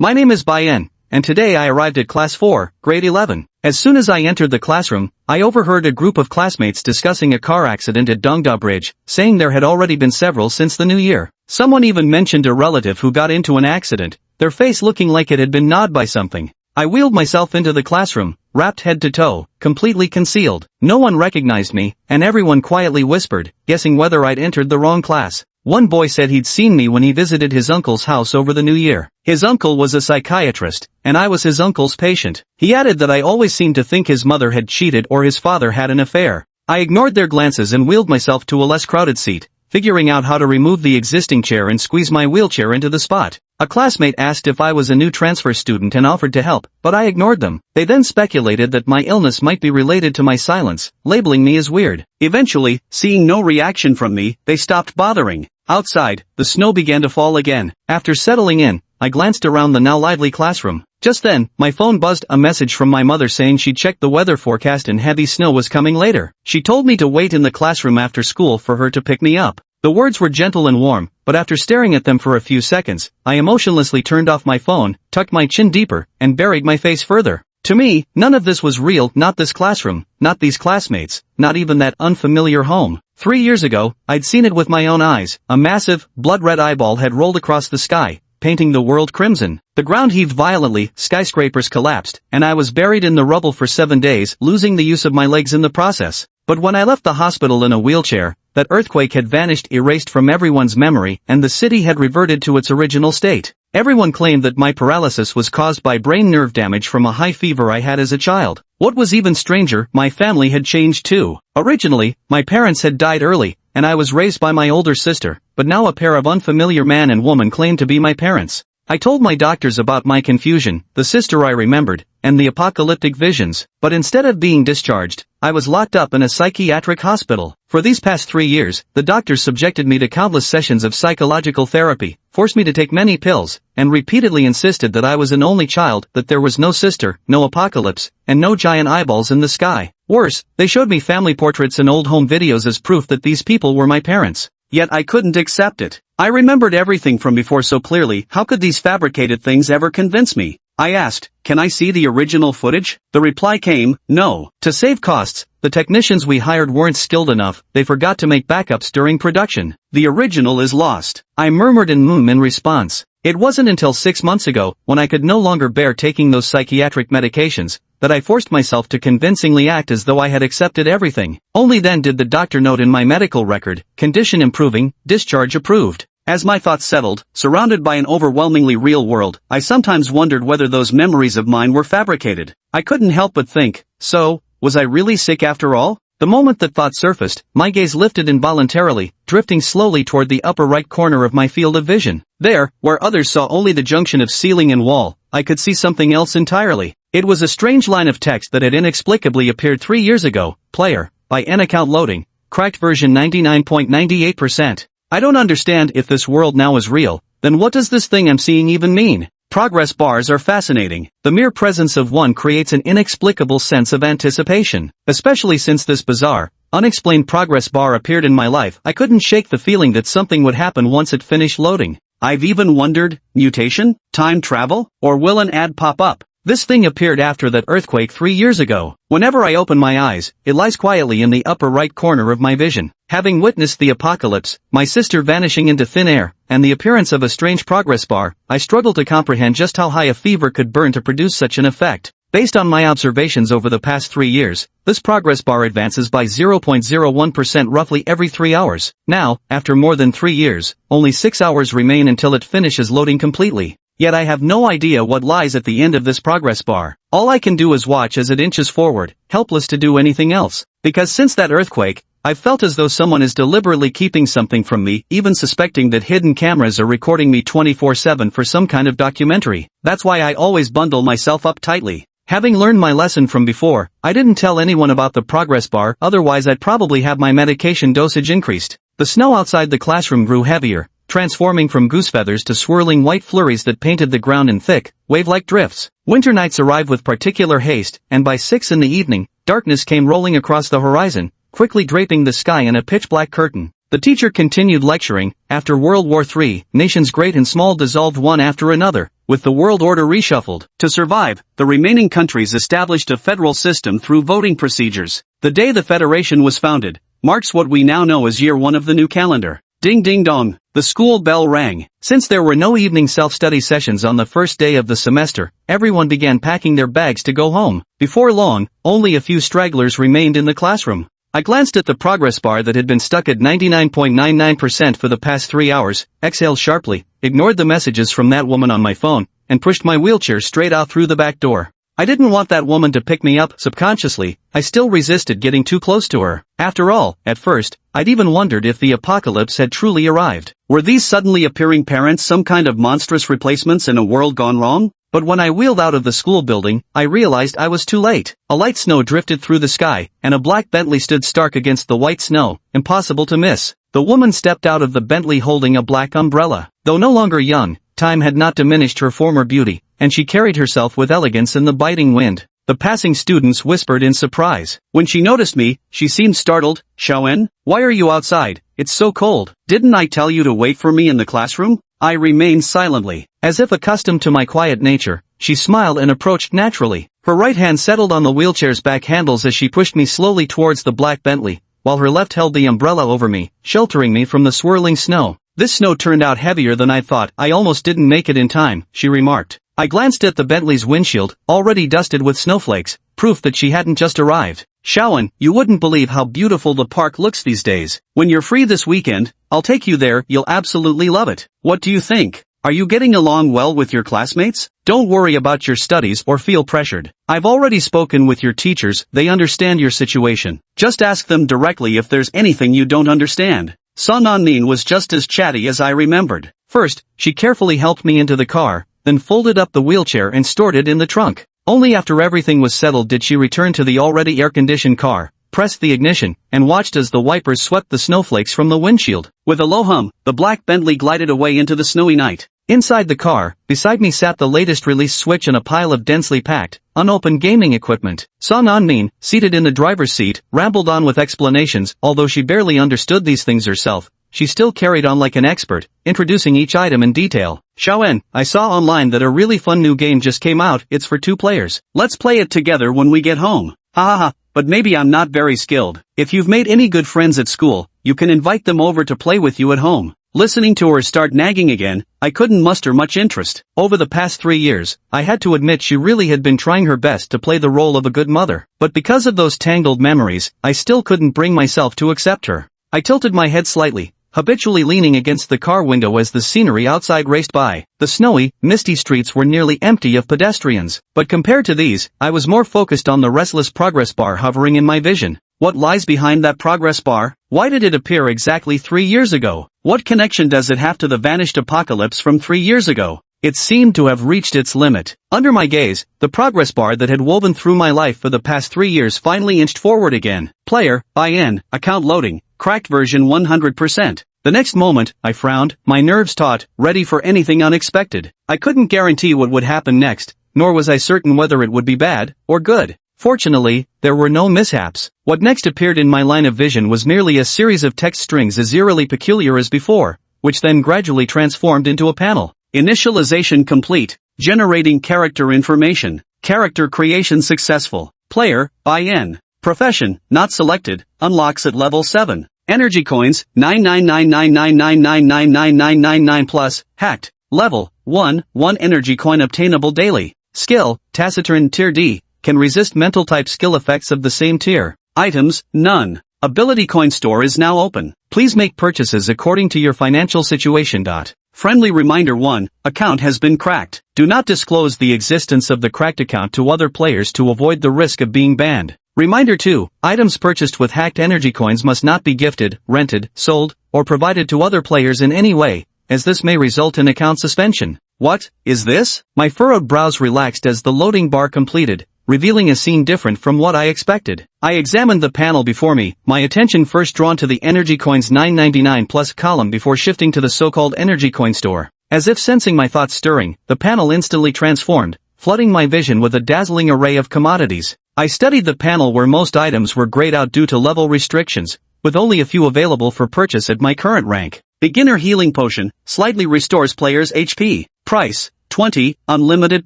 My name is Bayen, and today I arrived at class 4, grade 11. As soon as I entered the classroom, I overheard a group of classmates discussing a car accident at Dongda Bridge, saying there had already been several since the new year. Someone even mentioned a relative who got into an accident, their face looking like it had been gnawed by something. I wheeled myself into the classroom, wrapped head to toe, completely concealed. No one recognized me, and everyone quietly whispered, guessing whether I'd entered the wrong class. One boy said he'd seen me when he visited his uncle's house over the new year. His uncle was a psychiatrist, and I was his uncle's patient. He added that I always seemed to think his mother had cheated or his father had an affair. I ignored their glances and wheeled myself to a less crowded seat, figuring out how to remove the existing chair and squeeze my wheelchair into the spot. A classmate asked if I was a new transfer student and offered to help, but I ignored them. They then speculated that my illness might be related to my silence, labeling me as weird. Eventually, seeing no reaction from me, they stopped bothering. Outside, the snow began to fall again. After settling in, I glanced around the now lively classroom. Just then, my phone buzzed a message from my mother saying she'd checked the weather forecast and heavy snow was coming later. She told me to wait in the classroom after school for her to pick me up. The words were gentle and warm, but after staring at them for a few seconds, I emotionlessly turned off my phone, tucked my chin deeper, and buried my face further. To me, none of this was real, not this classroom, not these classmates, not even that unfamiliar home. 3 years ago, I'd seen it with my own eyes. A massive, blood-red eyeball had rolled across the sky, painting the world crimson. The ground heaved violently, skyscrapers collapsed, and I was buried in the rubble for 7 days, losing the use of my legs in the process. But when I left the hospital in a wheelchair, that earthquake had vanished, erased from everyone's memory, and the city had reverted to its original state. Everyone claimed that my paralysis was caused by brain nerve damage from a high fever I had as a child. What was even stranger, my family had changed too. Originally, my parents had died early, and I was raised by my older sister, but now a pair of unfamiliar man and woman claimed to be my parents. I told my doctors about my confusion, the sister I remembered, and the apocalyptic visions, but instead of being discharged, I was locked up in a psychiatric hospital. For these past 3 years, the doctors subjected me to countless sessions of psychological therapy, forced me to take many pills, and repeatedly insisted that I was an only child, that there was no sister, no apocalypse, and no giant eyeballs in the sky. Worse, they showed me family portraits and old home videos as proof that these people were my parents. Yet I couldn't accept it. I remembered everything from before so clearly. How could these fabricated things ever convince me? I asked, "Can I see the original footage?" The reply came, "No." To save costs, the technicians we hired weren't skilled enough. They forgot to make backups during production. The original is lost. I murmured in response. It wasn't until 6 months ago, when I could no longer bear taking those psychiatric medications, that I forced myself to convincingly act as though I had accepted everything. Only then did the doctor note in my medical record, "Condition improving, discharge approved." As my thoughts settled, surrounded by an overwhelmingly real world, I sometimes wondered whether those memories of mine were fabricated. I couldn't help but think, so, was I really sick after all? The moment that thought surfaced, my gaze lifted involuntarily, drifting slowly toward the upper right corner of my field of vision. There, where others saw only the junction of ceiling and wall, I could see something else entirely. It was a strange line of text that had inexplicably appeared 3 years ago. Player, by N account loading, cracked version 99.98%. I don't understand. If this world now is real, then what does this thing I'm seeing even mean? Progress bars are fascinating. The mere presence of one creates an inexplicable sense of anticipation. Especially since this bizarre, unexplained progress bar appeared in my life, I couldn't shake the feeling that something would happen once it finished loading. I've even wondered, mutation? Time travel? Or will an ad pop up? This thing appeared after that earthquake 3 years ago. Whenever I open my eyes, it lies quietly in the upper right corner of my vision. Having witnessed the apocalypse, my sister vanishing into thin air, and the appearance of a strange progress bar, I struggle to comprehend just how high a fever could burn to produce such an effect. Based on my observations over the past 3 years, this progress bar advances by 0.01% roughly every 3 hours. Now, after more than 3 years, only 6 hours remain until it finishes loading completely. Yet I have no idea what lies at the end of this progress bar. All I can do is watch as it inches forward, helpless to do anything else. Because since that earthquake, I've felt as though someone is deliberately keeping something from me, even suspecting that hidden cameras are recording me 24/7 for some kind of documentary. That's why I always bundle myself up tightly. Having learned my lesson from before, I didn't tell anyone about the progress bar, otherwise I'd probably have my medication dosage increased. The snow outside the classroom grew heavier, transforming from goose feathers to swirling white flurries that painted the ground in thick, wave-like drifts. Winter nights arrived with particular haste, and by 6 in the evening, darkness came rolling across the horizon, quickly draping the sky in a pitch-black curtain. The teacher continued lecturing. After World War III, nations great and small dissolved one after another, with the world order reshuffled. To survive, the remaining countries established a federal system through voting procedures. The day the Federation was founded marks what we now know as year 1 of the new calendar. Ding ding dong, the school bell rang. Since there were no evening self-study sessions on the first day of the semester, everyone began packing their bags to go home. Before long, only a few stragglers remained in the classroom. I glanced at the progress bar that had been stuck at 99.99% for the past 3 hours, exhaled sharply, ignored the messages from that woman on my phone, and pushed my wheelchair straight out through the back door. I didn't want that woman to pick me up. Subconsciously, I still resisted getting too close to her. After all, at first, I'd even wondered if the apocalypse had truly arrived. Were these suddenly appearing parents some kind of monstrous replacements in a world gone wrong? But when I wheeled out of the school building, I realized I was too late. A light snow drifted through the sky, and a black Bentley stood stark against the white snow, impossible to miss. The woman stepped out of the Bentley holding a black umbrella. Though no longer young, time had not diminished her former beauty, and she carried herself with elegance in the biting wind. The passing students whispered in surprise. When she noticed me, she seemed startled. "Xiaoen, why are you outside? It's so cold. Didn't I tell you to wait for me in the classroom?" I remained silently. As if accustomed to my quiet nature, she smiled and approached naturally. Her right hand settled on the wheelchair's back handles as she pushed me slowly towards the black Bentley, while her left held the umbrella over me, sheltering me from the swirling snow. "This snow turned out heavier than I thought. I almost didn't make it in time," she remarked. I glanced at the Bentley's windshield, already dusted with snowflakes, proof that she hadn't just arrived. "Xiaoen, you wouldn't believe how beautiful the park looks these days. When you're free this weekend, I'll take you there. You'll absolutely love it. What do you think? Are you getting along well with your classmates? Don't worry about your studies or feel pressured. I've already spoken with your teachers. They understand your situation. Just ask them directly if there's anything you don't understand." Sun Nin was just as chatty as I remembered. First, she carefully helped me into the car, then folded up the wheelchair and stored it in the trunk. Only after everything was settled did she return to the already air-conditioned car, pressed the ignition, and watched as the wipers swept the snowflakes from the windshield. With a low hum, the black Bentley glided away into the snowy night. Inside the car, beside me sat the latest release Switch and a pile of densely packed, unopened gaming equipment. Sun Nin, seated in the driver's seat, rambled on with explanations. Although she barely understood these things herself, she still carried on like an expert, introducing each item in detail. "Xiaoen, I saw online that a really fun new game just came out. It's for 2 players. Let's play it together when we get home. Ha ha ha, but maybe I'm not very skilled. If you've made any good friends at school, you can invite them over to play with you at home." Listening to her start nagging again, I couldn't muster much interest. Over the past 3 years, I had to admit she really had been trying her best to play the role of a good mother. But because of those tangled memories, I still couldn't bring myself to accept her. I tilted my head slightly, habitually leaning against the car window as the scenery outside raced by. The snowy, misty streets were nearly empty of pedestrians. But compared to these, I was more focused on the restless progress bar hovering in my vision. What lies behind that progress bar? Why did it appear exactly 3 years ago? What connection does it have to the vanished apocalypse from 3 years ago? It seemed to have reached its limit. Under my gaze, the progress bar that had woven through my life for the past 3 years finally inched forward again. Player, IN, account loading, cracked version 100%. The next moment, I frowned, my nerves taut, ready for anything unexpected. I couldn't guarantee what would happen next, nor was I certain whether it would be bad or good. Fortunately, there were no mishaps. What next appeared in my line of vision was merely a series of text strings as eerily peculiar as before, which then gradually transformed into a panel. Initialization complete. Generating character information. Character creation successful. Player, IN. Profession, not selected, unlocks at level 7. Energy coins, 99999999999 plus, hacked. Level, 1, 1 energy coin obtainable daily. Skill, Taciturn Tier D. Can resist mental type skill effects of the same tier. Items, none. Ability coin store is now open. Please make purchases according to your financial situation. Friendly reminder 1, account has been cracked. Do not disclose the existence of the cracked account to other players to avoid the risk of being banned. Reminder 2, items purchased with hacked energy coins must not be gifted, rented, sold, or provided to other players in any way, as this may result in account suspension. What is this? My furrowed brows relaxed as the loading bar completed, revealing a scene different from what I expected. I examined the panel before me, my attention first drawn to the Energy Coins 999 plus column before shifting to the so-called Energy Coin store. As if sensing my thoughts stirring, the panel instantly transformed, flooding my vision with a dazzling array of commodities. I studied the panel where most items were grayed out due to level restrictions, with only a few available for purchase at my current rank. Beginner healing potion, slightly restores player's HP. Price, 20, unlimited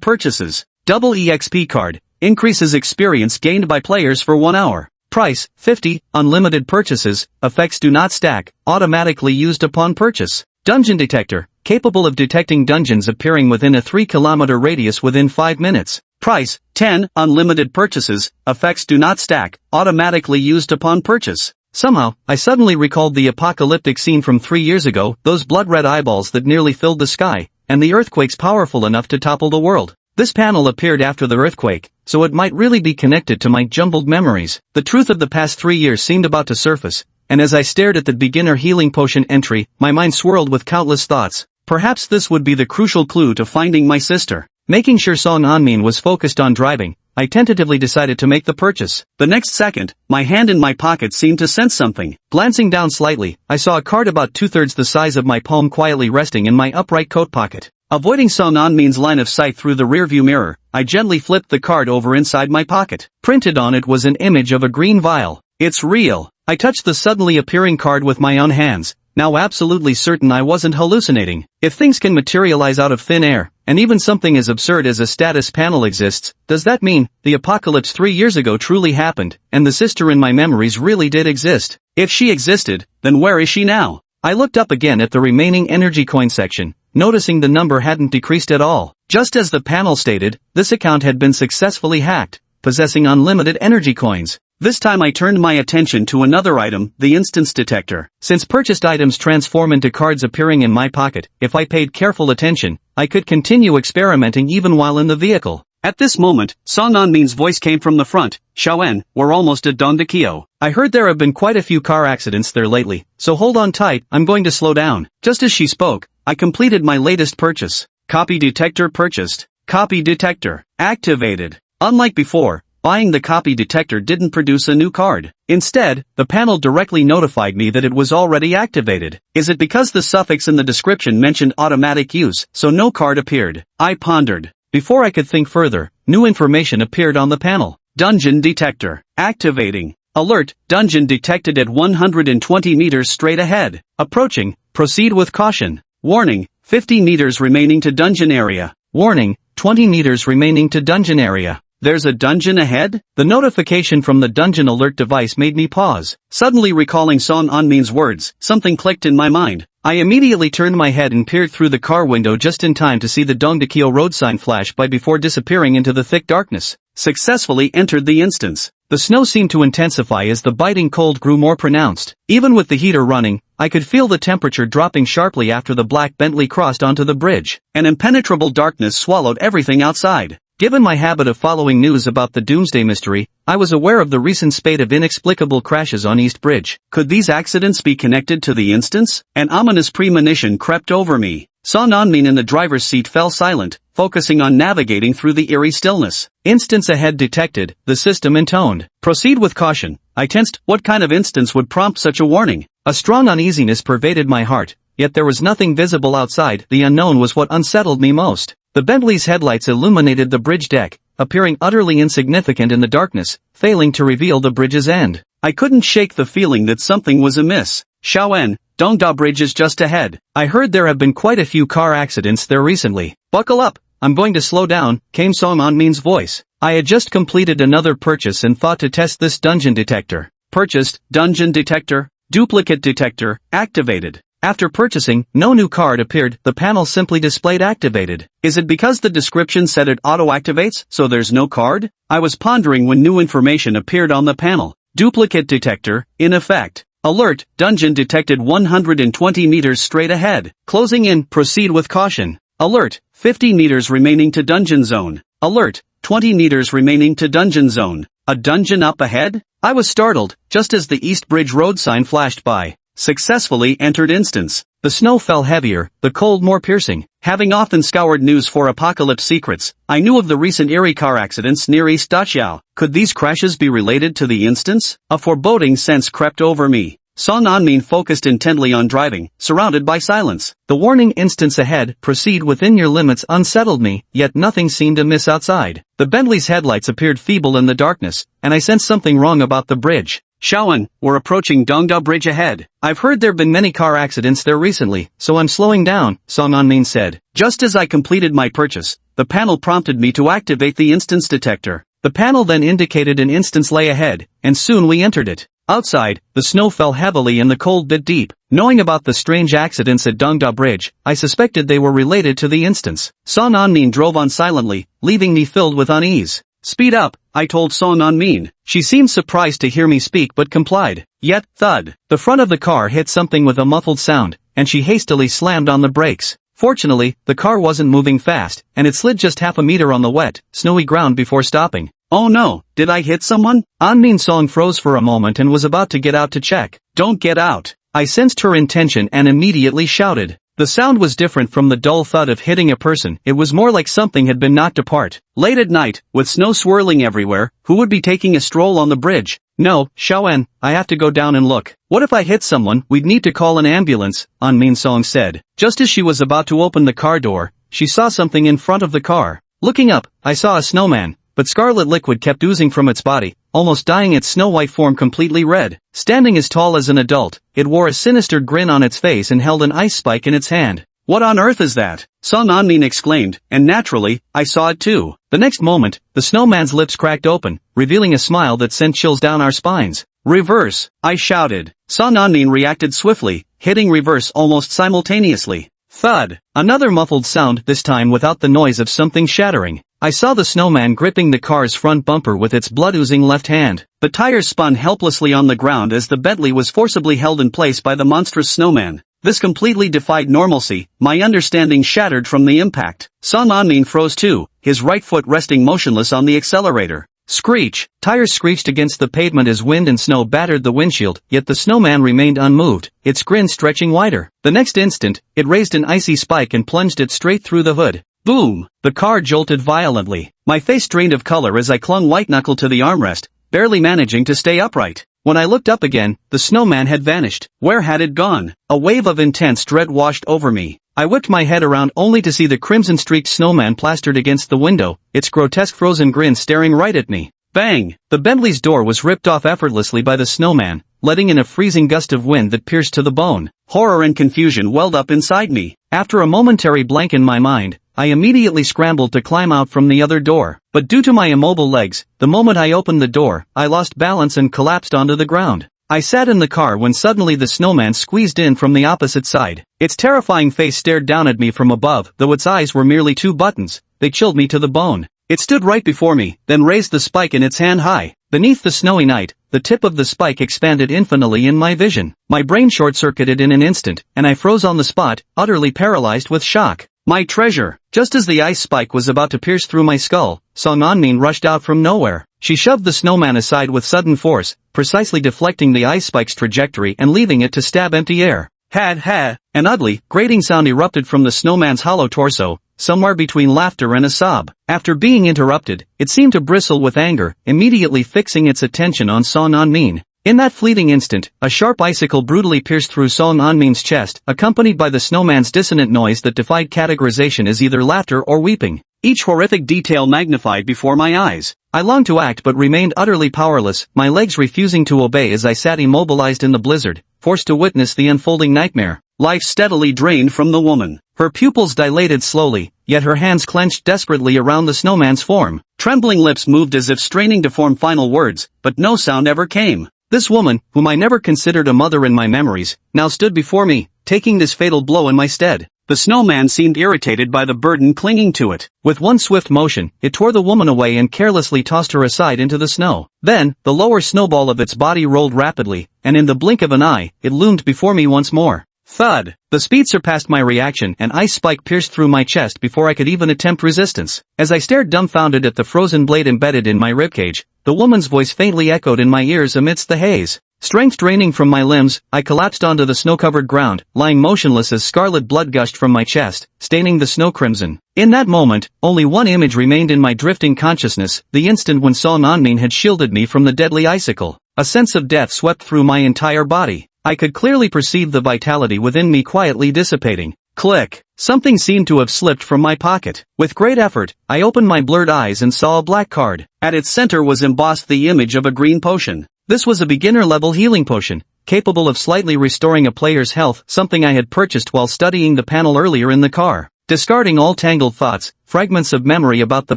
purchases. Double EXP card, increases experience gained by players for 1 hour. Price, 50, unlimited purchases, effects do not stack, automatically used upon purchase. Dungeon detector, capable of detecting dungeons appearing within a 3-kilometer radius within 5 minutes. Price, 10, unlimited purchases, effects do not stack, automatically used upon purchase. Somehow, I suddenly recalled the apocalyptic scene from 3 years ago, those blood-red eyeballs that nearly filled the sky, and the earthquakes powerful enough to topple the world. This panel appeared after the earthquake, so it might really be connected to my jumbled memories. The truth of the past 3 years seemed about to surface, and as I stared at the beginner healing potion entry, my mind swirled with countless thoughts. Perhaps this would be the crucial clue to finding my sister. Making sure Song Anmin was focused on driving, I tentatively decided to make the purchase. The next second, my hand in my pocket seemed to sense something. Glancing down slightly, I saw a card about 2/3 the size of my palm quietly resting in my upright coat pocket. Avoiding Song Anmin's line of sight through the rearview mirror, I gently flipped the card over inside my pocket. Printed on it was an image of a green vial. It's real. I touched the suddenly appearing card with my own hands, now absolutely certain I wasn't hallucinating. If things can materialize out of thin air, and even something as absurd as a status panel exists, does that mean the apocalypse 3 years ago truly happened, and the sister in my memories really did exist? If she existed, then where is she now? I looked up again at the remaining energy coin section, noticing the number hadn't decreased at all. Just as the panel stated, this account had been successfully hacked, possessing unlimited energy coins. This time I turned my attention to another item, the instance detector. Since purchased items transform into cards appearing in my pocket, if I paid careful attention, I could continue experimenting even while in the vehicle. At this moment, Song Anmin's voice came from the front. Xiaoen, we're almost at Dongdakio. I heard there have been quite a few car accidents there lately, so hold on tight, I'm going to slow down. Just as she spoke, I completed my latest purchase. Copy detector purchased. Copy detector activated. Unlike before, buying the copy detector didn't produce a new card. Instead, the panel directly notified me that it was already activated. Is it because the suffix in the description mentioned automatic use, so no card appeared? I pondered. Before I could think further, new information appeared on the panel. Dungeon detector activating. Alert, dungeon detected at 120 meters straight ahead. Approaching, proceed with caution. Warning, 50 meters remaining to dungeon area. Warning, 20 meters remaining to dungeon area. There's a dungeon ahead? The notification from the dungeon alert device made me pause. Suddenly recalling Song Anmin's words, something clicked in my mind. I immediately turned my head and peered through the car window just in time to see the Dongdakio road sign flash by before disappearing into the thick darkness. Successfully entered the instance. The snow seemed to intensify as the biting cold grew more pronounced. Even with the heater running, I could feel the temperature dropping sharply after the black Bentley crossed onto the bridge. An impenetrable darkness swallowed everything outside. Given my habit of following news about the Doomsday Mystery, I was aware of the recent spate of inexplicable crashes on East Bridge. Could these accidents be connected to the instance? An ominous premonition crept over me. Song Anmin in the driver's seat fell silent, focusing on navigating through the eerie stillness. Instance ahead detected, the system intoned. Proceed with caution. I tensed. What kind of instance would prompt such a warning? A strong uneasiness pervaded my heart, yet there was nothing visible outside. The unknown was what unsettled me most. The Bentley's headlights illuminated the bridge deck, appearing utterly insignificant in the darkness, failing to reveal the bridge's end. I couldn't shake the feeling that something was amiss. Xiaoen, Dongda Bridge is just ahead. I heard there have been quite a few car accidents there recently. Buckle up, I'm going to slow down, came Song Anmin's voice. I had just completed another purchase and thought to test this dungeon detector. Purchased, dungeon detector, duplicate detector, activated. After purchasing, no new card appeared, the panel simply displayed activated. Is it because the description said it auto-activates, so there's no card? I was pondering when new information appeared on the panel. Duplicate detector, in effect. Alert, dungeon detected 120 meters straight ahead. Closing in, proceed with caution. Alert, 50 meters remaining to dungeon zone. Alert, 20 meters remaining to dungeon zone. A dungeon up ahead? I was startled, just as the East Bridge road sign flashed by. Successfully entered instance. The snow fell heavier, the cold more piercing. Having often scoured news for apocalypse secrets, I knew of the recent eerie car accidents near East Dachiao. Could these crashes be related to the instance? A foreboding sense crept over me. Song Anmin focused intently on driving, surrounded by silence. The warning instance ahead, proceed within your limits, unsettled me, yet nothing seemed amiss outside. The Bentley's headlights appeared feeble in the darkness, and I sensed something wrong about the bridge. Shaoan, we're approaching Dongda Bridge ahead. I've heard there've been many car accidents there recently, so I'm slowing down, Song Anmin said. Just as I completed my purchase, the panel prompted me to activate the instance detector. The panel then indicated an instance lay ahead, and soon we entered it. Outside, the snow fell heavily and the cold bit deep. Knowing about the strange accidents at Dongda Bridge, I suspected they were related to the instance. Son Anmin drove on silently, leaving me filled with unease. Speed up, I told Son Anmin. She seemed surprised to hear me speak but complied. Yet, thud. The front of the car hit something with a muffled sound, and she hastily slammed on the brakes. Fortunately, the car wasn't moving fast, and it slid just half a meter on the wet, snowy ground before stopping. Oh no, did I hit someone? Anmin Song froze for a moment and was about to get out to check. Don't get out. I sensed her intention and immediately shouted. The sound was different from the dull thud of hitting a person, it was more like something had been knocked apart. Late at night, with snow swirling everywhere, who would be taking a stroll on the bridge? No, Shaoan, I have to go down and look. What if I hit someone? We'd need to call an ambulance, Anmin Song said. Just as she was about to open the car door, she saw something in front of the car. Looking up, I saw a snowman, but scarlet liquid kept oozing from its body, almost dyeing its snow-white form completely red. Standing as tall as an adult, it wore a sinister grin on its face and held an ice spike in its hand. What on earth is that? Son Anmin exclaimed, and naturally, I saw it too. The next moment, the snowman's lips cracked open, revealing a smile that sent chills down our spines. Reverse, I shouted. Son Anmin reacted swiftly, hitting reverse almost simultaneously. Thud. Another muffled sound, this time without the noise of something shattering. I saw the snowman gripping the car's front bumper with its blood-oozing left hand. The tires spun helplessly on the ground as the Bentley was forcibly held in place by the monstrous snowman. This completely defied normalcy, my understanding shattered from the impact. Son Anmin froze too, his right foot resting motionless on the accelerator. Screech! Tires screeched against the pavement as wind and snow battered the windshield, yet the snowman remained unmoved, its grin stretching wider. The next instant, it raised an icy spike and plunged it straight through the hood. Boom! The car jolted violently. My face drained of color as I clung white-knuckled to the armrest, barely managing to stay upright. When I looked up again, the snowman had vanished. Where had it gone? A wave of intense dread washed over me. I whipped my head around only to see the crimson-streaked snowman plastered against the window, its grotesque frozen grin staring right at me. Bang! The Bentley's door was ripped off effortlessly by the snowman, letting in a freezing gust of wind that pierced to the bone. Horror and confusion welled up inside me. After a momentary blank in my mind, I immediately scrambled to climb out from the other door. But due to my immobile legs, the moment I opened the door, I lost balance and collapsed onto the ground. I sat in the car when suddenly the snowman squeezed in from the opposite side. Its terrifying face stared down at me from above, though its eyes were merely two buttons. They chilled me to the bone. It stood right before me, then raised the spike in its hand high. Beneath the snowy night, the tip of the spike expanded infinitely in my vision. My brain short-circuited in an instant, and I froze on the spot, utterly paralyzed with shock. My treasure! Just as the ice spike was about to pierce through my skull, Song Anmin rushed out from nowhere. She shoved the snowman aside with sudden force, precisely deflecting the ice spike's trajectory and leaving it to stab empty air. Ha! An ugly, grating sound erupted from the snowman's hollow torso, somewhere between laughter and a sob. After being interrupted, it seemed to bristle with anger, immediately fixing its attention on Song Anmin. In that fleeting instant, a sharp icicle brutally pierced through Song Anmin's chest, accompanied by the snowman's dissonant noise that defied categorization as either laughter or weeping. Each horrific detail magnified before my eyes. I longed to act but remained utterly powerless, my legs refusing to obey as I sat immobilized in the blizzard, forced to witness the unfolding nightmare. Life steadily drained from the woman. Her pupils dilated slowly, yet her hands clenched desperately around the snowman's form. Trembling lips moved as if straining to form final words, but no sound ever came. This woman, whom I never considered a mother in my memories, now stood before me, taking this fatal blow in my stead. The snowman seemed irritated by the burden clinging to it. With one swift motion, it tore the woman away and carelessly tossed her aside into the snow. Then, the lower snowball of its body rolled rapidly, and in the blink of an eye, it loomed before me once more. Thud! The speed surpassed my reaction, and ice spike pierced through my chest before I could even attempt resistance. As I stared dumbfounded at the frozen blade embedded in my ribcage, the woman's voice faintly echoed in my ears amidst the haze. Strength draining from my limbs, I collapsed onto the snow-covered ground, lying motionless as scarlet blood gushed from my chest, staining the snow crimson. In that moment, only one image remained in my drifting consciousness, the instant when Song Anmin had shielded me from the deadly icicle. A sense of death swept through my entire body. I could clearly perceive the vitality within me quietly dissipating. Click! Something seemed to have slipped from my pocket. With great effort, I opened my blurred eyes and saw a black card. At its center was embossed the image of a green potion. This was a beginner-level healing potion, capable of slightly restoring a player's health, something I had purchased while studying the panel earlier in the car. Discarding all tangled thoughts, fragments of memory about the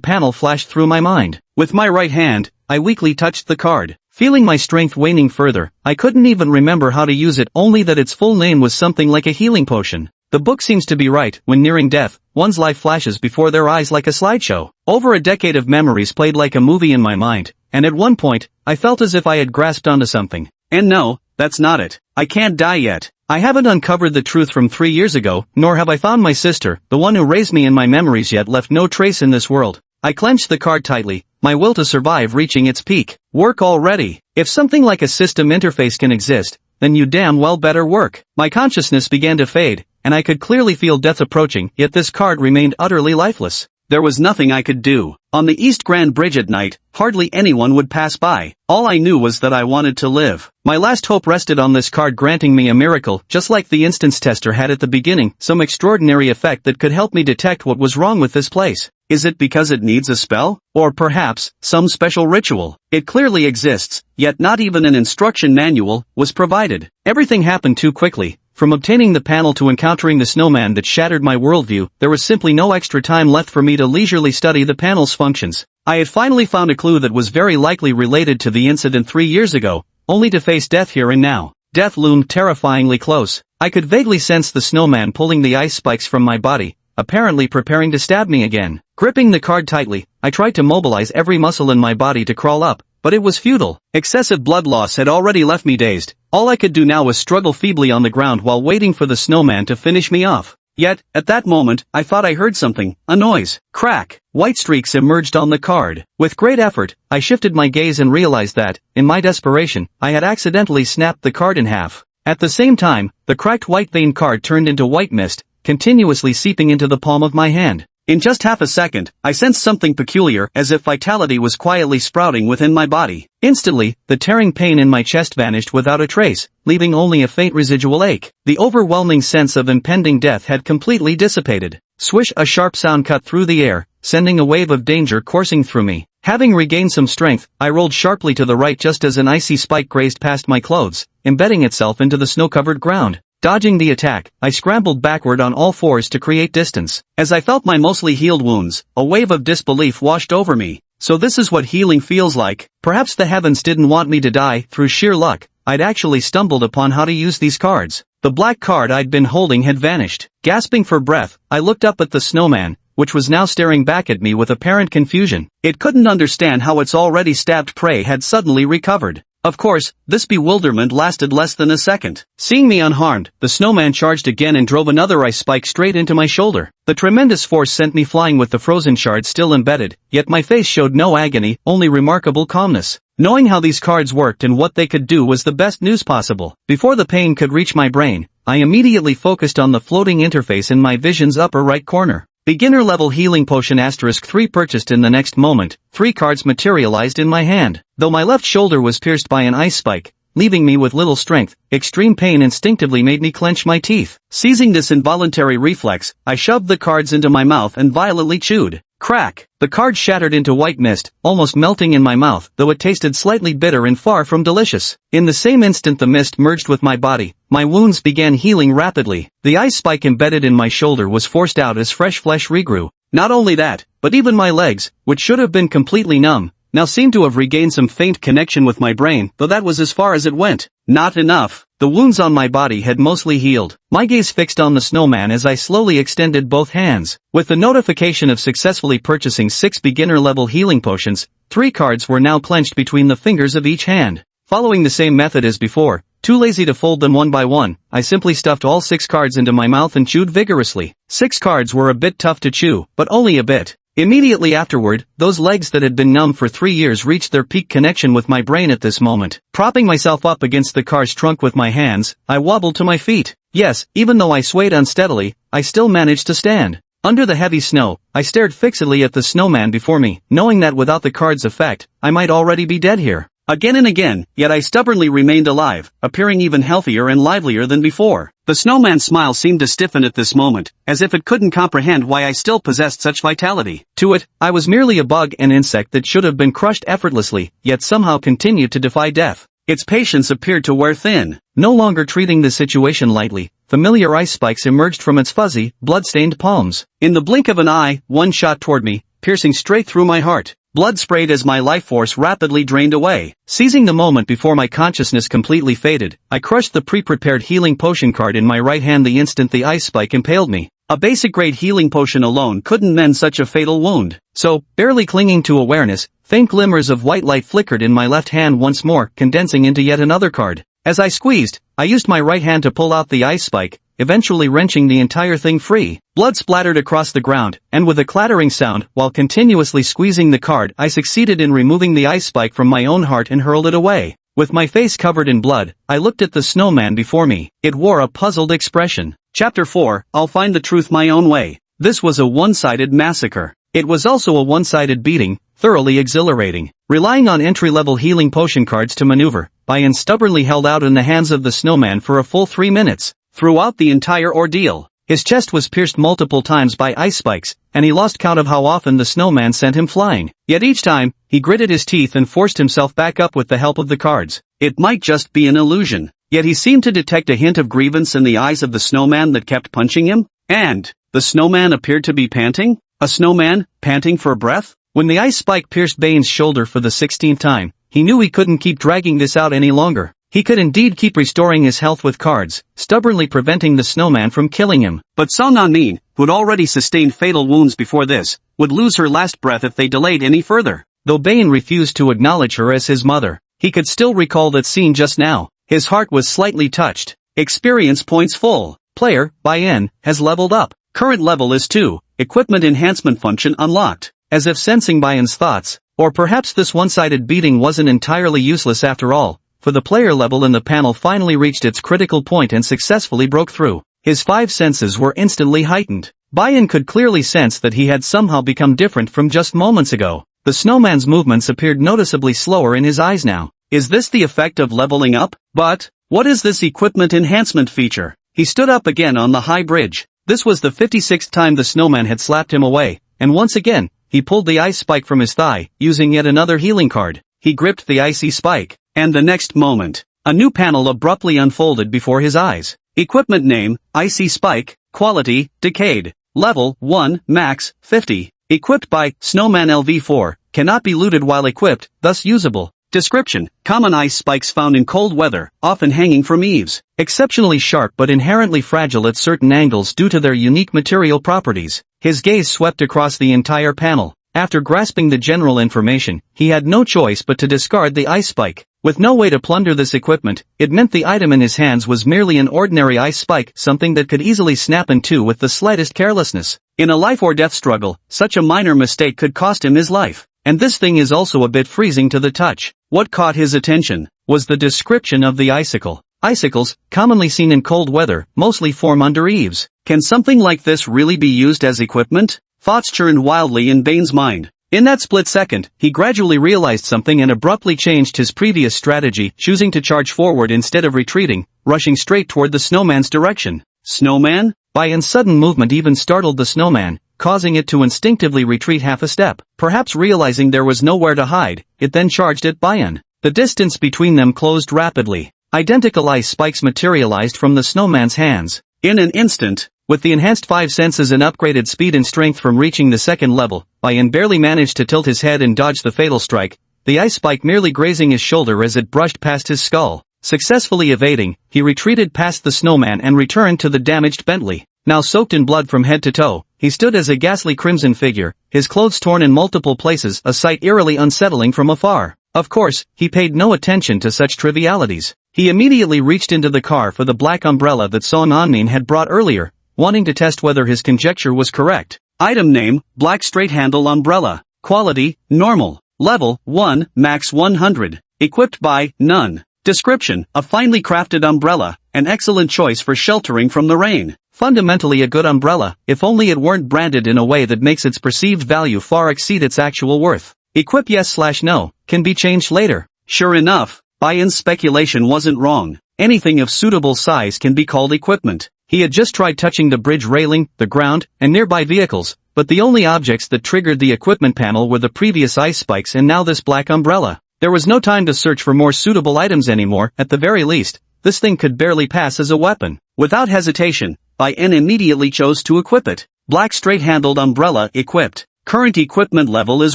panel flashed through my mind. With my right hand, I weakly touched the card. Feeling my strength waning further, I couldn't even remember how to use it, only that its full name was something like a healing potion. The book seems to be right. When nearing death, one's life flashes before their eyes like a slideshow. Over a decade of memories played like a movie in my mind, and at one point, I felt as if I had grasped onto something. And no, that's not it. I can't die yet. I haven't uncovered the truth from 3 years ago, nor have I found my sister, the one who raised me in my memories, yet left no trace in this world. I clenched the card tightly, my will to survive reaching its peak. Work already. If something like a system interface can exist, then you damn well better work. My consciousness began to fade, and I could clearly feel death approaching, yet this card remained utterly lifeless. There was nothing I could do. On the East Grand Bridge at night, hardly anyone would pass by. All I knew was that I wanted to live. My last hope rested on this card granting me a miracle, just like the instance tester had at the beginning, some extraordinary effect that could help me detect what was wrong with this place. Is it because it needs a spell? Or perhaps, some special ritual? It clearly exists, yet not even an instruction manual was provided. Everything happened too quickly. From obtaining the panel to encountering the snowman that shattered my worldview, there was simply no extra time left for me to leisurely study the panel's functions. I had finally found a clue that was very likely related to the incident 3 years ago, only to face death here and now. Death loomed terrifyingly close. I could vaguely sense the snowman pulling the ice spikes from my body, apparently preparing to stab me again. Gripping the card tightly, I tried to mobilize every muscle in my body to crawl up, but it was futile. Excessive blood loss had already left me dazed. All I could do now was struggle feebly on the ground while waiting for the snowman to finish me off. Yet, at that moment, I thought I heard something, a noise. Crack! White streaks emerged on the card. With great effort, I shifted my gaze and realized that, in my desperation, I had accidentally snapped the card in half. At the same time, the cracked white veined card turned into white mist, continuously seeping into the palm of my hand. In just half a second, I sensed something peculiar, as if vitality was quietly sprouting within my body. Instantly, the tearing pain in my chest vanished without a trace, leaving only a faint residual ache. The overwhelming sense of impending death had completely dissipated. Swish! A sharp sound cut through the air, sending a wave of danger coursing through me. Having regained some strength, I rolled sharply to the right just as an icy spike grazed past my clothes, embedding itself into the snow-covered ground. Dodging the attack, I scrambled backward on all fours to create distance. As I felt my mostly healed wounds, a wave of disbelief washed over me. So this is what healing feels like. Perhaps the heavens didn't want me to die. Through sheer luck, I'd actually stumbled upon how to use these cards. The black card I'd been holding had vanished. Gasping for breath, I looked up at the snowman, which was now staring back at me with apparent confusion. It couldn't understand how its already stabbed prey had suddenly recovered. Of course, this bewilderment lasted less than a second. Seeing me unharmed, the snowman charged again and drove another ice spike straight into my shoulder. The tremendous force sent me flying with the frozen shard still embedded, yet my face showed no agony, only remarkable calmness. Knowing how these cards worked and what they could do was the best news possible. Before the pain could reach my brain, I immediately focused on the floating interface in my vision's upper right corner. Beginner level healing potion *3 purchased. In the next moment, 3 cards materialized in my hand. Though my left shoulder was pierced by an ice spike, leaving me with little strength, extreme pain instinctively made me clench my teeth. Seizing this involuntary reflex, I shoved the cards into my mouth and violently chewed. Crack! The card shattered into white mist, almost melting in my mouth, though it tasted slightly bitter and far from delicious. In the same instant the mist merged with my body, my wounds began healing rapidly. The ice spike embedded in my shoulder was forced out as fresh flesh regrew. Not only that, but even my legs, which should have been completely numb, now seemed to have regained some faint connection with my brain, though that was as far as it went. Not enough. The wounds on my body had mostly healed. My gaze fixed on the snowman as I slowly extended both hands. With the notification of successfully purchasing 6 beginner-level healing potions, 3 cards were now clenched between the fingers of each hand. Following the same method as before, too lazy to fold them one by one, I simply stuffed all 6 cards into my mouth and chewed vigorously. 6 cards were a bit tough to chew, but only a bit. Immediately afterward, those legs that had been numb for 3 years reached their peak connection with my brain at this moment. Propping myself up against the car's trunk with my hands, I wobbled to my feet. Yes, even though I swayed unsteadily, I still managed to stand. Under the heavy snow, I stared fixedly at the snowman before me, knowing that without the card's effect, I might already be dead here. Again and again, yet I stubbornly remained alive, appearing even healthier and livelier than before. The snowman's smile seemed to stiffen at this moment, as if it couldn't comprehend why I still possessed such vitality. To it, I was merely a bug and insect that should have been crushed effortlessly, yet somehow continued to defy death. Its patience appeared to wear thin. No longer treating the situation lightly, familiar ice spikes emerged from its fuzzy, blood-stained palms. In the blink of an eye, one shot toward me, piercing straight through my heart. Blood sprayed as my life force rapidly drained away. Seizing the moment before my consciousness completely faded, I crushed the pre-prepared healing potion card in my right hand the instant the ice spike impaled me. A basic-grade healing potion alone couldn't mend such a fatal wound. So, barely clinging to awareness, faint glimmers of white light flickered in my left hand once more, condensing into yet another card. As I squeezed, I used my right hand to pull out the ice spike, eventually wrenching the entire thing free. Blood splattered across the ground, and with a clattering sound, while continuously squeezing the card, I succeeded in removing the ice spike from my own heart and hurled it away. With my face covered in blood, I looked at the snowman before me. It wore a puzzled expression. Chapter 4, I'll find the truth my own way. This was a one-sided massacre. It was also a one-sided beating, thoroughly exhilarating. Relying on entry-level healing potion cards to maneuver, Bayan stubbornly held out in the hands of the snowman for a full 3 minutes. Throughout the entire ordeal, his chest was pierced multiple times by ice spikes, and he lost count of how often the snowman sent him flying. Yet each time, he gritted his teeth and forced himself back up with the help of the cards. It might just be an illusion. Yet he seemed to detect a hint of grievance in the eyes of the snowman that kept punching him. And the snowman appeared to be panting? A snowman, panting for breath? When the ice spike pierced Bane's shoulder for the 16th time, he knew he couldn't keep dragging this out any longer. He could indeed keep restoring his health with cards, stubbornly preventing the snowman from killing him. But Song An-min, who'd already sustained fatal wounds before this, would lose her last breath if they delayed any further. Though Bane refused to acknowledge her as his mother, he could still recall that scene just now. His heart was slightly touched. Experience points full. Player, Bayan, has leveled up. Current level is 2. Equipment enhancement function unlocked. As if sensing Bayan's thoughts, or perhaps this one-sided beating wasn't entirely useless after all, for the player level in the panel finally reached its critical point and successfully broke through. His 5 senses were instantly heightened. Bayan could clearly sense that he had somehow become different from just moments ago. The snowman's movements appeared noticeably slower in his eyes now. Is this the effect of leveling up? But what is this equipment enhancement feature? He stood up again on the high bridge. This was the 56th time the snowman had slapped him away, and once again, he pulled the ice spike from his thigh, using yet another healing card. He gripped the icy spike, and the next moment, a new panel abruptly unfolded before his eyes. Equipment name, Icy Spike, Quality, Decayed. Level, 1, Max, 50. Equipped by, Snowman LV4, cannot be looted while equipped, thus usable. Description, common ice spikes found in cold weather, often hanging from eaves. Exceptionally sharp but inherently fragile at certain angles due to their unique material properties. His gaze swept across the entire panel. After grasping the general information, he had no choice but to discard the ice spike. With no way to plunder this equipment, it meant the item in his hands was merely an ordinary ice spike, something that could easily snap in two with the slightest carelessness. In a life-or-death struggle, such a minor mistake could cost him his life. And this thing is also a bit freezing to the touch. What caught his attention was the description of the icicle. Icicles, commonly seen in cold weather, mostly form under eaves. Can something like this really be used as equipment? Thoughts churned wildly in Bane's mind. In that split second, he gradually realized something and abruptly changed his previous strategy, choosing to charge forward instead of retreating, rushing straight toward the snowman's direction. Snowman? Bayan's sudden movement even startled the snowman, causing it to instinctively retreat half a step. Perhaps realizing there was nowhere to hide, it then charged at Bayan. The distance between them closed rapidly. Identical ice spikes materialized from the snowman's hands. In an instant, with the enhanced 5 senses and upgraded speed and strength from reaching the second level, Bayan barely managed to tilt his head and dodge the fatal strike, the ice spike merely grazing his shoulder as it brushed past his skull. Successfully evading, he retreated past the snowman and returned to the damaged Bentley. Now soaked in blood from head to toe, he stood as a ghastly crimson figure, his clothes torn in multiple places, a sight eerily unsettling from afar. Of course, he paid no attention to such trivialities. He immediately reached into the car for the black umbrella that Song An-min had brought earlier, wanting to test whether his conjecture was correct. Item name, Black Straight Handle Umbrella. Quality, Normal. Level, 1, Max 100. Equipped by, None. Description, a finely crafted umbrella, an excellent choice for sheltering from the rain. Fundamentally a good umbrella, if only it weren't branded in a way that makes its perceived value far exceed its actual worth. Equip yes/no, can be changed later. Sure enough, Bayan's speculation wasn't wrong. Anything of suitable size can be called equipment. He had just tried touching the bridge railing, the ground, and nearby vehicles, but the only objects that triggered the equipment panel were the previous ice spikes and now this black umbrella. There was no time to search for more suitable items anymore. At the very least, this thing could barely pass as a weapon. Without hesitation, Bai-En immediately chose to equip it. Black straight-handled umbrella equipped. Current equipment level is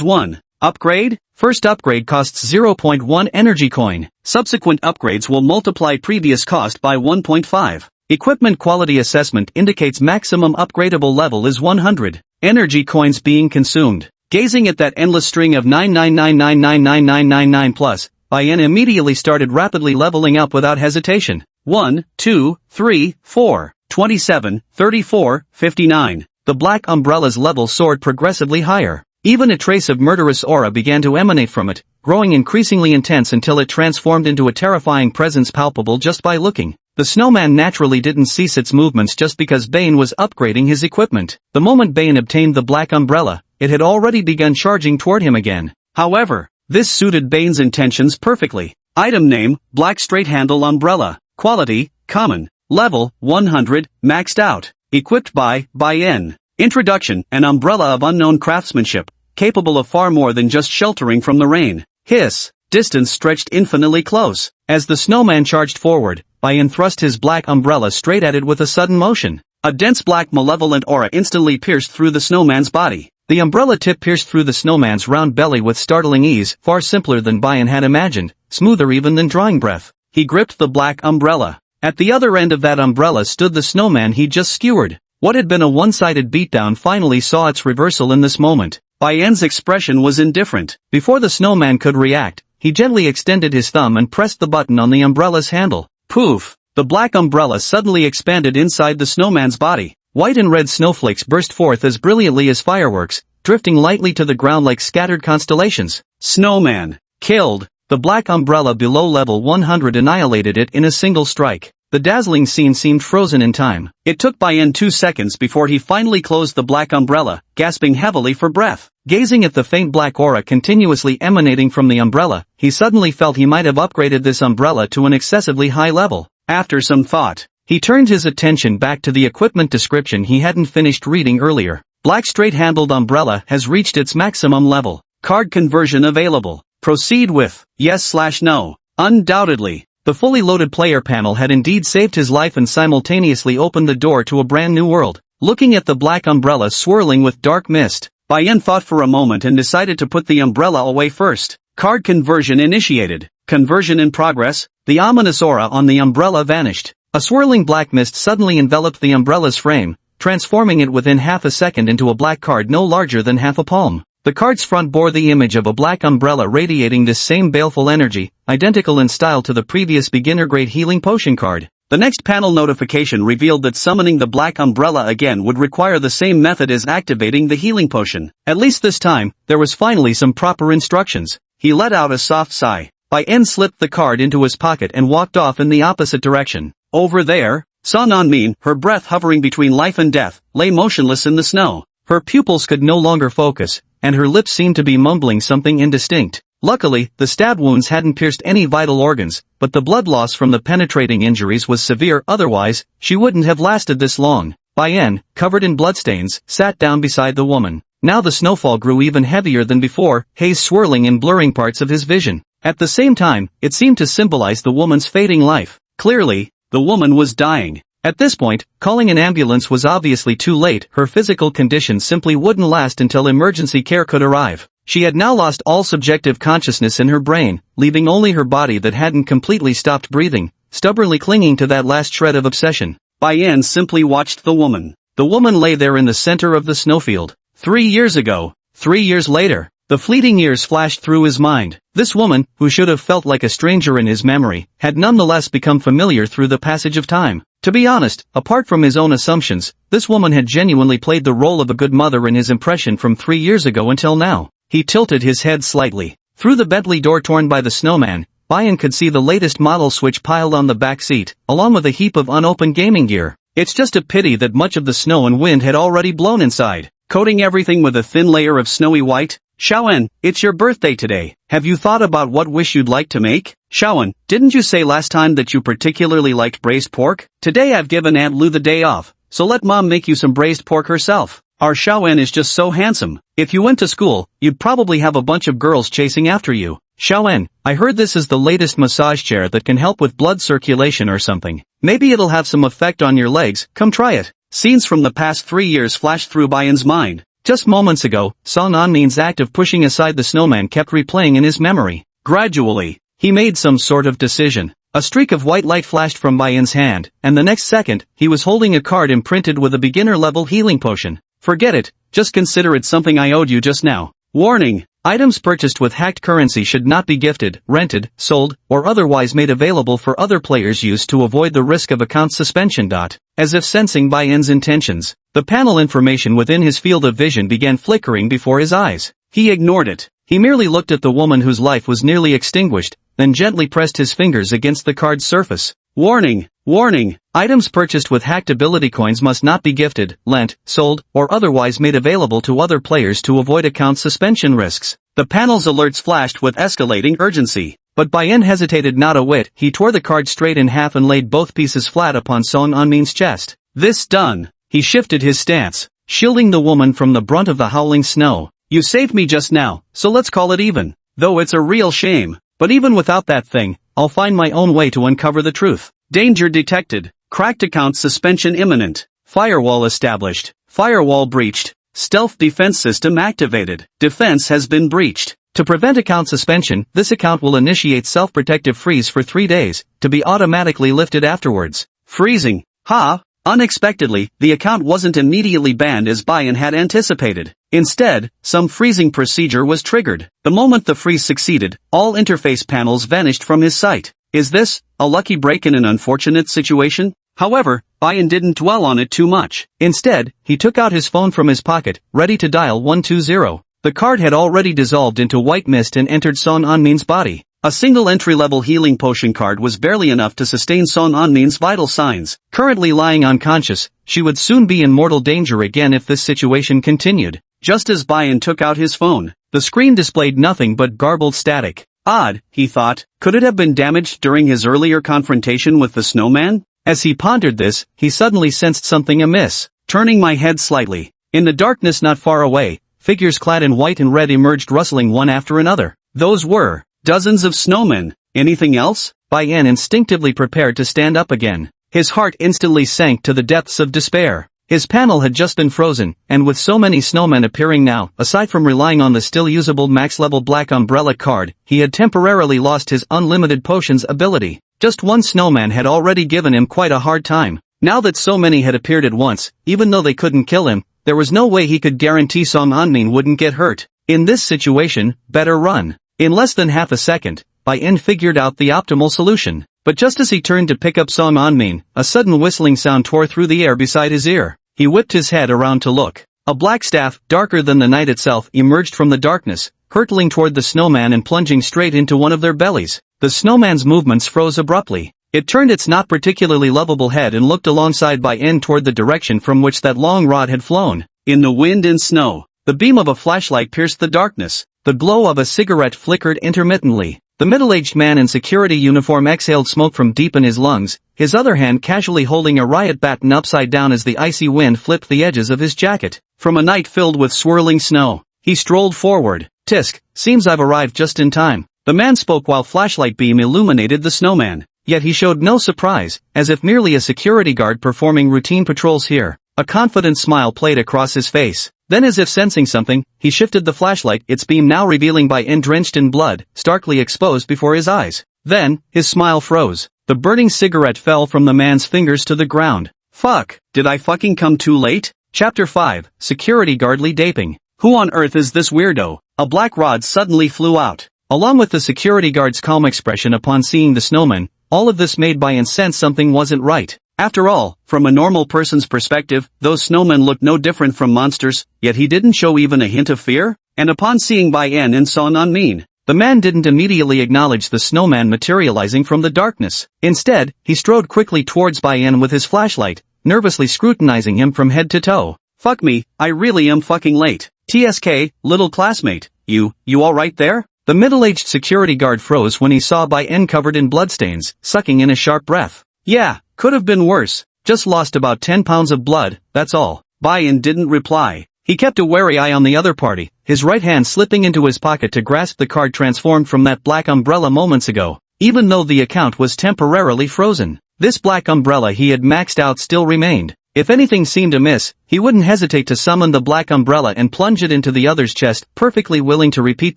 1. Upgrade? First upgrade costs 0.1 energy coin. Subsequent upgrades will multiply previous cost by 1.5. Equipment quality assessment indicates maximum upgradable level is 100. Energy coins being consumed. Gazing at that endless string of 999999999 plus, Bai-En immediately started rapidly leveling up without hesitation. 1, 2, 3, 4, 27, 34, 59. The black umbrella's level soared progressively higher. Even a trace of murderous aura began to emanate from it, growing increasingly intense until it transformed into a terrifying presence palpable just by looking. The snowman naturally didn't cease its movements just because Bane was upgrading his equipment. The moment Bane obtained the black umbrella, it had already begun charging toward him again. However, this suited Bane's intentions perfectly. Item name, Black Straight Handle Umbrella. Quality, Common. Level, 100, maxed out. Equipped by Bai-En. Introduction, an umbrella of unknown craftsmanship, capable of far more than just sheltering from the rain. Hiss. Distance stretched infinitely close. As the snowman charged forward, Bai-En thrust his black umbrella straight at it with a sudden motion. A dense black malevolent aura instantly pierced through the snowman's body. The umbrella tip pierced through the snowman's round belly with startling ease, far simpler than Bai-En had imagined, smoother even than drawing breath. He gripped the black umbrella. At the other end of that umbrella stood the snowman he'd just skewered. What had been a one-sided beatdown finally saw its reversal in this moment. Bai-En's expression was indifferent. Before the snowman could react, he gently extended his thumb and pressed the button on the umbrella's handle. Poof! The black umbrella suddenly expanded inside the snowman's body. White and red snowflakes burst forth as brilliantly as fireworks, drifting lightly to the ground like scattered constellations. Snowman. Killed. The black umbrella below level 100 annihilated it in a single strike. The dazzling scene seemed frozen in time. It took Bai-En 2 seconds before he finally closed the black umbrella, gasping heavily for breath. Gazing at the faint black aura continuously emanating from the umbrella, he suddenly felt he might have upgraded this umbrella to an excessively high level. After some thought, he turned his attention back to the equipment description he hadn't finished reading earlier. Black straight-handled umbrella has reached its maximum level. Card conversion available. Proceed with yes/no. Undoubtedly. The fully loaded player panel had indeed saved his life and simultaneously opened the door to a brand new world. Looking at the black umbrella swirling with dark mist, Bai-En thought for a moment and decided to put the umbrella away first. Card conversion initiated. Conversion in progress. The ominous aura on the umbrella vanished. A swirling black mist suddenly enveloped the umbrella's frame, transforming it within half a second into a black card no larger than half a palm. The card's front bore the image of a black umbrella radiating this same baleful energy, identical in style to the previous beginner-grade healing potion card. The next panel notification revealed that summoning the black umbrella again would require the same method as activating the healing potion. At least this time, there was finally some proper instructions. He let out a soft sigh. Bai-En slipped the card into his pocket and walked off in the opposite direction. Over there, Sun Anmin, her breath hovering between life and death, lay motionless in the snow. Her pupils could no longer focus, and her lips seemed to be mumbling something indistinct. Luckily, the stab wounds hadn't pierced any vital organs, but the blood loss from the penetrating injuries was severe, otherwise, she wouldn't have lasted this long. Bai-En, covered in bloodstains, sat down beside the woman. Now the snowfall grew even heavier than before, haze swirling and blurring parts of his vision. At the same time, it seemed to symbolize the woman's fading life. Clearly, the woman was dying. At this point, calling an ambulance was obviously too late. Her physical condition simply wouldn't last until emergency care could arrive. She had now lost all subjective consciousness in her brain, leaving only her body that hadn't completely stopped breathing, stubbornly clinging to that last shred of obsession. Bai-En simply watched the woman. The woman lay there in the center of the snowfield. 3 years ago. 3 years later. The fleeting years flashed through his mind. This woman, who should have felt like a stranger in his memory, had nonetheless become familiar through the passage of time. To be honest, apart from his own assumptions, this woman had genuinely played the role of a good mother in his impression from 3 years ago until now. He tilted his head slightly. Through the bedly door torn by the snowman, Bai-En could see the latest model switch piled on the back seat, along with a heap of unopened gaming gear. It's just a pity that much of the snow and wind had already blown inside, coating everything with a thin layer of snowy white. Xiaowen, it's your birthday today. Have you thought about what wish you'd like to make? Xiaowen, didn't you say last time that you particularly liked braised pork? Today I've given Aunt Lu the day off, so let Mom make you some braised pork herself. Our Xiaoen is just so handsome. If you went to school, you'd probably have a bunch of girls chasing after you. Xiaoen, I heard this is the latest massage chair that can help with blood circulation or something. Maybe it'll have some effect on your legs, come try it. Scenes from the past 3 years flashed through Bayan's mind. Just moments ago, Song Anmin's act of pushing aside the snowman kept replaying in his memory. Gradually, he made some sort of decision. A streak of white light flashed from Bayan's hand, and the next second, he was holding a card imprinted with a beginner-level healing potion. Forget it, just consider it something I owed you just now. Warning! Items purchased with hacked currency should not be gifted, rented, sold, or otherwise made available for other players' use to avoid the risk of account suspension. As if sensing Bayan's intentions, the panel information within his field of vision began flickering before his eyes. He ignored it. He merely looked at the woman whose life was nearly extinguished, then gently pressed his fingers against the card's surface. Warning! Warning! Items purchased with hacked ability coins must not be gifted, lent, sold, or otherwise made available to other players to avoid account suspension risks. The panel's alerts flashed with escalating urgency. But Bayan hesitated not a whit. He tore the card straight in half and laid both pieces flat upon Song Anmin's chest. This done, he shifted his stance, shielding the woman from the brunt of the howling snow. You saved me just now, so let's call it even. Though it's a real shame. But even without that thing, I'll find my own way to uncover the truth. Danger detected. Cracked account suspension imminent. Firewall established. Firewall breached. Stealth defense system activated. Defense has been breached. To prevent account suspension, this account will initiate self-protective freeze for 3 days, to be automatically lifted afterwards. Freezing. Ha! Unexpectedly, the account wasn't immediately banned as Bayan had anticipated. Instead, some freezing procedure was triggered. The moment the freeze succeeded, all interface panels vanished from his sight. Is this a lucky break in an unfortunate situation? However, Bayan didn't dwell on it too much. Instead, he took out his phone from his pocket, ready to dial 120. The card had already dissolved into white mist and entered Song Anmin's body. A single entry-level healing potion card was barely enough to sustain Song Anmin's vital signs. Currently lying unconscious, she would soon be in mortal danger again if this situation continued. Just as Bayan took out his phone, the screen displayed nothing but garbled static. Odd, he thought. Could it have been damaged during his earlier confrontation with the snowman? As he pondered this, he suddenly sensed something amiss. Turning my head slightly, in the darkness not far away, figures clad in white and red emerged rustling one after another. Those were dozens of snowmen. Anything else? Bayan instinctively prepared to stand up again. His heart instantly sank to the depths of despair. His panel had just been frozen, and with so many snowmen appearing now, aside from relying on the still usable max-level Black Umbrella card, he had temporarily lost his unlimited potions ability. Just one snowman had already given him quite a hard time. Now that so many had appeared at once, even though they couldn't kill him, there was no way he could guarantee Song Anmin wouldn't get hurt. In this situation, better run. In less than half a second, Bayan figured out the optimal solution. But just as he turned to pick up Song Anmin, a sudden whistling sound tore through the air beside his ear. He whipped his head around to look. A black staff, darker than the night itself, emerged from the darkness, hurtling toward the snowman and plunging straight into one of their bellies. The snowman's movements froze abruptly. It turned its not particularly lovable head and looked alongside Bayan toward the direction from which that long rod had flown. In the wind and snow, the beam of a flashlight pierced the darkness. The glow of a cigarette flickered intermittently. The middle-aged man in security uniform exhaled smoke from deep in his lungs, his other hand casually holding a riot baton upside down as the icy wind flipped the edges of his jacket. From a night filled with swirling snow, he strolled forward. Tisk, seems I've arrived just in time. The man spoke while flashlight beam illuminated the snowman. Yet he showed no surprise, as if merely a security guard performing routine patrols here. A confident smile played across his face. Then as if sensing something, he shifted the flashlight, its beam now revealing Bayan drenched in blood, starkly exposed before his eyes. Then, his smile froze. The burning cigarette fell from the man's fingers to the ground. Fuck, did I fucking come too late? Chapter 5, Security Guardly Daping. Who on earth is this weirdo? A black rod suddenly flew out. Along with the security guard's calm expression upon seeing the snowman, all of this made Bayan sense something wasn't right. After all, from a normal person's perspective, those snowmen looked no different from monsters, yet he didn't show even a hint of fear? And upon seeing Bayan and Song Anmin, the man didn't immediately acknowledge the snowman materializing from the darkness. Instead, he strode quickly towards Bayan with his flashlight, nervously scrutinizing him from head to toe. Fuck me, I really am fucking late. TSK, little classmate, you alright there? The middle-aged security guard froze when he saw Bayan covered in bloodstains, sucking in a sharp breath. Yeah, could have been worse. Just lost about 10 pounds of blood, that's all. Bai-in didn't reply. He kept a wary eye on the other party, his right hand slipping into his pocket to grasp the card transformed from that black umbrella moments ago. Even though the account was temporarily frozen, this black umbrella he had maxed out still remained. If anything seemed amiss, he wouldn't hesitate to summon the black umbrella and plunge it into the other's chest, perfectly willing to repeat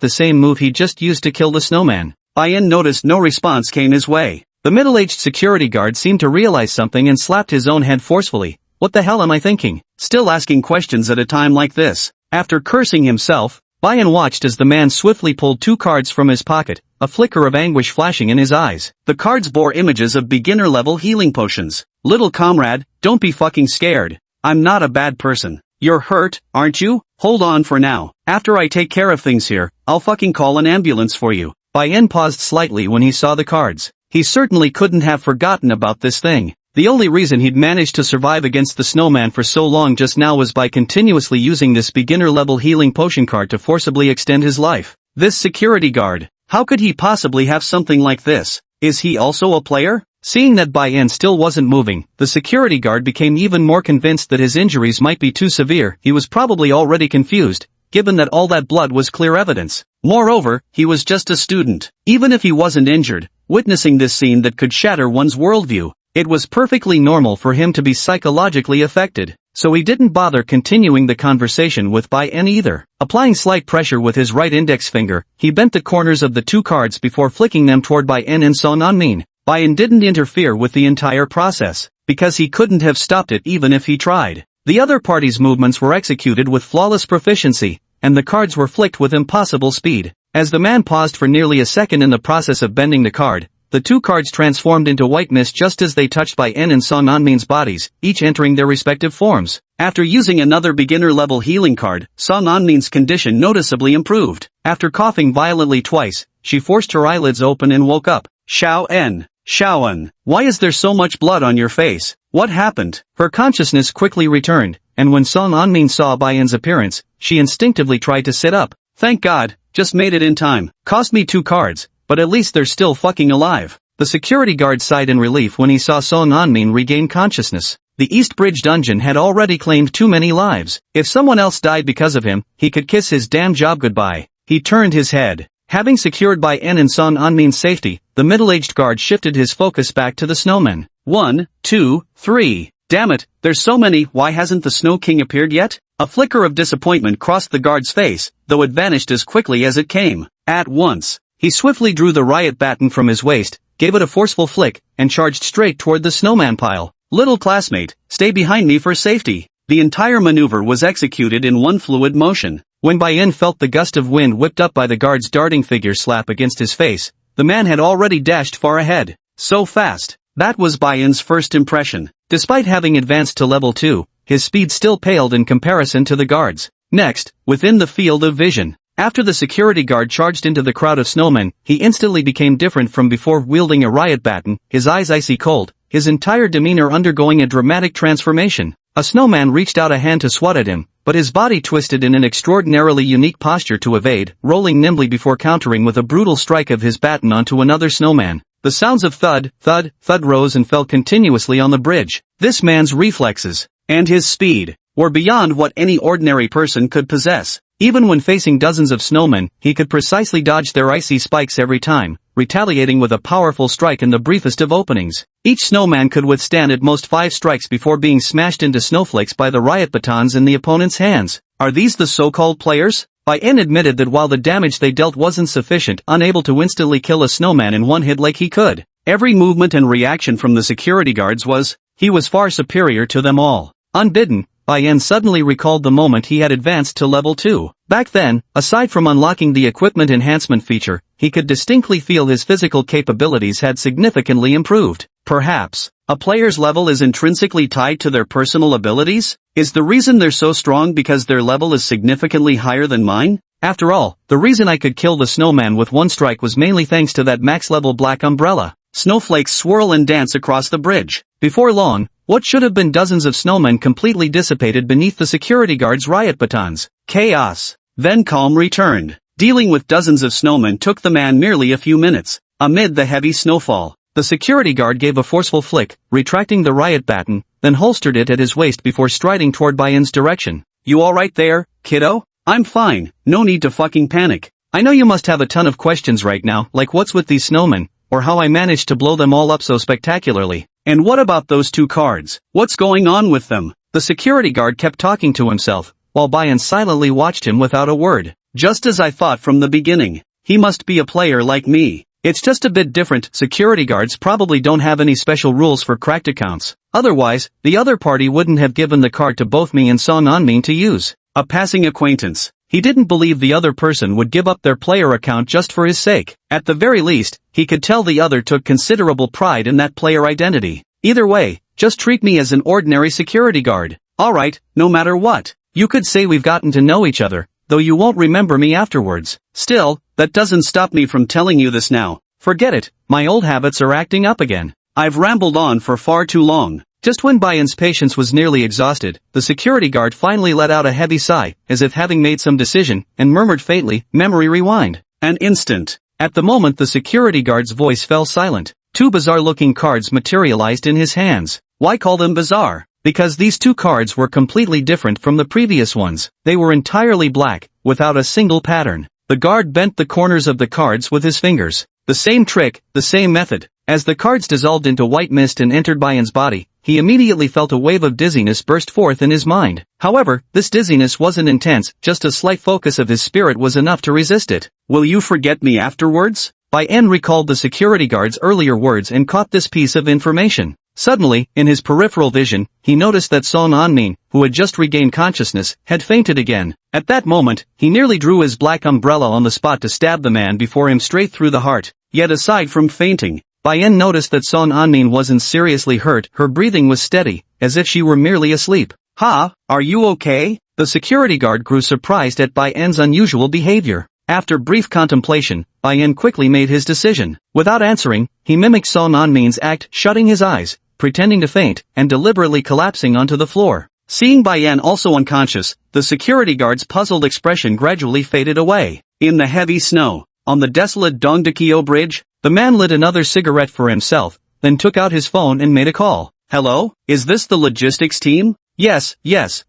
the same move he just used to kill the snowman. Bai-in noticed no response came his way. The middle-aged security guard seemed to realize something and slapped his own head forcefully. What the hell am I thinking? Still asking questions at a time like this. After cursing himself, Bai-in watched as the man swiftly pulled 2 cards from his pocket, a flicker of anguish flashing in his eyes. The cards bore images of beginner-level healing potions. Little comrade, don't be fucking scared. I'm not a bad person. You're hurt, aren't you? Hold on for now. After I take care of things here, I'll fucking call an ambulance for you. Bai-in paused slightly when he saw the cards. He certainly couldn't have forgotten about this thing. The only reason he'd managed to survive against the snowman for so long just now was by continuously using this beginner-level healing potion card to forcibly extend his life. This security guard, how could he possibly have something like this? Is he also a player? Seeing that Bai-in still wasn't moving, the security guard became even more convinced that his injuries might be too severe. He was probably already confused, given that all that blood was clear evidence. Moreover, he was just a student. Even if he wasn't injured, witnessing this scene that could shatter one's worldview, it was perfectly normal for him to be psychologically affected, so he didn't bother continuing the conversation with Bai-in either. Applying slight pressure with his right index finger, he bent the corners of the 2 cards before flicking them toward Bai-in and Son Anmin. Bai-in didn't interfere with the entire process, because he couldn't have stopped it even if he tried. The other party's movements were executed with flawless proficiency, and the cards were flicked with impossible speed. As the man paused for nearly a second in the process of bending the card, the 2 cards transformed into white mist just as they touched Bai-in and Son Anmin's bodies, each entering their respective forms. After using another beginner-level healing card, Son Anmin's condition noticeably improved. After coughing violently twice, she forced her eyelids open and woke up. Xiaoen, why is there so much blood on your face? What happened? Her consciousness quickly returned, and when Son Anmin saw Bai-in's appearance, she instinctively tried to sit up. Thank God, just made it in time. Cost me 2 cards. But at least they're still fucking alive. The security guard sighed in relief when he saw Son Anmin regain consciousness. The East Bridge dungeon had already claimed too many lives. If someone else died because of him, he could kiss his damn job goodbye. He turned his head. Having secured Bai-in and Son Anmin's safety, the middle-aged guard shifted his focus back to the snowman. 1, 2, 3. Damn it, there's so many. Why hasn't the Snow King appeared yet? A flicker of disappointment crossed the guard's face, though it vanished as quickly as it came. At once, he swiftly drew the riot baton from his waist, gave it a forceful flick, and charged straight toward the snowman pile. Little classmate, stay behind me for safety. The entire maneuver was executed in one fluid motion. When Bai-in felt the gust of wind whipped up by the guard's darting figure slap against his face, the man had already dashed far ahead. So fast. That was Bai-in's first impression. Despite having advanced to level 2, his speed still paled in comparison to the guard's. Next, within the field of vision. After the security guard charged into the crowd of snowmen, he instantly became different from before, wielding a riot baton, his eyes icy cold, his entire demeanor undergoing a dramatic transformation. A snowman reached out a hand to swat at him, but his body twisted in an extraordinarily unique posture to evade, rolling nimbly before countering with a brutal strike of his baton onto another snowman. The sounds of thud, thud, thud rose and fell continuously on the bridge. This man's reflexes, and his speed, were beyond what any ordinary person could possess. Even when facing dozens of snowmen, he could precisely dodge their icy spikes every time, retaliating with a powerful strike in the briefest of openings. Each snowman could withstand at most 5 strikes before being smashed into snowflakes by the riot batons in the opponent's hands. Are these the so-called players? Bai-in admitted that while the damage they dealt wasn't sufficient, unable to instantly kill a snowman in one hit like he could, every movement and reaction from the security guards he was far superior to them all. Unbidden, Bai-in suddenly recalled the moment he had advanced to level 2. Back then, aside from unlocking the equipment enhancement feature, he could distinctly feel his physical capabilities had significantly improved. Perhaps, a player's level is intrinsically tied to their personal abilities? Is the reason they're so strong because their level is significantly higher than mine? After all, the reason I could kill the snowman with one strike was mainly thanks to that max-level black umbrella. Snowflakes swirl and dance across the bridge. Before long, what should have been dozens of snowmen completely dissipated beneath the security guard's riot batons. Chaos. Then calm returned. Dealing with dozens of snowmen took the man merely a few minutes. Amid the heavy snowfall, the security guard gave a forceful flick, retracting the riot baton, then holstered it at his waist before striding toward Bayan's direction. You alright there, kiddo? I'm fine, no need to fucking panic. I know you must have a ton of questions right now, like what's with these snowmen, or how I managed to blow them all up so spectacularly. And what about those 2 cards? What's going on with them? The security guard kept talking to himself, while Bayan silently watched him without a word. Just as I thought from the beginning. He must be a player like me. It's just a bit different. Security guards probably don't have any special rules for cracked accounts. Otherwise, the other party wouldn't have given the card to both me and Song Anmin to use. A passing acquaintance. He didn't believe the other person would give up their player account just for his sake. At the very least, he could tell the other took considerable pride in that player identity. Either way, just treat me as an ordinary security guard. Alright, no matter what. You could say we've gotten to know each other, though you won't remember me afterwards. Still, that doesn't stop me from telling you this now. Forget it, my old habits are acting up again. I've rambled on for far too long. Just when Bayan's patience was nearly exhausted, the security guard finally let out a heavy sigh, as if having made some decision, and murmured faintly, "Memory rewind." An instant. At the moment the security guard's voice fell silent. 2 bizarre-looking cards materialized in his hands. Why call them bizarre? Because these 2 cards were completely different from the previous ones. They were entirely black, without a single pattern. The guard bent the corners of the cards with his fingers. The same trick, the same method. As the cards dissolved into white mist and entered Bayan's body, he immediately felt a wave of dizziness burst forth in his mind. However, this dizziness wasn't intense, just a slight focus of his spirit was enough to resist it. Will you forget me afterwards? Bayan recalled the security guard's earlier words and caught this piece of information. Suddenly, in his peripheral vision, he noticed that Song Anmin, who had just regained consciousness, had fainted again. At that moment, he nearly drew his black umbrella on the spot to stab the man before him straight through the heart. Yet aside from fainting, Bayan noticed that Song Anmin wasn't seriously hurt. Her breathing was steady, as if she were merely asleep. "Ha, are you okay?" The security guard grew surprised at Bayan's unusual behavior. After brief contemplation, Bayan quickly made his decision. Without answering, he mimicked Song Anmin's act, shutting his eyes, pretending to faint, and deliberately collapsing onto the floor. Seeing Bayan also unconscious, the security guard's puzzled expression gradually faded away. In the heavy snow, on the desolate Dongdaekyo bridge, the man lit another cigarette for himself, then took out his phone and made a call. "Hello, is this the logistics team?" Yes,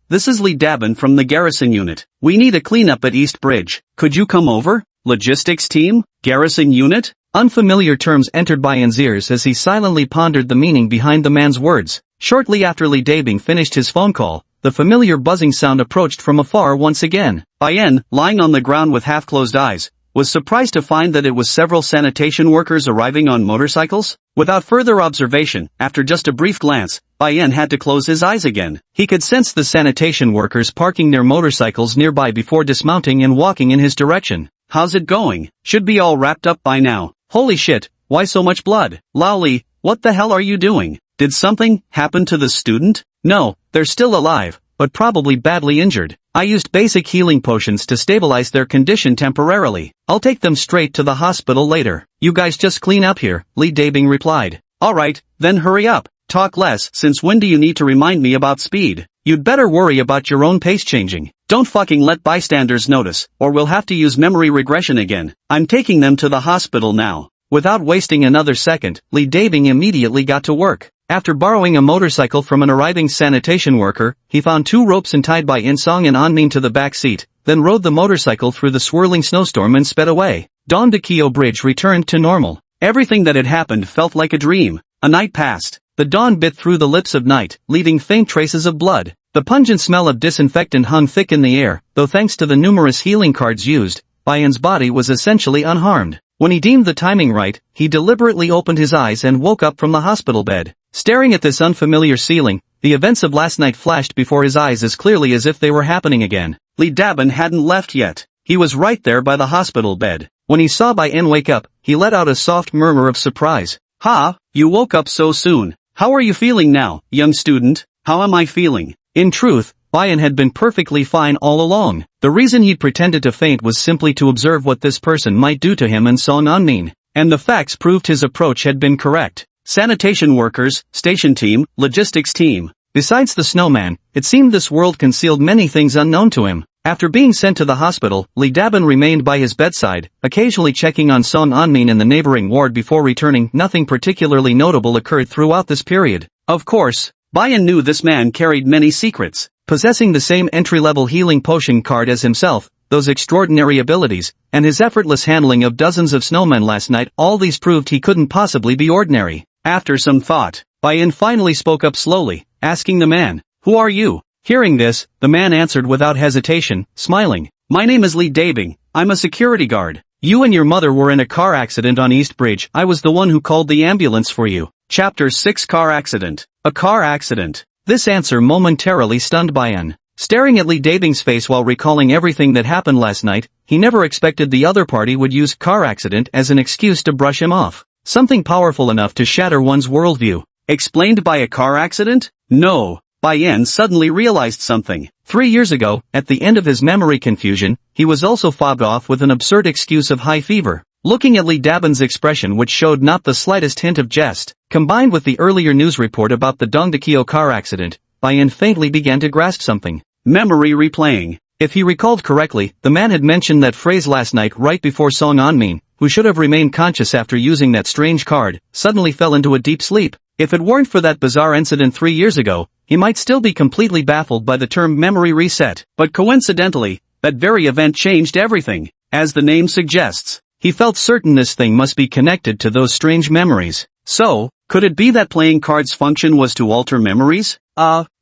this is Lee Dabin from the garrison unit. We need a cleanup at East Bridge. Could you come over? Logistics team? Garrison unit? Unfamiliar terms entered Bayan's ears as he silently pondered the meaning behind the man's words. Shortly after Lee Dabing finished his phone call, the familiar buzzing sound approached from afar once again. Bayan, lying on the ground with half-closed eyes, was surprised to find that it was several sanitation workers arriving on motorcycles. Without further observation, after just a brief glance, Bayan had to close his eyes again. He could sense the sanitation workers parking their motorcycles nearby before dismounting and walking in his direction. "How's it going? Should be all wrapped up by now." "Holy shit, why so much blood?" "Lowly, what the hell are you doing? Did something happen to the student?" "No, they're still alive, but probably badly injured. I used basic healing potions to stabilize their condition temporarily. I'll take them straight to the hospital later. You guys just clean up here," Lee Dabing replied. "Alright, then hurry up. Talk less. Since when do you need to remind me about speed?" "You'd better worry about your own pace changing. Don't fucking let bystanders notice, or we'll have to use memory regression again. I'm taking them to the hospital now." Without wasting another second, Lee Dabing immediately got to work. After borrowing a motorcycle from an arriving sanitation worker, he found 2 ropes and tied Bayan Song and Anmin to the back seat, then rode the motorcycle through the swirling snowstorm and sped away. Dongdaekyo Bridge returned to normal. Everything that had happened felt like a dream. A night passed. The dawn bit through the lips of night, leaving faint traces of blood. The pungent smell of disinfectant hung thick in the air, though thanks to the numerous healing cards used, Bayan's body was essentially unharmed. When he deemed the timing right, he deliberately opened his eyes and woke up from the hospital bed. Staring at this unfamiliar ceiling, the events of last night flashed before his eyes as clearly as if they were happening again. Lee Dabin hadn't left yet. He was right there by the hospital bed. When he saw Bayan wake up, he let out a soft murmur of surprise. "Ha, you woke up so soon. How are you feeling now, young student?" "How am I feeling?" In truth, Bayan had been perfectly fine all along. The reason he'd pretended to faint was simply to observe what this person might do to him and Song Anmin. And the facts proved his approach had been correct. Sanitation workers, station team, logistics team. Besides the snowman, it seemed this world concealed many things unknown to him. After being sent to the hospital, Lee Dabin remained by his bedside, occasionally checking on Song Anmin in the neighboring ward before returning. Nothing particularly notable occurred throughout this period. Of course, Bayan knew this man carried many secrets. Possessing the same entry-level healing potion card as himself, those extraordinary abilities, and his effortless handling of dozens of snowmen last night, all these proved he couldn't possibly be ordinary. After some thought, Bayan finally spoke up slowly, asking the man, "Who are you?" Hearing this, the man answered without hesitation, smiling. "My name is Lee Dabing, I'm a security guard." "You and your mother were in a car accident on East Bridge. I was the one who called the ambulance for you." Chapter 6 Car Accident. A car accident. This answer momentarily stunned Bayan. Staring at Lee Dabing's face while recalling everything that happened last night, he never expected the other party would use car accident as an excuse to brush him off. Something powerful enough to shatter one's worldview. Explained by a car accident? No. Bayan suddenly realized something. 3 years ago, at the end of his memory confusion, he was also fobbed off with an absurd excuse of high fever. Looking at Lee Dabin's expression, which showed not the slightest hint of jest, combined with the earlier news report about the Dongdaekyo car accident, Bayan faintly began to grasp something. Memory replaying. If he recalled correctly, the man had mentioned that phrase last night right before Song Anmin, who should have remained conscious after using that strange card, suddenly fell into a deep sleep. If it weren't for that bizarre incident 3 years ago, he might still be completely baffled by the term memory reset. But coincidentally, that very event changed everything. As the name suggests, he felt certain this thing must be connected to those strange memories. So, could it be that playing cards' function was to alter memories?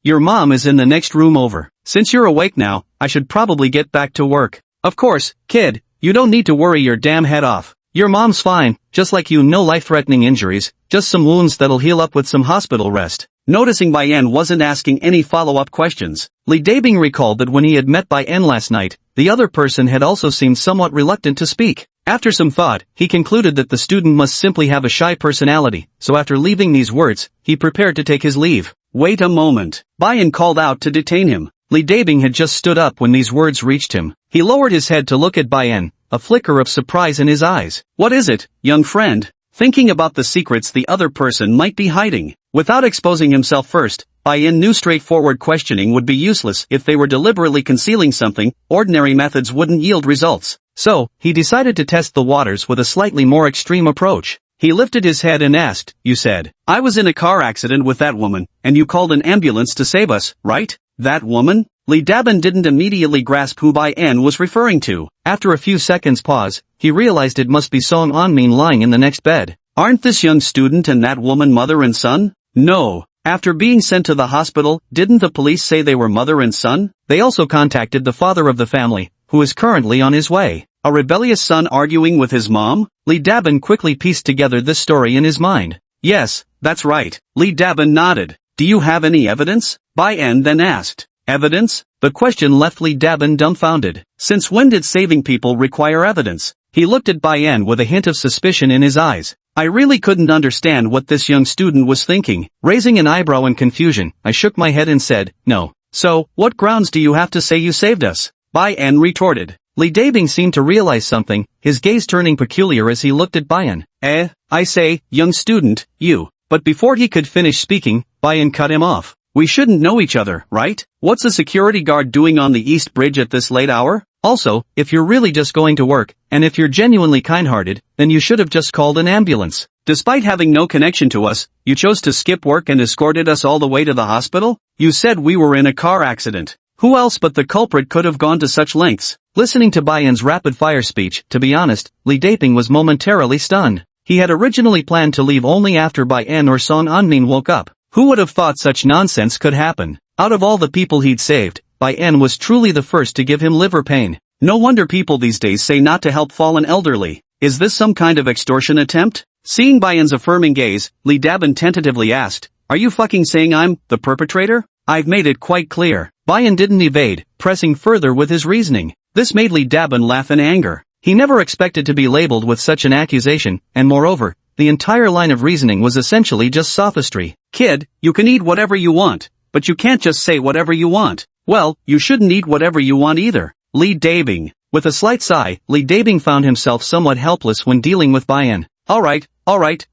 Your mom is in the next room over. Since you're awake now, I should probably get back to work. Of course, kid, you don't need to worry your damn head off. Your mom's fine, just like you, no life-threatening injuries, just some wounds that'll heal up with some hospital rest. Noticing Bayan wasn't asking any follow-up questions, Lee Dabing recalled that when he had met Bayan last night, the other person had also seemed somewhat reluctant to speak. After some thought, he concluded that the student must simply have a shy personality, so after leaving these words, he prepared to take his leave. Wait a moment. Bayan called out to detain him. Lee Dabing had just stood up when these words reached him. He lowered his head to look at Bayan, a flicker of surprise in his eyes. What is it, young friend? Thinking about the secrets the other person might be hiding. Without exposing himself first, Bayan knew straightforward questioning would be useless. If they were deliberately concealing something, ordinary methods wouldn't yield results. So, he decided to test the waters with a slightly more extreme approach. He lifted his head and asked, "You said, I was in a car accident with that woman, and you called an ambulance to save us, right?" That woman? Lee Dabin didn't immediately grasp who Bayan was referring to. After a few seconds pause, he realized it must be Song Anmin lying in the next bed. Aren't this young student and that woman mother and son? No. After being sent to the hospital, didn't the police say they were mother and son? They also contacted the father of the family, who is currently on his way. A rebellious son arguing with his mom? Lee Dabin quickly pieced together this story in his mind. Yes, that's right. Lee Dabin nodded. Do you have any evidence? Bayan then asked. Evidence? The question left Lee Dabin dumbfounded. Since when did saving people require evidence? He looked at Bayan with a hint of suspicion in his eyes. I really couldn't understand what this young student was thinking. Raising an eyebrow in confusion, I shook my head and said, "No." So, what grounds do you have to say you saved us? Bayan retorted. Lee Dabing seemed to realize something, his gaze turning peculiar as he looked at Bayan. I say, young student, you. But before he could finish speaking, Bayan cut him off. We shouldn't know each other, right? What's a security guard doing on the East Bridge at this late hour? Also, if you're really just going to work, and if you're genuinely kind-hearted, then you should have just called an ambulance. Despite having no connection to us, you chose to skip work and escorted us all the way to the hospital? You said we were in a car accident. Who else but the culprit could have gone to such lengths? Listening to Bayan's rapid-fire speech, to be honest, Lee Dabing was momentarily stunned. He had originally planned to leave only after Bayan or Song Anmin woke up. Who would have thought such nonsense could happen? Out of all the people he'd saved, Bayan was truly the first to give him liver pain. No wonder people these days say not to help fallen elderly. Is this some kind of extortion attempt? Seeing Bayan's affirming gaze, Lee Dabin tentatively asked, "Are you fucking saying I'm the perpetrator? I've made it quite clear." Bayan didn't evade, pressing further with his reasoning. This made Lee Dabin laugh in anger. He never expected to be labeled with such an accusation, and moreover, the entire line of reasoning was essentially just sophistry. Kid, you can eat whatever you want, but you can't just say whatever you want. Well, you shouldn't eat whatever you want either. Lee Dabing. With a slight sigh, Lee Dabing found himself somewhat helpless when dealing with Bayan. Alright,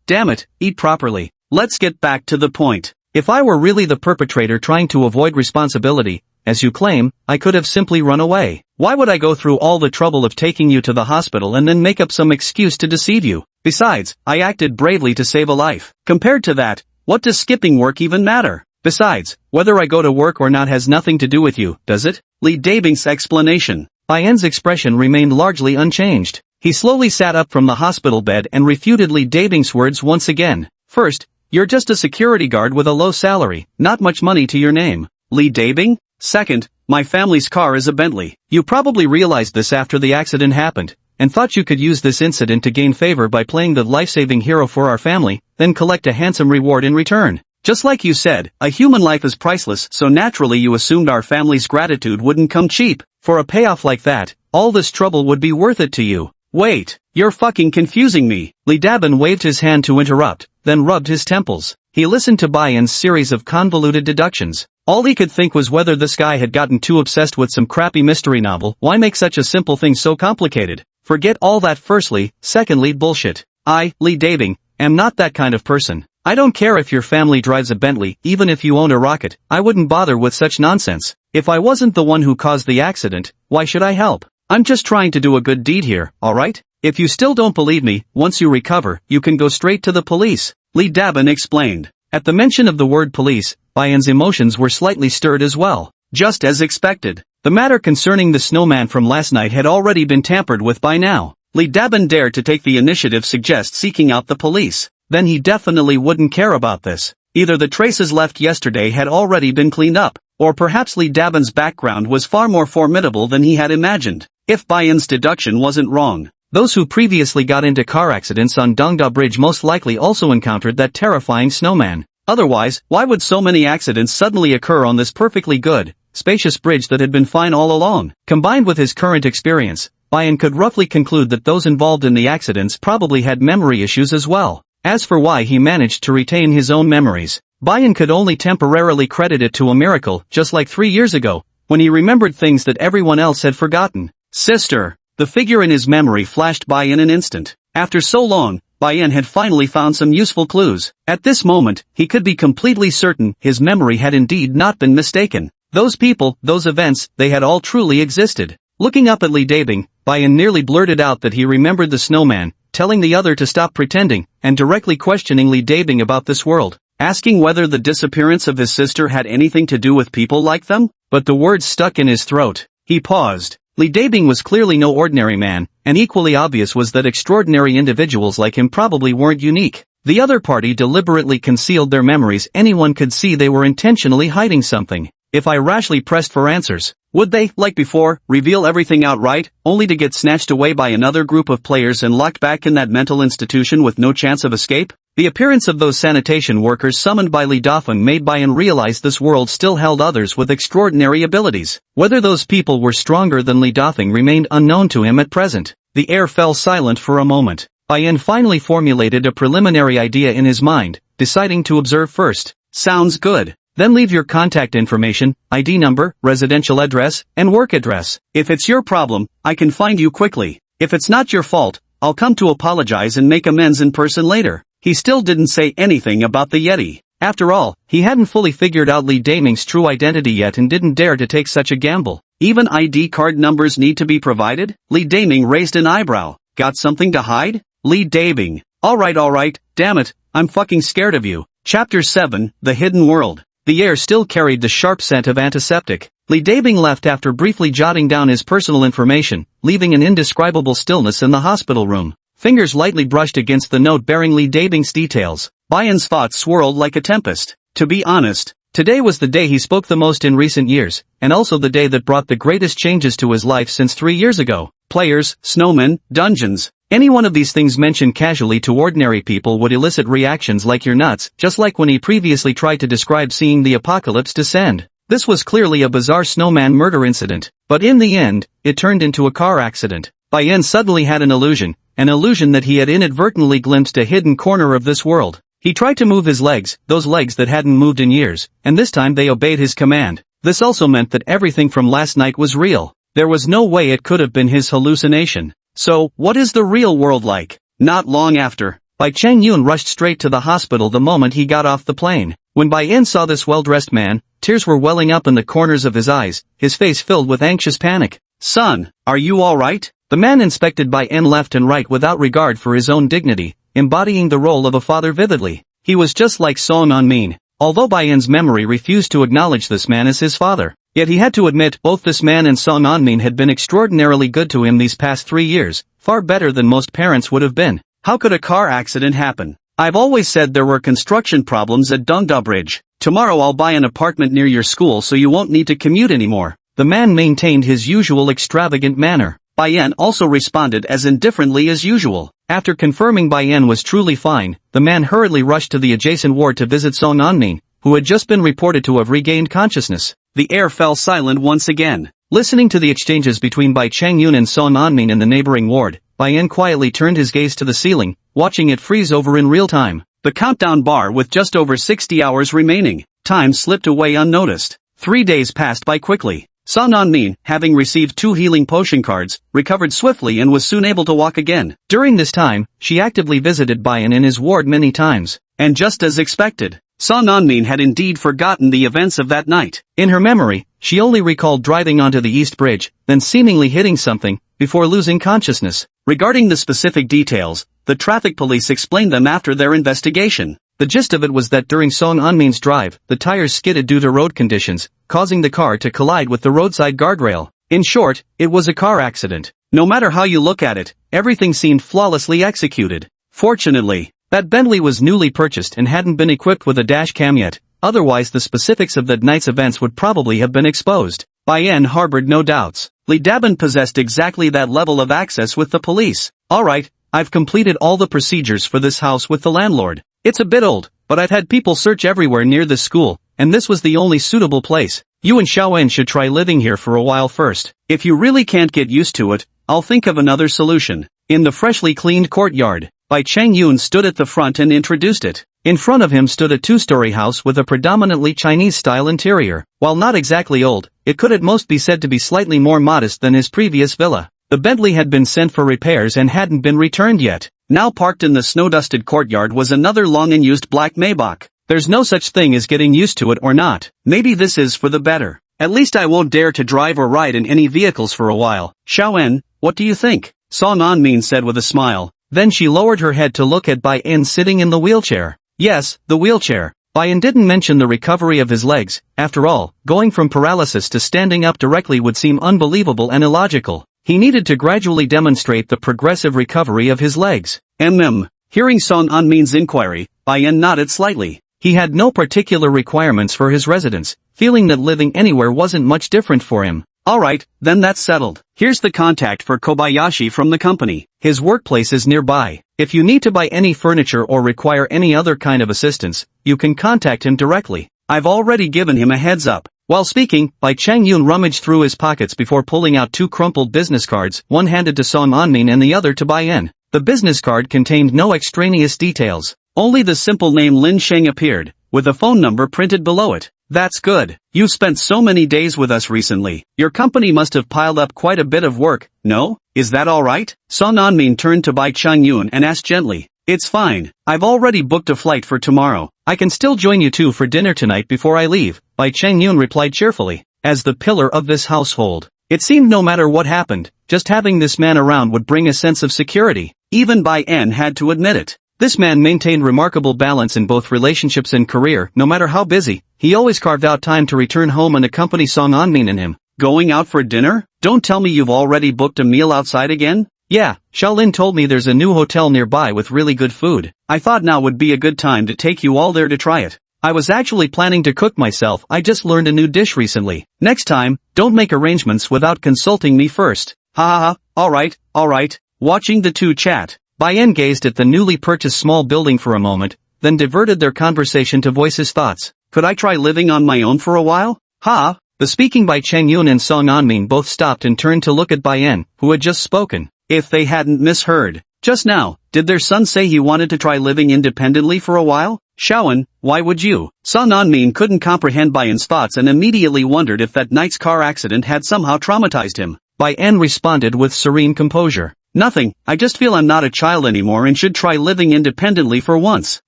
damn it, eat properly. Let's get back to the point. If I were really the perpetrator trying to avoid responsibility, as you claim, I could have simply run away. Why would I go through all the trouble of taking you to the hospital and then make up some excuse to deceive you? Besides, I acted bravely to save a life. Compared to that, what does skipping work even matter? Besides, whether I go to work or not has nothing to do with you, does it? Li Dabing's explanation. Bai Yen's expression remained largely unchanged. He slowly sat up from the hospital bed and refuted Li Dabing's words once again. First, you're just a security guard with a low salary, not much money to your name. Li Dabing? Second, my family's car is a Bentley. You probably realized this after the accident happened, and thought you could use this incident to gain favor by playing the life-saving hero for our family, then collect a handsome reward in return. Just like you said, a human life is priceless, so naturally you assumed our family's gratitude wouldn't come cheap. For a payoff like that, all this trouble would be worth it to you. Wait, you're fucking confusing me. Li Dabin waved his hand to interrupt, then rubbed his temples. He listened to Bai Yen's series of convoluted deductions. All he could think was whether this guy had gotten too obsessed with some crappy mystery novel. Why make such a simple thing so complicated? Forget all that firstly, secondly bullshit. I, Li Dabing, am not that kind of person. I don't care if your family drives a Bentley, even if you own a rocket, I wouldn't bother with such nonsense. If I wasn't the one who caused the accident, why should I help? I'm just trying to do a good deed here, alright? If you still don't believe me, once you recover, you can go straight to the police. Li Dabin explained. At the mention of the word police, Bai Yen's emotions were slightly stirred as well. Just as expected. The matter concerning the snowman from last night had already been tampered with by now. Li Dabin dared to take the initiative suggest seeking out the police. Then he definitely wouldn't care about this. Either the traces left yesterday had already been cleaned up, or perhaps Li Dabin's background was far more formidable than he had imagined. If Bai Yen's deduction wasn't wrong. Those who previously got into car accidents on Dongda Bridge most likely also encountered that terrifying snowman. Otherwise, why would so many accidents suddenly occur on this perfectly good, spacious bridge that had been fine all along? Combined with his current experience, Bai Yen could roughly conclude that those involved in the accidents probably had memory issues as well. As for why he managed to retain his own memories, Bai Yen could only temporarily credit it to a miracle, just like 3 years ago, when he remembered things that everyone else had forgotten. Sister. The figure in his memory flashed by in an instant. After so long, Bai Yen had finally found some useful clues. At this moment, he could be completely certain his memory had indeed not been mistaken. Those people, those events, they had all truly existed. Looking up at Li Dabing, Bai Yen nearly blurted out that he remembered the snowman, telling the other to stop pretending, and directly questioning Li Dabing about this world, asking whether the disappearance of his sister had anything to do with people like them, but the words stuck in his throat. He paused. Li Dabing was clearly no ordinary man, and equally obvious was that extraordinary individuals like him probably weren't unique. The other party deliberately concealed their memories. Anyone could see they were intentionally hiding something. If I rashly pressed for answers, would they, like before, reveal everything outright, only to get snatched away by another group of players and locked back in that mental institution with no chance of escape? The appearance of those sanitation workers summoned by Li Dafeng made Bai Yen realize this world still held others with extraordinary abilities. Whether those people were stronger than Li Dafeng remained unknown to him at present. The air fell silent for a moment. Bai Yen finally formulated a preliminary idea in his mind, deciding to observe first. Sounds good. Then leave your contact information, ID number, residential address, and work address. If it's your problem, I can find you quickly. If it's not your fault, I'll come to apologize and make amends in person later. He still didn't say anything about the Yeti. After all, he hadn't fully figured out Li Dabing's true identity yet and didn't dare to take such a gamble. Even ID card numbers need to be provided? Li Dabing raised an eyebrow. Got something to hide? Li Dabing. Alright, damn it, I'm fucking scared of you. Chapter 7, The Hidden World. The air still carried the sharp scent of antiseptic. Li Dabing left after briefly jotting down his personal information, leaving an indescribable stillness in the hospital room. Fingers lightly brushed against the note bearing Li Dabing's details. Bai Yen's thoughts swirled like a tempest. To be honest, today was the day he spoke the most in recent years, and also the day that brought the greatest changes to his life since 3 years ago. Players, snowmen, dungeons. Any one of these things mentioned casually to ordinary people would elicit reactions like "you're nuts," just like when he previously tried to describe seeing the apocalypse descend. This was clearly a bizarre snowman murder incident, but in the end, it turned into a car accident. Bai Yen suddenly had an illusion that he had inadvertently glimpsed a hidden corner of this world. He tried to move his legs, those legs that hadn't moved in years, and this time they obeyed his command. This also meant that everything from last night was real. There was no way it could have been his hallucination. So, what is the real world like? Not long after, Bai Cheng Yun rushed straight to the hospital the moment he got off the plane. When Bai Yen saw this well-dressed man, tears were welling up in the corners of his eyes, his face filled with anxious panic. "Son, are you alright?" The man inspected Bai Yen left and right without regard for his own dignity, embodying the role of a father vividly. He was just like Song On Min, although Bai Yan's memory refused to acknowledge this man as his father. Yet he had to admit both this man and Song Anmin had been extraordinarily good to him these past 3 years, far better than most parents would have been. How could a car accident happen? I've always said there were construction problems at Dongda Bridge. Tomorrow I'll buy an apartment near your school so you won't need to commute anymore. The man maintained his usual extravagant manner. Bai Yan also responded as indifferently as usual. After confirming Bai Yan was truly fine, the man hurriedly rushed to the adjacent ward to visit Song Anmin, who had just been reported to have regained consciousness. The air fell silent once again. Listening to the exchanges between Bai Changyun and Song Anmin in the neighboring ward, Bai Yan quietly turned his gaze to the ceiling, watching it freeze over in real time. The countdown bar with just over 60 hours remaining. Time slipped away unnoticed. 3 days passed by quickly. Song Anmin, having received 2 healing potion cards, recovered swiftly and was soon able to walk again. During this time, she actively visited Bai Yan in his ward many times. And just as expected, Song Anmin had indeed forgotten the events of that night. In her memory, she only recalled driving onto the East Bridge, then seemingly hitting something, before losing consciousness. Regarding the specific details, the traffic police explained them after their investigation. The gist of it was that during Song Anmin's drive, the tires skidded due to road conditions, causing the car to collide with the roadside guardrail. In short, it was a car accident. No matter how you look at it, everything seemed flawlessly executed. Fortunately, that Bentley was newly purchased and hadn't been equipped with a dash cam yet, otherwise the specifics of that night's events would probably have been exposed. Bai Yan harbored no doubts. Li Dabin possessed exactly that level of access with the police. Alright, I've completed all the procedures for this house with the landlord. It's a bit old, but I've had people search everywhere near this school, and this was the only suitable place. You and Xiaowen should try living here for a while first. If you really can't get used to it, I'll think of another solution. In the freshly cleaned courtyard, Bai Changyun stood at the front and introduced it. In front of him stood a 2-story house with a predominantly Chinese-style interior. While not exactly old, it could at most be said to be slightly more modest than his previous villa. The Bentley had been sent for repairs and hadn't been returned yet. Now parked in the snow-dusted courtyard was another long-unused black Maybach. There's no such thing as getting used to it or not. Maybe this is for the better. At least I won't dare to drive or ride in any vehicles for a while. Xiaowen, what do you think? Song Anmin said with a smile. Then she lowered her head to look at Bai Yan sitting in the wheelchair. Yes, the wheelchair. Bai Yan didn't mention the recovery of his legs. After all, going from paralysis to standing up directly would seem unbelievable and illogical. He needed to gradually demonstrate the progressive recovery of his legs. Hearing Song Anmin's inquiry, Bai Yan nodded slightly. He had no particular requirements for his residence, feeling that living anywhere wasn't much different for him. Alright, then that's settled. Here's the contact for Kobayashi from the company. His workplace is nearby. If you need to buy any furniture or require any other kind of assistance, you can contact him directly. I've already given him a heads up. While speaking, Bai Changyun rummaged through his pockets before pulling out 2 crumpled business cards, one handed to Song Anmin and the other to Bai Yan. The business card contained no extraneous details. Only the simple name Lin Sheng appeared, with a phone number printed below it. That's good. You've spent so many days with us recently. Your company must have piled up quite a bit of work, no? Is that alright? Song Anmin turned to Bai Changyun and asked gently. It's fine. I've already booked a flight for tomorrow. I can still join you two for dinner tonight before I leave, Bai Changyun replied cheerfully. As the pillar of this household, it seemed no matter what happened, just having this man around would bring a sense of security. Even Bai Yan had to admit it. This man maintained remarkable balance in both relationships and career. No matter how busy, he always carved out time to return home and accompany Song Anmin and him. Going out for dinner? Don't tell me you've already booked a meal outside again? Yeah, Xiaolin told me there's a new hotel nearby with really good food. I thought now would be a good time to take you all there to try it. I was actually planning to cook myself. I just learned a new dish recently. Next time, don't make arrangements without consulting me first. Ha ha ha, alright. Watching the two chat, Bai Yan gazed at the newly purchased small building for a moment, then diverted their conversation to voice his thoughts. Could I try living on my own for a while? Ha! The speaking Bai Changyun and Song Anmin both stopped and turned to look at Bai Yan, who had just spoken. If they hadn't misheard. Just now, did their son say he wanted to try living independently for a while? Xiaowen, why would you? Song Anmin couldn't comprehend Bai Yan's thoughts and immediately wondered if that night's car accident had somehow traumatized him. Bai Yan responded with serene composure. Nothing, I just feel I'm not a child anymore and should try living independently for once.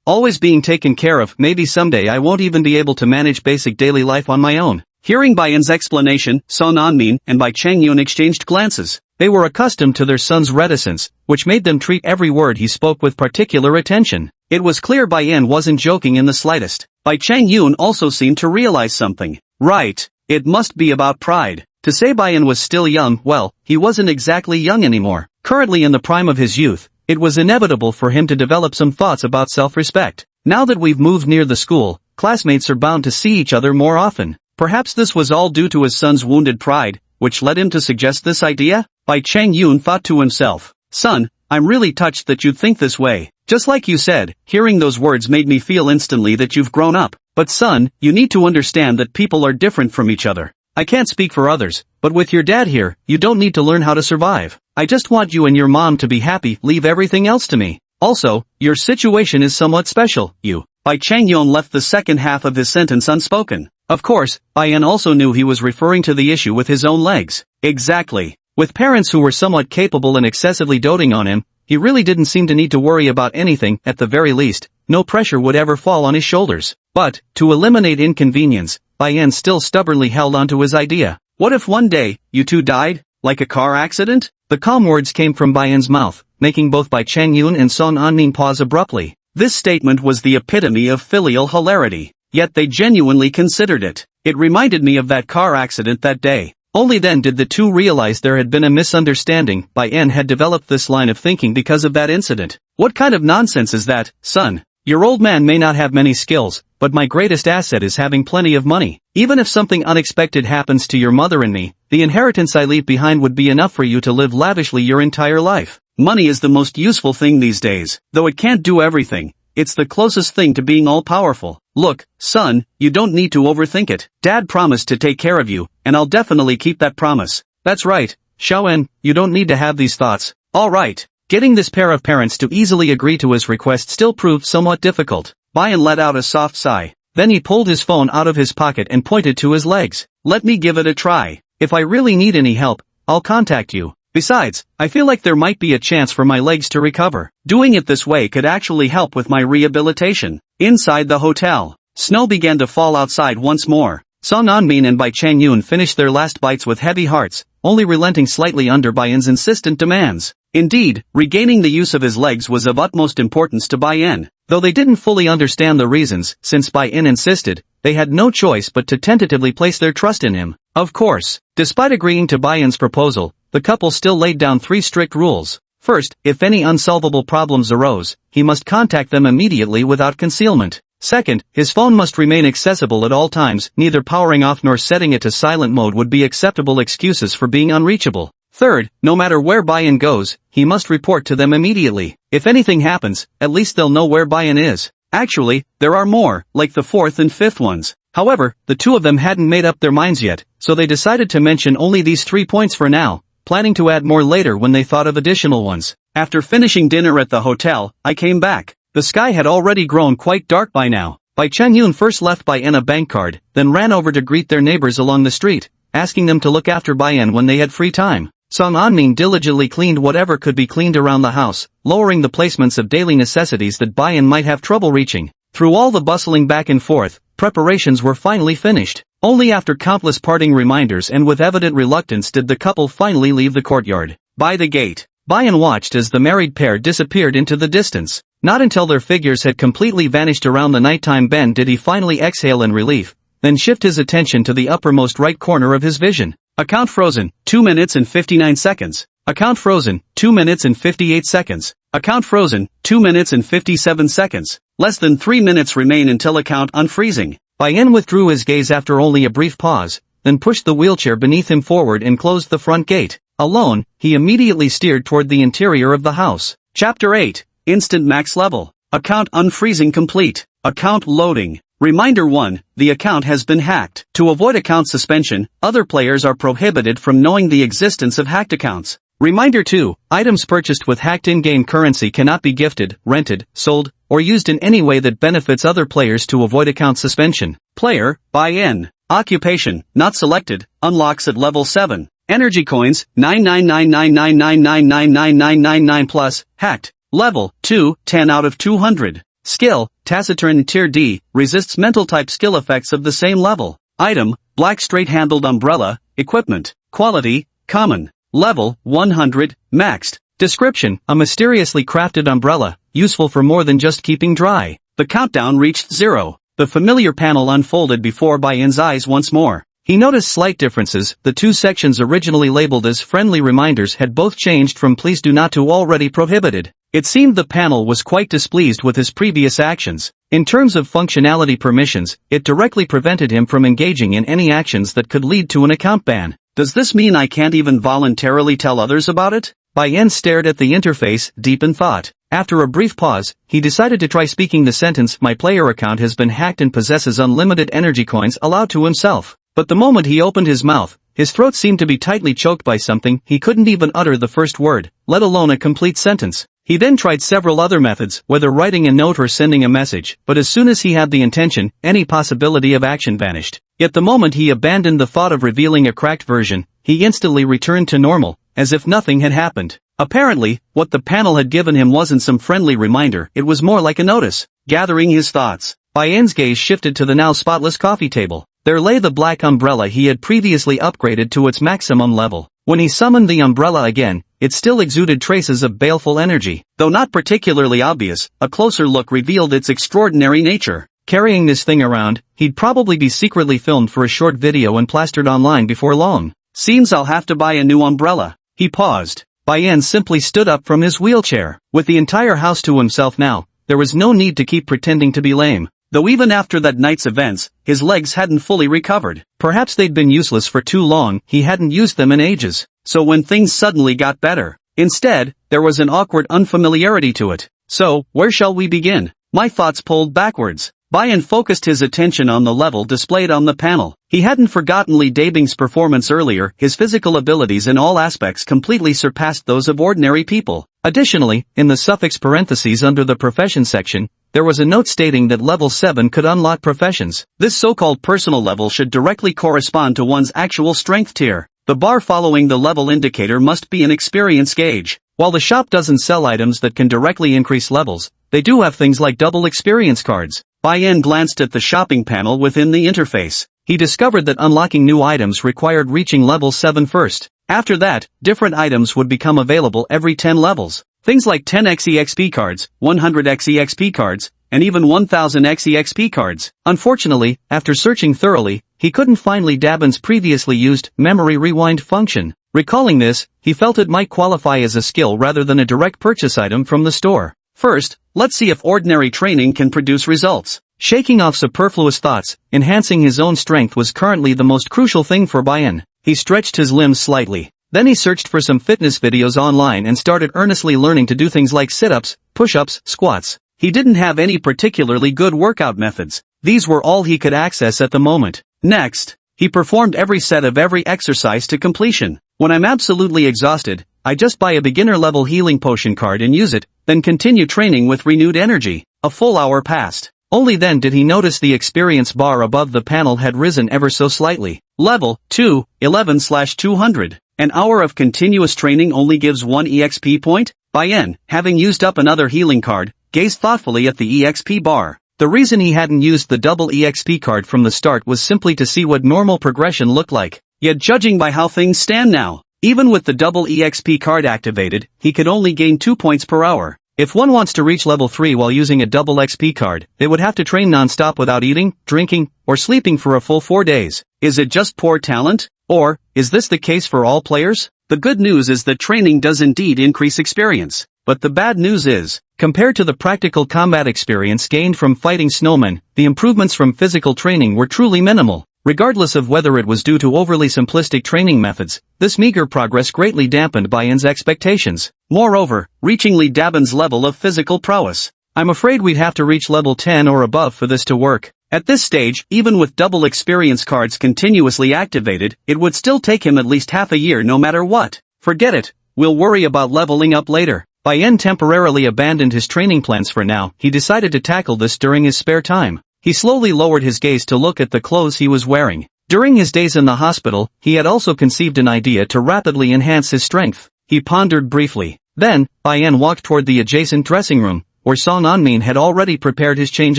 Always being taken care of, maybe someday I won't even be able to manage basic daily life on my own. Hearing Bai Yan's explanation, Song Anmin and Bai Changyun exchanged glances. They were accustomed to their son's reticence, which made them treat every word he spoke with particular attention. It was clear Bai Yan wasn't joking in the slightest. Bai Chang Yun also seemed to realize something. Right, it must be about pride. To say Bai Yan was still young, well, he wasn't exactly young anymore. Currently in the prime of his youth, it was inevitable for him to develop some thoughts about self-respect. Now that we've moved near the school, classmates are bound to see each other more often. Perhaps this was all due to his son's wounded pride, which led him to suggest this idea? Bai Chang Yun thought to himself, "Son, I'm really touched that you think this way. Just like you said, hearing those words made me feel instantly that you've grown up. But son, you need to understand that people are different from each other. I can't speak for others, but with your dad here, you don't need to learn how to survive. I just want you and your mom to be happy, leave everything else to me. Also, your situation is somewhat special, you." Bai Chang Yun left the second half of his sentence unspoken. Of course, Bai Yan also knew he was referring to the issue with his own legs. Exactly. With parents who were somewhat capable and excessively doting on him, he really didn't seem to need to worry about anything. At the very least, no pressure would ever fall on his shoulders. But, to eliminate inconvenience, Bai Yan still stubbornly held onto his idea. What if one day, you two died? Like a car accident? The calm words came from Bai Yan's mouth, making both Bai Chang Yun and Song Anmin pause abruptly. This statement was the epitome of filial hilarity. Yet they genuinely considered it. It reminded me of that car accident that day. Only then did the two realize there had been a misunderstanding. Bai Yan had developed this line of thinking because of that incident. What kind of nonsense is that, son? Your old man may not have many skills, but my greatest asset is having plenty of money. Even if something unexpected happens to your mother and me, the inheritance I leave behind would be enough for you to live lavishly your entire life. Money is the most useful thing these days. Though it can't do everything, it's the closest thing to being all-powerful. Look, son, you don't need to overthink it. Dad promised to take care of you, and I'll definitely keep that promise. That's right, Xiaoen, you don't need to have these thoughts. Alright. Getting this pair of parents to easily agree to his request still proved somewhat difficult. Bai Yan let out a soft sigh. Then he pulled his phone out of his pocket and pointed to his legs. Let me give it a try. If I really need any help, I'll contact you. Besides, I feel like there might be a chance for my legs to recover. Doing it this way could actually help with my rehabilitation. Inside the hotel, snow began to fall outside once more. Song Anmin and Bai Chang Yun finished their last bites with heavy hearts, only relenting slightly under Bai Yan's insistent demands. Indeed, regaining the use of his legs was of utmost importance to Bai Yan. Though they didn't fully understand the reasons, since Bai Yan insisted, they had no choice but to tentatively place their trust in him. Of course, despite agreeing to Bai Yan's proposal, the couple still laid down 3 strict rules. First, if any unsolvable problems arose, he must contact them immediately without concealment. Second, his phone must remain accessible at all times, neither powering off nor setting it to silent mode would be acceptable excuses for being unreachable. Third, no matter where Bai Yan goes, he must report to them immediately. If anything happens, at least they'll know where Bai Yan is. Actually, there are more, like the 4th and 5th ones. However, the two of them hadn't made up their minds yet, so they decided to mention only these 3 points for now, planning to add more later when they thought of additional ones. After finishing dinner at the hotel, I came back. The sky had already grown quite dark by now. Bai Chang Yun first left Bai Yan a bank card, then ran over to greet their neighbors along the street, asking them to look after Bai Yan when they had free time. Song Anmin diligently cleaned whatever could be cleaned around the house, lowering the placements of daily necessities that Bai Yan might have trouble reaching. Through all the bustling back and forth, preparations were finally finished. Only after countless parting reminders and with evident reluctance did the couple finally leave the courtyard. By the gate, Bai Yan watched as the married pair disappeared into the distance. Not until their figures had completely vanished around the nighttime bend did he finally exhale in relief, then shift his attention to the uppermost right corner of his vision. Account frozen, 2 minutes and 59 seconds. Account frozen, 2 minutes and 58 seconds. Account frozen, 2 minutes and 57 seconds. Less than 3 minutes remain until account unfreezing. Bai Yan withdrew his gaze after only a brief pause, then pushed the wheelchair beneath him forward and closed the front gate. Alone, he immediately steered toward the interior of the house. Chapter 8. Instant max level. Account unfreezing complete. Account loading. Reminder 1, the account has been hacked. To avoid account suspension, other players are prohibited from knowing the existence of hacked accounts. Reminder 2, items purchased with hacked in-game currency cannot be gifted, rented, sold, or used in any way that benefits other players to avoid account suspension. Player, Bai Yan. Occupation, not selected, unlocks at level 7. Energy coins, 99999999999 plus, hacked. Level 2, 10 out of 200. Skill, Taciturn Tier D, resists mental type skill effects of the same level. Item, black straight-handled umbrella. Equipment, quality, common. Level, 100, maxed. Description: a mysteriously crafted umbrella, useful for more than just keeping dry. The countdown reached 0. The familiar panel unfolded before Bayan's eyes once more. He noticed slight differences. The two sections originally labeled as friendly reminders had both changed from please do not to already prohibited. It seemed the panel was quite displeased with his previous actions. In terms of functionality permissions, it directly prevented him from engaging in any actions that could lead to an account ban. Does this mean I can't even voluntarily tell others about it? Bayan stared at the interface, deep in thought. After a brief pause, he decided to try speaking the sentence, my player account has been hacked and possesses unlimited energy coins, aloud to himself. But the moment he opened his mouth, his throat seemed to be tightly choked by something. He couldn't even utter the first word, let alone a complete sentence. He then tried several other methods, whether writing a note or sending a message, but as soon as he had the intention, any possibility of action vanished. Yet the moment he abandoned the thought of revealing a cracked version, he instantly returned to normal, as if nothing had happened. Apparently, what the panel had given him wasn't some friendly reminder, it was more like a notice. Gathering his thoughts, Bayan's gaze shifted to the now spotless coffee table. There lay the black umbrella he had previously upgraded to its maximum level. When he summoned the umbrella again, it still exuded traces of baleful energy. Though not particularly obvious, a closer look revealed its extraordinary nature. Carrying this thing around, he'd probably be secretly filmed for a short video and plastered online before long. Seems I'll have to buy a new umbrella. He paused. Bayan simply stood up from his wheelchair. With the entire house to himself now, there was no need to keep pretending to be lame. Though even after that night's events, his legs hadn't fully recovered. Perhaps they'd been useless for too long, he hadn't used them in ages. So when things suddenly got better, instead, there was an awkward unfamiliarity to it. So, where shall we begin? My thoughts pulled backwards. Bayan focused his attention on the level displayed on the panel. He hadn't forgotten Li Dabing's performance earlier. His physical abilities in all aspects completely surpassed those of ordinary people. Additionally, in the suffix parentheses under the profession section, there was a note stating that level 7 could unlock professions. This so-called personal level should directly correspond to one's actual strength tier. The bar following the level indicator must be an experience gauge. While the shop doesn't sell items that can directly increase levels, they do have things like double experience cards. Bayan glanced at the shopping panel within the interface. He discovered that unlocking new items required reaching level 7 first. After that, different items would become available every 10 levels. Things like 10x EXP cards, 100x EXP cards, and even 1000x EXP cards. Unfortunately, after searching thoroughly, he couldn't find Li Dabin's previously used memory rewind function. Recalling this, he felt it might qualify as a skill rather than a direct purchase item from the store. First, let's see if ordinary training can produce results. Shaking off superfluous thoughts, enhancing his own strength was currently the most crucial thing for Bayan. He stretched his limbs slightly. Then he searched for some fitness videos online and started earnestly learning to do things like sit-ups, push-ups, squats. He didn't have any particularly good workout methods. These were all he could access at the moment. Next, he performed every set of every exercise to completion. When I'm absolutely exhausted, I just buy a beginner-level healing potion card and use it, then continue training with renewed energy. A full hour passed. Only then did he notice the experience bar above the panel had risen ever so slightly. Level 2, 11/200. An hour of continuous training only gives 1 EXP point? Bayan, having used up another healing card, gazed thoughtfully at the EXP bar. The reason he hadn't used the double EXP card from the start was simply to see what normal progression looked like. Yet judging by how things stand now, even with the double EXP card activated, he could only gain 2 points per hour. If one wants to reach level 3 while using a double XP card, they would have to train non-stop without eating, drinking, or sleeping for a full 4 days. Is it just poor talent? Or, is this the case for all players? The good news is that training does indeed increase experience. But the bad news is, compared to the practical combat experience gained from fighting snowmen, the improvements from physical training were truly minimal. Regardless of whether it was due to overly simplistic training methods, this meager progress greatly dampened Bayan's expectations. Moreover, reaching Li Dabin's level of physical prowess. I'm afraid we'd have to reach level 10 or above for this to work. At this stage, even with double experience cards continuously activated, it would still take him at least half a year no matter what. Forget it, we'll worry about leveling up later. Bayan temporarily abandoned his training plans for now. He decided to tackle this during his spare time. He slowly lowered his gaze to look at the clothes he was wearing. During his days in the hospital, he had also conceived an idea to rapidly enhance his strength. He pondered briefly. Then, Bayan walked toward the adjacent dressing room, where Song Anmin had already prepared his change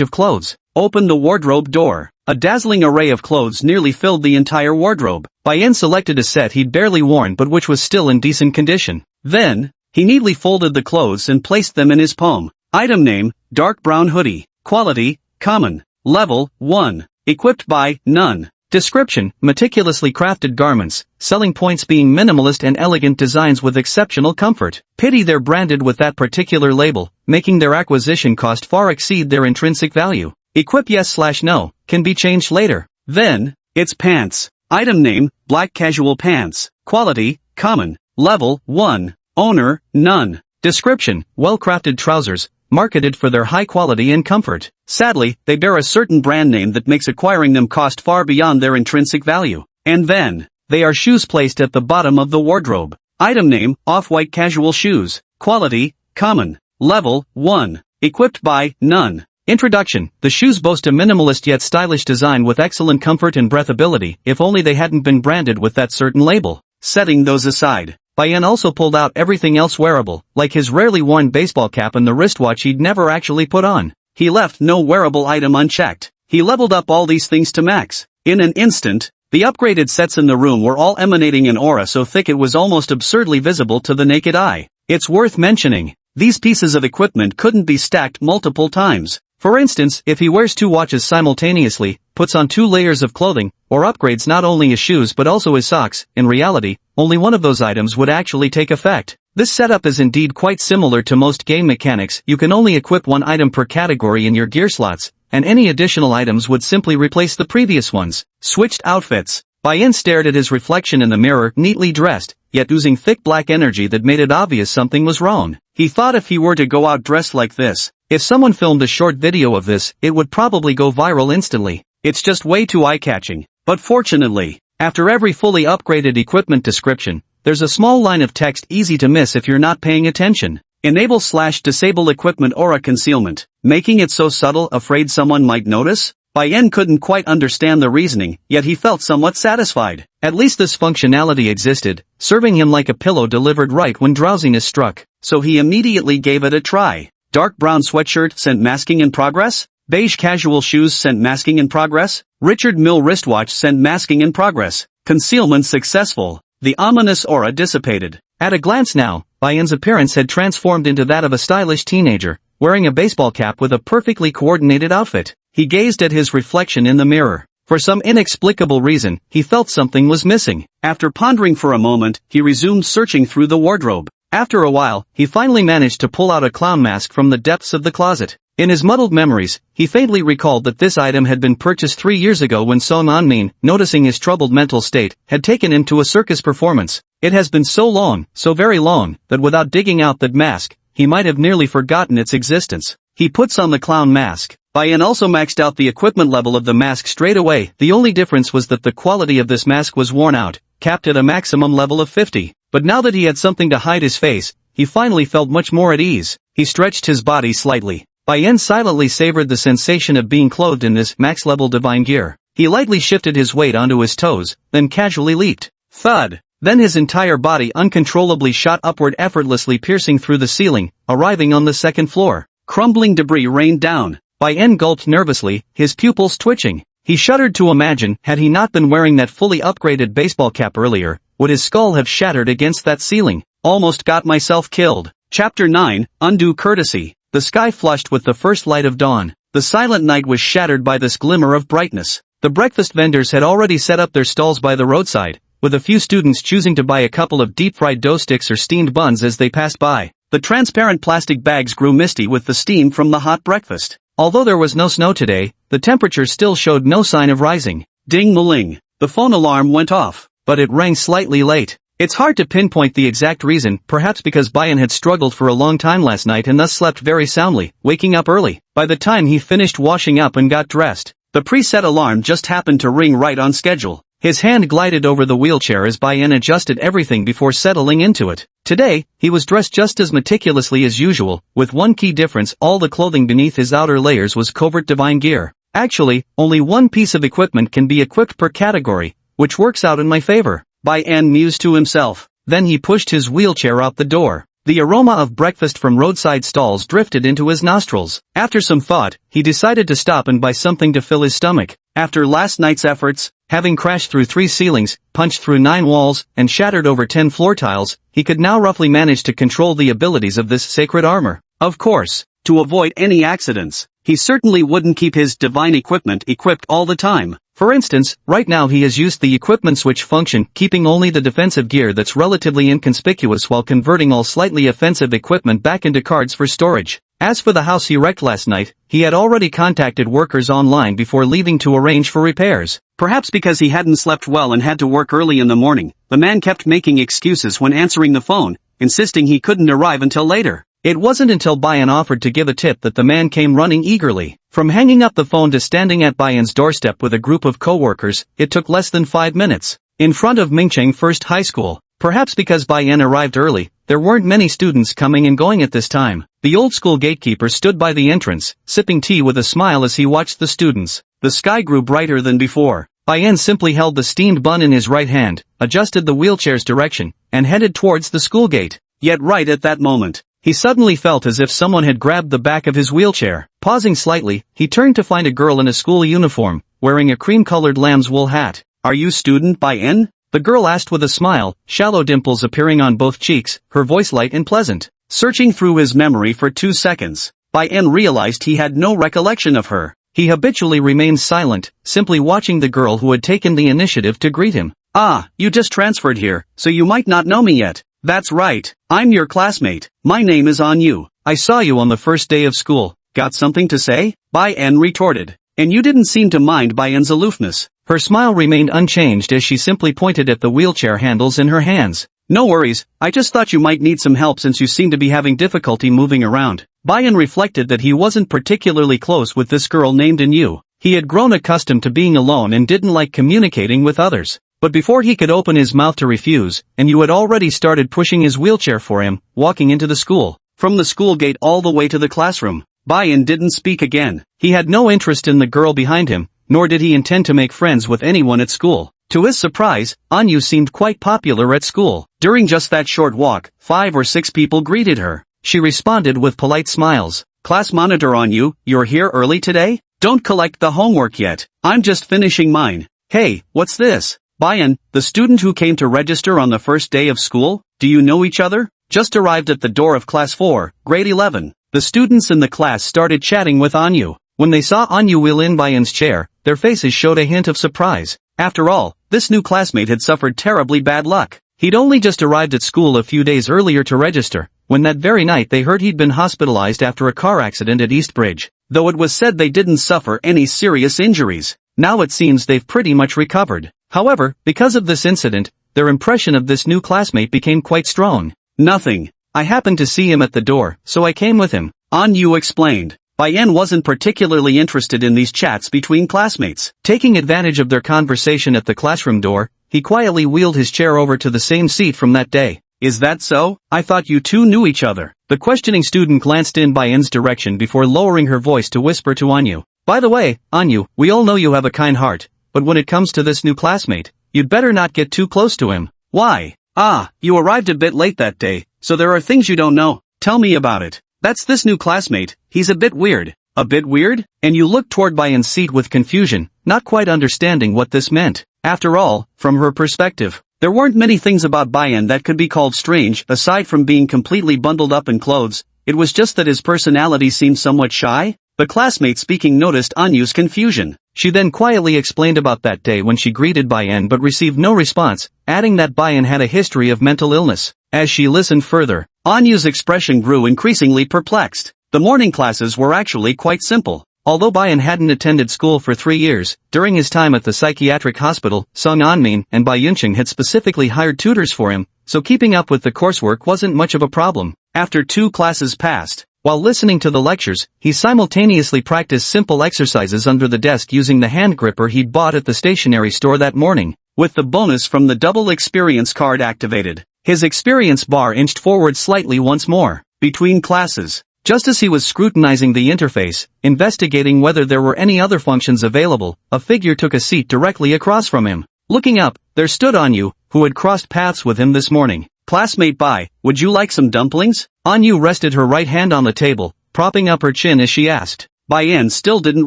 of clothes. Opened the wardrobe door. A dazzling array of clothes nearly filled the entire wardrobe. Bayan selected a set he'd barely worn but which was still in decent condition. Then, He neatly folded the clothes and placed them in his palm. Item name, dark brown hoodie. Quality, common. Level, 1. Equipped by, none. Description, meticulously crafted garments, selling points being minimalist and elegant designs with exceptional comfort. Pity they're branded with that particular label, making their acquisition cost far exceed their intrinsic value. Equip yes/no, can be changed later. Then, it's pants. Item name, black casual pants. Quality, common. Level, 1. Owner, none. Description, well-crafted trousers, marketed for their high quality and comfort. Sadly, they bear a certain brand name that makes acquiring them cost far beyond their intrinsic value. And then, they are shoes placed at the bottom of the wardrobe. Item name, off-white casual shoes. Quality, common. Level, 1. Equipped by, none. Introduction, the shoes boast a minimalist yet stylish design with excellent comfort and breathability, if only they hadn't been branded with that certain label. Setting those aside, Bayan also pulled out everything else wearable, like his rarely worn baseball cap and the wristwatch he'd never actually put on. He left no wearable item unchecked. He leveled up all these things to max. In an instant, the upgraded sets in the room were all emanating an aura so thick it was almost absurdly visible to the naked eye. It's worth mentioning, these pieces of equipment couldn't be stacked multiple times. For instance, if he wears 2 watches simultaneously, puts on 2 layers of clothing, or upgrades not only his shoes but also his socks, in reality, only one of those items would actually take effect. This setup is indeed quite similar to most game mechanics. You can only equip one item per category in your gear slots, and any additional items would simply replace the previous ones. Switched outfits. Bayan stared at his reflection in the mirror, neatly dressed, yet oozing thick black energy that made it obvious something was wrong. He thought if he were to go out dressed like this, if someone filmed a short video of this, it would probably go viral instantly. It's just way too eye-catching. But fortunately, after every fully upgraded equipment description, there's a small line of text easy to miss if you're not paying attention. Enable/disable equipment aura concealment, making it so subtle afraid someone might notice? Bayan couldn't quite understand the reasoning, yet he felt somewhat satisfied. At least this functionality existed, serving him like a pillow delivered right when drowsiness struck. So he immediately gave it a try. Dark brown sweatshirt sent masking in progress? Beige casual shoes sent masking in progress? Richard Mille wristwatch sent masking in progress. Concealment successful. The ominous aura dissipated. At a glance now, Bayan's appearance had transformed into that of a stylish teenager, wearing a baseball cap with a perfectly coordinated outfit. He gazed at his reflection in the mirror. For some inexplicable reason, he felt something was missing. After pondering for a moment, he resumed searching through the wardrobe. After a while, he finally managed to pull out a clown mask from the depths of the closet. In his muddled memories, he faintly recalled that this item had been purchased 3 years ago when Song Anmin, noticing his troubled mental state, had taken him to a circus performance. It has been so long, so very long, that without digging out that mask, he might have nearly forgotten its existence. He puts on the clown mask. Bayan also maxed out the equipment level of the mask straight away. The only difference was that the quality of this mask was worn out, capped at a maximum level of 50. But now that he had something to hide his face, he finally felt much more at ease. He stretched his body slightly. Bayan silently savored the sensation of being clothed in this max-level divine gear. He lightly shifted his weight onto his toes, then casually leaped. Thud! Then his entire body uncontrollably shot upward, effortlessly piercing through the ceiling, arriving on the 2nd floor. Crumbling debris rained down. Bayan gulped nervously, his pupils twitching. He shuddered to imagine, had he not been wearing that fully upgraded baseball cap earlier, would his skull have shattered against that ceiling. Almost got myself killed. Chapter 9, Undue Courtesy. The sky flushed with the first light of dawn. The silent night was shattered by this glimmer of brightness. The breakfast vendors had already set up their stalls by the roadside, with a few students choosing to buy a couple of deep-fried dough sticks or steamed buns as they passed by. The transparent plastic bags grew misty with the steam from the hot breakfast. Although there was no snow today, the temperature still showed no sign of rising. Ding-maling. The phone alarm went off. But it rang slightly late. It's hard to pinpoint the exact reason, perhaps because Bayan had struggled for a long time last night and thus slept very soundly, waking up early. By the time he finished washing up and got dressed, the preset alarm just happened to ring right on schedule. His hand glided over the wheelchair as Bayan adjusted everything before settling into it. Today, he was dressed just as meticulously as usual, with one key difference: all the clothing beneath his outer layers was covert divine gear. Actually, only one piece of equipment can be equipped per category, which works out in my favor, Bayan mused to himself. Then he pushed his wheelchair out the door. The aroma of breakfast from roadside stalls drifted into his nostrils. After some thought, he decided to stop and buy something to fill his stomach. After last night's efforts, having crashed through 3 ceilings, punched through 9 walls, and shattered over 10 floor tiles, he could now roughly manage to control the abilities of this sacred armor. of course, to avoid any accidents, he certainly wouldn't keep his divine equipment equipped all the time. For instance, right now he has used the equipment switch function, keeping only the defensive gear that's relatively inconspicuous while converting all slightly offensive equipment back into cards for storage. As for the house he wrecked last night, he had already contacted workers online before leaving to arrange for repairs. Perhaps because he hadn't slept well and had to work early in the morning, the man kept making excuses when answering the phone, insisting he couldn't arrive until later. It wasn't until Bayan offered to give a tip that the man came running eagerly. From hanging up the phone to standing at Bayan's doorstep with a group of co-workers, it took less than 5 minutes. In front of Mingcheng First High School. Perhaps because Bayan arrived early, there weren't many students coming and going at this time. The old school gatekeeper stood by the entrance, sipping tea with a smile as he watched the students. The sky grew brighter than before. Bayan simply held the steamed bun in his right hand, adjusted the wheelchair's direction, and headed towards the school gate. Yet right at that moment, he suddenly felt as if someone had grabbed the back of his wheelchair. Pausing slightly, he turned to find a girl in a school uniform, wearing a cream-colored lamb's wool hat. "Are you student Bayan?" the girl asked with a smile, shallow dimples appearing on both cheeks, her voice light and pleasant. Searching through his memory for 2 seconds, Bayan realized he had no recollection of her. He habitually remained silent, simply watching the girl who had taken the initiative to greet him. "Ah, you just transferred here, so you might not know me yet." "That's right, I'm your classmate. My name is Anyu. I saw you on the first day of school." "Got something to say?" Bayan retorted. "And you didn't seem to mind Bayan's aloofness." Her smile remained unchanged as she simply pointed at the wheelchair handles in her hands. "No worries, I just thought you might need some help since you seem to be having difficulty moving around." Bayan reflected that he wasn't particularly close with this girl named Anyu. He had grown accustomed to being alone and didn't like communicating with others. But before he could open his mouth to refuse, Anyu had already started pushing his wheelchair for him, walking into the school. From the school gate all the way to the classroom, Bayan didn't speak again. He had no interest in the girl behind him, nor did he intend to make friends with anyone at school. To his surprise, Anyu seemed quite popular at school. During just that short walk, 5 or 6 people greeted her. She responded with polite smiles. "Class monitor Anyu, you're here early today? Don't collect the homework yet. I'm just finishing mine." "Hey, what's this?" "Bayan, the student who came to register on the first day of school? Do you know each other?" Just arrived at the door of class 4, grade 11. The students in the class started chatting with Anyu. When they saw Anyu wheel in Bayan's chair, their faces showed a hint of surprise. After all, this new classmate had suffered terribly bad luck. He'd only just arrived at school a few days earlier to register, when that very night they heard he'd been hospitalized after a car accident at East Bridge. Though it was said they didn't suffer any serious injuries. Now it seems they've pretty much recovered. However, because of this incident, their impression of this new classmate became quite strong. "Nothing. I happened to see him at the door, so I came with him," Anyu explained. Bayan wasn't particularly interested in these chats between classmates. Taking advantage of their conversation at the classroom door, he quietly wheeled his chair over to the same seat from that day. "Is that so? I thought you two knew each other." The questioning student glanced in Bayan's direction before lowering her voice to whisper to Anyu. "By the way, Anyu, we all know you have a kind heart, but when it comes to this new classmate, you'd better not get too close to him." "Why?" "Ah, you arrived a bit late that day, so there are things you don't know. Tell me about it." "That's this new classmate, he's a bit weird." "A bit weird?" And you looked toward Bayan's seat with confusion, not quite understanding what this meant. After all, from her perspective, there weren't many things about Bayan that could be called strange, aside from being completely bundled up in clothes. It was just that his personality seemed somewhat shy. The classmate speaking noticed Anyu's confusion. She then quietly explained about that day when she greeted Bayan but received no response, adding that Bayan had a history of mental illness. As she listened further, Anyu's expression grew increasingly perplexed. The morning classes were actually quite simple. Although Bayan hadn't attended school for 3 years, during his time at the psychiatric hospital, Sung Anmin and Bayuncheng had specifically hired tutors for him, so keeping up with the coursework wasn't much of a problem. After 2 classes passed, while listening to the lectures, he simultaneously practiced simple exercises under the desk using the hand gripper he'd bought at the stationery store that morning. With the bonus from the double experience card activated, his experience bar inched forward slightly once more. Between classes, just as he was scrutinizing the interface, investigating whether there were any other functions available, a figure took a seat directly across from him. Looking up, there stood Anyu, who had crossed paths with him this morning. "Classmate Bai, would you like some dumplings?" Anyu rested her right hand on the table, propping up her chin as she asked. Bai-en still didn't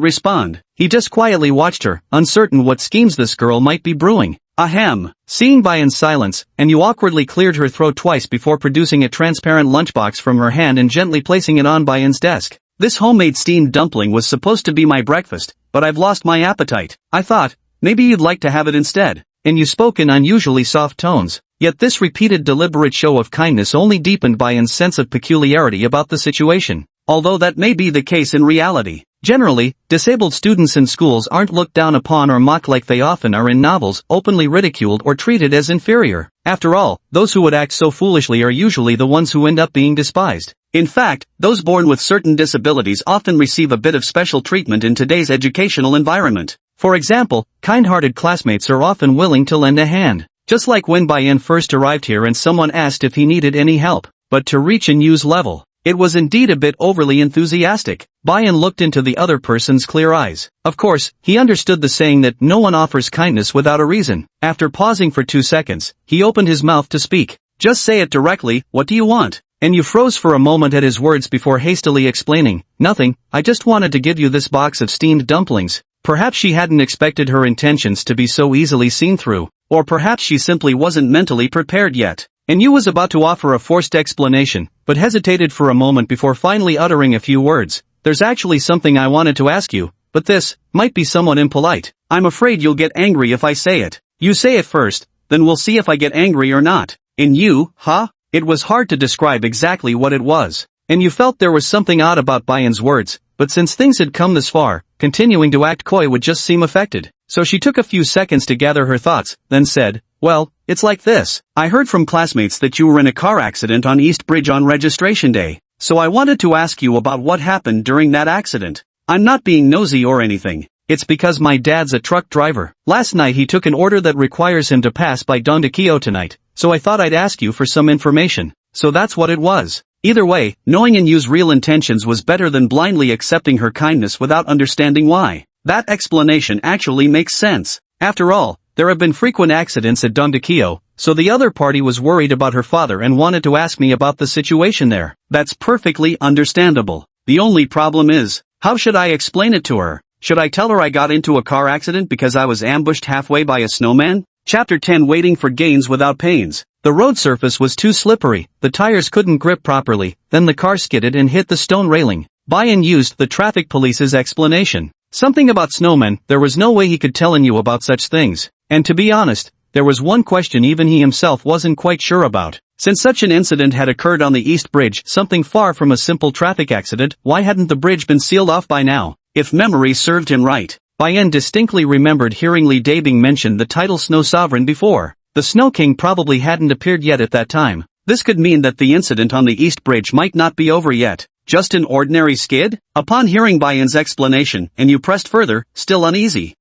respond. He just quietly watched her, uncertain what schemes this girl might be brewing. Ahem. Seeing Bai-en's silence, and you awkwardly cleared her throat twice before producing a transparent lunchbox from her hand and gently placing it on Bai-en's desk. This homemade steamed dumpling was supposed to be my breakfast, but I've lost my appetite. I thought, maybe you'd like to have it instead. And you spoke in unusually soft tones. Yet this repeated deliberate show of kindness only deepened Bai-en's sense of peculiarity about the situation. Although that may be the case in reality. Generally, disabled students in schools aren't looked down upon or mocked like they often are in novels, openly ridiculed or treated as inferior. After all, those who would act so foolishly are usually the ones who end up being despised. In fact, those born with certain disabilities often receive a bit of special treatment in today's educational environment. For example, kind-hearted classmates are often willing to lend a hand. Just like when Bai-en first arrived here and someone asked if he needed any help. But to reach a news level, it was indeed a bit overly enthusiastic. Bai-en looked into the other person's clear eyes. Of course, he understood the saying that no one offers kindness without a reason. After pausing for 2 seconds, he opened his mouth to speak. Just say it directly, what do you want? And you froze for a moment at his words before hastily explaining, nothing, I just wanted to give you this box of steamed dumplings. Perhaps she hadn't expected her intentions to be so easily seen through. Or perhaps she simply wasn't mentally prepared yet. And you was about to offer a forced explanation, but hesitated for a moment before finally uttering a few words. There's actually something I wanted to ask you, but this might be somewhat impolite. I'm afraid you'll get angry if I say it. You say it first, then we'll see if I get angry or not. And you, huh? It was hard to describe exactly what it was. And you felt there was something odd about Bai-en's words, but since things had come this far, continuing to act coy would just seem affected. So she took a few seconds to gather her thoughts, then said, well, it's like this. I heard from classmates that you were in a car accident on East Bridge on registration day. So I wanted to ask you about what happened during that accident. I'm not being nosy or anything. It's because my dad's a truck driver. Last night he took an order that requires him to pass by Dongdaekyo tonight, so I thought I'd ask you for some information. So that's what it was. Either way, knowing and use real intentions was better than blindly accepting her kindness without understanding why. That explanation actually makes sense. After all, there have been frequent accidents at Dongdaekyo, so the other party was worried about her father and wanted to ask me about the situation there. That's perfectly understandable. The only problem is, how should I explain it to her? Should I tell her I got into a car accident because I was ambushed halfway by a snowman? Chapter 10 Waiting for Gains Without Pains. The road surface was too slippery, the tires couldn't grip properly, then the car skidded and hit the stone railing. Bai-en used the traffic police's explanation. Something about snowmen, there was no way he could tell you about such things. And to be honest, there was one question even he himself wasn't quite sure about. Since such an incident had occurred on the East Bridge, something far from a simple traffic accident, why hadn't the bridge been sealed off by now? If memory served him right, Bai-en distinctly remembered hearing Li Daibing mention the title Snow Sovereign before. The Snow King probably hadn't appeared yet at that time. This could mean that the incident on the East Bridge might not be over yet. Just an ordinary skid? Upon hearing Bai-en's explanation, and you pressed further, still uneasy.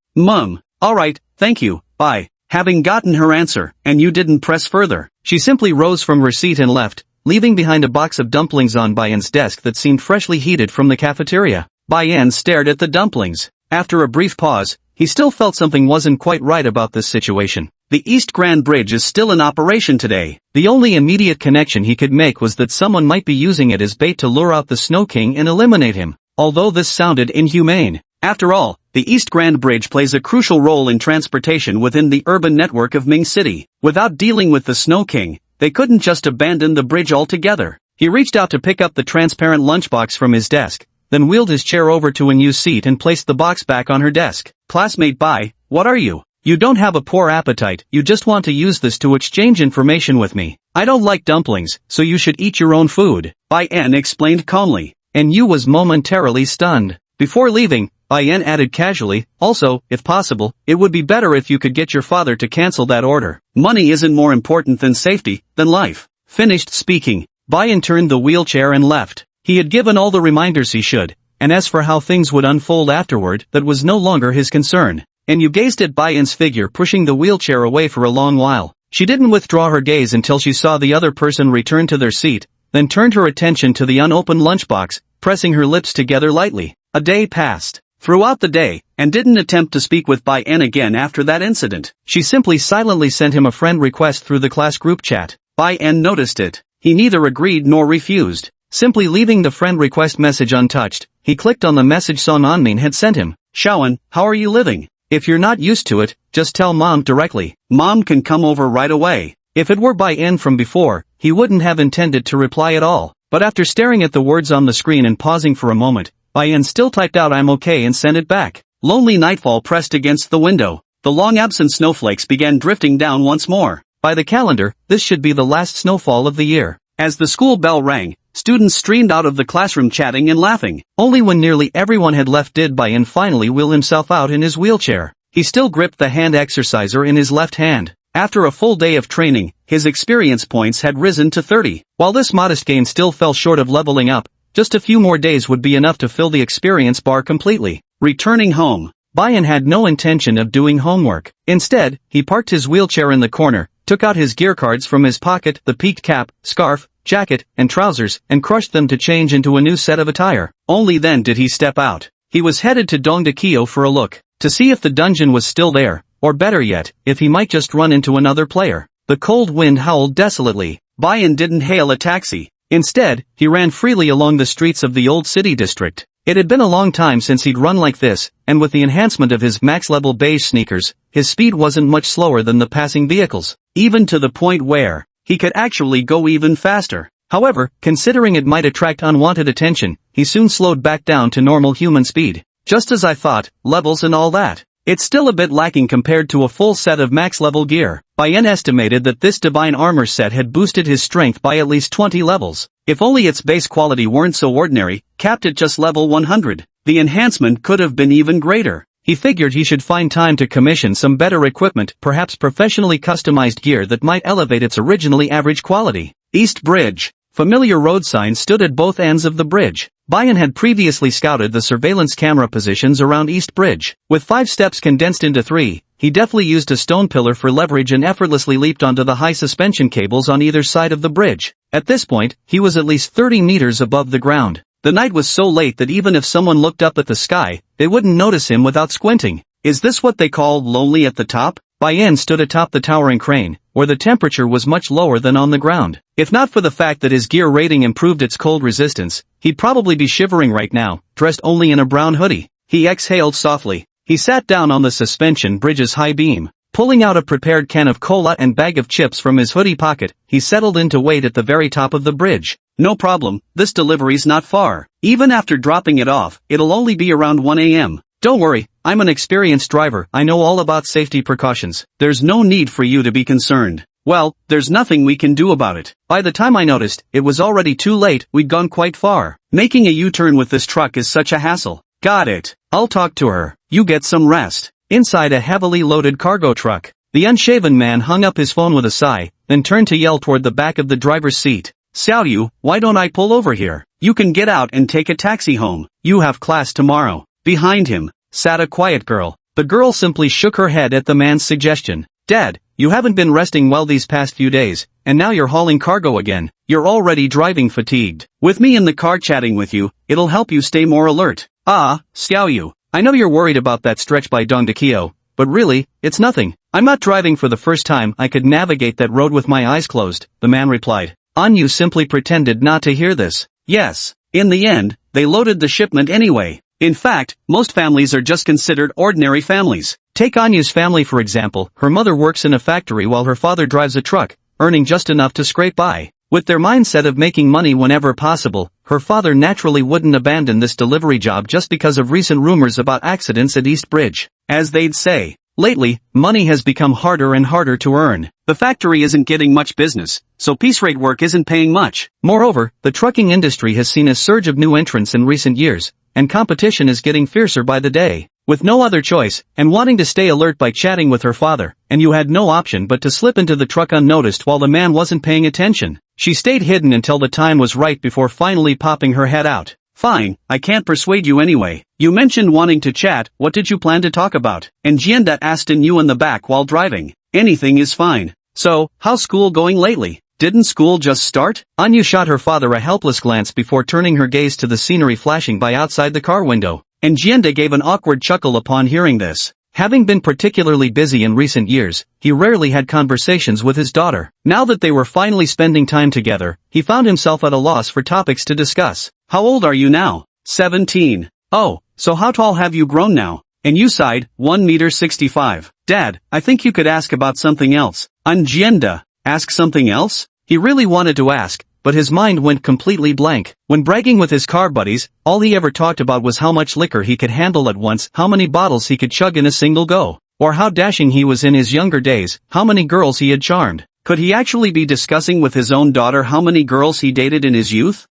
Alright, thank you, bye. Having gotten her answer, and you didn't press further, she simply rose from her seat and left, leaving behind a box of dumplings on Bai-en's desk that seemed freshly heated from the cafeteria. Bai-en stared at the dumplings. After a brief pause, he still felt something wasn't quite right about this situation. The East Grand Bridge is still in operation today. The only immediate connection he could make was that someone might be using it as bait to lure out the Snow King and eliminate him. Although this sounded inhumane. After all, the East Grand Bridge plays a crucial role in transportation within the urban network of Ming City. Without dealing with the Snow King, they couldn't just abandon the bridge altogether. He reached out to pick up the transparent lunchbox from his desk, then wheeled his chair over to Eun-yu's seat and placed the box back on her desk. Classmate Bai, what are you? You don't have a poor appetite, you just want to use this to exchange information with me. I don't like dumplings, so you should eat your own food. Bai-en explained calmly. And Yu was momentarily stunned. Before leaving, Bai-en added casually, also, if possible, it would be better if you could get your father to cancel that order. Money isn't more important than safety, than life. Finished speaking, Bai-en turned the wheelchair and left. He had given all the reminders he should, and as for how things would unfold afterward, that was no longer his concern. And you gazed at Bai-en's figure pushing the wheelchair away for a long while. She didn't withdraw her gaze until she saw the other person return to their seat, then turned her attention to the unopened lunchbox, pressing her lips together lightly. A day passed. Throughout the day, and didn't attempt to speak with Bai-en again after that incident. She simply silently sent him a friend request through the class group chat. Bai-en noticed it. He neither agreed nor refused, simply leaving the friend request message untouched, he clicked on the message Son Anmin had sent him. Shawan, how are you living? If you're not used to it, just tell Mom directly. Mom can come over right away. If it were by N from before, he wouldn't have intended to reply at all. But after staring at the words on the screen and pausing for a moment, by N still typed out I'm okay and sent it back. Lonely nightfall pressed against the window. The long-absent snowflakes began drifting down once more. By the calendar, this should be the last snowfall of the year. As the school bell rang, students streamed out of the classroom chatting and laughing. Only when nearly everyone had left did Bayan finally wheel himself out in his wheelchair. He still gripped the hand exerciser in his left hand. After a full day of training, his experience points had risen to 30. While this modest gain still fell short of leveling up, just a few more days would be enough to fill the experience bar completely. Returning home, Bayan had no intention of doing homework. Instead, he parked his wheelchair in the corner, took out his gear cards from his pocket, the peaked cap, scarf, jacket, and trousers, and crushed them to change into a new set of attire. Only then did he step out. He was headed to Dongdaekyo for a look, to see if the dungeon was still there, or better yet, if he might just run into another player. The cold wind howled desolately. Bayan didn't hail a taxi. Instead, he ran freely along the streets of the old city district. It had been a long time since he'd run like this, and with the enhancement of his max-level beige sneakers, his speed wasn't much slower than the passing vehicles, even to the point where he could actually go even faster. However, considering it might attract unwanted attention, he soon slowed back down to normal human speed. Just as I thought, levels and all that. It's still a bit lacking compared to a full set of max-level gear. Bayan estimated that this divine armor set had boosted his strength by at least 20 levels. If only its base quality weren't so ordinary, capped at just level 100, the enhancement could have been even greater. He figured he should find time to commission some better equipment, perhaps professionally customized gear that might elevate its originally average quality. East Bridge. Familiar road signs stood at both ends of the bridge. Bayan had previously scouted the surveillance camera positions around East Bridge. With 5 steps condensed into 3, he deftly used a stone pillar for leverage and effortlessly leaped onto the high suspension cables on either side of the bridge. At this point, he was at least 30 meters above the ground. The night was so late that even if someone looked up at the sky, they wouldn't notice him without squinting. Is this what they call lonely at the top? Bayan stood atop the towering crane, where the temperature was much lower than on the ground. If not for the fact that his gear rating improved its cold resistance, he'd probably be shivering right now, dressed only in a brown hoodie. He exhaled softly. He sat down on the suspension bridge's high beam. Pulling out a prepared can of cola and bag of chips from his hoodie pocket, he settled in to wait at the very top of the bridge. No problem, this delivery's not far. Even after dropping it off, it'll only be around 1 a.m. Don't worry, I'm an experienced driver, I know all about safety precautions. There's no need for you to be concerned. Well, there's nothing we can do about it. By the time I noticed, it was already too late, we'd gone quite far. Making a U-turn with this truck is such a hassle. Got it. I'll talk to her. You get some rest. Inside a heavily loaded cargo truck, the unshaven man hung up his phone with a sigh, then turned to yell toward the back of the driver's seat. Xiaoyu, why don't I pull over here? You can get out and take a taxi home. You have class tomorrow. Behind him sat a quiet girl. The girl simply shook her head at the man's suggestion. Dad, you haven't been resting well these past few days, and now you're hauling cargo again. You're already driving fatigued. With me in the car chatting with you, it'll help you stay more alert. Ah, Xiaoyu, I know you're worried about that stretch by Dongdaekyo, but really, it's nothing. I'm not driving for the first time. I could navigate that road with my eyes closed, the man replied. Anyu simply pretended not to hear this. Yes, in the end, they loaded the shipment anyway. In fact, most families are just considered ordinary families. Take Anyu's family for example. Her mother works in a factory while her father drives a truck, earning just enough to scrape by. With their mindset of making money whenever possible, her father naturally wouldn't abandon this delivery job just because of recent rumors about accidents at East Bridge. As they'd say, lately, money has become harder and harder to earn. The factory isn't getting much business, so piece rate work isn't paying much. Moreover, the trucking industry has seen a surge of new entrants in recent years, and competition is getting fiercer by the day. With no other choice, and wanting to stay alert by chatting with her father, and you had no option but to slip into the truck unnoticed while the man wasn't paying attention. She stayed hidden until the time was right before finally popping her head out. Fine, I can't persuade you anyway. You mentioned wanting to chat, what did you plan to talk about? And Jianda asked in you in the back while driving. Anything is fine. So, how's school going lately? Didn't school just start? Anyu shot her father a helpless glance before turning her gaze to the scenery flashing by outside the car window. And Jianda gave an awkward chuckle upon hearing this. Having been particularly busy in recent years, he rarely had conversations with his daughter. Now that they were finally spending time together, he found himself at a loss for topics to discuss. How old are you now? 17. Oh, so how tall have you grown now? And you sighed, 1 meter 65. Dad, I think you could ask about something else. Anjienda. Ask something else? He really wanted to ask, but his mind went completely blank. When bragging with his car buddies, all he ever talked about was how much liquor he could handle at once, how many bottles he could chug in a single go, or how dashing he was in his younger days, how many girls he had charmed. Could he actually be discussing with his own daughter how many girls he dated in his youth?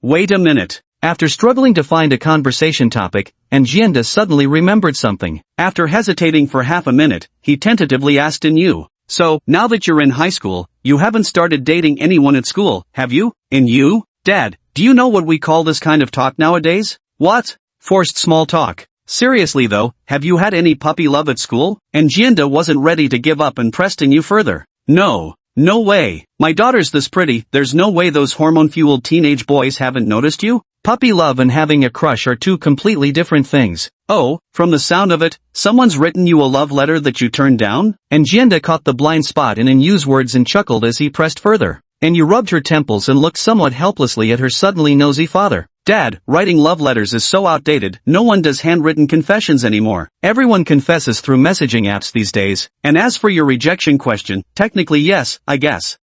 Wait a minute. After struggling to find a conversation topic, Anjienda suddenly remembered something. After hesitating for half a minute, he tentatively asked in you. So, now that you're in high school, you haven't started dating anyone at school, have you? In you? Dad, do you know what we call this kind of talk nowadays? What? Forced small talk. Seriously though, have you had any puppy love at school? Anjienda wasn't ready to give up and pressed in you further. No. No way. My daughter's this pretty, there's no way those hormone-fueled teenage boys haven't noticed you? Puppy love and having a crush are two completely different things. Oh, from the sound of it, someone's written you a love letter that you turned down? Anjienda caught the blind spot in Inyu's words and chuckled as he pressed further. Inyu rubbed her temples and looked somewhat helplessly at her suddenly nosy father. Dad, writing love letters is so outdated, no one does handwritten confessions anymore. Everyone confesses through messaging apps these days. And as for your rejection question, technically yes, I guess.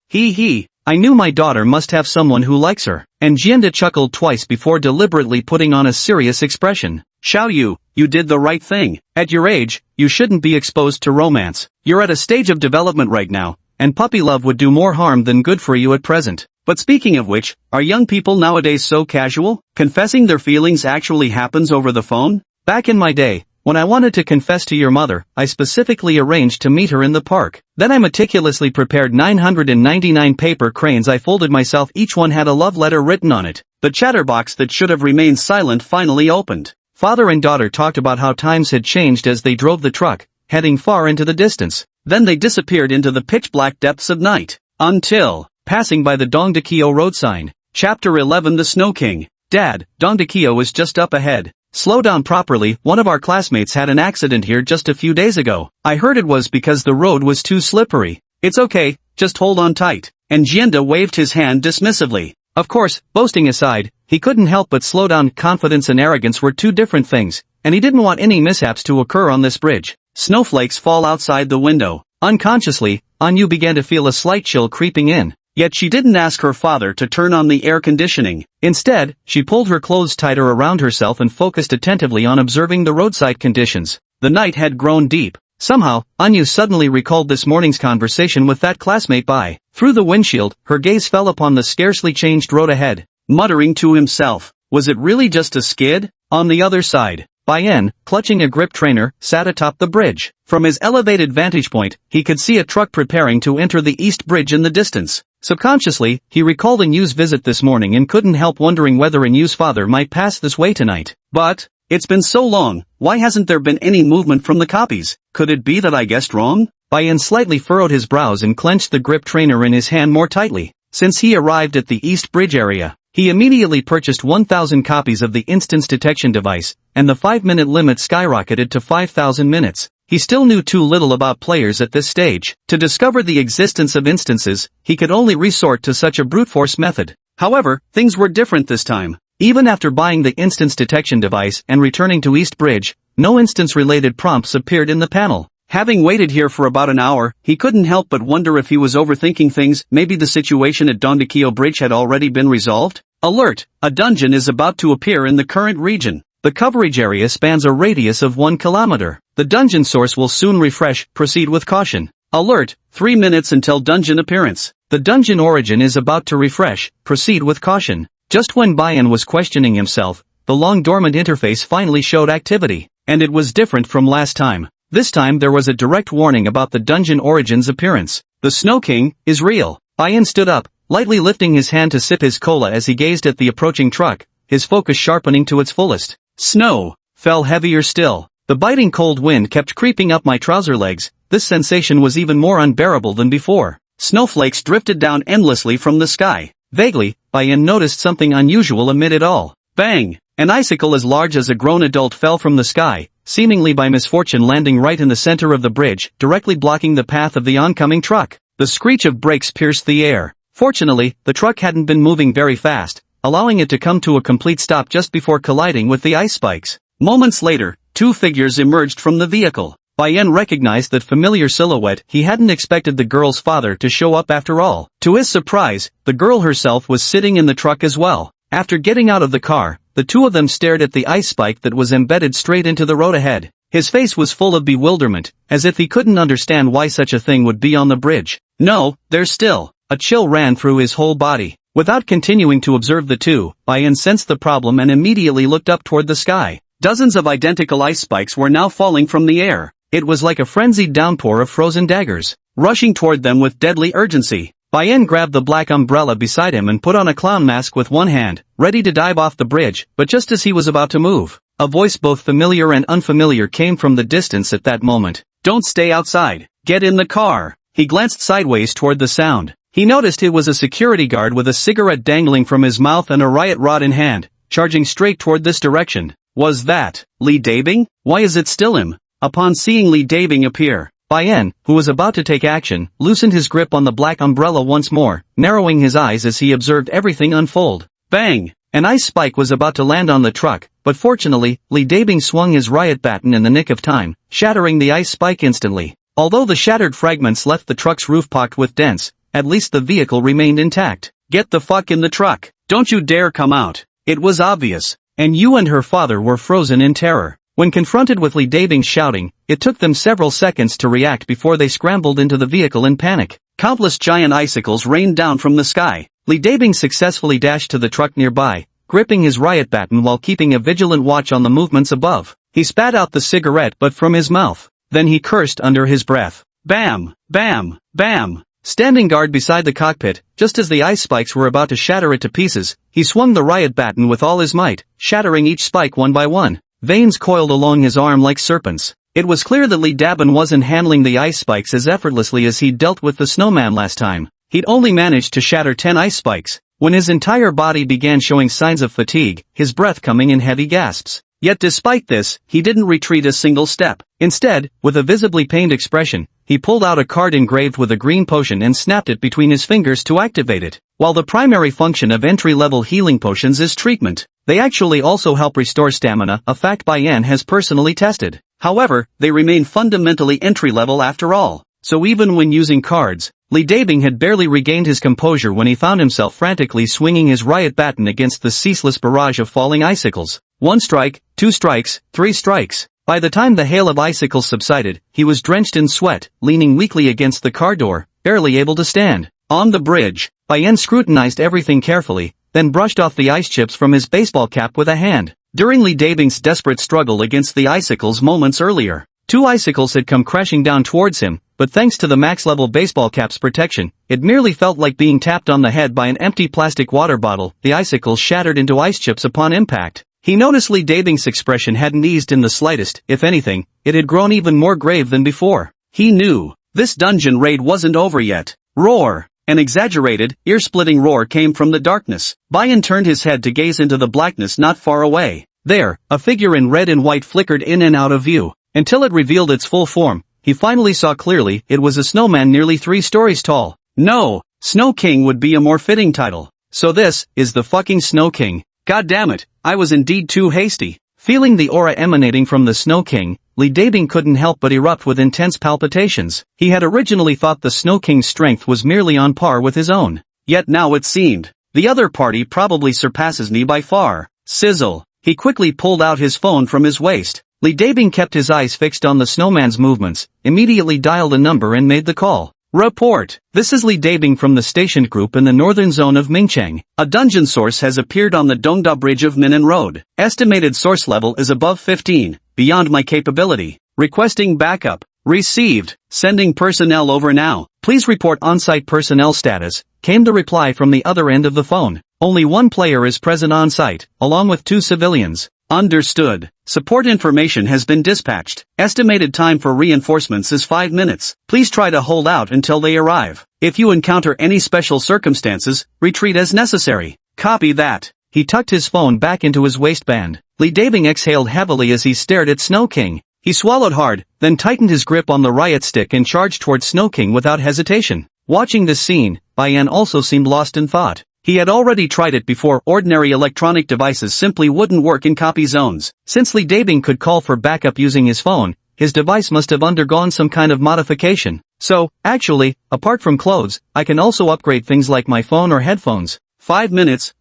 I knew my daughter must have someone who likes her. Anjienda chuckled twice before deliberately putting on a serious expression. Xiao you did the right thing. At your age, you shouldn't be exposed to romance. You're at a stage of development right now, and puppy love would do more harm than good for you at present. But speaking of which, are young people nowadays so casual? Confessing their feelings actually happens over the phone? Back in my day, when I wanted to confess to your mother, I specifically arranged to meet her in the park. Then I meticulously prepared 999 paper cranes I folded myself, each one had a love letter written on it. The chatterbox that should have remained silent finally opened. Father and daughter talked about how times had changed as they drove the truck, heading far into the distance. Then they disappeared into the pitch-black depths of night. Until, passing by the Dongdaekyo road sign. Chapter 11 The Snow King. Dad, Dongdaekyo is just up ahead. Slow down properly, one of our classmates had an accident here just a few days ago. I heard it was because the road was too slippery. It's okay, just hold on tight. Anjienda waved his hand dismissively. Of course, boasting aside, he couldn't help but slow down. Confidence and arrogance were two different things, and he didn't want any mishaps to occur on this bridge. Snowflakes fall outside the window. Unconsciously, Anyu began to feel a slight chill creeping in. Yet she didn't ask her father to turn on the air conditioning. Instead, she pulled her clothes tighter around herself and focused attentively on observing the roadside conditions. The night had grown deep. Somehow, Anyu suddenly recalled this morning's conversation with that classmate by. Through the windshield, her gaze fell upon the scarcely changed road ahead. Muttering to himself, was it really just a skid? On the other side, Bayan, clutching a grip trainer, sat atop the bridge. From his elevated vantage point, he could see a truck preparing to enter the East Bridge in the distance. Subconsciously, he recalled Inyu's visit this morning and couldn't help wondering whether Inyu's father might pass this way tonight. But, it's been so long, why hasn't there been any movement from the copies? Could it be that I guessed wrong? Bayan slightly furrowed his brows and clenched the grip trainer in his hand more tightly. Since he arrived at the East Bridge area, he immediately purchased 1,000 copies of the instance detection device, and the 5-minute limit skyrocketed to 5,000 minutes. He still knew too little about players at this stage. To discover the existence of instances, he could only resort to such a brute force method. However, things were different this time. Even after buying the instance detection device and returning to East Bridge, no instance-related prompts appeared in the panel. Having waited here for about an hour, he couldn't help but wonder if he was overthinking things. Maybe the situation at Dongdaekyo Bridge had already been resolved? Alert! A dungeon is about to appear in the current region. The coverage area spans a radius of 1 kilometer. The dungeon source will soon refresh, proceed with caution. Alert! 3 minutes until dungeon appearance. The dungeon origin is about to refresh, proceed with caution. Just when Bayan was questioning himself, the long dormant interface finally showed activity. And it was different from last time. This time there was a direct warning about the dungeon origin's appearance. The Snow King is real. Bayan stood up, lightly lifting his hand to sip his cola as he gazed at the approaching truck, his focus sharpening to its fullest. Snow fell heavier still. The biting cold wind kept creeping up my trouser legs. This sensation was even more unbearable than before. Snowflakes drifted down endlessly from the sky. Vaguely, Bayan noticed something unusual amid it all. Bang! An icicle as large as a grown adult fell from the sky, seemingly by misfortune landing right in the center of the bridge, directly blocking the path of the oncoming truck. The screech of brakes pierced the air. Fortunately, the truck hadn't been moving very fast, allowing it to come to a complete stop just before colliding with the ice spikes. Moments later, two figures emerged from the vehicle. Bayan recognized that familiar silhouette. He hadn't expected the girl's father to show up after all. To his surprise, the girl herself was sitting in the truck as well. After getting out of the car, the two of them stared at the ice spike that was embedded straight into the road ahead. His face was full of bewilderment, as if he couldn't understand why such a thing would be on the bridge. No, there's still. A chill ran through his whole body. Without continuing to observe the two, Bayan sensed the problem and immediately looked up toward the sky. Dozens of identical ice spikes were now falling from the air. It was like a frenzied downpour of frozen daggers, rushing toward them with deadly urgency. Bayan grabbed the black umbrella beside him and put on a clown mask with one hand, ready to dive off the bridge, but just as he was about to move, a voice both familiar and unfamiliar came from the distance at that moment. Don't stay outside. Get in the car. He glanced sideways toward the sound. He noticed it was a security guard with a cigarette dangling from his mouth and a riot rod in hand, charging straight toward this direction. Was that Lee Dabing? Why is it still him? Upon seeing Lee Dabing appear, Bayan, who was about to take action, loosened his grip on the black umbrella once more, narrowing his eyes as he observed everything unfold. Bang! An ice spike was about to land on the truck, but fortunately, Lee Dabing swung his riot baton in the nick of time, shattering the ice spike instantly. Although the shattered fragments left the truck's roof pocked with dents, at least the vehicle remained intact. Get the fuck in the truck. Don't you dare come out. It was obvious. And you and her father were frozen in terror. When confronted with Lee Dabing's shouting, it took them several seconds to react before they scrambled into the vehicle in panic. Countless giant icicles rained down from the sky. Lee Dabing successfully dashed to the truck nearby, gripping his riot baton while keeping a vigilant watch on the movements above. He spat out the cigarette but from his mouth. Then he cursed under his breath. Bam! Bam! Bam! Standing guard beside the cockpit, just as the ice spikes were about to shatter it to pieces, he swung the riot baton with all his might, shattering each spike one by one. Veins coiled along his arm like serpents. It was clear that Lee Dabin wasn't handling the ice spikes as effortlessly as he'd dealt with the snowman last time. He'd only managed to shatter 10 ice spikes, when his entire body began showing signs of fatigue, his breath coming in heavy gasps. Yet despite this, he didn't retreat a single step. Instead, with a visibly pained expression, he pulled out a card engraved with a green potion and snapped it between his fingers to activate it. While the primary function of entry-level healing potions is treatment, they actually also help restore stamina, a fact Bayan has personally tested. However, they remain fundamentally entry-level after all. So even when using cards, Lee Dabing had barely regained his composure when he found himself frantically swinging his riot baton against the ceaseless barrage of falling icicles. 1 strike, 2 strikes, 3 strikes. By the time the hail of icicles subsided, he was drenched in sweat, leaning weakly against the car door, barely able to stand. On the bridge, Bayan scrutinized everything carefully, then brushed off the ice chips from his baseball cap with a hand. During Lee Dabing's desperate struggle against the icicles moments earlier, 2 icicles had come crashing down towards him, but thanks to the max-level baseball cap's protection, it merely felt like being tapped on the head by an empty plastic water bottle. The icicles shattered into ice chips upon impact. He noticed Lee Dabing's expression hadn't eased in the slightest. If anything, it had grown even more grave than before. He knew this dungeon raid wasn't over yet. Roar! An exaggerated, ear-splitting roar came from the darkness. Bayan turned his head to gaze into the blackness not far away. There, a figure in red and white flickered in and out of view. Until it revealed its full form, he finally saw clearly it was a snowman nearly 3 stories tall. No, Snow King would be a more fitting title. So this is the fucking Snow King. God damn it, I was indeed too hasty. Feeling the aura emanating from the Snow King, Lee Dabing couldn't help but erupt with intense palpitations. He had originally thought the Snow King's strength was merely on par with his own. Yet now it seemed, the other party probably surpasses me by far. Sizzle. He quickly pulled out his phone from his waist. Lee Dabing kept his eyes fixed on the snowman's movements, immediately dialed a number and made the call. Report. This is Lee Dabing from the stationed group in the northern zone of Mingcheng. A dungeon source has appeared on the Dongda Bridge of Minnan Road. Estimated source level is above 15, beyond my capability. Requesting backup. Received. Sending personnel over now. Please report on-site personnel status, came the reply from the other end of the phone. Only 1 player is present on-site, along with 2 civilians. Understood. Support information has been dispatched. Estimated time for reinforcements is 5 minutes. Please try to hold out until they arrive. If you encounter any special circumstances, retreat as necessary. Copy that. He tucked his phone back into his waistband. Lee Dabing exhaled heavily as he stared at Snow King. He swallowed hard, then tightened his grip on the riot stick and charged toward Snow King without hesitation. Watching this scene, Bayan also seemed lost in thought. He had already tried it before. Ordinary electronic devices simply wouldn't work in copy zones. Since Li Dabing could call for backup using his phone, his device must have undergone some kind of modification. So, actually, apart from clothes, I can also upgrade things like my phone or headphones. 5 minutes,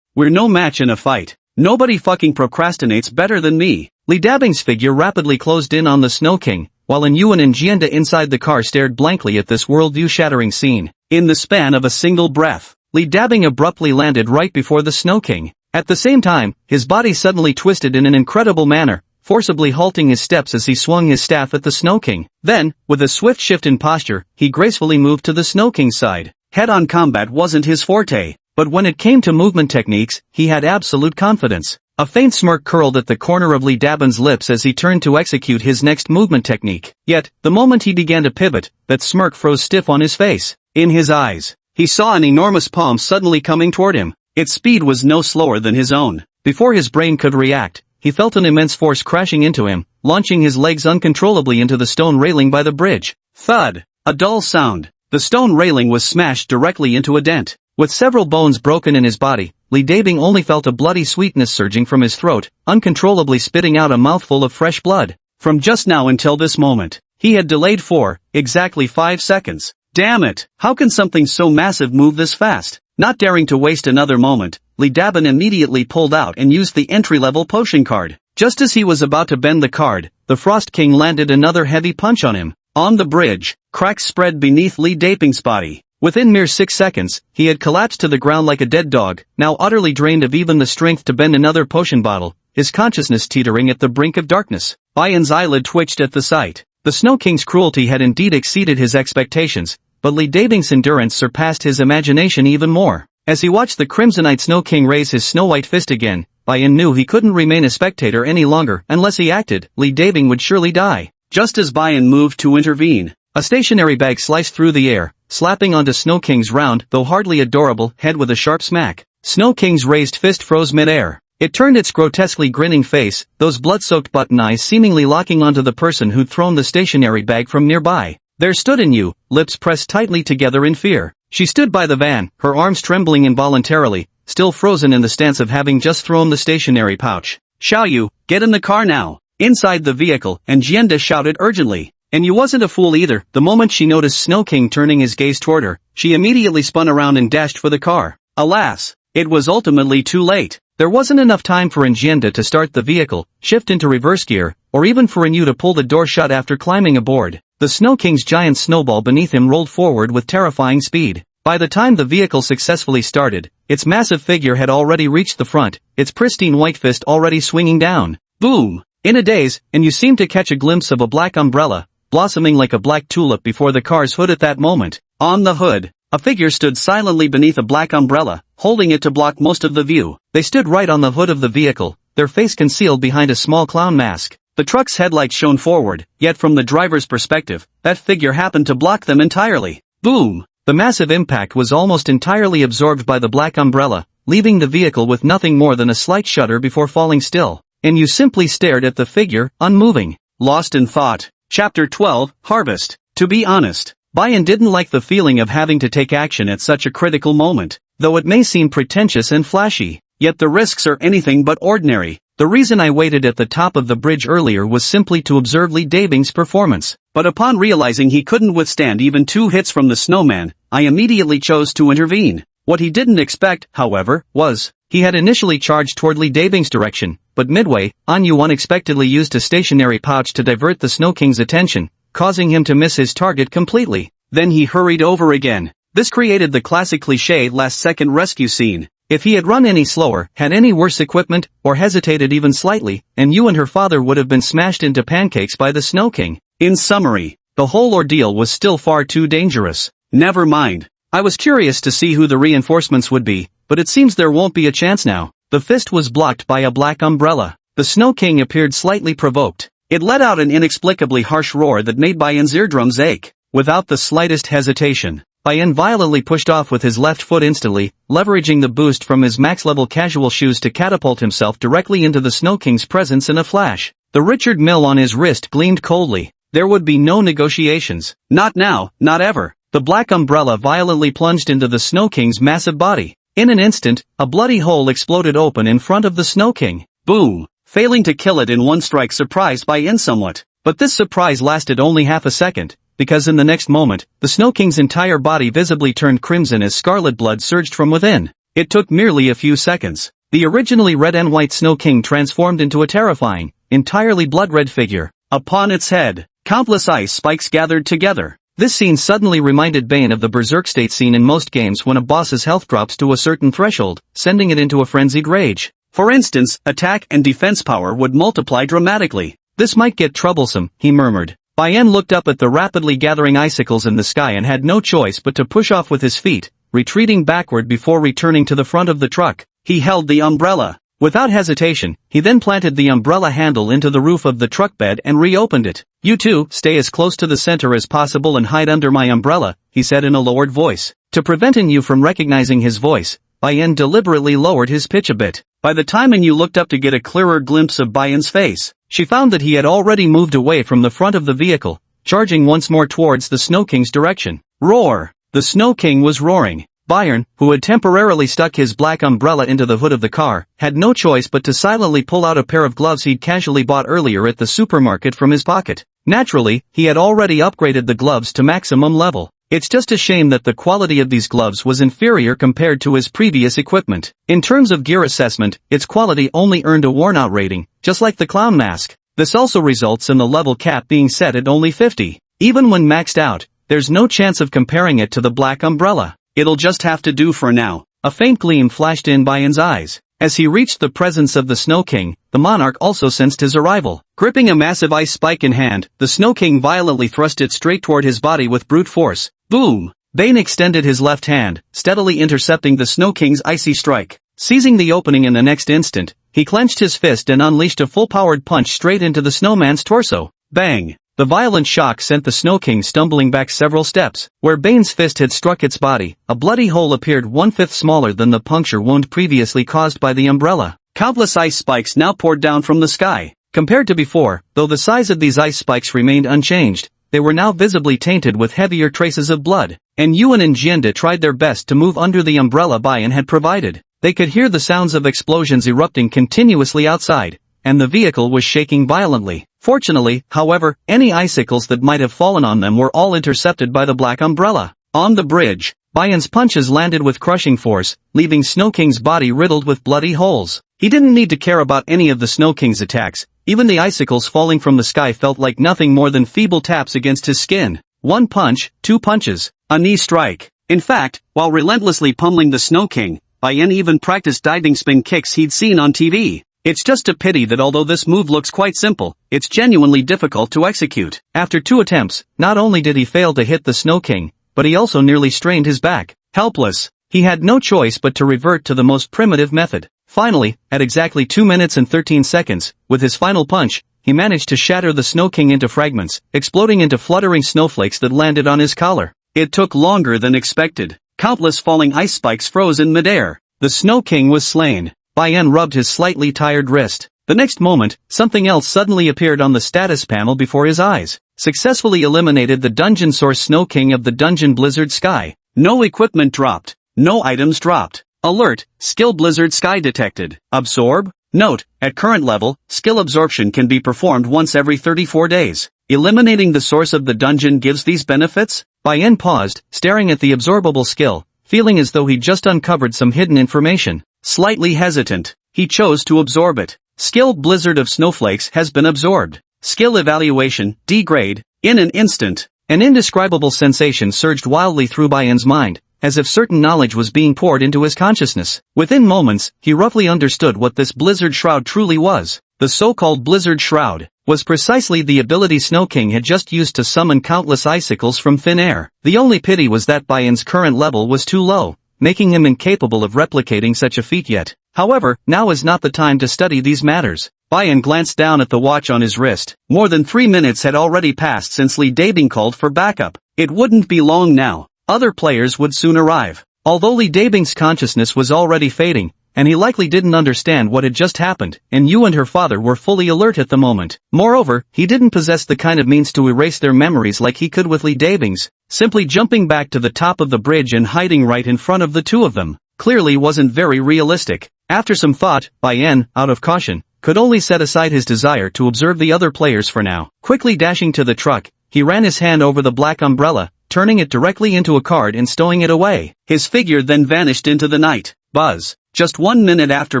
we're no match in a fight. Nobody fucking procrastinates better than me. Li Dabing's figure rapidly closed in on the Snow King, while Yuan and Jianda inside the car stared blankly at this worldview-shattering scene. In the span of a single breath, Li Dabing abruptly landed right before the Snow King. At the same time, his body suddenly twisted in an incredible manner, forcibly halting his steps as he swung his staff at the Snow King. Then, with a swift shift in posture, he gracefully moved to the Snow King's side. Head-on combat wasn't his forte, but when it came to movement techniques, he had absolute confidence. A faint smirk curled at the corner of Li Dabing's lips as he turned to execute his next movement technique. Yet, the moment he began to pivot, that smirk froze stiff on his face. In his eyes, he saw an enormous palm suddenly coming toward him. Its speed was no slower than his own. Before his brain could react, he felt an immense force crashing into him, launching his legs uncontrollably into the stone railing by the bridge. Thud! A dull sound. The stone railing was smashed directly into a dent. With several bones broken in his body, Li Dabing only felt a bloody sweetness surging from his throat, uncontrollably spitting out a mouthful of fresh blood. From just now until this moment, he had delayed for exactly 5 seconds. Damn it! How can something so massive move this fast? Not daring to waste another moment, Li Dabing immediately pulled out and used the entry-level potion card. Just as he was about to bend the card, the Frost King landed another heavy punch on him. On the bridge, cracks spread beneath Li Dabing's body. Within mere 6 seconds, he had collapsed to the ground like a dead dog, now utterly drained of even the strength to bend another potion bottle, his consciousness teetering at the brink of darkness. Bayan's eyelid twitched at the sight. The Snow King's cruelty had indeed exceeded his expectations, but Li Dabing's endurance surpassed his imagination even more. As he watched the Crimsonite Snow King raise his snow-white fist again, Bayan knew he couldn't remain a spectator any longer. Unless he acted, Li Dabing would surely die. Just as Bayan moved to intervene, a stationary bag sliced through the air, slapping onto Snow King's round, though hardly adorable, head with a sharp smack. Snow King's raised fist froze mid-air. It turned its grotesquely grinning face, those blood-soaked button eyes seemingly locking onto the person who'd thrown the stationary bag from nearby. There stood Yu, lips pressed tightly together in fear. She stood by the van, her arms trembling involuntarily, still frozen in the stance of having just thrown the stationary pouch. Xiaoyu, get in the car now. Inside the vehicle, and Jianda shouted urgently. And Yu wasn't a fool either. The moment she noticed Snow King turning his gaze toward her, she immediately spun around and dashed for the car. Alas, it was ultimately too late. There wasn't enough time for Jianda to start the vehicle, shift into reverse gear, or even for Yu to pull the door shut after climbing aboard. The Snow King's giant snowball beneath him rolled forward with terrifying speed. By the time the vehicle successfully started, its massive figure had already reached the front, its pristine white fist already swinging down. Boom! In a daze, Yu seemed to catch a glimpse of a black umbrella, blossoming like a black tulip before the car's hood at that moment. On the hood, a figure stood silently beneath a black umbrella, holding it to block most of the view. They stood right on the hood of the vehicle, their face concealed behind a small clown mask. The truck's headlights shone forward, yet from the driver's perspective, that figure happened to block them entirely. Boom! The massive impact was almost entirely absorbed by the black umbrella, leaving the vehicle with nothing more than a slight shudder before falling still. And Yu simply stared at the figure, unmoving. Lost in thought. Chapter 12, Harvest. To be honest, Bayan didn't like the feeling of having to take action at such a critical moment, though it may seem pretentious and flashy. Yet the risks are anything but ordinary. The reason I waited at the top of the bridge earlier was simply to observe Li Dabing's performance. But upon realizing he couldn't withstand even 2 hits from the snowman, I immediately chose to intervene. What he didn't expect, however, was, he had initially charged toward Li Dabing's direction, but midway, Yu unexpectedly used a stationary pouch to divert the Snow King's attention, causing him to miss his target completely. Then he hurried over again. This created the classic cliché last-second rescue scene. If he had run any slower, had any worse equipment, or hesitated even slightly, Yu and her father would have been smashed into pancakes by the Snow King. In summary, the whole ordeal was still far too dangerous. Never mind. I was curious to see who the reinforcements would be, but it seems there won't be a chance now. The fist was blocked by a black umbrella. The Snow King appeared slightly provoked. It let out an inexplicably harsh roar that made Bayan's eardrums ache. Without the slightest hesitation, Bayan violently pushed off with his left foot instantly, leveraging the boost from his max-level casual shoes to catapult himself directly into the Snow King's presence in a flash. The Richard Mille on his wrist gleamed coldly. There would be no negotiations. Not now, not ever. The black umbrella violently plunged into the Snow King's massive body. In an instant, a bloody hole exploded open in front of the Snow King. Boom! Failing to kill it in one strike surprised Bai Yin somewhat. But this surprise lasted only half a second, because in the next moment, the Snow King's entire body visibly turned crimson as scarlet blood surged from within. It took merely a few seconds. The originally red and white Snow King transformed into a terrifying, entirely blood-red figure. Upon its head, countless ice spikes gathered together. This scene suddenly reminded Bane of the berserk state scene in most games when a boss's health drops to a certain threshold, sending it into a frenzied rage. For instance, attack and defense power would multiply dramatically. This might get troublesome, he murmured. Bai Yin looked up at the rapidly gathering icicles in the sky and had no choice but to push off with his feet, retreating backward before returning to the front of the truck. He held the umbrella. Without hesitation, he then planted the umbrella handle into the roof of the truck bed and reopened it. "You two, stay as close to the center as possible and hide under my umbrella," he said in a lowered voice. To prevent Yu from recognizing his voice, Bai Yin deliberately lowered his pitch a bit. By the time Yu looked up to get a clearer glimpse of Bai Yin's face, she found that he had already moved away from the front of the vehicle, charging once more towards the Snow King's direction. Roar! The Snow King was roaring. Bayern, who had temporarily stuck his black umbrella into the hood of the car, had no choice but to silently pull out a pair of gloves he'd casually bought earlier at the supermarket from his pocket. Naturally, he had already upgraded the gloves to maximum level. It's just a shame that the quality of these gloves was inferior compared to his previous equipment. In terms of gear assessment, its quality only earned a worn-out rating, just like the clown mask. This also results in the level cap being set at only 50. Even when maxed out, there's no chance of comparing it to the black umbrella. It'll just have to do for now. A faint gleam flashed in Bayern's eyes. As he reached the presence of the Snow King, the monarch also sensed his arrival. Gripping a massive ice spike in hand, the Snow King violently thrust it straight toward his body with brute force. Boom! Bane extended his left hand, steadily intercepting the Snow King's icy strike. Seizing the opening in the next instant, he clenched his fist and unleashed a full-powered punch straight into the snowman's torso. Bang! The violent shock sent the Snow King stumbling back several steps. Where Bane's fist had struck its body, a bloody hole appeared 1/5 smaller than the puncture wound previously caused by the umbrella. Countless ice spikes now poured down from the sky. Compared to before, though the size of these ice spikes remained unchanged, they were now visibly tainted with heavier traces of blood. And Yuan and Jianda tried their best to move under the umbrella Bayan had provided. They could hear the sounds of explosions erupting continuously outside, and the vehicle was shaking violently. Fortunately, however, any icicles that might have fallen on them were all intercepted by the black umbrella. On the bridge, Bayan's punches landed with crushing force, leaving Snow King's body riddled with bloody holes. He didn't need to care about any of the Snow King's attacks. Even the icicles falling from the sky felt like nothing more than feeble taps against his skin. One punch, two punches, a knee strike. In fact, while relentlessly pummeling the Snow King, Bayan even practiced diving spin kicks he'd seen on TV. It's just a pity that although this move looks quite simple, it's genuinely difficult to execute. After 2 attempts, not only did he fail to hit the Snow King, but he also nearly strained his back. Helpless, he had no choice but to revert to the most primitive method. Finally, at exactly 2 minutes and 13 seconds, with his final punch, he managed to shatter the Snow King into fragments, exploding into fluttering snowflakes that landed on his collar. It took longer than expected. Countless falling ice spikes froze in midair. The Snow King was slain. Bayan rubbed his slightly tired wrist. The next moment, something else suddenly appeared on the status panel before his eyes. Successfully eliminated the dungeon source Snow King of the Dungeon Blizzard Sky. No equipment dropped. No items dropped. Alert, skill Blizzard Sky detected. Absorb? Note, at current level, skill absorption can be performed once every 34 days. Eliminating the source of the dungeon gives these benefits? Bayan paused, staring at the absorbable skill, feeling as though he'd just uncovered some hidden information. Slightly hesitant, he chose to absorb it. Skill Blizzard of Snowflakes has been absorbed. Skill Evaluation, degrade, in an instant. An indescribable sensation surged wildly through Bayan's mind, as if certain knowledge was being poured into his consciousness. Within moments, he roughly understood what this Blizzard Shroud truly was. The so-called Blizzard Shroud was precisely the ability Snow King had just used to summon countless icicles from thin air. The only pity was that Bayan's current level was too low, making him incapable of replicating such a feat yet. However, now is not the time to study these matters. Bayan glanced down at the watch on his wrist. More than 3 minutes had already passed since Li Dabing called for backup. It wouldn't be long now. Other players would soon arrive. Although Li Dabing's consciousness was already fading, and he likely didn't understand what had just happened, and Yu and her father were fully alert at the moment. Moreover, he didn't possess the kind of means to erase their memories like he could with Li Dabing's, simply jumping back to the top of the bridge and hiding right in front of the two of them. clearly wasn't very realistic. After some thought, Bai En, out of caution, could only set aside his desire to observe the other players for now. Quickly dashing to the truck, he ran his hand over the black umbrella, turning it directly into a card and stowing it away. His figure then vanished into the night. Buzz. Just 1 minute after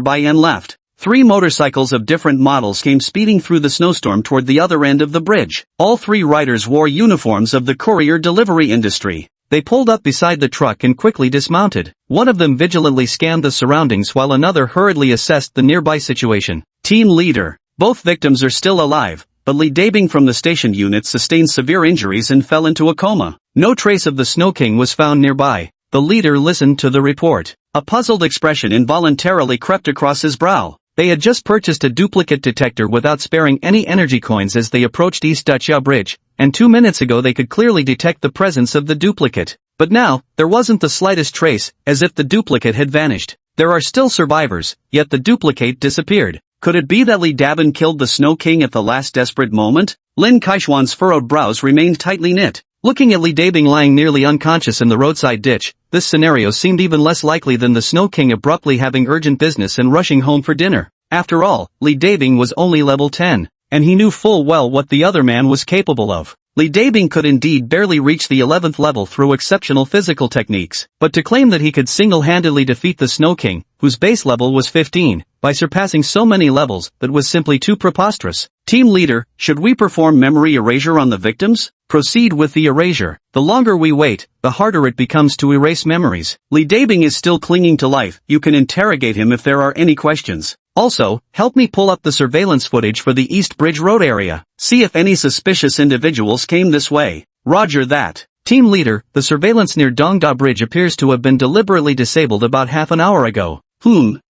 Bai En left, 3 motorcycles of different models came speeding through the snowstorm toward the other end of the bridge. All 3 riders wore uniforms of the courier delivery industry. They pulled up beside the truck and quickly dismounted. One of them vigilantly scanned the surroundings while another hurriedly assessed the nearby situation. Team leader. Both victims are still alive, but Li Dabing from the station unit sustained severe injuries and fell into a coma. No trace of the Snow King was found nearby. The leader listened to the report. A puzzled expression involuntarily crept across his brow. They had just purchased a duplicate detector without sparing any energy coins as they approached East Dachau Bridge, and 2 minutes ago they could clearly detect the presence of the duplicate. But now, there wasn't the slightest trace, as if the duplicate had vanished. There are still survivors, yet the duplicate disappeared. Could it be that Li Dabin killed the Snow King at the last desperate moment? Lin Kaishuan's furrowed brows remained tightly knit. Looking at Li Dabing lying nearly unconscious in the roadside ditch, this scenario seemed even less likely than the Snow King abruptly having urgent business and rushing home for dinner. After all, Li Dabing was only level 10, and he knew full well what the other man was capable of. Li Dabing could indeed barely reach the 11th level through exceptional physical techniques, but to claim that he could single-handedly defeat the Snow King, whose base level was 15, by surpassing so many levels, that was simply too preposterous. Team leader, should we perform memory erasure on the victims? Proceed with the erasure. The longer we wait, the harder it becomes to erase memories. Li Dabing is still clinging to life. You can interrogate him if there are any questions. Also, help me pull up the surveillance footage for the East Bridge Road area. See if any suspicious individuals came this way. Roger that. Team leader, the surveillance near Dongda Bridge appears to have been deliberately disabled about half an hour ago.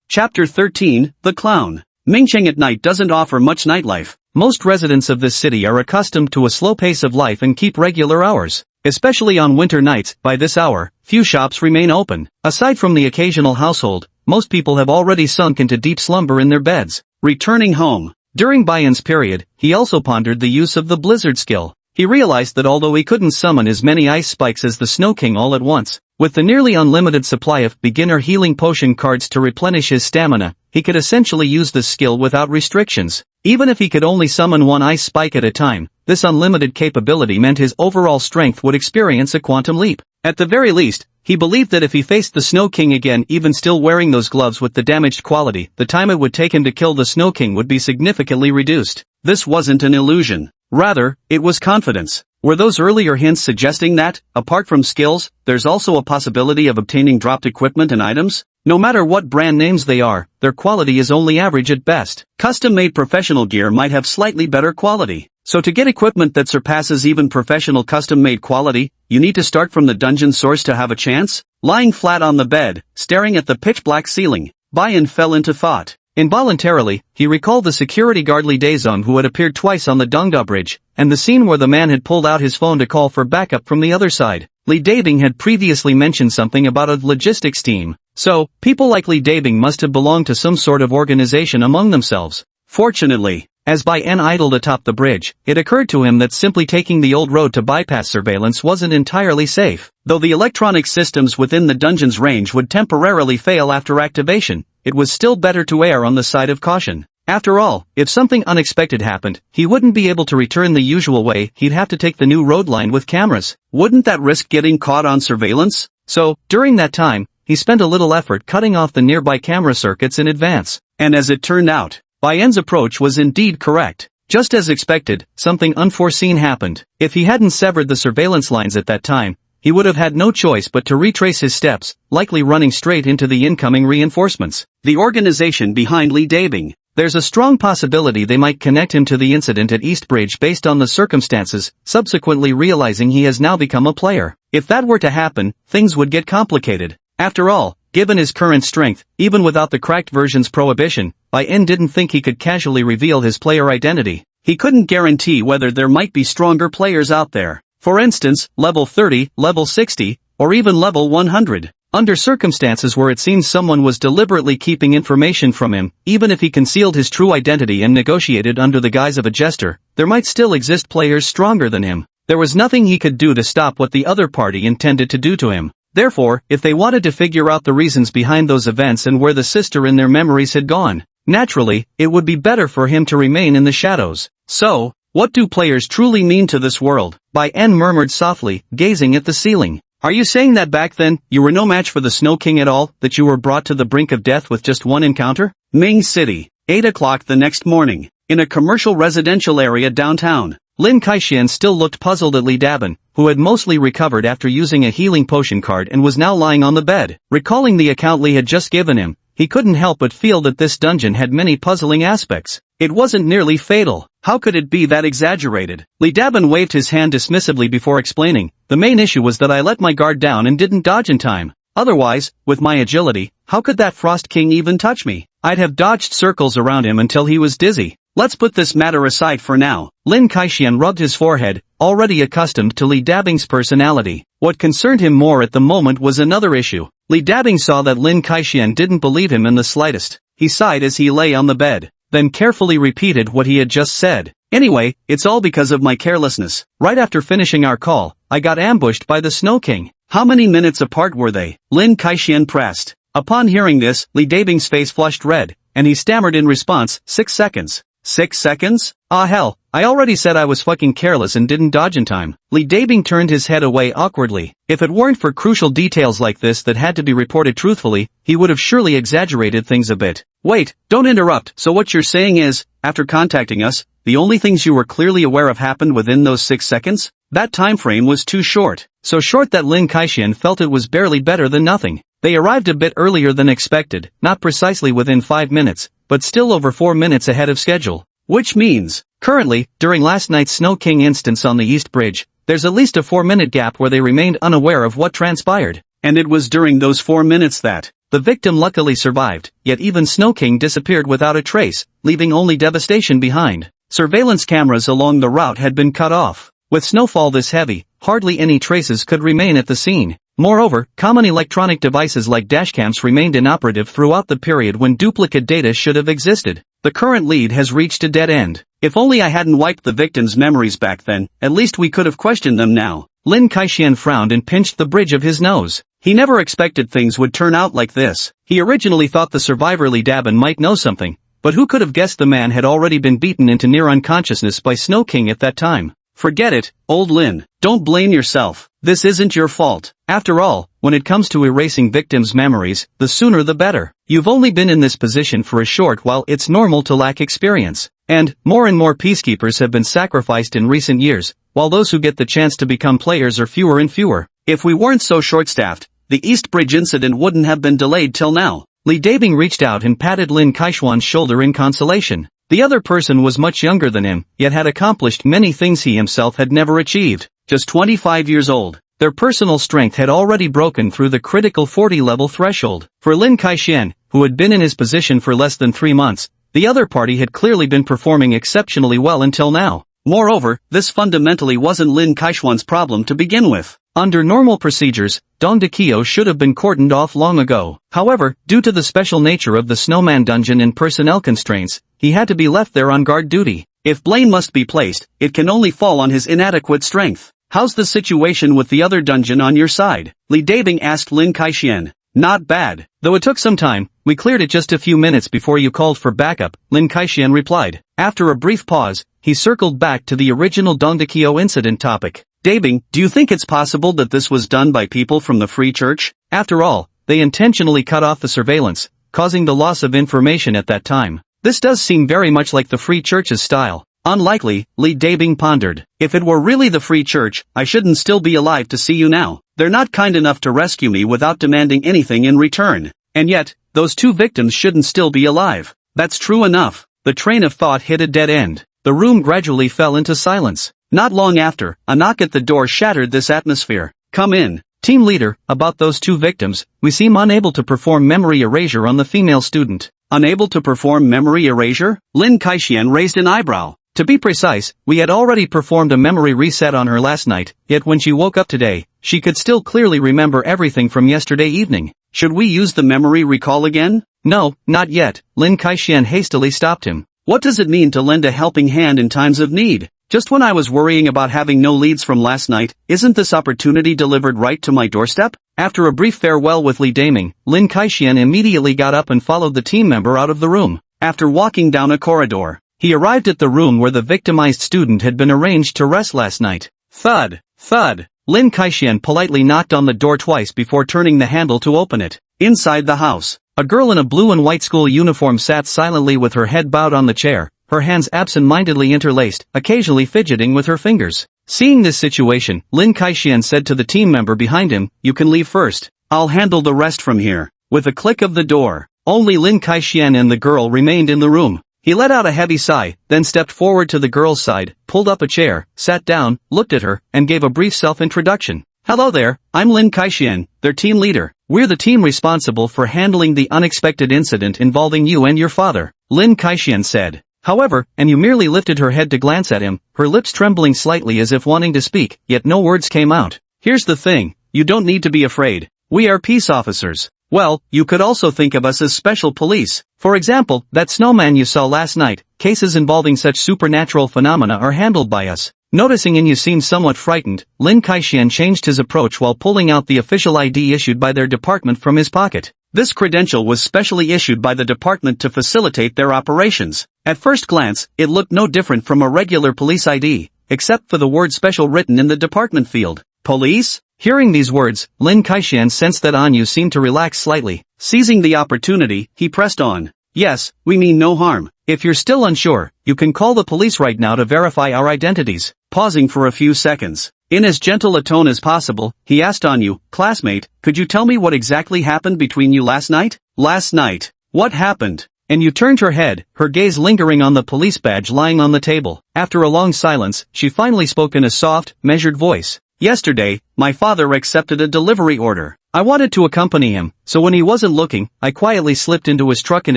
Chapter 13, The Clown. Mingcheng at night doesn't offer much nightlife. Most residents of this city are accustomed to a slow pace of life and keep regular hours. Especially on winter nights, by this hour, few shops remain open. Aside from the occasional household, most people have already sunk into deep slumber in their beds. Returning home. During Bayan's period, he also pondered the use of the blizzard skill. He realized that although he couldn't summon as many ice spikes as the Snow King all at once, with the nearly unlimited supply of beginner healing potion cards to replenish his stamina, he could essentially use this skill without restrictions. Even if he could only summon one ice spike at a time, this unlimited capability meant his overall strength would experience a quantum leap. At the very least, he believed that if he faced the Snow King again even still wearing those gloves with the damaged quality, the time it would take him to kill the Snow King would be significantly reduced. This wasn't an illusion. Rather, it was confidence. Were those earlier hints suggesting that, apart from skills, there's also a possibility of obtaining dropped equipment and items? No matter what brand names they are, their quality is only average at best. Custom-made professional gear might have slightly better quality. So to get equipment that surpasses even professional custom-made quality, you need to start from the dungeon source to have a chance? Lying flat on the bed, staring at the pitch-black ceiling, Bayan fell into thought. Involuntarily, he recalled the security guard Li Daezong who had appeared twice on the Dongda Bridge, and the scene where the man had pulled out his phone to call for backup from the other side. Li Dabing had previously mentioned something about a logistics team. So, people like Li Dabing must have belonged to some sort of organization among themselves. Fortunately, as Bayan idled atop the bridge, it occurred to him that simply taking the old road to bypass surveillance wasn't entirely safe. Though the electronic systems within the dungeon's range would temporarily fail after activation, it was still better to err on the side of caution. After all, if something unexpected happened, he wouldn't be able to return the usual way. He'd have to take the new road line with cameras. Wouldn't that risk getting caught on surveillance? So, during that time, he spent a little effort cutting off the nearby camera circuits in advance. And as it turned out, Bayan's approach was indeed correct. Just as expected, something unforeseen happened. If he hadn't severed the surveillance lines at that time, he would have had no choice but to retrace his steps, likely running straight into the incoming reinforcements. The organization behind Li Dabing. There's a strong possibility they might connect him to the incident at East Bridge based on the circumstances, subsequently realizing he has now become a player. If that were to happen, things would get complicated. After all, given his current strength, even without the cracked version's prohibition, Bayan didn't think he could casually reveal his player identity. He couldn't guarantee whether there might be stronger players out there. For instance, level 30, level 60, or even level 100. Under circumstances where it seems someone was deliberately keeping information from him, even if he concealed his true identity and negotiated under the guise of a jester, there might still exist players stronger than him. There was nothing he could do to stop what the other party intended to do to him. Therefore, if they wanted to figure out the reasons behind those events and where the sister in their memories had gone, naturally, it would be better for him to remain in the shadows. So, what do players truly mean to this world? Bai En murmured softly, gazing at the ceiling. Are you saying that back then, you were no match for the Snow King at all, that you were brought to the brink of death with just one encounter? Ming City, 8 o'clock the next morning, in a commercial residential area downtown. Lin Kaixian still looked puzzled at Li Dabin, who had mostly recovered after using a healing potion card and was now lying on the bed. Recalling the account Li had just given him, he couldn't help but feel that this dungeon had many puzzling aspects. It wasn't nearly fatal. How could it be that exaggerated? Li Dabin waved his hand dismissively before explaining, the main issue was that I let my guard down and didn't dodge in time. Otherwise, with my agility, how could that Frost King even touch me? I'd have dodged circles around him until he was dizzy. Let's put this matter aside for now. Lin Kaixian rubbed his forehead, already accustomed to Li Dabing's personality. What concerned him more at the moment was another issue. Li Dabing saw that Lin Kaixian didn't believe him in the slightest. He sighed as he lay on the bed, then carefully repeated what he had just said. Anyway, it's all because of my carelessness. Right after finishing our call, I got ambushed by the Snow King. How many minutes apart were they? Lin Kaixian pressed. Upon hearing this, Li Dabing's face flushed red, and he stammered in response, 6 seconds. 6 seconds? Ah hell, I already said I was fucking careless and didn't dodge in time. Li Dabing turned his head away awkwardly. If it weren't for crucial details like this that had to be reported truthfully, he would have surely exaggerated things a bit. Wait, don't interrupt. So what you're saying is, after contacting us, the only things you were clearly aware of happened within those 6 seconds? That time frame was too short. So short that Lin Kaixian felt it was barely better than nothing. They arrived a bit earlier than expected, not precisely within 5 minutes, but still over 4 minutes ahead of schedule. Which means, currently, during last night's Snow King instance on the East Bridge, there's at least a 4-minute gap where they remained unaware of what transpired. And it was during those 4 minutes that the victim luckily survived, yet even Snow King disappeared without a trace, leaving only devastation behind. Surveillance cameras along the route had been cut off. With snowfall this heavy, hardly any traces could remain at the scene. Moreover, common electronic devices like dashcams remained inoperative throughout the period when duplicate data should have existed. The current lead has reached a dead end. If only I hadn't wiped the victims' memories back then, at least we could have questioned them now. Lin Kaixian frowned and pinched the bridge of his nose. He never expected things would turn out like this. He originally thought the survivor Li Dabin might know something, but who could have guessed the man had already been beaten into near unconsciousness by Snow King at that time? Forget it, old Lin. Don't blame yourself. This isn't your fault. After all, when it comes to erasing victims' memories, the sooner the better. You've only been in this position for a short while. It's normal to lack experience. And more peacekeepers have been sacrificed in recent years, while those who get the chance to become players are fewer and fewer. If we weren't so short-staffed, the East Bridge incident wouldn't have been delayed till now. Li Dabing reached out and patted Lin Kaixian's shoulder in consolation. The other person was much younger than him, yet had accomplished many things he himself had never achieved. Just 25 years old. Their personal strength had already broken through the critical 40-level threshold. For Lin Kaixian, who had been in his position for less than 3 months, the other party had clearly been performing exceptionally well until now. Moreover, this fundamentally wasn't Lin Kaixian's problem to begin with. Under normal procedures, Dong Dakio should have been cordoned off long ago. However, due to the special nature of the Snowman dungeon and personnel constraints, he had to be left there on guard duty. If blame must be placed, it can only fall on his inadequate strength. How's the situation with the other dungeon on your side? Li Dabing asked Lin Kaixian. Not bad. Though it took some time, we cleared it just a few minutes before you called for backup, Lin Kaixian replied. After a brief pause, he circled back to the original Dongdakyo incident topic. Dabing, do you think it's possible that this was done by people from the Free Church? After all, they intentionally cut off the surveillance, causing the loss of information at that time. This does seem very much like the Free Church's style. Unlikely, Li Dabing pondered. If it were really the Free Church, I shouldn't still be alive to see you now. They're not kind enough to rescue me without demanding anything in return. And yet, those two victims shouldn't still be alive. That's true enough. The train of thought hit a dead end. The room gradually fell into silence. Not long after, a knock at the door shattered this atmosphere. Come in. Team leader, about those two victims, we seem unable to perform memory erasure on the female student. Unable to perform memory erasure? Lin Kaixian raised an eyebrow. To be precise, we had already performed a memory reset on her last night, yet when she woke up today, she could still clearly remember everything from yesterday evening. Should we use the memory recall again? No, not yet, Lin Kaixian hastily stopped him. What does it mean to lend a helping hand in times of need? Just when I was worrying about having no leads from last night, isn't this opportunity delivered right to my doorstep? After a brief farewell with Li Daming, Lin Kaixian immediately got up and followed the team member out of the room. After walking down a corridor, he arrived at the room where the victimized student had been arranged to rest last night. Thud, thud. Lin Kaixian politely knocked on the door twice before turning the handle to open it. Inside the house, a girl in a blue and white school uniform sat silently with her head bowed on the chair, her hands absent-mindedly interlaced, occasionally fidgeting with her fingers. Seeing this situation, Lin Kaixian said to the team member behind him, "You can leave first. I'll handle the rest from here." With a click of the door, only Lin Kaixian and the girl remained in the room. He let out a heavy sigh, then stepped forward to the girl's side, pulled up a chair, sat down, looked at her, and gave a brief self-introduction. "Hello there, I'm Lin Kaixian, their team leader. We're the team responsible for handling the unexpected incident involving you and your father," Lin Kaixian said. However, and you merely lifted her head to glance at him, her lips trembling slightly as if wanting to speak, yet no words came out. "Here's the thing, you don't need to be afraid. We are peace officers. Well, you could also think of us as special police. For example, that snowman you saw last night, cases involving such supernatural phenomena are handled by us." Noticing you seemed somewhat frightened, Lin Kaixian changed his approach while pulling out the official ID issued by their department from his pocket. This credential was specially issued by the department to facilitate their operations. At first glance, it looked no different from a regular police ID, except for the word special written in the department field. Police? Hearing these words, Lin Kaixian sensed that Anyu seemed to relax slightly. Seizing the opportunity, he pressed on. "Yes, we mean no harm. If you're still unsure, you can call the police right now to verify our identities." Pausing for a few seconds, in as gentle a tone as possible, he asked Anyu, "Classmate, could you tell me what exactly happened between you last night?" "Last night? What happened?" Anyu turned her head, her gaze lingering on the police badge lying on the table. After a long silence, she finally spoke in a soft, measured voice. "Yesterday, my father accepted a delivery order. I wanted to accompany him, so when he wasn't looking, I quietly slipped into his truck in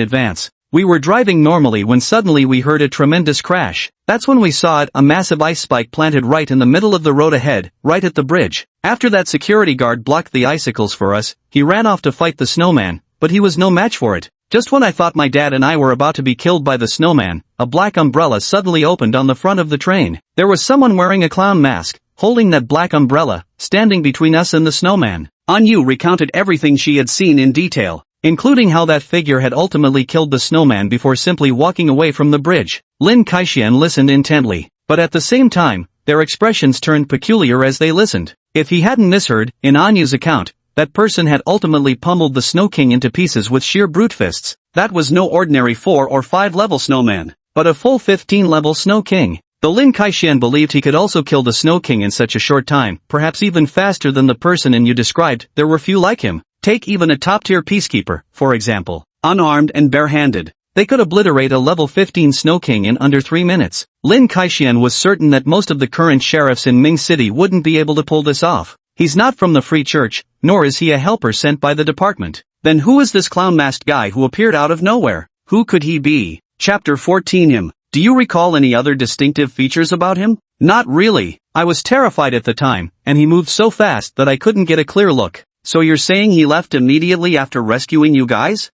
advance. We were driving normally when suddenly we heard a tremendous crash. That's when we saw it, a massive ice spike planted right in the middle of the road ahead, right at the bridge. After that security guard blocked the icicles for us, he ran off to fight the snowman, but he was no match for it. Just when I thought my dad and I were about to be killed by the snowman, a black umbrella suddenly opened on the front of the train. There was someone wearing a clown mask, holding that black umbrella, standing between us and the snowman." Anyu recounted everything she had seen in detail, including how that figure had ultimately killed the snowman before simply walking away from the bridge. Lin Kaixian listened intently, but at the same time, their expressions turned peculiar as they listened. If he hadn't misheard, in Anyu's account, that person had ultimately pummeled the Snow King into pieces with sheer brute fists. That was no ordinary 4 or 5 level snowman, but a full 15 level Snow King. Though Lin Kaixian believed he could also kill the Snow King in such a short time, perhaps even faster than the person Anyu described, there were few like him. Take even a top-tier peacekeeper, for example. Unarmed and barehanded, they could obliterate a level 15 Snow King in under 3 minutes. Lin Kaixian was certain that most of the current sheriffs in Ming City wouldn't be able to pull this off. He's not from the Free Church, nor is he a helper sent by the department. Then who is this clown-masked guy who appeared out of nowhere? Who could he be? Chapter 14. Him. Do you recall any other distinctive features about him? Not really. I was terrified at the time, and he moved so fast that I couldn't get a clear look. So you're saying he left immediately after rescuing you guys?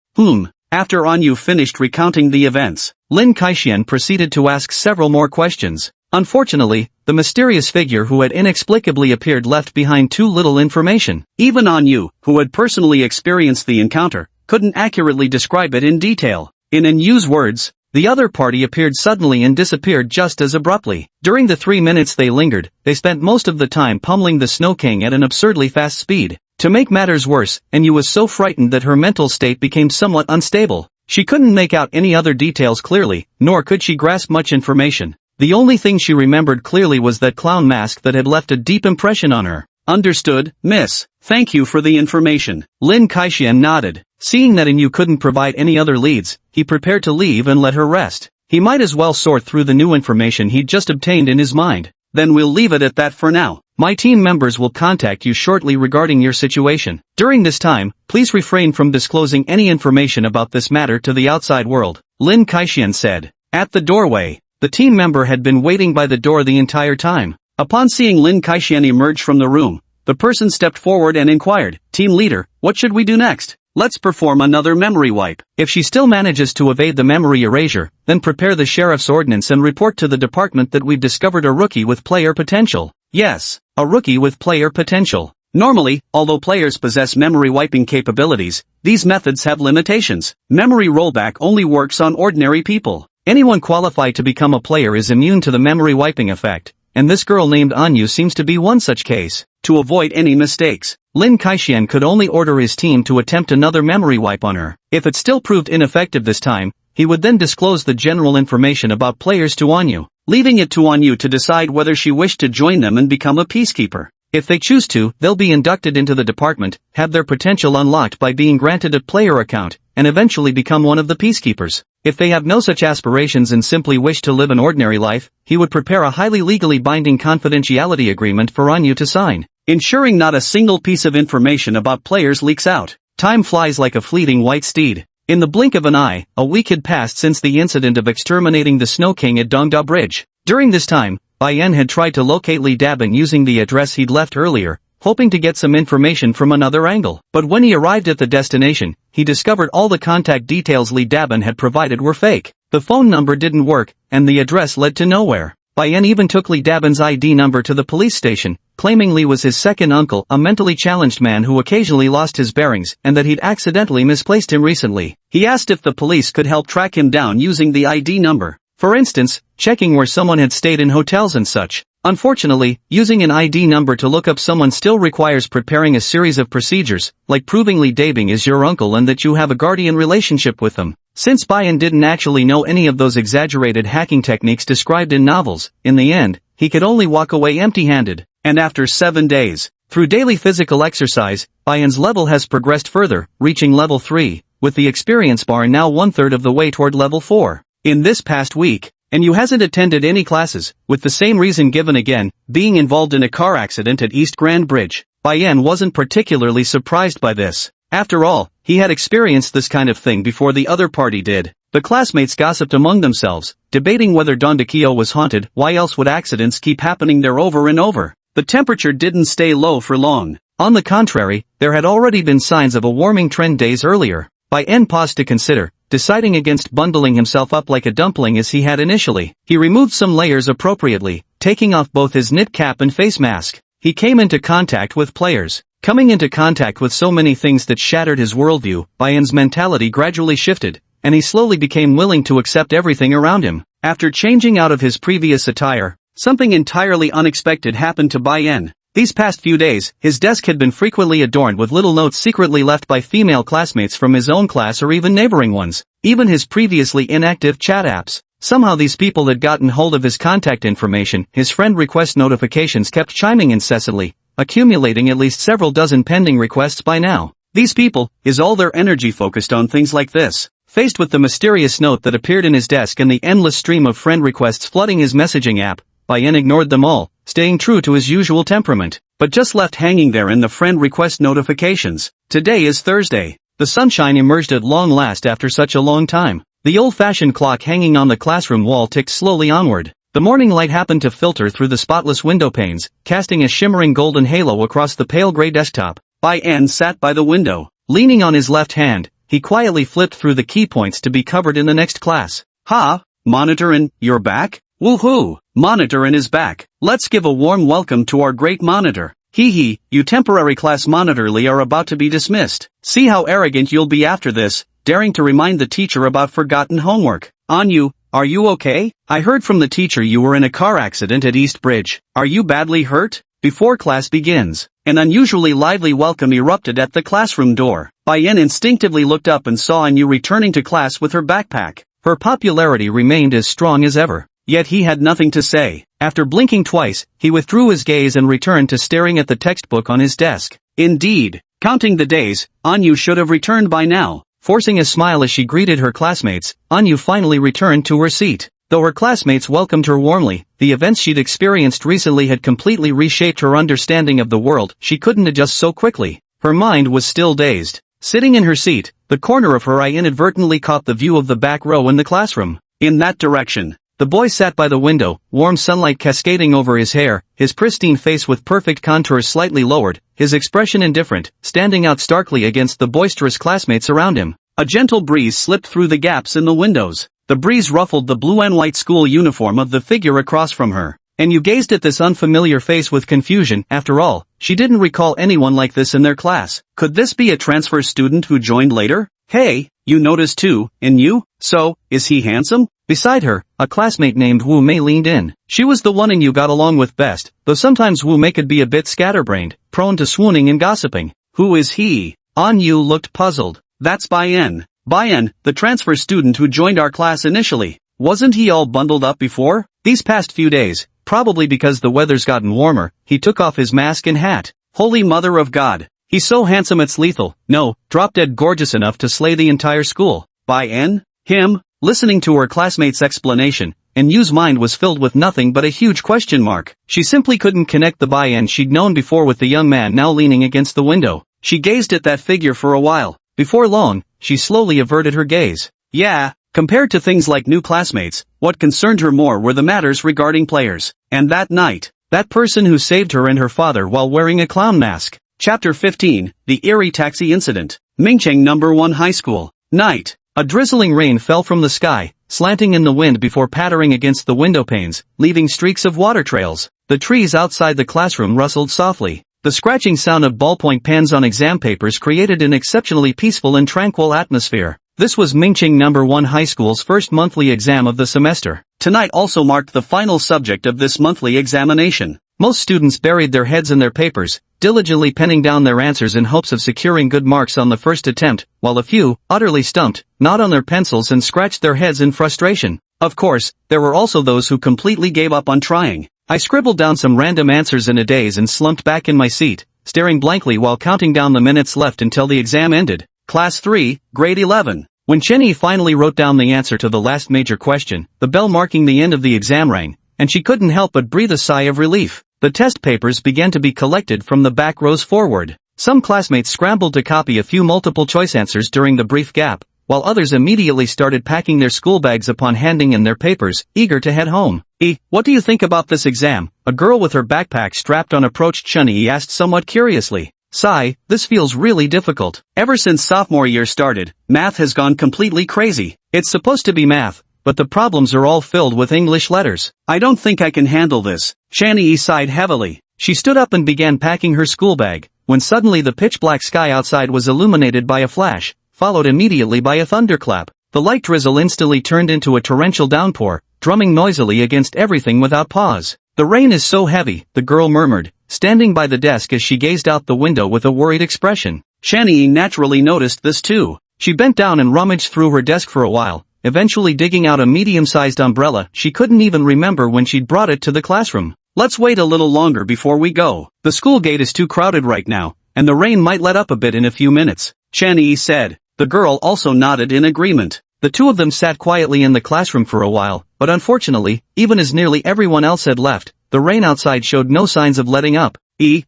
After Anyu finished recounting the events, Lin Kaixian proceeded to ask several more questions. Unfortunately, the mysterious figure who had inexplicably appeared left behind too little information. Even Anyu, who had personally experienced the encounter, couldn't accurately describe it in detail. In Anyu's words, the other party appeared suddenly and disappeared just as abruptly. During the 3 minutes they lingered, they spent most of the time pummeling the Snow King at an absurdly fast speed. To make matters worse, Anyu was so frightened that her mental state became somewhat unstable. She couldn't make out any other details clearly, nor could she grasp much information. The only thing she remembered clearly was that clown mask that had left a deep impression on her. Understood, miss. Thank you for the information. Lin Kaixian nodded. Seeing that Anyu couldn't provide any other leads, he prepared to leave and let her rest. He might as well sort through the new information he'd just obtained in his mind. Then we'll leave it at that for now. My team members will contact you shortly regarding your situation. During this time, please refrain from disclosing any information about this matter to the outside world, Lin Kaixian said. At the doorway, the team member had been waiting by the door the entire time. Upon seeing Lin Kaixian emerge from the room, the person stepped forward and inquired, "Team leader, what should we do next?" Let's perform another memory wipe. If she still manages to evade the memory erasure, then prepare the sheriff's ordinance and report to the department that we've discovered a rookie with player potential. Yes, A rookie with player potential. normally, although players possess memory wiping capabilities, these methods have limitations. Memory rollback only works on ordinary people. Anyone qualified to become a player is immune to the memory wiping effect, and this girl named Anyu seems to be one such case. To avoid any mistakes, Lin Kaixian could only order his team to attempt another memory wipe on her. If it still proved ineffective this time, he would then disclose the general information about players to Anyu, leaving it to Anyu to decide whether she wished to join them and become a peacekeeper. If they choose to, they'll be inducted into the department, have their potential unlocked by being granted a player account, and eventually become one of the peacekeepers. If they have no such aspirations and simply wish to live an ordinary life, he would prepare a highly legally binding confidentiality agreement for Anyu to sign, ensuring not a single piece of information about players leaks out. Time flies like a fleeting white steed. In the blink of an eye, a week had passed since the incident of exterminating the Snow King at Dongda Bridge. During this time, Bai-en had tried to locate Li Dabin using the address he'd left earlier, hoping to get some information from another angle. But when he arrived at the destination, he discovered all the contact details Li Dabin had provided were fake. The phone number didn't work, and the address led to nowhere. Bai-en even took Li Dabin's ID number to the police station, claiming Li was his second uncle, a mentally challenged man who occasionally lost his bearings, and that he'd accidentally misplaced him recently. He asked if the police could help track him down using the ID number. For instance, checking where someone had stayed in hotels and such. Unfortunately, using an ID number to look up someone still requires preparing a series of procedures, like proving Li Dabing is your uncle and that you have a guardian relationship with them. Since Bai-en didn't actually know any of those exaggerated hacking techniques described in novels, in the end, he could only walk away empty-handed. And after 7 days, through daily physical exercise, Bai-en's level has progressed further, reaching level 3, with the experience bar now 1/3 of the way toward level 4. In this past week, Anyu hasn't attended any classes, with the same reason given again, being involved in a car accident at East Grand Bridge. Bai-en wasn't particularly surprised by this. After all, he had experienced this kind of thing before the other party did. The classmates gossiped among themselves, debating whether Dondokyo was haunted. Why else would accidents keep happening there over and over? The temperature didn't stay low for long. On the contrary, there had already been signs of a warming trend days earlier. Bai-en paused to consider, deciding against bundling himself up like a dumpling as he had initially. He removed some layers appropriately, taking off both his knit cap and face mask. He came into contact with players. Coming into contact with so many things that shattered his worldview, Bai-en's mentality gradually shifted, and he slowly became willing to accept everything around him. After changing out of his previous attire, something entirely unexpected happened to Bai-en. These past few days, his desk had been frequently adorned with little notes secretly left by female classmates from his own class or even neighboring ones. Even his previously inactive chat apps. Somehow these people had gotten hold of his contact information. His friend request notifications kept chiming incessantly, accumulating at least several dozen pending requests by now. These people, is all their energy focused on things like this? Faced with the mysterious note that appeared in his desk and the endless stream of friend requests flooding his messaging app, Bai-en ignored them all, staying true to his usual temperament, but just left hanging there in the friend request notifications. Today is Thursday. The sunshine emerged at long last after such a long time. The old-fashioned clock hanging on the classroom wall ticked slowly onward. The morning light happened to filter through the spotless window panes, casting a shimmering golden halo across the pale gray desktop. Bai-en sat by the window. Leaning on his left hand, he quietly flipped through the key points to be covered in the next class. Ha! Monitorin, you're back? Woohoo! Monitorin is back. Let's give a warm welcome to our great monitor. Hee hee, you temporary class monitor Lee are about to be dismissed. See how arrogant you'll be after this, daring to remind the teacher about forgotten homework. Anyu, are you okay? I heard from the teacher you were in a car accident at East Bridge. Are you badly hurt? Before class begins, an unusually lively welcome erupted at the classroom door. Bai-en instinctively looked up and saw Anyu returning to class with her backpack. Her popularity remained as strong as ever. Yet he had nothing to say. After blinking twice, he withdrew his gaze and returned to staring at the textbook on his desk. Indeed, counting the days, Anyu should have returned by now. Forcing a smile as she greeted her classmates, Anyu finally returned to her seat. Though her classmates welcomed her warmly, the events she'd experienced recently had completely reshaped her understanding of the world. She couldn't adjust so quickly. Her mind was still dazed. Sitting in her seat, the corner of her eye inadvertently caught the view of the back row in the classroom. In that direction, The boy sat by the window, warm sunlight cascading over his hair, his pristine face with perfect contours slightly lowered, his expression indifferent, standing out starkly against the boisterous classmates around him. A gentle breeze slipped through the gaps in the windows. The breeze ruffled the blue and white school uniform of the figure across from her. And you gazed at this unfamiliar face with confusion. After all, she didn't recall anyone like this in their class. Could this be a transfer student who joined later? Hey, you noticed too, and you? So, is he handsome? Beside her, a classmate named Wu Mei leaned in. She was the one you got along with best, though sometimes Wu Mei could be a bit scatterbrained, prone to swooning and gossiping. Who is he? An Yu looked puzzled. That's Bai-en. Bai-en, the transfer student who joined our class initially. Wasn't he all bundled up before? These past few days, probably because the weather's gotten warmer, he took off his mask and hat. Holy Mother of God. He's so handsome it's lethal. No, drop-dead gorgeous enough to slay the entire school. Bai-en? Him? Listening to her classmate's explanation, and Yu's mind was filled with nothing but a huge question mark. She simply couldn't connect the Bai-en she'd known before with the young man now leaning against the window. She gazed at that figure for a while. Before long, she slowly averted her gaze. Yeah, compared to things like new classmates, what concerned her more were the matters regarding players. And that night, that person who saved her and her father while wearing a clown mask. Chapter 15, The Eerie Taxi Incident. Mingcheng No. 1 High School. Night. A drizzling rain fell from the sky, slanting in the wind before pattering against the window panes, leaving streaks of water trails. The trees outside the classroom rustled softly. The scratching sound of ballpoint pens on exam papers created an exceptionally peaceful and tranquil atmosphere. This was Mingcheng No. 1 High School's first monthly exam of the semester. Tonight also marked the final subject of this monthly examination. Most students buried their heads in their papers, diligently penning down their answers in hopes of securing good marks on the first attempt, while a few, utterly stumped, gnawed on their pencils and scratched their heads in frustration. Of course, there were also those who completely gave up on trying. I scribbled down some random answers in a daze and slumped back in my seat, staring blankly while counting down the minutes left until the exam ended. Class 3, Grade 11. When Chenyi finally wrote down the answer to the last major question, the bell marking the end of the exam rang, and she couldn't help but breathe a sigh of relief. The test papers began to be collected from the back rows forward. Some classmates scrambled to copy a few multiple-choice answers during the brief gap, while others immediately started packing their school bags upon handing in their papers, eager to head home. What do you think about this exam? A girl with her backpack strapped on approached Chunyi asked somewhat curiously. Sigh, this feels really difficult. Ever since sophomore year started, math has gone completely crazy. It's supposed to be math, but the problems are all filled with English letters. I don't think I can handle this. Chunyi sighed heavily. She stood up and began packing her school bag, when suddenly the pitch-black sky outside was illuminated by a flash, followed immediately by a thunderclap. The light drizzle instantly turned into a torrential downpour, drumming noisily against everything without pause. The rain is so heavy, the girl murmured, standing by the desk as she gazed out the window with a worried expression. Chunyi naturally noticed this too. She bent down and rummaged through her desk for a while, eventually digging out a medium-sized umbrella she couldn't even remember when she'd brought it to the classroom. Let's wait a little longer before we go. The school gate is too crowded right now, and the rain might let up a bit in a few minutes, Chunyi said. The girl also nodded in agreement. The two of them sat quietly in the classroom for a while, but unfortunately, even as nearly everyone else had left, the rain outside showed no signs of letting up.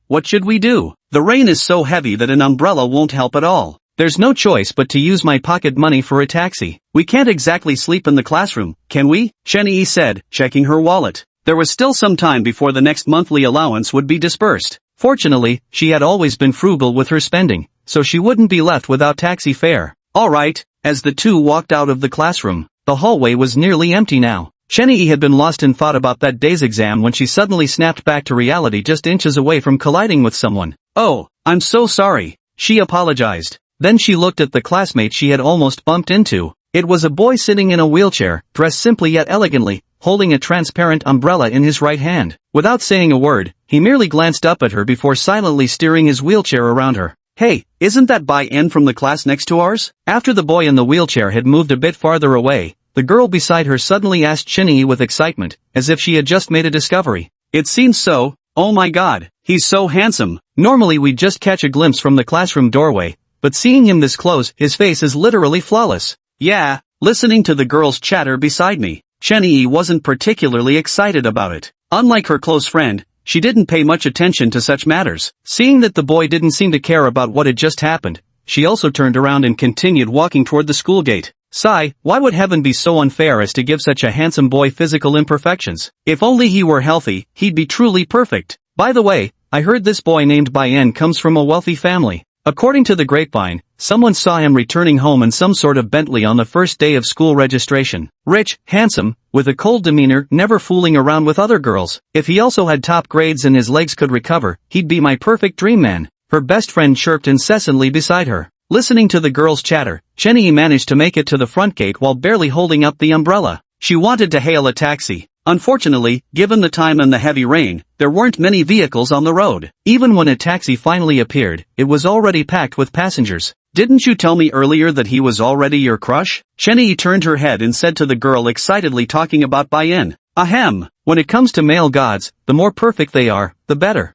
What should we do? The rain is so heavy that an umbrella won't help at all. There's no choice but to use my pocket money for a taxi. We can't exactly sleep in the classroom, can we? Chunyi said, checking her wallet. There was still some time before the next monthly allowance would be dispersed. Fortunately, she had always been frugal with her spending, so she wouldn't be left without taxi fare. All right. As the two walked out of the classroom, the hallway was nearly empty now. Chunyi had been lost in thought about that day's exam when she suddenly snapped back to reality just inches away from colliding with someone. Oh, I'm so sorry. She apologized. Then she looked at the classmate she had almost bumped into. It was a boy sitting in a wheelchair, dressed simply yet elegantly, holding a transparent umbrella in his right hand. Without saying a word, he merely glanced up at her before silently steering his wheelchair around her. Hey, isn't that Bai-en from the class next to ours? After the boy in the wheelchair had moved a bit farther away, the girl beside her suddenly asked Chunyi with excitement, as if she had just made a discovery. It seems so. Oh my god, he's so handsome. Normally we'd just catch a glimpse from the classroom doorway, but seeing him this close, his face is literally flawless. Yeah, listening to the girl's chatter beside me, Chunyi wasn't particularly excited about it. Unlike her close friend, she didn't pay much attention to such matters. Seeing that the boy didn't seem to care about what had just happened, she also turned around and continued walking toward the school gate. Sigh, why would heaven be so unfair as to give such a handsome boy physical imperfections? If only he were healthy, he'd be truly perfect. By the way, I heard this boy named Bayan comes from a wealthy family. According to the grapevine, someone saw him returning home in some sort of Bentley on the first day of school registration. Rich, handsome, with a cold demeanor, never fooling around with other girls. If he also had top grades and his legs could recover, he'd be my perfect dream man. Her best friend chirped incessantly beside her. Listening to the girls' chatter, Chenny managed to make it to the front gate while barely holding up the umbrella. She wanted to hail a taxi. Unfortunately, given the time and the heavy rain, there weren't many vehicles on the road. Even when a taxi finally appeared, it was already packed with passengers. Didn't you tell me earlier that he was already your crush? Chenny turned her head and said to the girl excitedly talking about Bayan. Ahem. When it comes to male gods, the more perfect they are, the better.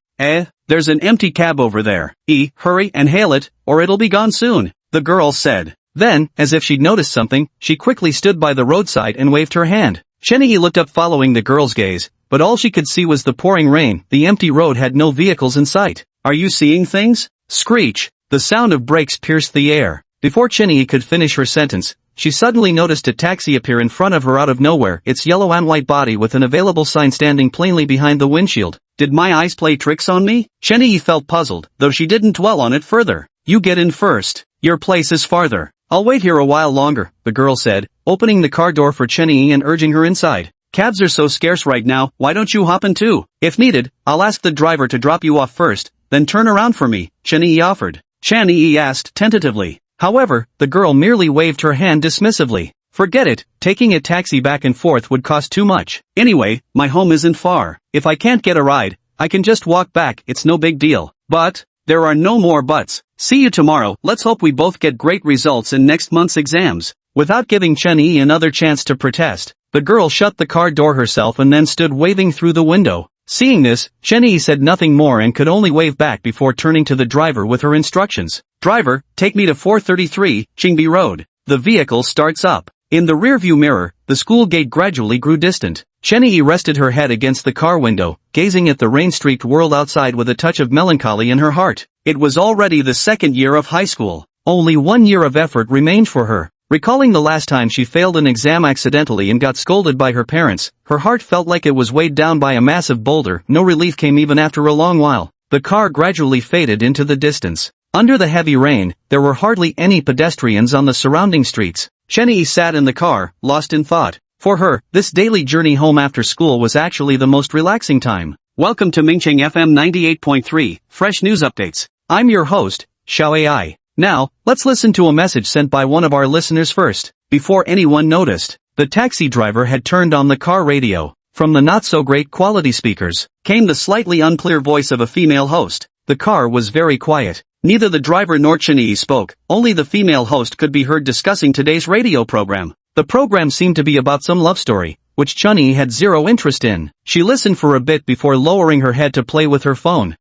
There's an empty cab over there. Hurry and hail it, or it'll be gone soon, the girl said. Then, as if she'd noticed something, she quickly stood by the roadside and waved her hand. Chenny looked up following the girl's gaze, but all she could see was the pouring rain. The empty road had no vehicles in sight. Are you seeing things? Screech. The sound of brakes pierced the air. Before Chenny could finish her sentence, she suddenly noticed a taxi appear in front of her out of nowhere, its yellow and white body with an available sign standing plainly behind the windshield. Did my eyes play tricks on me? Chenny felt puzzled, though she didn't dwell on it further. You get in first. Your place is farther. I'll wait here a while longer, the girl said, opening the car door for Chenny and urging her inside. Cabs are so scarce right now, why don't you hop in too? If needed, I'll ask the driver to drop you off first, then turn around for me, Chenny offered. Chenny asked tentatively. However, the girl merely waved her hand dismissively. Forget it, taking a taxi back and forth would cost too much. Anyway, my home isn't far. If I can't get a ride, I can just walk back, it's no big deal. But, there are no more buts. See you tomorrow, let's hope we both get great results in next month's exams. Without giving Chenny another chance to protest, the girl shut the car door herself and then stood waving through the window. Seeing this, Chenny said nothing more and could only wave back before turning to the driver with her instructions. Driver, take me to 433, Chingbi Road. The vehicle starts up. In the rearview mirror, the school gate gradually grew distant. Chenny rested her head against the car window, gazing at the rain-streaked world outside with a touch of melancholy in her heart. It was already the second year of high school. Only 1 year of effort remained for her. Recalling the last time she failed an exam accidentally and got scolded by her parents, her heart felt like it was weighed down by a massive boulder. No relief came even after a long while. The car gradually faded into the distance. Under the heavy rain, there were hardly any pedestrians on the surrounding streets. Chenny sat in the car, lost in thought. For her, this daily journey home after school was actually the most relaxing time. Welcome to Mingcheng FM 98.3, Fresh News Updates. I'm your host, Xiao AI. Now, let's listen to a message sent by one of our listeners first. Before anyone noticed, the taxi driver had turned on the car radio. From the not-so-great quality speakers, came the slightly unclear voice of a female host. The car was very quiet. Neither the driver nor Chenny spoke, only the female host could be heard discussing today's radio program. The program seemed to be about some love story, which Chenny had zero interest in. She listened for a bit before lowering her head to play with her phone.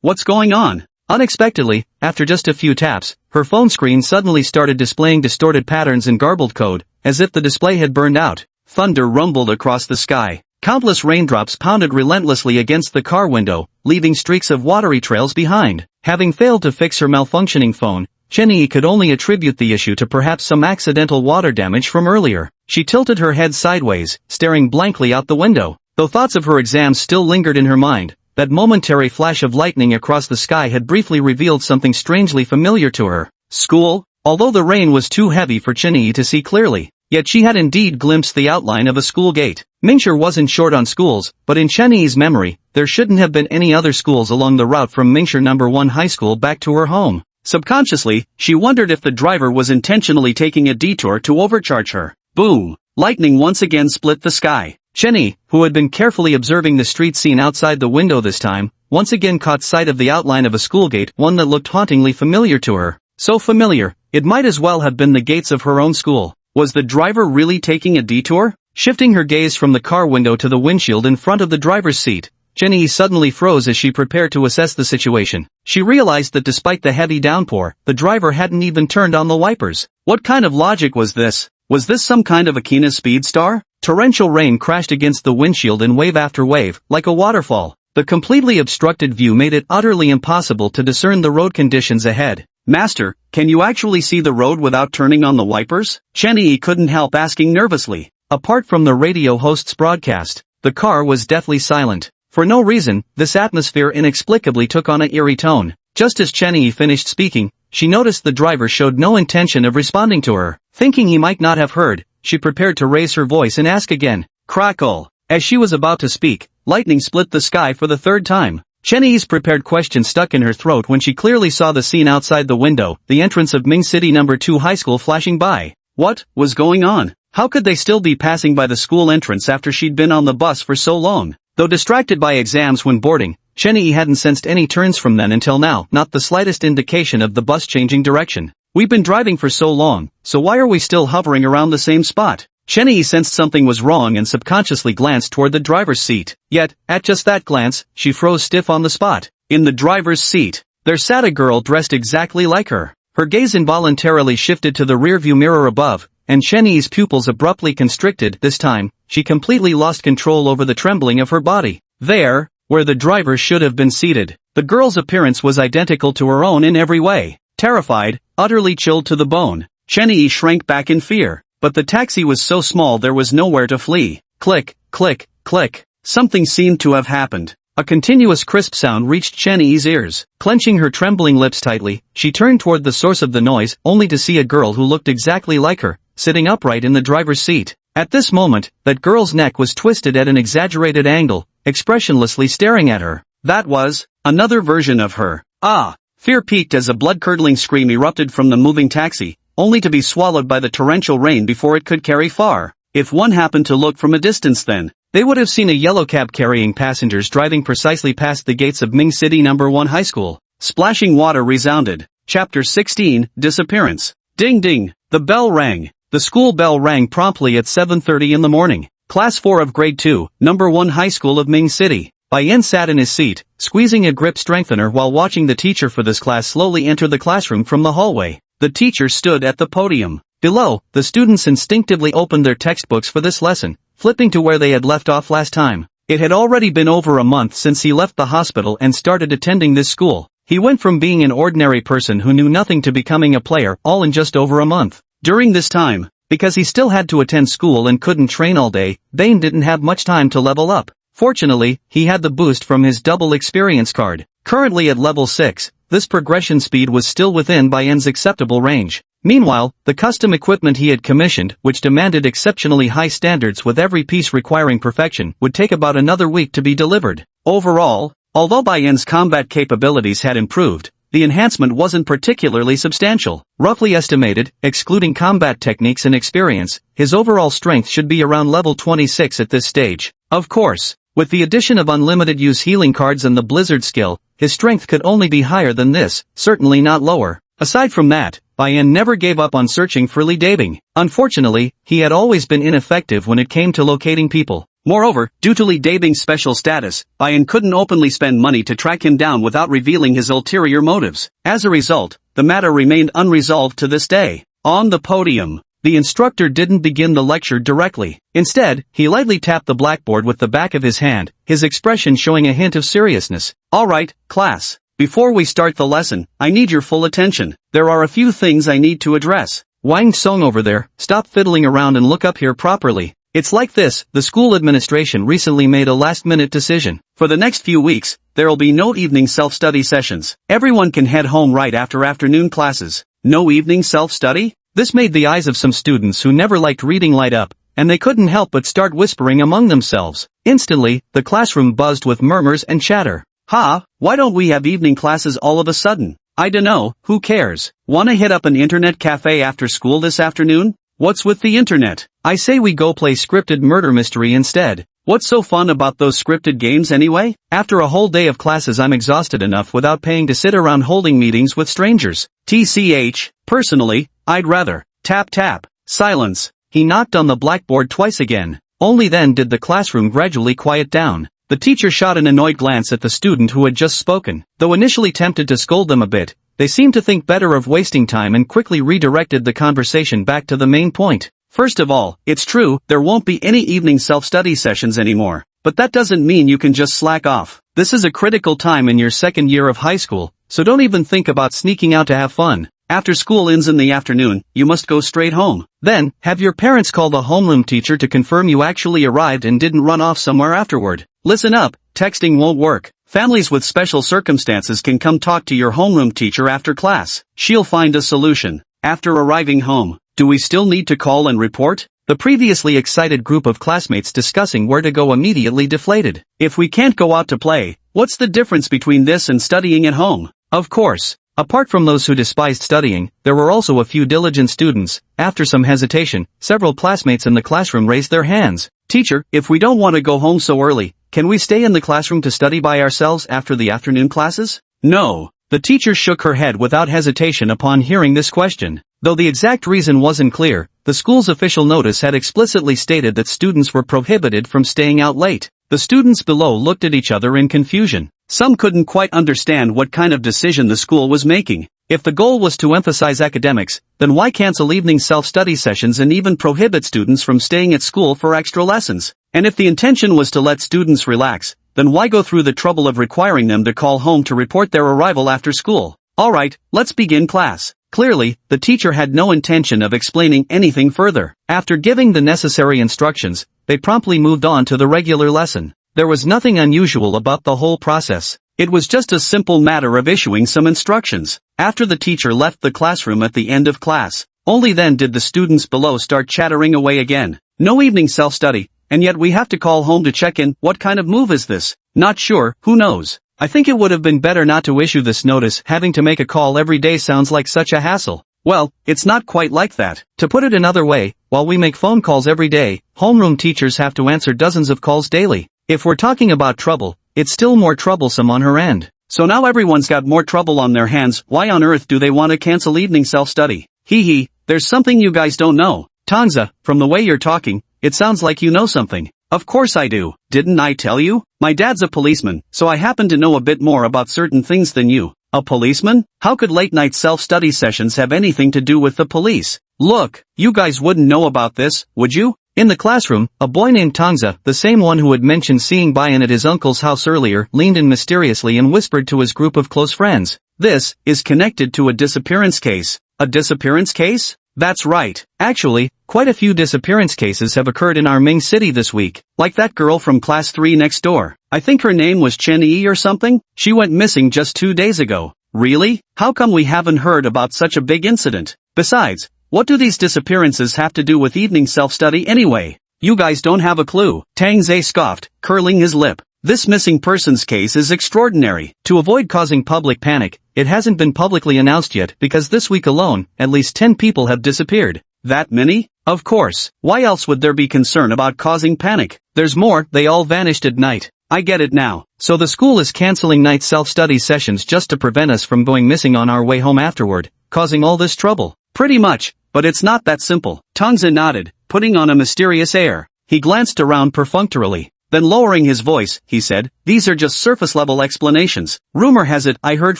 What's going on? Unexpectedly, after just a few taps, her phone screen suddenly started displaying distorted patterns and garbled code, as if the display had burned out. Thunder rumbled across the sky. Countless raindrops pounded relentlessly against the car window, leaving streaks of watery trails behind. Having failed to fix her malfunctioning phone, Chenny could only attribute the issue to perhaps some accidental water damage from earlier. She tilted her head sideways, staring blankly out the window. Though thoughts of her exams still lingered in her mind, that momentary flash of lightning across the sky had briefly revealed something strangely familiar to her. School? Although the rain was too heavy for Chenny to see clearly, yet she had indeed glimpsed the outline of a school gate. Ningxia wasn't short on schools, but in Chenny's memory, there shouldn't have been any other schools along the route from Ningxia No. 1 High School back to her home. Subconsciously, she wondered if the driver was intentionally taking a detour to overcharge her. Boom! Lightning once again split the sky. Chenny, who had been carefully observing the street scene outside the window this time, once again caught sight of the outline of a school gate, one that looked hauntingly familiar to her. So familiar, it might as well have been the gates of her own school. Was the driver really taking a detour? Shifting her gaze from the car window to the windshield in front of the driver's seat, Chenny suddenly froze as she prepared to assess the situation. She realized that despite the heavy downpour, the driver hadn't even turned on the wipers. What kind of logic was this? Was this some kind of Akina's speed star? Torrential rain crashed against the windshield in wave after wave, like a waterfall. The completely obstructed view made it utterly impossible to discern the road conditions ahead. Master, can you actually see the road without turning on the wipers? Chenyi couldn't help asking nervously. Apart from the radio host's broadcast, the car was deathly silent. For no reason, this atmosphere inexplicably took on an eerie tone. Just as Chenyi finished speaking, she noticed the driver showed no intention of responding to her. Thinking he might not have heard, she prepared to raise her voice and ask again. Crackle! As she was about to speak, lightning split the sky for the third time. Chenyi's prepared question stuck in her throat when she clearly saw the scene outside the window, the entrance of Ming City No. 2 High School flashing by. What was going on? How could they still be passing by the school entrance after she'd been on the bus for so long? Though distracted by exams when boarding, Chenyi hadn't sensed any turns from then until now, not the slightest indication of the bus changing direction. We've been driving for so long, so why are we still hovering around the same spot? Chenyi sensed something was wrong and subconsciously glanced toward the driver's seat. Yet, at just that glance, she froze stiff on the spot. In the driver's seat, there sat a girl dressed exactly like her. Her gaze involuntarily shifted to the rearview mirror above, and Chenyi's pupils abruptly constricted. This time, she completely lost control over the trembling of her body. There, where the driver should have been seated, the girl's appearance was identical to her own in every way. Terrified, utterly chilled to the bone, Chenyi shrank back in fear. But the taxi was so small there was nowhere to flee. Click, click, click. Something seemed to have happened. A continuous crisp sound reached Chenyi's ears. Clenching her trembling lips tightly, she turned toward the source of the noise, only to see a girl who looked exactly like her, sitting upright in the driver's seat. At this moment, that girl's neck was twisted at an exaggerated angle, expressionlessly staring at her. That was another version of her. Ah! Fear peaked as a blood-curdling scream erupted from the moving taxi, only to be swallowed by the torrential rain before it could carry far. If one happened to look from a distance then, they would have seen a yellow cab carrying passengers driving precisely past the gates of Ming City No. 1 High School. Splashing water resounded. Chapter 16, Disappearance. Ding ding, the bell rang. The school bell rang promptly at 7:30 in the morning. Class 4 of Grade 2, No. 1 High School of Ming City. Bai-yen sat in his seat, squeezing a grip strengthener while watching the teacher for this class slowly enter the classroom from the hallway. The teacher stood at the podium. Below, the students instinctively opened their textbooks for this lesson, flipping to where they had left off last time. It had already been over a month since he left the hospital and started attending this school. He went from being an ordinary person who knew nothing to becoming a player, all in just over a month. During this time, because he still had to attend school and couldn't train all day, Bane didn't have much time to level up. Fortunately, he had the boost from his double experience card. Currently at level 6, this progression speed was still within Bai-yen's acceptable range. Meanwhile, the custom equipment he had commissioned, which demanded exceptionally high standards with every piece requiring perfection, would take about another week to be delivered. Overall, although Bai-yen's combat capabilities had improved, the enhancement wasn't particularly substantial. Roughly estimated, excluding combat techniques and experience, his overall strength should be around level 26 at this stage. Of course, with the addition of unlimited use healing cards and the Blizzard skill, his strength could only be higher than this, certainly not lower. Aside from that, Bai-yen never gave up on searching for Li Dabing. Unfortunately, he had always been ineffective when it came to locating people. Moreover, due to Li Dabing's special status, Bai-yen couldn't openly spend money to track him down without revealing his ulterior motives. As a result, the matter remained unresolved to this day. On the podium, the instructor didn't begin the lecture directly. Instead, he lightly tapped the blackboard with the back of his hand, his expression showing a hint of seriousness. All right, class. Before we start the lesson, I need your full attention. There are a few things I need to address. Wang Song over there, stop fiddling around and look up here properly. It's like this, the school administration recently made a last-minute decision. For the next few weeks, there'll be no evening self-study sessions. Everyone can head home right after afternoon classes. No evening self-study? This made the eyes of some students who never liked reading light up, and they couldn't help but start whispering among themselves. Instantly, the classroom buzzed with murmurs and chatter. Why don't we have evening classes all of a sudden? I dunno, who cares? Wanna hit up an internet cafe after school this afternoon? What's with the internet? I say we go play scripted murder mystery instead. What's so fun about those scripted games anyway? After a whole day of classes I'm exhausted enough without paying to sit around holding meetings with strangers. TCH, personally, I'd rather. Tap tap. Silence. He knocked on the blackboard twice again. Only then did the classroom gradually quiet down. The teacher shot an annoyed glance at the student who had just spoken. Though initially tempted to scold them a bit, they seemed to think better of wasting time and quickly redirected the conversation back to the main point. First of all, it's true, there won't be any evening self-study sessions anymore. But that doesn't mean you can just slack off. This is a critical time in your second year of high school, so don't even think about sneaking out to have fun. After school ends in the afternoon, you must go straight home. Then, have your parents call the homeroom teacher to confirm you actually arrived and didn't run off somewhere afterward. Listen up, texting won't work. Families with special circumstances can come talk to your homeroom teacher after class. She'll find a solution. After arriving home, do we still need to call and report? The previously excited group of classmates discussing where to go immediately deflated. If we can't go out to play, what's the difference between this and studying at home? Of course. Apart from those who despised studying, there were also a few diligent students. After some hesitation, several classmates in the classroom raised their hands. Teacher, if we don't want to go home so early, can we stay in the classroom to study by ourselves after the afternoon classes? No. The teacher shook her head without hesitation upon hearing this question. Though the exact reason wasn't clear, the school's official notice had explicitly stated that students were prohibited from staying out late. The students below looked at each other in confusion. Some couldn't quite understand what kind of decision the school was making. If the goal was to emphasize academics, then why cancel evening self-study sessions and even prohibit students from staying at school for extra lessons? And if the intention was to let students relax, then why go through the trouble of requiring them to call home to report their arrival after school? Alright, let's begin class. Clearly, the teacher had no intention of explaining anything further. After giving the necessary instructions, they promptly moved on to the regular lesson. There was nothing unusual about the whole process. It was just a simple matter of issuing some instructions. After the teacher left the classroom at the end of class, only then did the students below start chattering away again. No evening self-study, and yet we have to call home to check in. What kind of move is this? Not sure, who knows? I think it would have been better not to issue this notice. Having to make a call every day sounds like such a hassle. Well, it's not quite like that. To put it another way, while we make phone calls every day, homeroom teachers have to answer dozens of calls daily. If we're talking about trouble, it's still more troublesome on her end. So now everyone's got more trouble on their hands. Why on earth do they want to cancel evening self-study? Hee, there's something you guys don't know. Tangza, from the way you're talking, it sounds like you know something. Of course I do. Didn't I tell you? My dad's a policeman, so I happen to know a bit more about certain things than you. A policeman? How could late-night self-study sessions have anything to do with the police? Look, you guys wouldn't know about this, would you? In the classroom, a boy named Tangza, the same one who had mentioned seeing Bayan at his uncle's house earlier, leaned in mysteriously and whispered to his group of close friends. This is connected to a disappearance case. A disappearance case? That's right. Actually, quite a few disappearance cases have occurred in our Ming city this week. Like that girl from class 3 next door. I think her name was Chen Yi or something? She went missing just 2 days ago. Really? How come we haven't heard about such a big incident? Besides, what do these disappearances have to do with evening self-study anyway? You guys don't have a clue. Tang Zhe scoffed, curling his lip. This missing persons case is extraordinary. To avoid causing public panic, it hasn't been publicly announced yet because this week alone, at least 10 people have disappeared. That many? Of course. Why else would there be concern about causing panic? There's more, they all vanished at night. I get it now. So the school is canceling night self-study sessions just to prevent us from going missing on our way home afterward, causing all this trouble. Pretty much, but it's not that simple. Tangza nodded, putting on a mysterious air. He glanced around perfunctorily. Then lowering his voice, he said, these are just surface-level explanations. Rumor has it, I heard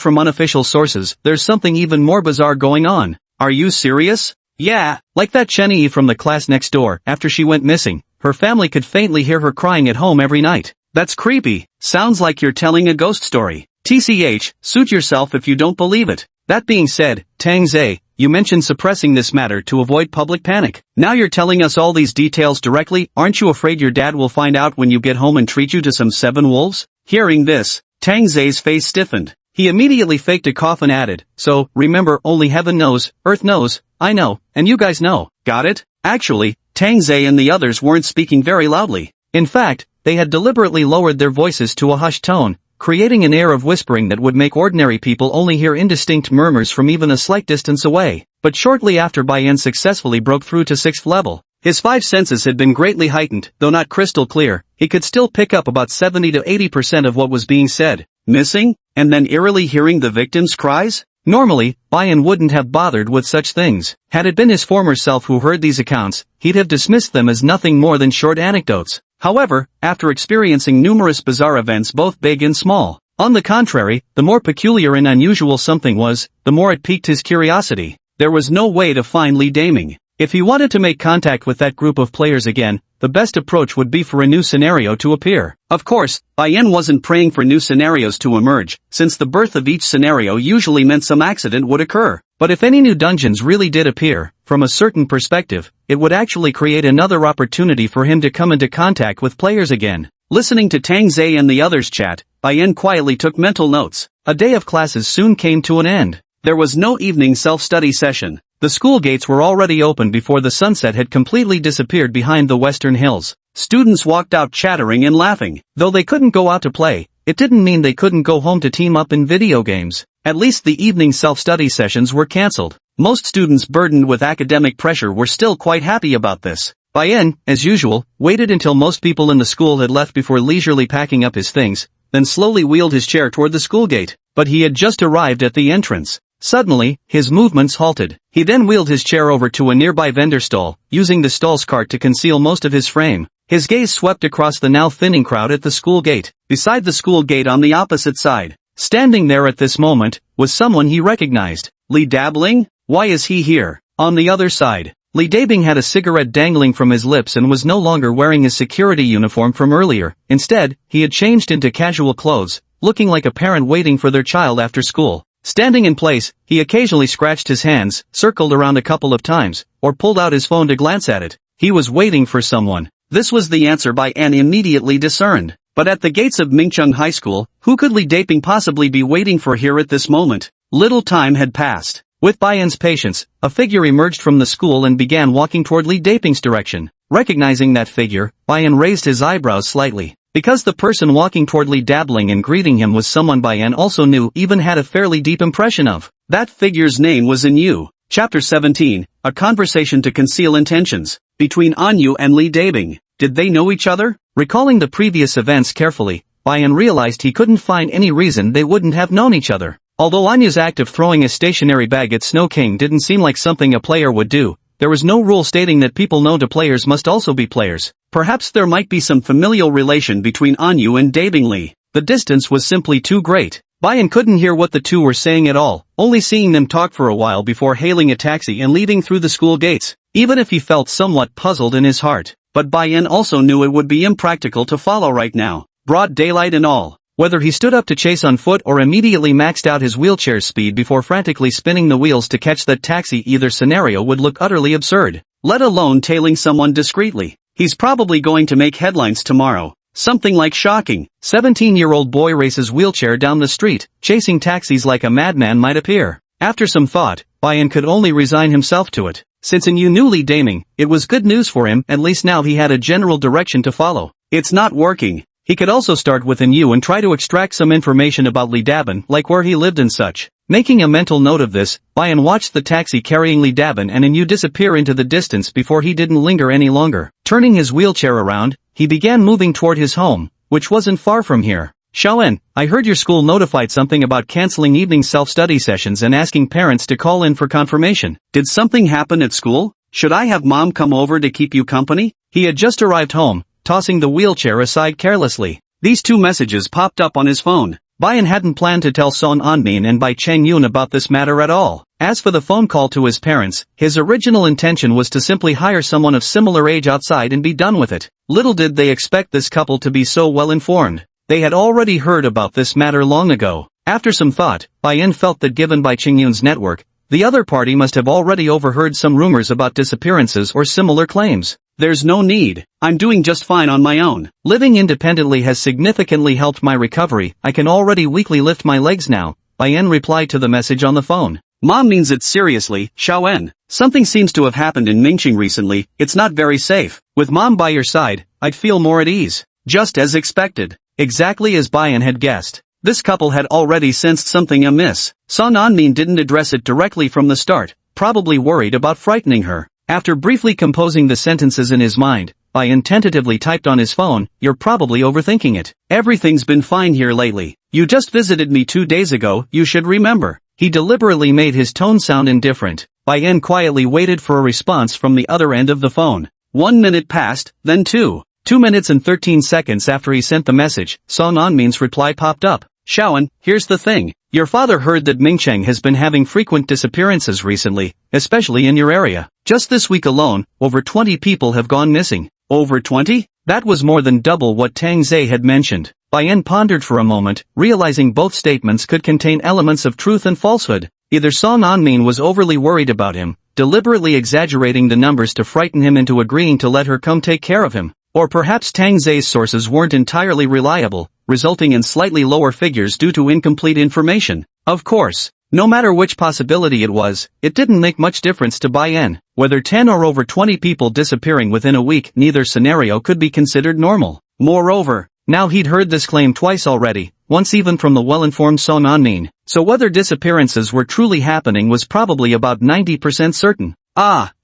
from unofficial sources, there's something even more bizarre going on. Are you serious? Yeah, like that Chenny from the class next door. After she went missing, her family could faintly hear her crying at home every night. That's creepy. Sounds like you're telling a ghost story. TCH, suit yourself if you don't believe it. That being said, Tang Zhe, you mentioned suppressing this matter to avoid public panic. Now you're telling us all these details directly. Aren't you afraid your dad will find out when you get home and treat you to some 7 wolves? Hearing this, Tang Zhe's face stiffened. He immediately faked a cough and added, so, remember, only heaven knows, earth knows, I know, and you guys know. Got it? Actually, Tang Zhe and the others weren't speaking very loudly. In fact, they had deliberately lowered their voices to a hushed tone, creating an air of whispering that would make ordinary people only hear indistinct murmurs from even a slight distance away. But shortly after Bayan successfully broke through to 6th level, his 5 senses had been greatly heightened. Though not crystal clear, he could still pick up about 70 to 80% of what was being said. Missing? And then eerily hearing the victim's cries? Normally, Bayan wouldn't have bothered with such things. Had it been his former self who heard these accounts, he'd have dismissed them as nothing more than short anecdotes. However, after experiencing numerous bizarre events both big and small, on the contrary, the more peculiar and unusual something was, the more it piqued his curiosity. There was no way to find Li Daming. If he wanted to make contact with that group of players again, the best approach would be for a new scenario to appear. Of course, Bayan wasn't praying for new scenarios to emerge, since the birth of each scenario usually meant some accident would occur. But if any new dungeons really did appear, from a certain perspective, it would actually create another opportunity for him to come into contact with players again. Listening to Tang Zhe and the others chat, Bayan quietly took mental notes. A day of classes soon came to an end. There was no evening self-study session. The school gates were already open before the sunset had completely disappeared behind the western hills. Students walked out chattering and laughing. Though they couldn't go out to play, it didn't mean they couldn't go home to team up in video games. At least the evening self-study sessions were cancelled. Most students burdened with academic pressure were still quite happy about this. Bayan, as usual, waited until most people in the school had left before leisurely packing up his things, then slowly wheeled his chair toward the school gate. But he had just arrived at the entrance. Suddenly, his movements halted. He then wheeled his chair over to a nearby vendor stall, using the stall's cart to conceal most of his frame. His gaze swept across the now thinning crowd at the school gate. Beside the school gate on the opposite side, standing there at this moment, was someone he recognized. Li Dabling? Why is he here? On the other side, Li Dabing had a cigarette dangling from his lips and was no longer wearing his security uniform from earlier. Instead, he had changed into casual clothes, looking like a parent waiting for their child after school. Standing in place, he occasionally scratched his hands, circled around a couple of times, or pulled out his phone to glance at it. He was waiting for someone. This was the answer Bayan immediately discerned. But at the gates of Mingcheng High School, who could Li Daping possibly be waiting for here at this moment? Little time had passed. With Bayan's patience, a figure emerged from the school and began walking toward Li Daping's direction. Recognizing that figure, Bayan raised his eyebrows slightly. Because the person walking toward Li Dabling and greeting him was someone Bayan also knew, even had a fairly deep impression of. That figure's name was Anyu. Chapter 17, A Conversation to Conceal Intentions. Between Anyu and Li Dabing, did they know each other? Recalling the previous events carefully, Bayan realized he couldn't find any reason they wouldn't have known each other. Although Anyu's act of throwing a stationary bag at Snow King didn't seem like something a player would do, there was no rule stating that people known to players must also be players. Perhaps there might be some familial relation between Anyu and Dabing Li. The distance was simply too great. Bayan couldn't hear what the two were saying at all, only seeing them talk for a while before hailing a taxi and leaving through the school gates. Even if he felt somewhat puzzled in his heart, but Bayan also knew it would be impractical to follow right now, broad daylight and all. Whether he stood up to chase on foot or immediately maxed out his wheelchair's speed before frantically spinning the wheels to catch that taxi, either scenario would look utterly absurd. Let alone tailing someone discreetly. He's probably going to make headlines tomorrow. Something like shocking. 17-year-old boy races wheelchair down the street, chasing taxis like a madman might appear. After some thought, Bayan could only resign himself to it. Since Anyu knew Li Daming, it was good news for him, at least now he had a general direction to follow. It's not working. He could also start with Anyu and try to extract some information about Li Dabin, like where he lived and such. Making a mental note of this, Bayan watched the taxi carrying Li Dabin and Anyu disappear into the distance before he didn't linger any longer. Turning his wheelchair around, he began moving toward his home, which wasn't far from here. Xiaoen, I heard your school notified something about canceling evening self-study sessions and asking parents to call in for confirmation. Did something happen at school? Should I have mom come over to keep you company? He had just arrived home, tossing the wheelchair aside carelessly. These two messages popped up on his phone. Bayan hadn't planned to tell Son Anmin and Bai Cheng Yun about this matter at all. As for the phone call to his parents, his original intention was to simply hire someone of similar age outside and be done with it. Little did they expect this couple to be so well informed. They had already heard about this matter long ago. After some thought, Bayan felt that given Bai Cheng Yun's network, the other party must have already overheard some rumors about disappearances or similar claims. There's no need. I'm doing just fine on my own. Living independently has significantly helped my recovery. I can already weakly lift my legs now, Bayan replied to the message on the phone. Mom means it seriously, Xiaoen. Something seems to have happened in Mingqing recently. It's not very safe. With Mom by your side, I'd feel more at ease. Just as expected. Exactly as Bayan had guessed. This couple had already sensed something amiss. Son Anmin didn't address it directly from the start, probably worried about frightening her. After briefly composing the sentences in his mind, Bayan tentatively typed on his phone, "You're probably overthinking it. Everything's been fine here lately. You just visited me 2 days ago, you should remember." He deliberately made his tone sound indifferent. Bayan quietly waited for a response from the other end of the phone. 1 minute passed, then 2. 2 minutes and 13 seconds after he sent the message, Son Anmin's reply popped up. Xiaoen, here's the thing. Your father heard that Mingcheng has been having frequent disappearances recently, especially in your area. Just this week alone, over 20 people have gone missing. Over 20? That was more than double what Tang Zhe had mentioned. Bai pondered for a moment, realizing both statements could contain elements of truth and falsehood. Either Song Anmin was overly worried about him, deliberately exaggerating the numbers to frighten him into agreeing to let her come take care of him, or perhaps Tang Zhe's sources weren't entirely reliable, resulting in slightly lower figures due to incomplete information. Of course, no matter which possibility it was, it didn't make much difference to Bai. Whether 10 or over 20 people disappearing within a week, neither scenario could be considered normal. Moreover, now he'd heard this claim twice already, once even from the well-informed Song Anmin, so whether disappearances were truly happening was probably about 90% certain.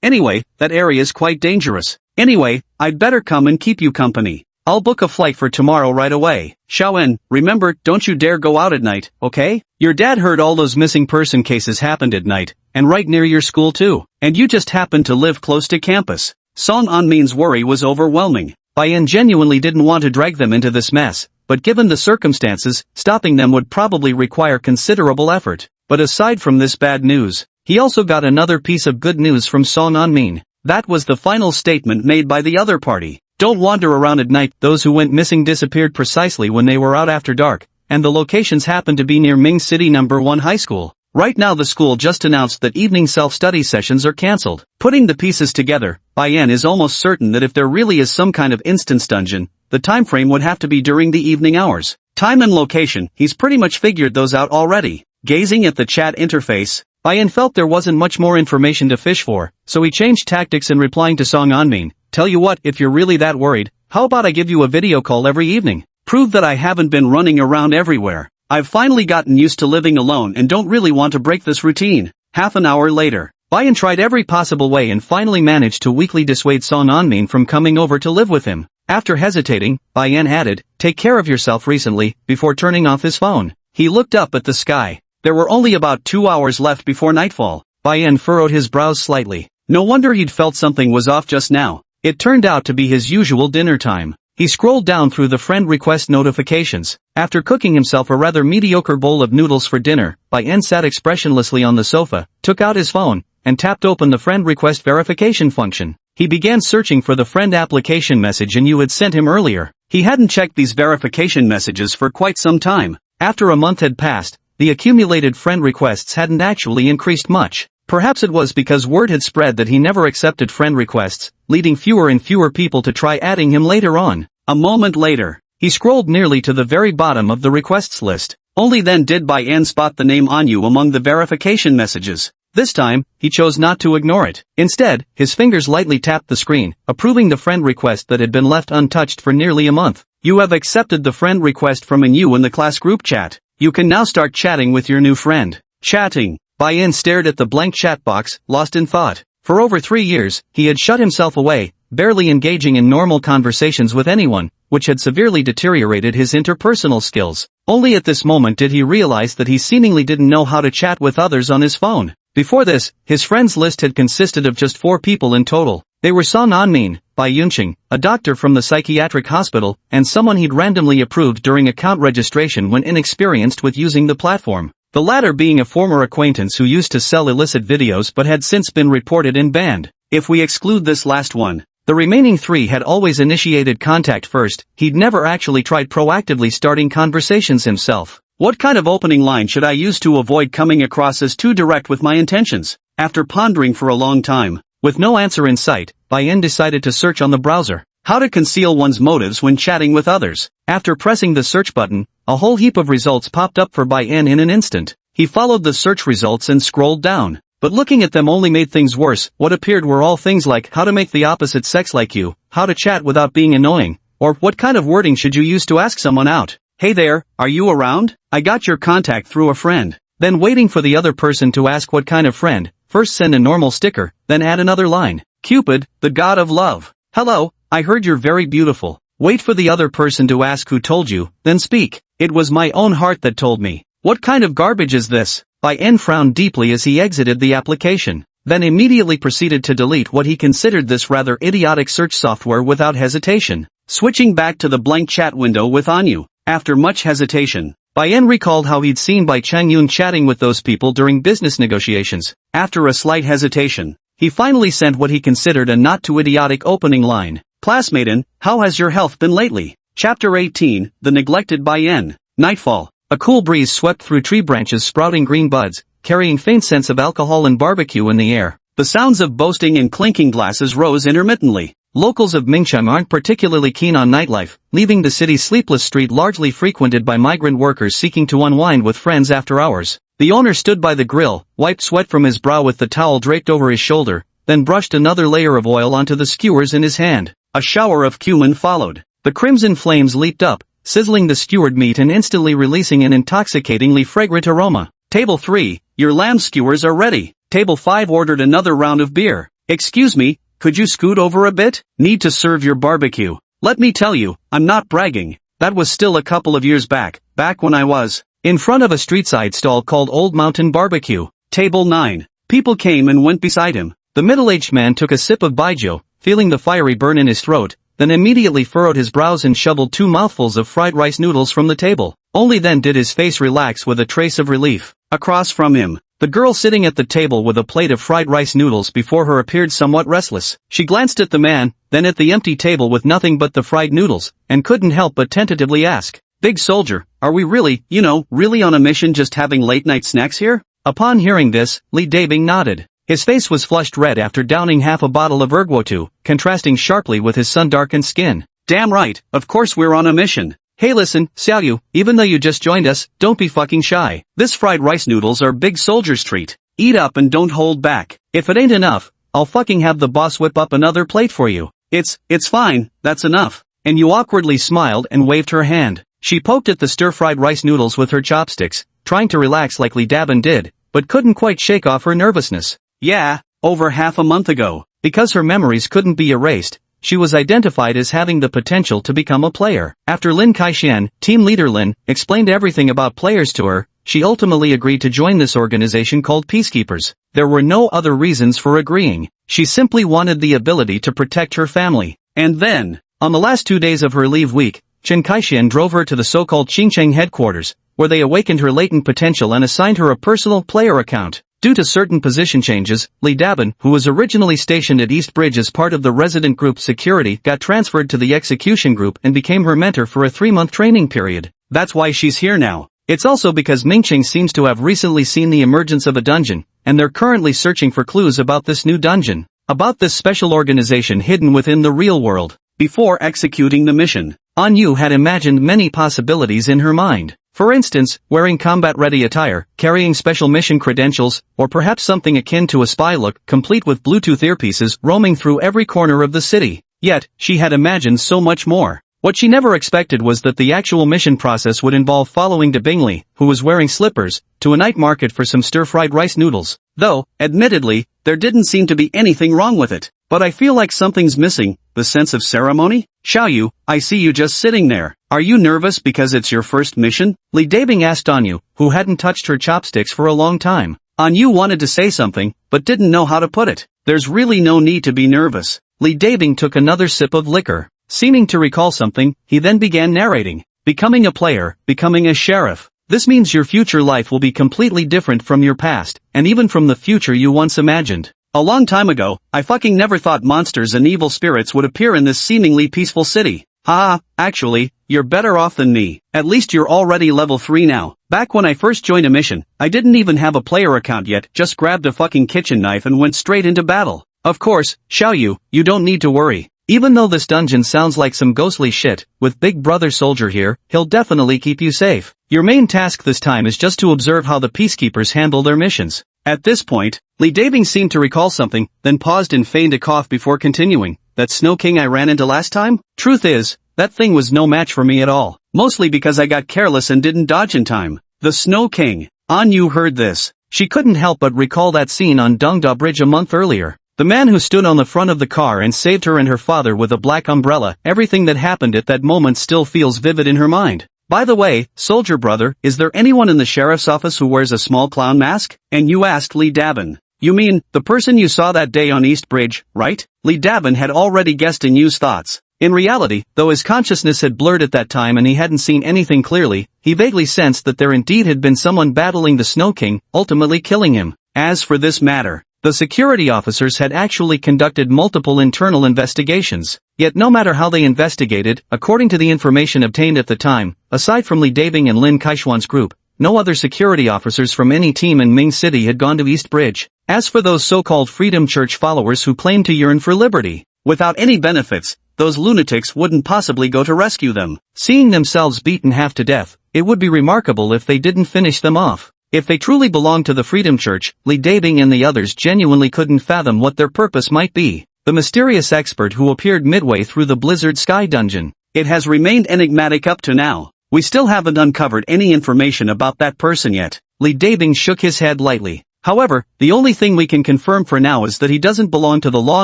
Anyway, that area is quite dangerous. Anyway, I'd better come and keep you company. I'll book a flight for tomorrow right away. Xiaoen, remember, don't you dare go out at night, okay? Your dad heard all those missing person cases happened at night, and right near your school too, and you just happen to live close to campus. Song Anmin's worry was overwhelming. Bai genuinely didn't want to drag them into this mess, but given the circumstances, stopping them would probably require considerable effort. But aside from this bad news, he also got another piece of good news from Song Anmin. That was the final statement made by the other party. Don't wander around at night. Those who went missing disappeared precisely when they were out after dark, and the locations happened to be near Ming City No. 1 High School. Right now the school just announced that evening self-study sessions are cancelled. Putting the pieces together, Bai is almost certain that if there really is some kind of instance dungeon, the time frame would have to be during the evening hours. Time and location, he's pretty much figured those out already. Gazing at the chat interface, Bai felt there wasn't much more information to fish for, so he changed tactics in replying to Song Anmin. Tell you what, if you're really that worried, how about I give you a video call every evening? Prove that I haven't been running around everywhere. I've finally gotten used to living alone and don't really want to break this routine. Half an hour later, Bai tried every possible way and finally managed to weakly dissuade Song Anmin from coming over to live with him. After hesitating, Bai added, "Take care of yourself recently," before turning off his phone. He looked up at the sky. There were only about 2 hours left before nightfall. Bai furrowed his brows slightly. No wonder he'd felt something was off just now. It turned out to be his usual dinner time. He scrolled down through the friend request notifications. After cooking himself a rather mediocre bowl of noodles for dinner, Bai sat expressionlessly on the sofa, took out his phone, and tapped open the friend request verification function. He began searching for the friend application message you had sent him earlier. He hadn't checked these verification messages for quite some time. After a month had passed, the accumulated friend requests hadn't actually increased much. Perhaps it was because word had spread that he never accepted friend requests, leading fewer and fewer people to try adding him later on. A moment later, he scrolled nearly to the very bottom of the requests list. Only then did Bai spot the name Anyu among the verification messages. This time, he chose not to ignore it. Instead, his fingers lightly tapped the screen, approving the friend request that had been left untouched for nearly a month. You have accepted the friend request from Anyu in the class group chat. You can now start chatting with your new friend. Chatting. Bai stared at the blank chat box, lost in thought. For over 3 years, he had shut himself away, barely engaging in normal conversations with anyone, which had severely deteriorated his interpersonal skills. Only at this moment did he realize that he seemingly didn't know how to chat with others on his phone. Before this, his friends list had consisted of just 4 people in total. They were Song Anmin, Bai Yunqing, a doctor from the psychiatric hospital, and someone he'd randomly approved during account registration when inexperienced with using the platform. The latter being a former acquaintance who used to sell illicit videos but had since been reported and banned. If we exclude this last one, the remaining 3 had always initiated contact first. He'd never actually tried proactively starting conversations himself. What kind of opening line should I use to avoid coming across as too direct with my intentions? After pondering for a long time, with no answer in sight, Bai decided to search on the browser. How to conceal one's motives when chatting with others. After pressing the search button, a whole heap of results popped up for Bai in an instant. He followed the search results and scrolled down. But looking at them only made things worse. What appeared were all things like how to make the opposite sex like you, how to chat without being annoying, or what kind of wording should you use to ask someone out. Hey there, are you around? I got your contact through a friend. Then waiting for the other person to ask what kind of friend, first send a normal sticker, then add another line. Cupid, the god of love. Hello, I heard you're very beautiful. Wait for the other person to ask who told you, then speak. It was my own heart that told me. What kind of garbage is this? Bai frowned deeply as he exited the application, then immediately proceeded to delete what he considered this rather idiotic search software without hesitation. Switching back to the blank chat window with Anyu, after much hesitation, Bai recalled how he'd seen Bai Changyun chatting with those people during business negotiations. After a slight hesitation, he finally sent what he considered a not too idiotic opening line. Classmaten, how has your health been lately? Chapter 18, The Neglected by Yen. Nightfall. A cool breeze swept through tree branches sprouting green buds, carrying faint scents of alcohol and barbecue in the air. The sounds of boasting and clinking glasses rose intermittently. Locals of Mingcheng aren't particularly keen on nightlife, leaving the city's sleepless street largely frequented by migrant workers seeking to unwind with friends after hours. The owner stood by the grill, wiped sweat from his brow with the towel draped over his shoulder, then brushed another layer of oil onto the skewers in his hand. A shower of cumin followed. The crimson flames leaped up, sizzling the skewered meat and instantly releasing an intoxicatingly fragrant aroma. Table 3, your lamb skewers are ready. Table 5 ordered another round of beer. Excuse me, could you scoot over a bit? Need to serve your barbecue. Let me tell you, I'm not bragging. That was still a couple of years back when I was in front of a street-side stall called Old Mountain Barbecue. Table 9. People came and went beside him. The middle-aged man took a sip of baijiu, feeling the fiery burn in his throat, then immediately furrowed his brows and shoveled 2 mouthfuls of fried rice noodles from the table. Only then did his face relax with a trace of relief. Across from him, the girl sitting at the table with a plate of fried rice noodles before her appeared somewhat restless. She glanced at the man, then at the empty table with nothing but the fried noodles, and couldn't help but tentatively ask, "Big soldier, are we really, really on a mission just having late-night snacks here?" Upon hearing this, Li Dabing nodded. His face was flushed red after downing half a bottle of erguotu, contrasting sharply with his sun-darkened skin. "Damn right, of course we're on a mission. Hey listen, Xiaoyu, even though you just joined us, don't be fucking shy. This fried rice noodles are big soldier's treat. Eat up and don't hold back. If it ain't enough, I'll fucking have the boss whip up another plate for you." It's fine, that's enough." And you awkwardly smiled and waved her hand. She poked at the stir-fried rice noodles with her chopsticks, trying to relax like Li Dabin did, but couldn't quite shake off her nervousness. "Yeah, over half a month ago." Because her memories couldn't be erased, she was identified as having the potential to become a player. After Lin Kaixian, team leader Lin, explained everything about players to her, she ultimately agreed to join this organization called Peacekeepers. There were no other reasons for agreeing. She simply wanted the ability to protect her family. And then, on the last 2 days of her leave week, Chen Kaixian drove her to the so-called Qingcheng headquarters, where they awakened her latent potential and assigned her a personal player account. Due to certain position changes, Li Dabin, who was originally stationed at East Bridge as part of the resident group security, got transferred to the execution group and became her mentor for a 3-month training period. That's why she's here now. It's also because Mingcheng seems to have recently seen the emergence of a dungeon, and they're currently searching for clues about this new dungeon, about this special organization hidden within the real world. Before executing the mission, An Yu had imagined many possibilities in her mind. For instance, wearing combat-ready attire, carrying special mission credentials, or perhaps something akin to a spy look, complete with Bluetooth earpieces roaming through every corner of the city. Yet, she had imagined so much more. What she never expected was that the actual mission process would involve following De Bingley, who was wearing slippers, to a night market for some stir-fried rice noodles. Though, admittedly, there didn't seem to be anything wrong with it. But I feel like something's missing, the sense of ceremony? Xiaoyu, I see you just sitting there. Are you nervous because it's your first mission? Li Dabing asked An Yu, who hadn't touched her chopsticks for a long time. An Yu wanted to say something, but didn't know how to put it. There's really no need to be nervous. Li Dabing took another sip of liquor. Seeming to recall something, he then began narrating. Becoming a player, becoming a sheriff. This means your future life will be completely different from your past, and even from the future you once imagined. A long time ago, I fucking never thought monsters and evil spirits would appear in this seemingly peaceful city. Actually, you're better off than me. At least you're already level 3 now. Back when I first joined a mission, I didn't even have a player account yet, just grabbed a fucking kitchen knife and went straight into battle. Of course, Xiaoyu, you don't need to worry. Even though this dungeon sounds like some ghostly shit, with Big Brother Soldier here, he'll definitely keep you safe. Your main task this time is just to observe how the peacekeepers handle their missions. At this point, Li Dabing seemed to recall something, then paused and feigned a cough before continuing. That Snow King I ran into last time? Truth is, that thing was no match for me at all. Mostly because I got careless and didn't dodge in time. The Snow King. An Yu heard this. She couldn't help but recall that scene on Dongda Bridge a month earlier. The man who stood on the front of the car and saved her and her father with a black umbrella. Everything that happened at that moment still feels vivid in her mind. By the way, soldier brother, is there anyone in the sheriff's office who wears a small clown mask? And you asked Li Dabin. You mean, the person you saw that day on East Bridge, right? Li Dabin had already guessed in Yu's thoughts. In reality, though his consciousness had blurred at that time and he hadn't seen anything clearly, he vaguely sensed that there indeed had been someone battling the Snow King, ultimately killing him. As for this matter, The security officers had actually conducted multiple internal investigations. Yet no matter how they investigated, according to the information obtained at the time, aside from Li Dabing and Lin Kaishuan's group, no other security officers from any team in Ming City had gone to East Bridge. As for those so-called Freedom Church followers who claimed to yearn for liberty, without any benefits, those lunatics wouldn't possibly go to rescue them. Seeing themselves beaten half to death, it would be remarkable if they didn't finish them off. If they truly belonged to the Freedom Church, Li Dabing and the others genuinely couldn't fathom what their purpose might be. The mysterious expert who appeared midway through the Blizzard Sky dungeon. It has remained enigmatic up to now. We still haven't uncovered any information about that person yet. Li Dabing shook his head lightly. However, the only thing we can confirm for now is that he doesn't belong to the law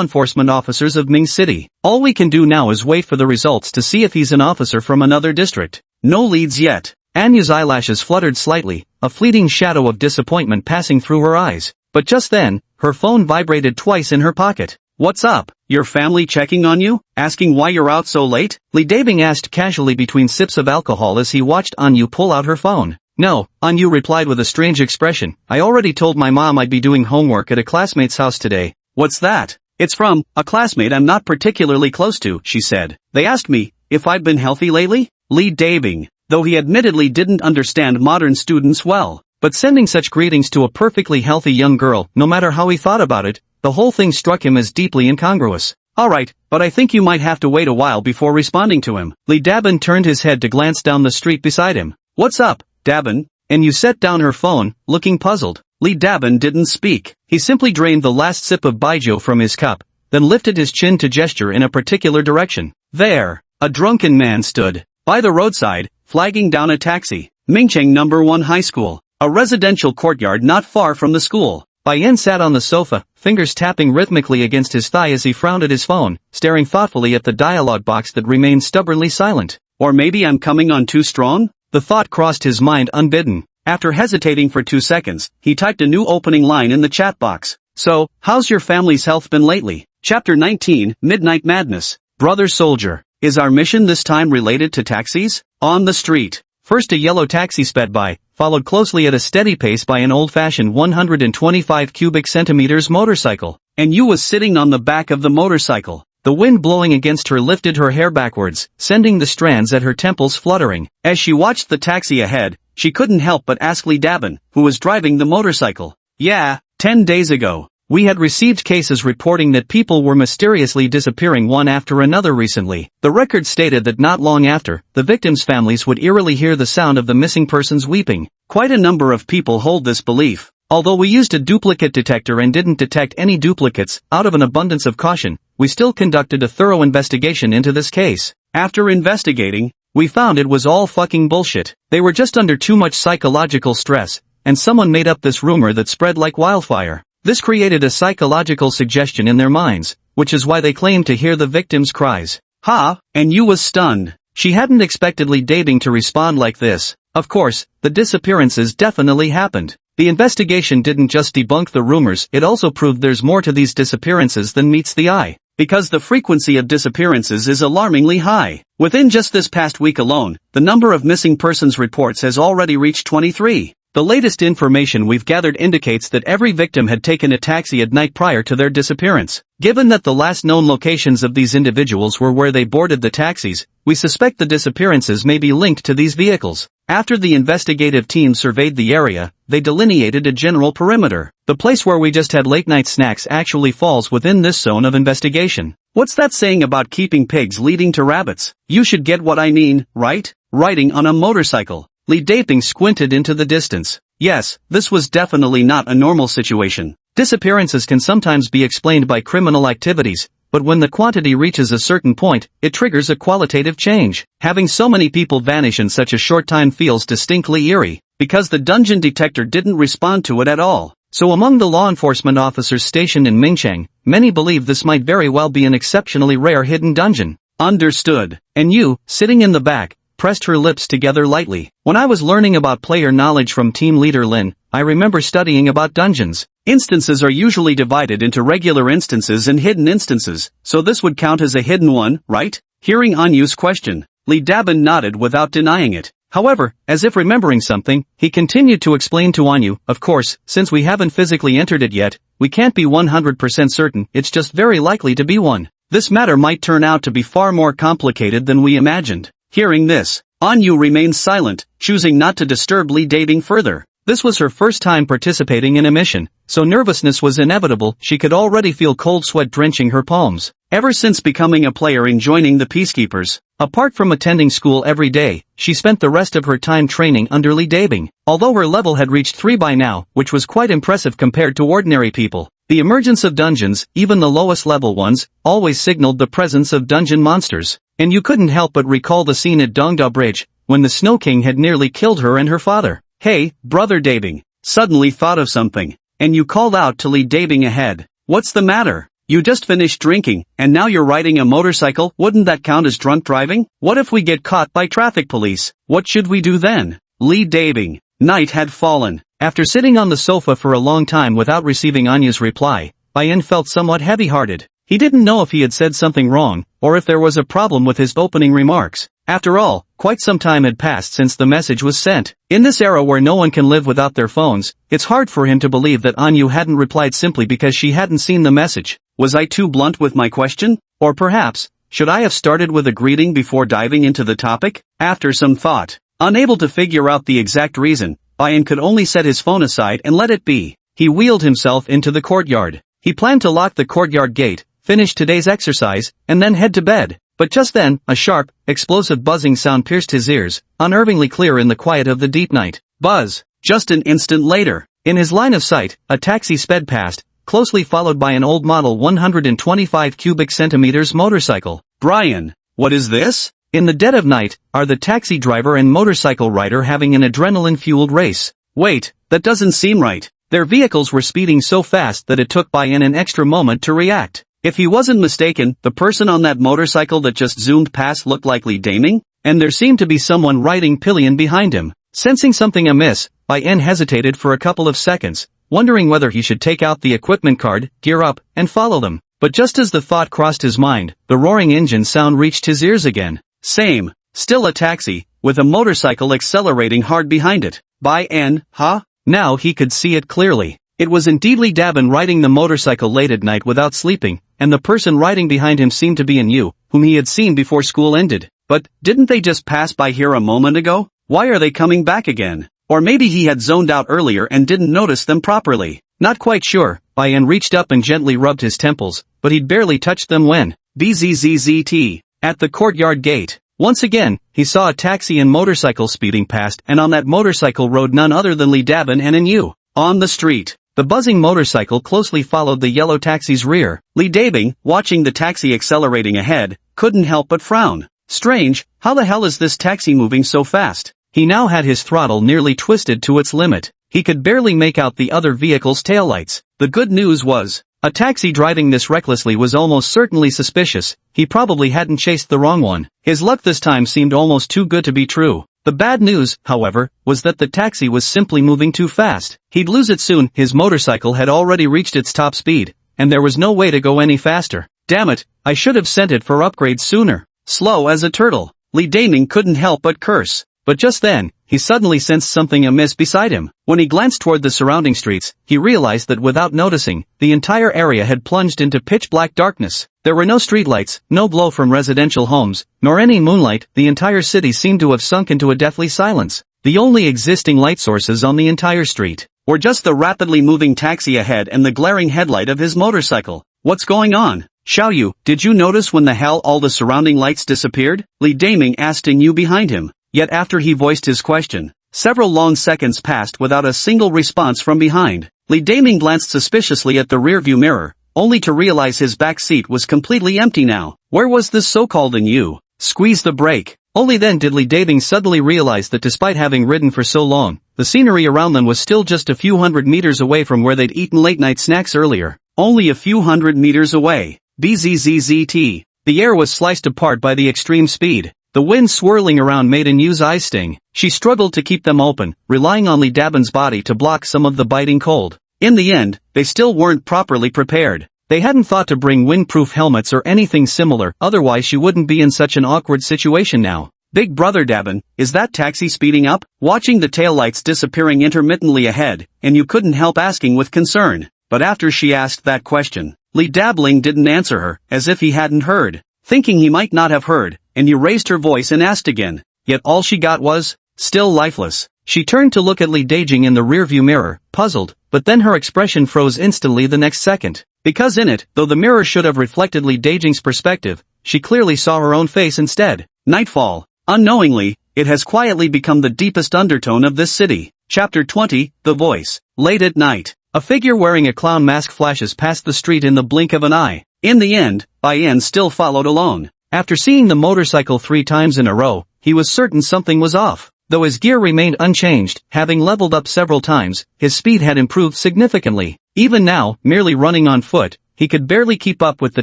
enforcement officers of Ming City. All we can do now is wait for the results to see if he's an officer from another district. No leads yet. Anyu's eyelashes fluttered slightly, a fleeting shadow of disappointment passing through her eyes. But just then, her phone vibrated twice in her pocket. What's up? Your family checking on you? Asking why you're out so late? Li Dabing asked casually between sips of alcohol as he watched Anyu pull out her phone. No, Anyu replied with a strange expression. I already told my mom I'd be doing homework at a classmate's house today. What's that? It's from a classmate I'm not particularly close to, she said. They asked me if I'd been healthy lately? Li Dabing, though he admittedly didn't understand modern students well. But sending such greetings to a perfectly healthy young girl, no matter how he thought about it, the whole thing struck him as deeply incongruous. Alright, but I think you might have to wait a while before responding to him. Li Dabin turned his head to glance down the street beside him. What's up, Dabin? Anyu set down her phone, looking puzzled. Li Dabin didn't speak. He simply drained the last sip of baijiu from his cup, then lifted his chin to gesture in a particular direction. There, a drunken man stood by the roadside, flagging down a taxi. Mingcheng No. 1 High School, a residential courtyard not far from the school. Bai Yen sat on the sofa, fingers tapping rhythmically against his thigh as he frowned at his phone, staring thoughtfully at the dialogue box that remained stubbornly silent. Or maybe I'm coming on too strong? The thought crossed his mind unbidden. After hesitating for 2 seconds, he typed a new opening line in the chat box. So, how's your family's health been lately? Chapter 19, Midnight Madness. Brother Soldier. Is our mission this time related to taxis? On the street. First a yellow taxi sped by, followed closely at a steady pace by an old-fashioned 125 cubic centimeters motorcycle. And you was sitting on the back of the motorcycle. The wind blowing against her lifted her hair backwards, sending the strands at her temples fluttering. As she watched the taxi ahead, she couldn't help but ask Li Dabin, who was driving the motorcycle. Yeah, 10 days ago. We had received cases reporting that people were mysteriously disappearing one after another recently. The record stated that not long after, the victims' families would eerily hear the sound of the missing persons weeping. Quite a number of people hold this belief. Although we used a duplicate detector and didn't detect any duplicates, out of an abundance of caution, we still conducted a thorough investigation into this case. After investigating, we found it was all fucking bullshit. They were just under too much psychological stress, and someone made up this rumor that spread like wildfire. This created a psychological suggestion in their minds, which is why they claimed to hear the victims' cries. Ha, and you was stunned. She hadn't expected Li Dabing to respond like this. Of course, the disappearances definitely happened. The investigation didn't just debunk the rumors, it also proved there's more to these disappearances than meets the eye. Because the frequency of disappearances is alarmingly high. Within just this past week alone, the number of missing persons reports has already reached 23. The latest information we've gathered indicates that every victim had taken a taxi at night prior to their disappearance. Given that the last known locations of these individuals were where they boarded the taxis, we suspect the disappearances may be linked to these vehicles. After the investigative team surveyed the area, they delineated a general perimeter. The place where we just had late-night snacks actually falls within this zone of investigation. What's that saying about keeping pigs leading to rabbits? You should get what I mean, right? Riding on a motorcycle. Li Dabing squinted into the distance. Yes, this was definitely not a normal situation. Disappearances can sometimes be explained by criminal activities, but when the quantity reaches a certain point, it triggers a qualitative change. Having so many people vanish in such a short time feels distinctly eerie, because the dungeon detector didn't respond to it at all. So among the law enforcement officers stationed in Mingcheng, many believe this might very well be an exceptionally rare hidden dungeon. Understood. And you, sitting in the back, pressed her lips together lightly. When I was learning about player knowledge from team leader Lin, I remember studying about dungeons. Instances are usually divided into regular instances and hidden instances, so this would count as a hidden one, right? Hearing Anyu's question, Li Dabin nodded without denying it. However, as if remembering something, he continued to explain to Anyu, of course, since we haven't physically entered it yet, we can't be 100% certain, it's just very likely to be one. This matter might turn out to be far more complicated than we imagined. Hearing this, Anyu remained silent, choosing not to disturb Lee Dabing further. This was her first time participating in a mission, so nervousness was inevitable. She could already feel cold sweat drenching her palms. Ever since becoming a player and joining the Peacekeepers, apart from attending school every day, she spent the rest of her time training under Lee Dabing. Although her level had reached 3 by now, which was quite impressive compared to ordinary people, the emergence of dungeons, even the lowest level ones, always signaled the presence of dungeon monsters. And you couldn't help but recall the scene at Dongda Bridge, when the Snow King had nearly killed her and her father. Hey, Brother Dabing, suddenly thought of something, and you called out to Lee Dabing ahead. What's the matter? You just finished drinking, and now you're riding a motorcycle. Wouldn't that count as drunk driving? What if we get caught by traffic police? What should we do then? Lee Dabing. Night had fallen. After sitting on the sofa for a long time without receiving Anyu's reply, Bayan felt somewhat heavy-hearted. He didn't know if he had said something wrong, or if there was a problem with his opening remarks. After all, quite some time had passed since the message was sent. In this era where no one can live without their phones, it's hard for him to believe that Anyu hadn't replied simply because she hadn't seen the message. Was I too blunt with my question? Or perhaps, should I have started with a greeting before diving into the topic? After some thought, unable to figure out the exact reason, Bayan could only set his phone aside and let it be. He wheeled himself into the courtyard. He planned to lock the courtyard gate, finish today's exercise, and then head to bed. But just then, a sharp, explosive buzzing sound pierced his ears, unnervingly clear in the quiet of the deep night. Buzz! Just an instant later, in his line of sight, a taxi sped past, closely followed by an old model 125 cubic centimeters motorcycle. Brian, what is this? In the dead of night, are the taxi driver and motorcycle rider having an adrenaline-fueled race? Wait, that doesn't seem right. Their vehicles were speeding so fast that it took Bayan an extra moment to react. If he wasn't mistaken, the person on that motorcycle that just zoomed past looked like Lee Dabing, and there seemed to be someone riding pillion behind him. Sensing something amiss, Bayan hesitated for a couple of seconds, wondering whether he should take out the equipment card, gear up, and follow them. But just as the thought crossed his mind, the roaring engine sound reached his ears again. Same, still a taxi, with a motorcycle accelerating hard behind it. Bayan, huh? Now he could see it clearly. It was indeed Lee Dabin riding the motorcycle late at night without sleeping, and the person riding behind him seemed to be Anyu, whom he had seen before school ended. But, didn't they just pass by here a moment ago? Why are they coming back again? Or maybe he had zoned out earlier and didn't notice them properly. Not quite sure. Bayan reached up and gently rubbed his temples, but he'd barely touched them when, bzzzt, at the courtyard gate. Once again, he saw a taxi and motorcycle speeding past, and on that motorcycle rode none other than Lee Dabin and Anyu. On the street, the buzzing motorcycle closely followed the yellow taxi's rear. Lee Dabing, watching the taxi accelerating ahead, couldn't help but frown. Strange, how the hell is this taxi moving so fast? He now had his throttle nearly twisted to its limit. He could barely make out the other vehicle's taillights. The good news was, a taxi driving this recklessly was almost certainly suspicious. He probably hadn't chased the wrong one. His luck this time seemed almost too good to be true. The bad news, however, was that the taxi was simply moving too fast. He'd lose it soon. His motorcycle had already reached its top speed, and there was no way to go any faster. Damn it, I should have sent it for upgrades sooner. Slow as a turtle. Lee Dabing couldn't help but curse. But just then, he suddenly sensed something amiss beside him. When he glanced toward the surrounding streets, he realized that without noticing, the entire area had plunged into pitch-black darkness. There were no streetlights, no glow from residential homes, nor any moonlight. The entire city seemed to have sunk into a deathly silence. The only existing light sources on the entire street were just the rapidly moving taxi ahead and the glaring headlight of his motorcycle. What's going on? Xiaoyu, did you notice when the hell all the surrounding lights disappeared? Lee Dabing asked Anyu behind him. Yet after he voiced his question, several long seconds passed without a single response from behind. Lee Dabing glanced suspiciously at the rearview mirror, only to realize his back seat was completely empty now. Where was this so-called Anyu? Squeeze the brake. Only then did Lee Dabing suddenly realize that despite having ridden for so long, the scenery around them was still just a few hundred meters away from where they'd eaten late-night snacks earlier. Only a few hundred meters away. Bzzzt. The air was sliced apart by the extreme speed. The wind swirling around made Anyu's eyes sting. She struggled to keep them open, relying on Lee Dabin's body to block some of the biting cold. In the end, they still weren't properly prepared. They hadn't thought to bring windproof helmets or anything similar, otherwise she wouldn't be in such an awkward situation now. Big Brother Dabin, is that taxi speeding up? Watching the taillights disappearing intermittently ahead, and you couldn't help asking with concern. But after she asked that question, Lee Dabbling didn't answer her, as if he hadn't heard. Thinking he might not have heard, and you raised her voice and asked again. Yet all she got was, still lifeless. She turned to look at Lee Daejing in the rearview mirror, puzzled, but then her expression froze instantly the next second. Because in it, though the mirror should have reflected Lee Daejing's perspective, she clearly saw her own face instead. Nightfall. Unknowingly, it has quietly become the deepest undertone of this city. Chapter 20, The Voice. Late at night. A figure wearing a clown mask flashes past the street in the blink of an eye. In the end, Bayan still followed alone. After seeing the motorcycle 3 times in a row, he was certain something was off. Though his gear remained unchanged, having leveled up several times, his speed had improved significantly. Even now, merely running on foot, he could barely keep up with the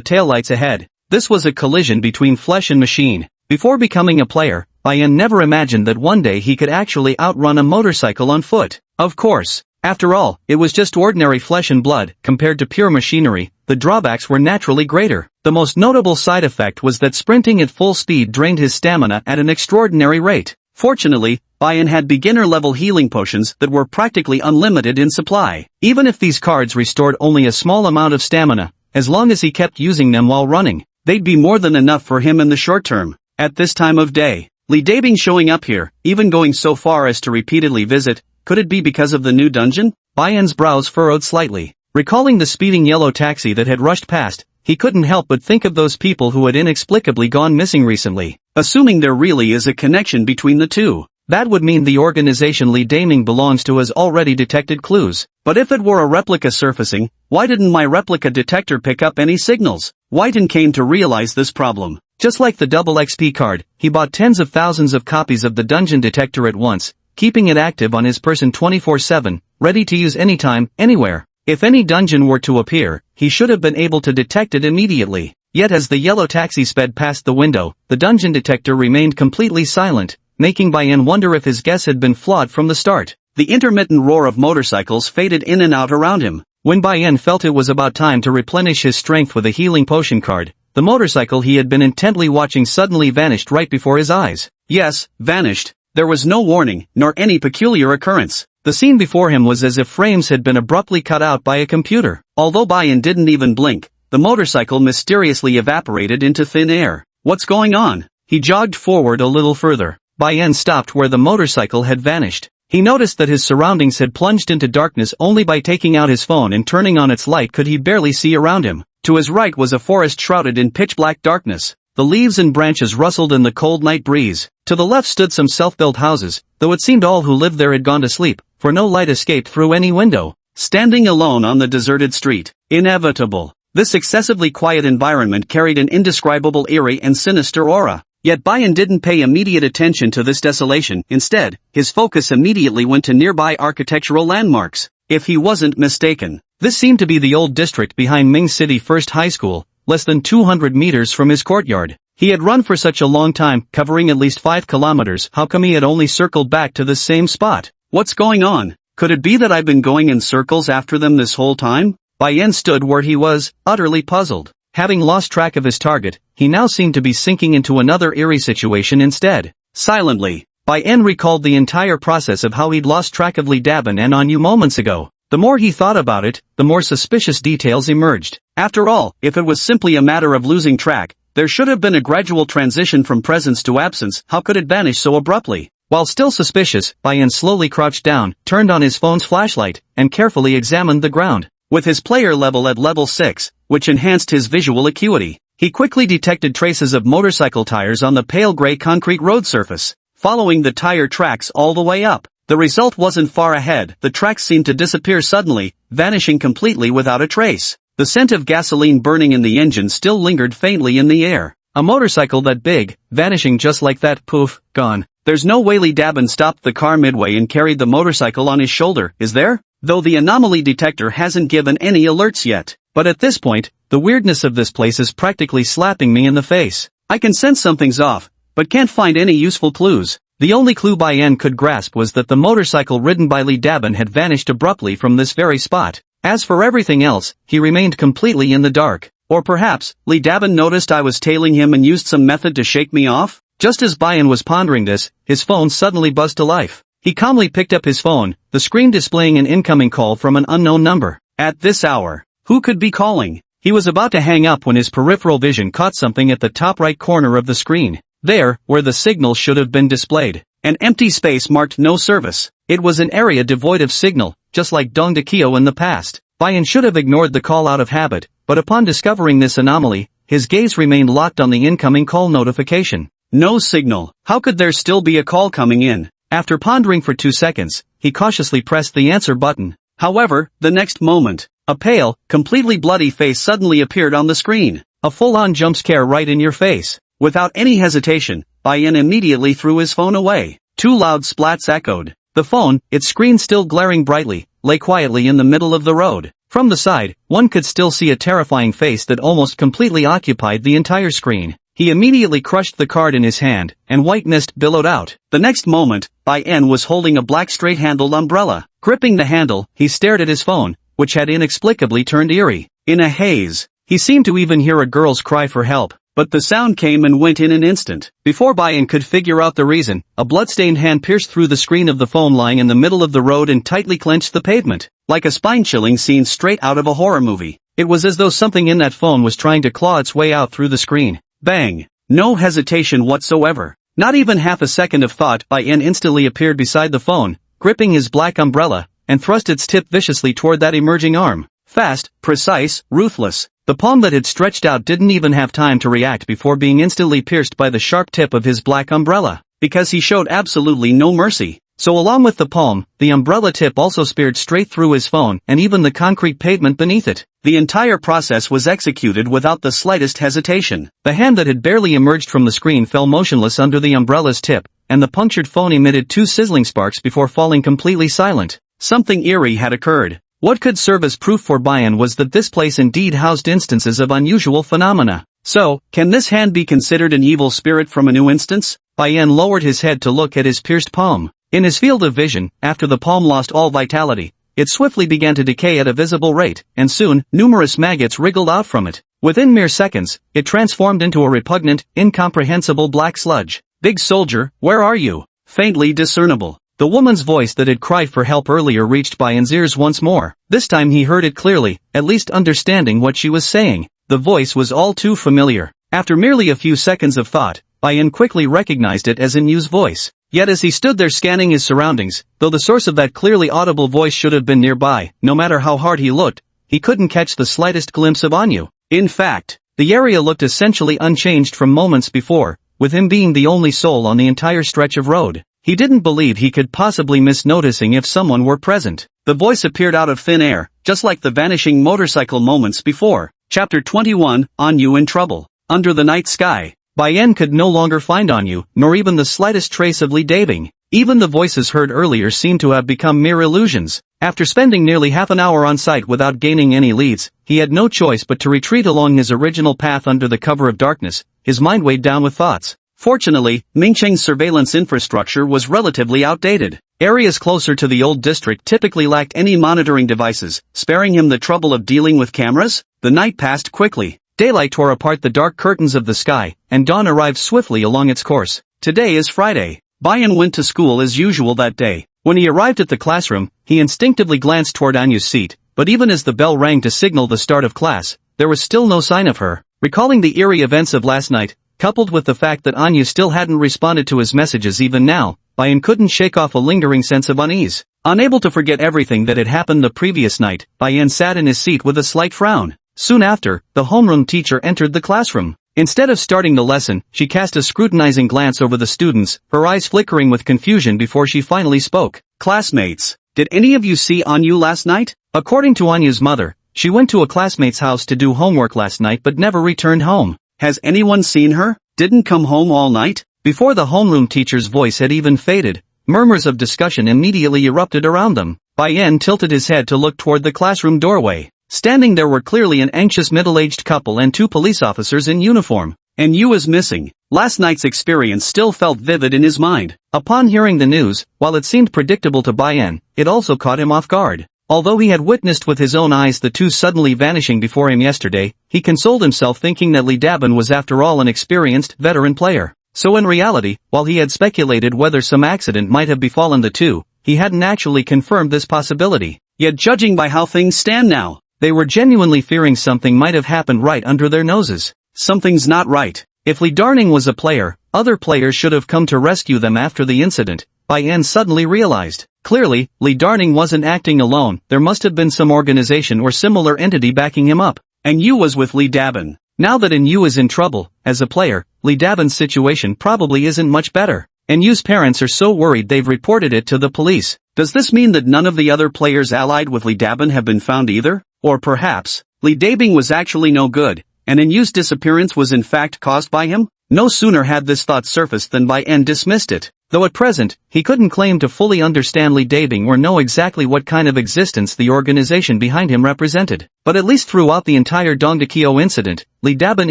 taillights ahead. This was a collision between flesh and machine. Before becoming a player, Bayan never imagined that one day he could actually outrun a motorcycle on foot. Of course. After all, it was just ordinary flesh and blood, compared to pure machinery. The drawbacks were naturally greater. The most notable side effect was that sprinting at full speed drained his stamina at an extraordinary rate. Fortunately, Bayan had beginner-level healing potions that were practically unlimited in supply. Even if these cards restored only a small amount of stamina, as long as he kept using them while running, they'd be more than enough for him in the short term. At this time of day, Lee Daebing showing up here, even going so far as to repeatedly visit, could it be because of the new dungeon? Bayan's brows furrowed slightly. Recalling the speeding yellow taxi that had rushed past, he couldn't help but think of those people who had inexplicably gone missing recently. Assuming there really is a connection between the two, that would mean the organization Lee Daeming belongs to has already detected clues. But if it were a replica surfacing, why didn't my replica detector pick up any signals? Whiten came to realize this problem. Just like the double XP card, he bought tens of thousands of copies of the dungeon detector at once, keeping it active on his person 24/7, ready to use anytime, anywhere. If any dungeon were to appear, he should have been able to detect it immediately. Yet as the yellow taxi sped past the window, the dungeon detector remained completely silent, making Bayan wonder if his guess had been flawed from the start. The intermittent roar of motorcycles faded in and out around him. When Bayan felt it was about time to replenish his strength with a healing potion card, the motorcycle he had been intently watching suddenly vanished right before his eyes. Yes, vanished. There was no warning, nor any peculiar occurrence. The scene before him was as if frames had been abruptly cut out by a computer. Although Bayan didn't even blink, the motorcycle mysteriously evaporated into thin air. What's going on? He jogged forward a little further. Bayan stopped where the motorcycle had vanished. He noticed that his surroundings had plunged into darkness. Only by taking out his phone and turning on its light could he barely see around him. To his right was a forest shrouded in pitch-black darkness. The leaves and branches rustled in the cold night breeze. To the left stood some self-built houses, though it seemed all who lived there had gone to sleep, for no light escaped through any window. Standing alone on the deserted street. Inevitable. This excessively quiet environment carried an indescribable eerie and sinister aura. Yet Bayan didn't pay immediate attention to this desolation. Instead, his focus immediately went to nearby architectural landmarks. If he wasn't mistaken, this seemed to be the old district behind Ming City First High School, less than 200 meters from his courtyard. He had run for such a long time, covering at least 5 kilometers. How come he had only circled back to the same spot? What's going on? Could it be that I've been going in circles after them this whole time? Bayan stood where he was, utterly puzzled. Having lost track of his target, he now seemed to be sinking into another eerie situation instead. Silently, Bayan recalled the entire process of how he'd lost track of Lee Daebing and Manhua moments ago. The more he thought about it, the more suspicious details emerged. After all, if it was simply a matter of losing track, there should have been a gradual transition from presence to absence. How could it vanish so abruptly? While still suspicious, Bayan slowly crouched down, turned on his phone's flashlight, and carefully examined the ground. With his player level at level 6, which enhanced his visual acuity, he quickly detected traces of motorcycle tires on the pale gray concrete road surface. Following the tire tracks all the way up, the result wasn't far ahead. The tracks seemed to disappear suddenly, vanishing completely without a trace. The scent of gasoline burning in the engine still lingered faintly in the air. A motorcycle that big, vanishing just like that, poof, gone. There's no way Lee Daebing stopped the car midway and carried the motorcycle on his shoulder, is there? Though the anomaly detector hasn't given any alerts yet. But at this point, the weirdness of this place is practically slapping me in the face. I can sense something's off, but can't find any useful clues. The only clue Bayan could grasp was that the motorcycle ridden by Lee Daebing had vanished abruptly from this very spot. As for everything else, he remained completely in the dark. Or perhaps, Lee Daebing noticed I was tailing him and used some method to shake me off? Just as Bayan was pondering this, his phone suddenly buzzed to life. He calmly picked up his phone, the screen displaying an incoming call from an unknown number. At this hour, who could be calling? He was about to hang up when his peripheral vision caught something at the top right corner of the screen. There, where the signal should have been displayed. An empty space marked no service. It was an area devoid of signal, just like Dongdaekyo in the past. Bayan should have ignored the call out of habit, but upon discovering this anomaly, his gaze remained locked on the incoming call notification. No signal. How could there still be a call coming in? After pondering for 2 seconds, he cautiously pressed the answer button. However, the next moment, a pale, completely bloody face suddenly appeared on the screen. A full-on jump scare right in your face. Without any hesitation, Bayan immediately threw his phone away. 2 loud splats echoed. The phone, its screen still glaring brightly, lay quietly in the middle of the road. From the side, one could still see a terrifying face that almost completely occupied the entire screen. He immediately crushed the card in his hand, and white mist billowed out. The next moment, Bayan was holding a black straight-handled umbrella. Gripping the handle, he stared at his phone, which had inexplicably turned eerie. In a haze, he seemed to even hear a girl's cry for help. But the sound came and went in an instant. Before Bayan could figure out the reason, a blood-stained hand pierced through the screen of the phone lying in the middle of the road and tightly clenched the pavement. Like a spine-chilling scene straight out of a horror movie. It was as though something in that phone was trying to claw its way out through the screen. Bang! No hesitation whatsoever. Not even half a second of thought, Bayan instantly appeared beside the phone, gripping his black umbrella, and thrust its tip viciously toward that emerging arm. Fast, precise, ruthless. The palm that had stretched out didn't even have time to react before being instantly pierced by the sharp tip of his black umbrella. Because he showed absolutely no mercy. So along with the palm, the umbrella tip also speared straight through his phone and even the concrete pavement beneath it. The entire process was executed without the slightest hesitation. The hand that had barely emerged from the screen fell motionless under the umbrella's tip, and the punctured phone emitted 2 sizzling sparks before falling completely silent. Something eerie had occurred. What could serve as proof for Bayan was that this place indeed housed instances of unusual phenomena. So, can this hand be considered an evil spirit from a new instance? Bayan lowered his head to look at his pierced palm. In his field of vision, after the palm lost all vitality, it swiftly began to decay at a visible rate, and soon, numerous maggots wriggled out from it. Within mere seconds, it transformed into a repugnant, incomprehensible black sludge. "Big soldier, where are you?" Faintly discernible. The woman's voice that had cried for help earlier reached Bayan's ears once more. This time he heard it clearly, at least understanding what she was saying. The voice was all too familiar. After merely a few seconds of thought, Bayan quickly recognized it as Inyu's voice. Yet as he stood there scanning his surroundings, though the source of that clearly audible voice should have been nearby, no matter how hard he looked, he couldn't catch the slightest glimpse of Anyu. In fact, the area looked essentially unchanged from moments before, with him being the only soul on the entire stretch of road. He didn't believe he could possibly miss noticing if someone were present. The voice appeared out of thin air, just like the vanishing motorcycle moments before. Chapter 21, Anyu in Trouble. Under the night sky. Bayan could no longer find Anyu, nor even the slightest trace of Lee Dabing. Even the voices heard earlier seemed to have become mere illusions. After spending nearly half an hour on site without gaining any leads, he had no choice but to retreat along his original path under the cover of darkness, his mind weighed down with thoughts. Fortunately, Mingcheng's surveillance infrastructure was relatively outdated. Areas closer to the old district typically lacked any monitoring devices, sparing him the trouble of dealing with cameras. The night passed quickly. Daylight tore apart the dark curtains of the sky, and dawn arrived swiftly along its course. Today is Friday. Bayan went to school as usual that day. When he arrived at the classroom, he instinctively glanced toward Anyu's seat, but even as the bell rang to signal the start of class, there was still no sign of her. Recalling the eerie events of last night, coupled with the fact that Anyu still hadn't responded to his messages even now, Bayan couldn't shake off a lingering sense of unease. Unable to forget everything that had happened the previous night, Bayan sat in his seat with a slight frown. Soon after, the homeroom teacher entered the classroom. Instead of starting the lesson, she cast a scrutinizing glance over the students, her eyes flickering with confusion before she finally spoke. "Classmates, did any of you see Anyu last night?" According to Anyu's mother, she went to a classmate's house to do homework last night but never returned home. "Has anyone seen her? Didn't come home all night?" Before the homeroom teacher's voice had even faded, murmurs of discussion immediately erupted around them. Bayan tilted his head to look toward the classroom doorway. Standing there were clearly an anxious middle-aged couple and 2 police officers in uniform. "And you was missing." Last night's experience still felt vivid in his mind. Upon hearing the news, while it seemed predictable to Bayan, it also caught him off guard. Although he had witnessed with his own eyes the 2 suddenly vanishing before him yesterday, he consoled himself thinking that Lee Dabin was after all an experienced, veteran player. So in reality, while he had speculated whether some accident might have befallen the two, he hadn't actually confirmed this possibility. Yet judging by how things stand now, they were genuinely fearing something might have happened right under their noses. Something's not right. If Lee Darning was a player, other players should have come to rescue them after the incident, Bai-en suddenly realized. Clearly, Lee Darning wasn't acting alone, there must have been some organization or similar entity backing him up. And Yu was with Lee Dabin. Now that Yu is in trouble, as a player, Lee Dabin's situation probably isn't much better. Yu's parents are so worried they've reported it to the police. Does this mean that none of the other players allied with Lee Dabin have been found either? Or perhaps, Lee Dabing was actually no good, and Yu's disappearance was in fact caused by him? No sooner had this thought surfaced than Bai-en dismissed it. Though at present, he couldn't claim to fully understand Lee Dabing or know exactly what kind of existence the organization behind him represented. But at least throughout the entire Dongdaekyo incident, Lee Dabin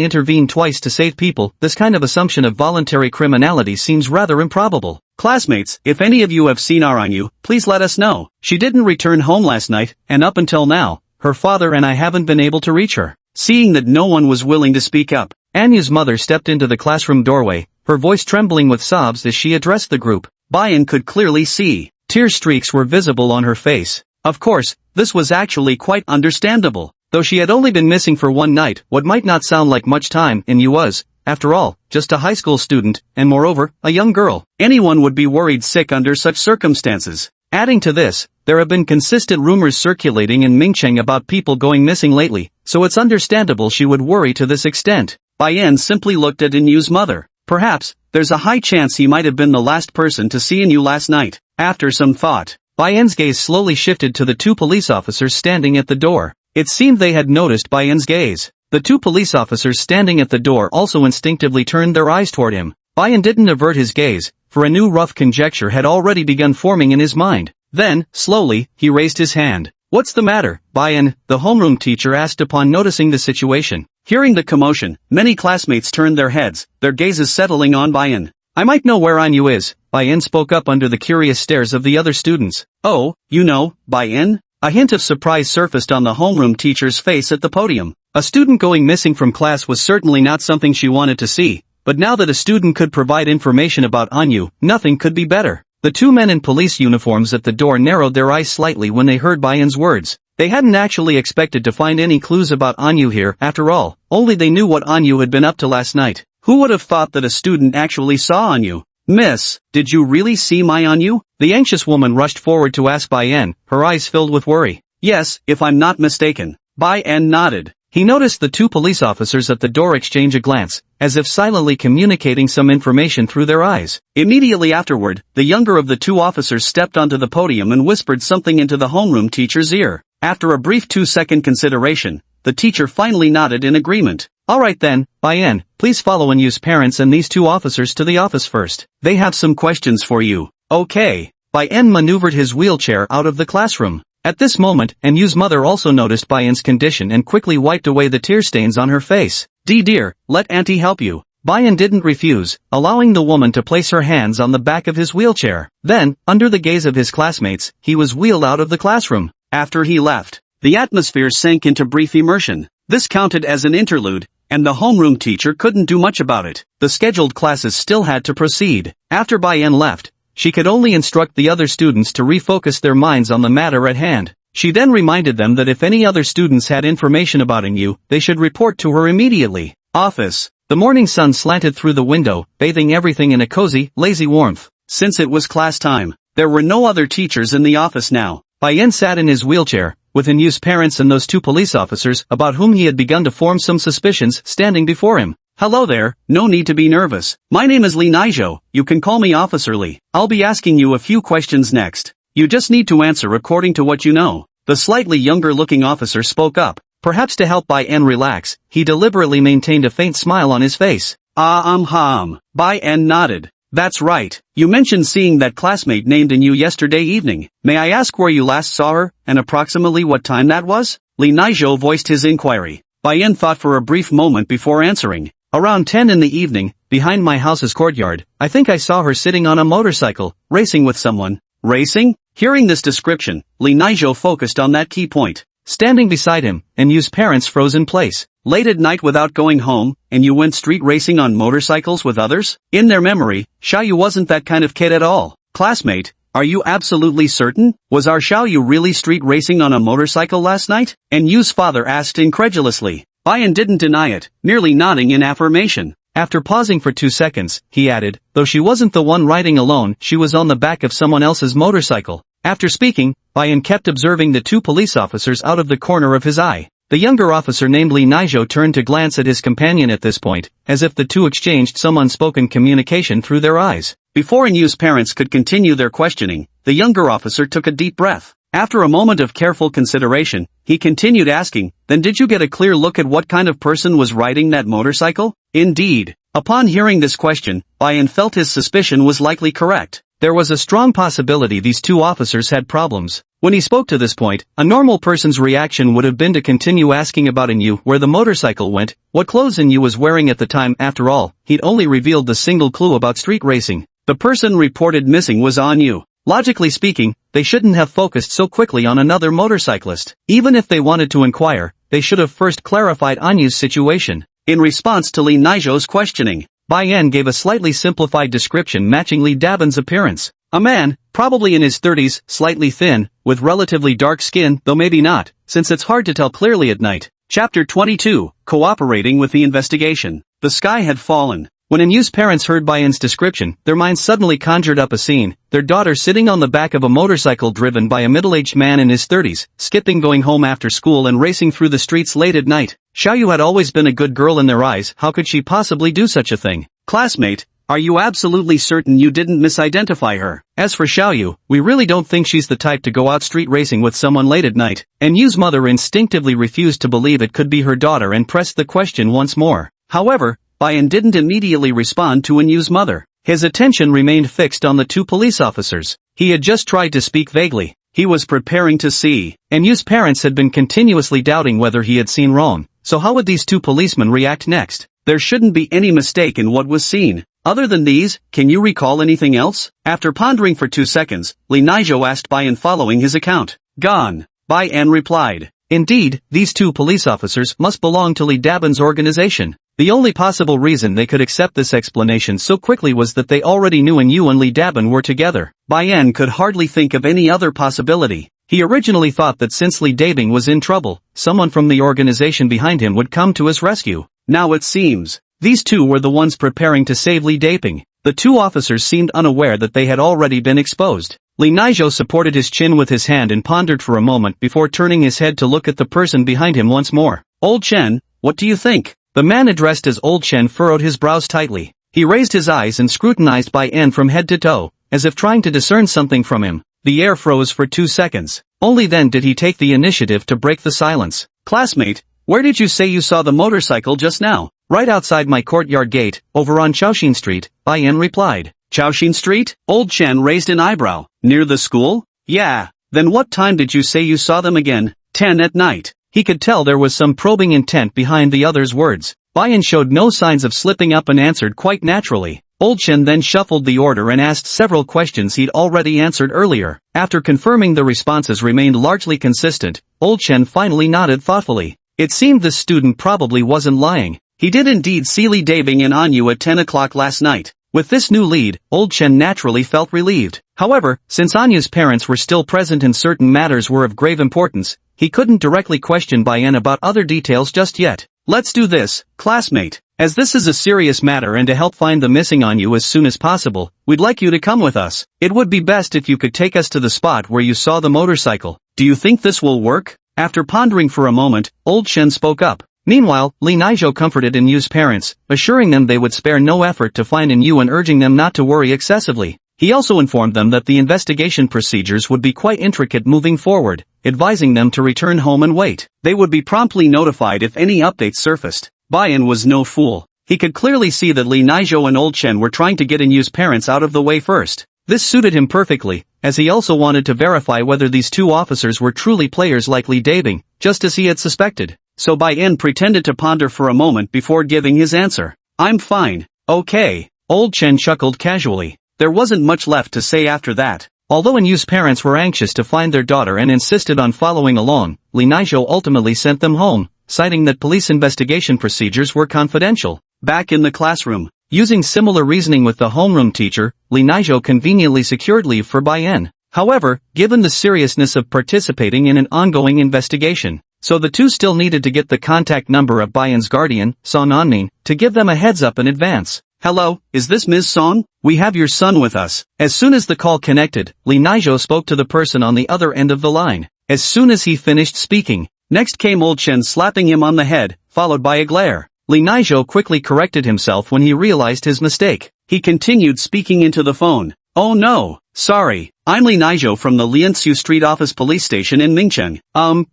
intervened twice to save people. This kind of assumption of voluntary criminality seems rather improbable. Classmates, if any of you have seen Aranyu, please let us know. She didn't return home last night, and up until now, her father and I haven't been able to reach her. Seeing that no one was willing to speak up, Anyu's mother stepped into the classroom doorway, her voice trembling with sobs as she addressed the group. Bai-en could clearly see. Tear streaks were visible on her face. Of course, this was actually quite understandable. Though she had only been missing for one night, what might not sound like much time, Yu was, after all, just a high school student, and moreover, a young girl. Anyone would be worried sick under such circumstances. Adding to this, there have been consistent rumors circulating in Mingcheng about people going missing lately, so it's understandable she would worry to this extent. Bai-en simply looked at Yu's mother. Perhaps, there's a high chance he might have been the last person to see Yu last night. After some thought, Bai-en's gaze slowly shifted to the two police officers standing at the door. It seemed they had noticed Bai-en's gaze. The two police officers standing at the door also instinctively turned their eyes toward him. Bai-en didn't avert his gaze, for a new rough conjecture had already begun forming in his mind. Then, slowly, he raised his hand. "What's the matter, Bai-en?" the homeroom teacher asked upon noticing the situation. Hearing the commotion, many classmates turned their heads, their gazes settling on Bai-en. "I might know where Yu is," Bai-en spoke up under the curious stares of the other students. "Oh, you know, Bai-en?" A hint of surprise surfaced on the homeroom teacher's face at the podium. A student going missing from class was certainly not something she wanted to see, but now that a student could provide information about Yu, nothing could be better. The two men in police uniforms at the door narrowed their eyes slightly when they heard Bai-en's words. They hadn't actually expected to find any clues about Yu here, after all, only they knew what Yu had been up to last night. Who would have thought that a student actually saw Yu? "Miss, did you really see my Yu?" The anxious woman rushed forward to ask Bai-en, her eyes filled with worry. "Yes, if I'm not mistaken." Bai-en nodded. He noticed the two police officers at the door exchange a glance, as if silently communicating some information through their eyes. Immediately afterward, the younger of the two officers stepped onto the podium and whispered something into the homeroom teacher's ear. After a brief 2-second consideration, the teacher finally nodded in agreement. "All right then, Bai-en, please follow Yu's parents and these two officers to the office first. They have some questions for you." "Okay." Bai-en maneuvered his wheelchair out of the classroom. At this moment, Yu's mother also noticed Bai-en's condition and quickly wiped away the tear stains on her face. Dear, let auntie help you." Bai-en didn't refuse, allowing the woman to place her hands on the back of his wheelchair. Then, under the gaze of his classmates, he was wheeled out of the classroom. After he left, the atmosphere sank into brief immersion. This counted as an interlude, and the homeroom teacher couldn't do much about it. The scheduled classes still had to proceed. After Bai-en left, she could only instruct the other students to refocus their minds on the matter at hand. She then reminded them that if any other students had information about Yu, they should report to her immediately. Office. The morning sun slanted through the window, bathing everything in a cozy, lazy warmth. Since it was class time, there were no other teachers in the office now. Bai-en sat in his wheelchair, with Yu's parents and those two police officers about whom he had begun to form some suspicions standing before him. "Hello there, no need to be nervous. My name is Lee Naijo, you can call me Officer Lee. I'll be asking you a few questions next. You just need to answer according to what you know." The slightly younger-looking officer spoke up. Perhaps to help Bai-en relax, he deliberately maintained a faint smile on his face. Bai-en nodded. "That's right. You mentioned seeing that classmate named Yu yesterday evening. May I ask where you last saw her, and approximately what time that was?" Lee Naijo voiced his inquiry. Bai-en thought for a brief moment before answering. "Around 10 in the evening, behind my house's courtyard. I think I saw her sitting on a motorcycle, racing with someone." "Racing?" Hearing this description, Lee Naijo focused on that key point. standing beside him, and Yu's parents froze in place. Late at night without going home, and you went street racing on motorcycles with others? In their memory, Xiaoyu wasn't that kind of kid at all. Classmate, are you absolutely certain? Was our Xiaoyu really street racing on a motorcycle last night? And Yu's father asked incredulously. Bayan didn't deny it, merely nodding in affirmation. After pausing for 2 seconds, he added, though she wasn't the one riding alone, she was on the back of someone else's motorcycle. After speaking, Bayan kept observing the 2 police officers out of the corner of his eye. The younger officer named Li Naijo turned to glance at his companion at this point, as if the two exchanged some unspoken communication through their eyes. Before Yu's parents could continue their questioning, the younger officer took a deep breath. After a moment of careful consideration, he continued asking, then did you get a clear look at what kind of person was riding that motorcycle? Indeed. Upon hearing this question, Bayan felt his suspicion was likely correct. There was a strong possibility these 2 officers had problems. When he spoke to this point, a normal person's reaction would have been to continue asking about Yu, where the motorcycle went, what clothes Yu was wearing at the time. After all, he'd only revealed the single clue about street racing. The person reported missing was Yu. Logically speaking, they shouldn't have focused so quickly on another motorcyclist. Even if they wanted to inquire, they should have first clarified Yu's situation. In response to Li Naijo's questioning, Bayan gave a slightly simplified description matching Li Dabin's appearance. A man, probably in his 30s, slightly thin, with relatively dark skin, though maybe not, since it's hard to tell clearly at night. Chapter 22, Cooperating with the Investigation. The sky had fallen. When Yu's parents heard Bayan's description, their minds suddenly conjured up a scene, their daughter sitting on the back of a motorcycle driven by a middle-aged man in his 30s, skipping going home after school and racing through the streets late at night. Xiaoyu had always been a good girl in their eyes, how could she possibly do such a thing? Classmate, are you absolutely certain you didn't misidentify her? As for Xiaoyu, we really don't think she's the type to go out street racing with someone late at night. And Yu's mother instinctively refused to believe it could be her daughter and pressed the question once more. However, Bayan didn't immediately respond to Yu's mother. His attention remained fixed on the 2 police officers. He had just tried to speak vaguely. He was preparing to see. And Yu's parents had been continuously doubting whether he had seen wrong. So how would these 2 policemen react next? There shouldn't be any mistake in what was seen. Other than these, can you recall anything else? After pondering for 2 seconds, Li Naijo asked Bayan following his account. Gone. Bayan replied. Indeed, these 2 police officers must belong to Li Dabin's organization. The only possible reason they could accept this explanation so quickly was that they already knew Yu and Li Dabin were together. Bayan could hardly think of any other possibility. He originally thought that since Li Dabin was in trouble, someone from the organization behind him would come to his rescue. Now it seems these 2 were the ones preparing to save Li Dabin. The 2 officers seemed unaware that they had already been exposed. Li Naijo supported his chin with his hand and pondered for a moment before turning his head to look at the person behind him once more. Old Chen, what do you think? The man addressed as Old Chen furrowed his brows tightly. He raised his eyes and scrutinized Bayan from head to toe, as if trying to discern something from him. The air froze for 2 seconds. Only then did he take the initiative to break the silence. Classmate, where did you say you saw the motorcycle just now? Right outside my courtyard gate, over on Chaoxin Street, Bayan replied. Chaoxin Street? Old Chen raised an eyebrow. Near the school? Yeah. Then what time did you say you saw them again? 10 at night. He could tell there was some probing intent behind the other's words. Bayan showed no signs of slipping up and answered quite naturally. Old Chen then shuffled the order and asked several questions he'd already answered earlier. After confirming the responses remained largely consistent, Old Chen finally nodded thoughtfully. It seemed the student probably wasn't lying. He did indeed see Li Dabin and Yu at 10 o'clock last night. With this new lead, Old Chen naturally felt relieved. However, since Anyu's parents were still present and certain matters were of grave importance, he couldn't directly question Bayan about other details just yet. Let's do this, classmate. As this is a serious matter and to help find the missing Anyu as soon as possible, we'd like you to come with us. It would be best if you could take us to the spot where you saw the motorcycle. Do you think this will work? After pondering for a moment, Old Chen spoke up. Meanwhile, Li Naijo comforted Anyu's parents, assuring them they would spare no effort to find Anyu and urging them not to worry excessively. He also informed them that the investigation procedures would be quite intricate moving forward, advising them to return home and wait. They would be promptly notified if any updates surfaced. Bayan was no fool. He could clearly see that Li Naijo and Old Chen were trying to get Anyu's parents out of the way first. This suited him perfectly, as he also wanted to verify whether these two officers were truly players like Li Dabing, just as he had suspected. So Bayan pretended to ponder for a moment before giving his answer. I'm fine. Okay. Old Chen chuckled casually. There wasn't much left to say after that. Although Enyu's parents were anxious to find their daughter and insisted on following along, Lee Naijo ultimately sent them home, citing that police investigation procedures were confidential. Back in the classroom, using similar reasoning with the homeroom teacher, Lee Naijo conveniently secured leave for Bayan. However, given the seriousness of participating in an ongoing investigation, so the two still needed to get the contact number of Bayan's guardian, Son Onmin, to give them a heads up in advance. "Hello, is this Ms. Song? We have your son with us." As soon as the call connected, Lee Naijo spoke to the person on the other end of the line. As soon as he finished speaking, next came Old Chen slapping him on the head, followed by a glare. Lee Naijo quickly corrected himself when he realized his mistake. He continued speaking into the phone. "Oh no, sorry, I'm Lee Naijo from the Lianxiu Street Office Police Station in Mingcheng.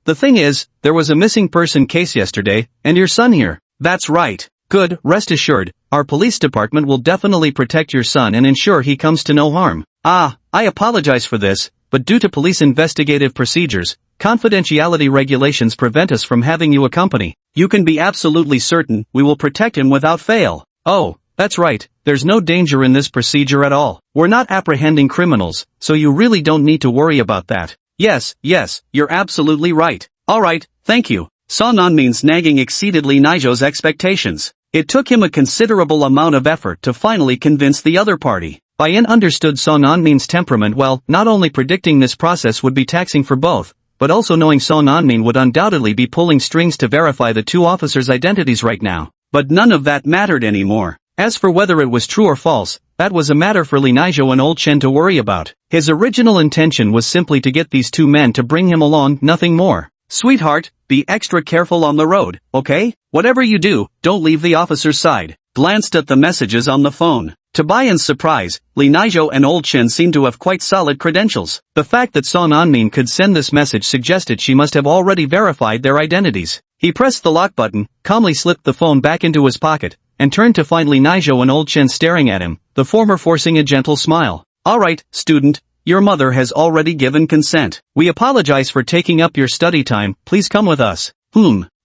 The thing is, there was a missing person case yesterday, and your son here." "That's right." "Good, rest assured, our police department will definitely protect your son and ensure he comes to no harm." "Ah, I apologize for this, but due to police investigative procedures, confidentiality regulations prevent us from having you accompany." "You can be absolutely certain we will protect him without fail." "Oh, that's right, there's no danger in this procedure at all. We're not apprehending criminals, so you really don't need to worry about that." Yes, you're absolutely right. "Alright, thank you." Son Onmin's nagging exceeded Lee Naijo's expectations. It took him a considerable amount of effort to finally convince the other party. Bayan understood Son Onmin's temperament well, not only predicting this process would be taxing for both, but also knowing Son Onmin would undoubtedly be pulling strings to verify the two officers' identities right now. But none of that mattered anymore. As for whether it was true or false, that was a matter for Lee Naijo and Old Chen to worry about. His original intention was simply to get these two men to bring him along, nothing more. "Sweetheart, be extra careful on the road, okay? Whatever you do, don't leave the officer's side." Glanced at the messages on the phone. To Bayan's surprise, Lee Naijo and Old Chen seemed to have quite solid credentials. The fact that Son Onmin could send this message suggested she must have already verified their identities. He pressed the lock button, calmly slipped the phone back into his pocket, and turned to find Lee Naijo and Old Chen staring at him, the former forcing a gentle smile. "Alright, student. Your mother has already given consent. We apologize for taking up your study time, please come with us."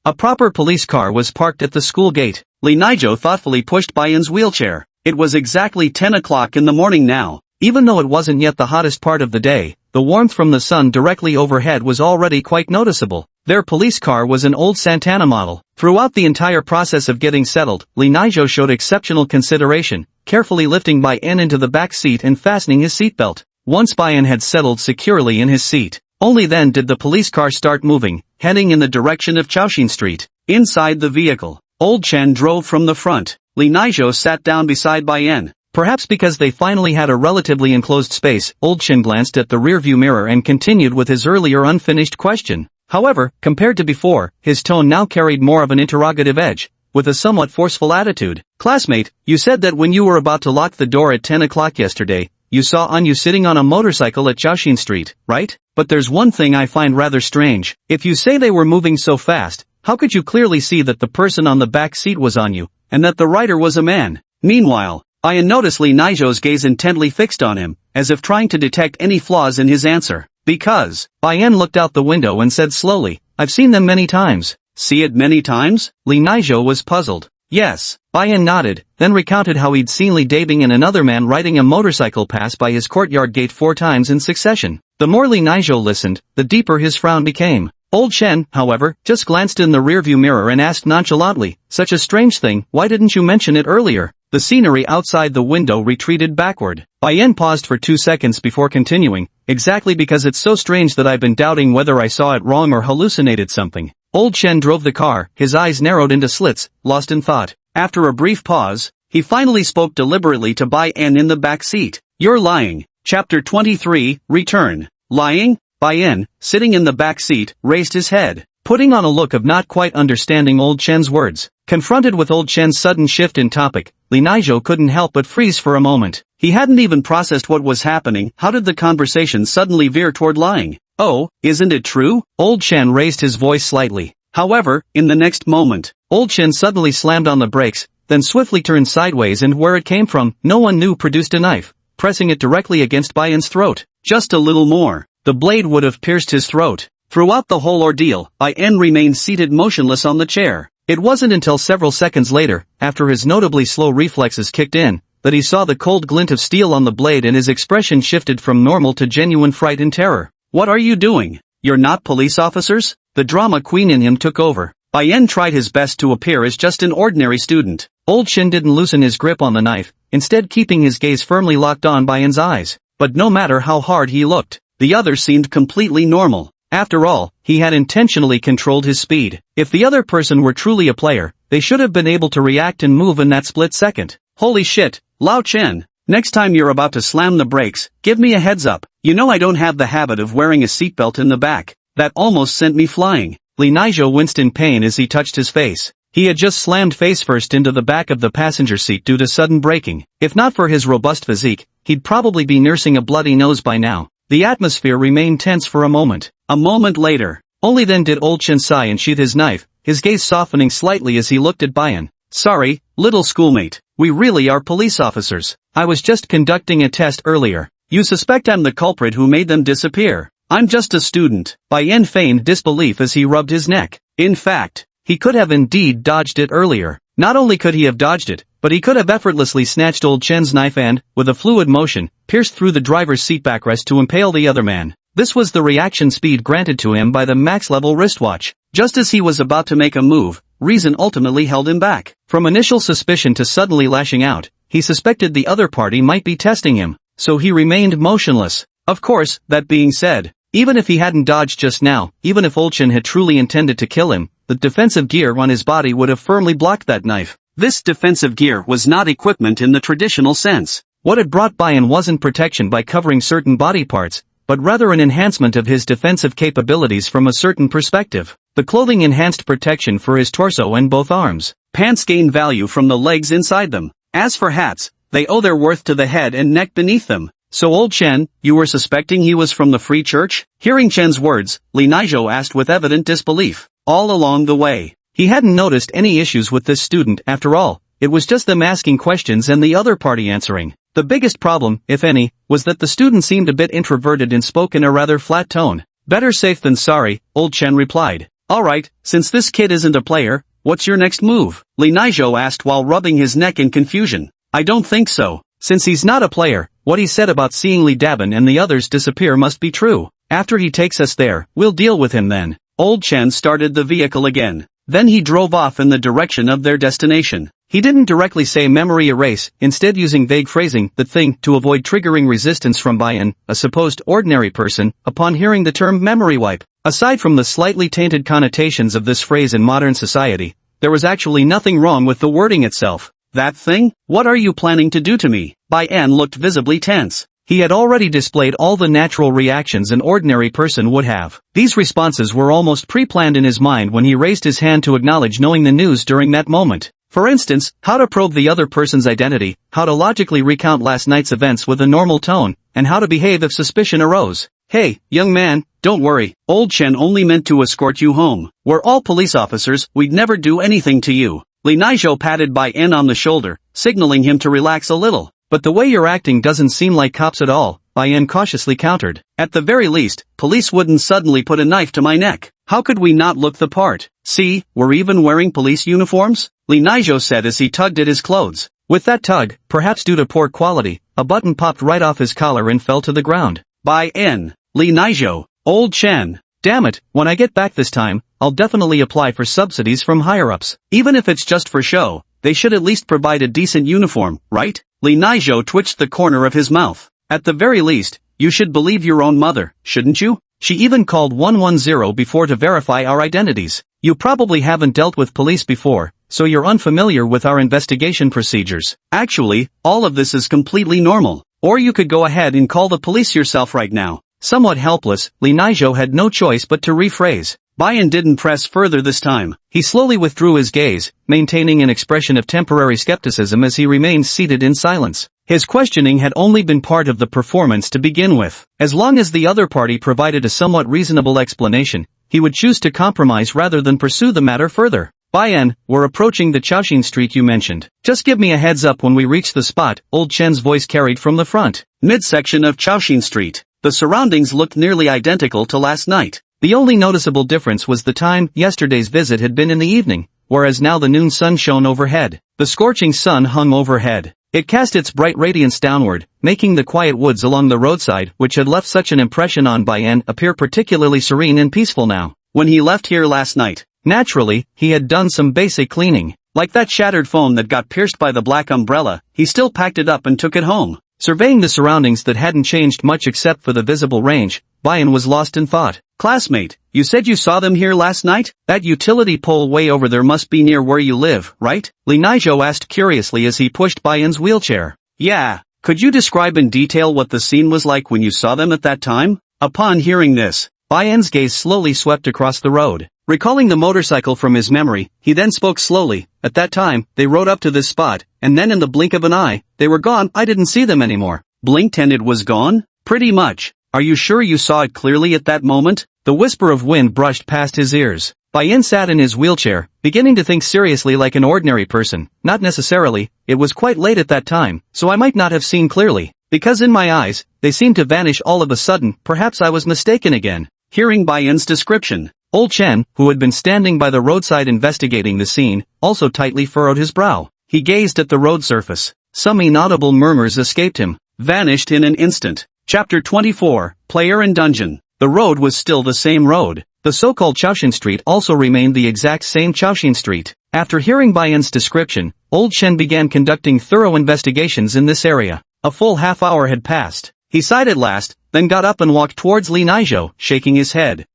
A proper police car was parked at the school gate. Lee Naijo thoughtfully pushed Bayan's wheelchair. It was exactly 10 o'clock in the morning now. Even though it wasn't yet the hottest part of the day, the warmth from the sun directly overhead was already quite noticeable. Their police car was an old Santana model. Throughout the entire process of getting settled, Lee Naijo showed exceptional consideration, carefully lifting Bayan into the back seat and fastening his seatbelt. Once Bayan had settled securely in his seat, only then did the police car start moving, heading in the direction of Chaoxin Street. Inside the vehicle, Old Chen drove from the front. Lee Naijo sat down beside Bayan. Perhaps because they finally had a relatively enclosed space, Old Chen glanced at the rearview mirror and continued with his earlier unfinished question. However, compared to before, his tone now carried more of an interrogative edge, with a somewhat forceful attitude. "Classmate, you said that when you were about to lock the door at 10 o'clock yesterday, you saw Anyu sitting on a motorcycle at Chaoxin Street, right? But there's one thing I find rather strange. If you say they were moving so fast, how could you clearly see that the person on the back seat was Anyu, and that the rider was a man?" Meanwhile, Bayan noticed Lee Naijo's gaze intently fixed on him, as if trying to detect any flaws in his answer. "Because..." Bayan looked out the window and said slowly, "I've seen them many times." "See it many times?" Lee Naijo was puzzled. "Yes." Bayan nodded, then recounted how he'd seen Lee Dabing and another man riding a motorcycle pass by his courtyard gate 4 times in succession. The more Lee Naijo listened, the deeper his frown became. Old Chen, however, just glanced in the rearview mirror and asked nonchalantly, "Such a strange thing, why didn't you mention it earlier?" The scenery outside the window retreated backward. Bayan paused for 2 seconds before continuing, "Exactly because it's so strange that I've been doubting whether I saw it wrong or hallucinated something." Old Chen drove the car, his eyes narrowed into slits, lost in thought. After a brief pause, he finally spoke deliberately to Bayan in the back seat. "You're lying." Chapter 23, Return. "Lying?" Bayan, sitting in the back seat, raised his head, putting on a look of not quite understanding Old Chen's words. Confronted with Old Chen's sudden shift in topic, Lee Naijo couldn't help but freeze for a moment. He hadn't even processed what was happening. How did the conversation suddenly veer toward lying? "Oh, isn't it true?" Old Chen raised his voice slightly. However, in the next moment, Old Chen suddenly slammed on the brakes, then swiftly turned sideways and where it came from, no one knew, produced a knife, pressing it directly against Bayan's throat. Just a little more. The blade would have pierced his throat. Throughout the whole ordeal, Bayan remained seated motionless on the chair. It wasn't until several seconds later, after his notably slow reflexes kicked in, that he saw the cold glint of steel on the blade and his expression shifted from normal to genuine fright and terror. What are you doing? You're not police officers? The drama queen in him took over. Bai Yan tried his best to appear as just an ordinary student. Old Shen didn't loosen his grip on the knife, instead keeping his gaze firmly locked on Bai Yan's eyes. But no matter how hard he looked, the other seemed completely normal. After all, he had intentionally controlled his speed. If the other person were truly a player, they should have been able to react and move in that split second. Holy shit, Lao Chen. Next time you're about to slam the brakes, give me a heads up. You know I don't have the habit of wearing a seatbelt in the back. That almost sent me flying. Li Nizhou winced in pain as he touched his face. He had just slammed face first into the back of the passenger seat due to sudden braking. If not for his robust physique, he'd probably be nursing a bloody nose by now. The atmosphere remained tense for a moment. A moment later, only then did Old Chen sigh and sheath his knife, his gaze softening slightly as he looked at Bai Yan. Sorry, little schoolmate, we really are police officers. I was just conducting a test earlier. You suspect I'm the culprit who made them disappear? I'm just a student. Bai Yan feigned disbelief as he rubbed his neck. In fact, he could have indeed dodged it earlier. Not only could he have dodged it, but he could have effortlessly snatched Old Chen's knife and, with a fluid motion, pierced through the driver's seat backrest to impale the other man. This was the reaction speed granted to him by the max-level wristwatch. Just as he was about to make a move, reason ultimately held him back. From initial suspicion to suddenly lashing out, he suspected the other party might be testing him, so he remained motionless. Of course, that being said, even if he hadn't dodged just now, even if Old Chen had truly intended to kill him, the defensive gear on his body would have firmly blocked that knife. This defensive gear was not equipment in the traditional sense. What had brought Bai Yan wasn't protection by covering certain body parts, but rather an enhancement of his defensive capabilities from a certain perspective. The clothing enhanced protection for his torso and both arms. Pants gain value from the legs inside them. As for hats, they owe their worth to the head and neck beneath them. So Old Chen, you were suspecting he was from the Free Church? Hearing Chen's words, Li Nizhou asked with evident disbelief. All along the way, he hadn't noticed any issues with this student after all. It was just them asking questions and the other party answering. The biggest problem, if any, was that the student seemed a bit introverted and spoke in a rather flat tone. Better safe than sorry, Old Chen replied. Alright, since this kid isn't a player, what's your next move? Li Nizhou asked while rubbing his neck in confusion. I don't think so. Since he's not a player, what he said about seeing Li Dabin and the others disappear must be true. After he takes us there, we'll deal with him then. Old Chen started the vehicle again. Then he drove off in the direction of their destination. He didn't directly say memory erase, instead using vague phrasing, that thing, to avoid triggering resistance from Bai Yan, a supposed ordinary person, upon hearing the term memory wipe. Aside from the slightly tainted connotations of this phrase in modern society, there was actually nothing wrong with the wording itself. That thing? What are you planning to do to me? Bai Yan looked visibly tense. He had already displayed all the natural reactions an ordinary person would have. These responses were almost pre-planned in his mind when he raised his hand to acknowledge knowing the news during that moment. For instance, how to probe the other person's identity, how to logically recount last night's events with a normal tone, and how to behave if suspicion arose. Hey, young man, don't worry. Old Chen only meant to escort you home. We're all police officers, we'd never do anything to you. Li Nizhou patted Bai Yan on the shoulder, signaling him to relax a little. But the way you're acting doesn't seem like cops at all, Bai Yan cautiously countered. At the very least, police wouldn't suddenly put a knife to my neck. How could we not look the part? See, we're even wearing police uniforms? Li Nizhou said as he tugged at his clothes. With that tug, perhaps due to poor quality, a button popped right off his collar and fell to the ground. Bai Yan, Li Nizhou, Old Chen. Damn it, when I get back this time, I'll definitely apply for subsidies from higher-ups. Even if it's just for show, they should at least provide a decent uniform, right? Li Nizhou twitched the corner of his mouth. At the very least, you should believe your own mother, shouldn't you? She even called 110 before to verify our identities. You probably haven't dealt with police before, so you're unfamiliar with our investigation procedures. Actually, all of this is completely normal. Or you could go ahead and call the police yourself right now. Somewhat helpless, Li Nizhou had no choice but to rephrase. Bai Yan didn't press further this time. He slowly withdrew his gaze, maintaining an expression of temporary skepticism as he remained seated in silence. His questioning had only been part of the performance to begin with. As long as the other party provided a somewhat reasonable explanation, he would choose to compromise rather than pursue the matter further. Bai Yan, we're approaching the Chaoxin street you mentioned. Just give me a heads up when we reach the spot, Old Chen's voice carried from the front. Midsection of Chaoxin Street. The surroundings looked nearly identical to last night. The only noticeable difference was the time. Yesterday's visit had been in the evening, whereas now the noon sun shone overhead. The scorching sun hung overhead. It cast its bright radiance downward, making the quiet woods along the roadside, which had left such an impression on Bayan, appear particularly serene and peaceful now. When he left here last night, Naturally, he had done some basic cleaning. like that shattered phone that got pierced by the black umbrella, he still packed it up and took it home. Surveying the surroundings that hadn't changed much except for the visible range, Bayan was lost in thought. Classmate, you said you saw them here last night? That utility pole way over there must be near where you live, right? Li Naijo asked curiously as he pushed Bayan's wheelchair. Yeah. Could you describe in detail what the scene was like when you saw them at that time? Upon hearing this, Bayan's gaze slowly swept across the road. Recalling the motorcycle from his memory, he then spoke slowly. At that time, they rode up to this spot, and then in the blink of an eye, they were gone. I didn't see them anymore. Blinked and it was gone? Pretty much. Are you sure you saw it clearly at that moment? The whisper of wind brushed past his ears. Bayan sat in his wheelchair, beginning to think seriously like an ordinary person. Not necessarily, it was quite late at that time, so I might not have seen clearly. Because in my eyes, they seemed to vanish all of a sudden. Perhaps I was mistaken again. Hearing Bayan's description, Old Chen, who had been standing by the roadside investigating the scene, also tightly furrowed his brow. He gazed at the road surface. Some inaudible murmurs escaped him. Vanished in an instant. Chapter 24, Player and Dungeon. The road was still the same road. The so-called Chaoxin Street also remained the exact same Chaoxin Street. After hearing Bayan's description, Old Chen began conducting thorough investigations in this area. A full half hour had passed. He sighed at last, then got up and walked towards Li Naijo, shaking his head.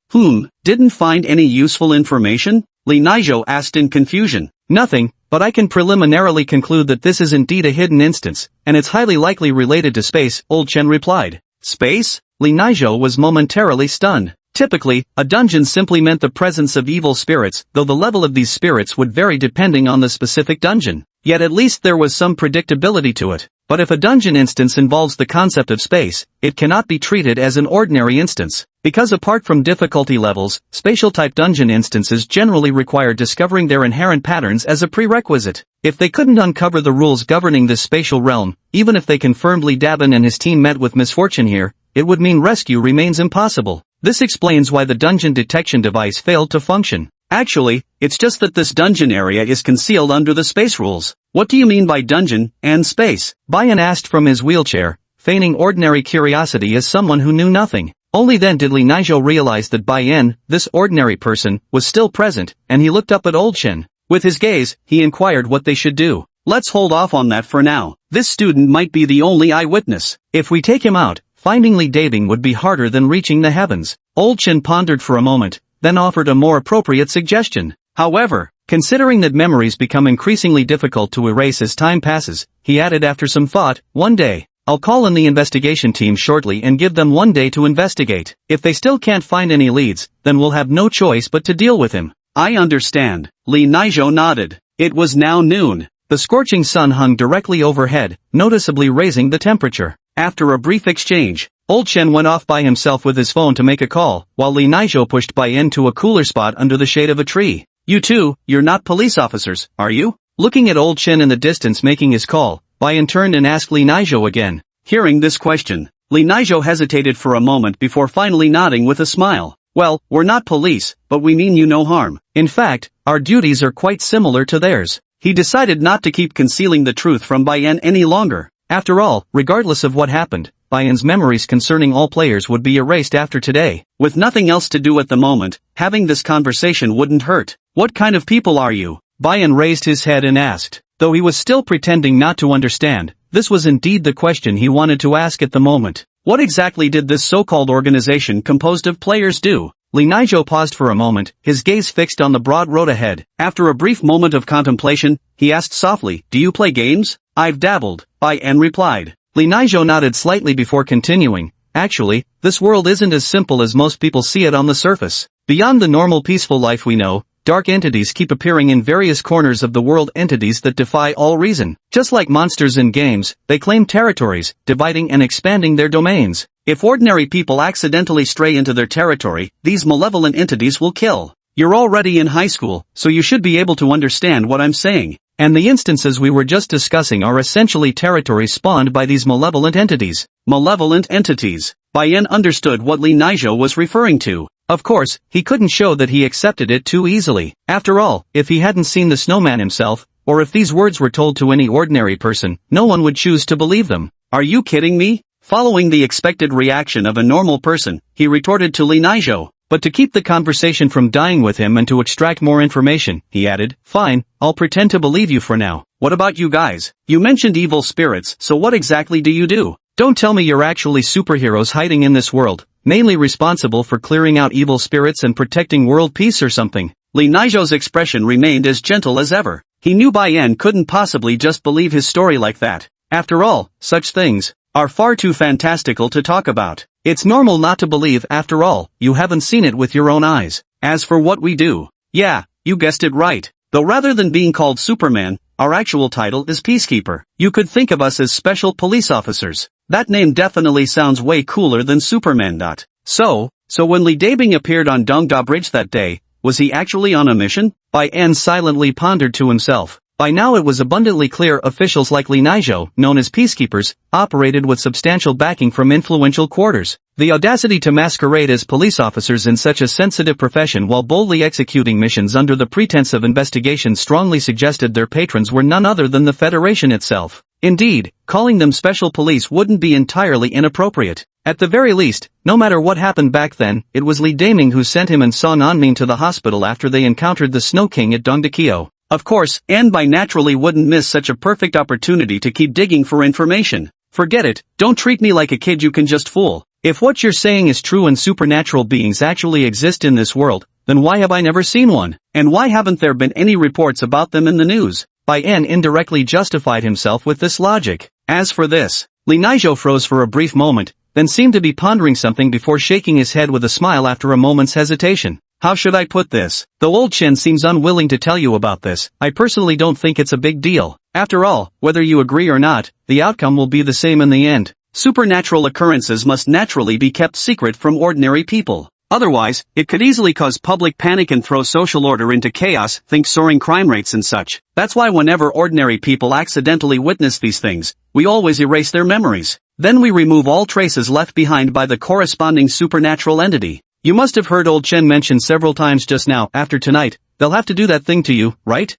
Didn't find any useful information? Li Naijo asked in confusion. Nothing, but I can preliminarily conclude that this is indeed a hidden instance, and it's highly likely related to space, Old Chen replied. Space? Li Naijo was momentarily stunned. Typically, a dungeon simply meant the presence of evil spirits, though the level of these spirits would vary depending on the specific dungeon. Yet at least there was some predictability to it. But if a dungeon instance involves the concept of space, it cannot be treated as an ordinary instance. Because apart from difficulty levels, spatial-type dungeon instances generally require discovering their inherent patterns as a prerequisite. If they couldn't uncover the rules governing this spatial realm, even if they confirmed Li Dabin and his team met with misfortune here, it would mean rescue remains impossible. This explains why the dungeon detection device failed to function. Actually, it's just that this dungeon area is concealed under the space rules. What do you mean by dungeon and space? Bayan asked from his wheelchair, feigning ordinary curiosity as someone who knew nothing. Only then did Li Naijo realize that Bayan, this ordinary person, was still present, and he looked up at Old Chen. With his gaze, he inquired what they should do. Let's hold off on that for now. This student might be the only eyewitness. If we take him out, finding Li Dabing would be harder than reaching the heavens. Old Chen pondered for a moment, then offered a more appropriate suggestion. However, considering that memories become increasingly difficult to erase as time passes, he added after some thought, one day. I'll call in the investigation team shortly and give them one day to investigate. If they still can't find any leads, then we'll have no choice but to deal with him. I understand. Li Naijo nodded. It was now noon. The scorching sun hung directly overhead, noticeably raising the temperature. After a brief exchange, Old Chen went off by himself with his phone to make a call, while Li Naijo pushed Bayan to a cooler spot under the shade of a tree. You two, you're not police officers, are you? Looking at Old Chen in the distance making his call, Bayan turned and asked Li Naijo again. Hearing this question, Li Naijo hesitated for a moment before finally nodding with a smile. Well, we're not police, but we mean you no harm. In fact, our duties are quite similar to theirs. He decided not to keep concealing the truth from Bayan any longer. After all, regardless of what happened, Bayan's memories concerning all players would be erased after today. With nothing else to do at the moment, having this conversation wouldn't hurt. What kind of people are you? Bayan raised his head and asked. Though he was still pretending not to understand, this was indeed the question he wanted to ask at the moment. What exactly did this so-called organization composed of players do? Li Naijo paused for a moment, his gaze fixed on the broad road ahead. After a brief moment of contemplation, he asked softly, do you play games? I've dabbled, Bayan replied. Li Naijo nodded slightly before continuing. Actually, this world isn't as simple as most people see it on the surface. Beyond the normal peaceful life we know, dark entities keep appearing in various corners of the world, entities that defy all reason. Just like monsters in games, they claim territories, dividing and expanding their domains. If ordinary people accidentally stray into their territory, these malevolent entities will kill. You're already in high school, so you should be able to understand what I'm saying. And the instances we were just discussing are essentially territories spawned by these malevolent entities. Malevolent entities. Bayan understood what Li Naijo was referring to. Of course, he couldn't show that he accepted it too easily. After all, if he hadn't seen the snowman himself, or if these words were told to any ordinary person, no one would choose to believe them. Are you kidding me? Following the expected reaction of a normal person, he retorted to Li Nizhou. But to keep the conversation from dying with him and to extract more information, he added, "Fine, I'll pretend to believe you for now. What about you guys? You mentioned evil spirits, so what exactly do you do? Don't tell me you're actually superheroes hiding in this world, mainly responsible for clearing out evil spirits and protecting world peace or something." Li Nizhou's expression remained as gentle as ever. He knew Bai Yan couldn't possibly just believe his story like that. After all, such things are far too fantastical to talk about. It's normal not to believe, after all, you haven't seen it with your own eyes. As for what we do, yeah, you guessed it right. Though rather than being called Superman, our actual title is Peacekeeper. You could think of us as special police officers. That name definitely sounds way cooler than Superman. So when Li Dabing appeared on Dongda Bridge that day, was he actually on a mission? Bai An silently pondered to himself. By now it was abundantly clear officials like Li Nizhou, known as peacekeepers, operated with substantial backing from influential quarters. The audacity to masquerade as police officers in such a sensitive profession while boldly executing missions under the pretense of investigation strongly suggested their patrons were none other than the Federation itself. Indeed, calling them special police wouldn't be entirely inappropriate. At the very least, no matter what happened back then, it was Li Daming who sent him and Song Anmin to the hospital after they encountered the Snow King at Dongdakyo. Of course, Anbai naturally wouldn't miss such a perfect opportunity to keep digging for information. Forget it, don't treat me like a kid you can just fool. If what you're saying is true and supernatural beings actually exist in this world, then why have I never seen one? And why haven't there been any reports about them in the news? Bai An indirectly justified himself with this logic. As for this, Li Nizhou froze for a brief moment, then seemed to be pondering something before shaking his head with a smile after a moment's hesitation. How should I put this? Though old Chen seems unwilling to tell you about this, I personally don't think it's a big deal. After all, whether you agree or not, the outcome will be the same in the end. Supernatural occurrences must naturally be kept secret from ordinary people. Otherwise, it could easily cause public panic and throw social order into chaos, think soaring crime rates and such. That's why whenever ordinary people accidentally witness these things, we always erase their memories. Then we remove all traces left behind by the corresponding supernatural entity. You must have heard old Chen mention several times just now, after tonight, they'll have to do that thing to you, right?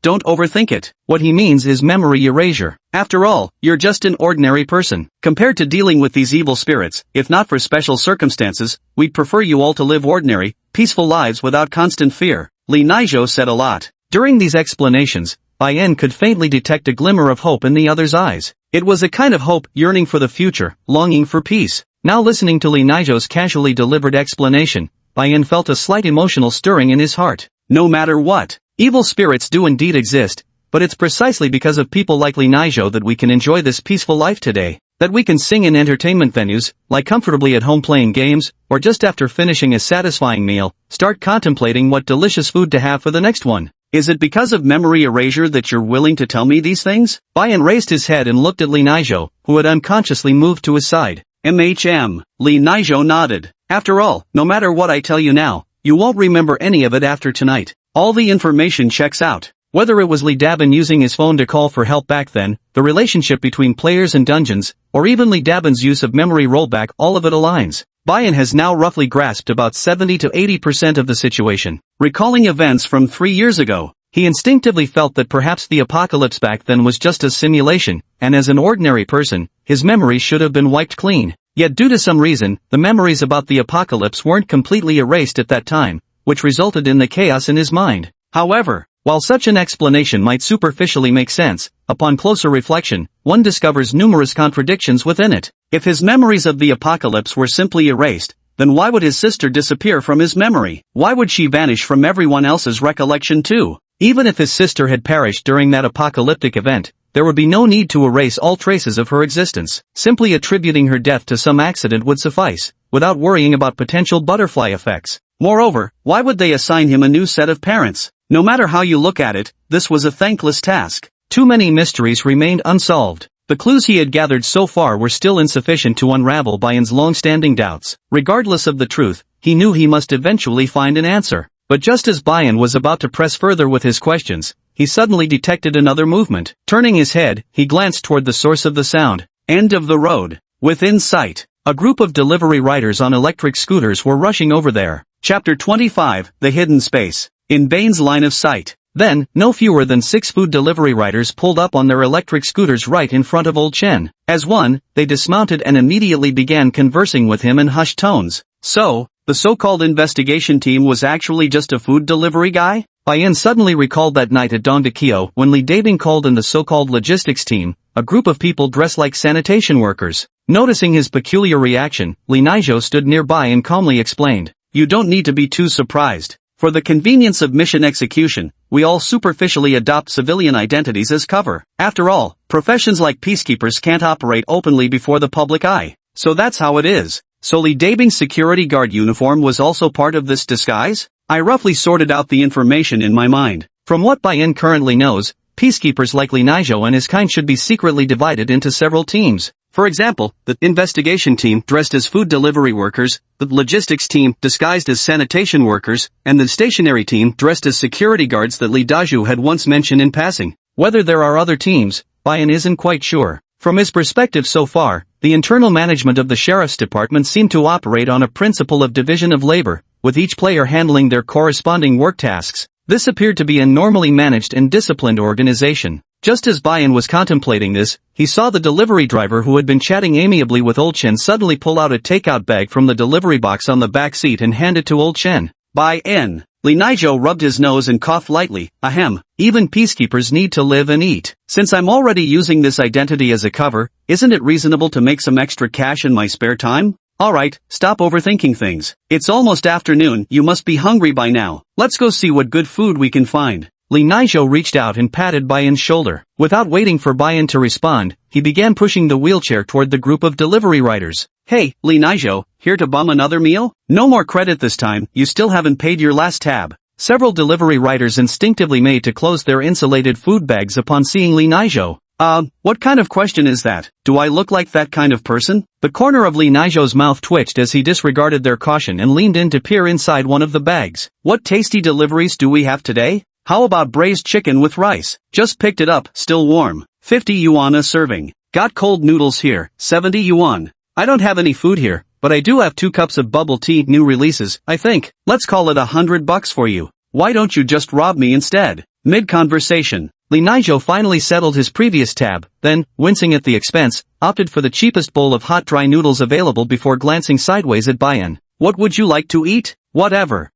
Don't overthink it. What he means is memory erasure. After all, you're just an ordinary person. Compared to dealing with these evil spirits, if not for special circumstances, we'd prefer you all to live ordinary, peaceful lives without constant fear. Li Nizhou said a lot. During these explanations, Bai En could faintly detect a glimmer of hope in the other's eyes. It was a kind of hope, yearning for the future, longing for peace. Now listening to Li Nizhou's casually delivered explanation, Bai En felt a slight emotional stirring in his heart. No matter what, evil spirits do indeed exist, but it's precisely because of people like Li Nizhou that we can enjoy this peaceful life today. That we can sing in entertainment venues, lie comfortably at home playing games, or just after finishing a satisfying meal, start contemplating what delicious food to have for the next one. Is it because of memory erasure that you're willing to tell me these things? Bai En raised his head and looked at Li Nizhou, who had unconsciously moved to his side. Li Nizhou nodded. After all, no matter what I tell you now, you won't remember any of it after tonight. All the information checks out. Whether it was Li Dabin using his phone to call for help back then, the relationship between players and dungeons, or even Li Dabin's use of memory rollback, all of it aligns. Bai En has now roughly grasped about 70 to 80% of the situation. Recalling events from 3 years ago, he instinctively felt that perhaps the apocalypse back then was just a simulation, and as an ordinary person, his memories should have been wiped clean. Yet due to some reason, the memories about the apocalypse weren't completely erased at that time, which resulted in the chaos in his mind. However, while such an explanation might superficially make sense, upon closer reflection, one discovers numerous contradictions within it. If his memories of the apocalypse were simply erased, then why would his sister disappear from his memory? Why would she vanish from everyone else's recollection too? Even if his sister had perished during that apocalyptic event, there would be no need to erase all traces of her existence. Simply attributing her death to some accident would suffice, without worrying about potential butterfly effects. Moreover, why would they assign him a new set of parents? No matter how you look at it, this was a thankless task. Too many mysteries remained unsolved. The clues he had gathered so far were still insufficient to unravel Bai En's long-standing doubts. Regardless of the truth, he knew he must eventually find an answer. But just as Bai En was about to press further with his questions, he suddenly detected another movement. Turning his head, he glanced toward the source of the sound. End of the road. Within sight. A group of delivery riders on electric scooters were rushing over there. Chapter 25, The Hidden Space. In Bane's line of sight, Then, no fewer than 6 food delivery riders pulled up on their electric scooters right in front of Old Chen. As one, they dismounted and immediately began conversing with him in hushed tones. So, the so-called investigation team was actually just a food delivery guy? Bai Yin suddenly recalled that night at Dongdakyo when Li Dabing called in the so-called logistics team, a group of people dressed like sanitation workers. Noticing his peculiar reaction, Li Naizhou stood nearby and calmly explained, "You don't need to be too surprised. For the convenience of mission execution, we all superficially adopt civilian identities as cover. After all, professions like peacekeepers can't operate openly before the public eye. So that's how it is." So Li Dabing's security guard uniform was also part of this disguise? I roughly sorted out the information in my mind. From what Bai Yin currently knows, peacekeepers like Li Naizhou and his kind should be secretly divided into several teams. For example, the investigation team dressed as food delivery workers, the logistics team disguised as sanitation workers, and the stationary team dressed as security guards that Li Dazhu had once mentioned in passing. Whether there are other teams, Bai Yin isn't quite sure. From his perspective so far, the internal management of the sheriff's department seemed to operate on a principle of division of labor, with each player handling their corresponding work tasks. This appeared to be a normally managed and disciplined organization. Just as Bai Yin was contemplating this, he saw the delivery driver who had been chatting amiably with Old Chen suddenly pull out a takeout bag from the delivery box on the back seat and hand it to Old Chen. Bai Yin. Li Naizhou rubbed his nose and coughed lightly. Ahem. Even peacekeepers need to live and eat. Since I'm already using this identity as a cover, isn't it reasonable to make some extra cash in my spare time? Alright, stop overthinking things. It's almost afternoon, you must be hungry by now. Let's go see what good food we can find. Li Naizhou reached out and patted Bai Yin's shoulder. Without waiting for Bai Yin to respond, he began pushing the wheelchair toward the group of delivery riders. Hey, Li Naizhou, here to bum another meal? No more credit this time, you still haven't paid your last tab. Several delivery riders instinctively made to close their insulated food bags upon seeing Li Naizhou. What kind of question is that? Do I look like that kind of person? The corner of Li Naizhou's mouth twitched as he disregarded their caution and leaned in to peer inside one of the bags. What tasty deliveries do we have today? How about braised chicken with rice? Just picked it up, still warm. 50 yuan a serving. Got cold noodles here, 70 yuan. I don't have any food here, but I do have 2 cups of bubble tea, new releases, I think. Let's call it $100 for you. Why don't you just rob me instead? Mid-conversation. Li Naizhou finally settled his previous tab, then, wincing at the expense, opted for the cheapest bowl of hot dry noodles available before glancing sideways at Bai Yin. What would you like to eat? Whatever.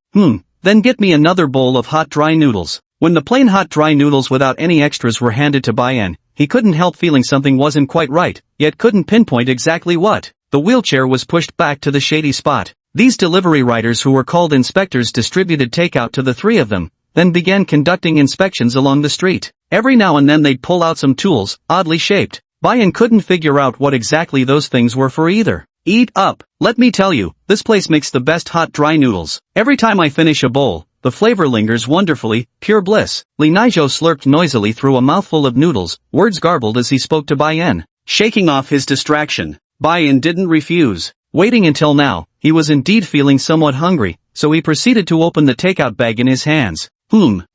Then get me another bowl of hot dry noodles. When the plain hot dry noodles without any extras were handed to Bai Yin, he couldn't help feeling something wasn't quite right, yet couldn't pinpoint exactly what. The wheelchair was pushed back to the shady spot. These delivery riders who were called inspectors distributed takeout to the 3 of them, then began conducting inspections along the street. Every now and then they'd pull out some tools, oddly shaped. Bai Yin couldn't figure out what exactly those things were for either. Eat up. Let me tell you, this place makes the best hot dry noodles. Every time I finish a bowl, the flavor lingers wonderfully, pure bliss. Li Naizhou slurped noisily through a mouthful of noodles, words garbled as he spoke to Bai Yin. Shaking off his distraction, Bai Yin didn't refuse. Waiting until now, he was indeed feeling somewhat hungry, so he proceeded to open the takeout bag in his hands.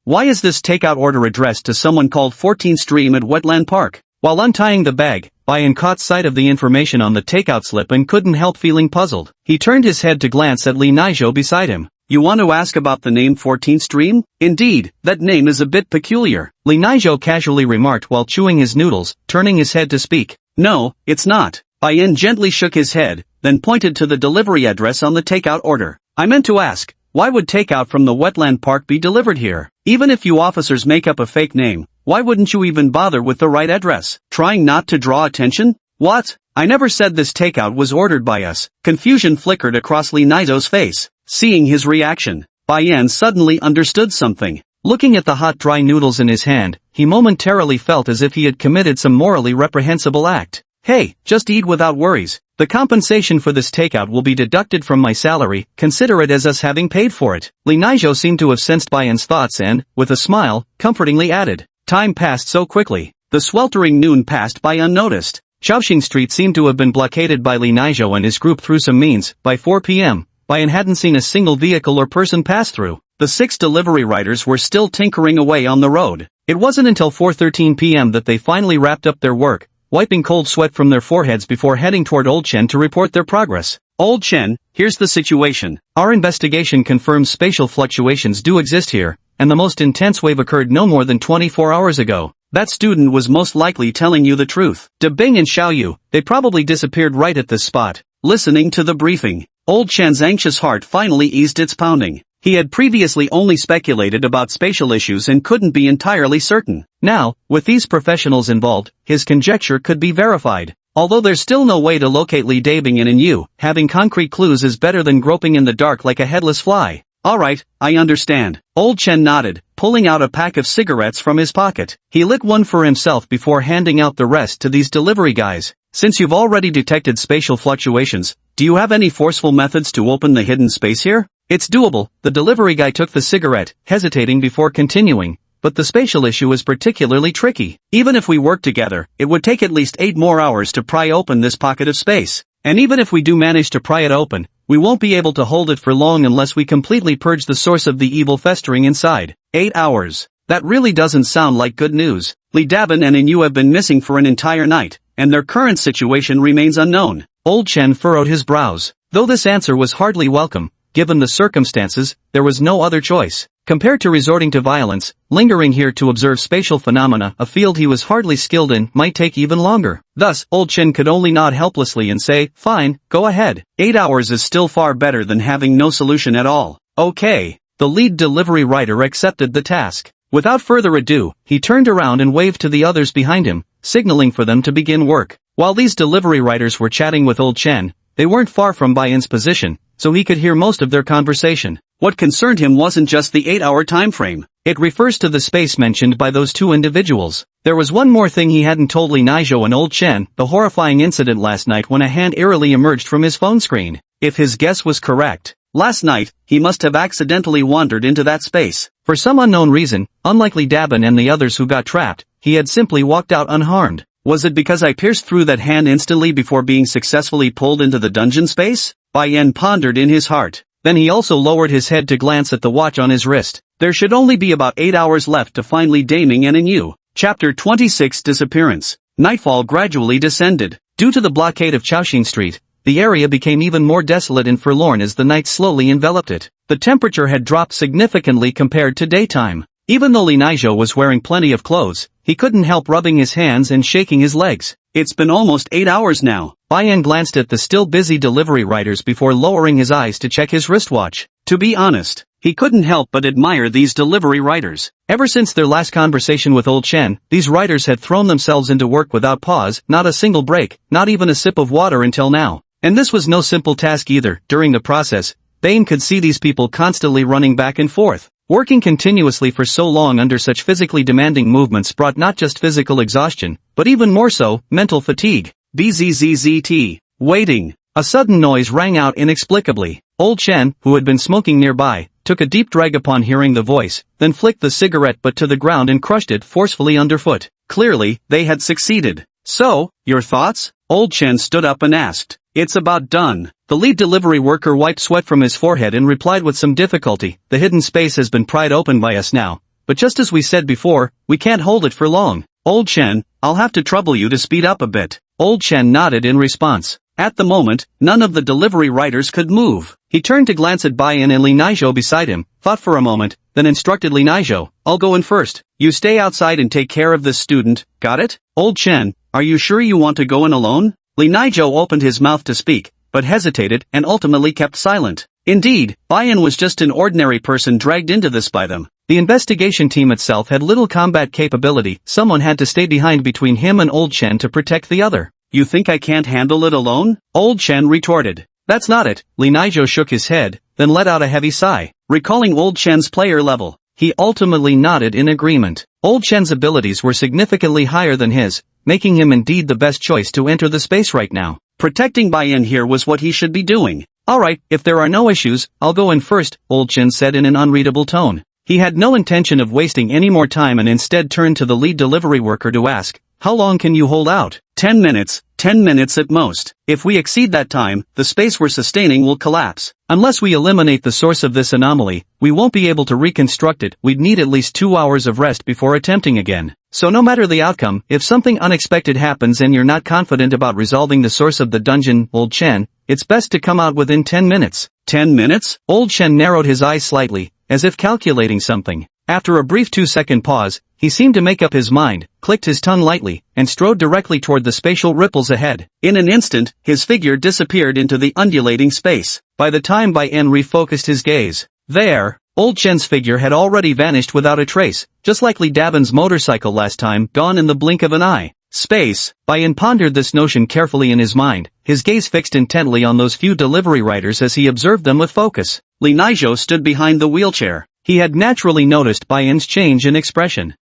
Why is this takeout order addressed to someone called 14th Stream at Wetland Park? While untying the bag, Bai Yin caught sight of the information on the takeout slip and couldn't help feeling puzzled. He turned his head to glance at Li Naizhou beside him. You want to ask about the name 14th Stream? Indeed, that name is a bit peculiar. Li Naizhou casually remarked while chewing his noodles, turning his head to speak. No, it's not. Bai Yin gently shook his head, then pointed to the delivery address on the takeout order. I meant to ask, why would takeout from the Wetland Park be delivered here? Even if you officers make up a fake name, why wouldn't you even bother with the right address? Trying not to draw attention? What? I never said this takeout was ordered by us. Confusion flickered across Li Naizhou's face. Seeing his reaction, Bai Yin suddenly understood something. Looking at the hot dry noodles in his hand, he momentarily felt as if he had committed some morally reprehensible act. Hey, just eat without worries. The compensation for this takeout will be deducted from my salary, consider it as us having paid for it. Li Naizhou seemed to have sensed Bai Yin's thoughts and, with a smile, comfortingly added. Time passed so quickly. The sweltering noon passed by unnoticed. Shaoxing Street seemed to have been blockaded by Li Naizhou and his group through some means. By 4 p.m., Bai Yin hadn't seen a single vehicle or person pass through. The 6 delivery riders were still tinkering away on the road. It wasn't until 4:13 p.m. that they finally wrapped up their work, wiping cold sweat from their foreheads before heading toward Old Chen to report their progress. Old Chen, here's the situation. Our investigation confirms spatial fluctuations do exist here, and the most intense wave occurred no more than 24 hours ago. That student was most likely telling you the truth. De Bing and Xiaoyu, they probably disappeared right at this spot. Listening to the briefing, Old Chen's anxious heart finally eased its pounding. He had previously only speculated about spatial issues and couldn't be entirely certain. Now, with these professionals involved, his conjecture could be verified. Although there's still no way to locate Li Dabing and Yu, having concrete clues is better than groping in the dark like a headless fly. Alright, I understand. Old Chen nodded, pulling out a pack of cigarettes from his pocket. He lit one for himself before handing out the rest to these delivery guys. Since you've already detected spatial fluctuations, do you have any forceful methods to open the hidden space here? It's doable. The delivery guy took the cigarette, hesitating before continuing. But the spatial issue is particularly tricky. Even if we work together, it would take at least 8 more hours to pry open this pocket of space. And even if we do manage to pry it open, we won't be able to hold it for long unless we completely purge the source of the evil festering inside. 8 hours. That really doesn't sound like good news. Li Dabin and Yu have been missing for an entire night, and their current situation remains unknown. Old Chen furrowed his brows. Though this answer was hardly welcome, given the circumstances, there was no other choice. Compared to resorting to violence, lingering here to observe spatial phenomena, a field he was hardly skilled in, might take even longer. Thus, Old Chen could only nod helplessly and say, "Fine, go ahead." 8 hours is still far better than having no solution at all. Okay. The lead delivery rider accepted the task. Without further ado, he turned around and waved to the others behind him, signaling for them to begin work. While these delivery riders were chatting with Old Chen, they weren't far from Bai-Yin's position, so he could hear most of their conversation. What concerned him wasn't just the 8-hour time frame. It refers to the space mentioned by those two individuals. There was one more thing he hadn't told Li Nizhou and Old Chen, the horrifying incident last night when a hand eerily emerged from his phone screen. If his guess was correct, last night, he must have accidentally wandered into that space. For some unknown reason, unlike Li Dabin and the others who got trapped, he had simply walked out unharmed. Was it because I pierced through that hand instantly before being successfully pulled into the dungeon space? Bai-Yin pondered in his heart. Then he also lowered his head to glance at the watch on his wrist. There should only be about 8 hours left to find Li Daming and Yu. Chapter 26 Disappearance. Nightfall gradually descended. Due to the blockade of Chaoxing Street, the area became even more desolate and forlorn as the night slowly enveloped it. The temperature had dropped significantly compared to daytime. Even though Li Nizhou was wearing plenty of clothes, he couldn't help rubbing his hands and shaking his legs. It's been almost 8 hours now. Bai-Yin glanced at the still busy delivery riders before lowering his eyes to check his wristwatch. To be honest, he couldn't help but admire these delivery riders. Ever since their last conversation with Old Chen, these riders had thrown themselves into work without pause, not a single break, not even a sip of water until now. And this was no simple task either. During the process, Bai-Yin could see these people constantly running back and forth. Working continuously for so long under such physically demanding movements brought not just physical exhaustion, but even more so, mental fatigue. Bzzzt. Waiting. A sudden noise rang out inexplicably. Old Chen, who had been smoking nearby, took a deep drag upon hearing the voice, then flicked the cigarette butt to the ground and crushed it forcefully underfoot. Clearly, they had succeeded. So, your thoughts? Old Chen stood up and asked. It's about done. The lead delivery worker wiped sweat from his forehead and replied with some difficulty. The hidden space has been pried open by us now. But just as we said before, we can't hold it for long. Old Chen, I'll have to trouble you to speed up a bit. Old Chen nodded in response. At the moment, none of the delivery riders could move. He turned to glance at Bai-Yin and Li Nizhou beside him, thought for a moment, then instructed Li Nizhou, I'll go in first. You stay outside and take care of this student, got it? Old Chen, are you sure you want to go in alone? Li Nizhou opened his mouth to speak, but hesitated and ultimately kept silent. Indeed, Bai-Yin was just an ordinary person dragged into this by them. The investigation team itself had little combat capability. Someone had to stay behind between him and Old Chen to protect the other. You think I can't handle it alone? Old Chen retorted. That's not it. Li Nizhou shook his head, then let out a heavy sigh. Recalling Old Chen's player level, he ultimately nodded in agreement. Old Chen's abilities were significantly higher than his, making him indeed the best choice to enter the space right now. Protecting Bai-Yin here was what he should be doing. Alright, if there are no issues, I'll go in first, Old Chen said in an unreadable tone. He had no intention of wasting any more time and instead turned to the lead delivery worker to ask, how long can you hold out? 10 minutes, 10 minutes at most. If we exceed that time, the space we're sustaining will collapse. Unless we eliminate the source of this anomaly, we won't be able to reconstruct it. We'd need at least 2 hours of rest before attempting again. So no matter the outcome, if something unexpected happens and you're not confident about resolving the source of the dungeon, Old Chen, it's best to come out within 10 minutes. 10 minutes? Old Chen narrowed his eyes slightly, as if calculating something. After a brief 2-second pause, he seemed to make up his mind, clicked his tongue lightly, and strode directly toward the spatial ripples ahead. In an instant, his figure disappeared into the undulating space. By the time Bai En refocused his gaze, there, old Chen's figure had already vanished without a trace, just like Li Dabin's motorcycle last time, gone in the blink of an eye. Space. Bai En pondered this notion carefully in his mind, his gaze fixed intently on those few delivery riders as he observed them with focus. Li Nizhou stood behind the wheelchair. He had naturally noticed Bai En's change in expression.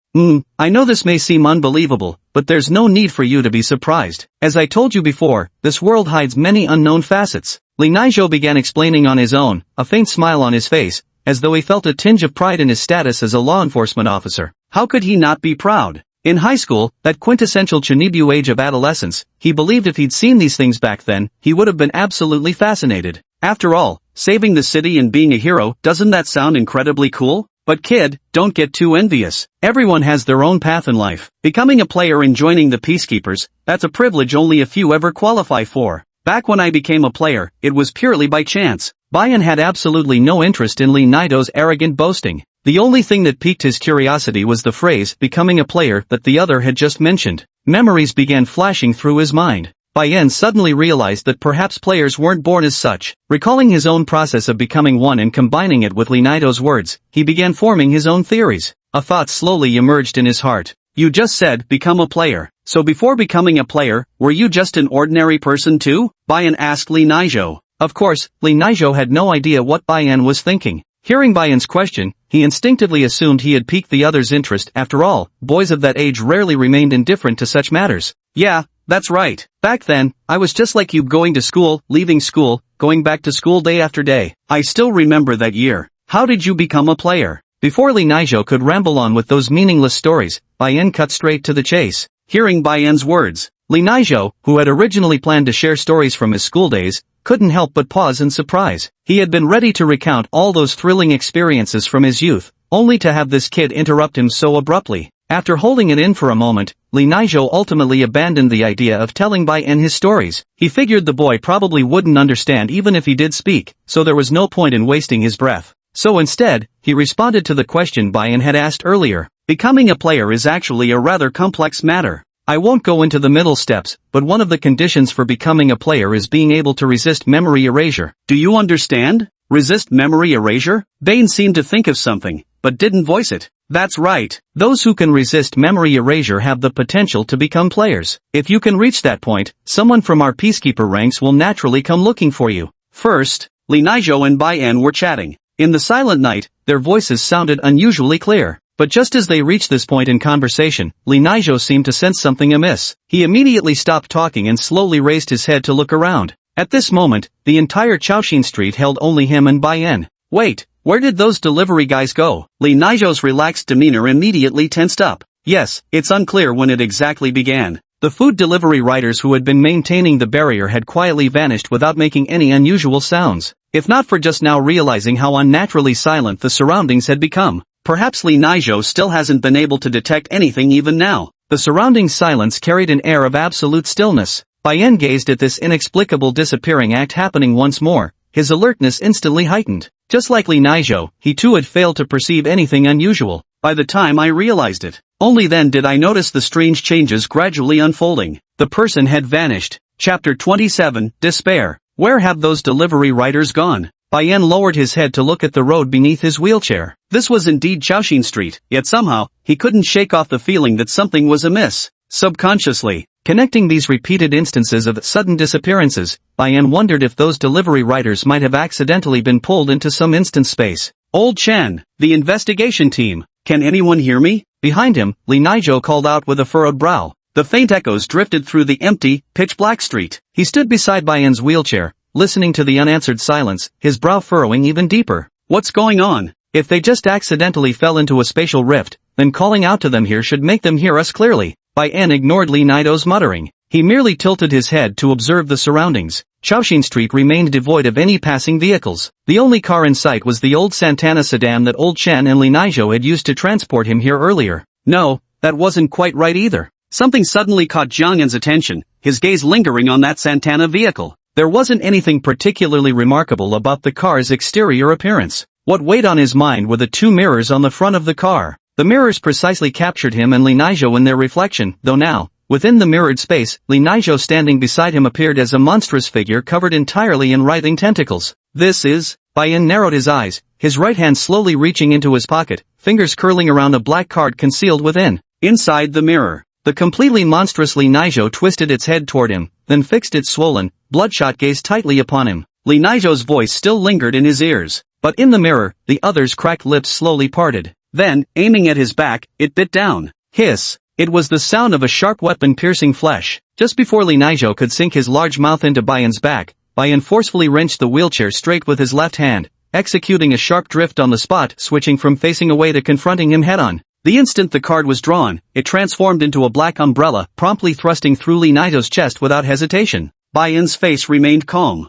I know this may seem unbelievable, but there's no need for you to be surprised. As I told you before, this world hides many unknown facets. Li Nizhou began explaining on his own, a faint smile on his face, as though he felt a tinge of pride in his status as a law enforcement officer. How could he not be proud? In high school, that quintessential Chunibu age of adolescence, he believed if he'd seen these things back then, he would have been absolutely fascinated. After all, saving the city and being a hero, doesn't that sound incredibly cool? But kid, don't get too envious. Everyone has their own path in life. Becoming a player and joining the Peacekeepers, that's a privilege only a few ever qualify for. Back when I became a player, it was purely by chance. Bai En had absolutely no interest in Li Nizhou's arrogant boasting. The only thing that piqued his curiosity was the phrase, becoming a player, that the other had just mentioned. Memories began flashing through his mind. Bai En suddenly realized that perhaps players weren't born as such. Recalling his own process of becoming one and combining it with Li Nizhou's words, he began forming his own theories. A thought slowly emerged in his heart. You just said, become a player. So before becoming a player, were you just an ordinary person too? Bai En asked Li Nizhou. Of course, Li Nizhou had no idea what Bai En was thinking. Hearing Bai En's question, he instinctively assumed he had piqued the other's interest. After all, boys of that age rarely remained indifferent to such matters. Yeah, that's right. Back then, I was just like you, going to school, leaving school, going back to school day after day. I still remember that year. How did you become a player? Before Li Nizhou could ramble on with those meaningless stories, Bai En cut straight to the chase. Hearing Bai En's words, Li Nizhou, who had originally planned to share stories from his school days, couldn't help but pause in surprise. He had been ready to recount all those thrilling experiences from his youth, only to have this kid interrupt him so abruptly. After holding it in for a moment, Li Nizhou ultimately abandoned the idea of telling Bai En his stories. He figured the boy probably wouldn't understand even if he did speak, so there was no point in wasting his breath. So instead, he responded to the question Bai En had asked earlier. Becoming a player is actually a rather complex matter. I won't go into the middle steps, but one of the conditions for becoming a player is being able to resist memory erasure. Do you understand? Resist memory erasure? Bane seemed to think of something, but didn't voice it. That's right. Those who can resist memory erasure have the potential to become players. If you can reach that point, someone from our Peacekeeper ranks will naturally come looking for you. First, Li Nizhou and Bai En were chatting. In the silent night, their voices sounded unusually clear. But just as they reached this point in conversation, Li Nizhou seemed to sense something amiss. He immediately stopped talking and slowly raised his head to look around. At this moment, the entire Chaoxin Street held only him and Bai En. Wait, where did those delivery guys go? Li Nizhou's relaxed demeanor immediately tensed up. Yes, it's unclear when it exactly began. The food delivery riders who had been maintaining the barrier had quietly vanished without making any unusual sounds. If not for just now realizing how unnaturally silent the surroundings had become. Perhaps Li Nizhou still hasn't been able to detect anything even now. The surrounding silence carried an air of absolute stillness. Bai En gazed at this inexplicable disappearing act happening once more, his alertness instantly heightened. Just like Li Nizhou, he too had failed to perceive anything unusual. By the time I realized it, only then did I notice the strange changes gradually unfolding. The person had vanished. Chapter 27, Despair. Where have those delivery riders gone? Bai En lowered his head to look at the road beneath his wheelchair. This was indeed Chaoxin Street, yet somehow, he couldn't shake off the feeling that something was amiss. Subconsciously, connecting these repeated instances of sudden disappearances, Bai En wondered if those delivery riders might have accidentally been pulled into some instant space. Old Chen, the investigation team, can anyone hear me? Behind him, Li Nizhou called out with a furrowed brow. The faint echoes drifted through the empty, pitch-black street. He stood beside Bai En's wheelchair, listening to the unanswered silence, his brow furrowing even deeper. What's going on? If they just accidentally fell into a spatial rift, then calling out to them here should make them hear us clearly. Bai En ignored Li Nizhou's muttering. He merely tilted his head to observe the surroundings. Chaoxin Street remained devoid of any passing vehicles. The only car in sight was the old Santana sedan that old Chen and Li Nizhou had used to transport him here earlier. No, that wasn't quite right either. Something suddenly caught Jiang Yan's attention, his gaze lingering on that Santana vehicle. There wasn't anything particularly remarkable about the car's exterior appearance. What weighed on his mind were the two mirrors on the front of the car. The mirrors precisely captured him and Lee Naijo in their reflection, though now, within the mirrored space, Lee Naijo standing beside him appeared as a monstrous figure covered entirely in writhing tentacles. This is... Bayan narrowed his eyes, his right hand slowly reaching into his pocket, fingers curling around a black card concealed within. Inside the mirror, the completely monstrous Lee Naijo twisted its head toward him, then fixed its swollen, bloodshot gaze tightly upon him. Lee Naijo's voice still lingered in his ears, but in the mirror, the other's cracked lips slowly parted. Then, aiming at his back, it bit down. Hiss. It was the sound of a sharp weapon piercing flesh. Just before Lee Naijo could sink his large mouth into Bayan's back, Bayan forcefully wrenched the wheelchair straight with his left hand, executing a sharp drift on the spot, switching from facing away to confronting him head-on. The instant the card was drawn, it transformed into a black umbrella, promptly thrusting through Lee Naijo's chest without hesitation. Bayan's face remained calm.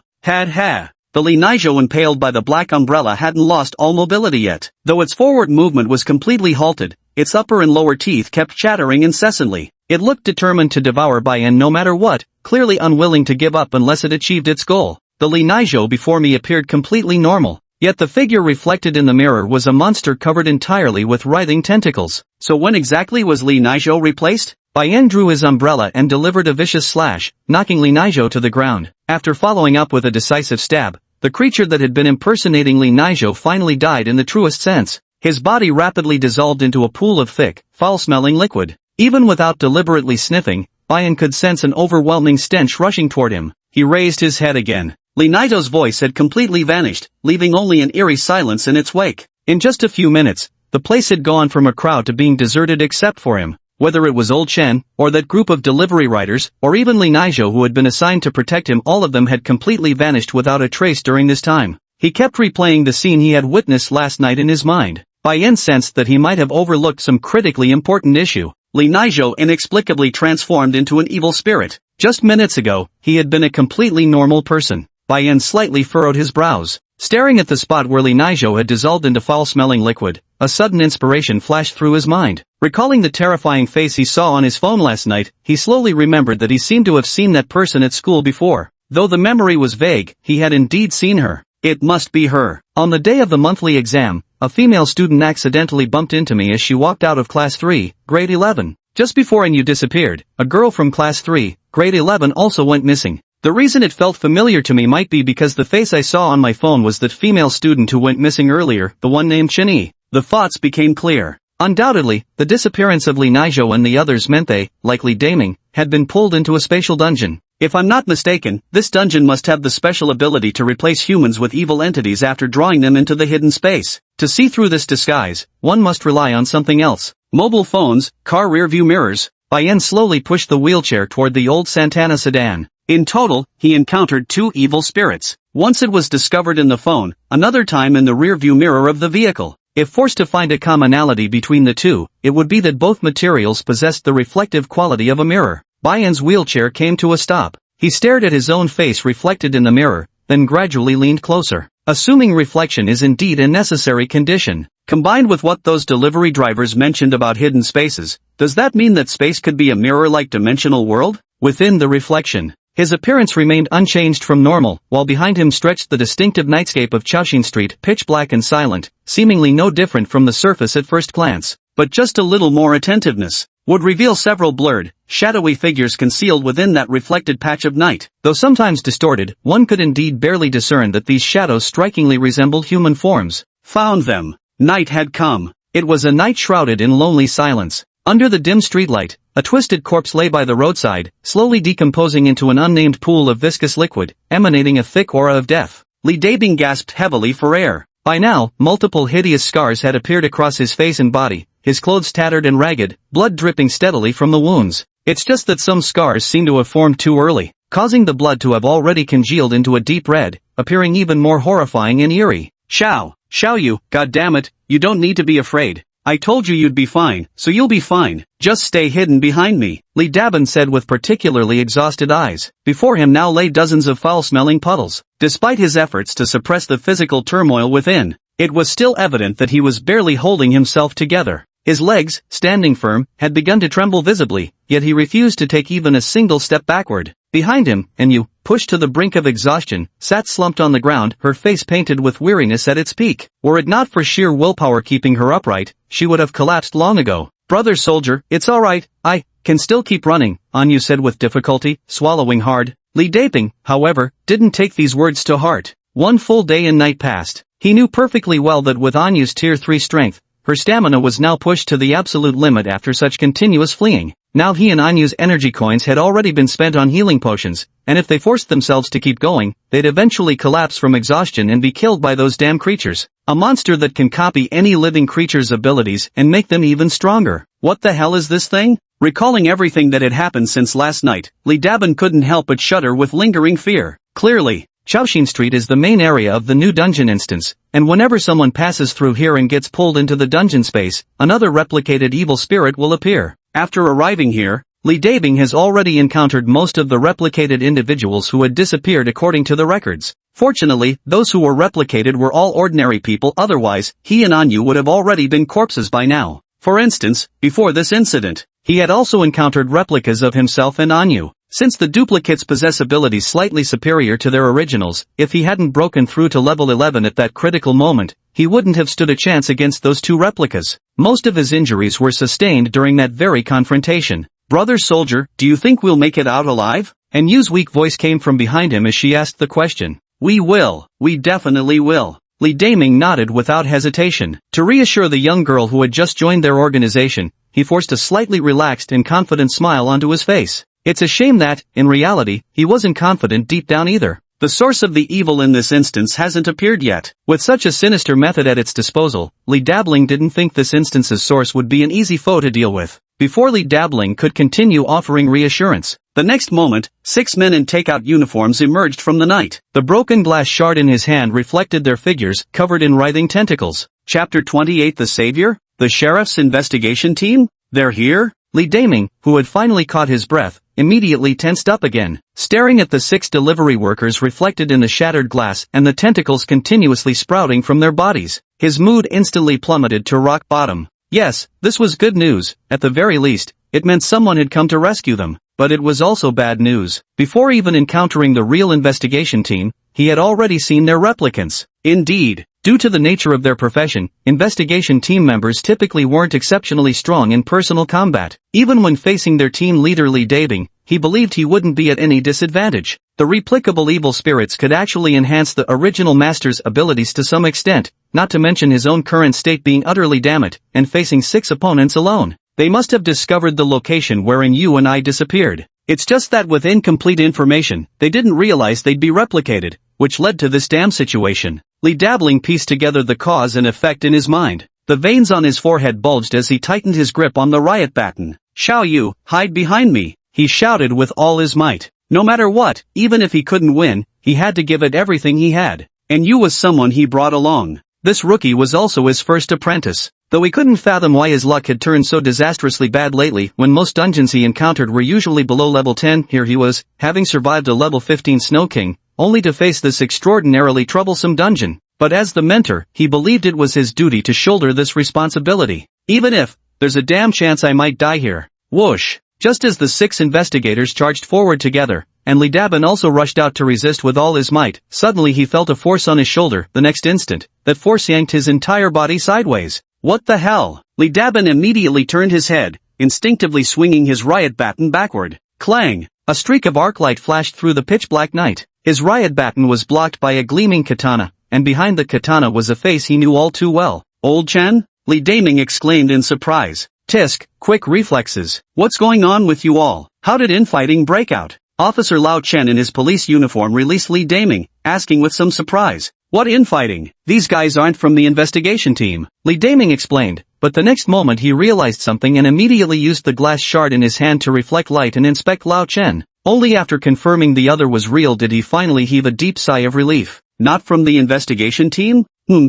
The Lee Naijo impaled by the black umbrella hadn't lost all mobility yet. Though its forward movement was completely halted, its upper and lower teeth kept chattering incessantly. It looked determined to devour Bayan no matter what, clearly unwilling to give up unless it achieved its goal. The Lee Naijo before me appeared completely normal, yet the figure reflected in the mirror was a monster covered entirely with writhing tentacles. So when exactly was Lee Naijo replaced? Bayan drew his umbrella and delivered a vicious slash, knocking Lee Naijo to the ground. After following up with a decisive stab, the creature that had been impersonating Lee Naijo finally died in the truest sense. His body rapidly dissolved into a pool of thick, foul-smelling liquid. Even without deliberately sniffing, Bayan could sense an overwhelming stench rushing toward him. He raised his head again. Lee Naijo's voice had completely vanished, leaving only an eerie silence in its wake. In just a few minutes, the place had gone from a crowd to being deserted except for him. Whether it was old Chen, or that group of delivery riders, or even Lee Naijo who had been assigned to protect him, all of them had completely vanished without a trace during this time. He kept replaying the scene he had witnessed last night in his mind. Bayan sensed that he might have overlooked some critically important issue. Lee Naijo inexplicably transformed into an evil spirit. Just minutes ago, he had been a completely normal person. Bayan slightly furrowed his brows. Staring at the spot where Lee Naijo had dissolved into foul-smelling liquid, a sudden inspiration flashed through his mind. Recalling the terrifying face he saw on his phone last night, he slowly remembered that he seemed to have seen that person at school before. Though the memory was vague, he had indeed seen her. It must be her. On the day of the monthly exam, a female student accidentally bumped into me as she walked out of class 3, grade 11. Just before you disappeared, a girl from class 3, grade 11 also went missing. The reason it felt familiar to me might be because the face I saw on my phone was that female student who went missing earlier, the one named Chen. The thoughts became clear. Undoubtedly, the disappearance of Lee Naijo and the others meant they, like Lee Daming, had been pulled into a spatial dungeon. If I'm not mistaken, this dungeon must have the special ability to replace humans with evil entities after drawing them into the hidden space. To see through this disguise, one must rely on something else. Mobile phones, car rearview mirrors. Bayan slowly pushed the wheelchair toward the old Santana sedan. In total, he encountered 2 evil spirits. Once it was discovered in the phone, another time in the rearview mirror of the vehicle. If forced to find a commonality between the two, it would be that both materials possessed the reflective quality of a mirror. Bayan's wheelchair came to a stop. He stared at his own face reflected in the mirror, then gradually leaned closer. Assuming reflection is indeed a necessary condition, combined with what those delivery drivers mentioned about hidden spaces, does that mean that space could be a mirror-like dimensional world? Within the reflection, his appearance remained unchanged from normal, while behind him stretched the distinctive nightscape of Chaoxin Street, pitch black and silent, seemingly no different from the surface at first glance. But just a little more attentiveness would reveal several blurred, shadowy figures concealed within that reflected patch of night. Though sometimes distorted, one could indeed barely discern that these shadows strikingly resembled human forms. Found them. Night had come. It was a night shrouded in lonely silence. Under the dim streetlight, a twisted corpse lay by the roadside, slowly decomposing into an unnamed pool of viscous liquid, emanating a thick aura of death. Lee Dabing gasped heavily for air. By now, multiple hideous scars had appeared across his face and body, his clothes tattered and ragged, blood dripping steadily from the wounds. It's just that some scars seem to have formed too early, causing the blood to have already congealed into a deep red, appearing even more horrifying and eerie. Xiao you, goddammit, you don't need to be afraid. I told you you'd be fine, so you'll be fine. Just stay hidden behind me, Lee Dabin said with particularly exhausted eyes. Before him now lay dozens of foul-smelling puddles. Despite his efforts to suppress the physical turmoil within, it was still evident that he was barely holding himself together. His legs, standing firm, had begun to tremble visibly, yet he refused to take even a single step backward. Behind him, Yu, pushed to the brink of exhaustion, sat slumped on the ground, her face painted with weariness at its peak. Were it not for sheer willpower keeping her upright, she would have collapsed long ago. "Brother soldier, it's alright, I can still keep running," Yu said with difficulty, swallowing hard. Li Daping, however, didn't take these words to heart. One full day and night passed. He knew perfectly well that with Anyu's tier 3 strength, her stamina was now pushed to the absolute limit after such continuous fleeing. Now he and Anyu's energy coins had already been spent on healing potions, and if they forced themselves to keep going, they'd eventually collapse from exhaustion and be killed by those damn creatures. A monster that can copy any living creature's abilities and make them even stronger. What the hell is this thing? Recalling everything that had happened since last night, Li Dabin couldn't help but shudder with lingering fear. Clearly, Chaoxin Street is the main area of the new dungeon instance, and whenever someone passes through here and gets pulled into the dungeon space, another replicated evil spirit will appear. After arriving here, Li Dabing has already encountered most of the replicated individuals who had disappeared according to the records. Fortunately, those who were replicated were all ordinary people, otherwise, he and Anyu would have already been corpses by now. For instance, before this incident, he had also encountered replicas of himself and Anyu. Since the duplicates possess abilities slightly superior to their originals, if he hadn't broken through to level 11 at that critical moment, he wouldn't have stood a chance against those two replicas. Most of his injuries were sustained during that very confrontation. "Brother soldier, do you think we'll make it out alive?" Anyu's weak voice came from behind him as she asked the question. "We will. We definitely will." Li Daming nodded without hesitation. To reassure the young girl who had just joined their organization, he forced a slightly relaxed and confident smile onto his face. It's a shame that, in reality, he wasn't confident deep down either. The source of the evil in this instance hasn't appeared yet. With such a sinister method at its disposal, Li Dabling didn't think this instance's source would be an easy foe to deal with. Before Li Dabling could continue offering reassurance, the next moment, 6 men in takeout uniforms emerged from the night. The broken glass shard in his hand reflected their figures, covered in writhing tentacles. Chapter 28 The Savior? The Sheriff's Investigation Team? They're here? Li Daming, who had finally caught his breath, immediately tensed up again, staring at the 6 delivery workers reflected in the shattered glass and the tentacles continuously sprouting from their bodies. His mood instantly plummeted to rock bottom. Yes, this was good news. At the very least, it meant someone had come to rescue them. But it was also bad news. Before even encountering the real investigation team, he had already seen their replicants. Indeed, due to the nature of their profession, investigation team members typically weren't exceptionally strong in personal combat. Even when facing their team leader Li Dabing, he believed he wouldn't be at any disadvantage. The replicable evil spirits could actually enhance the original master's abilities to some extent, not to mention his own current state being utterly damaged and facing 6 opponents alone. They must have discovered the location wherein you and I disappeared. It's just that with incomplete information, they didn't realize they'd be replicated, which led to this damn situation. Li Dabling pieced together the cause and effect in his mind. The veins on his forehead bulged as he tightened his grip on the riot baton. "Xiao Yu, hide behind me," he shouted with all his might. No matter what, even if he couldn't win, he had to give it everything he had. And Yu was someone he brought along. This rookie was also his first apprentice. Though he couldn't fathom why his luck had turned so disastrously bad lately when most dungeons he encountered were usually below level 10, here he was, having survived a level 15 Snow King, only to face this extraordinarily troublesome dungeon. But as the mentor, he believed it was his duty to shoulder this responsibility. Even if, there's a damn chance I might die here. Whoosh! Just as the 6 investigators charged forward together, and Li Dabin also rushed out to resist with all his might, suddenly he felt a force on his shoulder. The next instant, that force yanked his entire body sideways. What the hell? Li Dabin immediately turned his head, instinctively swinging his riot baton backward. Clang! A streak of arc light flashed through the pitch-black night. His riot baton was blocked by a gleaming katana, and behind the katana was a face he knew all too well. "Old Chen?" Li Daming exclaimed in surprise. "Tisk, quick reflexes. What's going on with you all? How did infighting break out?" Officer Lao Chen in his police uniform released Li Daming, asking with some surprise. "What infighting? These guys aren't from the investigation team," Li Daming explained, but the next moment he realized something and immediately used the glass shard in his hand to reflect light and inspect Lao Chen. Only after confirming the other was real did he finally heave a deep sigh of relief. "Not from the investigation team?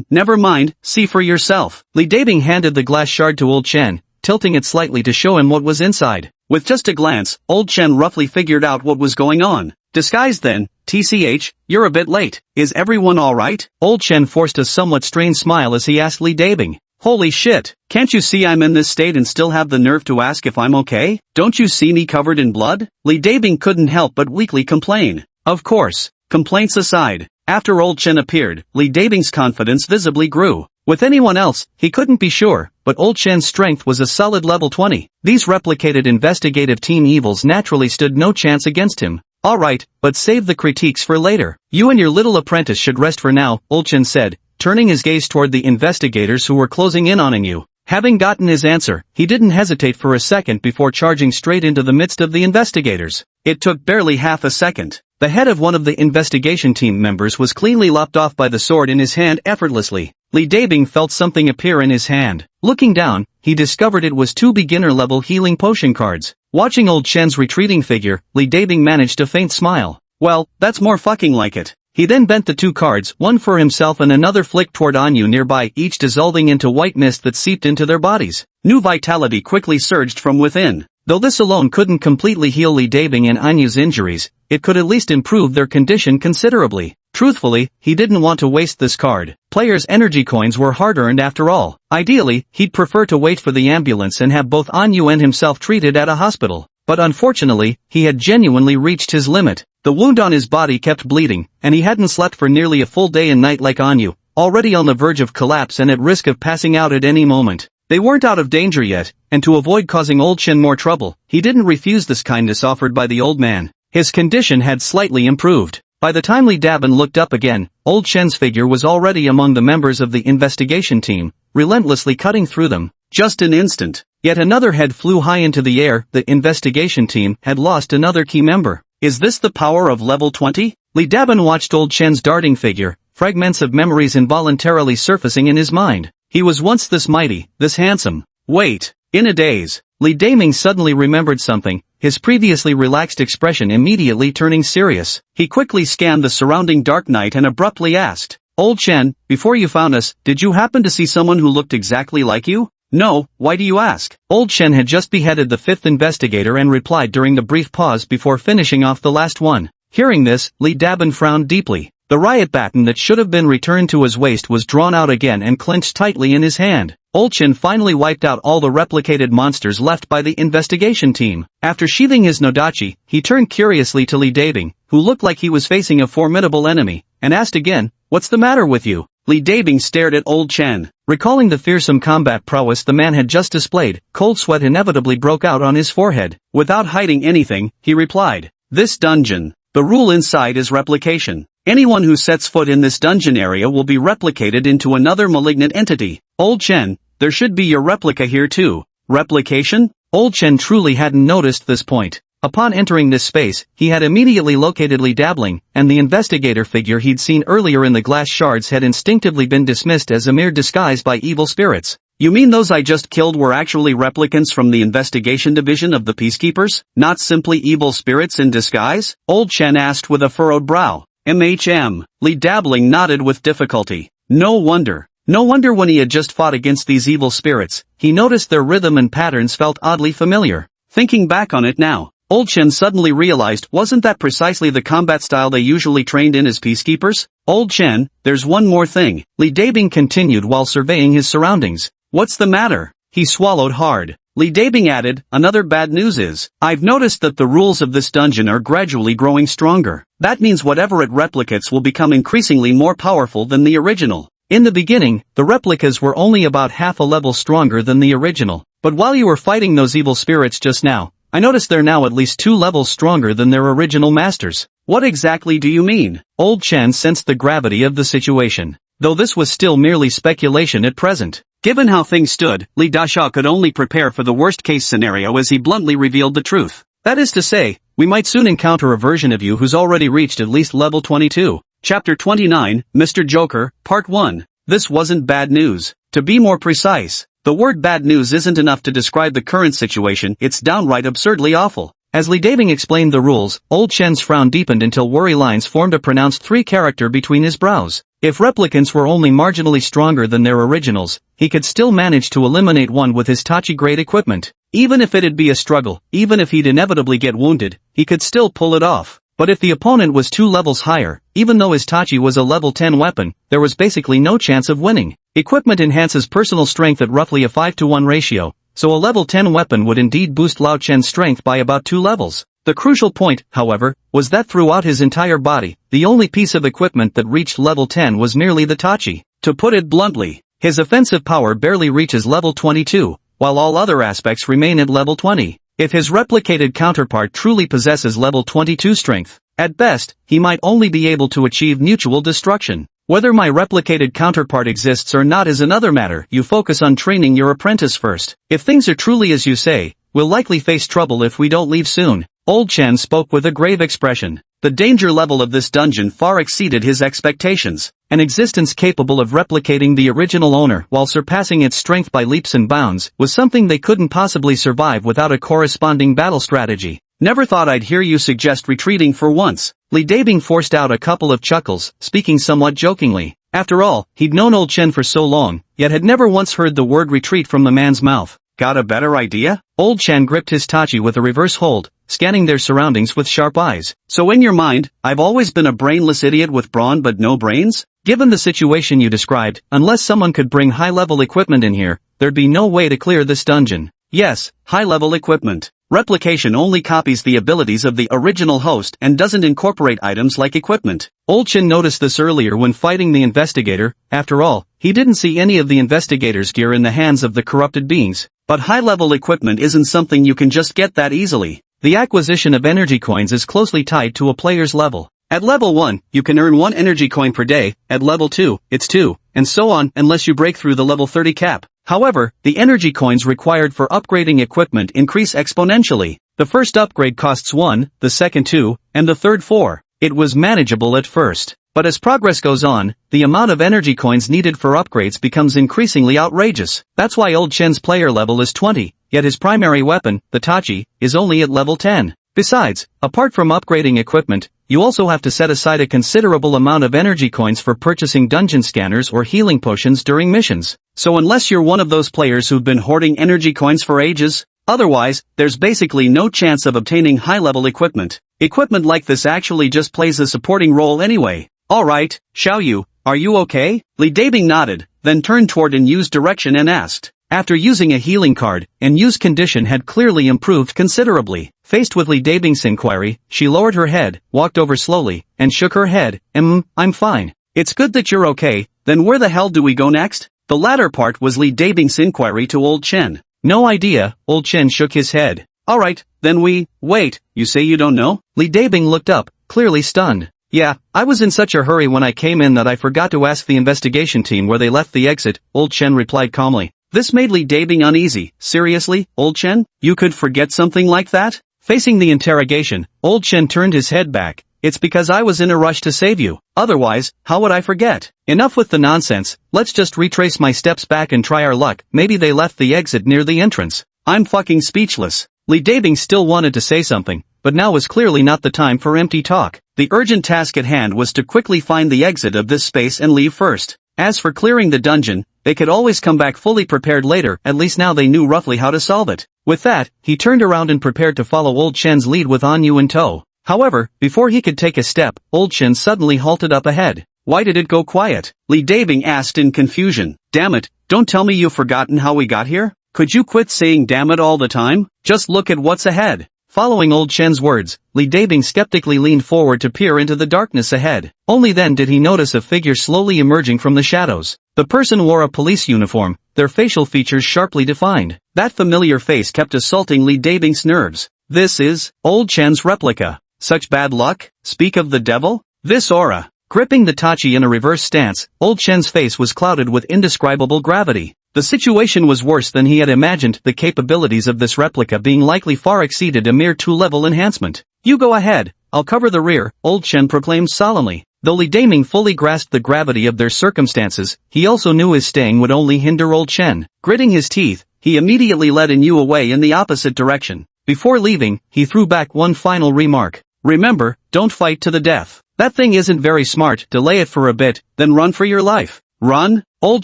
Never mind, see for yourself." Li Daming handed the glass shard to Old Chen, tilting it slightly to show him what was inside. With just a glance, Old Chen roughly figured out what was going on. "Disguised then, TCH, you're a bit late. Is everyone alright?" Old Chen forced a somewhat strained smile as he asked Li Dabing. Holy shit, can't you see I'm in this state and still have the nerve to ask if I'm okay? Don't you see me covered in blood? Li Dabing couldn't help but weakly complain. Of course, complaints aside, after Old Chen appeared, Li Dabing's confidence visibly grew. With anyone else, he couldn't be sure, but Old Chen's strength was a solid level 20. These replicated investigative team evils naturally stood no chance against him. Alright, but save the critiques for later. You and your little apprentice should rest for now, Old Chen said, turning his gaze toward the investigators who were closing in on you. Having gotten his answer, he didn't hesitate for a second before charging straight into the midst of the investigators. It took barely half a second. The head of one of the investigation team members was cleanly lopped off by the sword in his hand effortlessly. Li Dabing felt something appear in his hand. Looking down, he discovered it was 2 beginner-level healing potion cards. Watching Old Chen's retreating figure, Li Dabing managed a faint smile. Well, that's more fucking like it. He then bent the 2 cards, one for himself and another flicked toward Anyu nearby, each dissolving into white mist that seeped into their bodies. New vitality quickly surged from within. Though this alone couldn't completely heal Li Dabing and Anyu's injuries, it could at least improve their condition considerably. Truthfully, he didn't want to waste this card. Players' energy coins were hard-earned after all. Ideally, he'd prefer to wait for the ambulance and have both Anyu and himself treated at a hospital. But unfortunately, he had genuinely reached his limit. The wound on his body kept bleeding, and he hadn't slept for nearly a full day and night like Anyu, already on the verge of collapse and at risk of passing out at any moment. They weren't out of danger yet, and to avoid causing Old Chen more trouble, he didn't refuse this kindness offered by the old man. His condition had slightly improved. By the time Li Dabin looked up again, Old Chen's figure was already among the members of the investigation team, relentlessly cutting through them. Just an instant, yet another head flew high into the air. The investigation team had lost another key member. Is this the power of level 20? Li Dabin watched Old Chen's darting figure, fragments of memories involuntarily surfacing in his mind. He was once this mighty, this handsome. Wait, in a daze, Li Dabing suddenly remembered something, his previously relaxed expression immediately turning serious. He quickly scanned the surrounding dark night and abruptly asked, Old Chen, before you found us, did you happen to see someone who looked exactly like you? No, why do you ask? Old Chen had just beheaded the 5th investigator and replied during the brief pause before finishing off the last one. Hearing this, Li Dabin frowned deeply. The riot baton that should have been returned to his waist was drawn out again and clenched tightly in his hand. Old Chen finally wiped out all the replicated monsters left by the investigation team. After sheathing his Nodachi, he turned curiously to Li Dabing, who looked like he was facing a formidable enemy, and asked again, What's the matter with you? Li Dabing stared at Old Chen. Recalling the fearsome combat prowess the man had just displayed, cold sweat inevitably broke out on his forehead. Without hiding anything, he replied, This dungeon. The rule inside is replication. Anyone who sets foot in this dungeon area will be replicated into another malignant entity. Old Chen, there should be your replica here too. Replication? Old Chen truly hadn't noticed this point. Upon entering this space, he had immediately located Li Dabling, and the investigator figure he'd seen earlier in the glass shards had instinctively been dismissed as a mere disguise by evil spirits. You mean those I just killed were actually replicants from the investigation division of the Peacekeepers? Not simply evil spirits in disguise? Old Chen asked with a furrowed brow. Li Dabling nodded with difficulty. No wonder when he had just fought against these evil spirits, he noticed their rhythm and patterns felt oddly familiar. Thinking back on it now, Old Chen suddenly realized wasn't that precisely the combat style they usually trained in as peacekeepers? Old Chen, there's one more thing, Li Dabing continued while surveying his surroundings. What's the matter? He swallowed hard. Li Dabing added, another bad news is, I've noticed that the rules of this dungeon are gradually growing stronger. That means whatever it replicates will become increasingly more powerful than the original. In the beginning, the replicas were only about half a level stronger than the original. But while you were fighting those evil spirits just now, I noticed they're now at least 2 levels stronger than their original masters. What exactly do you mean? Old Chen sensed the gravity of the situation. Though this was still merely speculation at present. Given how things stood, Li Dasha could only prepare for the worst-case scenario as he bluntly revealed the truth. That is to say, we might soon encounter a version of you who's already reached at least level 22. Chapter 29, Mr. Joker, Part 1. This wasn't bad news. To be more precise, the word bad news isn't enough to describe the current situation, it's downright absurdly awful. As Li Dabing explained the rules, Old Chen's frown deepened until worry lines formed a pronounced 3-character between his brows. If replicants were only marginally stronger than their originals, he could still manage to eliminate one with his Tachi-grade equipment. Even if it'd be a struggle, even if he'd inevitably get wounded, he could still pull it off. But if the opponent was 2 levels higher, even though his Tachi was a level 10 weapon, there was basically no chance of winning. Equipment enhances personal strength at roughly a 5-to-1 ratio, so a level 10 weapon would indeed boost Lao Chen's strength by about 2 levels. The crucial point, however, was that throughout his entire body, the only piece of equipment that reached level 10 was merely the tachi. To put it bluntly, his offensive power barely reaches level 22, while all other aspects remain at level 20. If his replicated counterpart truly possesses level 22 strength, at best, he might only be able to achieve mutual destruction. Whether my replicated counterpart exists or not is another matter. You focus on training your apprentice first. If things are truly as you say, we'll likely face trouble if we don't leave soon. Old Chen spoke with a grave expression. The danger level of this dungeon far exceeded his expectations. An existence capable of replicating the original owner while surpassing its strength by leaps and bounds was something they couldn't possibly survive without a corresponding battle strategy. Never thought I'd hear you suggest retreating for once. Li Dabing forced out a couple of chuckles, speaking somewhat jokingly. After all, he'd known Old Chen for so long, yet had never once heard the word retreat from the man's mouth. Got a better idea? Old Chen gripped his tachi with a reverse hold, scanning their surroundings with sharp eyes. So in your mind, I've always been a brainless idiot with brawn but no brains? Given the situation you described, unless someone could bring high-level equipment in here, there'd be no way to clear this dungeon. Yes, high-level equipment. Replication only copies the abilities of the original host and doesn't incorporate items like equipment. Old Chen noticed this earlier when fighting the investigator. After all, he didn't see any of the investigator's gear in the hands of the corrupted beings. But high-level equipment isn't something you can just get that easily. The acquisition of energy coins is closely tied to a player's level. At level 1, you can earn 1 energy coin per day, at level 2, it's 2, and so on unless you break through the level 30 cap. However, the energy coins required for upgrading equipment increase exponentially. The first upgrade costs 1, the second 2, and the third 4. It was manageable at first. But as progress goes on, the amount of energy coins needed for upgrades becomes increasingly outrageous. That's why Old Chen's player level is 20, yet his primary weapon, the tachi, is only at level 10. Besides, apart from upgrading equipment, you also have to set aside a considerable amount of energy coins for purchasing dungeon scanners or healing potions during missions. So unless you're one of those players who've been hoarding energy coins for ages, otherwise, there's basically no chance of obtaining high-level equipment. Equipment like this actually just plays a supporting role anyway. Alright, Xiao Yu, are you okay? Li Dabing nodded, then turned toward Enyu's direction and asked. After using a healing card, Enyu's condition had clearly improved considerably. Faced with Li Dabing's inquiry, she lowered her head, walked over slowly, and shook her head. I'm fine. It's good that you're okay, then where the hell do we go next? The latter part was Li Dabing's inquiry to Old Chen. No idea, Old Chen shook his head. Alright, then wait, you say you don't know? Li Dabing looked up, clearly stunned. Yeah, I was in such a hurry when I came in that I forgot to ask the investigation team where they left the exit, Old Chen replied calmly. This made Li Dabing uneasy. Seriously, Old Chen? You could forget something like that? Facing the interrogation, Old Chen turned his head back. It's because I was in a rush to save you. Otherwise, how would I forget? Enough with the nonsense, let's just retrace my steps back and try our luck. Maybe they left the exit near the entrance. I'm fucking speechless. Li Dabing still wanted to say something, but now was clearly not the time for empty talk. The urgent task at hand was to quickly find the exit of this space and leave first. As for clearing the dungeon, they could always come back fully prepared later, at least now they knew roughly how to solve it. With that, he turned around and prepared to follow Old Chen's lead with Enyu in tow. However, before he could take a step, Old Chen suddenly halted up ahead. Why did it go quiet? Li Dabing asked in confusion. Damn it, don't tell me you've forgotten how we got here? Could you quit saying damn it all the time? Just look at what's ahead. Following Old Chen's words, Li Dabing skeptically leaned forward to peer into the darkness ahead. Only then did he notice a figure slowly emerging from the shadows. The person wore a police uniform, their facial features sharply defined. That familiar face kept assaulting Li Dabing's nerves. This is Old Chen's replica. Such bad luck? Speak of the devil? This aura. Gripping the tachi in a reverse stance, Old Chen's face was clouded with indescribable gravity. The situation was worse than he had imagined, the capabilities of this replica being likely far exceeded a mere 2-level enhancement. You go ahead, I'll cover the rear, Old Chen proclaimed solemnly. Though Li Dabing fully grasped the gravity of their circumstances, he also knew his staying would only hinder Old Chen. Gritting his teeth, he immediately led Enyu away in the opposite direction. Before leaving, he threw back one final remark. Remember, don't fight to the death. That thing isn't very smart, delay it for a bit, then run for your life. Run? Old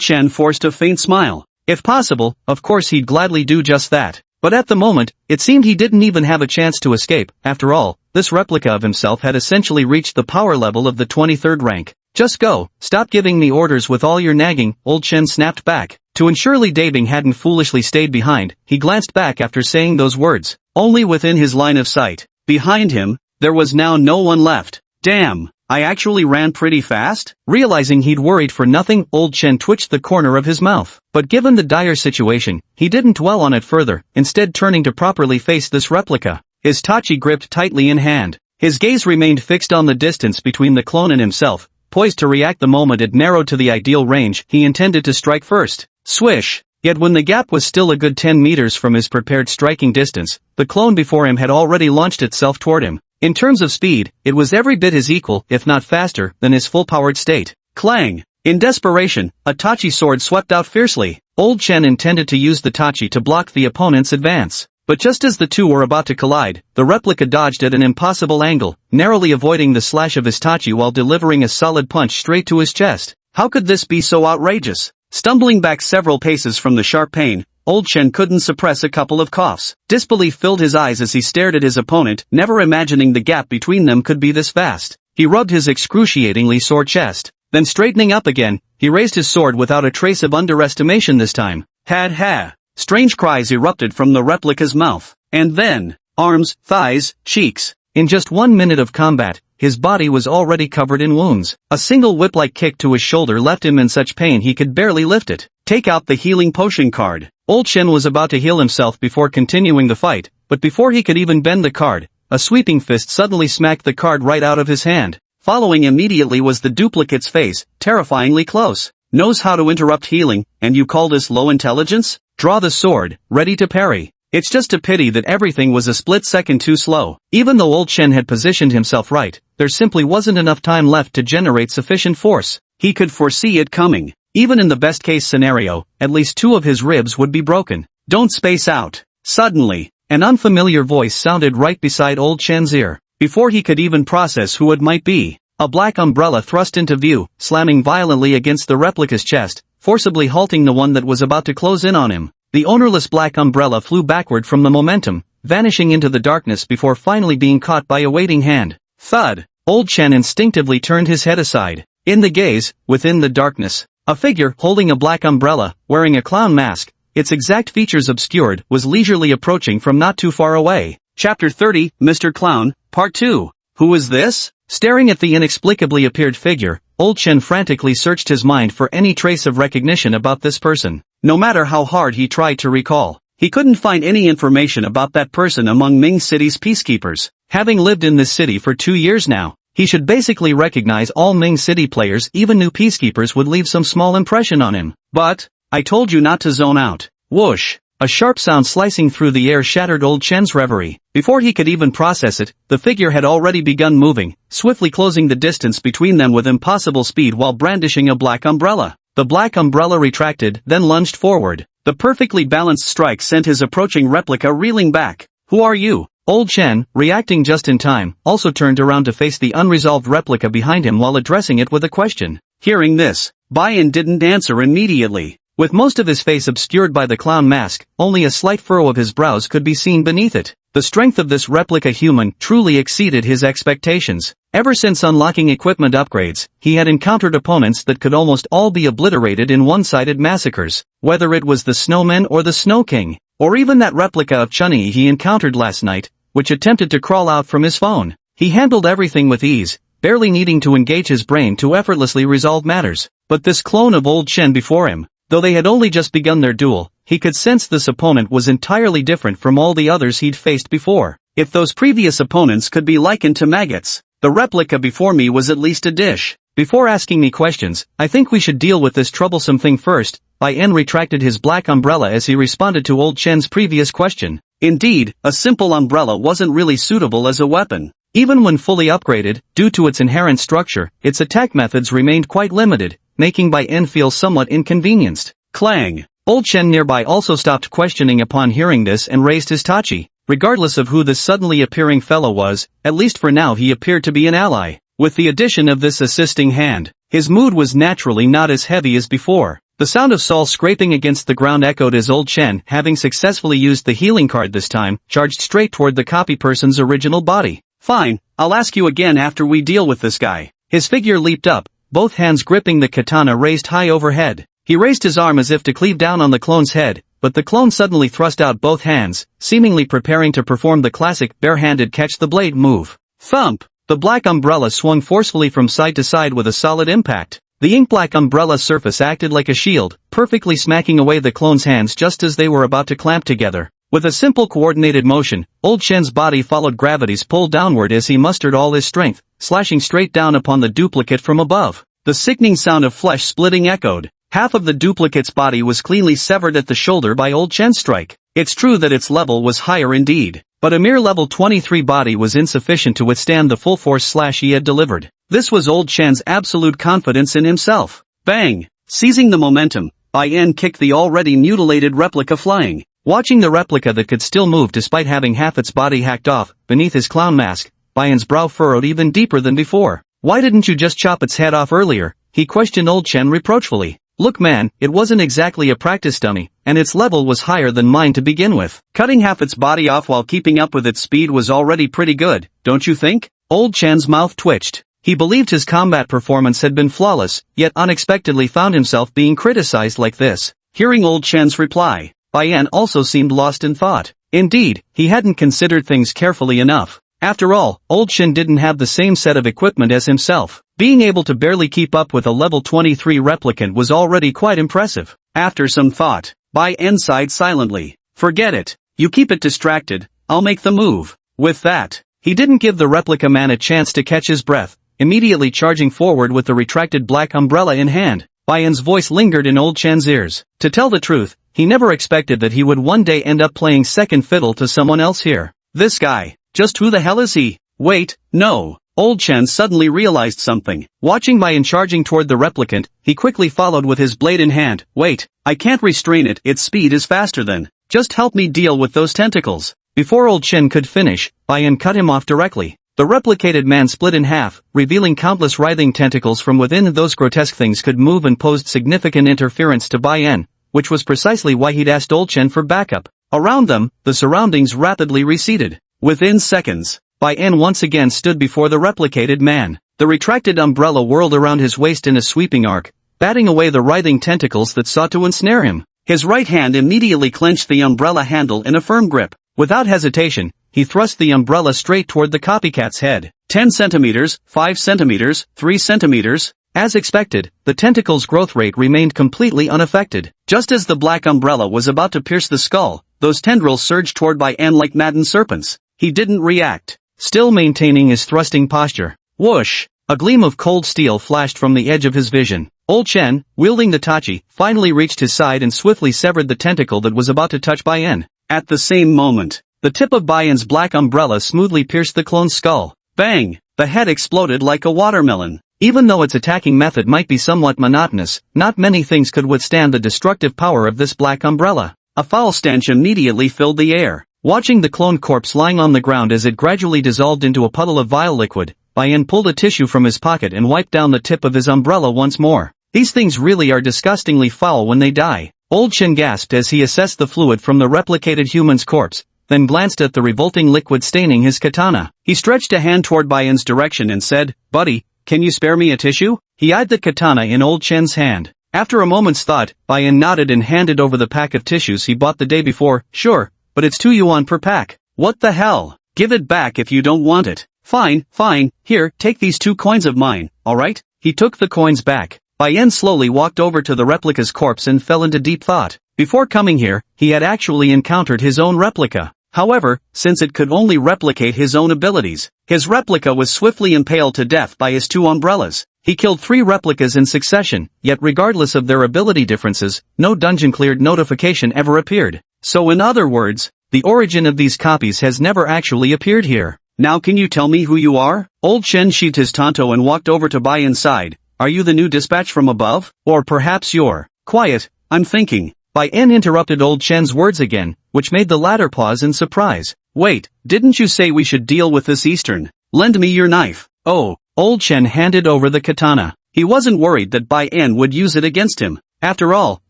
Chen forced a faint smile. If possible, of course he'd gladly do just that. But at the moment, it seemed he didn't even have a chance to escape. After all, this replica of himself had essentially reached the power level of the 23rd rank. Just go, stop giving me orders with all your nagging, Old Chen snapped back. To ensure Li Dabing hadn't foolishly stayed behind, he glanced back after saying those words. Only within his line of sight. Behind him, there was now no one left. Damn, I actually ran pretty fast? Realizing he'd worried for nothing, Old Chen twitched the corner of his mouth. But given the dire situation, he didn't dwell on it further, instead turning to properly face this replica. His tachi gripped tightly in hand. His gaze remained fixed on the distance between the clone and himself, poised to react the moment it narrowed to the ideal range he intended to strike first. Swish! Yet when the gap was still a good 10 meters from his prepared striking distance, the clone before him had already launched itself toward him. In terms of speed, it was every bit as equal, if not faster, than his full-powered state. Clang! In desperation, a tachi sword swept out fiercely. Old Chen intended to use the tachi to block the opponent's advance. But just as the two were about to collide, the replica dodged at an impossible angle, narrowly avoiding the slash of his tachi while delivering a solid punch straight to his chest. How could this be so outrageous? Stumbling back several paces from the sharp pain, Old Chen couldn't suppress a couple of coughs. Disbelief filled his eyes as he stared at his opponent, never imagining the gap between them could be this vast. He rubbed his excruciatingly sore chest. Then straightening up again, he raised his sword without a trace of underestimation this time. Ha! Strange cries erupted from the replica's mouth. And then, arms, thighs, cheeks. In just 1 minute of combat, his body was already covered in wounds. A single whip-like kick to his shoulder left him in such pain he could barely lift it. Take out the healing potion card. Old Chen was about to heal himself before continuing the fight, but before he could even bend the card, a sweeping fist suddenly smacked the card right out of his hand. Following immediately was the duplicate's face, terrifyingly close. Knows how to interrupt healing, and you call this low intelligence? Draw the sword, ready to parry. It's just a pity that everything was a split second too slow. Even though Old Chen had positioned himself right, there simply wasn't enough time left to generate sufficient force. He could foresee it coming. Even in the best case scenario, at least 2 of his ribs would be broken. Don't space out. Suddenly, an unfamiliar voice sounded right beside Old Chen's ear. Before he could even process who it might be, a black umbrella thrust into view, slamming violently against the replica's chest, forcibly halting the one that was about to close in on him. The ownerless black umbrella flew backward from the momentum, vanishing into the darkness before finally being caught by a waiting hand. Thud! Old Chen instinctively turned his head aside. In the gaze, within the darkness, a figure holding a black umbrella, wearing a clown mask, its exact features obscured, was leisurely approaching from not too far away. Chapter 30, Mr. Clown, Part 2. Who is this? Staring at the inexplicably appeared figure, Old Chen frantically searched his mind for any trace of recognition about this person. No matter how hard he tried to recall, he couldn't find any information about that person among Ming City's peacekeepers. Having lived in this city for 2 years now, he should basically recognize all Ming City players. Even new peacekeepers would leave some small impression on him. But, I told you not to zone out. Whoosh! A sharp sound slicing through the air shattered Old Chen's reverie. Before he could even process it, the figure had already begun moving, swiftly closing the distance between them with impossible speed while brandishing a black umbrella. The black umbrella retracted, then lunged forward. The perfectly balanced strike sent his approaching replica reeling back. Who are you? Old Chen, reacting just in time, also turned around to face the unresolved replica behind him while addressing it with a question. Hearing this, Bai-in didn't answer immediately. With most of his face obscured by the clown mask, only a slight furrow of his brows could be seen beneath it. The strength of this replica human truly exceeded his expectations. Ever since unlocking equipment upgrades, he had encountered opponents that could almost all be obliterated in one-sided massacres. Whether it was the Snowman or the Snow King, or even that replica of Chun-Yi he encountered last night, which attempted to crawl out from his phone. He handled everything with ease, barely needing to engage his brain to effortlessly resolve matters. But this clone of Old Chen before him, though they had only just begun their duel, he could sense this opponent was entirely different from all the others he'd faced before. If those previous opponents could be likened to maggots, the replica before me was at least a dish. Before asking me questions, I think we should deal with this troublesome thing first. Bai-in retracted his black umbrella as he responded to Old Chen's previous question. Indeed, a simple umbrella wasn't really suitable as a weapon. Even when fully upgraded, due to its inherent structure, its attack methods remained quite limited, making Bai-in feel somewhat inconvenienced. Clang! Old Chen nearby also stopped questioning upon hearing this and raised his tachi. Regardless of who this suddenly appearing fellow was, at least for now he appeared to be an ally. With the addition of this assisting hand, his mood was naturally not as heavy as before. The sound of Saul scraping against the ground echoed as Old Chen, having successfully used the healing card this time, charged straight toward the copy person's original body. Fine, I'll ask you again after we deal with this guy. His figure leaped up, both hands gripping the katana raised high overhead. He raised his arm as if to cleave down on the clone's head, but the clone suddenly thrust out both hands, seemingly preparing to perform the classic bare-handed catch-the-blade move. Thump! The black umbrella swung forcefully from side to side with a solid impact. The ink-black umbrella surface acted like a shield, perfectly smacking away the clone's hands just as they were about to clamp together. With a simple coordinated motion, Old Shen's body followed gravity's pull downward as he mustered all his strength, slashing straight down upon the duplicate from above. The sickening sound of flesh splitting echoed. Half of the duplicate's body was cleanly severed at the shoulder by Old Shen's strike. It's true that its level was higher indeed, but a mere level 23 body was insufficient to withstand the full force slash he had delivered. This was Old Shen's absolute confidence in himself. Bang! Seizing the momentum, Bai En kicked the already mutilated replica flying. Watching the replica that could still move despite having half its body hacked off, beneath his clown mask, Bai En's brow furrowed even deeper than before. Why didn't you just chop its head off earlier? He questioned Old Shen reproachfully. Look man, it wasn't exactly a practice dummy, and its level was higher than mine to begin with. Cutting half its body off while keeping up with its speed was already pretty good, don't you think? Old Shen's mouth twitched. He believed his combat performance had been flawless, yet unexpectedly found himself being criticized like this. Hearing Old Shen's reply, Bai En also seemed lost in thought. Indeed, he hadn't considered things carefully enough. After all, Old Shen didn't have the same set of equipment as himself. Being able to barely keep up with a level 23 replicant was already quite impressive. After some thought, Bai En sighed silently. Forget it. You keep it distracted, I'll make the move. With that, he didn't give the replica man a chance to catch his breath, immediately charging forward with the retracted black umbrella in hand. Bai En's voice lingered in Old Shen's ears. To tell the truth, he never expected that he would one day end up playing second fiddle to someone else here. This guy, just who the hell is he? Wait, no. Old Shen suddenly realized something. Watching Bai En charging toward the replicant, he quickly followed with his blade in hand. Wait, I can't restrain it, its speed is faster than. Just help me deal with those tentacles. Before Old Shen could finish, Bai En cut him off directly. The replicated man split in half, revealing countless writhing tentacles from within. Those grotesque things could move and posed significant interference to Bai En, which was precisely why he'd asked Old Shen for backup. Around them, the surroundings rapidly receded. Within seconds, Bai En once again stood before the replicated man. The retracted umbrella whirled around his waist in a sweeping arc, batting away the writhing tentacles that sought to ensnare him. His right hand immediately clenched the umbrella handle in a firm grip. Without hesitation, he thrust the umbrella straight toward the copycat's head. 10 centimeters, 5 centimeters, 3 centimeters. As expected, the tentacle's growth rate remained completely unaffected. Just as the black umbrella was about to pierce the skull, those tendrils surged toward Bai En like maddened serpents. He didn't react, still maintaining his thrusting posture. Whoosh! A gleam of cold steel flashed from the edge of his vision. Old Shen, wielding the tachi, finally reached his side and swiftly severed the tentacle that was about to touch Bai En. At the same moment, the tip of Bai En's black umbrella smoothly pierced the clone's skull. Bang! The head exploded like a watermelon. Even though its attacking method might be somewhat monotonous, not many things could withstand the destructive power of this black umbrella. A foul stench immediately filled the air. Watching the clone corpse lying on the ground as it gradually dissolved into a puddle of vile liquid, Bai En pulled a tissue from his pocket and wiped down the tip of his umbrella once more. These things really are disgustingly foul when they die. Old Shen gasped as he assessed the fluid from the replicated human's corpse, then glanced at the revolting liquid staining his katana. He stretched a hand toward Bai En's direction and said, "Buddy, can you spare me a tissue?" He eyed the katana in Old Shen's hand. After a moment's thought, Bai En nodded and handed over the pack of tissues he bought the day before. Sure, but it's 2 yuan per pack. What the hell? Give it back if you don't want it. Fine, here, take these 2 coins of mine, alright? He took the coins back. Bai En slowly walked over to the replica's corpse and fell into deep thought. Before coming here, he had actually encountered his own replica. However, since it could only replicate his own abilities, his replica was swiftly impaled to death by his 2 umbrellas. He killed 3 replicas in succession, yet regardless of their ability differences, no dungeon cleared notification ever appeared. So in other words, the origin of these copies has never actually appeared here. Now can you tell me who you are? Old Shen sheathed his tanto and walked over to Bai En's side. Are you the new dispatch from above? Or perhaps you're... Quiet, I'm thinking. Bai En interrupted Old Shen's words again, which made the latter pause in surprise. Wait, didn't you say we should deal with this Eastern? Lend me your knife. Oh, Old Shen handed over the katana. He wasn't worried that Bai En would use it against him. After all,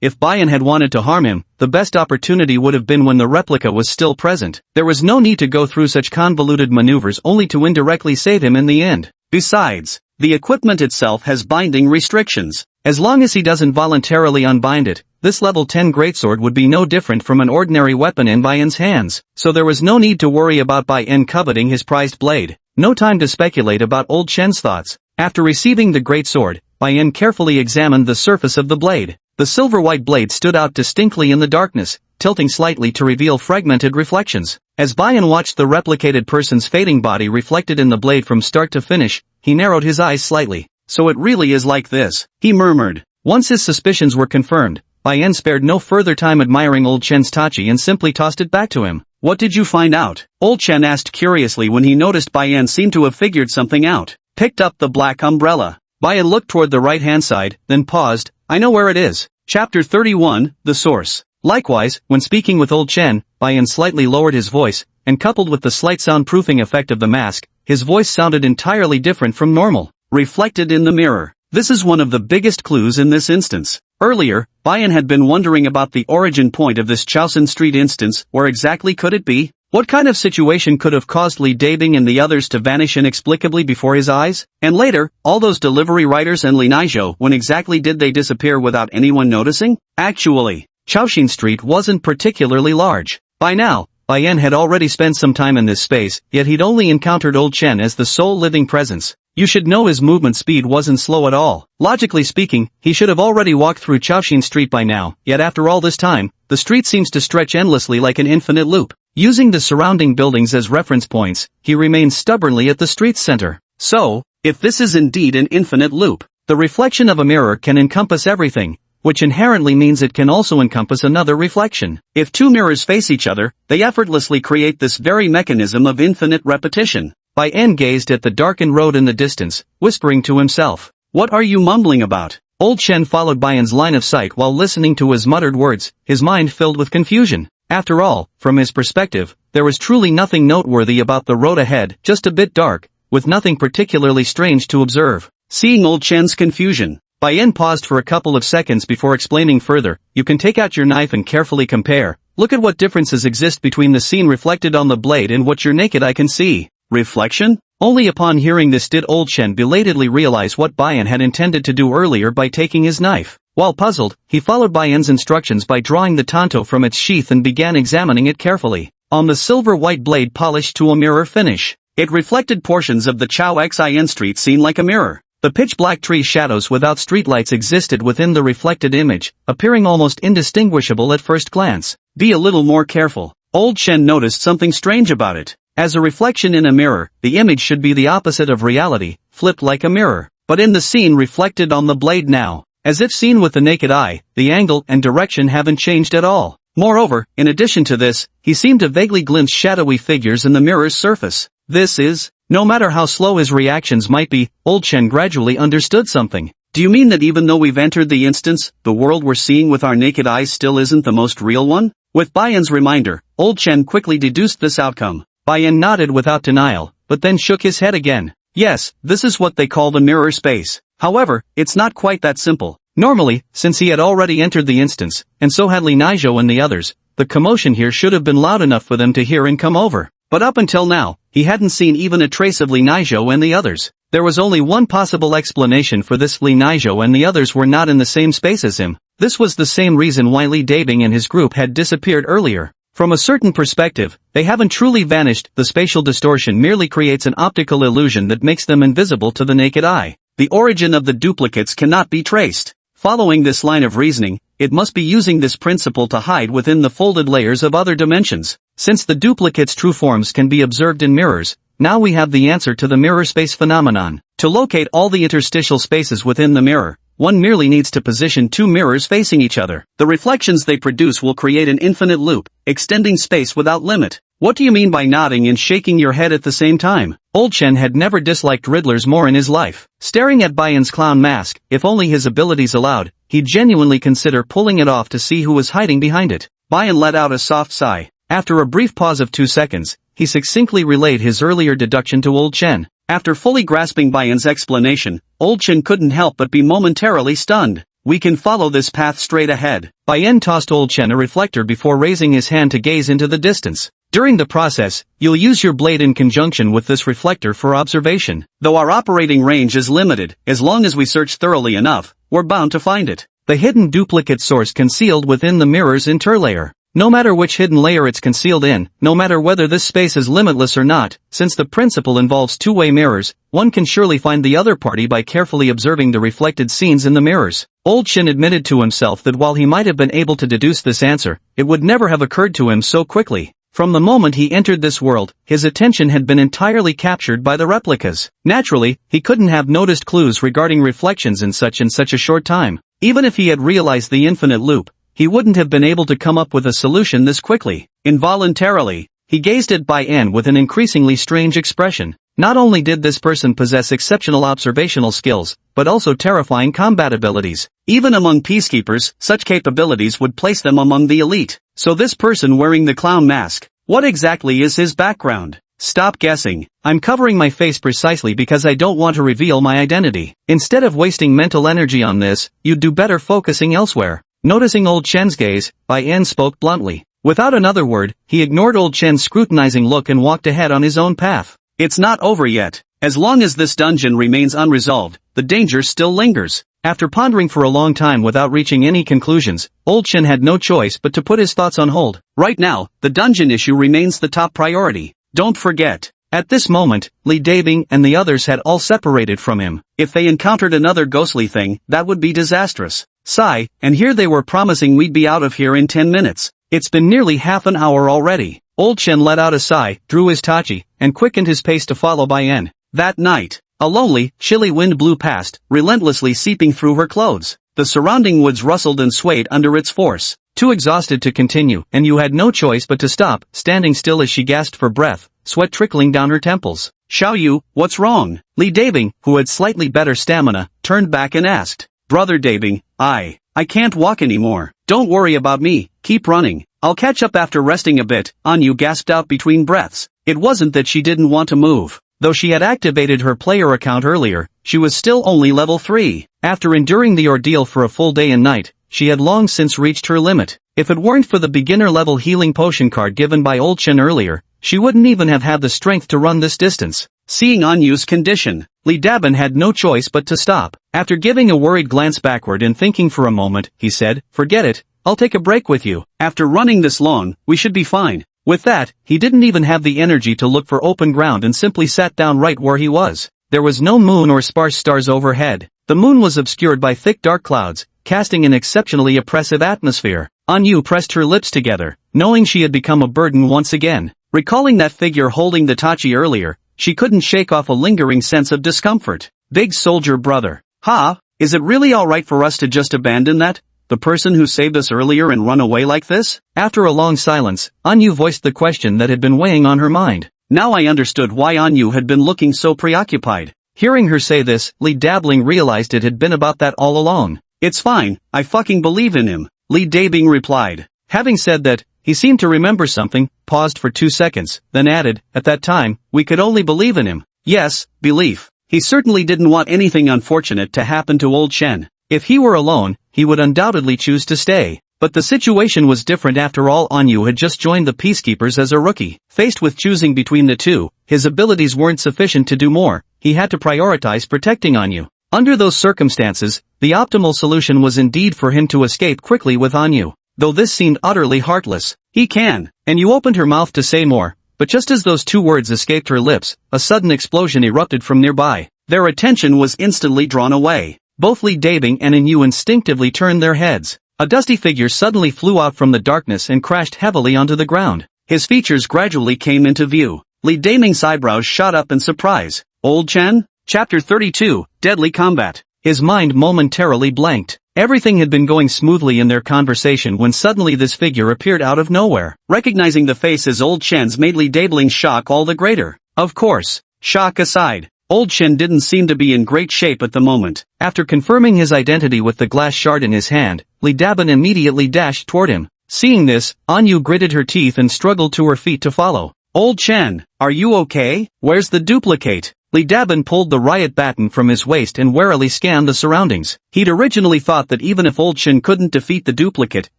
if Bai En had wanted to harm him, the best opportunity would have been when the replica was still present. There was no need to go through such convoluted maneuvers only to indirectly save him in the end. Besides, The equipment itself has binding restrictions. As long as he doesn't voluntarily unbind it, this level 10 greatsword would be no different from an ordinary weapon in Bayan's hands, so there was no need to worry about Bayan coveting his prized blade. No time to speculate about old Chen's thoughts. After receiving the greatsword, Bayan carefully examined the surface of the blade. The silver-white blade stood out distinctly in the darkness, tilting slightly to reveal fragmented reflections. As Bayan watched the replicated person's fading body reflected in the blade from start to finish, he narrowed his eyes slightly. So it really is like this, he murmured. Once his suspicions were confirmed, Bayan spared no further time admiring old Chen's tachi and simply tossed it back to him. What did you find out? Old Chen asked curiously when he noticed Bayan seemed to have figured something out. Picked up the black umbrella. Bayan looked toward the right-hand side, then paused. I know where it is. Chapter 31, The Source. Likewise, when speaking with old Chen, Bayan slightly lowered his voice, and coupled with the slight soundproofing effect of the mask, his voice sounded entirely different from normal. Reflected in the mirror. This is one of the biggest clues in this instance. Earlier, Bayan had been wondering about the origin point of this Chaosen Street instance. Where exactly could it be? What kind of situation could have caused Li Dabing and the others to vanish inexplicably before his eyes? And later, all those delivery riders and Li Naizhou, when exactly did they disappear without anyone noticing? Actually, Chaosen Street wasn't particularly large. By now, Bayan had already spent some time in this space, yet he'd only encountered old Chen as the sole living presence. You should know his movement speed wasn't slow at all. Logically speaking, he should have already walked through Chaosen Street by now, yet after all this time, the street seems to stretch endlessly like an infinite loop. Using the surrounding buildings as reference points, he remained stubbornly at the street's center. So, if this is indeed an infinite loop, the reflection of a mirror can encompass everything, which inherently means it can also encompass another reflection. If two mirrors face each other, they effortlessly create this very mechanism of infinite repetition. Bayan gazed at the darkened road in the distance, whispering to himself. What are you mumbling about? Old Chen followed Bayan's line of sight while listening to his muttered words, his mind filled with confusion. After all, from his perspective, there was truly nothing noteworthy about the road ahead, just a bit dark, with nothing particularly strange to observe. Seeing old Chen's confusion, Bayan paused for a couple of seconds before explaining further. You can take out your knife and carefully compare. Look at what differences exist between the scene reflected on the blade and what your naked eye can see. Reflection? Only upon hearing this did old Chen belatedly realize what Bayan had intended to do earlier by taking his knife. While puzzled, he followed Bayan's instructions by drawing the tanto from its sheath and began examining it carefully. On the silver-white blade polished to a mirror finish, it reflected portions of the Chao Xin Street scene like a mirror. The pitch-black tree shadows without streetlights existed within the reflected image, appearing almost indistinguishable at first glance. Be a little more careful. Old Chen noticed something strange about it. As a reflection in a mirror, the image should be the opposite of reality, flipped like a mirror. But in the scene reflected on the blade now, as if seen with the naked eye, the angle and direction haven't changed at all. Moreover, in addition to this, he seemed to vaguely glimpse shadowy figures in the mirror's surface. This is, no matter how slow his reactions might be, old Chen gradually understood something. Do you mean that even though we've entered the instance, the world we're seeing with our naked eyes still isn't the most real one? With Bayan's reminder, old Chen quickly deduced this outcome. Bayan nodded without denial, but then shook his head again. Yes, this is what they call the mirror space. However, it's not quite that simple. Normally, since he had already entered the instance, and so had Li Naizhou and the others, the commotion here should have been loud enough for them to hear and come over. But up until now, he hadn't seen even a trace of Li Naizhou and the others. There was only one possible explanation for this: Li Naizhou and the others were not in the same space as him. This was the same reason why Li Dabing and his group had disappeared earlier. From a certain perspective, they haven't truly vanished. The spatial distortion merely creates an optical illusion that makes them invisible to the naked eye. The origin of the duplicates cannot be traced. Following this line of reasoning, it must be using this principle to hide within the folded layers of other dimensions. Since the duplicates' true forms can be observed in mirrors, now we have the answer to the mirror space phenomenon. To locate all the interstitial spaces within the mirror, one merely needs to position two mirrors facing each other. The reflections they produce will create an infinite loop, extending space without limit. What do you mean by nodding and shaking your head at the same time? Old Chen had never disliked riddlers more in his life. Staring at Bayan's clown mask, if only his abilities allowed, he'd genuinely consider pulling it off to see who was hiding behind it. Bayan let out a soft sigh. After a brief pause of 2 seconds, he succinctly relayed his earlier deduction to Old Chen. After fully grasping Bayan's explanation, Old Chen couldn't help but be momentarily stunned. We can follow this path straight ahead. Bayan tossed Old Chen a reflector before raising his hand to gaze into the distance. During the process, you'll use your blade in conjunction with this reflector for observation. Though our operating range is limited, as long as we search thoroughly enough, we're bound to find it. The hidden duplicate source concealed within the mirror's interlayer. No matter which hidden layer it's concealed in, no matter whether this space is limitless or not, since the principle involves two-way mirrors, one can surely find the other party by carefully observing the reflected scenes in the mirrors. Old Shin admitted to himself that while he might have been able to deduce this answer, it would never have occurred to him so quickly. From the moment he entered this world, his attention had been entirely captured by the replicas. Naturally, he couldn't have noticed clues regarding reflections in such a short time. Even if he had realized the infinite loop, he wouldn't have been able to come up with a solution this quickly. Involuntarily, he gazed at Bai En with an increasingly strange expression. Not only did this person possess exceptional observational skills, but also terrifying combat abilities. Even among peacekeepers, such capabilities would place them among the elite. So this person wearing the clown mask, what exactly is his background? Stop guessing. I'm covering my face precisely because I don't want to reveal my identity. Instead of wasting mental energy on this, you'd do better focusing elsewhere. Noticing Old Chen's gaze, Bai En spoke bluntly. Without another word, he ignored Old Chen's scrutinizing look and walked ahead on his own path. It's not over yet. As long as this dungeon remains unresolved, the danger still lingers. After pondering for a long time without reaching any conclusions, Old Chen had no choice but to put his thoughts on hold. Right now, the dungeon issue remains the top priority. Don't forget. At this moment, Li Dabing and the others had all separated from him. If they encountered another ghostly thing, that would be disastrous. Sigh, and here they were promising we'd be out of here in 10 minutes. It's been nearly half an hour already. Old Chen let out a sigh, drew his tachi, and quickened his pace to follow Bai En. That night, a lonely, chilly wind blew past, relentlessly seeping through her clothes. The surrounding woods rustled and swayed under its force. Too exhausted to continue, and you had no choice but to stop, standing still as she gasped for breath, sweat trickling down her temples. Xiao Yu, what's wrong? Li Dabing, who had slightly better stamina, turned back and asked. Brother Dabing, I can't walk anymore. Don't worry about me, keep running. I'll catch up after resting a bit, Anyu gasped out between breaths. It wasn't that she didn't want to move. Though she had activated her player account earlier, she was still only level 3. After enduring the ordeal for a full day and night, she had long since reached her limit. If it weren't for the beginner-level healing potion card given by Old Chen earlier, she wouldn't even have had the strength to run this distance. Seeing Anyu's condition, Li Dabin had no choice but to stop. After giving a worried glance backward and thinking for a moment, he said, "Forget it, I'll take a break with you. After running this long, we should be fine." With that, he didn't even have the energy to look for open ground and simply sat down right where he was. There was no moon or sparse stars overhead. The moon was obscured by thick dark clouds, casting an exceptionally oppressive atmosphere. Anyu pressed her lips together, knowing she had become a burden once again. Recalling that figure holding the tachi earlier, she couldn't shake off a lingering sense of discomfort. Big soldier brother. Ha, is it really alright for us to just abandon that? The person who saved us earlier and run away like this? After a long silence, Anyu voiced the question that had been weighing on her mind. Now I understood why Anyu had been looking so preoccupied. Hearing her say this, Li Dabling realized it had been about that all along. It's fine, I fucking believe in him, Li Dabing replied. Having said that, he seemed to remember something, paused for 2 seconds, then added, "At that time, we could only believe in him." Yes, belief. He certainly didn't want anything unfortunate to happen to Old Chen. If he were alone, he would undoubtedly choose to stay. But the situation was different after all. Anyu had just joined the Peacekeepers as a rookie. Faced with choosing between the two, his abilities weren't sufficient to do more. He had to prioritize protecting Anyu. Under those circumstances, the optimal solution was indeed for him to escape quickly with Anyu. Though this seemed utterly heartless. He can. And you opened her mouth to say more, but just as those 2 words escaped her lips, a sudden explosion erupted from nearby. Their attention was instantly drawn away. Both Li Dabing and Anyu instinctively turned their heads. A dusty figure suddenly flew out from the darkness and crashed heavily onto the ground. His features gradually came into view. Li Dabing's eyebrows shot up in surprise. Old Chen? Chapter 32, Deadly Combat. His mind momentarily blanked. Everything had been going smoothly in their conversation when suddenly this figure appeared out of nowhere. Recognizing the face as Old Chen's made Li Dabling's shock all the greater. Of course, shock aside, Old Chen didn't seem to be in great shape at the moment. After confirming his identity with the glass shard in his hand, Li Dabin immediately dashed toward him. Seeing this, Anyu gritted her teeth and struggled to her feet to follow. Old Chen, are you okay? Where's the duplicate? Li Dabin pulled the riot baton from his waist and warily scanned the surroundings. He'd originally thought that even if Old Chen couldn't defeat the duplicate,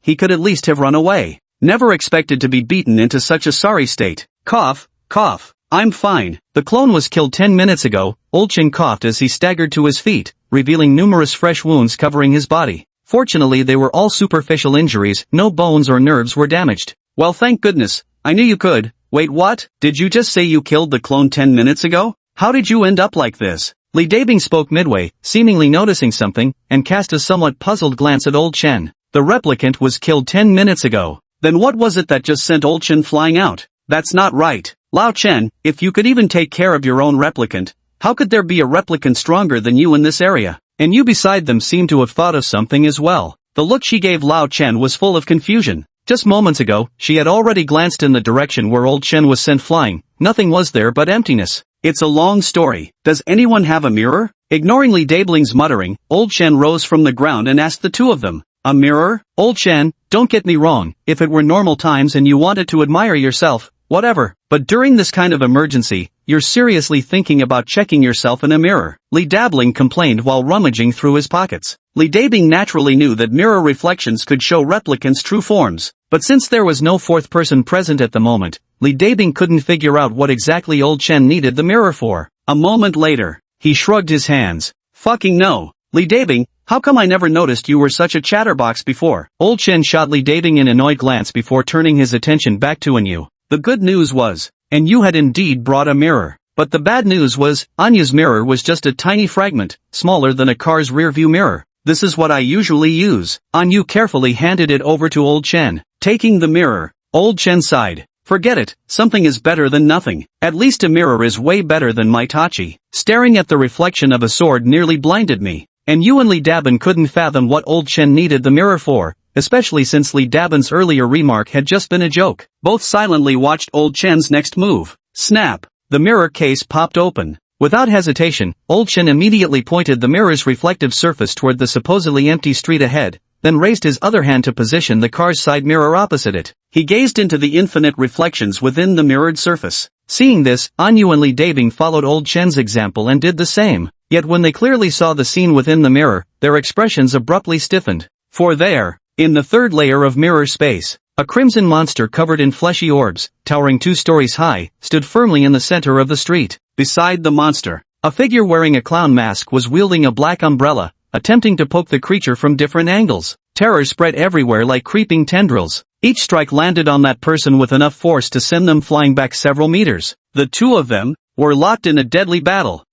he could at least have run away. Never expected to be beaten into such a sorry state. Cough, cough. I'm fine. The clone was killed 10 minutes ago, Old Chin coughed as he staggered to his feet, revealing numerous fresh wounds covering his body. Fortunately they were all superficial injuries, no bones or nerves were damaged. Well, thank goodness. I knew you could. Wait, what? Did you just say you killed the clone 10 minutes ago? How did you end up like this? Li Dabing spoke midway, seemingly noticing something, and cast a somewhat puzzled glance at Old Chen. The replicant was killed 10 minutes ago. Then what was it that just sent Old Chen flying out? That's not right. Lao Chen, if you could even take care of your own replicant, how could there be a replicant stronger than you in this area? And you beside them seem to have thought of something as well. The look she gave Lao Chen was full of confusion. Just moments ago, she had already glanced in the direction where Old Chen was sent flying. Nothing was there but emptiness. It's a long story. Does anyone have a mirror? Ignoring Li Dabling's muttering, Old Chen rose from the ground and asked the two of them. A mirror? Old Chen, don't get me wrong, if it were normal times and you wanted to admire yourself, whatever. But during this kind of emergency, you're seriously thinking about checking yourself in a mirror. Li Dabling complained while rummaging through his pockets. Li Dabing naturally knew that mirror reflections could show replicants' true forms. But since there was no fourth person present at the moment, Li Dabing couldn't figure out what exactly Old Chen needed the mirror for. A moment later, he shrugged his hands. Fucking no. Li Dabing, how come I never noticed you were such a chatterbox before? Old Chen shot Li Dabing an annoyed glance before turning his attention back to Anyu. The good news was, Anyu had indeed brought a mirror. But the bad news was, Anyu's mirror was just a tiny fragment, smaller than a car's rearview mirror. This is what I usually use. Anyu carefully handed it over to Old Chen. Taking the mirror, Old Chen sighed. Forget it, something is better than nothing. At least a mirror is way better than my tachi. Staring at the reflection of a sword nearly blinded me. And you and Li Dabin couldn't fathom what Old Chen needed the mirror for, especially since Li Dabin's earlier remark had just been a joke. Both silently watched Old Chen's next move. Snap! The mirror case popped open. Without hesitation, Old Chen immediately pointed the mirror's reflective surface toward the supposedly empty street ahead, then raised his other hand to position the car's side mirror opposite it. He gazed into the infinite reflections within the mirrored surface. Seeing this, Anyu and Li Dabing followed Old Chen's example and did the same. Yet when they clearly saw the scene within the mirror, their expressions abruptly stiffened. For there, in the third layer of mirror space, a crimson monster covered in fleshy orbs, towering 2 stories high, stood firmly in the center of the street. Beside the monster, a figure wearing a clown mask was wielding a black umbrella, attempting to poke the creature from different angles. Terror spread everywhere like creeping tendrils. Each strike landed on that person with enough force to send them flying back several meters. The two of them were locked in a deadly battle.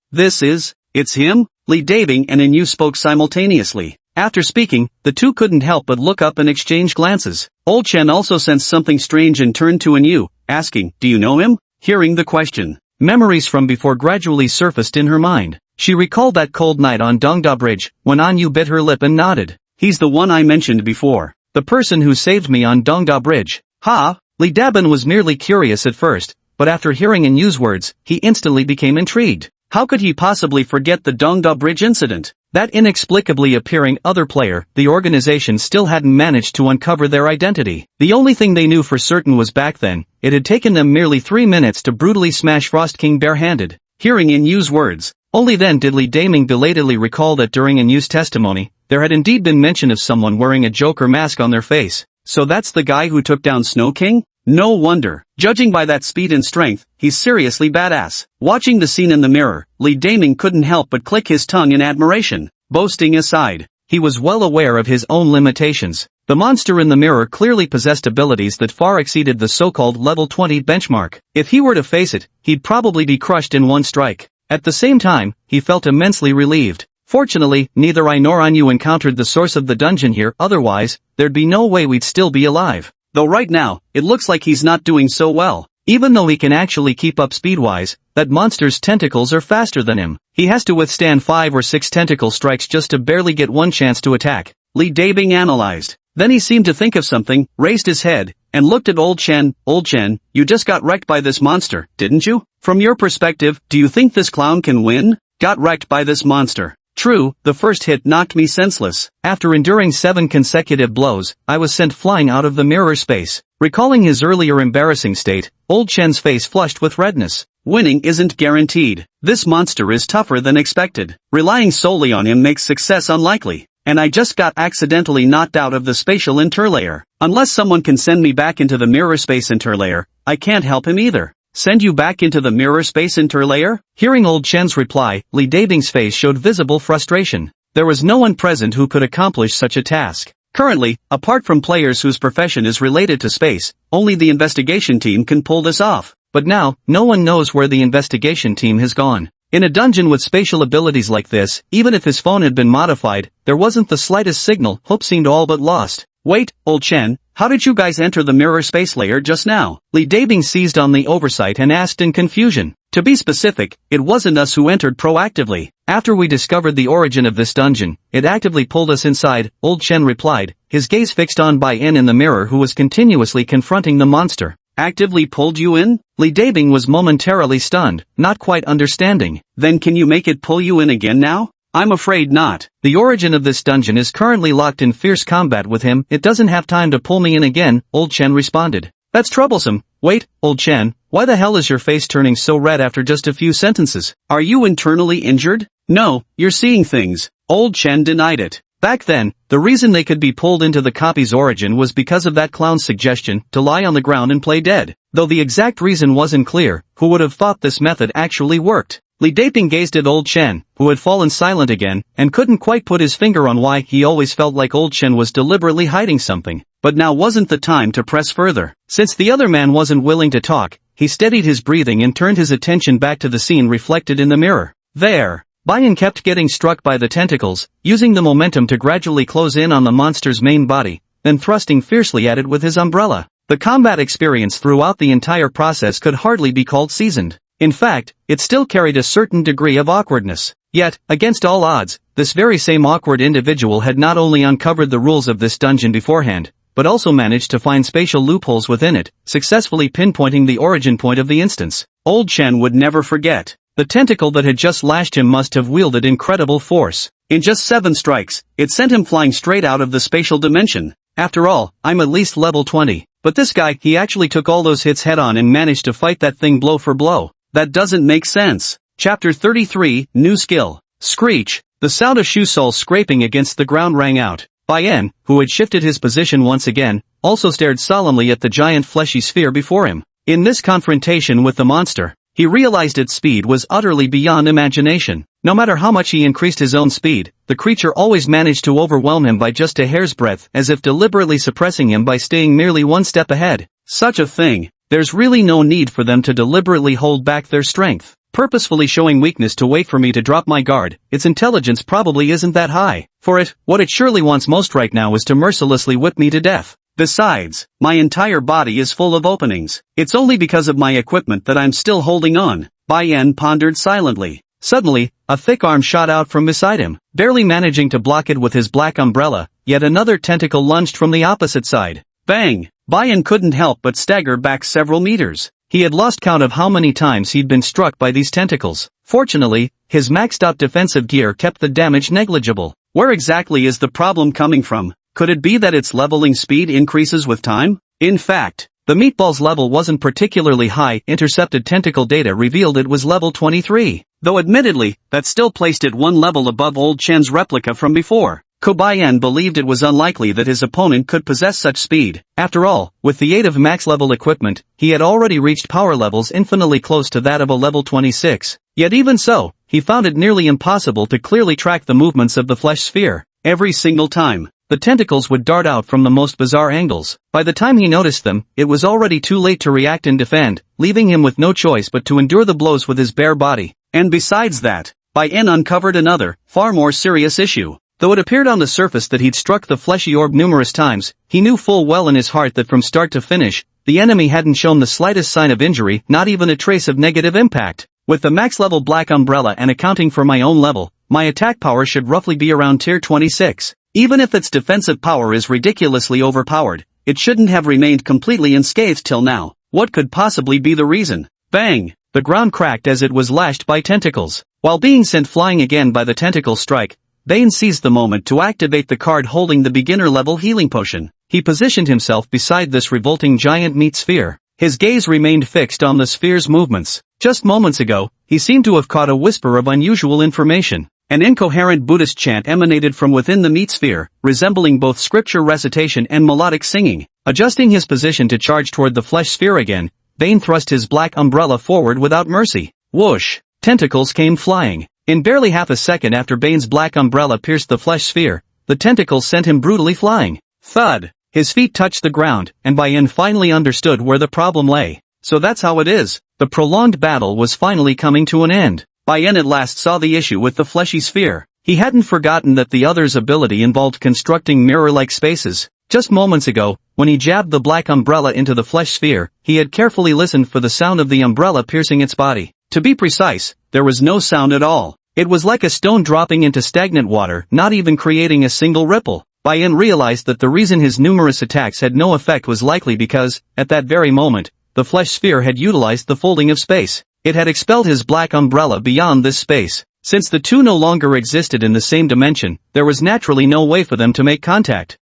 It's him? Li Dabing and Anyu spoke simultaneously. After speaking, the two couldn't help but look up and exchange glances. Old Chen also sensed something strange and turned to Anyu, asking, "Do you know him?" Hearing the question, memories from before gradually surfaced in her mind. She recalled that cold night on Dongda Bridge, when Anyu bit her lip and nodded. "He's the one I mentioned before. The person who saved me on Dongda Bridge." Ha! Li Dabin was merely curious at first, but after hearing Anyu's words, he instantly became intrigued. How could he possibly forget the Dongda Bridge incident? That inexplicably appearing other player, the organization still hadn't managed to uncover their identity. The only thing they knew for certain was back then, it had taken them merely 3 minutes to brutally smash Frost King barehanded. Hearing Anyu's words, only then did Li Daming belatedly recall that during Anyu's testimony, there had indeed been mention of someone wearing a Joker mask on their face. So that's the guy who took down Snow King? No wonder. Judging by that speed and strength, he's seriously badass. Watching the scene in the mirror, Li Daming couldn't help but click his tongue in admiration. Boasting aside, he was well aware of his own limitations. The monster in the mirror clearly possessed abilities that far exceeded the so-called level 20 benchmark. If he were to face it, he'd probably be crushed in one strike. At the same time, he felt immensely relieved. Fortunately, neither I nor Anyu encountered the source of the dungeon here, otherwise, there'd be no way we'd still be alive. Though right now, it looks like he's not doing so well. Even though he can actually keep up speed-wise, that monster's tentacles are faster than him. He has to withstand 5 or 6 tentacle strikes just to barely get one chance to attack. Li Dabing analyzed. Then he seemed to think of something, raised his head, and looked at Old Chen. "Old Chen, you just got wrecked by this monster, didn't you? From your perspective, do you think this clown can win?" "Got wrecked by this monster. True, the first hit knocked me senseless. After enduring 7 consecutive blows, I was sent flying out of the mirror space." Recalling his earlier embarrassing state, Old Chen's face flushed with redness. Winning isn't guaranteed. This monster is tougher than expected. Relying solely on him makes success unlikely. and I just got accidentally knocked out of the spatial interlayer. Unless someone can send me back into the mirror space interlayer, I can't help him either. Send you back into the mirror space interlayer? Hearing old Chen's reply, Li Dabing's face showed visible frustration. There was no one present who could accomplish such a task. Currently, apart from players whose profession is related to space, only the investigation team can pull this off. But now, no one knows where the investigation team has gone. In a dungeon with spatial abilities like this, even if his phone had been modified, there wasn't the slightest signal. Hope seemed all but lost. Wait, old Chen, how did you guys enter the mirror space layer just now? Li Dabing seized on the oversight and asked in confusion. To be specific, it wasn't us who entered proactively. After we discovered the origin of this dungeon, it actively pulled us inside, old Chen replied, his gaze fixed on Bai En in the mirror who was continuously confronting the monster. Actively pulled you in? Li Dabing was momentarily stunned, not quite understanding. Then can you make it pull you in again now? I'm afraid not. The origin of this dungeon is currently locked in fierce combat with him. It doesn't have time to pull me in again, old Chen responded. That's troublesome. Wait, old Chen, why the hell is your face turning so red after just a few sentences? Are you internally injured? No, you're seeing things. Old Chen denied it. Back then, the reason they could be pulled into the copy's origin was because of that clown's suggestion to lie on the ground and play dead. Though the exact reason wasn't clear, who would have thought this method actually worked? Li Daping gazed at old Chen, who had fallen silent again, and couldn't quite put his finger on why. He always felt like old Chen was deliberately hiding something. But now wasn't the time to press further. Since the other man wasn't willing to talk, he steadied his breathing and turned his attention back to the scene reflected in the mirror. There, Bayan kept getting struck by the tentacles, using the momentum to gradually close in on the monster's main body, then thrusting fiercely at it with his umbrella. The combat experience throughout the entire process could hardly be called seasoned. In fact, it still carried a certain degree of awkwardness. Yet, against all odds, this very same awkward individual had not only uncovered the rules of this dungeon beforehand, but also managed to find spatial loopholes within it, successfully pinpointing the origin point of the instance. Old Chen would never forget. The tentacle that had just lashed him must have wielded incredible force. In just 7 strikes, it sent him flying straight out of the spatial dimension. After all, I'm at least level 20. But this guy, he actually took all those hits head on and managed to fight that thing blow for blow. That doesn't make sense. Chapter 33, New Skill. Screech. The sound of shoe soles scraping against the ground rang out. Bayan, who had shifted his position once again, also stared solemnly at the giant fleshy sphere before him. In this confrontation with the monster, he realized its speed was utterly beyond imagination. No matter how much he increased his own speed, the creature always managed to overwhelm him by just a hair's breadth, as if deliberately suppressing him by staying merely one step ahead. Such a thing. There's really no need for them to deliberately hold back their strength, purposefully showing weakness to wait for me to drop my guard. Its intelligence probably isn't that high. What it surely wants most right now is to mercilessly whip me to death. Besides, my entire body is full of openings. It's only because of my equipment that I'm still holding on. Bayan pondered silently. Suddenly, a thick arm shot out from beside him, barely managing to block it with his black umbrella. Yet another tentacle lunged from the opposite side. Bang! Bayan couldn't help but stagger back several meters. He had lost count of how many times he'd been struck by these tentacles. Fortunately, his maxed-out defensive gear kept the damage negligible. Where exactly is the problem coming from? Could it be that its leveling speed increases with time? In fact, the meatball's level wasn't particularly high. Intercepted tentacle data revealed it was level 23. Though admittedly, that still placed it one level above old Chen's replica from before. Bayan believed it was unlikely that his opponent could possess such speed. After all, with the aid of max-level equipment, he had already reached power levels infinitely close to that of a level 26. Yet even so, he found it nearly impossible to clearly track the movements of the flesh sphere. Every single time, the tentacles would dart out from the most bizarre angles. By the time he noticed them, it was already too late to react and defend, leaving him with no choice but to endure the blows with his bare body. And besides that, Bayan uncovered another, far more serious issue. Though it appeared on the surface that he'd struck the fleshy orb numerous times, he knew full well in his heart that from start to finish, the enemy hadn't shown the slightest sign of injury, not even a trace of negative impact. With the max-level black umbrella and accounting for my own level, my attack power should roughly be around tier 26. Even if its defensive power is ridiculously overpowered, it shouldn't have remained completely unscathed till now. What could possibly be the reason? Bang! The ground cracked as it was lashed by tentacles. While being sent flying again by the tentacle strike, Bayan seized the moment to activate the card holding the beginner-level healing potion. He positioned himself beside this revolting giant meat sphere. His gaze remained fixed on the sphere's movements. Just moments ago, he seemed to have caught a whisper of unusual information. An incoherent Buddhist chant emanated from within the meat sphere, resembling both scripture recitation and melodic singing. Adjusting his position to charge toward the flesh sphere again, Bane thrust his black umbrella forward without mercy. Whoosh! Tentacles came flying. In barely half a second after Bane's black umbrella pierced the flesh sphere, the tentacles sent him brutally flying. Thud! His feet touched the ground, and Bayan finally understood where the problem lay. So that's how it is. The prolonged battle was finally coming to an end. Bayan at last saw the issue with the fleshy sphere. He hadn't forgotten that the other's ability involved constructing mirror-like spaces. Just moments ago, when he jabbed the black umbrella into the flesh sphere, he had carefully listened for the sound of the umbrella piercing its body. To be precise, there was no sound at all. It was like a stone dropping into stagnant water, not even creating a single ripple. Bayan realized that the reason his numerous attacks had no effect was likely because, at that very moment, the flesh sphere had utilized the folding of space. It had expelled his black umbrella beyond this space. Since the two no longer existed in the same dimension, there was naturally no way for them to make contact.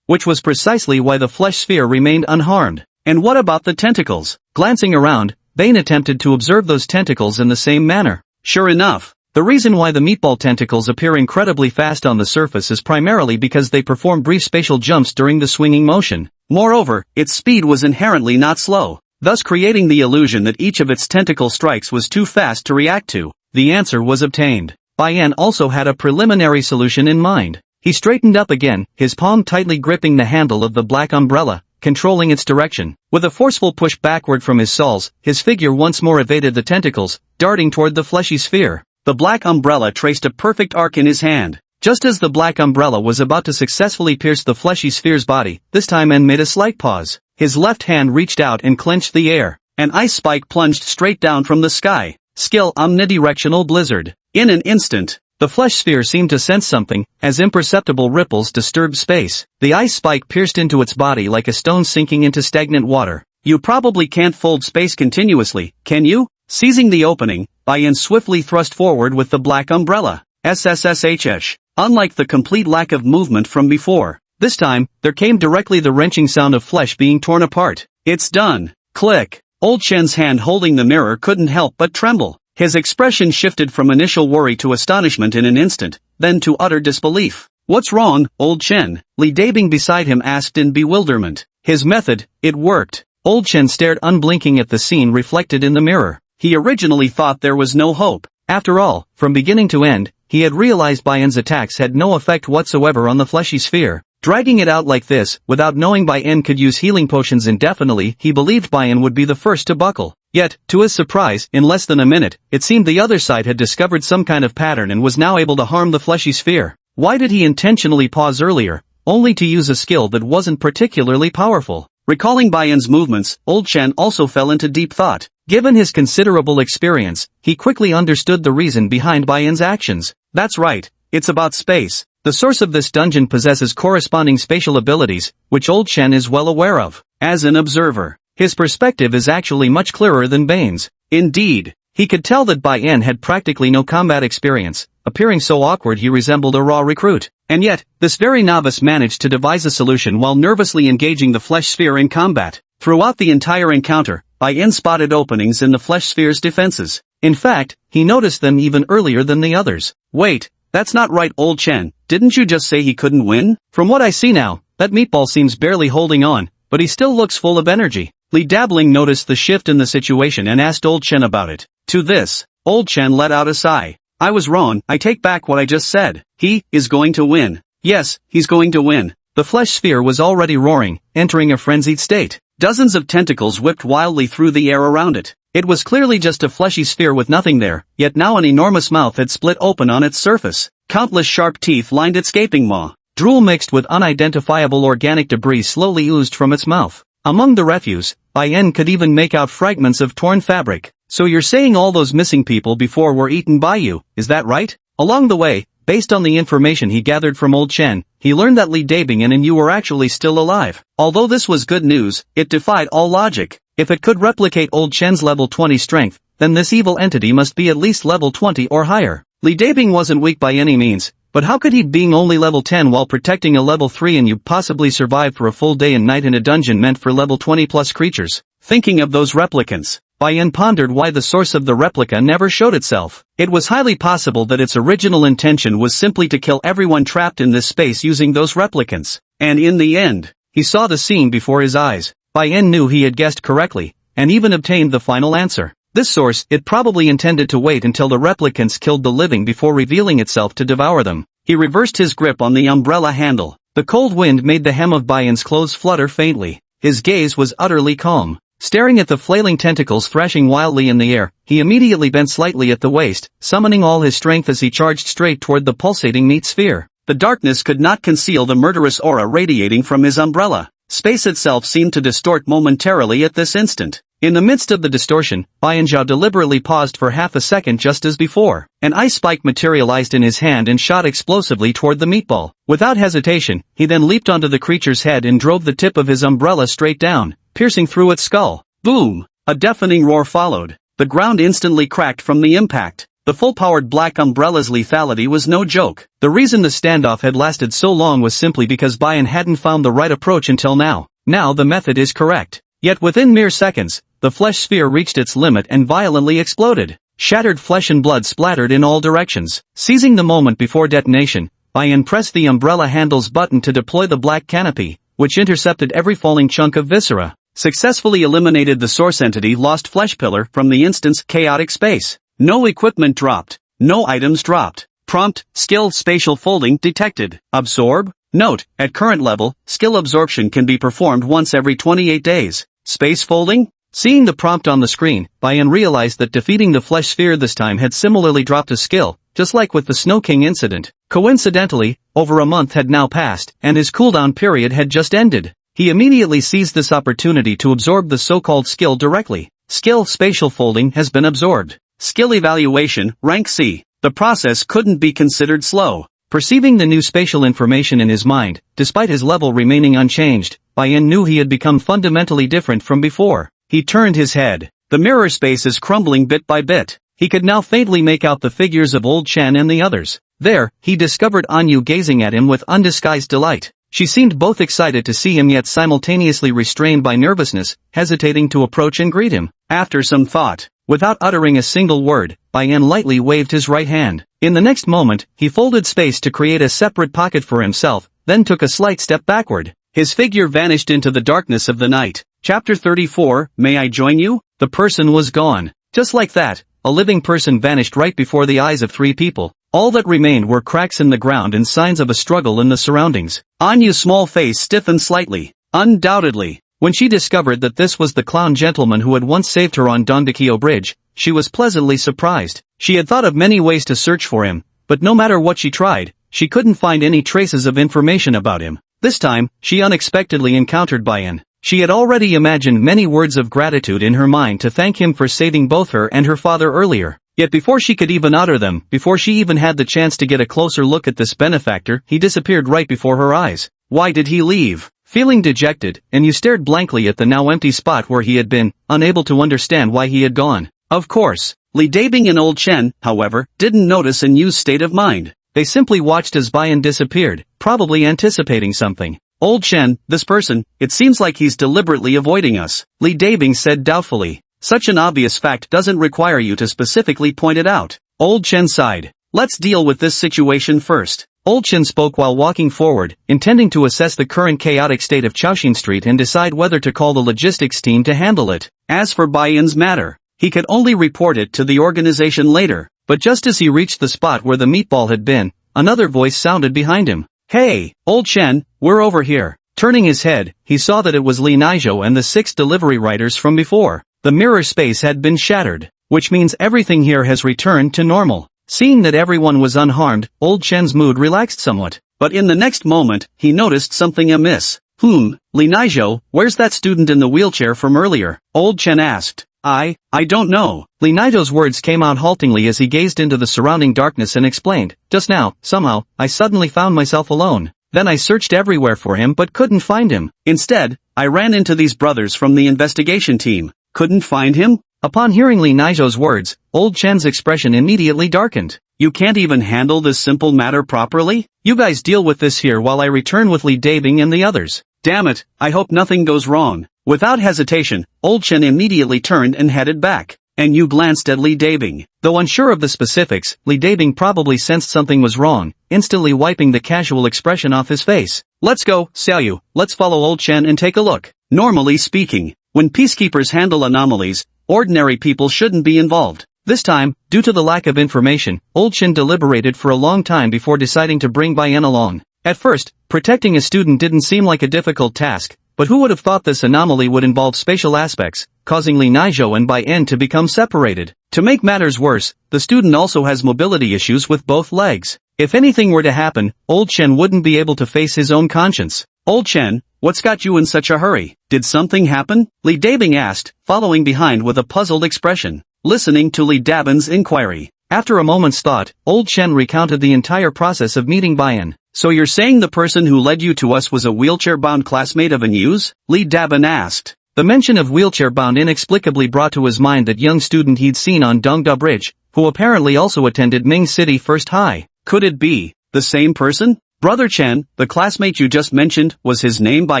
Which was precisely why the flesh sphere remained unharmed. And what about the tentacles? Glancing around, Bane attempted to observe those tentacles in the same manner. Sure enough, the reason why the meatball tentacles appear incredibly fast on the surface is primarily because they perform brief spatial jumps during the swinging motion. Moreover, its speed was inherently not slow, thus creating the illusion that each of its tentacle strikes was too fast to react to. The answer was obtained. Bayan also had a preliminary solution in mind. He straightened up again, his palm tightly gripping the handle of the black umbrella, controlling its direction. With a forceful push backward from his soles, his figure once more evaded the tentacles, darting toward the fleshy sphere. The black umbrella traced a perfect arc in his hand. Just as the black umbrella was about to successfully pierce the fleshy sphere's body, this time En made a slight pause. His left hand reached out and clenched the air. An ice spike plunged straight down from the sky. Skill omnidirectional blizzard. In an instant, the flesh sphere seemed to sense something, as imperceptible ripples disturbed space. The ice spike pierced into its body like a stone sinking into stagnant water. You probably can't fold space continuously, can you? Seizing the opening, Bayan swiftly thrust forward with the black umbrella. SSSHH. Unlike the complete lack of movement from before, this time, there came directly the wrenching sound of flesh being torn apart. It's done. Click. Old Chen's hand holding the mirror couldn't help but tremble. His expression shifted from initial worry to astonishment in an instant, then to utter disbelief. What's wrong, Old Chen? Li Dabing beside him asked in bewilderment. His method, it worked. Old Chen stared unblinking at the scene reflected in the mirror. He originally thought there was no hope. After all, from beginning to end, he had realized Bayan's attacks had no effect whatsoever on the fleshy sphere. Dragging it out like this, without knowing Bayan could use healing potions indefinitely, he believed Bayan would be the first to buckle. Yet, to his surprise, in less than a minute, it seemed the other side had discovered some kind of pattern and was now able to harm the fleshy sphere. Why did he intentionally pause earlier, only to use a skill that wasn't particularly powerful? Recalling Bayan's movements, Old Chen also fell into deep thought. Given his considerable experience, he quickly understood the reason behind Bayan's actions. That's right, it's about space. The source of this dungeon possesses corresponding spatial abilities, which Old Chen is well aware of. As an observer, his perspective is actually much clearer than Bane's. Indeed, he could tell that Bayan had practically no combat experience, appearing so awkward he resembled a raw recruit. And yet, this very novice managed to devise a solution while nervously engaging the flesh sphere in combat. Throughout the entire encounter, Bayan spotted openings in the flesh sphere's defenses. In fact, he noticed them even earlier than the others. Wait, that's not right, Old Chen. Didn't you just say he couldn't win? From what I see now, that meatball seems barely holding on, but he still looks full of energy. Li Dabling noticed the shift in the situation and asked Old Chen about it. To this, Old Chen let out a sigh. I was wrong, I take back what I just said. He is going to win. Yes, he's going to win. The flesh sphere was already roaring, entering a frenzied state. Dozens of tentacles whipped wildly through the air around it. It was clearly just a fleshy sphere with nothing there, yet now an enormous mouth had split open on its surface. Countless sharp teeth lined its gaping maw. Drool mixed with unidentifiable organic debris slowly oozed from its mouth. Among the refuse, Bayan could even make out fragments of torn fabric. So you're saying all those missing people before were eaten by you, is that right? Along the way, based on the information he gathered from Old Chen, he learned that Li Dabing and you were actually still alive. Although this was good news, it defied all logic. If it could replicate Old Chen's level 20 strength, then this evil entity must be at least level 20 or higher. Li Dabing wasn't weak by any means, but how could he being only level 10 while protecting a level 3 and you possibly survive for a full day and night in a dungeon meant for level 20 plus creatures? Thinking of those replicants, Bai pondered why the source of the replica never showed itself. It was highly possible that its original intention was simply to kill everyone trapped in this space using those replicants. And in the end, he saw the scene before his eyes. Bai knew he had guessed correctly, and even obtained the final answer. This source, it probably intended to wait until the replicants killed the living before revealing itself to devour them. He reversed his grip on the umbrella handle. The cold wind made the hem of Bai's clothes flutter faintly. His gaze was utterly calm. Staring at the flailing tentacles thrashing wildly in the air, he immediately bent slightly at the waist, summoning all his strength as he charged straight toward the pulsating meat sphere. The darkness could not conceal the murderous aura radiating from his umbrella. Space itself seemed to distort momentarily at this instant. In the midst of the distortion, Bianzhao deliberately paused for half a second just as before. An ice spike materialized in his hand and shot explosively toward the meatball. Without hesitation, he then leaped onto the creature's head and drove the tip of his umbrella straight down, piercing through its skull. Boom! A deafening roar followed. The ground instantly cracked from the impact. The full-powered black umbrella's lethality was no joke. The reason the standoff had lasted so long was simply because Bian hadn't found the right approach until now. Now the method is correct. Yet within mere seconds, the flesh sphere reached its limit and violently exploded. Shattered flesh and blood splattered in all directions. Seizing the moment before detonation, Bian pressed the umbrella handle's button to deploy the black canopy, which intercepted every falling chunk of viscera. Successfully eliminated the source entity lost flesh pillar from the instant's chaotic space. No equipment dropped. No items dropped. Prompt, skill spatial folding detected. Absorb? Note, at current level, skill absorption can be performed once every 28 days. Space folding? Seeing the prompt on the screen, Bian realized that defeating the flesh sphere this time had similarly dropped a skill, just like with the Snow King incident. Coincidentally, over a month had now passed, and his cooldown period had just ended. He immediately seized this opportunity to absorb the so-called skill directly. Skill spatial folding has been absorbed. Skill evaluation, rank C. The process couldn't be considered slow. Perceiving the new spatial information in his mind, despite his level remaining unchanged, Bian knew he had become fundamentally different from before. He turned his head. The mirror space is crumbling bit by bit. He could now faintly make out the figures of old Chen and the others. There, he discovered Anyu gazing at him with undisguised delight. She seemed both excited to see him yet simultaneously restrained by nervousness, hesitating to approach and greet him. After some thought, without uttering a single word, Bian lightly waved his right hand. In the next moment, he folded space to create a separate pocket for himself, then took a slight step backward. His figure vanished into the darkness of the night. Chapter 34, May I join you? The person was gone. Just like that, a living person vanished right before the eyes of three people. All that remained were cracks in the ground and signs of a struggle in the surroundings. Anyu's small face stiffened slightly. Undoubtedly, when she discovered that this was the clown gentleman who had once saved her on Dongdaekyo Bridge, she was pleasantly surprised. She had thought of many ways to search for him, but no matter what she tried, she couldn't find any traces of information about him. This time, she unexpectedly encountered Bian. She had already imagined many words of gratitude in her mind to thank him for saving both her and her father earlier. Yet before she could even utter them, before she even had the chance to get a closer look at this benefactor, he disappeared right before her eyes. Why did he leave? Feeling dejected, Anyu stared blankly at the now empty spot where he had been, unable to understand why he had gone. Of course, Li Dabing and Old Chen, however, didn't notice Anyu's state of mind. They simply watched as Bian disappeared, probably anticipating something. Old Chen, this person, it seems like he's deliberately avoiding us, Li Dabing said doubtfully. Such an obvious fact doesn't require you to specifically point it out. Old Chen sighed. Let's deal with this situation first. Old Chen spoke while walking forward, intending to assess the current chaotic state of Chaoxin Street and decide whether to call the logistics team to handle it. As for Bian's matter, he could only report it to the organization later. But just as he reached the spot where the meatball had been, another voice sounded behind him. Hey, Old Chen, we're over here. Turning his head, he saw that it was Li Nizhou and the 6 delivery riders from before. The mirror space had been shattered, which means everything here has returned to normal. Seeing that everyone was unharmed, Old Chen's mood relaxed somewhat. But in the next moment, he noticed something amiss. Li Nizhou, where's that student in the wheelchair from earlier? Old Chen asked. I don't know. Li Nizhou's words came out haltingly as he gazed into the surrounding darkness and explained. Just now, somehow, I suddenly found myself alone. Then I searched everywhere for him but couldn't find him. Instead, I ran into these brothers from the investigation team. Couldn't find him? Upon hearing Li Nizhou's words, Old Chen's expression immediately darkened. You can't even handle this simple matter properly? You guys deal with this here while I return with Li Dabing and the others. Damn it, I hope nothing goes wrong. Without hesitation, Old Chen immediately turned and headed back. And you glanced at Li Dabing. Though unsure of the specifics, Li Dabing probably sensed something was wrong, instantly wiping the casual expression off his face. Let's go, Xiaoyu, let's follow Old Chen and take a look. Normally speaking, when peacekeepers handle anomalies, ordinary people shouldn't be involved. This time, due to the lack of information, Old Chen deliberated for a long time before deciding to bring Bai Yan along. At first, protecting a student didn't seem like a difficult task, but who would have thought this anomaly would involve spatial aspects, causing Li Naizhou and Bai Yan to become separated. To make matters worse, the student also has mobility issues with both legs. If anything were to happen, Old Chen wouldn't be able to face his own conscience. Old Chen, what's got you in such a hurry? Did something happen? Li Dabing asked, following behind with a puzzled expression, listening to Li Dabin's inquiry. After a moment's thought, Old Chen recounted the entire process of meeting Bai Yan. So you're saying the person who led you to us was a wheelchair-bound classmate of Anyu's? Li Dabin asked. The mention of wheelchair-bound inexplicably brought to his mind that young student he'd seen on Dongda Bridge, who apparently also attended Ming City First High. Could it be the same person? Brother Chen, the classmate you just mentioned, was his name Bai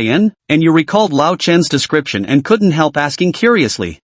Yan? And you recalled Lao Chen's description and couldn't help asking curiously.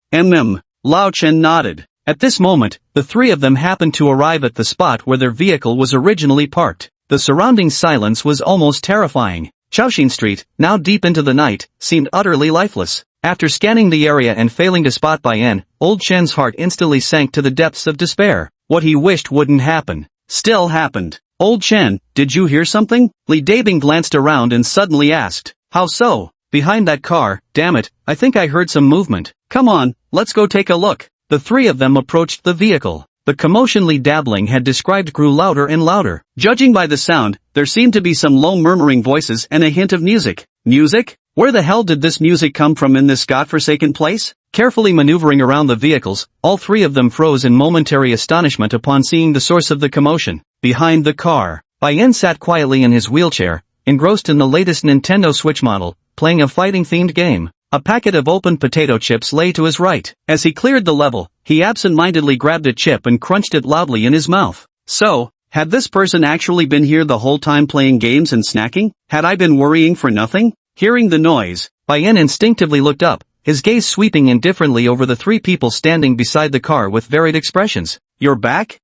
Lao Chen nodded. At this moment, the three of them happened to arrive at the spot where their vehicle was originally parked. The surrounding silence was almost terrifying. Chaoxin Street, now deep into the night, seemed utterly lifeless. After scanning the area and failing to spot Bai Yan, Old Chen's heart instantly sank to the depths of despair. What he wished wouldn't happen still happened. Old Chen, did you hear something? Li Dabing glanced around and suddenly asked. How so? Behind that car, damn it, I think I heard some movement. Come on, let's go take a look. The three of them approached the vehicle. The commotion Li Dabling had described grew louder and louder. Judging by the sound, there seemed to be some low murmuring voices and a hint of music. Music? Where the hell did this music come from in this godforsaken place? Carefully maneuvering around the vehicles, all three of them froze in momentary astonishment upon seeing the source of the commotion. Behind the car, Bai Yan sat quietly in his wheelchair, engrossed in the latest Nintendo Switch model, playing a fighting-themed game. A packet of opened potato chips lay to his right. As he cleared the level, he absent-mindedly grabbed a chip and crunched it loudly in his mouth. So, had this person actually been here the whole time playing games and snacking? Had I been worrying for nothing? Hearing the noise, Bai Yan instinctively looked up, his gaze sweeping indifferently over the three people standing beside the car with varied expressions. You're back?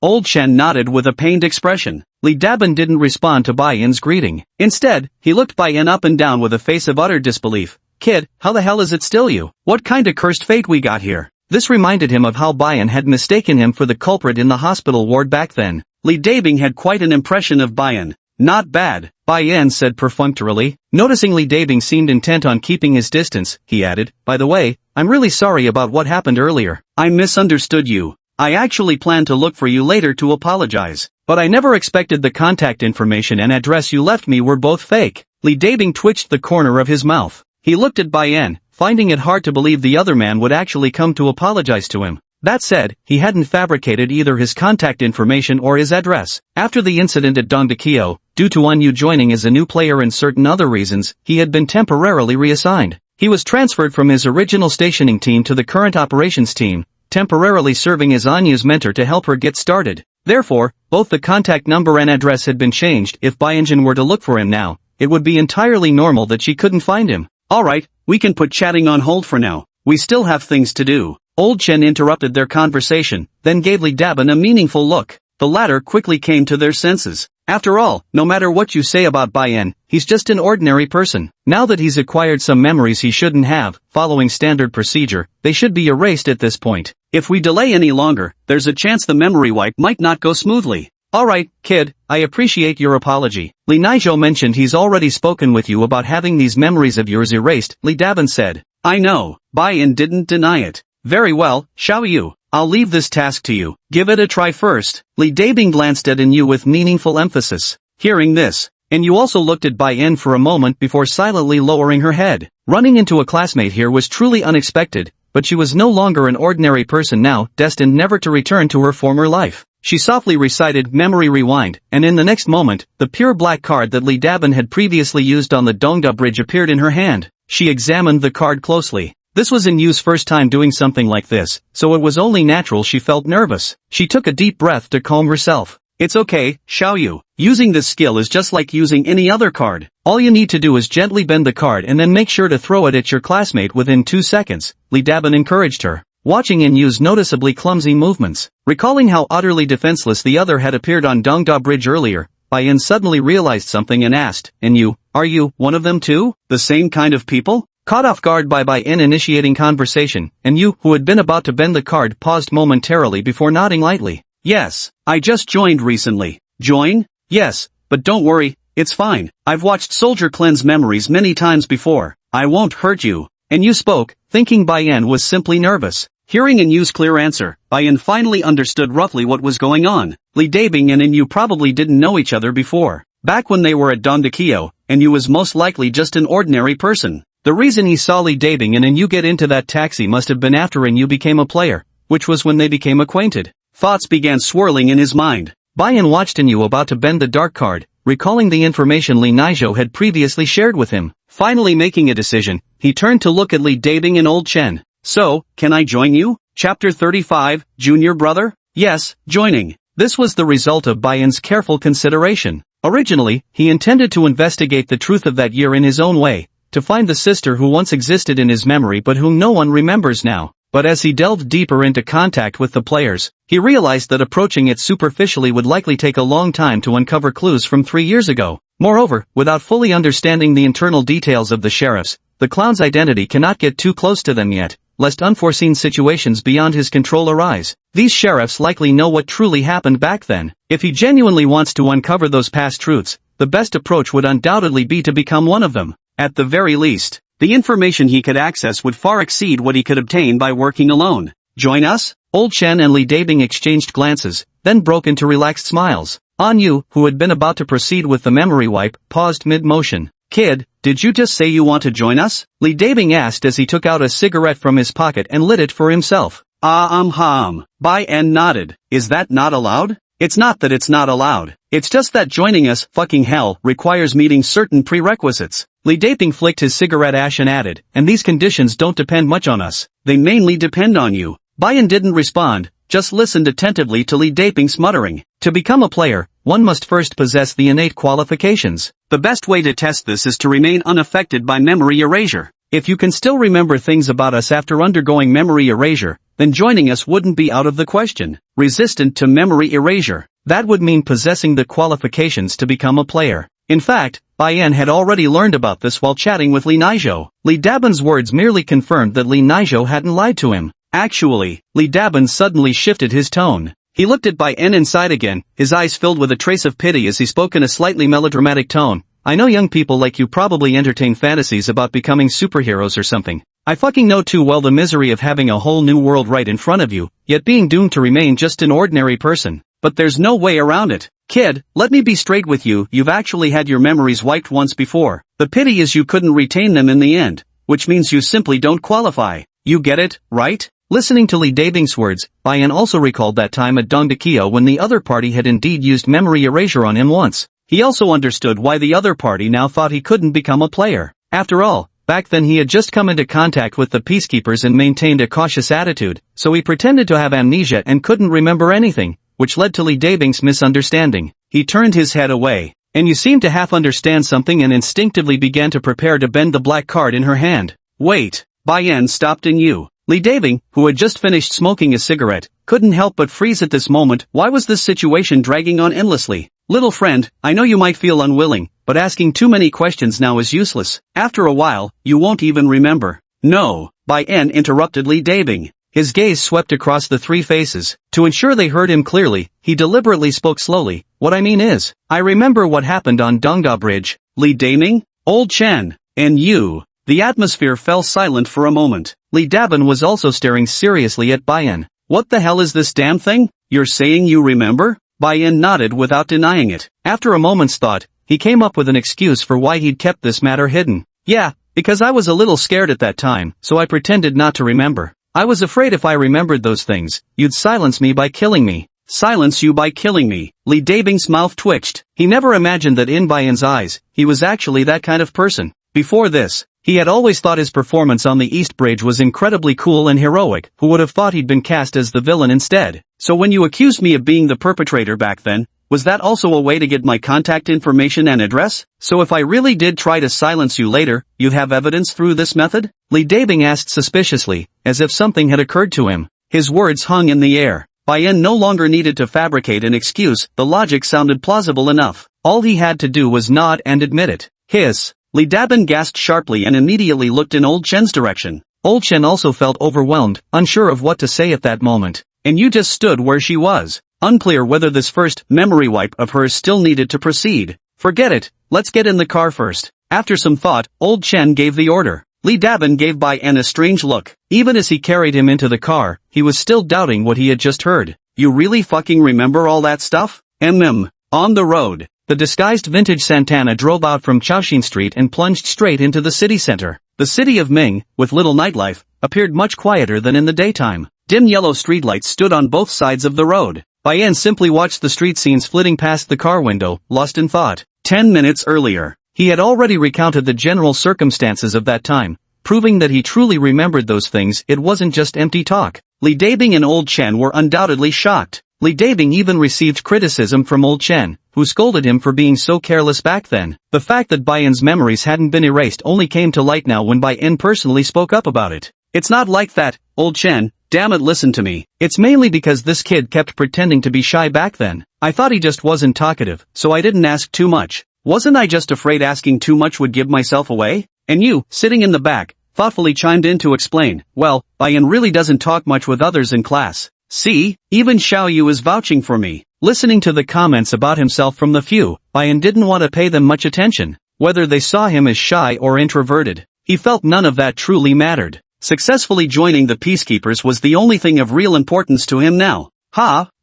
Old Chen nodded with a pained expression. Li Dabin didn't respond to Bai Yan's greeting. Instead, he looked Bai Yan up and down with a face of utter disbelief. Kid, how the hell is it still you? What kind of cursed fate we got here? This reminded him of how Bai Yan had mistaken him for the culprit in the hospital ward back then. Li Dabing had quite an impression of Bai Yan. Not bad, Bai Yan said perfunctorily. Noticing Li Dabing seemed intent on keeping his distance, he added, by the way, I'm really sorry about what happened earlier. I misunderstood you. I actually planned to look for you later to apologize. But I never expected the contact information and address you left me were both fake. Li Dabing twitched the corner of his mouth. He looked at Bai Yan, finding it hard to believe the other man would actually come to apologize to him. That said, he hadn't fabricated either his contact information or his address. After the incident at Dongdakyo, due to Anyu joining as a new player and certain other reasons, he had been temporarily reassigned. He was transferred from his original stationing team to the current operations team, temporarily serving as Anyu's mentor to help her get started. Therefore, both the contact number and address had been changed. If Baiyinjin were to look for him now, it would be entirely normal that she couldn't find him. Alright, we can put chatting on hold for now. We still have things to do. Old Chen interrupted their conversation, then gave Li Dabin a meaningful look. The latter quickly came to their senses. After all, no matter what you say about Baiyan, he's just an ordinary person. Now that he's acquired some memories he shouldn't have, following standard procedure, they should be erased at this point. If we delay any longer, there's a chance the memory wipe might not go smoothly. Alright, kid, I appreciate your apology. Li Naijo mentioned he's already spoken with you about having these memories of yours erased, Li Dabin said. I know, Baiyan didn't deny it. Very well, Xiaoyu. I'll leave this task to you. Give it a try first. Li Dabing glanced at Enyu with meaningful emphasis. Hearing this, Enyu also looked at Bai En for a moment before silently lowering her head. Running into a classmate here was truly unexpected, but she was no longer an ordinary person now, destined never to return to her former life. She softly recited Memory Rewind, and in the next moment, the pure black card that Li Dabin had previously used on the Dongda Bridge appeared in her hand. She examined the card closely. This was Enyu's first time doing something like this, so it was only natural she felt nervous. She took a deep breath to calm herself. It's okay, Xiaoyu. Using this skill is just like using any other card. All you need to do is gently bend the card and then make sure to throw it at your classmate within 2 seconds, Lee Dabin encouraged her, watching Inyu's noticeably clumsy movements. Recalling how utterly defenseless the other had appeared on Dongda Bridge earlier, Bayan suddenly realized something and asked, Inyu, are you one of them too? The same kind of people? Caught off guard by Bayan initiating conversation, Inyu, who had been about to bend the card, paused momentarily before nodding lightly. Yes, I just joined recently. Join? Yes, but don't worry, it's fine. I've watched Soldier cleanse memories many times before. I won't hurt you. Inyu spoke, thinking Bayan was simply nervous. Hearing Inyu's clear answer, Bayan finally understood roughly what was going on. Lee Dabing and Inyu probably didn't know each other before. Back when they were at Dongdaekyo, Inyu was most likely just an ordinary person. The reason he saw Lee Dabing and Inyu get into that taxi must have been after Inyu became a player, which was when they became acquainted. Thoughts began swirling in his mind. Bayan watched Inyu about to bend the dark card, recalling the information Lee Naijo had previously shared with him. Finally making a decision, he turned to look at Lee Dabing and Old Chen. So, can I join you? Chapter 35, Junior Brother? Yes, joining. This was the result of Bayan's careful consideration. Originally, he intended to investigate the truth of that year in his own way, to find the sister who once existed in his memory but whom no one remembers now. But as he delved deeper into contact with the players, he realized that approaching it superficially would likely take a long time to uncover clues from 3 years ago. Moreover, without fully understanding the internal details of the sheriffs, the clown's identity cannot get too close to them yet, lest unforeseen situations beyond his control arise. These sheriffs likely know what truly happened back then. If he genuinely wants to uncover those past truths, the best approach would undoubtedly be to become one of them. At the very least, the information he could access would far exceed what he could obtain by working alone. Join us? Old Chen and Lee Dabing exchanged glances, then broke into relaxed smiles. Anyu, who had been about to proceed with the memory wipe, paused mid-motion. Kid, did you just say you want to join us? Lee Dabing asked as he took out a cigarette from his pocket and lit it for himself. Bayan nodded. Is that not allowed? It's not that it's not allowed. It's just that joining us, fucking hell, requires meeting certain prerequisites. Lee Dabing flicked his cigarette ash and added, and these conditions don't depend much on us. They mainly depend on you. Bayan didn't respond, just listened attentively to Lee Dabing's muttering. To become a player, one must first possess the innate qualifications. The best way to test this is to remain unaffected by memory erasure. If you can still remember things about us after undergoing memory erasure, then joining us wouldn't be out of the question. Resistant to memory erasure. That would mean possessing the qualifications to become a player. In fact, Bayan had already learned about this while chatting with Lee Naijo. Lee Dabin's words merely confirmed that Lee Naijo hadn't lied to him. Actually, Lee Dabin suddenly shifted his tone. He looked at Bayan inside again, his eyes filled with a trace of pity as he spoke in a slightly melodramatic tone. I know young people like you probably entertain fantasies about becoming superheroes or something. I fucking know too well the misery of having a whole new world right in front of you, yet being doomed to remain just an ordinary person. But there's no way around it. Kid, let me be straight with you, you've actually had your memories wiped once before. The pity is you couldn't retain them in the end, which means you simply don't qualify. You get it, right? Listening to Lee Dabing's words, Bayan also recalled that time at Dongdaekyo when the other party had indeed used memory erasure on him once. He also understood why the other party now thought he couldn't become a player. After all, back then he had just come into contact with the peacekeepers and maintained a cautious attitude, so he pretended to have amnesia and couldn't remember anything, which led to Lee Dabing's misunderstanding. He turned his head away, and you seemed to half understand something and instinctively began to prepare to bend the black card in her hand. Wait, Bayan stopped Inyu. Lee Dabing, who had just finished smoking a cigarette, couldn't help but freeze at this moment. Why was this situation dragging on endlessly? Little friend, I know you might feel unwilling, but asking too many questions now is useless. After a while, you won't even remember. No, Bayan interrupted Lee Dabing. His gaze swept across the three faces. To ensure they heard him clearly, he deliberately spoke slowly. What I mean is, I remember what happened on Dongda Bridge. Lee Dabing? Old Chen? And you? The atmosphere fell silent for a moment. Lee Dabin was also staring seriously at Bayan. What the hell is this damn thing? You're saying you remember? Bayan nodded without denying it. After a moment's thought, he came up with an excuse for why he'd kept this matter hidden. Yeah, because I was a little scared at that time, so I pretended not to remember. I was afraid if I remembered those things, you'd silence me by killing me. Silence you by killing me? Lee Dabing's mouth twitched. He never imagined that in Bayan's eyes, he was actually that kind of person. Before this, he had always thought his performance on the East Bridge was incredibly cool and heroic. Who would have thought he'd been cast as the villain instead? So when you accused me of being the perpetrator back then, Was that also a way to get my contact information and address? So if I really did try to silence you later, you'd have evidence through this method? Li Dabing asked suspiciously, as if something had occurred to him. His words hung in the air. Bai Yin no longer needed to fabricate an excuse, the logic sounded plausible enough. All he had to do was nod and admit it. Hiss. Li Dabin gasped sharply and immediately looked in Old Chen's direction. Old Chen also felt overwhelmed, unsure of what to say at that moment. And you just stood where she was, unclear whether this first memory wipe of hers still needed to proceed. Forget it, let's get in the car first. After some thought, Old Chen gave the order. Li Dabin gave Bai Yin a strange look. Even as he carried him into the car, he was still doubting what he had just heard. You really fucking remember all that stuff? On the road. The disguised vintage Santana drove out from Chaoxin Street and plunged straight into the city center. The city of Ming, with little nightlife, appeared much quieter than in the daytime. Dim yellow streetlights stood on both sides of the road. Bai Yin simply watched the street scenes flitting past the car window, lost in thought. 10 minutes earlier, he had already recounted the general circumstances of that time, proving that he truly remembered those things. It wasn't just empty talk. Li Dabing and Old Chen were undoubtedly shocked. Li Dabing even received criticism from Old Chen, who scolded him for being so careless back then. The fact that Bai Yin's memories hadn't been erased only came to light now when Bai Yin personally spoke up about it. It's not like that, Old Chen, damn it, listen to me. It's mainly because this kid kept pretending to be shy back then. I thought he just wasn't talkative, so I didn't ask too much. Wasn't I just afraid asking too much would give myself away? And you, sitting in the back, thoughtfully chimed in to explain, well, Bai Yin really doesn't talk much with others in class. See, even Xiao Yu is vouching for me. Listening to the comments about himself from the few, Bai Yin didn't want to pay them much attention. Whether they saw him as shy or introverted, he felt none of that truly mattered. Successfully joining the Peacekeepers was the only thing of real importance to him now.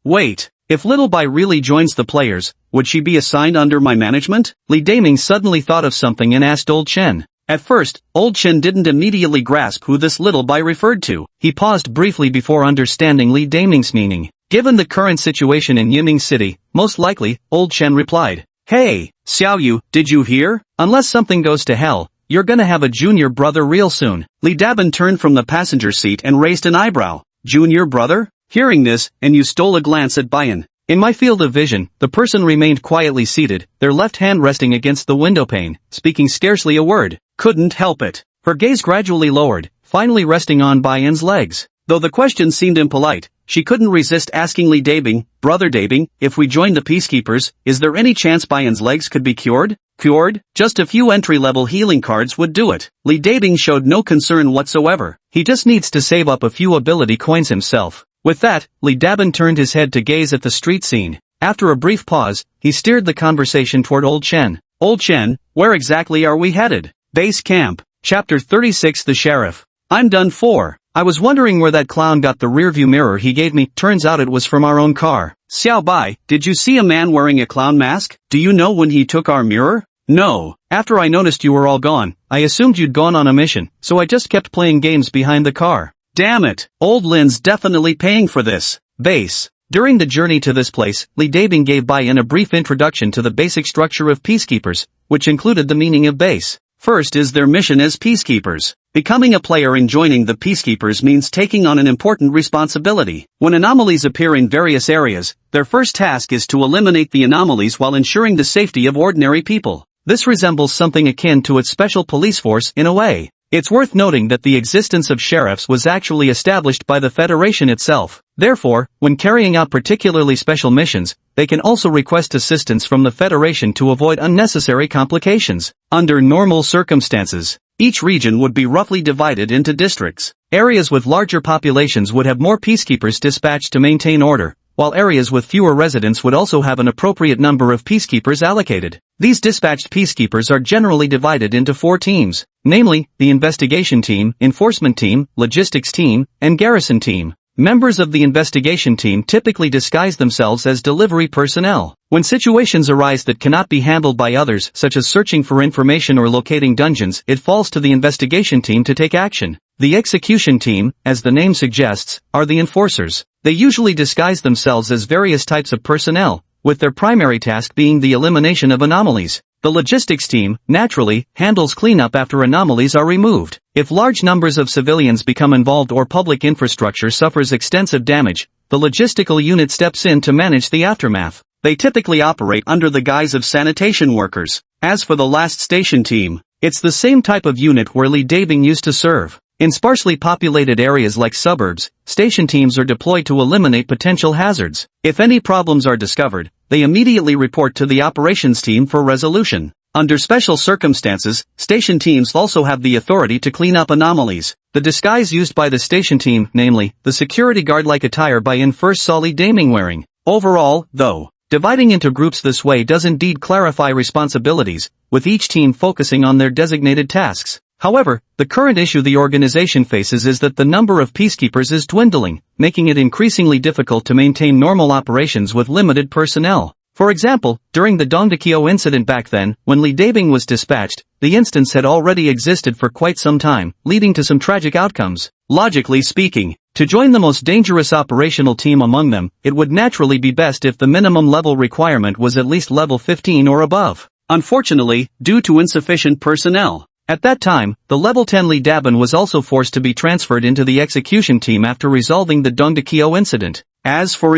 Wait, if little Bai really joins the players, would she be assigned under my management? Li Daming suddenly thought of something and asked Old Chen. At first, Old Chen didn't immediately grasp who this little Bai referred to. He paused briefly before understanding Li Daming's meaning. Given the current situation in Yiming City, most likely, Old Chen replied. Hey, Xiao Yu, did you hear? Unless something goes to hell, you're gonna have a junior brother real soon. Li Dabin turned from the passenger seat and raised an eyebrow. Junior brother? Hearing this, and you stole a glance at Bai Yin. In my field of vision, the person remained quietly seated, their left hand resting against the window pane, speaking scarcely a word. Couldn't help it. Her gaze gradually lowered, finally resting on Bai Yin's legs. Though the question seemed impolite, she couldn't resist asking Li Dabing, Brother Dabing, if we join the Peacekeepers, is there any chance Bai Yin's legs could be cured? Cured? Just a few entry-level healing cards would do it. Li Dabing showed no concern whatsoever. He just needs to save up a few ability coins himself. With that, Li Dabin turned his head to gaze at the street scene. After a brief pause, he steered the conversation toward Old Chen. Old Chen, where exactly are we headed? Base Camp. Chapter 36 The Sheriff. I'm done for. I was wondering where that clown got the rearview mirror he gave me. Turns out it was from our own car. Xiao Bai, did you see a man wearing a clown mask? Do you know when he took our mirror? No. After I noticed you were all gone, I assumed you'd gone on a mission, so I just kept playing games behind the car. Damn it, Old Lin's definitely paying for this. Base. During the journey to this place, Li Dabing gave Bai Yin a brief introduction to the basic structure of Peacekeepers, which included the meaning of base. First is their mission as Peacekeepers. Becoming a player and joining the Peacekeepers means taking on an important responsibility. When anomalies appear in various areas, their first task is to eliminate the anomalies while ensuring the safety of ordinary people. This resembles something akin to its special police force in a way. It's worth noting that the existence of sheriffs was actually established by the Federation itself. Therefore, when carrying out particularly special missions, they can also request assistance from the Federation to avoid unnecessary complications. Under normal circumstances, each region would be roughly divided into districts. Areas with larger populations would have more peacekeepers dispatched to maintain order, while areas with fewer residents would also have an appropriate number of peacekeepers allocated. These dispatched peacekeepers are generally divided into 4 teams, namely, the investigation team, enforcement team, logistics team, and garrison team. Members of the investigation team typically disguise themselves as delivery personnel. When situations arise that cannot be handled by others, such as searching for information or locating dungeons, it falls to the investigation team to take action. The execution team, as the name suggests, are the enforcers. They usually disguise themselves as various types of personnel, with their primary task being the elimination of anomalies. The logistics team, naturally, handles cleanup after anomalies are removed. If large numbers of civilians become involved or public infrastructure suffers extensive damage, the logistical unit steps in to manage the aftermath. they typically operate under the guise of sanitation workers. As for the last station team, it's the same type of unit where Lee Daebing used to serve. In sparsely populated areas like suburbs, station teams are deployed to eliminate potential hazards. If any problems are discovered, they immediately report to the operations team for resolution. Under special circumstances, station teams also have the authority to clean up anomalies. The disguise used by the station team, namely, the security guard-like attire Bayan first saw Lee Daebing wearing. Overall, though, dividing into groups this way does indeed clarify responsibilities, with each team focusing on their designated tasks. However, the current issue the organization faces is that the number of peacekeepers is dwindling, making it increasingly difficult to maintain normal operations with limited personnel. For example, during the Dongdaekyo incident back then, when Lee Daebing was dispatched, the instance had already existed for quite some time, leading to some tragic outcomes. Logically speaking, to join the most dangerous operational team among them, it would naturally be best if the minimum level requirement was at least level 15 or above. Unfortunately, due to insufficient personnel, at that time, the level 10 Lee Daebing was also forced to be transferred into the execution team after resolving the Dongdaekyo incident. As for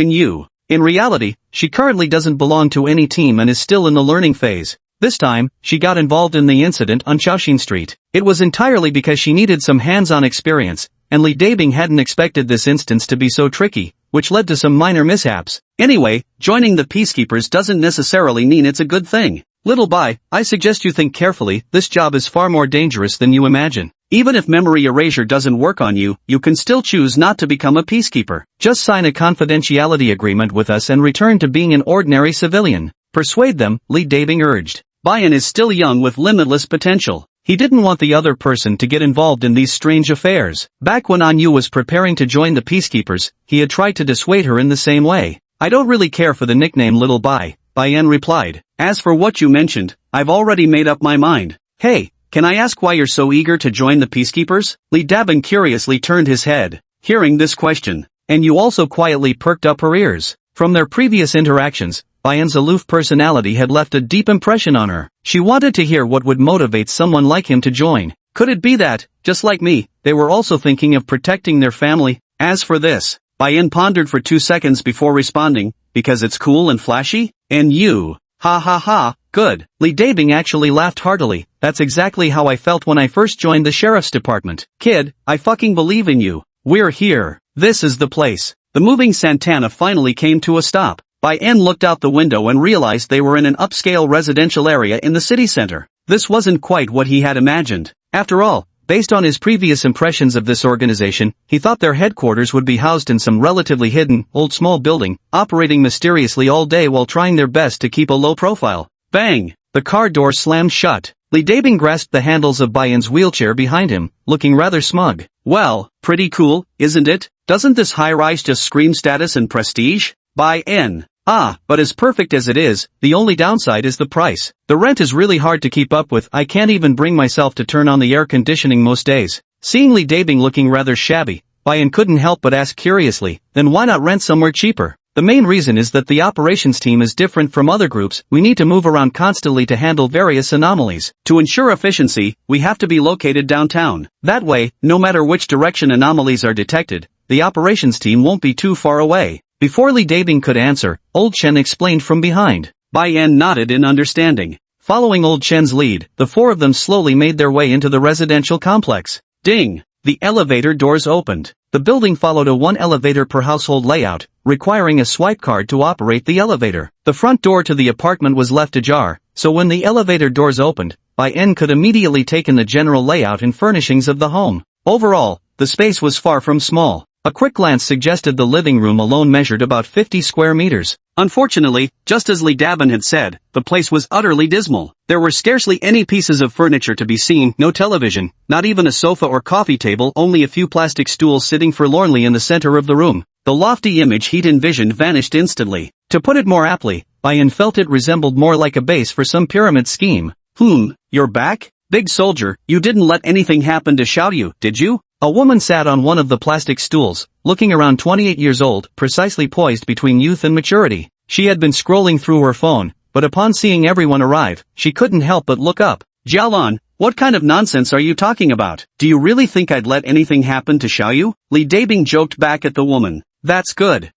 in reality, she currently doesn't belong to any team and is still in the learning phase. This time, she got involved in the incident on Shaoxin Street. It was entirely because she needed some hands-on experience, and Lee Daebing hadn't expected this instance to be so tricky, which led to some minor mishaps. Anyway, joining the peacekeepers doesn't necessarily mean it's a good thing. Little Bai, I suggest you think carefully, this job is far more dangerous than you imagine. Even if memory erasure doesn't work on you, you can still choose not to become a peacekeeper. Just sign a confidentiality agreement with us and return to being an ordinary civilian. Persuade them, Lee Daebing urged. Bayan is still young with limitless potential. He didn't want the other person to get involved in these strange affairs. Back when Anyu was preparing to join the peacekeepers, he had tried to dissuade her in the same way. I don't really care for the nickname Little Bai, Bayan replied. As for what you mentioned, I've already made up my mind. Hey, can I ask why you're so eager to join the peacekeepers? Lee Daebing curiously turned his head, hearing this question, and you also quietly perked up her ears. From their previous interactions, Bayan's aloof personality had left a deep impression on her. She wanted to hear what would motivate someone like him to join. Could it be that, just like me, they were also thinking of protecting their family? As for this, Bayan pondered for 2 seconds before responding, because it's cool and flashy? And you? Ha ha ha, good. Lee Daebing actually laughed heartily. That's exactly how I felt when I first joined the sheriff's department. Kid, I fucking believe in you. We're here. This is the place. The moving Santana finally came to a stop. Bayan looked out the window and realized they were in an upscale residential area in the city center. This wasn't quite what he had imagined. After all, based on his previous impressions of this organization, he thought their headquarters would be housed in some relatively hidden, old small building, operating mysteriously all day while trying their best to keep a low profile. Bang! The car door slammed shut. Lee Daebing grasped the handles of Bayan's wheelchair behind him, looking rather smug. Well, pretty cool, isn't it? Doesn't this high-rise just scream status and prestige? Bayan. Ah, but as perfect as it is, the only downside is the price. The rent is really hard to keep up with. I can't even bring myself to turn on the air conditioning most days. Seeing Lee Daebing looking rather shabby, Bayan couldn't help but ask curiously, then why not rent somewhere cheaper? The main reason is that the operations team is different from other groups. We need to move around constantly to handle various anomalies. To ensure efficiency, we have to be located downtown. That way, no matter which direction anomalies are detected, the operations team won't be too far away. Before Lee Daebing could answer, Old Chen explained from behind. Bayan nodded in understanding. Following Old Chen's lead, the four of them slowly made their way into the residential complex. Ding! The elevator doors opened. The building followed a one elevator per household layout, requiring a swipe card to operate the elevator. The front door to the apartment was left ajar, so when the elevator doors opened, Bayan could immediately take in the general layout and furnishings of the home. Overall, the space was far from small. A quick glance suggested the living room alone measured about 50 square meters. Unfortunately, just as Lee Daebing had said, the place was utterly dismal. There were scarcely any pieces of furniture to be seen, no television, not even a sofa or coffee table, only a few plastic stools sitting forlornly in the center of the room. The lofty image he'd envisioned vanished instantly. To put it more aptly, Bayan felt it resembled more like a base for some pyramid scheme. You're back? Big soldier, you didn't let anything happen to Xiaoyu, did you? A woman sat on one of the plastic stools, looking around 28 years old, precisely poised between youth and maturity. She had been scrolling through her phone, but upon seeing everyone arrive, she couldn't help but look up. Jialan, what kind of nonsense are you talking about? Do you really think I'd let anything happen to Xiaoyu? Lee Daebing joked back at the woman. That's good.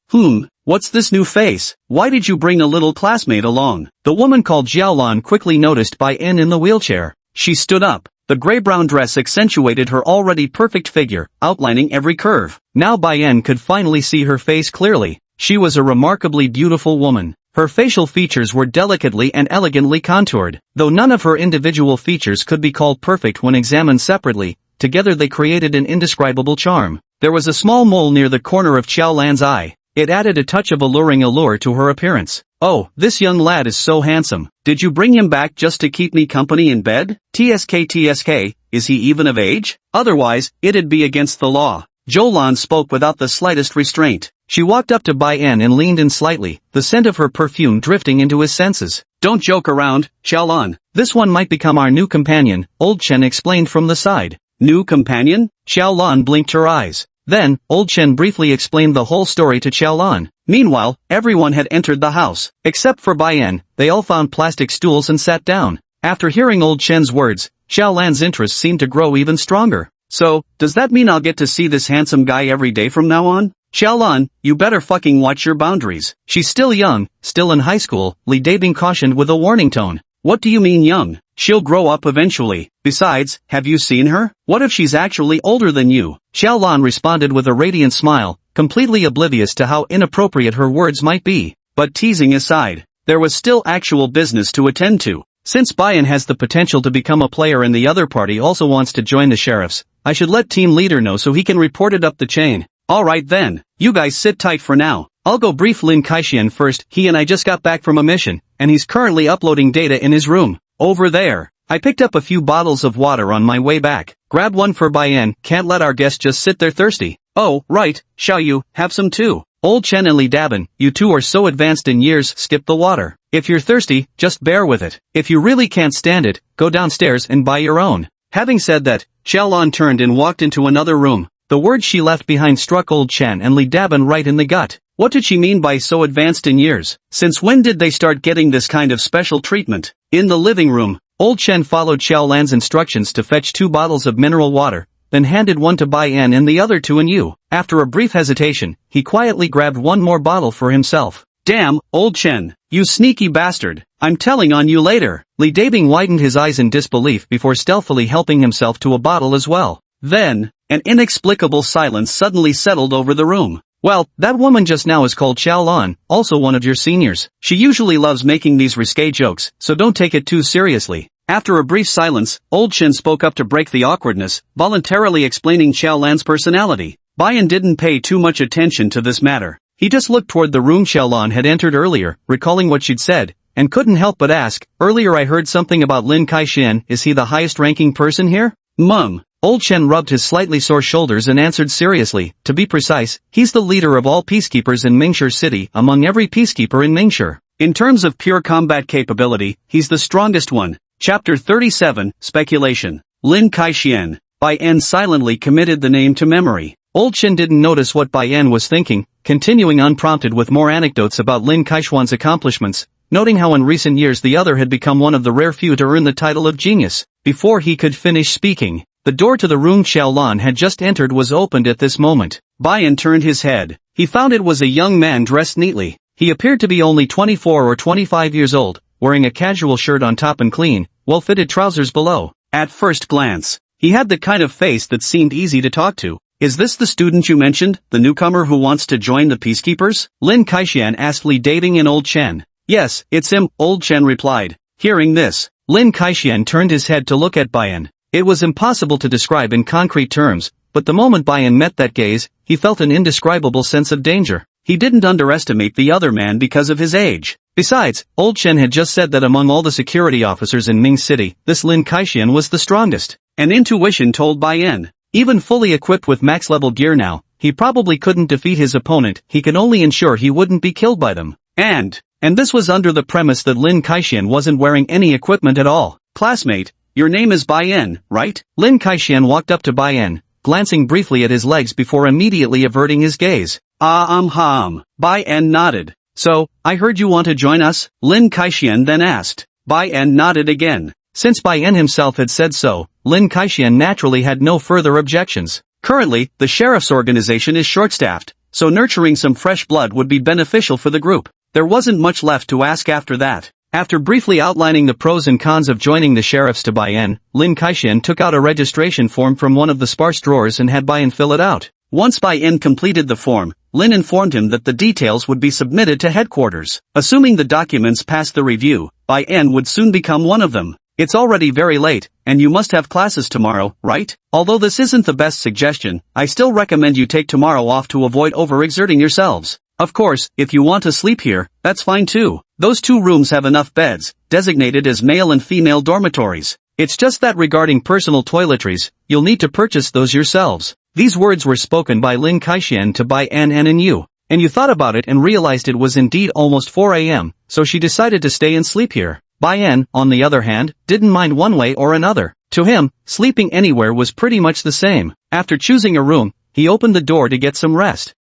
What's this new face? Why did you bring a little classmate along? The woman called Xiaolan quickly noticed Bai En in the wheelchair. She stood up. The gray-brown dress accentuated her already perfect figure, outlining every curve. Now Bai En could finally see her face clearly. She was a remarkably beautiful woman. Her facial features were delicately and elegantly contoured. Though none of her individual features could be called perfect when examined separately, together they created an indescribable charm. There was a small mole near the corner of Xiaolan's eye. It added a touch of alluring allure to her appearance. Oh, this young lad is so handsome. Did you bring him back just to keep me company in bed? TSK, is he even of age? Otherwise, it'd be against the law. Jolan spoke without the slightest restraint. She walked up to Bai En and leaned in slightly, the scent of her perfume drifting into his senses. Don't joke around, Xiaolan. This one might become our new companion, Old Chen explained from the side. New companion? Xiaolan blinked her eyes. Then, Old Chen briefly explained the whole story to Xiaolan. Meanwhile, everyone had entered the house. Except for Bai En, they all found plastic stools and sat down. After hearing Old Chen's words, Xiaolan's interest seemed to grow even stronger. So, does that mean I'll get to see this handsome guy every day from now on? Xiaolan, you better fucking watch your boundaries. She's still young, still in high school, Li Dabing cautioned with a warning tone. What do you mean young? She'll grow up eventually. Besides, have you seen her? What if she's actually older than you? Xiaolan responded with a radiant smile, completely oblivious to how inappropriate her words might be. But teasing aside, there was still actual business to attend to. Since Bai En has the potential to become a player and the other party also wants to join the sheriffs, I should let team leader know so he can report it up the chain. Alright then, you guys sit tight for now. I'll go brief Lin Kaixian first. He and I just got back from a mission, and he's currently uploading data in his room. Over there. I picked up a few bottles of water on my way back. Grab one for Bai En, can't let our guests just sit there thirsty. Oh, right, Xiaoyu, have some too. Old Chen and Li Dabin, you two are so advanced in years, skip the water. If you're thirsty, just bear with it. If you really can't stand it, go downstairs and buy your own. Having said that, Xiaolan turned and walked into another room. The words she left behind struck Old Chen and Li Dabin right in the gut. What did she mean by so advanced in years? Since when did they start getting this kind of special treatment? In the living room, Old Chen followed Xiaolan's instructions to fetch 2 bottles of mineral water, then handed one to Bai En and the other to Yu. After a brief hesitation, he quietly grabbed one more bottle for himself. Damn, Old Chen, you sneaky bastard, I'm telling on you later. Li Dabing widened his eyes in disbelief before stealthily helping himself to a bottle as well. Then, an inexplicable silence suddenly settled over the room. Well, that woman just now is called Xiaolan, also one of your seniors. She usually loves making these risque jokes, so don't take it too seriously. After a brief silence, Old Chen spoke up to break the awkwardness, voluntarily explaining Xiaolan's personality. Bai En didn't pay too much attention to this matter. He just looked toward the room Xiaolan had entered earlier, recalling what she'd said, and couldn't help but ask, earlier I heard something about Lin Kaixian, is he the highest-ranking person here? Mum. Old Chen rubbed his slightly sore shoulders and answered seriously, to be precise, he's the leader of all peacekeepers in Mingshi City among every peacekeeper in Mingshi. In terms of pure combat capability, he's the strongest one. Chapter 37, Speculation. Lin Kaixian. Bai En silently committed the name to memory. Old Chen didn't notice what Bai En was thinking, continuing unprompted with more anecdotes about Lin Kaixian's accomplishments, noting how in recent years the other had become one of the rare few to earn the title of genius. Before he could finish speaking, the door to the room Xiaolan had just entered was opened at this moment. Bai En turned his head. He found it was a young man dressed neatly. He appeared to be only 24 or 25 years old, wearing a casual shirt on top and clean, well-fitted trousers below. At first glance, he had the kind of face that seemed easy to talk to. Is this the student you mentioned, the newcomer who wants to join the peacekeepers? Lin Kaixian asked Li Dabing and Old Chen. Yes, it's him, Old Chen replied. Hearing this, Lin Kaixian turned his head to look at Bai En. It was impossible to describe in concrete terms, but the moment Bai En met that gaze, he felt an indescribable sense of danger. He didn't underestimate the other man because of his age. Besides, Old Chen had just said that among all the security officers in Ming City, this Lin Kaixian was the strongest. An intuition told Bai En. Even fully equipped with max-level gear now, he probably couldn't defeat his opponent, he could only ensure he wouldn't be killed by them. And this was under the premise that Lin Kaixian wasn't wearing any equipment at all. Classmate, your name is Bai En, right? Lin Kaixian walked up to Bai En, glancing briefly at his legs before immediately averting his gaze. Bai En nodded. So, I heard you want to join us? Lin Kaixian then asked. Bai En nodded again. Since Bai En himself had said so, Lin Kaixian naturally had no further objections. Currently, the sheriff's organization is short-staffed, so nurturing some fresh blood would be beneficial for the group. There wasn't much left to ask after that. After briefly outlining the pros and cons of joining the sheriffs to Bai-en, Lin Kaixian took out a registration form from one of the sparse drawers and had Bai-en fill it out. Once Bai-en completed the form, Lin informed him that the details would be submitted to headquarters. Assuming the documents passed the review, Bai-en would soon become one of them. It's already very late, and you must have classes tomorrow, right? Although this isn't the best suggestion, I still recommend you take tomorrow off to avoid overexerting yourselves. Of course, if you want to sleep here, that's fine too. Those 2 rooms have enough beds, designated as male and female dormitories. It's just that regarding personal toiletries, you'll need to purchase those yourselves. These words were spoken by Lin Kaixian to Bai-en and Yu. And you thought about it and realized it was indeed almost 4 a.m., so she decided to stay and sleep here. Bai-en, on the other hand, didn't mind one way or another. To him, sleeping anywhere was pretty much the same. After choosing a room, he opened the door to get some rest.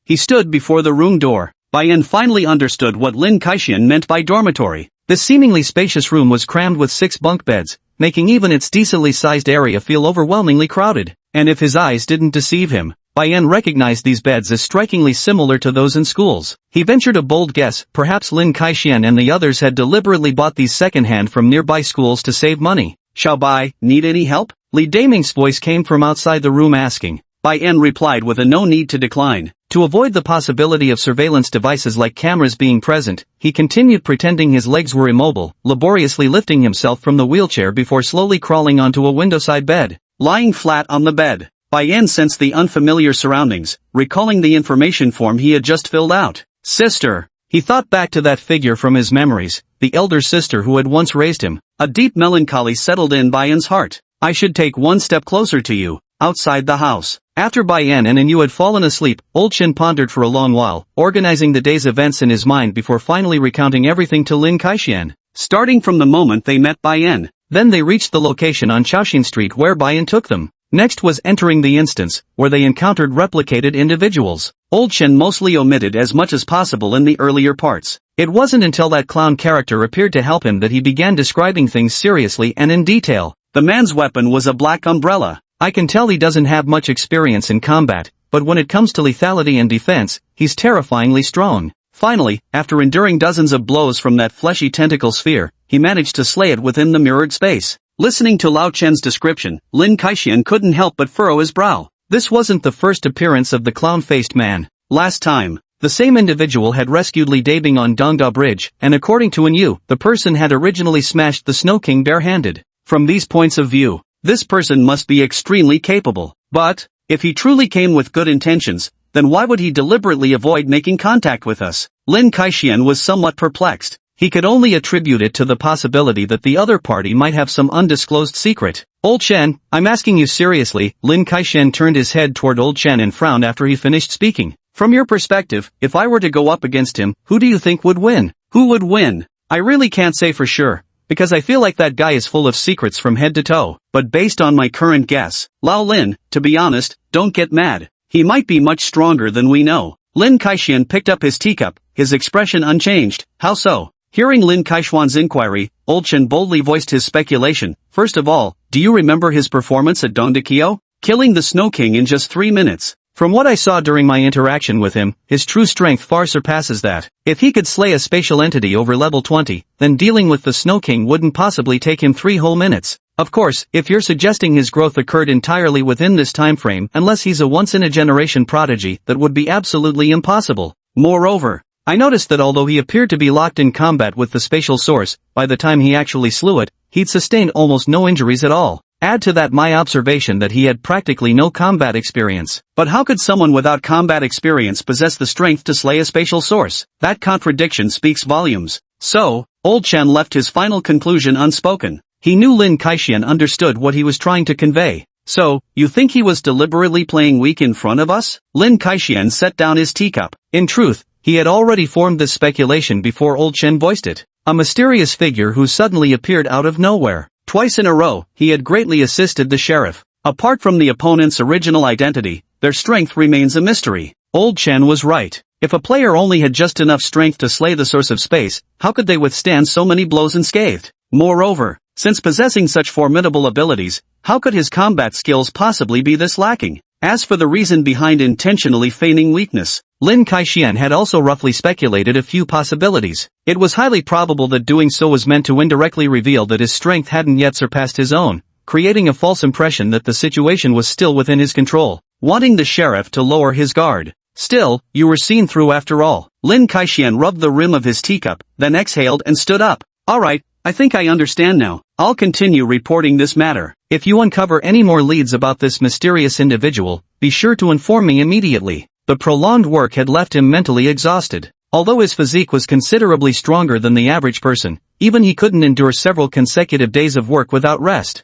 He stood before the room door. Bai-en finally understood what Lin Kaixian meant by dormitory. This seemingly spacious room was crammed with 6 bunk beds, making even its decently sized area feel overwhelmingly crowded. And if his eyes didn't deceive him, Bai-en recognized these beds as strikingly similar to those in schools. He ventured a bold guess, perhaps Lin Kaixian and the others had deliberately bought these secondhand from nearby schools to save money. Xiao Bai, need any help? Li Daming's voice came from outside the room asking. Bai-en replied with a no need to decline. To avoid the possibility of surveillance devices like cameras being present, he continued pretending his legs were immobile, laboriously lifting himself from the wheelchair before slowly crawling onto a windowside bed. Lying flat on the bed, Bai-en sensed the unfamiliar surroundings, recalling the information form he had just filled out. Sister. He thought back to that figure from his memories, the elder sister who had once raised him. A deep melancholy settled in Bai-en's heart. I should take one step closer to you. Outside the house. After Bai-en and Yu had fallen asleep, Old Shin pondered for a long while, organizing the day's events in his mind before finally recounting everything to Lin Kaixian. Starting from the moment they met Bai-en. Then they reached the location on Chaoxin Street where Bai-en took them. Next was entering the instance, where they encountered replicated individuals. Old Shin mostly omitted as much as possible in the earlier parts. It wasn't until that clown character appeared to help him that he began describing things seriously and in detail. The man's weapon was a black umbrella. I can tell he doesn't have much experience in combat, but when it comes to lethality and defense, he's terrifyingly strong. Finally, after enduring dozens of blows from that fleshy tentacle sphere, he managed to slay it within the mirrored space. Listening to Lao Chen's description, Lin Kaixian couldn't help but furrow his brow. This wasn't the first appearance of the clown-faced man. Last time, the same individual had rescued Li Dabing on Dongda Bridge, and according to Yu, the person had originally smashed the Snow King barehanded. From these points of view, this person must be extremely capable. But, if he truly came with good intentions, then why would he deliberately avoid making contact with us? Lin Kaixian was somewhat perplexed. He could only attribute it to the possibility that the other party might have some undisclosed secret. Old Shen, I'm asking you seriously. Lin Kaixian turned his head toward Old Shen and frowned after he finished speaking. From your perspective, if I were to go up against him, who do you think would win? Who would win? I really can't say for sure, because I feel like that guy is full of secrets from head to toe. But based on my current guess, Lao Lin, to be honest, don't get mad. He might be much stronger than we know. Lin Kaixian picked up his teacup, his expression unchanged. How so? Hearing Lin Kaishuan's inquiry, Old Shen boldly voiced his speculation. First of all, do you remember his performance at Dongdakyo? Killing the Snow King in just 3 minutes. From what I saw during my interaction with him, his true strength far surpasses that. If he could slay a spatial entity over level 20, then dealing with the Snow King wouldn't possibly take him 3 whole minutes. Of course, if you're suggesting his growth occurred entirely within this time frame, unless he's a once-in-a-generation prodigy, that would be absolutely impossible. Moreover, I noticed that although he appeared to be locked in combat with the spatial source, by the time he actually slew it, he'd sustained almost no injuries at all. Add to that my observation that he had practically no combat experience. But how could someone without combat experience possess the strength to slay a spatial source? That contradiction speaks volumes. So, Old Chen left his final conclusion unspoken. He knew Lin Kaixian understood what he was trying to convey. So, you think he was deliberately playing weak in front of us? Lin Kaixian set down his teacup. In truth, he had already formed this speculation before Old Chen voiced it. A mysterious figure who suddenly appeared out of nowhere. Twice in a row, he had greatly assisted the sheriff. Apart from the opponent's original identity, their strength remains a mystery. Old Chen was right. If a player only had just enough strength to slay the source of space, how could they withstand so many blows unscathed? Moreover, since possessing such formidable abilities, how could his combat skills possibly be this lacking? As for the reason behind intentionally feigning weakness, Lin Kaixian had also roughly speculated a few possibilities. It was highly probable that doing so was meant to indirectly reveal that his strength hadn't yet surpassed his own, creating a false impression that the situation was still within his control, wanting the sheriff to lower his guard. Still, you were seen through after all. Lin Kaixian rubbed the rim of his teacup, then exhaled and stood up. Alright, I think I understand now. I'll continue reporting this matter. If you uncover any more leads about this mysterious individual, be sure to inform me immediately. The prolonged work had left him mentally exhausted. Although his physique was considerably stronger than the average person, even he couldn't endure several consecutive days of work without rest.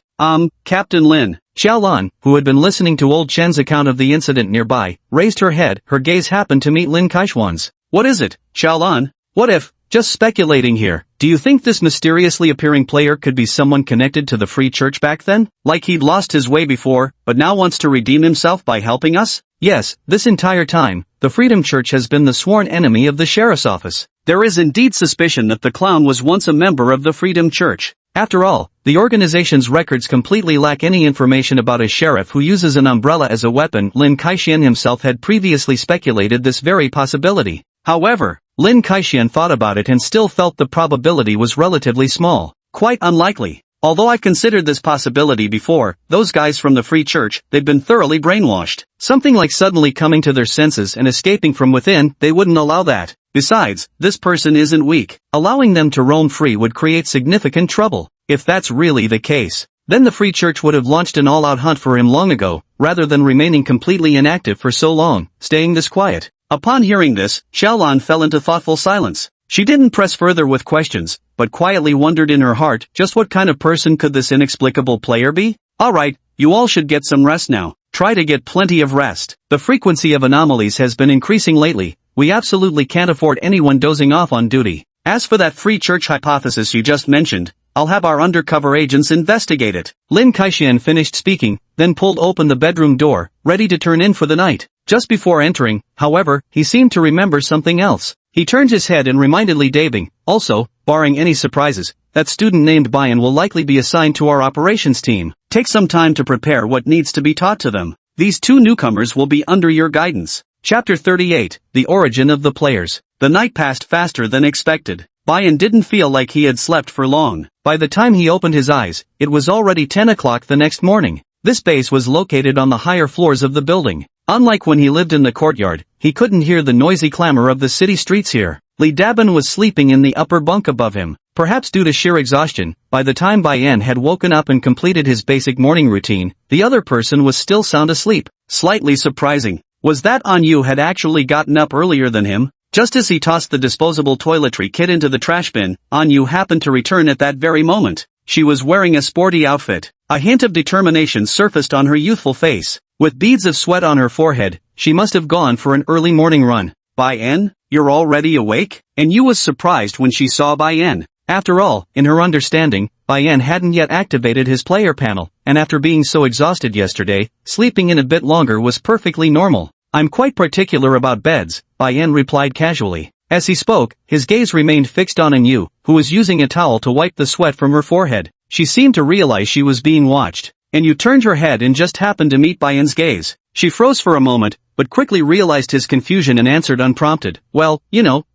Captain Lin. Xiaolan, who had been listening to old Chen's account of the incident nearby, raised her head. Her gaze happened to meet Lin Kaishuan's. What is it, Xiaolan? What if, just speculating here, do you think this mysteriously appearing player could be someone connected to the Free Church back then? Like he'd lost his way before, but now wants to redeem himself by helping us? Yes, this entire time, the Freedom Church has been the sworn enemy of the sheriff's office. There is indeed suspicion that the clown was once a member of the Freedom Church. After all, the organization's records completely lack any information about a sheriff who uses an umbrella as a weapon. Lin Kaixian himself had previously speculated this very possibility. However, Lin Kaixian thought about it and still felt the probability was relatively small. Quite unlikely. Although I considered this possibility before, those guys from the Free Church, they'd been thoroughly brainwashed. Something like suddenly coming to their senses and escaping from within, they wouldn't allow that. Besides, this person isn't weak. Allowing them to roam free would create significant trouble. If that's really the case, then the Free Church would have launched an all-out hunt for him long ago, rather than remaining completely inactive for so long, staying this quiet. Upon hearing this, Xiaolan fell into thoughtful silence. She didn't press further with questions, but quietly wondered in her heart just what kind of person could this inexplicable player be? Alright, you all should get some rest now. Try to get plenty of rest. The frequency of anomalies has been increasing lately. We absolutely can't afford anyone dozing off on duty. As for that Free Church hypothesis you just mentioned, I'll have our undercover agents investigate it. Lin Kaixian finished speaking, then pulled open the bedroom door, ready to turn in for the night. Just before entering, however, he seemed to remember something else. He turned his head and reminded Li Dabing, also, barring any surprises, that student named Bayan will likely be assigned to our operations team. Take some time to prepare what needs to be taught to them. These two newcomers will be under your guidance. Chapter 38, The Origin of the Players. The night passed faster than expected. Bayan didn't feel like he had slept for long. By the time he opened his eyes, it was already 10 o'clock the next morning. This base was located on the higher floors of the building. Unlike when he lived in the courtyard, he couldn't hear the noisy clamor of the city streets here. Li Dabin was sleeping in the upper bunk above him. Perhaps due to sheer exhaustion, by the time Bayan had woken up and completed his basic morning routine, the other person was still sound asleep. Slightly surprising was that Yu had actually gotten up earlier than him. Just as he tossed the disposable toiletry kit into the trash bin, Yu happened to return at that very moment. She was wearing a sporty outfit. A hint of determination surfaced on her youthful face. With beads of sweat on her forehead, she must have gone for an early morning run. Bayan, you're already awake? And Yu was surprised when she saw Bayan. After all, in her understanding, Bayan hadn't yet activated his player panel, and after being so exhausted yesterday, sleeping in a bit longer was perfectly normal. I'm quite particular about beds, Bayan replied casually. As he spoke, his gaze remained fixed on Yu, who was using a towel to wipe the sweat from her forehead. She seemed to realize she was being watched. And Yu turned her head and just happened to meet Bayan's gaze. She froze for a moment, but quickly realized his confusion and answered unprompted, well,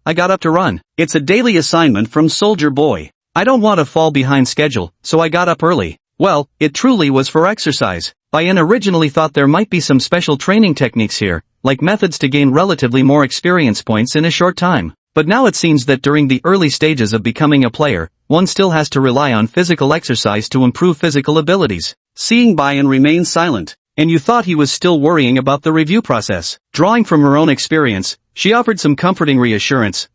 I got up to run. It's a daily assignment from Soldier Boy. I don't want to fall behind schedule, so I got up early. Well, it truly was for exercise. Bayan originally thought there might be some special training techniques here, like methods to gain relatively more experience points in a short time. But now it seems that during the early stages of becoming a player, one still has to rely on physical exercise to improve physical abilities. Seeing Bayan remain silent, and you thought he was still worrying about the review process. Drawing from her own experience, she offered some comforting reassurance.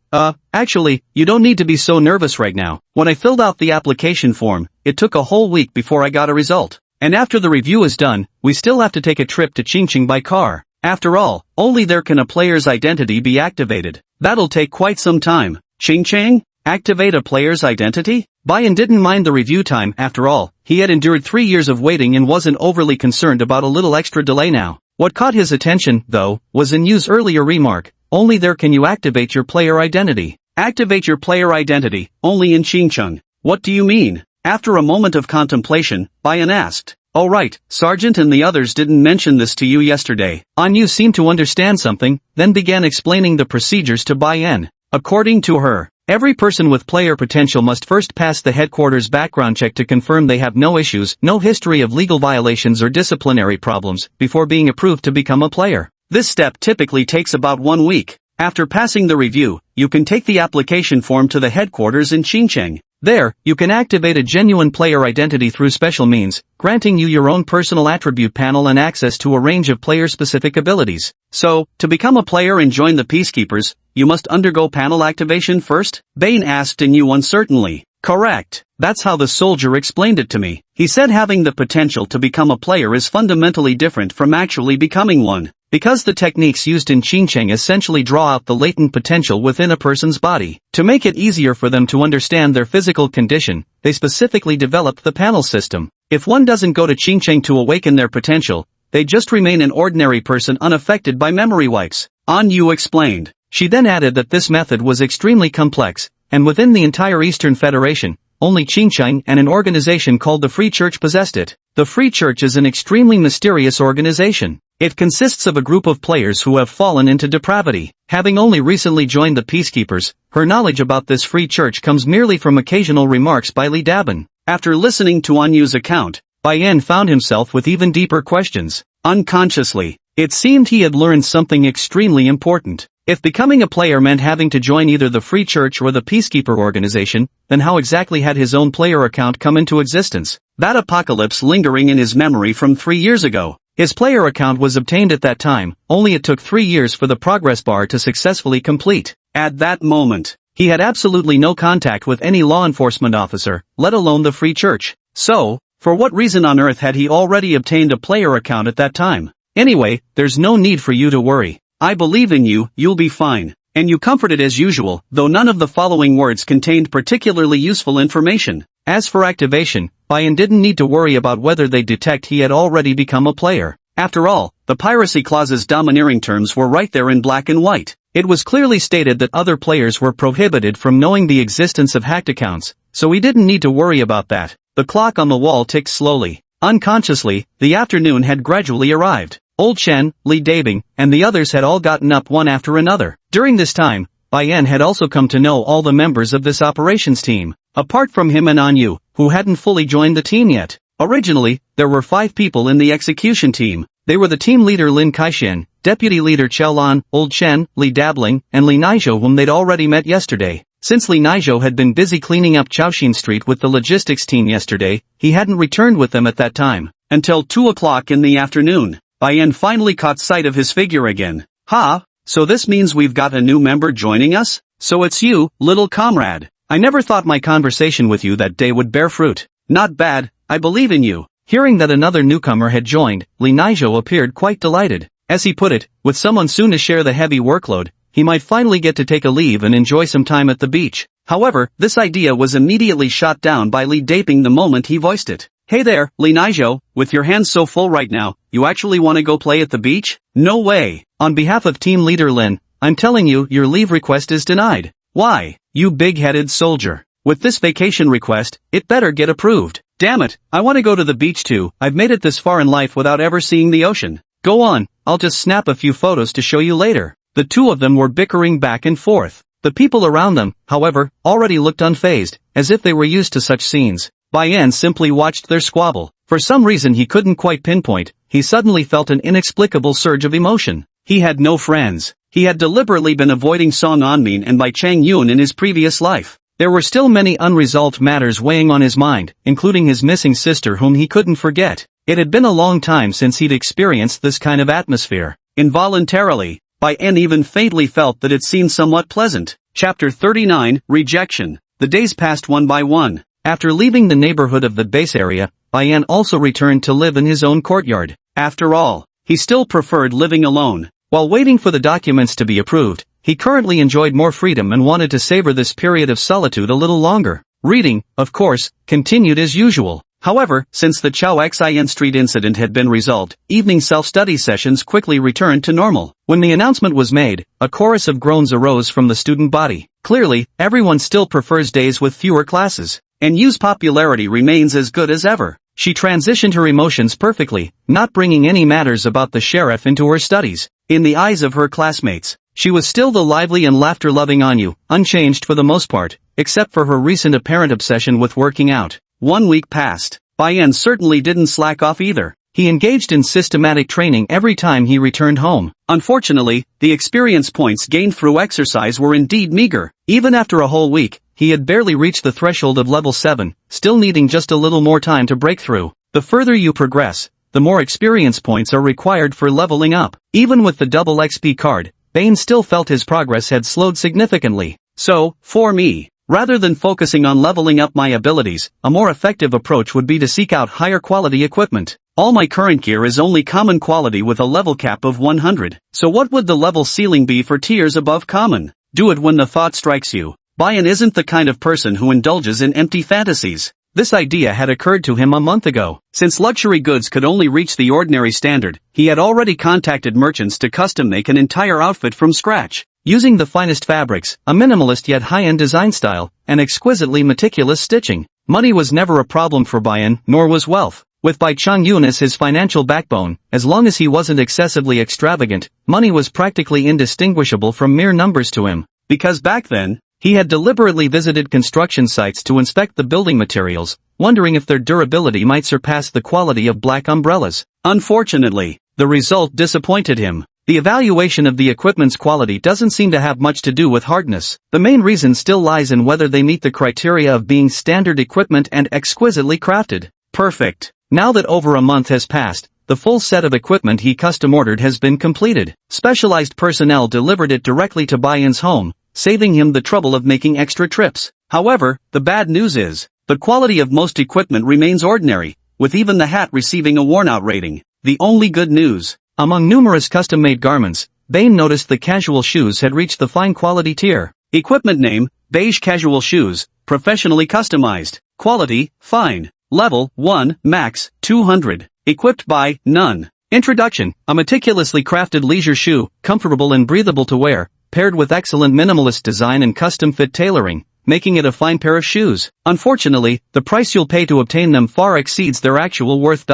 Actually, you don't need to be so nervous right now. When I filled out the application form, it took a whole week before I got a result. And after the review is done, we still have to take a trip to Qingqing by car. After all, only there can a player's identity be activated. That'll take quite some time. Qingqing? Activate a player's identity? Bayan didn't mind the review time, after all. He had endured 3 years of waiting and wasn't overly concerned about a little extra delay now. What caught his attention, though, was Yu's earlier remark, only there can you activate your player identity. Activate your player identity, only in Qingqing. What do you mean? After a moment of contemplation, Bayan asked. "Oh right, Sergeant and the others didn't mention this to you yesterday." Anyu seemed to understand something, then began explaining the procedures to Bai-en. According to her, every person with player potential must first pass the headquarters background check to confirm they have no issues, no history of legal violations or disciplinary problems, before being approved to become a player. This step typically takes about 1 week. After passing the review, you can take the application form to the headquarters in Xincheng. There, you can activate a genuine player identity through special means, granting you your own personal attribute panel and access to a range of player-specific abilities. So, to become a player and join the Peacekeepers, you must undergo panel activation first? Bane asked Yu uncertainly. Correct. That's how the soldier explained it to me. He said having the potential to become a player is fundamentally different from actually becoming one. Because the techniques used in Xincheng essentially draw out the latent potential within a person's body. To make it easier for them to understand their physical condition, they specifically developed the panel system. If one doesn't go to Xincheng to awaken their potential, they just remain an ordinary person unaffected by memory wipes. Anyu explained. She then added that this method was extremely complex, and within the entire Eastern Federation, only Xincheng and an organization called the Free Church possessed it. The Free Church is an extremely mysterious organization. It consists of a group of players who have fallen into depravity. Having only recently joined the Peacekeepers, her knowledge about this Free Church comes merely from occasional remarks by Li Dabin. After listening to Anyu's account, Bai-en found himself with even deeper questions. Unconsciously, it seemed he had learned something extremely important. If becoming a player meant having to join either the Free Church or the Peacekeeper organization, then how exactly had his own player account come into existence? That apocalypse lingering in his memory from 3 years ago. His player account was obtained at that time, only it took 3 years for the progress bar to successfully complete. At that moment, he had absolutely no contact with any law enforcement officer, let alone the Free Church. So, for what reason on earth had he already obtained a player account at that time? Anyway, there's no need for you to worry. I believe in you, you'll be fine. And you comforted as usual, though none of the following words contained particularly useful information. As for activation, Bai-en didn't need to worry about whether they'd detect he had already become a player. After all, the piracy clause's domineering terms were right there in black and white. It was clearly stated that other players were prohibited from knowing the existence of hacked accounts, so he didn't need to worry about that. The clock on the wall ticked slowly. Unconsciously, the afternoon had gradually arrived. Old Shen, Li Dabing, and the others had all gotten up one after another. During this time, Bai-en had also come to know all the members of this operations team, apart from him and Anyu, who hadn't fully joined the team yet. Originally, there were 5 people in the execution team. They were the team leader Lin Kaishan, deputy leader Chao Lan, Old Shen, Li Dabling, and Li Naizhou, whom they'd already met yesterday. Since Li Naizhou had been busy cleaning up Chaoxin Street with the logistics team yesterday, he hadn't returned with them at that time. Until 2 o'clock in the afternoon, Bai-en finally caught sight of his figure again. "Ha, so this means we've got a new member joining us? So it's you, little comrade. I never thought my conversation with you that day would bear fruit. Not bad, I believe in you." Hearing that another newcomer had joined, Li Naizhou appeared quite delighted. As he put it, with someone soon to share the heavy workload, he might finally get to take a leave and enjoy some time at the beach. However, this idea was immediately shot down by Li Dabing the moment he voiced it. "Hey there, Li Naizhou, with your hands so full right now, you actually want to go play at the beach? No way." "On behalf of team leader Lin, I'm telling you, your leave request is denied." "Why, you big-headed soldier? With this vacation request, it better get approved." "Damn it, I want to go to the beach too. I've made it this far in life without ever seeing the ocean." "Go on, I'll just snap a few photos to show you later." The two of them were bickering back and forth. The people around them, however, already looked unfazed, as if they were used to such scenes. Bai-en simply watched their squabble. For some reason he couldn't quite pinpoint, he suddenly felt an inexplicable surge of emotion. He had no friends. He had deliberately been avoiding Song Anmin and Bai Chang Yun in his previous life. There were still many unresolved matters weighing on his mind, including his missing sister whom he couldn't forget. It had been a long time since he'd experienced this kind of atmosphere. Involuntarily, Bai-en even faintly felt that it seemed somewhat pleasant. Chapter 39, Rejection. The days passed one by one. After leaving the neighborhood of the base area, Bai-en also returned to live in his own courtyard. After all, he still preferred living alone. While waiting for the documents to be approved, he currently enjoyed more freedom and wanted to savor this period of solitude a little longer. Reading, of course, continued as usual. However, since the Chao Xin Street incident had been resolved, evening self-study sessions quickly returned to normal. When the announcement was made, a chorus of groans arose from the student body. Clearly, everyone still prefers days with fewer classes. And Yu's popularity remains as good as ever. She transitioned her emotions perfectly, not bringing any matters about the sheriff into her studies. In the eyes of her classmates, she was still the lively and laughter-loving Anyu, unchanged for the most part, except for her recent apparent obsession with working out. 1 week passed. Bayan certainly didn't slack off either. He engaged in systematic training every time he returned home. Unfortunately, the experience points gained through exercise were indeed meager. Even after a whole week, he had barely reached the threshold of level 7, still needing just a little more time to break through. The further you progress, the more experience points are required for leveling up. Even with the double XP card, Bane still felt his progress had slowed significantly. So, for me, rather than focusing on leveling up my abilities, a more effective approach would be to seek out higher quality equipment. All my current gear is only common quality with a level cap of 100. So what would the level ceiling be for tiers above common? Do it when the thought strikes you. Bayan isn't the kind of person who indulges in empty fantasies. This idea had occurred to him a month ago. Since luxury goods could only reach the ordinary standard, he had already contacted merchants to custom make an entire outfit from scratch. Using the finest fabrics, a minimalist yet high-end design style, and exquisitely meticulous stitching. Money was never a problem for Bayan, nor was wealth. With Bai Changyun as his financial backbone, as long as he wasn't excessively extravagant, money was practically indistinguishable from mere numbers to him. Because back then, he had deliberately visited construction sites to inspect the building materials, wondering if their durability might surpass the quality of black umbrellas. Unfortunately, the result disappointed him. The evaluation of the equipment's quality doesn't seem to have much to do with hardness. The main reason still lies in whether they meet the criteria of being standard equipment and exquisitely crafted. Perfect. Now that over a month has passed, the full set of equipment he custom-ordered has been completed. Specialized personnel delivered it directly to Bayan's home, saving him the trouble of making extra trips. However, the bad news is, the quality of most equipment remains ordinary, with even the hat receiving a worn-out rating. The only good news. Among numerous custom-made garments, Bane noticed the casual shoes had reached the fine quality tier. Equipment name, beige casual shoes, professionally customized. Quality, fine. Level 1, max, 200. Equipped by, none. Introduction, a meticulously crafted leisure shoe, comfortable and breathable to wear, paired with excellent minimalist design and custom-fit tailoring, making it a fine pair of shoes. Unfortunately, the price you'll pay to obtain them far exceeds their actual worth.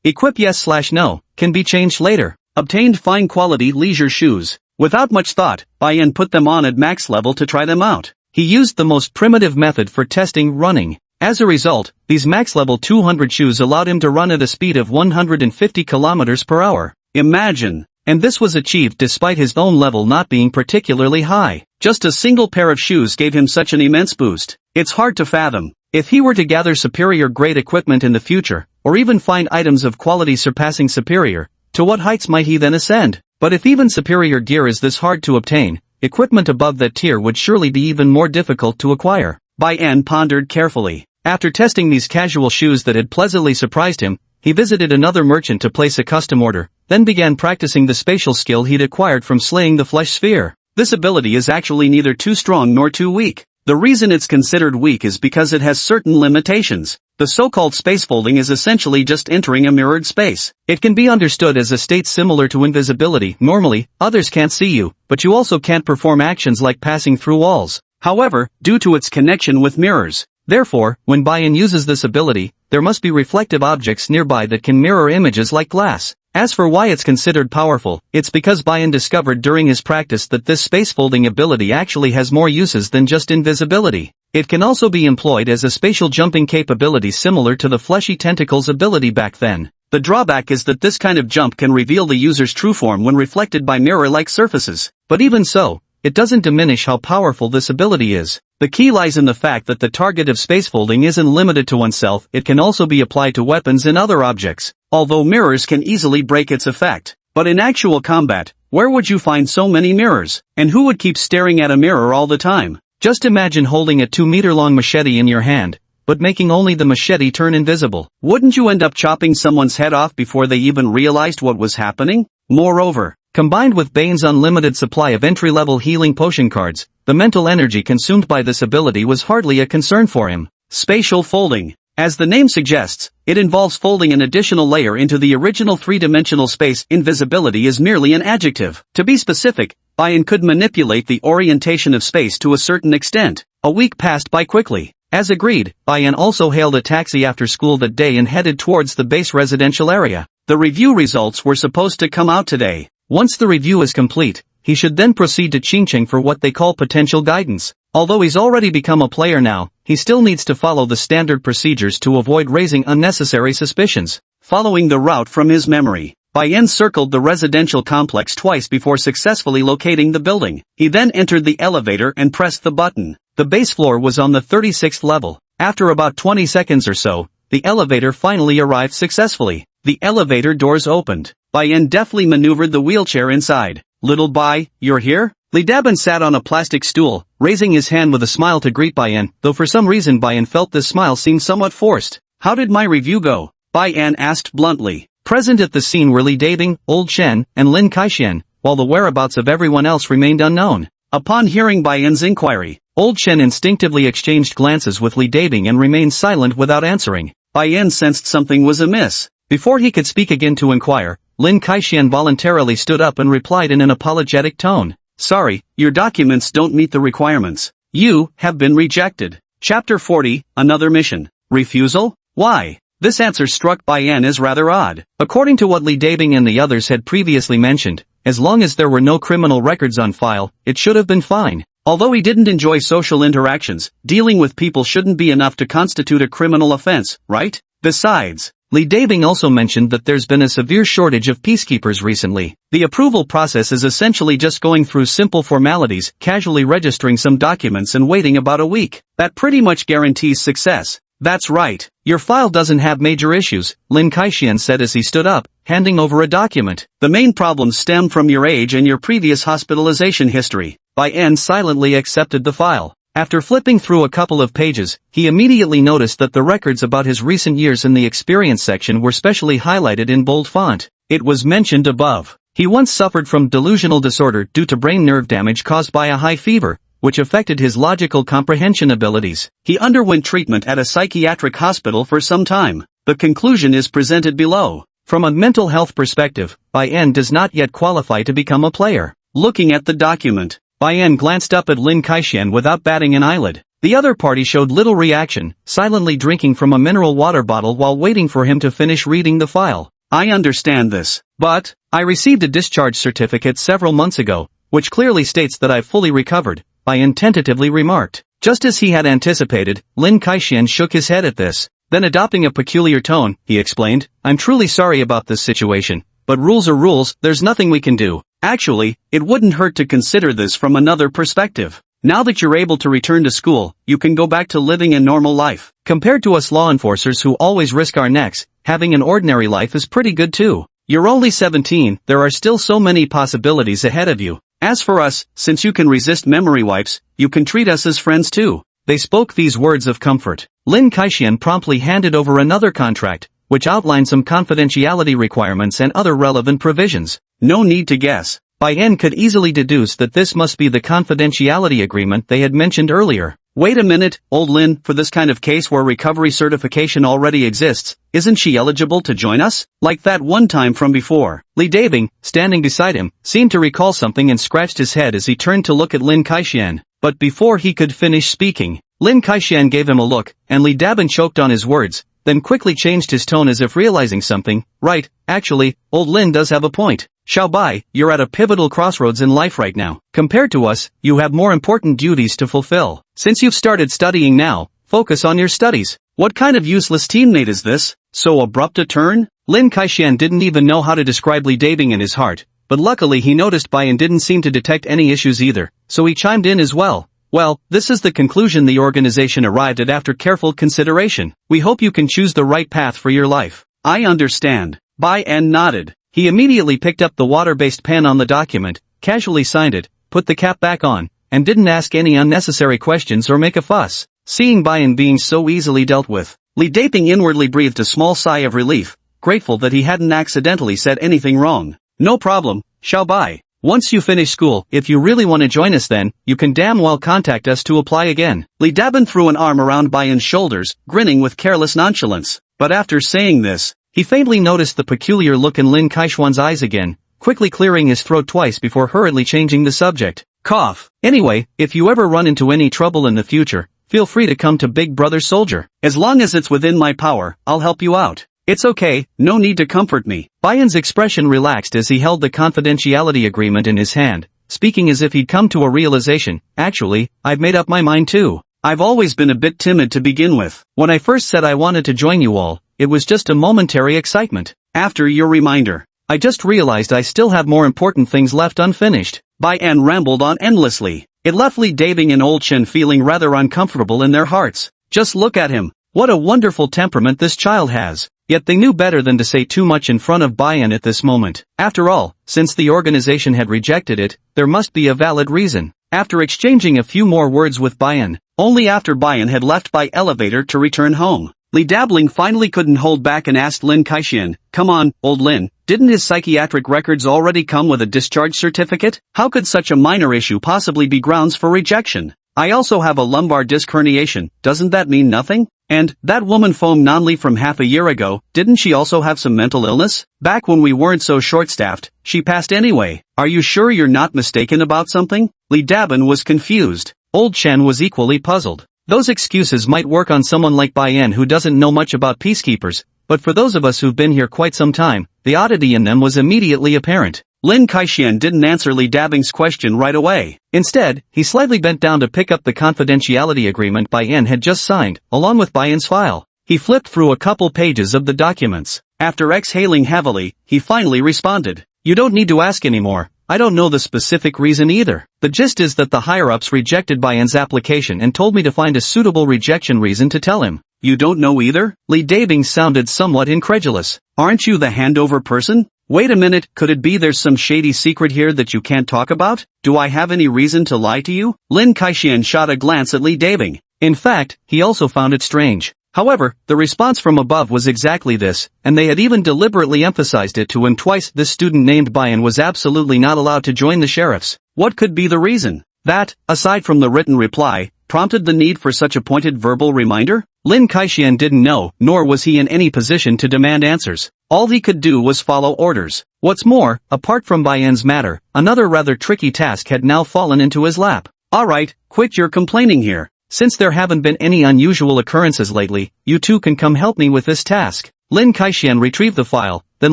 Equip yes/no, can be changed later. Obtained fine quality leisure shoes. Without much thought, Bayan put them on at max level to try them out. He used the most primitive method for testing running. As a result, these max-level 200 shoes allowed him to run at a speed of 150 km per hour. Imagine! And this was achieved despite his own level not being particularly high. Just a single pair of shoes gave him such an immense boost. It's hard to fathom. If he were to gather superior-grade equipment in the future, or even find items of quality surpassing superior, to what heights might he then ascend? But if even superior gear is this hard to obtain, equipment above that tier would surely be even more difficult to acquire. Bayan pondered carefully. After testing these casual shoes that had pleasantly surprised him, he visited another merchant to place a custom order, then began practicing the spatial skill he'd acquired from slaying the flesh sphere. This ability is actually neither too strong nor too weak. The reason it's considered weak is because it has certain limitations. The so-called space folding is essentially just entering a mirrored space. It can be understood as a state similar to invisibility. Normally, others can't see you, but you also can't perform actions like passing through walls. However, due to its connection with mirrors, therefore, when Bayan uses this ability, there must be reflective objects nearby that can mirror images like glass. As for why it's considered powerful, it's because Bayan discovered during his practice that this space-folding ability actually has more uses than just invisibility. It can also be employed as a spatial jumping capability similar to the fleshy tentacles ability back then. The drawback is that this kind of jump can reveal the user's true form when reflected by mirror-like surfaces. But even so, it doesn't diminish how powerful this ability is. The key lies in the fact that the target of spacefolding isn't limited to oneself, it can also be applied to weapons and other objects, although mirrors can easily break its effect. But in actual combat, where would you find so many mirrors? And who would keep staring at a mirror all the time? Just imagine holding a 2-meter-long machete in your hand, but making only the machete turn invisible. Wouldn't you end up chopping someone's head off before they even realized what was happening? Moreover, combined with Bane's unlimited supply of entry-level healing potion cards, the mental energy consumed by this ability was hardly a concern for him. Spatial folding. As the name suggests, it involves folding an additional layer into the original three-dimensional space. Invisibility is merely an adjective. To be specific, Bayan could manipulate the orientation of space to a certain extent. A week passed by quickly. As agreed, Bayan also hailed a taxi after school that day and headed towards the base residential area. The review results were supposed to come out today. Once the review is complete, he should then proceed to Qingcheng for what they call potential guidance. Although he's already become a player now, he still needs to follow the standard procedures to avoid raising unnecessary suspicions. Following the route from his memory, Bayan circled the residential complex twice before successfully locating the building. He then entered the elevator and pressed the button. The base floor was on the 36th level. After about 20 seconds or so, the elevator finally arrived successfully. The elevator doors opened. Bayan deftly maneuvered the wheelchair inside. "Little Bai, you're here?" Li Dabin sat on a plastic stool, raising his hand with a smile to greet Bayan, though for some reason Bayan felt this smile seemed somewhat forced. "How did my review go?" Bayan asked bluntly. Present at the scene were Li Dabing, Old Shen, and Lin Kaixian, while the whereabouts of everyone else remained unknown. Upon hearing Bayan's inquiry, Old Shen instinctively exchanged glances with Li Dabing and remained silent without answering. Bayan sensed something was amiss. Before he could speak again to inquire, Lin Kaixian voluntarily stood up and replied in an apologetic tone. "Sorry, your documents don't meet the requirements. You have been rejected." Chapter 40, Another Mission. Refusal? Why? This answer struck Bayan as rather odd. According to what Li Dabing and the others had previously mentioned, as long as there were no criminal records on file, it should have been fine. Although he didn't enjoy social interactions, dealing with people shouldn't be enough to constitute a criminal offense, right? Besides, Li Dabing also mentioned that there's been a severe shortage of peacekeepers recently. The approval process is essentially just going through simple formalities, casually registering some documents and waiting about a week. That pretty much guarantees success. That's right. Your file doesn't have major issues, Lin Kaixian said as he stood up, handing over a document. The main problems stem from your age and your previous hospitalization history. Bayan silently accepted the file. After flipping through a couple of pages, he immediately noticed that the records about his recent years in the experience section were specially highlighted in bold font. It was mentioned above. He once suffered from delusional disorder due to brain nerve damage caused by a high fever, which affected his logical comprehension abilities. He underwent treatment at a psychiatric hospital for some time. The conclusion is presented below. From a mental health perspective, Bayan does not yet qualify to become a player. Looking at the document, Bayan glanced up at Lin Kaixian without batting an eyelid. The other party showed little reaction, silently drinking from a mineral water bottle while waiting for him to finish reading the file. I understand this, but I received a discharge certificate several months ago, which clearly states that I've fully recovered, Bayan tentatively remarked. Just as he had anticipated, Lin Kaixian shook his head at this. Then adopting a peculiar tone, he explained, I'm truly sorry about this situation, but rules are rules, there's nothing we can do. Actually, it wouldn't hurt to consider this from another perspective. Now that you're able to return to school, you can go back to living a normal life. Compared to us law enforcers who always risk our necks, having an ordinary life is pretty good too. You're only 17, there are still so many possibilities ahead of you. As for us, since you can resist memory wipes, you can treat us as friends too. They spoke these words of comfort. Lin Kaixian promptly handed over another contract, which outlined some confidentiality requirements and other relevant provisions. No need to guess. Bayan could easily deduce that this must be the confidentiality agreement they had mentioned earlier. Wait a minute, old Lin, for this kind of case where recovery certification already exists, isn't she eligible to join us? Like that one time from before. Li Dabing, standing beside him, seemed to recall something and scratched his head as he turned to look at Lin Kaixian. But before he could finish speaking, Lin Kaixian gave him a look, and Li Dabin choked on his words, then quickly changed his tone as if realizing something. Right, actually, old Lin does have a point. Xiaobai, you're at a pivotal crossroads in life right now. Compared to us, you have more important duties to fulfill. Since you've started studying now, focus on your studies. What kind of useless teammate is this? So abrupt a turn? Lin Kaixian didn't even know how to describe Li Dabing in his heart, but luckily he noticed Bayan didn't seem to detect any issues either, so he chimed in as well. Well, this is the conclusion the organization arrived at after careful consideration. We hope you can choose the right path for your life. I understand. Bayan nodded. He immediately picked up the water-based pen on the document, casually signed it, put the cap back on, and didn't ask any unnecessary questions or make a fuss. Seeing Bayan being so easily dealt with, Li Dabing inwardly breathed a small sigh of relief, grateful that he hadn't accidentally said anything wrong. No problem, Xiaobai. Once you finish school, if you really want to join us then, you can damn well contact us to apply again. Li Dabin threw an arm around Bayan's shoulders, grinning with careless nonchalance. But after saying this, he faintly noticed the peculiar look in Lin Kaixian's eyes again, quickly clearing his throat twice before hurriedly changing the subject. Cough. Anyway, if you ever run into any trouble in the future, feel free to come to Big Brother Soldier. As long as it's within my power, I'll help you out. It's okay, no need to comfort me. Bayan's expression relaxed as he held the confidentiality agreement in his hand, speaking as if he'd come to a realization. Actually, I've made up my mind too. I've always been a bit timid to begin with. When I first said I wanted to join you all, it was just a momentary excitement. After your reminder, I just realized I still have more important things left unfinished. Bayan rambled on endlessly. It left Li Dabing and Old Chen feeling rather uncomfortable in their hearts. Just look at him. What a wonderful temperament this child has. Yet they knew better than to say too much in front of Bayan at this moment. After all, since the organization had rejected it, there must be a valid reason. After exchanging a few more words with Bayan, only after Bayan had left by elevator to return home, Li Dabling finally couldn't hold back and asked Lin Kaixian, "Come on, old Lin, didn't his psychiatric records already come with a discharge certificate? How could such a minor issue possibly be grounds for rejection? I also have a lumbar disc herniation, doesn't that mean nothing? And, that woman Foam Nonli from half a year ago, didn't she also have some mental illness? Back when we weren't so short-staffed, she passed anyway. Are you sure you're not mistaken about something?" Li Dabin was confused. Old Chen was equally puzzled. Those excuses might work on someone like Bayan who doesn't know much about peacekeepers, but for those of us who've been here quite some time, the oddity in them was immediately apparent. Lin Kaixian didn't answer Li Dabing's question right away. Instead, he slightly bent down to pick up the confidentiality agreement Bayan had just signed, along with Bayan's file. He flipped through a couple pages of the documents. After exhaling heavily, he finally responded, "You don't need to ask anymore. I don't know the specific reason either. The gist is that the higher-ups rejected Bayan's application and told me to find a suitable rejection reason to tell him." "You don't know either?" Li Dabing sounded somewhat incredulous. "Aren't you the handover person? Wait a minute, could it be there's some shady secret here that you can't talk about? Do I have any reason to lie to you?" Lin Kaixian shot a glance at Li Dabing. In fact, he also found it strange. However, the response from above was exactly this, and they had even deliberately emphasized it to him twice. This student named Bayan was absolutely not allowed to join the sheriffs. What could be the reason? That, aside from the written reply, prompted the need for such a pointed verbal reminder? Lin Kaixian didn't know, nor was he in any position to demand answers. All he could do was follow orders. What's more, apart from Bayan's matter, another rather tricky task had now fallen into his lap. "Alright, quit your complaining here. Since there haven't been any unusual occurrences lately, you two can come help me with this task." Lin Kaixian retrieved the file, then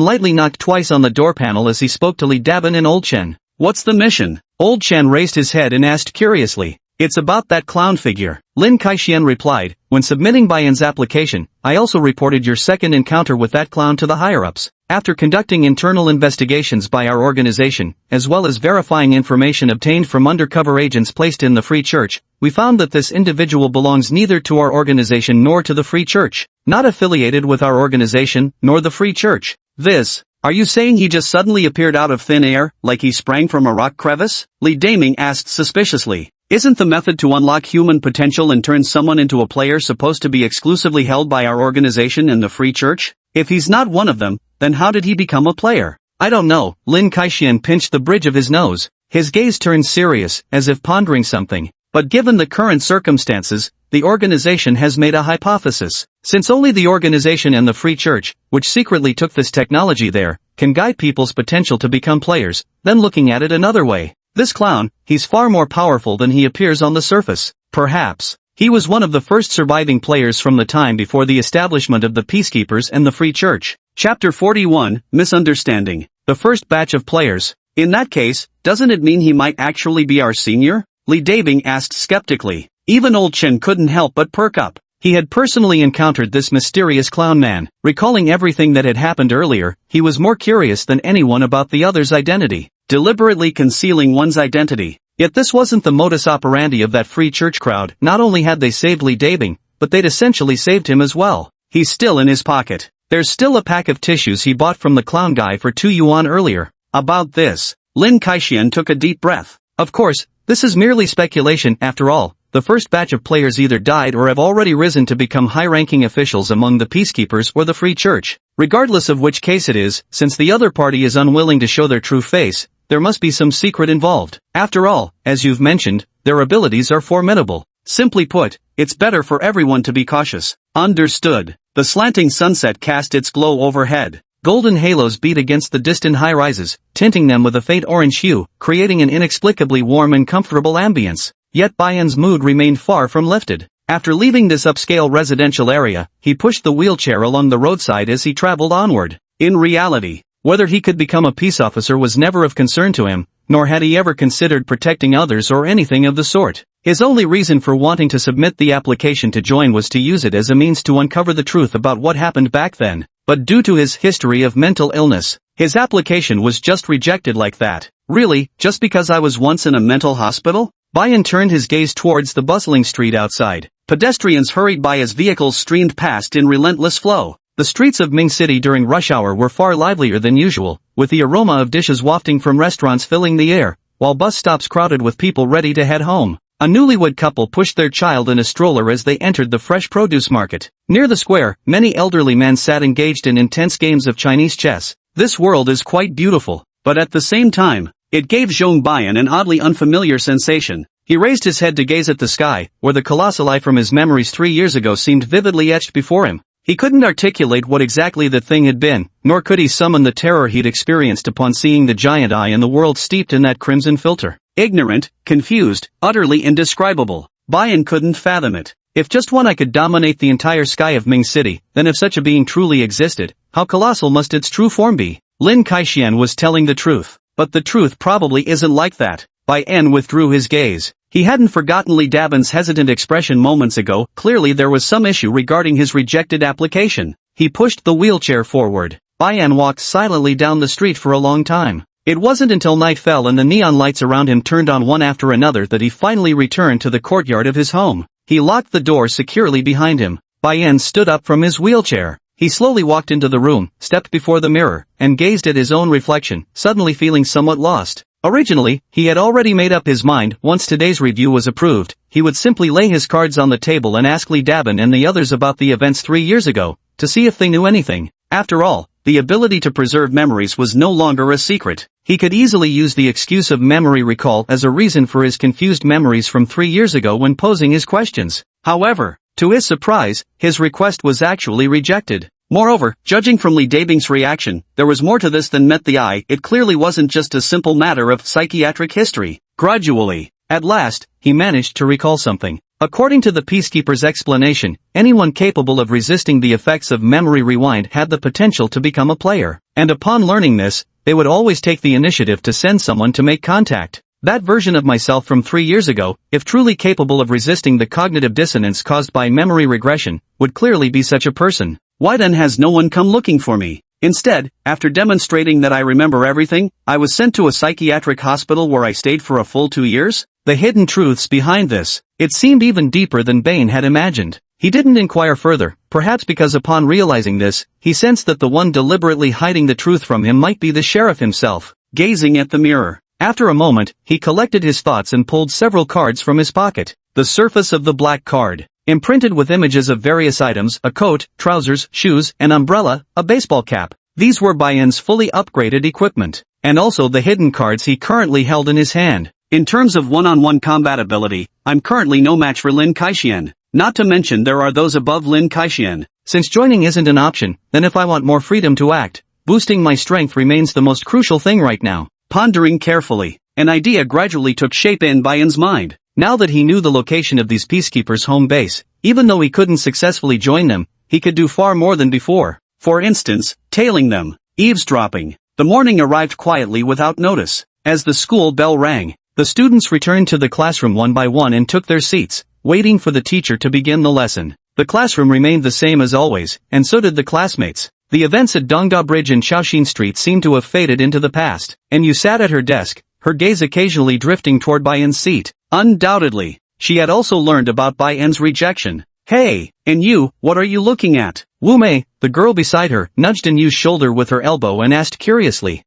lightly knocked twice on the door panel as he spoke to Li Dabin and Old Chen. "What's the mission?" Old Chen raised his head and asked curiously. "It's about that clown figure." Lin Kaixian replied, "When submitting Bayan's application, I also reported your second encounter with that clown to the higher-ups. After conducting internal investigations by our organization, as well as verifying information obtained from undercover agents placed in the Free Church, we found that this individual belongs neither to our organization nor to the Free Church, not affiliated with our organization, nor the Free Church." Are you saying he just suddenly appeared out of thin air, like he sprang from a rock crevice? Li Daming asked suspiciously. "Isn't the method to unlock human potential and turn someone into a player supposed to be exclusively held by our organization and the Free Church? If he's not one of them, then how did he become a player?" "I don't know." Lin Kaixian pinched the bridge of his nose. His gaze turned serious, as if pondering something. "But given the current circumstances, the organization has made a hypothesis. Since only the organization and the Free Church, which secretly took this technology there, can guide people's potential to become players, then looking at it another way. This clown, he's far more powerful than he appears on the surface. Perhaps he was one of the first surviving players from the time before the establishment of the Peacekeepers and the Free Church." Chapter 41, Misunderstanding. The first batch of players. "In that case, doesn't it mean he might actually be our senior?" Li Dabing asked skeptically. Even Old Chen couldn't help but perk up. He had personally encountered this mysterious clown man. Recalling everything that had happened earlier, he was more curious than anyone about the other's identity. Deliberately concealing one's identity. Yet this wasn't the modus operandi of that Free Church crowd. Not only had they saved Li Dabing, but they'd essentially saved him as well. He's still in his pocket. There's still a pack of tissues he bought from the clown guy for 2 yuan earlier. About this, Lin Kaixian took a deep breath. Of course, this is merely speculation after all. The first batch of players either died or have already risen to become high-ranking officials among the Peacekeepers or the Free Church. Regardless of which case it is, since the other party is unwilling to show their true face, there must be some secret involved. After all, as you've mentioned, their abilities are formidable. Simply put, it's better for everyone to be cautious. Understood. The slanting sunset cast its glow overhead. Golden halos beat against the distant high-rises, tinting them with a faint orange hue, creating an inexplicably warm and comfortable ambience. Yet Bayan's mood remained far from lifted. After leaving this upscale residential area, he pushed the wheelchair along the roadside as he traveled onward. In reality, whether he could become a peace officer was never of concern to him, nor had he ever considered protecting others or anything of the sort. His only reason for wanting to submit the application to join was to use it as a means to uncover the truth about what happened back then. But due to his history of mental illness, his application was just rejected like that. Really, just because I was once in a mental hospital? Bayan turned his gaze towards the bustling street outside. Pedestrians hurried by as vehicles streamed past in relentless flow. The streets of Ming City during rush hour were far livelier than usual, with the aroma of dishes wafting from restaurants filling the air, while bus stops crowded with people ready to head home. A newlywed couple pushed their child in a stroller as they entered the fresh produce market. Near the square, many elderly men sat engaged in intense games of Chinese chess. This world is quite beautiful, but at the same time, it gave Zhong Bayan an oddly unfamiliar sensation. He raised his head to gaze at the sky, where the colossal eye from his memories 3 years ago seemed vividly etched before him. He couldn't articulate what exactly the thing had been, nor could he summon the terror he'd experienced upon seeing the giant eye in the world steeped in that crimson filter. Ignorant, confused, utterly indescribable. Bayan couldn't fathom it. If just one eye could dominate the entire sky of Ming City, then if such a being truly existed, how colossal must its true form be? Lin Kaixian was telling the truth. But the truth probably isn't like that. Bayan withdrew his gaze. He hadn't forgotten Li Daban's hesitant expression moments ago. Clearly there was some issue regarding his rejected application. He pushed the wheelchair forward. Bayan walked silently down the street for a long time. It wasn't until night fell and the neon lights around him turned on one after another that he finally returned to the courtyard of his home. He locked the door securely behind him. Bayan stood up from his wheelchair. He slowly walked into the room, stepped before the mirror, and gazed at his own reflection, suddenly feeling somewhat lost. Originally, he had already made up his mind. Once today's review was approved, he would simply lay his cards on the table and ask Li Daban and the others about the events 3 years ago, to see if they knew anything. After all, the ability to preserve memories was no longer a secret. He could easily use the excuse of memory recall as a reason for his confused memories from 3 years ago when posing his questions. However, to his surprise, his request was actually rejected. Moreover, judging from Li Dabing's reaction, there was more to this than met the eye. It clearly wasn't just a simple matter of psychiatric history. Gradually, at last, he managed to recall something. According to the peacekeeper's explanation, anyone capable of resisting the effects of memory rewind had the potential to become a player. And upon learning this, they would always take the initiative to send someone to make contact. That version of myself from 3 years ago, if truly capable of resisting the cognitive dissonance caused by memory regression, would clearly be such a person. Why then has no one come looking for me? Instead, after demonstrating that I remember everything, I was sent to a psychiatric hospital where I stayed for a full 2 years? The hidden truths behind this. It seemed even deeper than Bain had imagined. He didn't inquire further, perhaps because upon realizing this, he sensed that the one deliberately hiding the truth from him might be the sheriff himself. Gazing at the mirror. After a moment, he collected his thoughts and pulled several cards from his pocket. The surface of the black card, imprinted with images of various items, a coat, trousers, shoes, an umbrella, a baseball cap. These were Bayan's fully upgraded equipment, and also the hidden cards he currently held in his hand. In terms of one-on-one combat ability, I'm currently no match for Lin Kaixian. Not to mention there are those above Lin Kaixian. Since joining isn't an option, then if I want more freedom to act, boosting my strength remains the most crucial thing right now. Pondering carefully, an idea gradually took shape in Bayan's mind. Now that he knew the location of these peacekeepers' home base, even though he couldn't successfully join them, he could do far more than before. For instance, tailing them, eavesdropping. The morning arrived quietly without notice. As the school bell rang, the students returned to the classroom one by one and took their seats, waiting for the teacher to begin the lesson. The classroom remained the same as always, and so did the classmates. The events at Dongda Bridge and Shaoxin Street seemed to have faded into the past, and Yu sat at her desk, her gaze occasionally drifting toward Bayan's seat. Undoubtedly, she had also learned about Bayan's rejection. Hey, and you, what are you looking at? Wu Mei, the girl beside her, nudged Yu's shoulder with her elbow and asked curiously.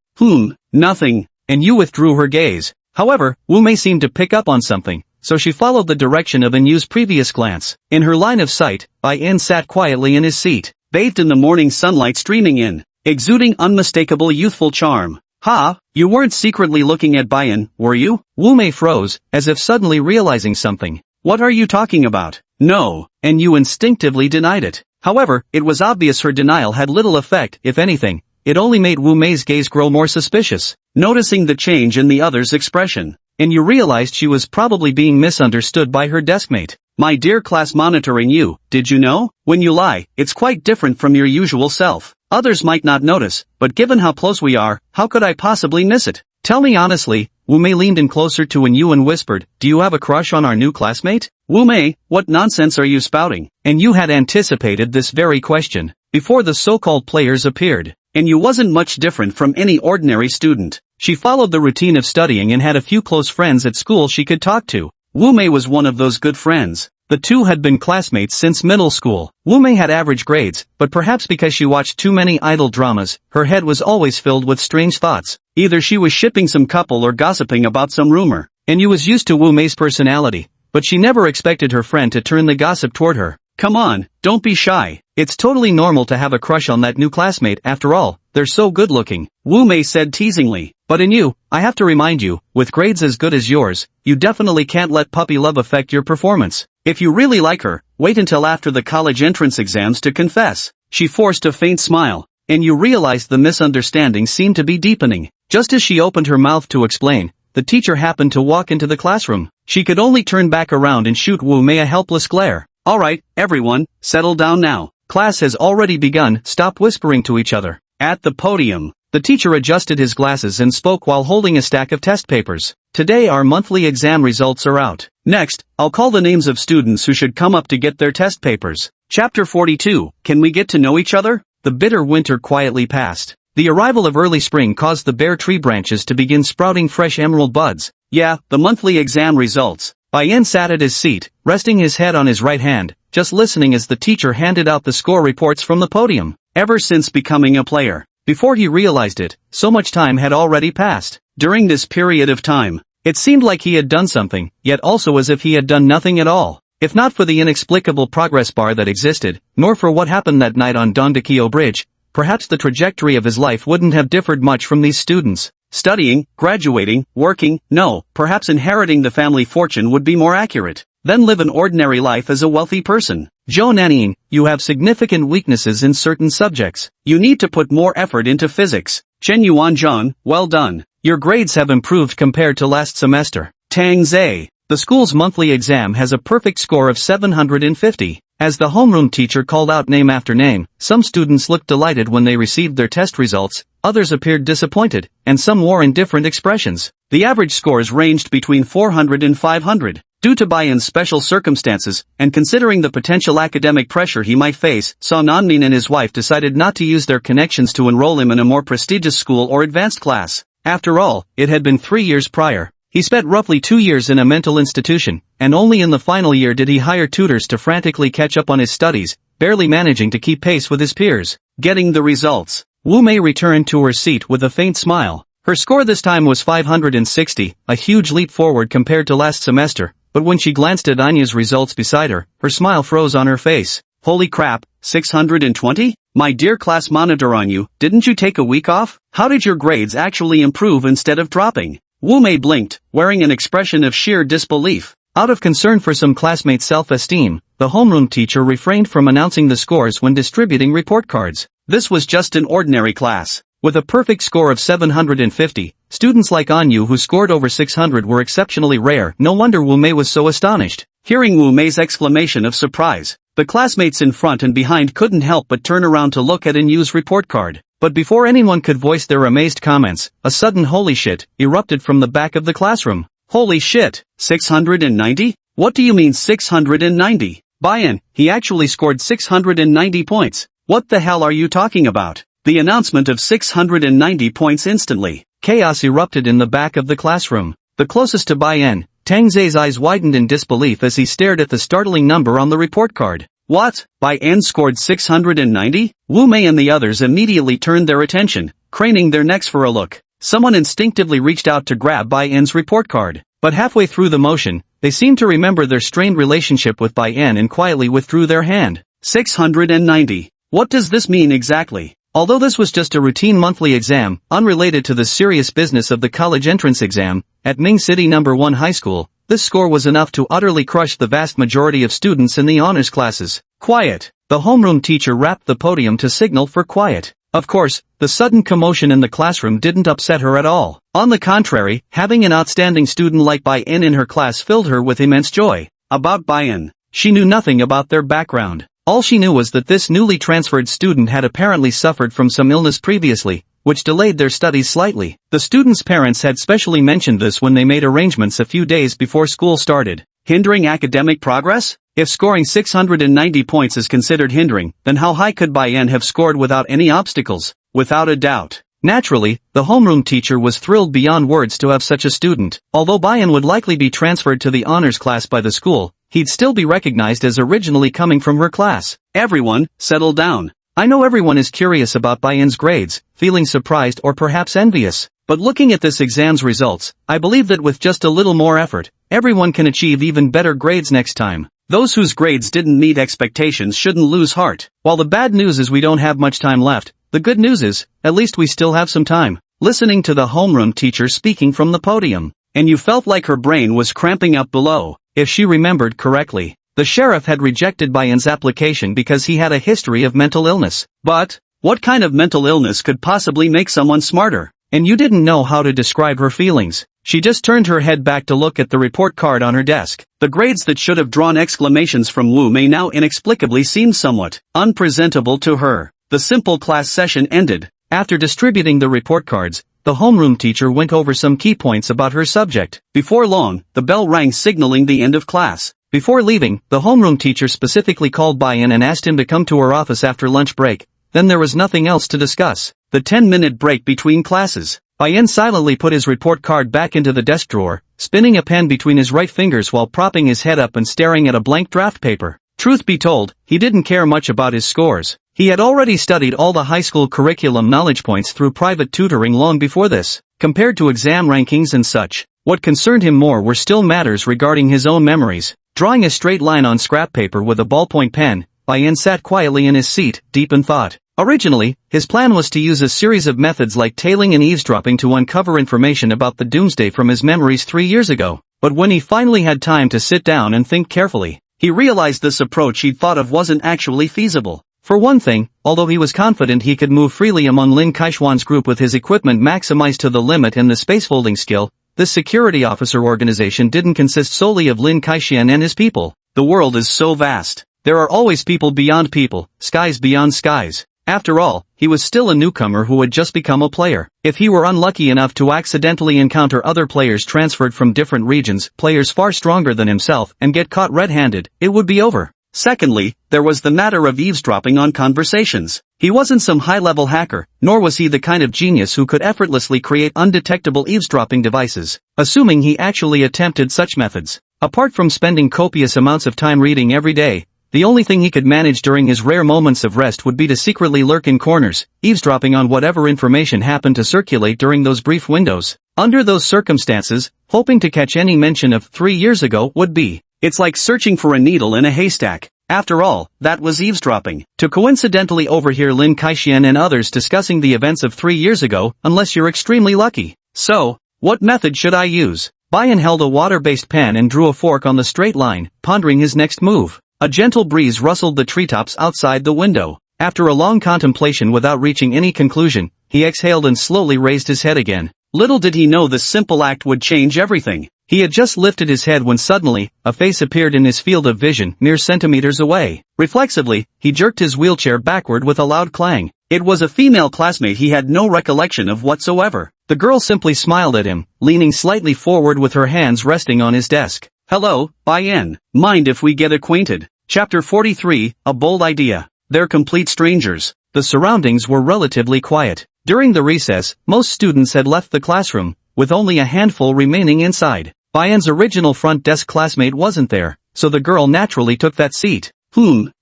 Nothing. And Yu withdrew her gaze. However, Wu Mei seemed to pick up on something, so she followed the direction of Yu's previous glance. In her line of sight, Bayan sat quietly in his seat, bathed in the morning sunlight streaming in, exuding unmistakable youthful charm. Ha, you weren't secretly looking at Bayan, were you? Wu Mei froze, as if suddenly realizing something. What are you talking about? No, and Yu instinctively denied it. However, it was obvious her denial had little effect, if anything. It only made Wu Mei's gaze grow more suspicious. Noticing the change in the other's expression, and you realized she was probably being misunderstood by her deskmate. My dear class monitoring you, did you know? When you lie, it's quite different from your usual self. Others might not notice, but given how close we are, how could I possibly miss it? Tell me honestly. Wu Mei leaned in closer to Yu and whispered, do you have a crush on our new classmate? Wu Mei, what nonsense are you spouting? And you had anticipated this very question before the so-called players appeared. And you wasn't much different from any ordinary student. She followed the routine of studying and had a few close friends at school she could talk to. Wu Mei was one of those good friends. The two had been classmates since middle school. Wu Mei had average grades, but perhaps because she watched too many idol dramas, her head was always filled with strange thoughts. Either she was shipping some couple or gossiping about some rumor. And Yu was used to Wu Mei's personality, but she never expected her friend to turn the gossip toward her. Come on, don't be shy. It's totally normal to have a crush on that new classmate after all, they're so good looking, Wu Mei said teasingly. But in you, I have to remind you, with grades as good as yours, you definitely can't let puppy love affect your performance. If you really like her, wait until after the college entrance exams to confess. She forced a faint smile, and you realized the misunderstanding seemed to be deepening. Just as she opened her mouth to explain, the teacher happened to walk into the classroom. She could only turn back around and shoot Wu Mei a helpless glare. Alright, everyone, settle down now. Class has already begun, stop whispering to each other. At the podium, the teacher adjusted his glasses and spoke while holding a stack of test papers. Today our monthly exam results are out. Next, I'll call the names of students who should come up to get their test papers. Chapter 42, can we get to know each other? The bitter winter quietly passed. The arrival of early spring caused the bare tree branches to begin sprouting fresh emerald buds. Yeah, the monthly exam results. Bai Yan sat at his seat, resting his head on his right hand, just listening as the teacher handed out the score reports from the podium. Ever since becoming a player, before he realized it, so much time had already passed. During this period of time, it seemed like he had done something, yet also as if he had done nothing at all. If not for the inexplicable progress bar that existed, nor for what happened that night on Dongdaekyo Bridge, perhaps the trajectory of his life wouldn't have differed much from these students. Studying, graduating, working, no, perhaps inheriting the family fortune would be more accurate. Then live an ordinary life as a wealthy person. Zhou Nanning, you have significant weaknesses in certain subjects. You need to put more effort into physics. Chen Yuanzhang, well done. Your grades have improved compared to last semester. Tang Zhe, the school's monthly exam has a perfect score of 750. As the homeroom teacher called out name after name, some students looked delighted when they received their test results, others appeared disappointed, and some wore indifferent expressions. The average scores ranged between 400 and 500. Due to Bai Yan's special circumstances, and considering the potential academic pressure he might face, Song Nanmin and his wife decided not to use their connections to enroll him in a more prestigious school or advanced class. After all, it had been 3 years prior. He spent roughly 2 years in a mental institution, and only in the final year did he hire tutors to frantically catch up on his studies, barely managing to keep pace with his peers. Getting the results. Wu Mei returned to her seat with a faint smile. Her score this time was 560, a huge leap forward compared to last semester, but when she glanced at Anya's results beside her, her smile froze on her face. Holy crap, 620? My dear class monitor on you, didn't you take a week off? How did your grades actually improve instead of dropping? Wu Mei blinked, wearing an expression of sheer disbelief. Out of concern for some classmates' self-esteem, the homeroom teacher refrained from announcing the scores when distributing report cards. This was just an ordinary class. With a perfect score of 750, students like Anyu who scored over 600 were exceptionally rare. No wonder Wu Mei was so astonished. Hearing Wu Mei's exclamation of surprise, the classmates in front and behind couldn't help but turn around to look at Anyu's report card. But before anyone could voice their amazed comments, a sudden holy shit erupted from the back of the classroom. Holy shit, 690? What do you mean 690? Bai Yan, he actually scored 690 points. What the hell are you talking about? The announcement of 690 points instantly. Chaos erupted in the back of the classroom. The closest to Bai Yan, Tang Zhe's eyes widened in disbelief as he stared at the startling number on the report card. What? Bai Yan scored 690? Wu Mei and the others immediately turned their attention, craning their necks for a look. Someone instinctively reached out to grab Bai Yan's report card. But halfway through the motion, they seemed to remember their strained relationship with Bai Yan and quietly withdrew their hand. 690. What does this mean exactly? Although this was just a routine monthly exam, unrelated to the serious business of the college entrance exam, at Ming City No. 1 High School, this score was enough to utterly crush the vast majority of students in the honors classes. Quiet. The homeroom teacher rapped the podium to signal for quiet. Of course, the sudden commotion in the classroom didn't upset her at all. On the contrary, having an outstanding student like Bai-in in her class filled her with immense joy. About Bai-in, she knew nothing about their background. All she knew was that this newly transferred student had apparently suffered from some illness previously, which delayed their studies slightly. The student's parents had specially mentioned this when they made arrangements a few days before school started. Hindering academic progress? If scoring 690 points is considered hindering, then how high could Bai-in have scored without any obstacles? Without a doubt. Naturally, the homeroom teacher was thrilled beyond words to have such a student. Although Bai-in would likely be transferred to the honors class by the school, he'd still be recognized as originally coming from her class. Everyone, settle down. I know everyone is curious about Bai-in's grades, feeling surprised or perhaps envious. But looking at this exam's results, I believe that with just a little more effort, everyone can achieve even better grades next time. Those whose grades didn't meet expectations shouldn't lose heart. While the bad news is we don't have much time left, the good news is, at least we still have some time. Listening to the homeroom teacher speaking from the podium, and you felt like her brain was cramping up below. If she remembered correctly, the sheriff had rejected Bai-in's application because he had a history of mental illness. But, what kind of mental illness could possibly make someone smarter? And you didn't know how to describe her feelings. She just turned her head back to look at the report card on her desk. The grades that should have drawn exclamations from Wu Mei now inexplicably seemed somewhat unpresentable to her. The simple class session ended. After distributing the report cards, the homeroom teacher went over some key points about her subject. Before long, the bell rang signaling the end of class. Before leaving, the homeroom teacher specifically called Bai-in and asked him to come to her office after lunch break. Then there was nothing else to discuss. The 10-minute break between classes. Bai-in silently put his report card back into the desk drawer, spinning a pen between his right fingers while propping his head up and staring at a blank draft paper. Truth be told, he didn't care much about his scores. He had already studied all the high school curriculum knowledge points through private tutoring long before this. Compared to exam rankings and such, what concerned him more were still matters regarding his own memories. Drawing a straight line on scrap paper with a ballpoint pen, Bai-in sat quietly in his seat, deep in thought. Originally, his plan was to use a series of methods like tailing and eavesdropping to uncover information about the doomsday from his memories 3 years ago. But when he finally had time to sit down and think carefully, he realized this approach he'd thought of wasn't actually feasible. For one thing, although he was confident he could move freely among Lin Kaishuan's group with his equipment maximized to the limit and the spacefolding skill, this security officer organization didn't consist solely of Lin Kaishuan and his people. The world is so vast. There are always people beyond people, skies beyond skies. After all, he was still a newcomer who had just become a player. If he were unlucky enough to accidentally encounter other players transferred from different regions, players far stronger than himself, and get caught red-handed, it would be over. Secondly, there was the matter of eavesdropping on conversations. He wasn't some high-level hacker, nor was he the kind of genius who could effortlessly create undetectable eavesdropping devices. Assuming he actually attempted such methods, apart from spending copious amounts of time reading every day, the only thing he could manage during his rare moments of rest would be to secretly lurk in corners, eavesdropping on whatever information happened to circulate during those brief windows. Under those circumstances, hoping to catch any mention of 3 years ago would be, it's like searching for a needle in a haystack. After all, that was eavesdropping. To coincidentally overhear Lin Kaishuan and others discussing the events of 3 years ago, unless you're extremely lucky. So, what method should I use? Bai-in held a water-based pen and drew a fork on the straight line, pondering his next move. A gentle breeze rustled the treetops outside the window. After a long contemplation without reaching any conclusion, he exhaled and slowly raised his head again. Little did he know this simple act would change everything. He had just lifted his head when suddenly, a face appeared in his field of vision, mere centimeters away. Reflexively, he jerked his wheelchair backward with a loud clang. It was a female classmate he had no recollection of whatsoever. The girl simply smiled at him, leaning slightly forward with her hands resting on his desk. Hello, Bai-in. Mind if we get acquainted? Chapter 43, A Bold Idea. They're complete strangers. The surroundings were relatively quiet. During the recess, most students had left the classroom, with only a handful remaining inside. Bai-in's original front desk classmate wasn't there, so the girl naturally took that seat.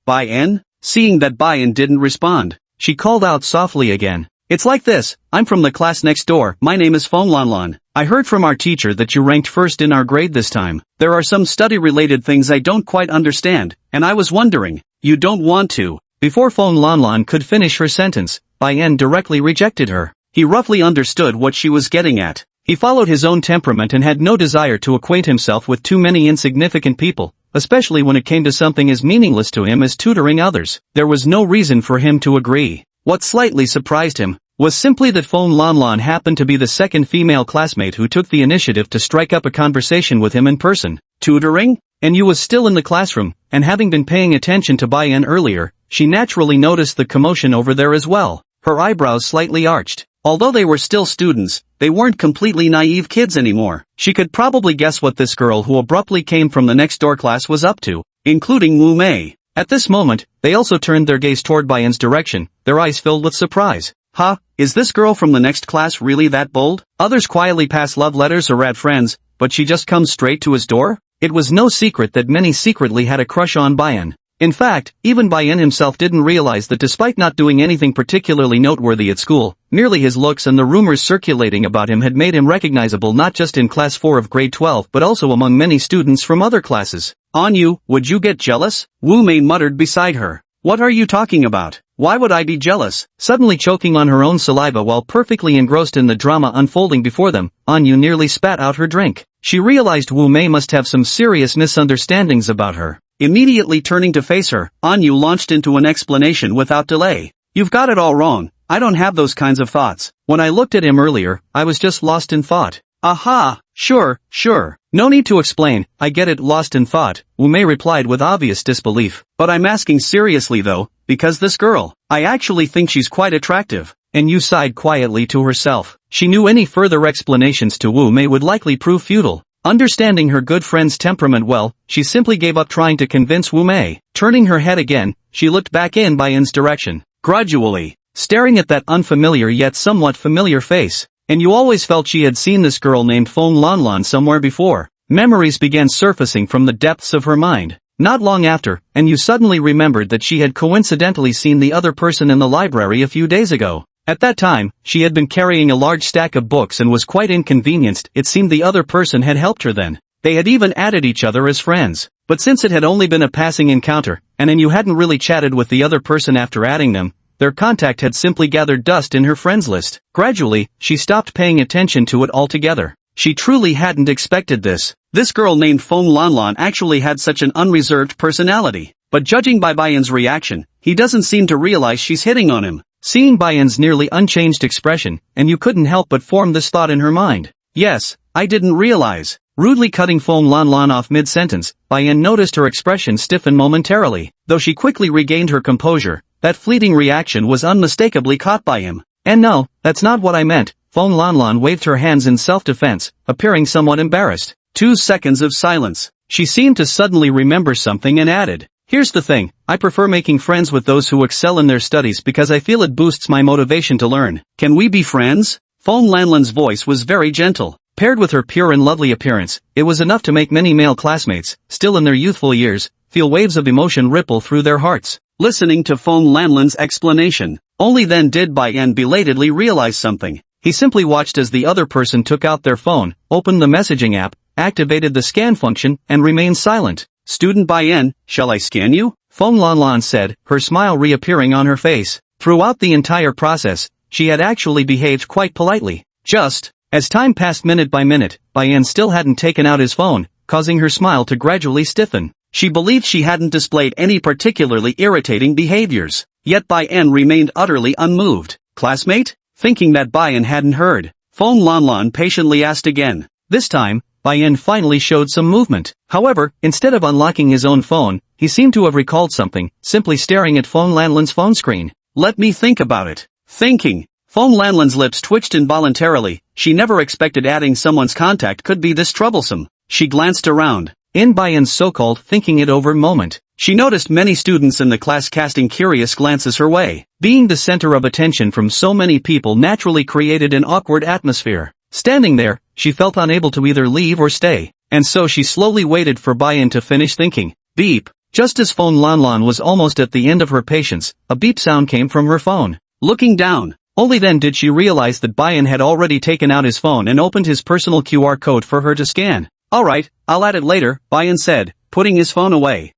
Bai-in? Seeing that Bai-in didn't respond, she called out softly again. It's like this, I'm from the class next door, my name is Feng Lanlan. I heard from our teacher that you ranked first in our grade this time. There are some study-related things I don't quite understand, and I was wondering, you don't want to. Before Feng Lanlan could finish her sentence, Bai-in directly rejected her. He roughly understood what she was getting at. He followed his own temperament and had no desire to acquaint himself with too many insignificant people, especially when it came to something as meaningless to him as tutoring others. There was no reason for him to agree. What slightly surprised him was simply that Fong Lanlan happened to be the second female classmate who took the initiative to strike up a conversation with him in person. Tutoring? And Yu was still in the classroom, and having been paying attention to Bai-en earlier, she naturally noticed the commotion over there as well. Her eyebrows slightly arched. Although they were still students, they weren't completely naive kids anymore. She could probably guess what this girl who abruptly came from the next door class was up to, including Wu Mei. At this moment, they also turned their gaze toward Bai-en's direction, their eyes filled with surprise. Is this girl from the next class really that bold? Others quietly pass love letters or rad friends, but she just comes straight to his door? It was no secret that many secretly had a crush on Bai-en. In fact, even Bai-en himself didn't realize that despite not doing anything particularly noteworthy at school, merely his looks and the rumors circulating about him had made him recognizable not just in class 4 of grade 12 but also among many students from other classes. Anyu, would you get jealous? Wu Mei muttered beside her. What are you talking about? Why would I be jealous? Suddenly choking on her own saliva while perfectly engrossed in the drama unfolding before them, Anyu nearly spat out her drink. She realized Wu Mei must have some serious misunderstandings about her. Immediately turning to face her, Anyu launched into an explanation without delay. You've got it all wrong. I don't have those kinds of thoughts. When I looked at him earlier, I was just lost in thought. Aha! Sure. No need to explain, I get it, lost in thought, Wu Mei replied with obvious disbelief. But I'm asking seriously though, because this girl, I actually think she's quite attractive. And Yu sighed quietly to herself. She knew any further explanations to Wu Mei would likely prove futile. Understanding her good friend's temperament well, she simply gave up trying to convince Wu Mei. Turning her head again, she looked back in Bai-en's direction, gradually, staring at that unfamiliar yet somewhat familiar face. And Yu always felt she had seen this girl named Fong Lanlan somewhere before. Memories began surfacing from the depths of her mind. Not long after, and Yu suddenly remembered that she had coincidentally seen the other person in the library a few days ago. At that time, she had been carrying a large stack of books and was quite inconvenienced. It seemed the other person had helped her then. They had even added each other as friends. But since it had only been a passing encounter, and Yu hadn't really chatted with the other person after adding them, their contact had simply gathered dust in her friends list. Gradually, she stopped paying attention to it altogether. She truly hadn't expected this. This girl named Fong Lanlan actually had such an unreserved personality. But judging by Bai-en's reaction, he doesn't seem to realize she's hitting on him. Seeing Bai-en's nearly unchanged expression, and Yu couldn't help but form this thought in her mind. Yes, I didn't realize. Rudely cutting Fong Lanlan off mid-sentence, Bai-en noticed her expression stiffen momentarily. Though she quickly regained her composure, that fleeting reaction was unmistakably caught by him. And no, that's not what I meant. Fong Lanlan waved her hands in self-defense, appearing somewhat embarrassed. 2 seconds of silence. She seemed to suddenly remember something and added, here's the thing, I prefer making friends with those who excel in their studies because I feel it boosts my motivation to learn. Can we be friends? Fong Lanlan's voice was very gentle. Paired with her pure and lovely appearance, it was enough to make many male classmates, still in their youthful years, feel waves of emotion ripple through their hearts. Listening to Fong Lanlan's explanation, only then did Bai-en belatedly realize something. He simply watched as the other person took out their phone, opened the messaging app, activated the scan function, and remained silent. Student Bai-en, shall I scan you? Fong Lanlan said, her smile reappearing on her face. Throughout the entire process, she had actually behaved quite politely. As time passed minute by minute, Bai-en still hadn't taken out his phone, causing her smile to gradually stiffen. She believed she hadn't displayed any particularly irritating behaviors. Yet Bai-en remained utterly unmoved. Classmate? Thinking that Bai-en hadn't heard, Fong Lanlan patiently asked again. This time, Bai-en finally showed some movement. However, instead of unlocking his own phone, he seemed to have recalled something, simply staring at Fong Lanlan's phone screen. Let me think about it. Thinking. Fong Lanlan's lips twitched involuntarily. She never expected adding someone's contact could be this troublesome. She glanced around. In Bai-en's so-called thinking it over moment, she noticed many students in the class casting curious glances her way. Being the center of attention from so many people naturally created an awkward atmosphere. Standing there, she felt unable to either leave or stay, and so she slowly waited for Bai-en to finish thinking. Beep. Just as Fong Lanlan was almost at the end of her patience, a beep sound came from her phone. Looking down, only then did she realize that Bai-en had already taken out his phone and opened his personal QR code for her to scan. Alright, I'll add it later, Bai-en said, putting his phone away.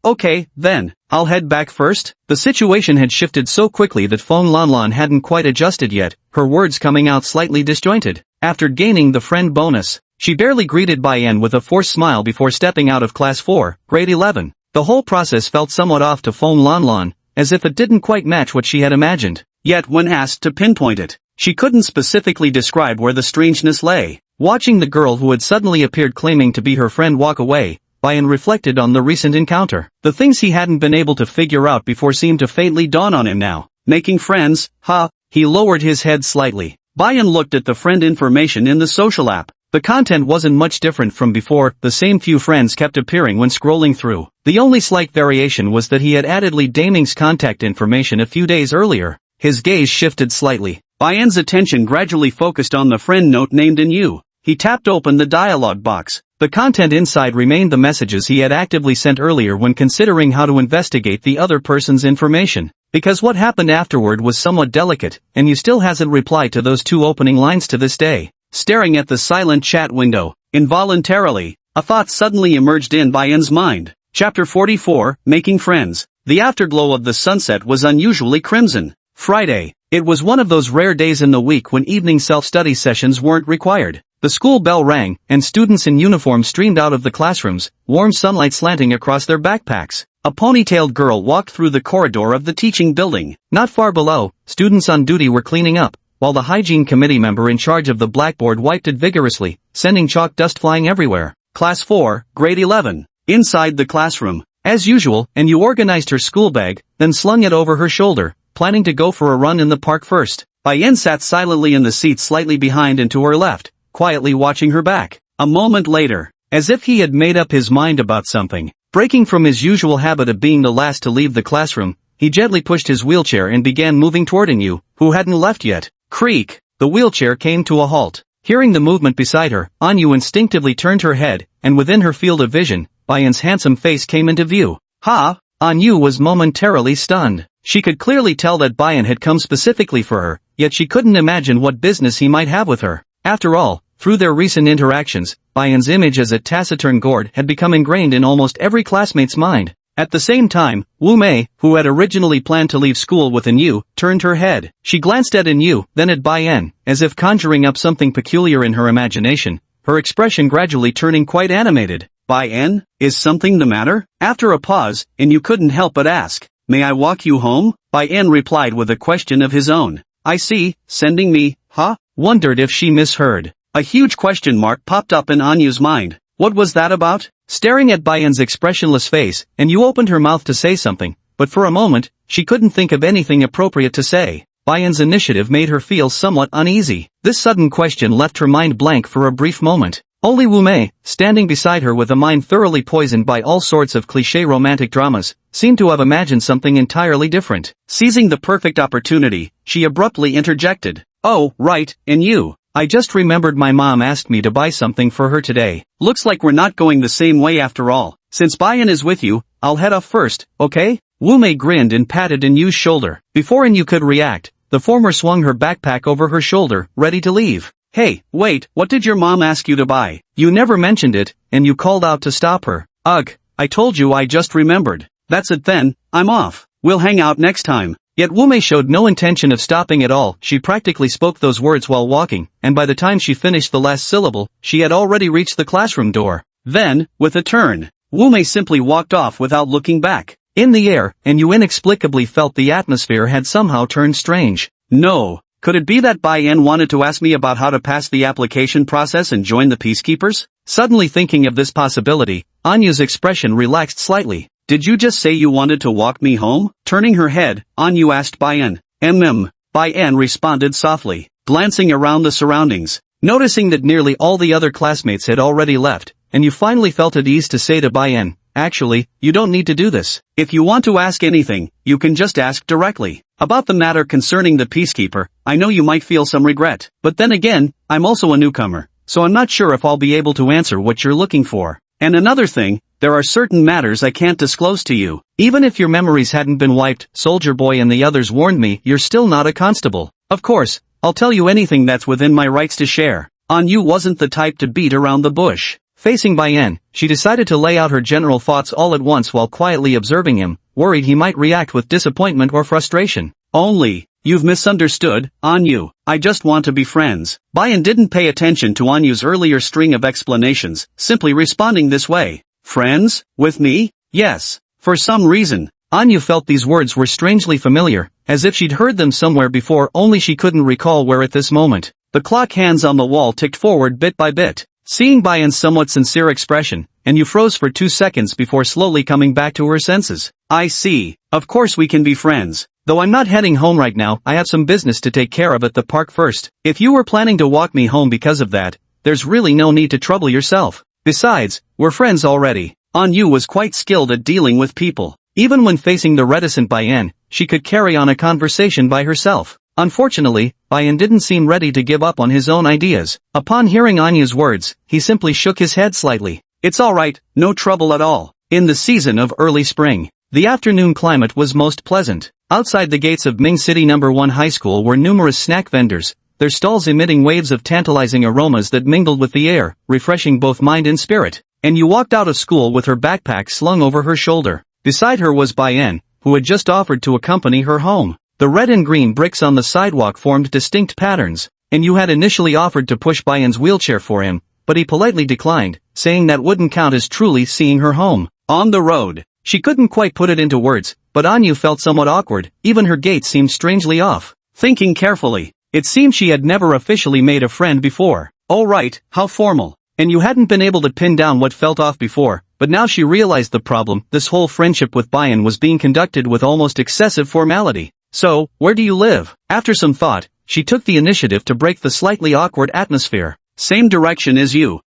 Okay, then, I'll head back first. The situation had shifted so quickly that Fong Lanlan hadn't quite adjusted yet, her words coming out slightly disjointed. After gaining the friend bonus, she barely greeted Bai-en with a forced smile before stepping out of class 4, grade 11. The whole process felt somewhat off to Fong Lanlan, as if it didn't quite match what she had imagined. Yet when asked to pinpoint it, she couldn't specifically describe where the strangeness lay. Watching the girl who had suddenly appeared claiming to be her friend walk away, Bayan reflected on the recent encounter. The things he hadn't been able to figure out before seemed to faintly dawn on him now. Making friends, huh? He lowered his head slightly. Bayan looked at the friend information in the social app. The content wasn't much different from before, the same few friends kept appearing when scrolling through. The only slight variation was that he had added Li Daming's contact information a few days earlier. His gaze shifted slightly. Bayan's attention gradually focused on the friend note named in you. He tapped open the dialog box. The content inside remained the messages he had actively sent earlier when considering how to investigate the other person's information. Because what happened afterward was somewhat delicate, and you still hasn't replied to those 2 opening lines to this day. Staring at the silent chat window, involuntarily, a thought suddenly emerged in Bayan's mind. Chapter 44, Making Friends. The afterglow of the sunset was unusually crimson. Friday. It was one of those rare days in the week when evening self-study sessions weren't required. The school bell rang, and students in uniform streamed out of the classrooms, warm sunlight slanting across their backpacks. A ponytailed girl walked through the corridor of the teaching building. Not far below, students on duty were cleaning up, while the hygiene committee member in charge of the blackboard wiped it vigorously, sending chalk dust flying everywhere. Class 4, grade 11. Inside the classroom. As usual, and you organized her school bag, then slung it over her shoulder, planning to go for a run in the park first. Bayan sat silently in the seat slightly behind and to her left, quietly watching her back. A moment later, as if he had made up his mind about something, breaking from his usual habit of being the last to leave the classroom, he gently pushed his wheelchair and began moving toward you, who hadn't left yet. Creak! The wheelchair came to a halt. Hearing the movement beside her, Anyu instinctively turned her head, and within her field of vision, Bayan's handsome face came into view. Ha! Anyu was momentarily stunned. She could clearly tell that Bayan had come specifically for her, yet she couldn't imagine what business he might have with her. After all, through their recent interactions, Bayan's image as a taciturn gourd had become ingrained in almost every classmate's mind. At the same time, Wu Mei, who had originally planned to leave school with Yu, turned her head. She glanced at Yu, then at Bayan, as if conjuring up something peculiar in her imagination, her expression gradually turning quite animated. Bayan, is something the matter? After a pause, Yu couldn't help but ask, may I walk you home? Bayan replied with a question of his own. I see, sending me, huh? Wondered if she misheard. A huge question mark popped up in Anyu's mind. What was that about? Staring at Bayan's expressionless face, Yu opened her mouth to say something, but for a moment, she couldn't think of anything appropriate to say. Bayan's initiative made her feel somewhat uneasy. This sudden question left her mind blank for a brief moment. Only Wu Mei, standing beside her with a mind thoroughly poisoned by all sorts of cliché romantic dramas, seemed to have imagined something entirely different. Seizing the perfect opportunity, she abruptly interjected. Oh, right, Yu. I just remembered my mom asked me to buy something for her today. Looks like we're not going the same way after all. Since Bayan is with you, I'll head off first, okay? Wu Mei grinned and patted Yu's shoulder. Before Yu could react, the former swung her backpack over her shoulder, ready to leave. Hey, wait, what did your mom ask you to buy? You never mentioned it, and you called out to stop her. Ugh, I told you I just remembered. That's it then, I'm off. We'll hang out next time. Yet Wu Mei showed no intention of stopping at all. She practically spoke those words while walking, and by the time she finished the last syllable, she had already reached the classroom door. Then, with a turn, Wu Mei simply walked off without looking back. In the air, Yu inexplicably felt the atmosphere had somehow turned strange. No, could it be that Bayan wanted to ask me about how to pass the application process and join the peacekeepers? Suddenly thinking of this possibility, Anyu's expression relaxed slightly. Did you just say you wanted to walk me home? Turning her head, Anyu asked Bayan. Bayan responded softly, glancing around the surroundings. Noticing that nearly all the other classmates had already left, Yu finally felt at ease to say to Bayan, actually, you don't need to do this. If you want to ask anything, you can just ask directly. About the matter concerning the peacekeeper, I know you might feel some regret, but then again, I'm also a newcomer, so I'm not sure if I'll be able to answer what you're looking for. And another thing, there are certain matters I can't disclose to you. Even if your memories hadn't been wiped, Soldier Boy and the others warned me, you're still not a constable. Of course, I'll tell you anything that's within my rights to share. Anyu wasn't the type to beat around the bush. Facing Bayan, she decided to lay out her general thoughts all at once while quietly observing him, worried he might react with disappointment or frustration. You've misunderstood, Anyu. I just want to be friends. Bayan didn't pay attention to Anyu's earlier string of explanations, simply responding this way. Friends? With me? Yes. For some reason, Anya felt these words were strangely familiar, as if she'd heard them somewhere before, only she couldn't recall where at this moment. The clock hands on the wall ticked forward bit by bit. Seeing Bayan's somewhat sincere expression, Anya froze for 2 seconds before slowly coming back to her senses. I see. Of course we can be friends. Though I'm not heading home right now, I have some business to take care of at the park first. If you were planning to walk me home because of that, there's really no need to trouble yourself. Besides, we're friends already. Anya was quite skilled at dealing with people. Even when facing the reticent Bayan, she could carry on a conversation by herself. Unfortunately, Bayan didn't seem ready to give up on his own ideas. Upon hearing Anya's words, he simply shook his head slightly. It's alright, no trouble at all. In the season of early spring, the afternoon climate was most pleasant. Outside the gates of Ming City No. 1 High School were numerous snack vendors, their stalls emitting waves of tantalizing aromas that mingled with the air, refreshing both mind and spirit. And you walked out of school with her backpack slung over her shoulder. Beside her was Bayan, who had just offered to accompany her home. The red and green bricks on the sidewalk formed distinct patterns, and you had initially offered to push Bayan's wheelchair for him, but he politely declined, saying that wouldn't count as truly seeing her home. On the road. She couldn't quite put it into words, but Anya felt somewhat awkward, even her gait seemed strangely off. Thinking carefully, it seemed she had never officially made a friend before. Oh right, how formal. And you hadn't been able to pin down what felt off before, but now she realized the problem. This whole friendship with Bayan was being conducted with almost excessive formality. So, where do you live? After some thought, she took the initiative to break the slightly awkward atmosphere. Same direction as you.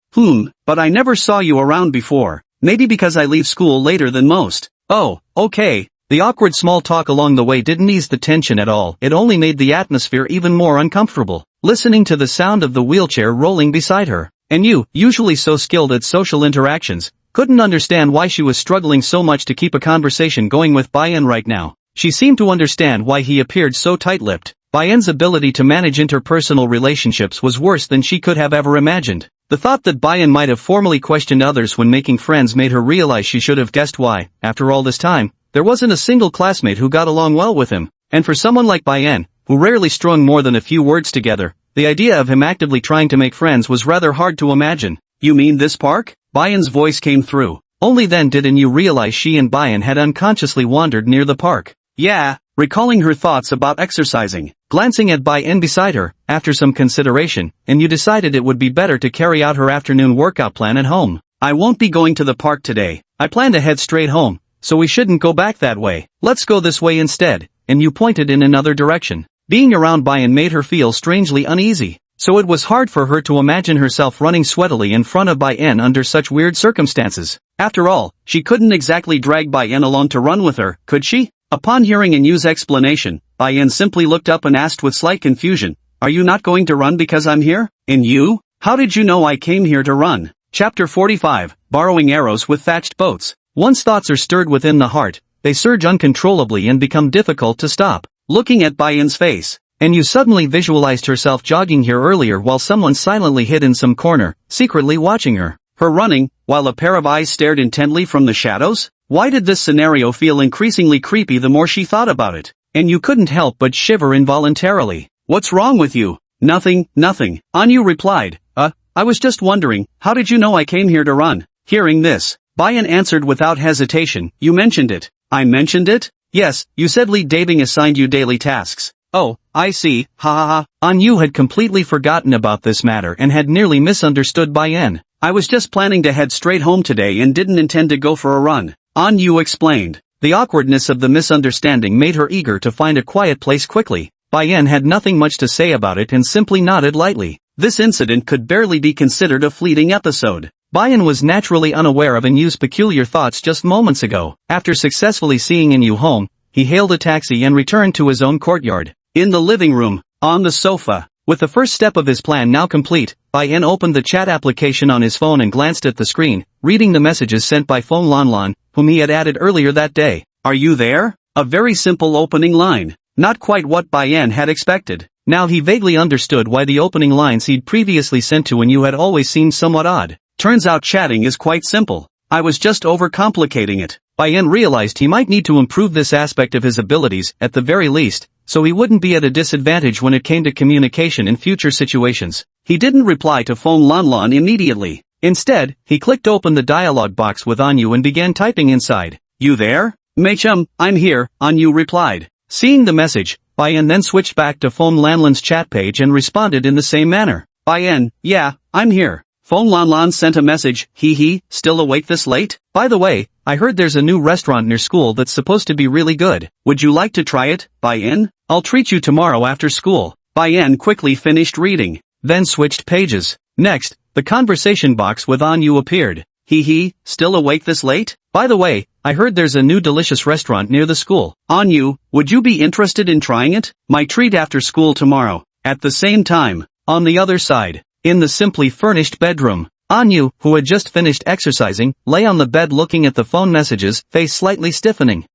But I never saw you around before. Maybe because I leave school later than most. Oh, okay. The awkward small talk along the way didn't ease the tension at all, it only made the atmosphere even more uncomfortable. Listening to the sound of the wheelchair rolling beside her, and you, usually so skilled at social interactions, couldn't understand why she was struggling so much to keep a conversation going with Bayan right now. She seemed to understand why he appeared so tight-lipped. Bayan's ability to manage interpersonal relationships was worse than she could have ever imagined. The thought that Bayan might have formally questioned others when making friends made her realize she should have guessed why, after all this time, there wasn't a single classmate who got along well with him. And for someone like Bayan, who rarely strung more than a few words together, the idea of him actively trying to make friends was rather hard to imagine. You mean this park? Bayan's voice came through. Only then did Anya realize she and Bayan had unconsciously wandered near the park. Yeah, recalling her thoughts about exercising. Glancing at Bayan beside her, after some consideration, Anya decided it would be better to carry out her afternoon workout plan at home. I won't be going to the park today. I plan to head straight home, so we shouldn't go back that way. Let's go this way instead. Anya pointed in another direction. Being around Bayan made her feel strangely uneasy, so it was hard for her to imagine herself running sweatily in front of Bayan under such weird circumstances. After all, she couldn't exactly drag Bayan along to run with her, could she? Upon hearing Anyu's explanation, Bayan simply looked up and asked with slight confusion, "Are you not going to run because I'm here? Anyu? How did you know I came here to run?" Chapter 45, Borrowing Arrows with Thatched Boats. Once thoughts are stirred within the heart, they surge uncontrollably and become difficult to stop. Looking at Bayan's face, Anyu suddenly visualized herself jogging here earlier while someone silently hid in some corner, secretly watching her. Her running, while a pair of eyes stared intently from the shadows? Why did this scenario feel increasingly creepy the more she thought about it? Anyu couldn't help but shiver involuntarily. What's wrong with you? Nothing. Anyu replied. I was just wondering, how did you know I came here to run? Hearing this, Bayan answered without hesitation, you mentioned it. I mentioned it? Yes, you said Lead Dabing assigned you daily tasks. Oh, I see, ha ha ha. Anyu had completely forgotten about this matter and had nearly misunderstood Bayan. I was just planning to head straight home today and didn't intend to go for a run. Anyu explained. The awkwardness of the misunderstanding made her eager to find a quiet place quickly. Bayan had nothing much to say about it and simply nodded lightly. This incident could barely be considered a fleeting episode. Bayan was naturally unaware of Anyu's peculiar thoughts just moments ago. After successfully seeing Anyu home, he hailed a taxi and returned to his own courtyard. In the living room, on the sofa, with the first step of his plan now complete, Bayan opened the chat application on his phone and glanced at the screen, reading the messages sent by Phone Lanlan, whom he had added earlier that day. Are you there? A very simple opening line. Not quite what Bayan had expected. Now he vaguely understood why the opening lines he'd previously sent to Anyu had always seemed somewhat odd. Turns out chatting is quite simple. I was just overcomplicating it. Bayan realized he might need to improve this aspect of his abilities, at the very least, so he wouldn't be at a disadvantage when it came to communication in future situations. He didn't reply to Phone Lanlan immediately. Instead, he clicked open the dialog box with Anyu and began typing inside. You there? Mechum, I'm here, Anyu replied. Seeing the message, Bayan then switched back to Phone Lanlan's chat page and responded in the same manner. Bayan, yeah, I'm here. Phone Lanlan sent a message, still awake this late? By the way, I heard there's a new restaurant near school that's supposed to be really good. Would you like to try it, Bayan? I'll treat you tomorrow after school. Bayan quickly finished reading. Then switched pages. Next, the conversation box with Anyu appeared. Still awake this late? By the way, I heard there's a new delicious restaurant near the school. Anyu, would you be interested in trying it? My treat after school tomorrow. At the same time. On the other side, in the simply furnished bedroom, Anyu, who had just finished exercising, lay on the bed looking at the phone messages, face slightly stiffening.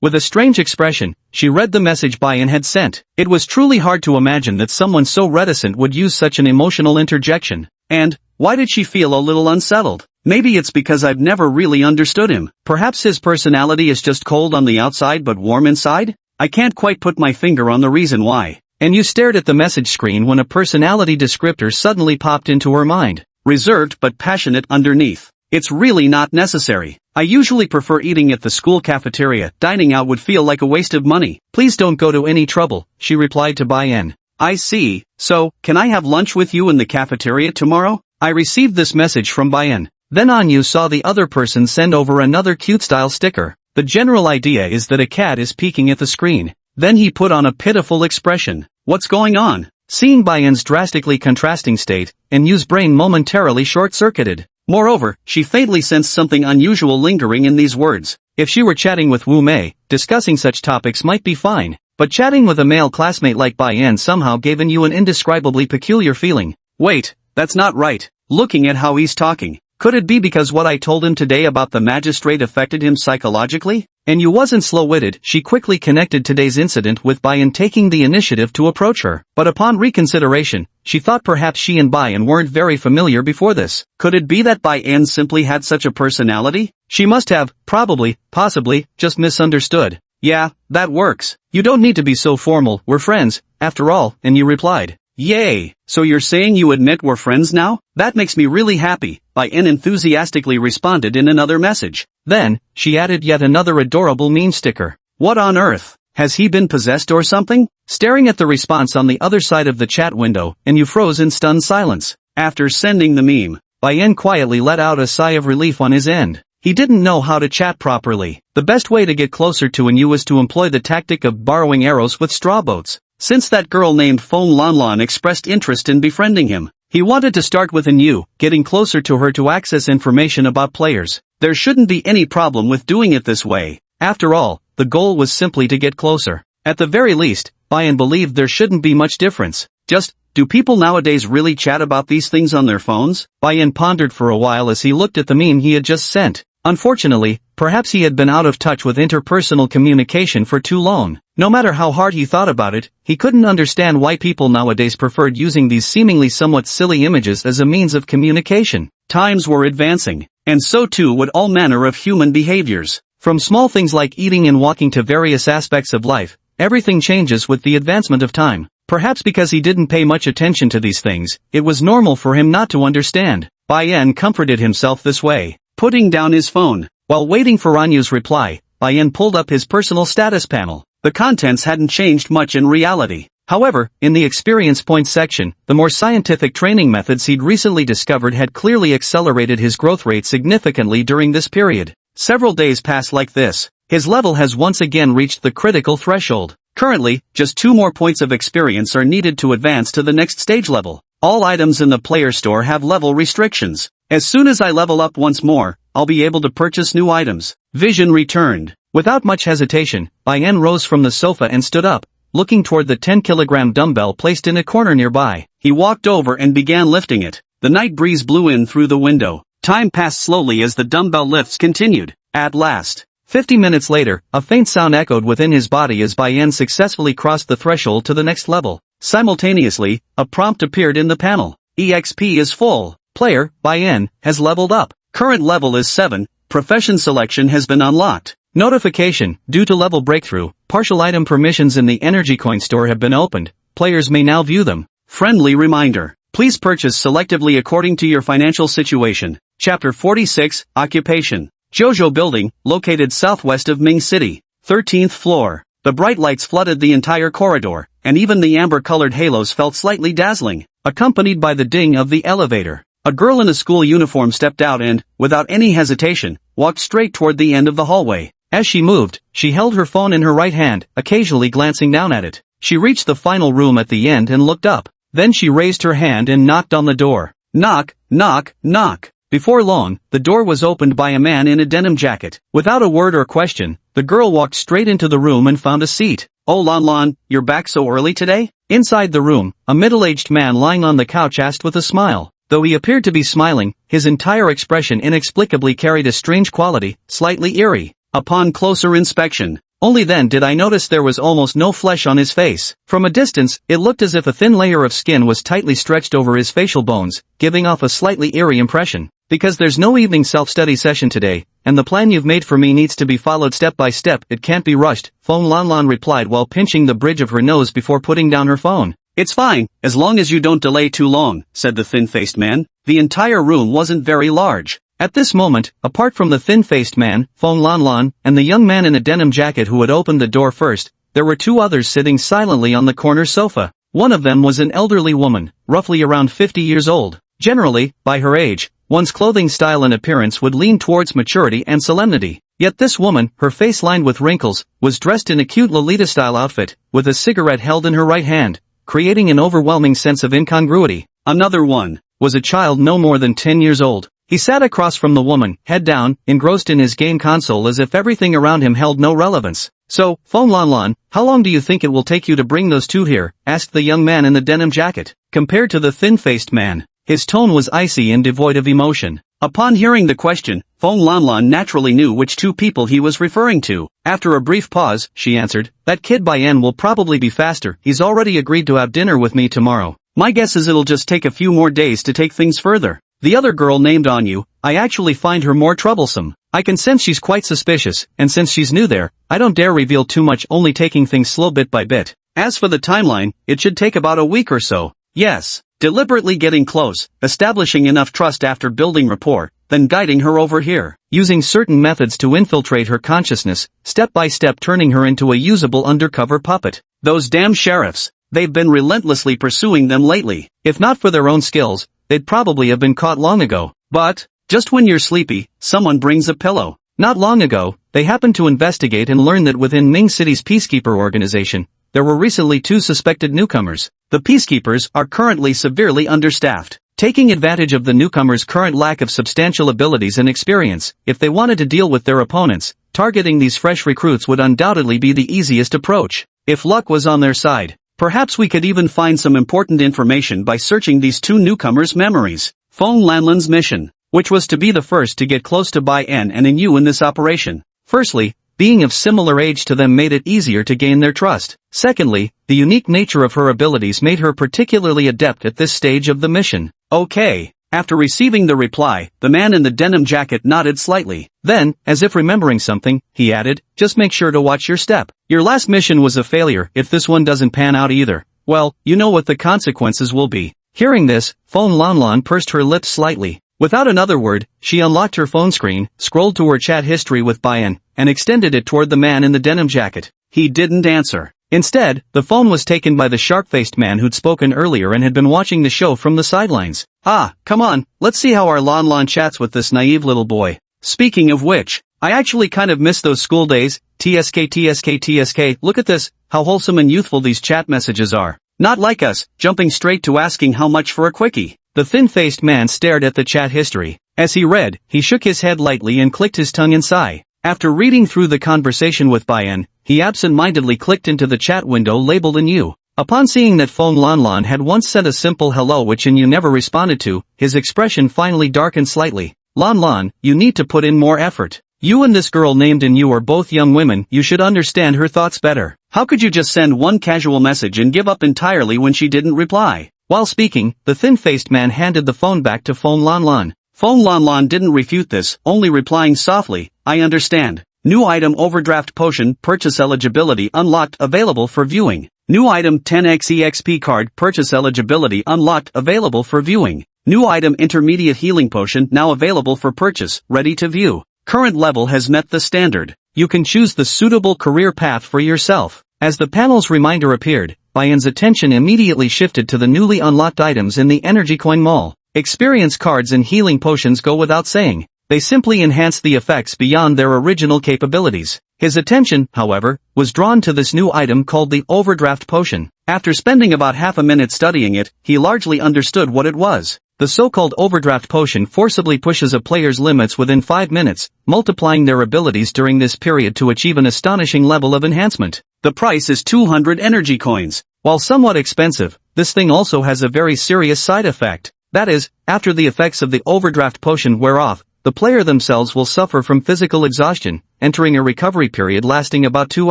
With a strange expression, she read the message Bayan had sent. It was truly hard to imagine that someone so reticent would use such an emotional interjection. And, why did she feel a little unsettled? Maybe it's because I've never really understood him. Perhaps his personality is just cold on the outside but warm inside? I can't quite put my finger on the reason why. And you stared at the message screen when a personality descriptor suddenly popped into her mind. Reserved but passionate underneath. It's really not necessary. I usually prefer eating at the school cafeteria. Dining out would feel like a waste of money. Please don't go to any trouble, she replied to Bayan. I see. So, can I have lunch with you in the cafeteria tomorrow? I received this message from Bayan. Then Anyu saw the other person send over another cute style sticker. The general idea is that a cat is peeking at the screen. Then he put on a pitiful expression. What's going on? Seeing Bayan's drastically contrasting state, Anyu's brain momentarily short-circuited. Moreover, she faintly sensed something unusual lingering in these words. If she were chatting with Wu Mei, discussing such topics might be fine. But chatting with a male classmate like Bayan somehow gave Anyu an indescribably peculiar feeling. Wait, that's not right. Looking at how he's talking. Could it be because what I told him today about the magistrate affected him psychologically? Anyu wasn't slow-witted. She quickly connected today's incident with Bayan taking the initiative to approach her. But upon reconsideration, she thought perhaps she and Bayan weren't very familiar before this. Could it be that Bayan simply had such a personality? She must have, probably, possibly, just misunderstood. Yeah, that works. You don't need to be so formal, we're friends, after all, Anyu replied. Yay! So you're saying you admit we're friends now? That makes me really happy, Bayan enthusiastically responded in another message. Then, she added yet another adorable meme sticker. What on earth? Has he been possessed or something? Staring at the response on the other side of the chat window, Anyu froze in stunned silence. After sending the meme, Bayan quietly let out a sigh of relief on his end. He didn't know how to chat properly. The best way to get closer to Anyu was to employ the tactic of borrowing arrows with straw boats. Since that girl named Phone Lanlan expressed interest in befriending him, he wanted to start with Anyu, getting closer to her to access information about players. There shouldn't be any problem with doing it this way. After all, the goal was simply to get closer. At the very least, Bayan believed there shouldn't be much difference. Just, do people nowadays really chat about these things on their phones? Bayan pondered for a while as he looked at the meme he had just sent. Unfortunately, perhaps he had been out of touch with interpersonal communication for too long. No matter how hard he thought about it, he couldn't understand why people nowadays preferred using these seemingly somewhat silly images as a means of communication. Times were advancing, and so too would all manner of human behaviors. From small things like eating and walking to various aspects of life, everything changes with the advancement of time. Perhaps because he didn't pay much attention to these things, it was normal for him not to understand. Bayan comforted himself this way, putting down his phone. While waiting for Anyu's reply, Bayan pulled up his personal status panel. The contents hadn't changed much in reality. However, in the experience points section, the more scientific training methods he'd recently discovered had clearly accelerated his growth rate significantly during this period. Several days pass like this. His level has once again reached the critical threshold. Currently, just 2 more points of experience are needed to advance to the next stage level. All items in the player store have level restrictions. As soon as I level up once more, I'll be able to purchase new items. Vision returned. Without much hesitation, Bayan rose from the sofa and stood up, looking toward the 10-kilogram dumbbell placed in a corner nearby. He walked over and began lifting it. The night breeze blew in through the window. Time passed slowly as the dumbbell lifts continued. At last, 50 minutes later, a faint sound echoed within his body as Bayan successfully crossed the threshold to the next level. Simultaneously, a prompt appeared in the panel. EXP is full. Player, Bayan, has leveled up. Current level is 7. Profession selection has been unlocked. Notification, due to level breakthrough, partial item permissions in the energy coin store have been opened. Players may now view them. Friendly reminder. Please purchase selectively according to your financial situation. Chapter 46, Occupation. Jojo Building, located southwest of Ming City. 13th floor. The bright lights flooded the entire corridor, and even the amber-colored halos felt slightly dazzling, accompanied by the ding of the elevator. A girl in a school uniform stepped out and, without any hesitation, walked straight toward the end of the hallway. As she moved, she held her phone in her right hand, occasionally glancing down at it. She reached the final room at the end and looked up. Then she raised her hand and knocked on the door. Knock, knock, knock. Before long, the door was opened by a man in a denim jacket. Without a word or question, the girl walked straight into the room and found a seat. "Oh Lan Lan, you're back so early today?" Inside the room, a middle-aged man lying on the couch asked with a smile. Though he appeared to be smiling, his entire expression inexplicably carried a strange quality, slightly eerie. Upon closer inspection, only then did I notice there was almost no flesh on his face. From a distance, it looked as if a thin layer of skin was tightly stretched over his facial bones, giving off a slightly eerie impression. Because there's no evening self-study session today, and the plan you've made for me needs to be followed step by step, it can't be rushed, Fong Lanlan replied while pinching the bridge of her nose before putting down her phone. "It's fine, as long as you don't delay too long," said the thin-faced man. The entire room wasn't very large. At this moment, apart from the thin-faced man, Fong Lanlan, and the young man in a denim jacket who had opened the door first, there were two others sitting silently on the corner sofa. One of them was an elderly woman, roughly around 50 years old. Generally, by her age, one's clothing style and appearance would lean towards maturity and solemnity. Yet this woman, her face lined with wrinkles, was dressed in a cute Lolita-style outfit, with a cigarette held in her right hand, creating an overwhelming sense of incongruity. Another one was a child no more than 10 years old. He sat across from the woman, head down, engrossed in his game console as if everything around him held no relevance. "So, Fong Lanlan, how long do you think it will take you to bring those two here?" asked the young man in the denim jacket. Compared to the thin-faced man, his tone was icy and devoid of emotion. Upon hearing the question, Fong Lanlan naturally knew which two people he was referring to. After a brief pause, she answered, "That kid Bayan will probably be faster. He's already agreed to have dinner with me tomorrow. My guess is it'll just take a few more days to take things further. The other girl named Anyu, I actually find her more troublesome. I can sense she's quite suspicious, and since she's new there, I don't dare reveal too much, only taking things slow bit by bit. As for the timeline, it should take about a week or so. Yes, deliberately getting close, establishing enough trust after building rapport, then guiding her over here. Using certain methods to infiltrate her consciousness, step by step turning her into a usable undercover puppet. Those damn sheriffs, they've been relentlessly pursuing them lately. If not for their own skills, they'd probably have been caught long ago. But, just when you're sleepy, someone brings a pillow. Not long ago, they happened to investigate and learn that within Ming City's peacekeeper organization, there were recently two suspected newcomers. The peacekeepers are currently severely understaffed. Taking advantage of the newcomers' current lack of substantial abilities and experience, if they wanted to deal with their opponents, targeting these fresh recruits would undoubtedly be the easiest approach. If luck was on their side, perhaps we could even find some important information by searching these two newcomers' memories. Fong Lanlan's mission, which was to be the first to get close to Bai En and Yu in this operation. Firstly, being of similar age to them made it easier to gain their trust. Secondly, the unique nature of her abilities made her particularly adept at this stage of the mission. Okay. After receiving the reply, the man in the denim jacket nodded slightly. Then, as if remembering something, he added, "Just make sure to watch your step. Your last mission was a failure. If this one doesn't pan out either, well, you know what the consequences will be." Hearing this, Fong Lanlan pursed her lips slightly. Without another word, she unlocked her phone screen, scrolled to her chat history with Bayan, and extended it toward the man in the denim jacket. He didn't answer. Instead, the phone was taken by the sharp-faced man who'd spoken earlier and had been watching the show from the sidelines. "Ah, come on, let's see how our Lan chats with this naive little boy. Speaking of which, I actually kind of miss those school days. TSK, look at this, how wholesome and youthful these chat messages are. Not like us, jumping straight to asking how much for a quickie." The thin-faced man stared at the chat history. As he read, he shook his head lightly and clicked his tongue in sigh. After reading through the conversation with Bayan, he absent-mindedly clicked into the chat window labeled Yu. Upon seeing that Fong Lanlan had once sent a simple hello which Yu never responded to, his expression finally darkened slightly. "Lanlan, you need to put in more effort. You and this girl named Yu are both young women, you should understand her thoughts better. How could you just send one casual message and give up entirely when she didn't reply?" While speaking, the thin-faced man handed the phone back to Fong Lanlan. Fong Lanlan didn't refute this, only replying softly, "I understand. New item overdraft potion purchase eligibility unlocked available for viewing. New item 10x EXP card purchase eligibility unlocked available for viewing. New item intermediate healing potion now available for purchase, ready to view." Current level has met the standard. You can choose the suitable career path for yourself. As the panel's reminder appeared, Bayan's attention immediately shifted to the newly unlocked items in the Energy Coin Mall. Experience cards and healing potions go without saying. They simply enhance the effects beyond their original capabilities. His attention, however, was drawn to this new item called the Overdraft Potion. After spending about half a minute studying it, he largely understood what it was. The so-called Overdraft Potion forcibly pushes a player's limits within 5 minutes, multiplying their abilities during this period to achieve an astonishing level of enhancement. The price is 200 energy coins. While somewhat expensive, this thing also has a very serious side effect. That is, after the effects of the Overdraft Potion wear off, the player themselves will suffer from physical exhaustion, entering a recovery period lasting about 2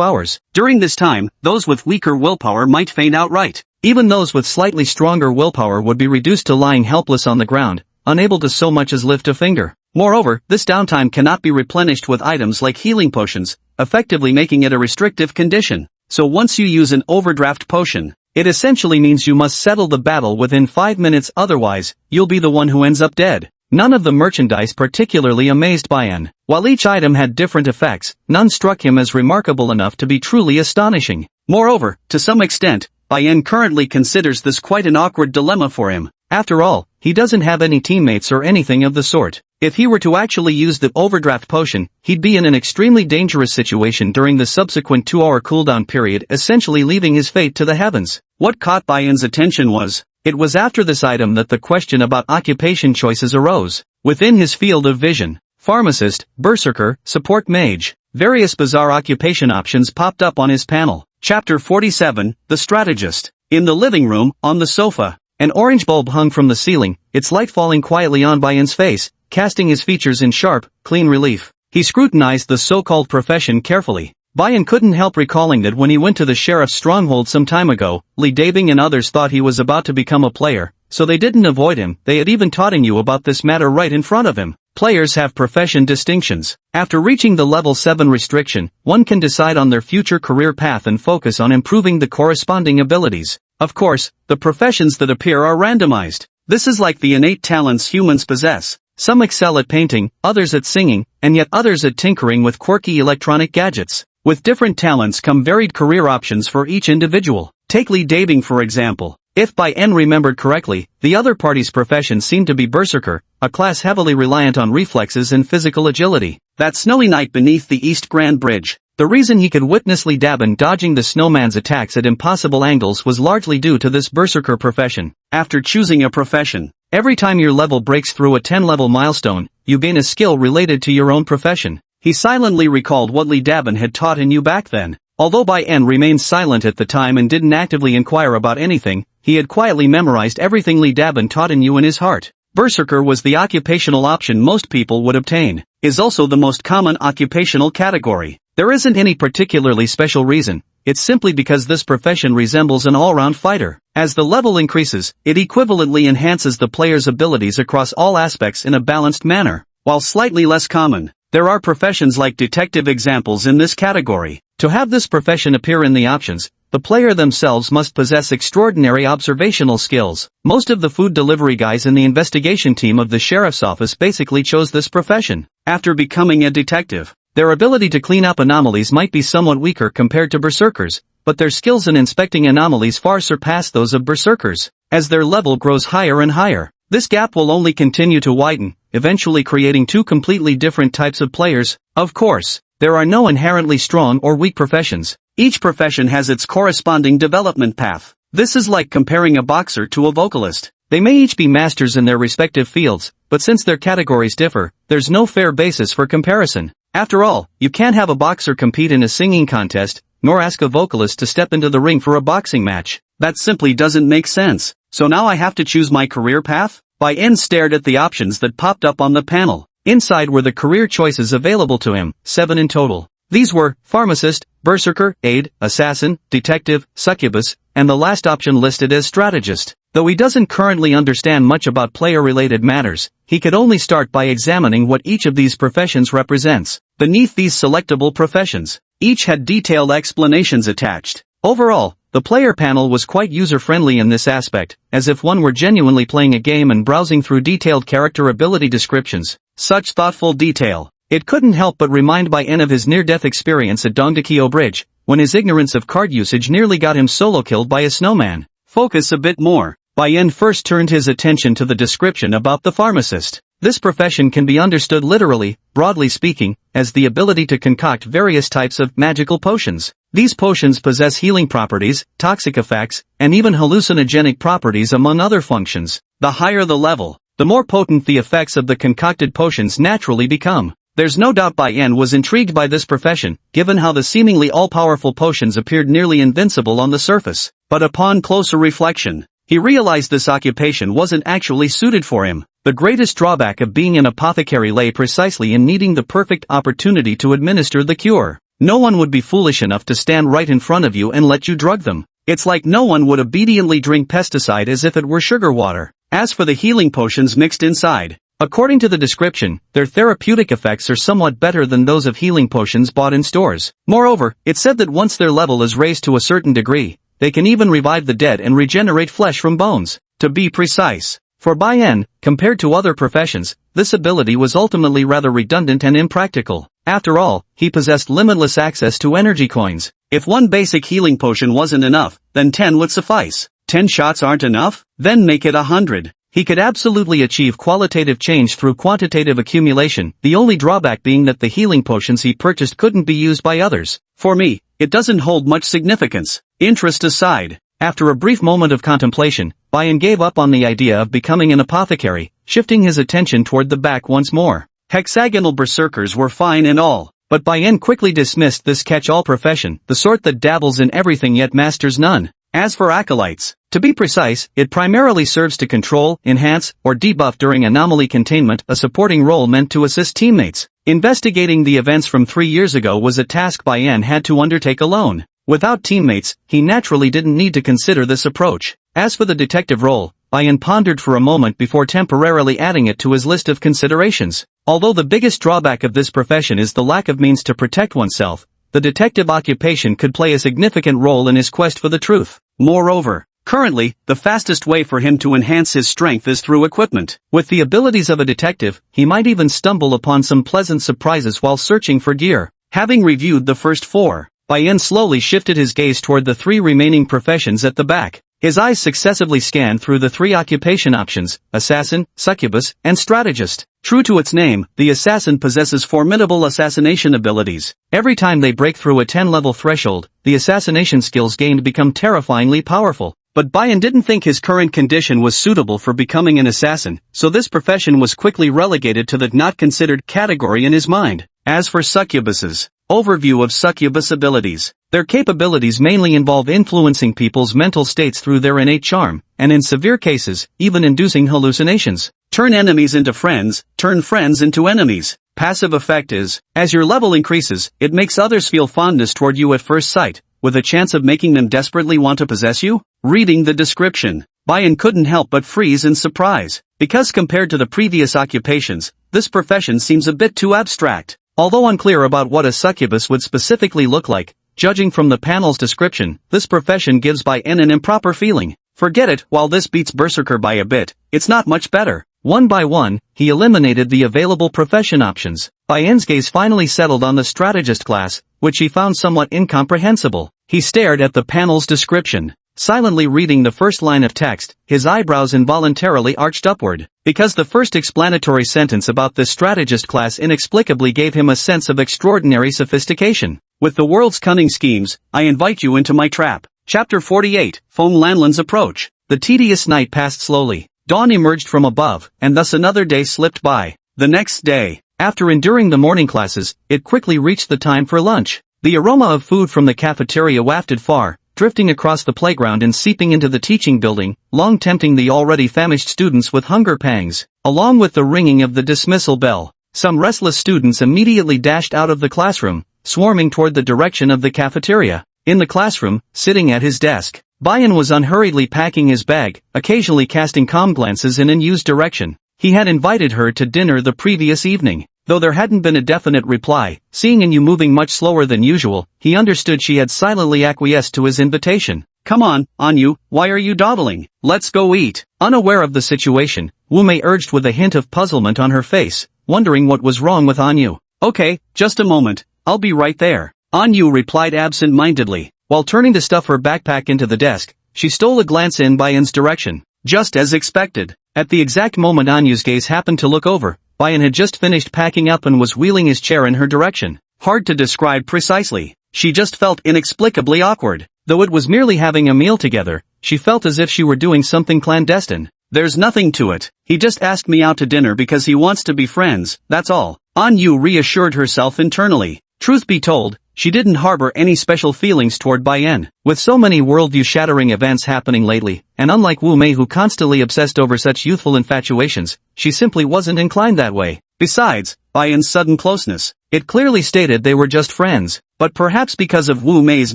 hours. During this time, those with weaker willpower might faint outright. Even those with slightly stronger willpower would be reduced to lying helpless on the ground, unable to so much as lift a finger. Moreover, this downtime cannot be replenished with items like healing potions, effectively making it a restrictive condition. So once you use an Overdraft Potion, it essentially means you must settle the battle within 5 minutes, otherwise, you'll be the one who ends up dead. None of the merchandise particularly amazed Bayan. While each item had different effects, none struck him as remarkable enough to be truly astonishing. Moreover, to some extent, Bayan currently considers this quite an awkward dilemma for him. After all, he doesn't have any teammates or anything of the sort. If he were to actually use the Overdraft Potion, he'd be in an extremely dangerous situation during the subsequent 2-hour cooldown period, essentially leaving his fate to the heavens. What caught Bayan's attention was, it was after this item that the question about occupation choices arose. Within his field of vision, pharmacist, berserker, support mage, various bizarre occupation options popped up on his panel. Chapter 47, The Strategist. In the living room, on the sofa, an orange bulb hung from the ceiling, its light falling quietly on Bayan's face, casting his features in sharp, clean relief. He scrutinized the so-called profession carefully. Bayan couldn't help recalling that when he went to the sheriff's stronghold some time ago, Li Dabing and others thought he was about to become a player, so they didn't avoid him. They had even taught you about this matter right in front of him. Players have profession distinctions. After reaching the level 7 restriction, one can decide on their future career path and focus on improving the corresponding abilities. Of course, the professions that appear are randomized. This is like the innate talents humans possess. Some excel at painting, others at singing, and yet others at tinkering with quirky electronic gadgets. With different talents come varied career options for each individual. Take Li Dabing for example. If Bayan remembered correctly, the other party's profession seemed to be berserker, a class heavily reliant on reflexes and physical agility. That snowy night beneath the East Grand Bridge, the reason he could witness Li Dabin dodging the snowman's attacks at impossible angles was largely due to this berserker profession. After choosing a profession, every time your level breaks through a 10-level milestone, you gain a skill related to your own profession. He silently recalled what Li Dabin had taught you back then. Although Bayan remained silent at the time and didn't actively inquire about anything, he had quietly memorized everything Li Dabin taught you in his heart. Berserker was the occupational option most people would obtain. Is also the most common occupational category. There isn't any particularly special reason, it's simply because this profession resembles an all-round fighter. As the level increases, it equivalently enhances the player's abilities across all aspects in a balanced manner. While slightly less common, there are professions like detective examples in this category. To have this profession appear in the options, the player themselves must possess extraordinary observational skills. Most of the food delivery guys in the investigation team of the sheriff's office basically chose this profession. After becoming a detective, their ability to clean up anomalies might be somewhat weaker compared to berserkers, but their skills in inspecting anomalies far surpass those of berserkers. As their level grows higher and higher, this gap will only continue to widen, eventually creating two completely different types of players. Of course, there are no inherently strong or weak professions. Each profession has its corresponding development path. This is like comparing a boxer to a vocalist. They may each be masters in their respective fields, but since their categories differ, there's no fair basis for comparison. After all, you can't have a boxer compete in a singing contest, nor ask a vocalist to step into the ring for a boxing match. That simply doesn't make sense. So now I have to choose my career path? Bayan stared at the options that popped up on the panel. Inside were the career choices available to him, 7 in total. These were pharmacist, berserker, aide, assassin, detective, succubus, and the last option listed as strategist. Though he doesn't currently understand much about player-related matters, he could only start by examining what each of these professions represents. Beneath these selectable professions, each had detailed explanations attached. Overall, the player panel was quite user-friendly in this aspect, as if one were genuinely playing a game and browsing through detailed character ability descriptions. Such thoughtful detail. It couldn't help but remind Bayan of his near-death experience at Dongdaekyo Bridge, when his ignorance of card usage nearly got him solo-killed by a snowman. Focus a bit more. Bayan first turned his attention to the description about the pharmacist. This profession can be understood literally, broadly speaking, as the ability to concoct various types of magical potions. These potions possess healing properties, toxic effects, and even hallucinogenic properties among other functions. The higher the level, the more potent the effects of the concocted potions naturally become. There's no doubt Bayan was intrigued by this profession, given how the seemingly all-powerful potions appeared nearly invincible on the surface. But upon closer reflection, he realized this occupation wasn't actually suited for him. The greatest drawback of being an apothecary lay precisely in needing the perfect opportunity to administer the cure. No one would be foolish enough to stand right in front of you and let you drug them. It's like no one would obediently drink pesticide as if it were sugar water. As for the healing potions mixed inside, according to the description, their therapeutic effects are somewhat better than those of healing potions bought in stores. Moreover, it said that once their level is raised to a certain degree, they can even revive the dead and regenerate flesh from bones. To be precise, for Bayan, compared to other professions, this ability was ultimately rather redundant and impractical. After all, he possessed limitless access to energy coins. If one basic healing potion wasn't enough, then 10 would suffice. 10 shots aren't enough? Then make it 100. He could absolutely achieve qualitative change through quantitative accumulation, the only drawback being that the healing potions he purchased couldn't be used by others. For me, it doesn't hold much significance. Interest aside, after a brief moment of contemplation, Bayan gave up on the idea of becoming an apothecary, shifting his attention toward the back once more. Hexagonal berserkers were fine and all, but Bayan quickly dismissed this catch-all profession, the sort that dabbles in everything yet masters none. As for acolytes, to be precise, it primarily serves to control, enhance, or debuff during anomaly containment, a supporting role meant to assist teammates. Investigating the events from 3 years ago was a task Bayan had to undertake alone. Without teammates, he naturally didn't need to consider this approach. As for the detective role, Bayan pondered for a moment before temporarily adding it to his list of considerations. Although the biggest drawback of this profession is the lack of means to protect oneself, the detective occupation could play a significant role in his quest for the truth. Moreover, currently, the fastest way for him to enhance his strength is through equipment. With the abilities of a detective, he might even stumble upon some pleasant surprises while searching for gear. Having reviewed the first 4, Bayan slowly shifted his gaze toward the 3 remaining professions at the back. His eyes successively scanned through the 3 occupation options: assassin, succubus, and strategist. True to its name, the assassin possesses formidable assassination abilities. Every time they break through a 10-level threshold, the assassination skills gained become terrifyingly powerful. But Bayan didn't think his current condition was suitable for becoming an assassin, so this profession was quickly relegated to the not considered category in his mind. As for succubuses, overview of succubus abilities. Their capabilities mainly involve influencing people's mental states through their innate charm, and in severe cases, even inducing hallucinations. Turn enemies into friends, turn friends into enemies. Passive effect is, as your level increases, it makes others feel fondness toward you at first sight, with a chance of making them desperately want to possess you? Reading the description, Bayan couldn't help but freeze in surprise, because compared to the previous occupations, this profession seems a bit too abstract. Although unclear about what a succubus would specifically look like, judging from the panel's description, this profession gives Bayan an improper feeling. Forget it, while this beats Berserker by a bit, it's not much better. One by one, he eliminated the available profession options. Bayan's gaze finally settled on the strategist class, which he found somewhat incomprehensible. He stared at the panel's description. Silently reading the first line of text, his eyebrows involuntarily arched upward, because the first explanatory sentence about this strategist class inexplicably gave him a sense of extraordinary sophistication. With the world's cunning schemes, I invite you into my trap. Chapter 48, Fong Lanlan's Approach. The tedious night passed slowly. Dawn emerged from above, and thus another day slipped by. The next day, after enduring the morning classes, it quickly reached the time for lunch. The aroma of food from the cafeteria wafted far, drifting across the playground and seeping into the teaching building, long tempting the already famished students with hunger pangs. Along with the ringing of the dismissal bell, some restless students immediately dashed out of the classroom, swarming toward the direction of the cafeteria. In the classroom, sitting at his desk, Bayan was unhurriedly packing his bag, occasionally casting calm glances in Yu's direction. He had invited her to dinner the previous evening. Though there hadn't been a definite reply, seeing Yu moving much slower than usual, he understood she had silently acquiesced to his invitation. Come on, Yu, why are you dawdling? Let's go eat. Unaware of the situation, Wu Mei urged with a hint of puzzlement on her face, wondering what was wrong with Yu. Okay, just a moment, I'll be right there. Anu replied absent-mindedly. While turning to stuff her backpack into the desk, she stole a glance in Bayan's direction. Just as expected. At the exact moment Anu's gaze happened to look over, Bayan had just finished packing up and was wheeling his chair in her direction. Hard to describe precisely. She just felt inexplicably awkward. Though it was merely having a meal together, she felt as if she were doing something clandestine. There's nothing to it. He just asked me out to dinner because he wants to be friends, that's all. Anu reassured herself internally. Truth be told, she didn't harbor any special feelings toward Bayan. With so many worldview-shattering events happening lately, and unlike Wu Mei who constantly obsessed over such youthful infatuations, she simply wasn't inclined that way. Besides, Bayan's sudden closeness, it clearly stated they were just friends. But perhaps because of Wu Mei's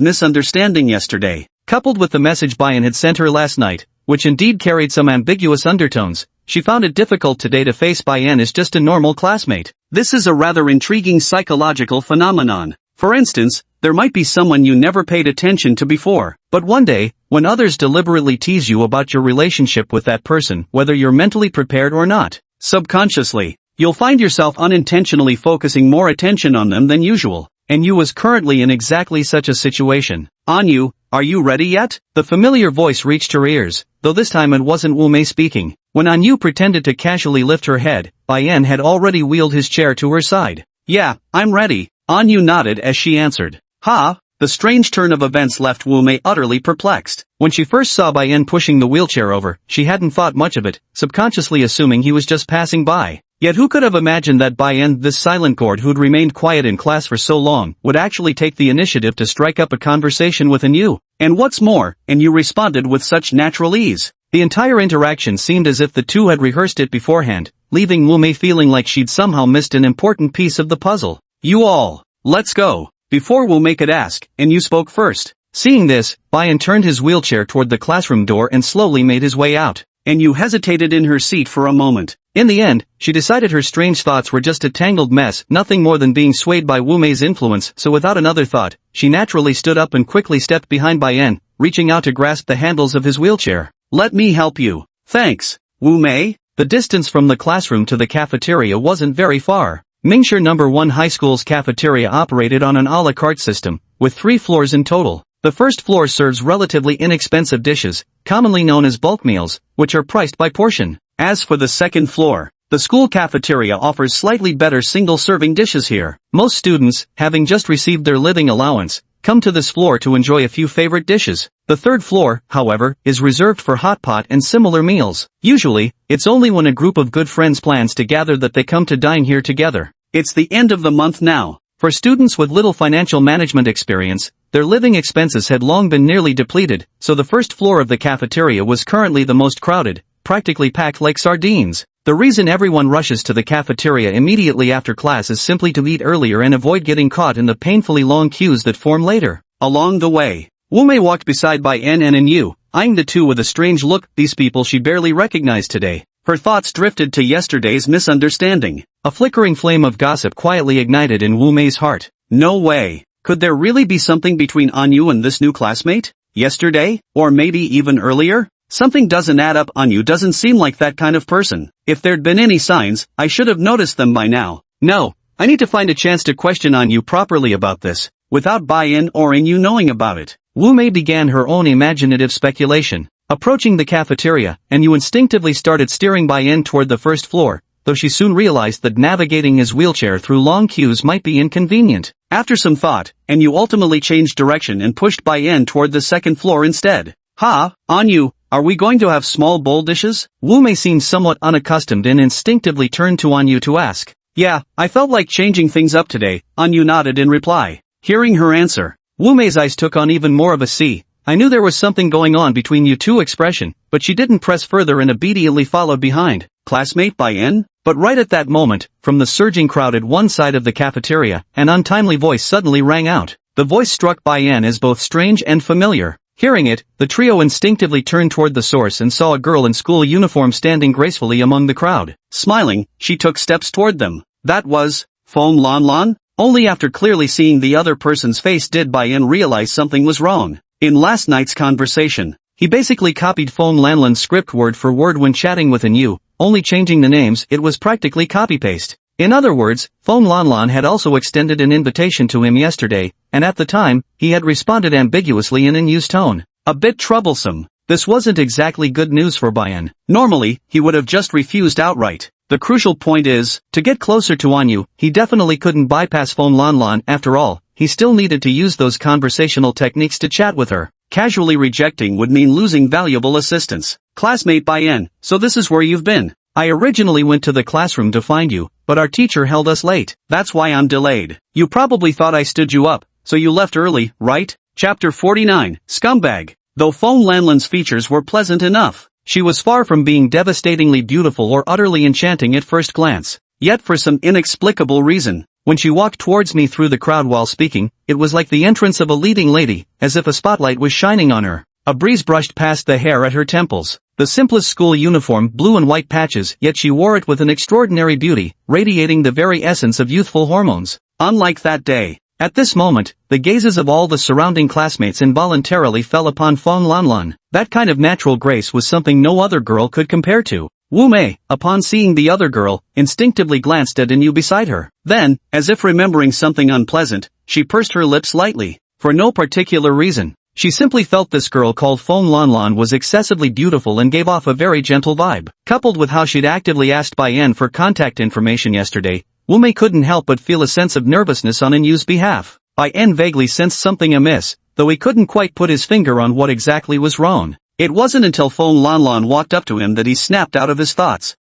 misunderstanding yesterday, coupled with the message Bayan had sent her last night, which indeed carried some ambiguous undertones, she found it difficult today to face Bayan as just a normal classmate. This is a rather intriguing psychological phenomenon. For instance, there might be someone you never paid attention to before, but one day, when others deliberately tease you about your relationship with that person, whether you're mentally prepared or not, subconsciously, you'll find yourself unintentionally focusing more attention on them than usual. And you was currently in exactly such a situation. Anu, are you ready yet? The familiar voice reached her ears, though this time it wasn't Wu Mei speaking. When Anu pretended to casually lift her head, Bayan had already wheeled his chair to her side. Yeah, I'm ready. Anu nodded as she answered. Ha! The strange turn of events left Wu Mei utterly perplexed. When she first saw Bayan pushing the wheelchair over, she hadn't thought much of it, subconsciously assuming he was just passing by. Yet who could have imagined that Bayan, this silent gourd who'd remained quiet in class for so long, would actually take the initiative to strike up a conversation with Anu? And what's more, Anu responded with such natural ease. The entire interaction seemed as if the two had rehearsed it beforehand, leaving Wu Mei feeling like she'd somehow missed an important piece of the puzzle. You all, let's go. Before Wu Mei could ask, Anu spoke first. Seeing this, Bayan turned his wheelchair toward the classroom door and slowly made his way out. Anu hesitated in her seat for a moment. In the end, she decided her strange thoughts were just a tangled mess, nothing more than being swayed by Wu Mei's influence, so without another thought, she naturally stood up and quickly stepped behind Bayan, reaching out to grasp the handles of his wheelchair. Let me help you. Thanks, Wu Mei. The distance from the classroom to the cafeteria wasn't very far. Mingshi No. 1 High School's cafeteria operated on an a la carte system, with 3 floors in total. The first floor serves relatively inexpensive dishes, commonly known as bulk meals, which are priced by portion. As for the second floor, the school cafeteria offers slightly better single-serving dishes here. Most students, having just received their living allowance, come to this floor to enjoy a few favorite dishes. The third floor, however, is reserved for hot pot and similar meals. Usually, it's only when a group of good friends plans to gather that they come to dine here together. It's the end of the month now. For students with little financial management experience, their living expenses had long been nearly depleted, so the first floor of the cafeteria was currently the most crowded, practically packed like sardines. The reason everyone rushes to the cafeteria immediately after class is simply to eat earlier and avoid getting caught in the painfully long queues that form later. Along the way, Wu Mei walked beside Bayan and Anu, eyeing the two with a strange look. These people she barely recognized today. Her thoughts drifted to yesterday's misunderstanding. A flickering flame of gossip quietly ignited in Wu Mei's heart. No way. Could there really be something between Anu and this new classmate? Yesterday? Or maybe even earlier? Something doesn't add up. Anu doesn't seem like that kind of person. If there'd been any signs, I should have noticed them by now. No, I need to find a chance to question Anu properly about this, without Bayan or Anu knowing about it. Wu Mei began her own imaginative speculation. Approaching the cafeteria, Anu instinctively started steering Bayan toward the first floor, though she soon realized that navigating his wheelchair through long queues might be inconvenient. After some thought, Anu ultimately changed direction and pushed Bayan toward the second floor instead. Ha, Anu, are we going to have small bowl dishes? Wu Mei seemed somewhat unaccustomed and instinctively turned to Anu to ask. Yeah, I felt like changing things up today, Anu nodded in reply. Hearing her answer, Wu Mei's eyes took on even more of a sea. I knew there was something going on between you two expression, but she didn't press further and obediently followed behind. Classmate Bayan? But right at that moment, from the surging crowd at one side of the cafeteria, an untimely voice suddenly rang out. The voice struck Bayan as both strange and familiar. Hearing it, the trio instinctively turned toward the source and saw a girl in school uniform standing gracefully among the crowd. Smiling, she took steps toward them. That was Fong Lan Lan? Only after clearly seeing the other person's face did Bayan realize something was wrong. In last night's conversation, he basically copied Fong Lanlan's script word for word when chatting with Anu, only changing the names. It was practically copy-paste. In other words, Fong Lanlan had also extended an invitation to him yesterday, and at the time, he had responded ambiguously in an used tone. A bit troublesome. This wasn't exactly good news for Bayan. Normally, he would have just refused outright. The crucial point is, to get closer to Anyu, he definitely couldn't bypass Fong Lanlan. After all, he still needed to use those conversational techniques to chat with her. Casually rejecting would mean losing valuable assistance. Classmate Bayan, so this is where you've been. I originally went to the classroom to find you, but our teacher held us late. That's why I'm delayed. You probably thought I stood you up, so you left early, right? Chapter 49, Scumbag. Though Fong Lanlan's features were pleasant enough, she was far from being devastatingly beautiful or utterly enchanting at first glance. Yet for some inexplicable reason, when she walked towards me through the crowd while speaking, it was like the entrance of a leading lady, as if a spotlight was shining on her. A breeze brushed past the hair at her temples. The simplest school uniform, blue and white patches, yet she wore it with an extraordinary beauty, radiating the very essence of youthful hormones. Unlike that day. At this moment, the gazes of all the surrounding classmates involuntarily fell upon Fong Lanlan. That kind of natural grace was something no other girl could compare to. Wu Mei, upon seeing the other girl, instinctively glanced at Anyu beside her. Then, as if remembering something unpleasant, she pursed her lips lightly. For no particular reason. She simply felt this girl called Fong Lanlan was excessively beautiful and gave off a very gentle vibe. Coupled with how she'd actively asked Bayan for contact information yesterday, Wu Mei couldn't help but feel a sense of nervousness on Anyu's behalf. Bayan vaguely sensed something amiss, though he couldn't quite put his finger on what exactly was wrong. It wasn't until Fong Lanlan walked up to him that he snapped out of his thoughts.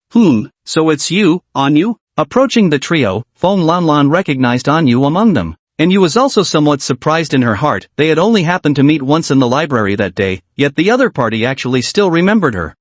So it's you, Anyu? Approaching the trio, Fong Lanlan recognized Anyu among them. Anyu was also somewhat surprised in her heart. They had only happened to meet once in the library that day, yet the other party actually still remembered her.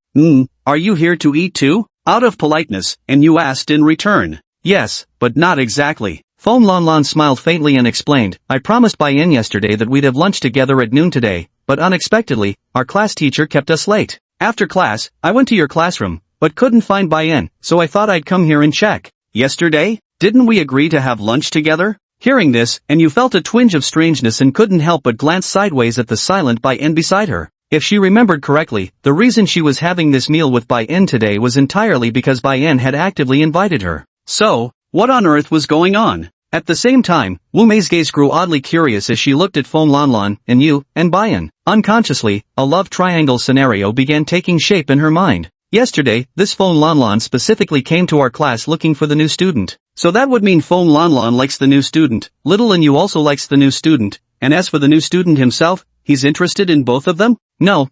Are you here to eat too? Out of politeness, Anyu asked in return. Yes, but not exactly. Fong Lanlan smiled faintly and explained, I promised Bayan yesterday that we'd have lunch together at noon today, but unexpectedly, our class teacher kept us late. After class, I went to your classroom, but couldn't find Bayan, so I thought I'd come here and check. Yesterday? Didn't we agree to have lunch together? Hearing this, Anyu felt a twinge of strangeness and couldn't help but glance sideways at the silent Bayan beside her. If she remembered correctly, the reason she was having this meal with Bayan today was entirely because Bayan had actively invited her. So, what on earth was going on? At the same time, Wu Mei's gaze grew oddly curious as she looked at Fong Lanlan, Anyu, and Bayan. Unconsciously, a love triangle scenario began taking shape in her mind. Yesterday, this Fong Lanlan specifically came to our class looking for the new student. So that would mean Fong Lanlan likes the new student, little Anyu also likes the new student, and as for the new student himself, he's interested in both of them? No,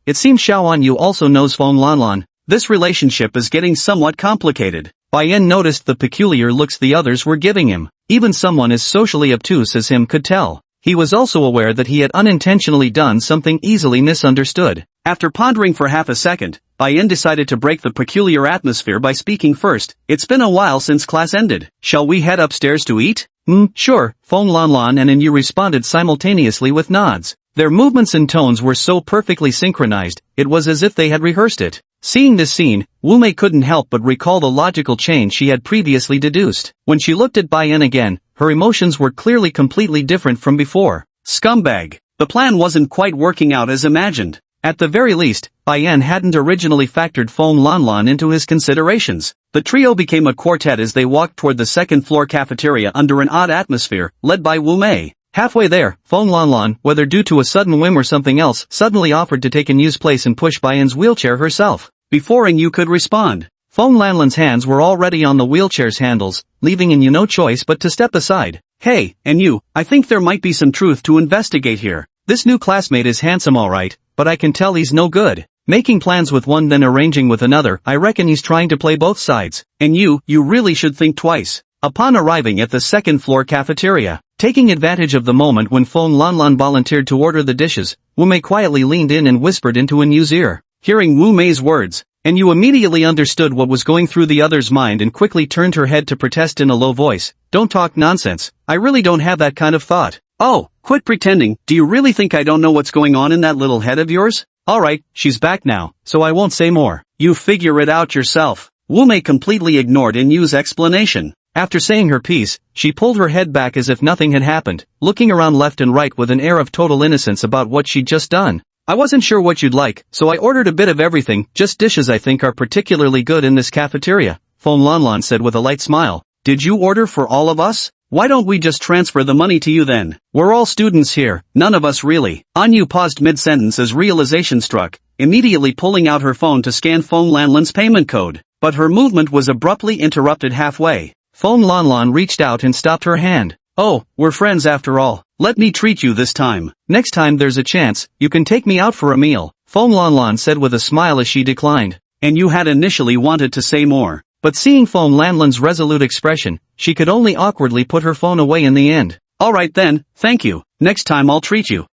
it seems Xiao Anyu also knows Fong Lanlan. This relationship is getting somewhat complicated. Bayan noticed the peculiar looks the others were giving him. Even someone as socially obtuse as him could tell. He was also aware that he had unintentionally done something easily misunderstood. After pondering for half a second, Bayan decided to break the peculiar atmosphere by speaking first. It's been a while since class ended. Shall we head upstairs to eat? Sure, Fong Lanlan and Anyu responded simultaneously with nods. Their movements and tones were so perfectly synchronized, it was as if they had rehearsed it. Seeing this scene, Wu Mei couldn't help but recall the logical chain she had previously deduced. When she looked at Bayan again, her emotions were clearly completely different from before. Scumbag. The plan wasn't quite working out as imagined. At the very least, Bayan hadn't originally factored Fong Lanlan into his considerations. The trio became a quartet as they walked toward the second-floor cafeteria under an odd atmosphere, led by Wu Mei. Halfway there, Fong Lanlan, whether due to a sudden whim or something else, suddenly offered to take Anyu's place and push Bayan's wheelchair herself. Before Anyu could respond, Fong Lanlan's hands were already on the wheelchair's handles, leaving Anyu no choice but to step aside. Hey, Anyu, I think there might be some truth to investigate here. This new classmate is handsome alright, but I can tell he's no good. Making plans with one then arranging with another, I reckon he's trying to play both sides. Anyu, you really should think twice. Upon arriving at the second-floor cafeteria, taking advantage of the moment when Fong Lanlan volunteered to order the dishes, Wu Mei quietly leaned in and whispered into Anyu's ear. Hearing Wu Mei's words, Anyu immediately understood what was going through the other's mind and quickly turned her head to protest in a low voice. Don't talk nonsense. I really don't have that kind of thought. Oh, quit pretending. Do you really think I don't know what's going on in that little head of yours? Alright, she's back now, so I won't say more. You figure it out yourself. Wu Mei completely ignored Anyu's explanation. After saying her piece, she pulled her head back as if nothing had happened, looking around left and right with an air of total innocence about what she'd just done. I wasn't sure what you'd like, so I ordered a bit of everything, just dishes I think are particularly good in this cafeteria, Fong Lanlan said with a light smile. Did you order for all of us? Why don't we just transfer the money to you then? We're all students here, none of us really. Anyu paused mid-sentence as realization struck, immediately pulling out her phone to scan Feng Lanlan's payment code. But her movement was abruptly interrupted halfway. Feng Lanlan reached out and stopped her hand. Oh, we're friends after all. Let me treat you this time. Next time there's a chance, you can take me out for a meal, Feng Lanlan said with a smile as she declined. And you had initially wanted to say more. But seeing Feng Lanlan's resolute expression, she could only awkwardly put her phone away in the end. Alright then, thank you. Next time I'll treat you.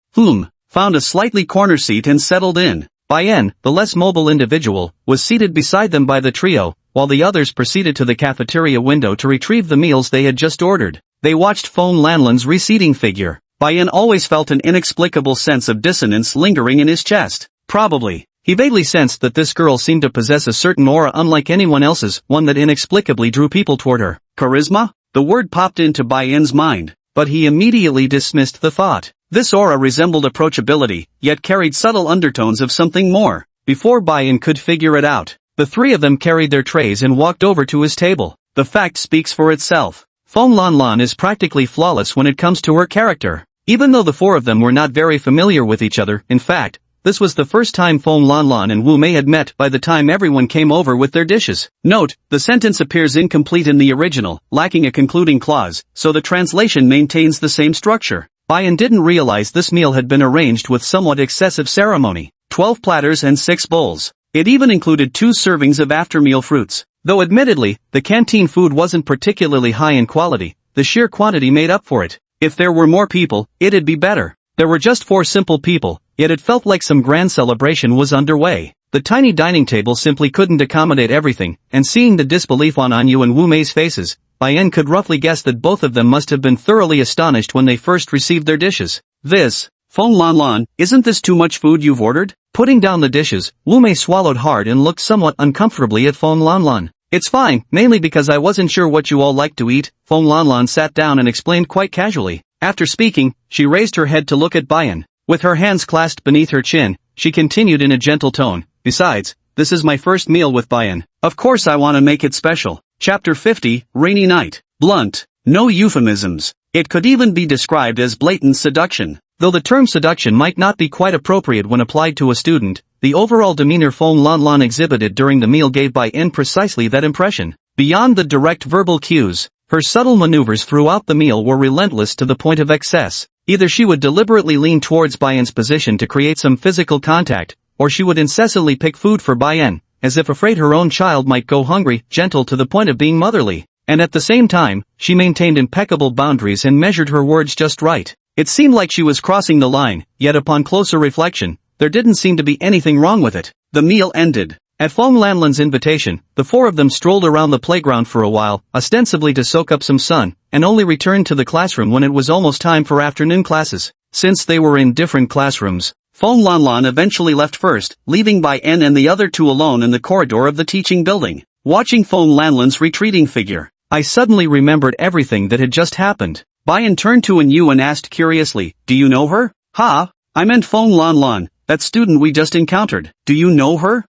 Found a slightly corner seat and settled in. Bayan, the less mobile individual, was seated beside them by the trio, while the others proceeded to the cafeteria window to retrieve the meals they had just ordered. They watched Feng Lanlan's receding figure. Bayan always felt an inexplicable sense of dissonance lingering in his chest. Probably. He vaguely sensed that this girl seemed to possess a certain aura unlike anyone else's, one that inexplicably drew people toward her. Charisma? The word popped into Bayan's mind, but he immediately dismissed the thought. This aura resembled approachability, yet carried subtle undertones of something more. Before Bayan could figure it out, the three of them carried their trays and walked over to his table. The fact speaks for itself. Feng Lanlan is practically flawless when it comes to her character. Even though the four of them were not very familiar with each other, in fact, this was the first time Feng Lanlan and Wu Mei had met by the time everyone came over with their dishes. Note, the sentence appears incomplete in the original, lacking a concluding clause, so the translation maintains the same structure. Bayan didn't realize this meal had been arranged with somewhat excessive ceremony. 12 platters and 6 bowls. It even included 2 servings of after-meal fruits. Though admittedly, the canteen food wasn't particularly high in quality, the sheer quantity made up for it. If there were more people, it'd be better. There were just 4 simple people, yet it felt like some grand celebration was underway. The tiny dining table simply couldn't accommodate everything, and seeing the disbelief on Anyu and Wu Mei's faces, Bayan could roughly guess that both of them must have been thoroughly astonished when they first received their dishes. Feng Lanlan, isn't this too much food you've ordered? Putting down the dishes, Wu Mei swallowed hard and looked somewhat uncomfortably at Feng Lanlan. It's fine, mainly because I wasn't sure what you all like to eat, Feng Lanlan sat down and explained quite casually. After speaking, she raised her head to look at Bayan. With her hands clasped beneath her chin, she continued in a gentle tone. Besides, this is my first meal with Bayan. Of course I want to make it special. Chapter 50, Rainy Night. Blunt. No euphemisms. It could even be described as blatant seduction. Though the term seduction might not be quite appropriate when applied to a student, the overall demeanor Feng Lanlan exhibited during the meal gave Bayan precisely that impression. Beyond the direct verbal cues, her subtle maneuvers throughout the meal were relentless to the point of excess. Either she would deliberately lean towards Bayan's position to create some physical contact, or she would incessantly pick food for Bayan, as if afraid her own child might go hungry, gentle to the point of being motherly. And at the same time, she maintained impeccable boundaries and measured her words just right. It seemed like she was crossing the line, yet upon closer reflection, there didn't seem to be anything wrong with it. The meal ended. At Feng Lanlan's invitation, the four of them strolled around the playground for a while, ostensibly to soak up some sun, and only returned to the classroom when it was almost time for afternoon classes. Since they were in different classrooms, Feng Lanlan eventually left first, leaving Bayan and the other two alone in the corridor of the teaching building. Watching Feng Lanlan's retreating figure, I suddenly remembered everything that had just happened. Bayan turned to Anyu and asked curiously, "Do you know her?" "Ha? I meant Feng Lanlan, that student we just encountered. Do you know her?"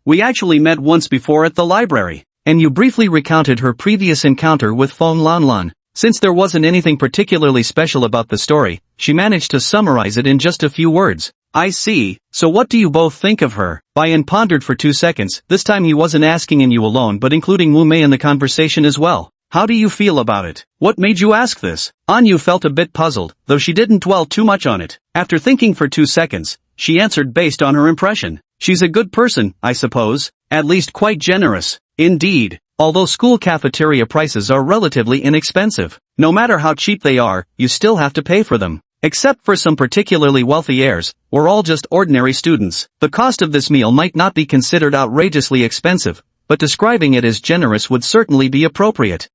We actually met once before at the library." And you briefly recounted her previous encounter with Feng Lanlan. Since there wasn't anything particularly special about the story, she managed to summarize it in just a few words. "I see, so what do you both think of her?" Bayan pondered for 2 seconds. This time he wasn't asking Anyu alone but including Wu Mei in the conversation as well. "How do you feel about it? What made you ask this?" Anyu felt a bit puzzled, though she didn't dwell too much on it. After thinking for 2 seconds, she answered based on her impression. "She's a good person, I suppose. At least quite generous." "Indeed. Although school cafeteria prices are relatively inexpensive, no matter how cheap they are, you still have to pay for them. Except for some particularly wealthy heirs, we're all just ordinary students. The cost of this meal might not be considered outrageously expensive, but describing it as generous would certainly be appropriate."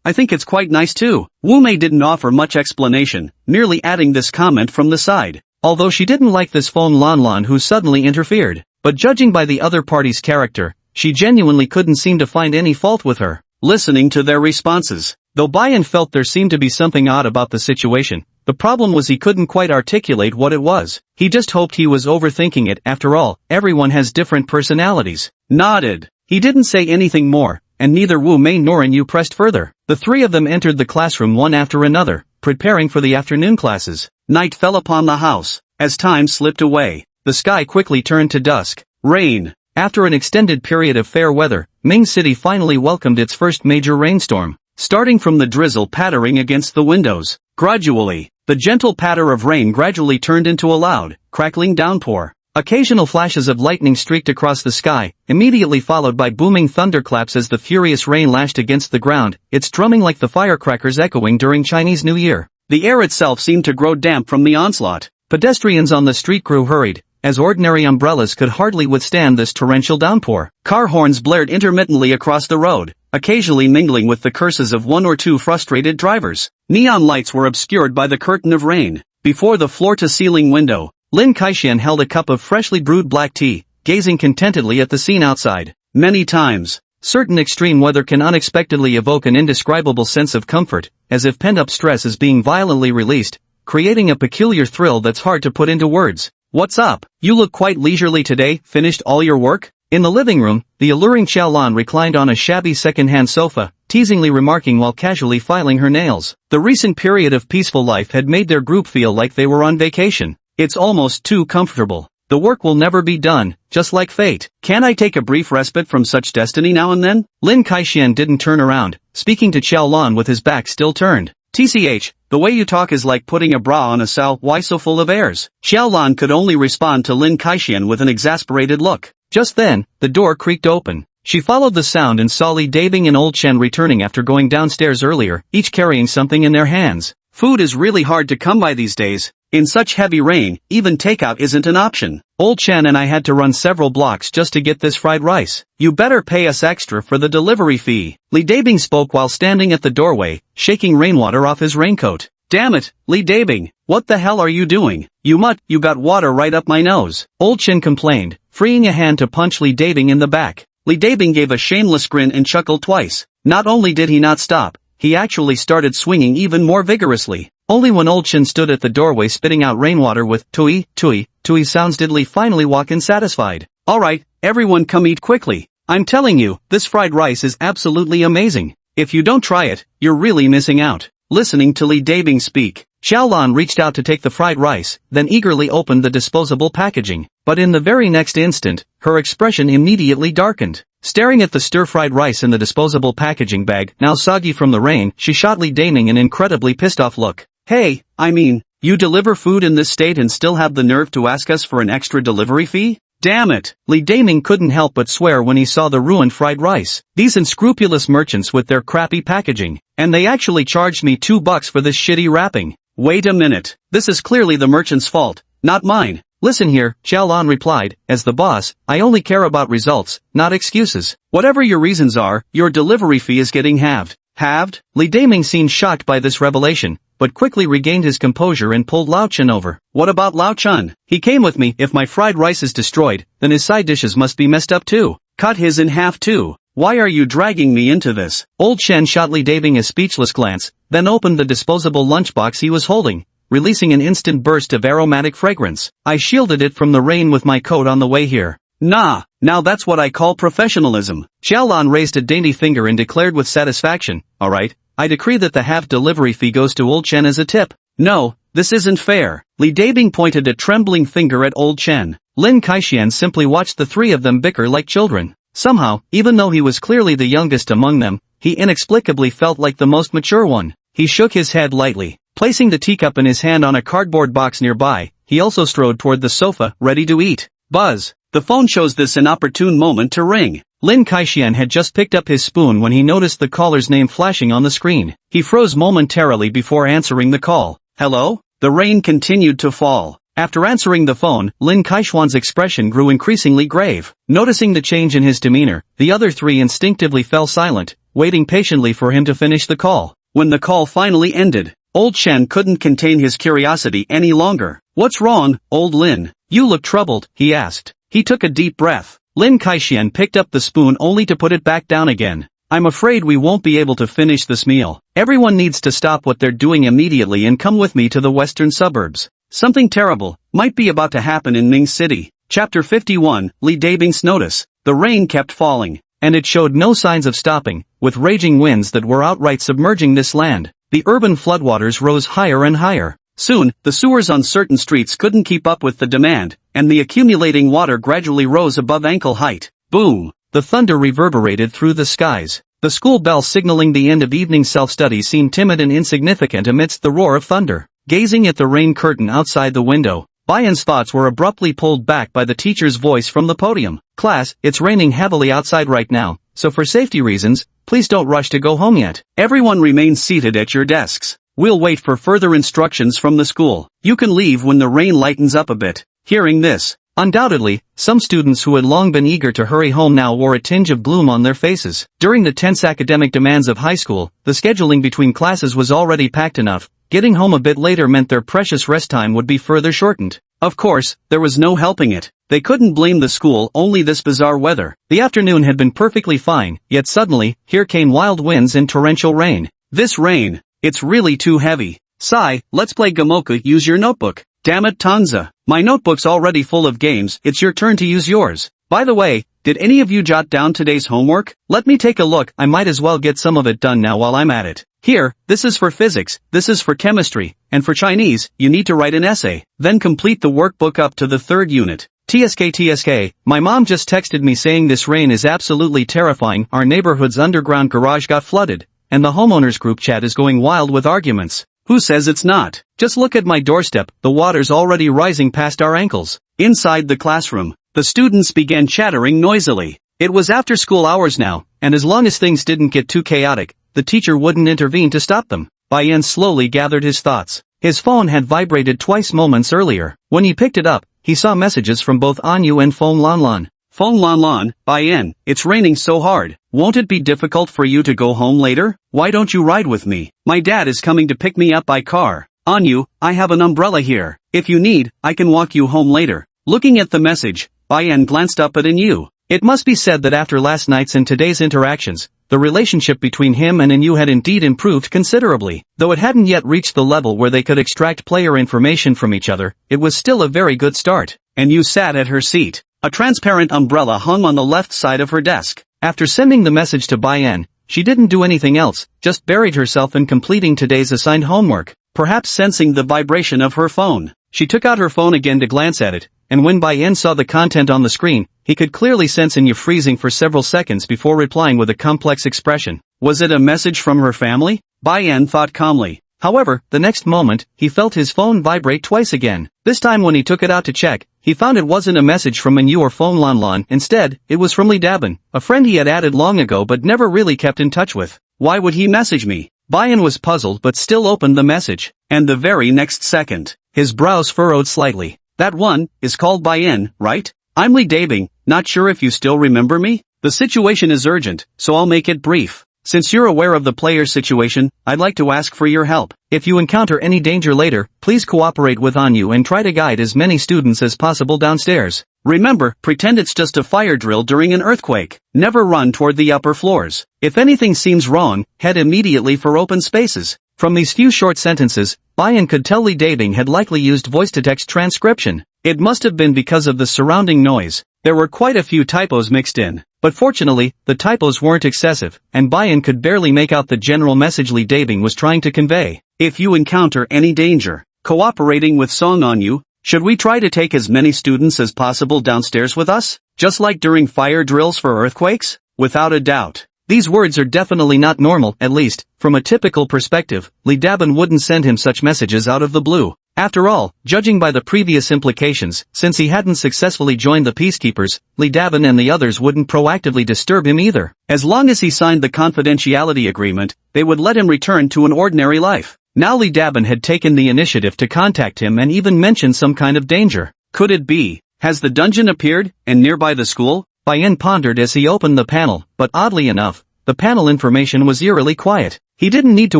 I think it's quite nice too." Wu Mei didn't offer much explanation, merely adding this comment from the side. Although she didn't like this Feng Lanlan who suddenly interfered, but judging by the other party's character, she genuinely couldn't seem to find any fault with her. Listening to their responses, though Bayan felt there seemed to be something odd about the situation, the problem was he couldn't quite articulate what it was. He just hoped he was overthinking it. After all, everyone has different personalities. Nodded. He didn't say anything more, and neither Wu Mei nor Anyu pressed further. The three of them entered the classroom one after another, preparing for the afternoon classes. Night fell upon the house. As time slipped away, The sky quickly turned to dusk. rain. After an extended period of fair weather, Ming City finally welcomed its first major rainstorm. Starting from the drizzle pattering against the windows, gradually, the gentle patter of rain gradually turned into a loud, crackling downpour. Occasional flashes of lightning streaked across the sky, immediately followed by booming thunderclaps as the furious rain lashed against the ground, its drumming like the firecrackers echoing during Chinese New Year. The air itself seemed to grow damp from the onslaught. Pedestrians on the street grew hurried, as ordinary umbrellas could hardly withstand this torrential downpour. Car horns blared intermittently across the road, occasionally mingling with the curses of one or two frustrated drivers. Neon lights were obscured by the curtain of rain. Before the floor-to-ceiling window, Lin Kaixian held a cup of freshly brewed black tea, gazing contentedly at the scene outside. many times, Certain extreme weather can unexpectedly evoke an indescribable sense of comfort, as if pent-up stress is being violently released, creating a peculiar thrill that's hard to put into words. "What's up? You look quite leisurely today, finished all your work?" In the living room, the alluring Xiaolan reclined on a shabby second-hand sofa, teasingly remarking while casually filing her nails. The recent period of peaceful life had made their group feel like they were on vacation. It's almost too comfortable. The work will never be done, just like fate. Can't I take a brief respite from such destiny now and then?" Lin Kaixian didn't turn around, speaking to Xiaolan with his back still turned. "TCH, the way you talk is like putting a bra on a sow. Why so full of airs?" Xiaolan could only respond to Lin Kaixian with an exasperated look. Just then, the door creaked open. She followed the sound and saw Li Dabing and Old Chen returning after going downstairs earlier, each carrying something in their hands. Food is really hard to come by these days. In such heavy rain, even takeout isn't an option. Old Chen and I had to run several blocks just to get this fried rice. You better pay us extra for the delivery fee. Li Dabing spoke while standing at the doorway, shaking rainwater off his raincoat. Damn it, Li Dabing, what the hell are you doing? You got water right up my nose. Old Chen complained, freeing a hand to punch Li Dabing in the back. Li Dabing gave a shameless grin and chuckled twice. Not only did he not stop, he actually started swinging even more vigorously. Only when Old Chen stood at the doorway spitting out rainwater with tui, tui, tui sounds did Li finally walk in satisfied. "Alright, everyone come eat quickly. I'm telling you, this fried rice is absolutely amazing. If you don't try it, you're really missing out." Listening to Li Dabing speak, Xiaolan reached out to take the fried rice, then eagerly opened the disposable packaging. But in the very next instant, her expression immediately darkened. Staring at the stir-fried rice in the disposable packaging bag, now soggy from the rain, she shot Li Dabing an incredibly pissed-off look. "Hey, I mean, you deliver food in this state and still have the nerve to ask us for an extra delivery fee? Damn it!" Li Dabing couldn't help but swear when he saw the ruined fried rice. These unscrupulous merchants with their crappy packaging. And they actually charged me $2 for this shitty wrapping. Wait a minute, this is clearly the merchant's fault, not mine. Listen here, Xiaolan replied, as the boss, I only care about results, not excuses. Whatever your reasons are, your delivery fee is getting halved. Halved? Li Dabing seemed shocked by this revelation, but quickly regained his composure and pulled Lao Chen over. What about Lao Chen? He came with me. If my fried rice is destroyed, then his side dishes must be messed up too. Cut his in half too. Why are you dragging me into this? Old Chen shot Li Dabing a speechless glance, then opened the disposable lunchbox he was holding, releasing an instant burst of aromatic fragrance. I shielded it from the rain with my coat on the way here. Nah, now that's what I call professionalism. Xiaolan raised a dainty finger and declared with satisfaction, alright, I decree that the half delivery fee goes to Old Chen as a tip. No, this isn't fair. Li Dabing pointed a trembling finger at Old Chen. Lin Kaixian simply watched the three of them bicker like children. Somehow, even though he was clearly the youngest among them, he inexplicably felt like the most mature one. He shook his head lightly. Placing the teacup in his hand on a cardboard box nearby, he also strode toward the sofa, ready to eat. Buzz. The phone chose this inopportune moment to ring. Lin Kaixian had just picked up his spoon when he noticed the caller's name flashing on the screen. He froze momentarily before answering the call. Hello? The rain continued to fall. After answering the phone, Lin Kaixian's expression grew increasingly grave. Noticing the change in his demeanor, the other three instinctively fell silent, waiting patiently for him to finish the call. When the call finally ended, Old Chen couldn't contain his curiosity any longer. What's wrong, Old Lin? You look troubled, he asked. He took a deep breath. Lin Kaixian picked up the spoon only to put it back down again. I'm afraid we won't be able to finish this meal. Everyone needs to stop what they're doing immediately and come with me to the western suburbs. Something terrible might be about to happen in Ming City. Chapter 51, Li Dabing's Notice. The rain kept falling. and it showed no signs of stopping, with raging winds that were outright submerging this land. The urban floodwaters rose higher and higher. Soon, the sewers on certain streets couldn't keep up with the demand, and the accumulating water gradually rose above ankle height. Boom! The thunder reverberated through the skies. The school bell signaling the end of evening self-study seemed timid and insignificant amidst the roar of thunder. Gazing at the rain curtain outside the window, Bayan's thoughts were abruptly pulled back by the teacher's voice from the podium. "Class, it's raining heavily outside right now, so for safety reasons, please don't rush to go home yet. Everyone remain seated at your desks. We'll wait for further instructions from the school. You can leave when the rain lightens up a bit." Hearing this, undoubtedly, some students who had long been eager to hurry home now wore a tinge of gloom on their faces. During the tense academic demands of high school, the scheduling between classes was already packed enough. Getting home a bit later meant their precious rest time would be further shortened. Of course, there was no helping it. They couldn't blame the school, only this bizarre weather. The afternoon had been perfectly fine, yet suddenly, here came wild winds and torrential rain. This rain, it's really too heavy. Sai, let's play Gamoka. Use your notebook. Damn it, Tanza. My notebook's already full of games. It's your turn to use yours. By the way, did any of you jot down today's homework? Let me take a look. I might as well get some of it done now while I'm at it. Here, this is for physics, this is for chemistry, and for Chinese, you need to write an essay. Then complete the workbook up to the 3rd unit. TSK, my mom just texted me saying this rain is absolutely terrifying. Our neighborhood's underground garage got flooded, and the homeowners group chat is going wild with arguments. Who says it's not? Just look at my doorstep, the water's already rising past our ankles. Inside the classroom, the students began chattering noisily. It was after school hours now, and as long as things didn't get too chaotic, the teacher wouldn't intervene to stop them. Bayan slowly gathered his thoughts. His phone had vibrated twice moments earlier. When he picked it up, he saw messages from both Anyu and Fong Lanlan. Fong Lanlan, Bayan, it's raining so hard. Won't it be difficult for you to go home later? Why don't you ride with me? My dad is coming to pick me up by car. Anyu, I have an umbrella here. If you need, I can walk you home later. Looking at the message, Bayan glanced up at Anyu. It must be said that after last night's and today's interactions, the relationship between him and Anyu had indeed improved considerably. Though it hadn't yet reached the level where they could extract player information from each other, it was still a very good start. Anyu sat at her seat. A transparent umbrella hung on the left side of her desk. After sending the message to Bayan, she didn't do anything else, just buried herself in completing today's assigned homework. Perhaps sensing the vibration of her phone, she took out her phone again to glance at it, and when Bayan saw the content on the screen, he could clearly sense Anyu freezing for several seconds before replying with a complex expression. Was it a message from her family? Bayan thought calmly. However, the next moment, he felt his phone vibrate twice again. This time when he took it out to check, he found it wasn't a message from Anyu or Fong Lanlan. Instead, it was from Li Dabin, a friend he had added long ago but never really kept in touch with. Why would he message me? Bayan was puzzled but still opened the message. And the very next second, his brows furrowed slightly. That one is called Bayan, right? I'm Li Dabing, not sure if you still remember me? The situation is urgent, so I'll make it brief. Since you're aware of the player's situation, I'd like to ask for your help. If you encounter any danger later, please cooperate with Anyu and try to guide as many students as possible downstairs. Remember, pretend it's just a fire drill during an earthquake. Never run toward the upper floors. If anything seems wrong, head immediately for open spaces. From these few short sentences, Bayan could tell Li Dabing had likely used voice-to-text transcription. It must have been because of the surrounding noise. There were quite a few typos mixed in. But fortunately, the typos weren't excessive, and Bayan could barely make out the general message Li Dabing was trying to convey. If you encounter any danger, cooperating with Song Anyu, should we try to take as many students as possible downstairs with us? Just like during fire drills for earthquakes? Without a doubt. These words are definitely not normal, at least, from a typical perspective. Li Dabin wouldn't send him such messages out of the blue. After all, judging by the previous implications, since he hadn't successfully joined the Peacekeepers, Li Dabin and the others wouldn't proactively disturb him either. As long as he signed the confidentiality agreement, they would let him return to an ordinary life. Now Li Dabin had taken the initiative to contact him and even mention some kind of danger. Could it be? Has the dungeon appeared, and nearby the school? Bayan pondered as he opened the panel, but oddly enough, the panel information was eerily quiet. He didn't need to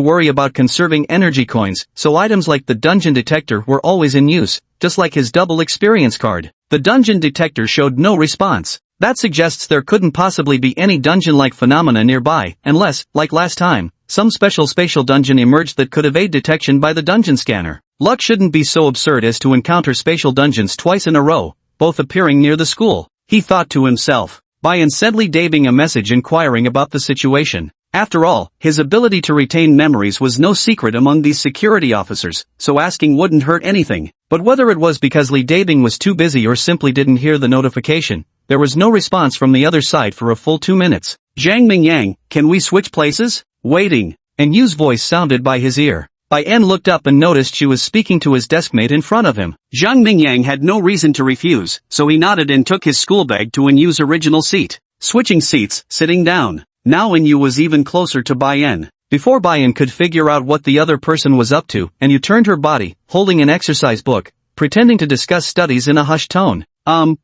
worry about conserving energy coins, so items like the dungeon detector were always in use, just like his double experience card. The dungeon detector showed no response. That suggests there couldn't possibly be any dungeon-like phenomena nearby, unless, like last time, some special spatial dungeon emerged that could evade detection by the dungeon scanner. Luck shouldn't be so absurd as to encounter spatial dungeons twice in a row, both appearing near the school. He thought to himself. Bayan sent Li Dabing a message inquiring about the situation. After all, his ability to retain memories was no secret among these security officers, so asking wouldn't hurt anything. But whether it was because Li Dabing was too busy or simply didn't hear the notification, there was no response from the other side for a full 2 minutes. Zhang Mingyang, can we switch places? Waiting. And Yu's voice sounded by his ear. Bayan looked up and noticed she was speaking to his deskmate in front of him. Zhang Mingyang had no reason to refuse, so he nodded and took his school bag to Yu's original seat. Switching seats, sitting down. Now Yu was even closer to Bayan. Before Bayan could figure out what the other person was up to, Yu turned her body, holding an exercise book, pretending to discuss studies in a hushed tone.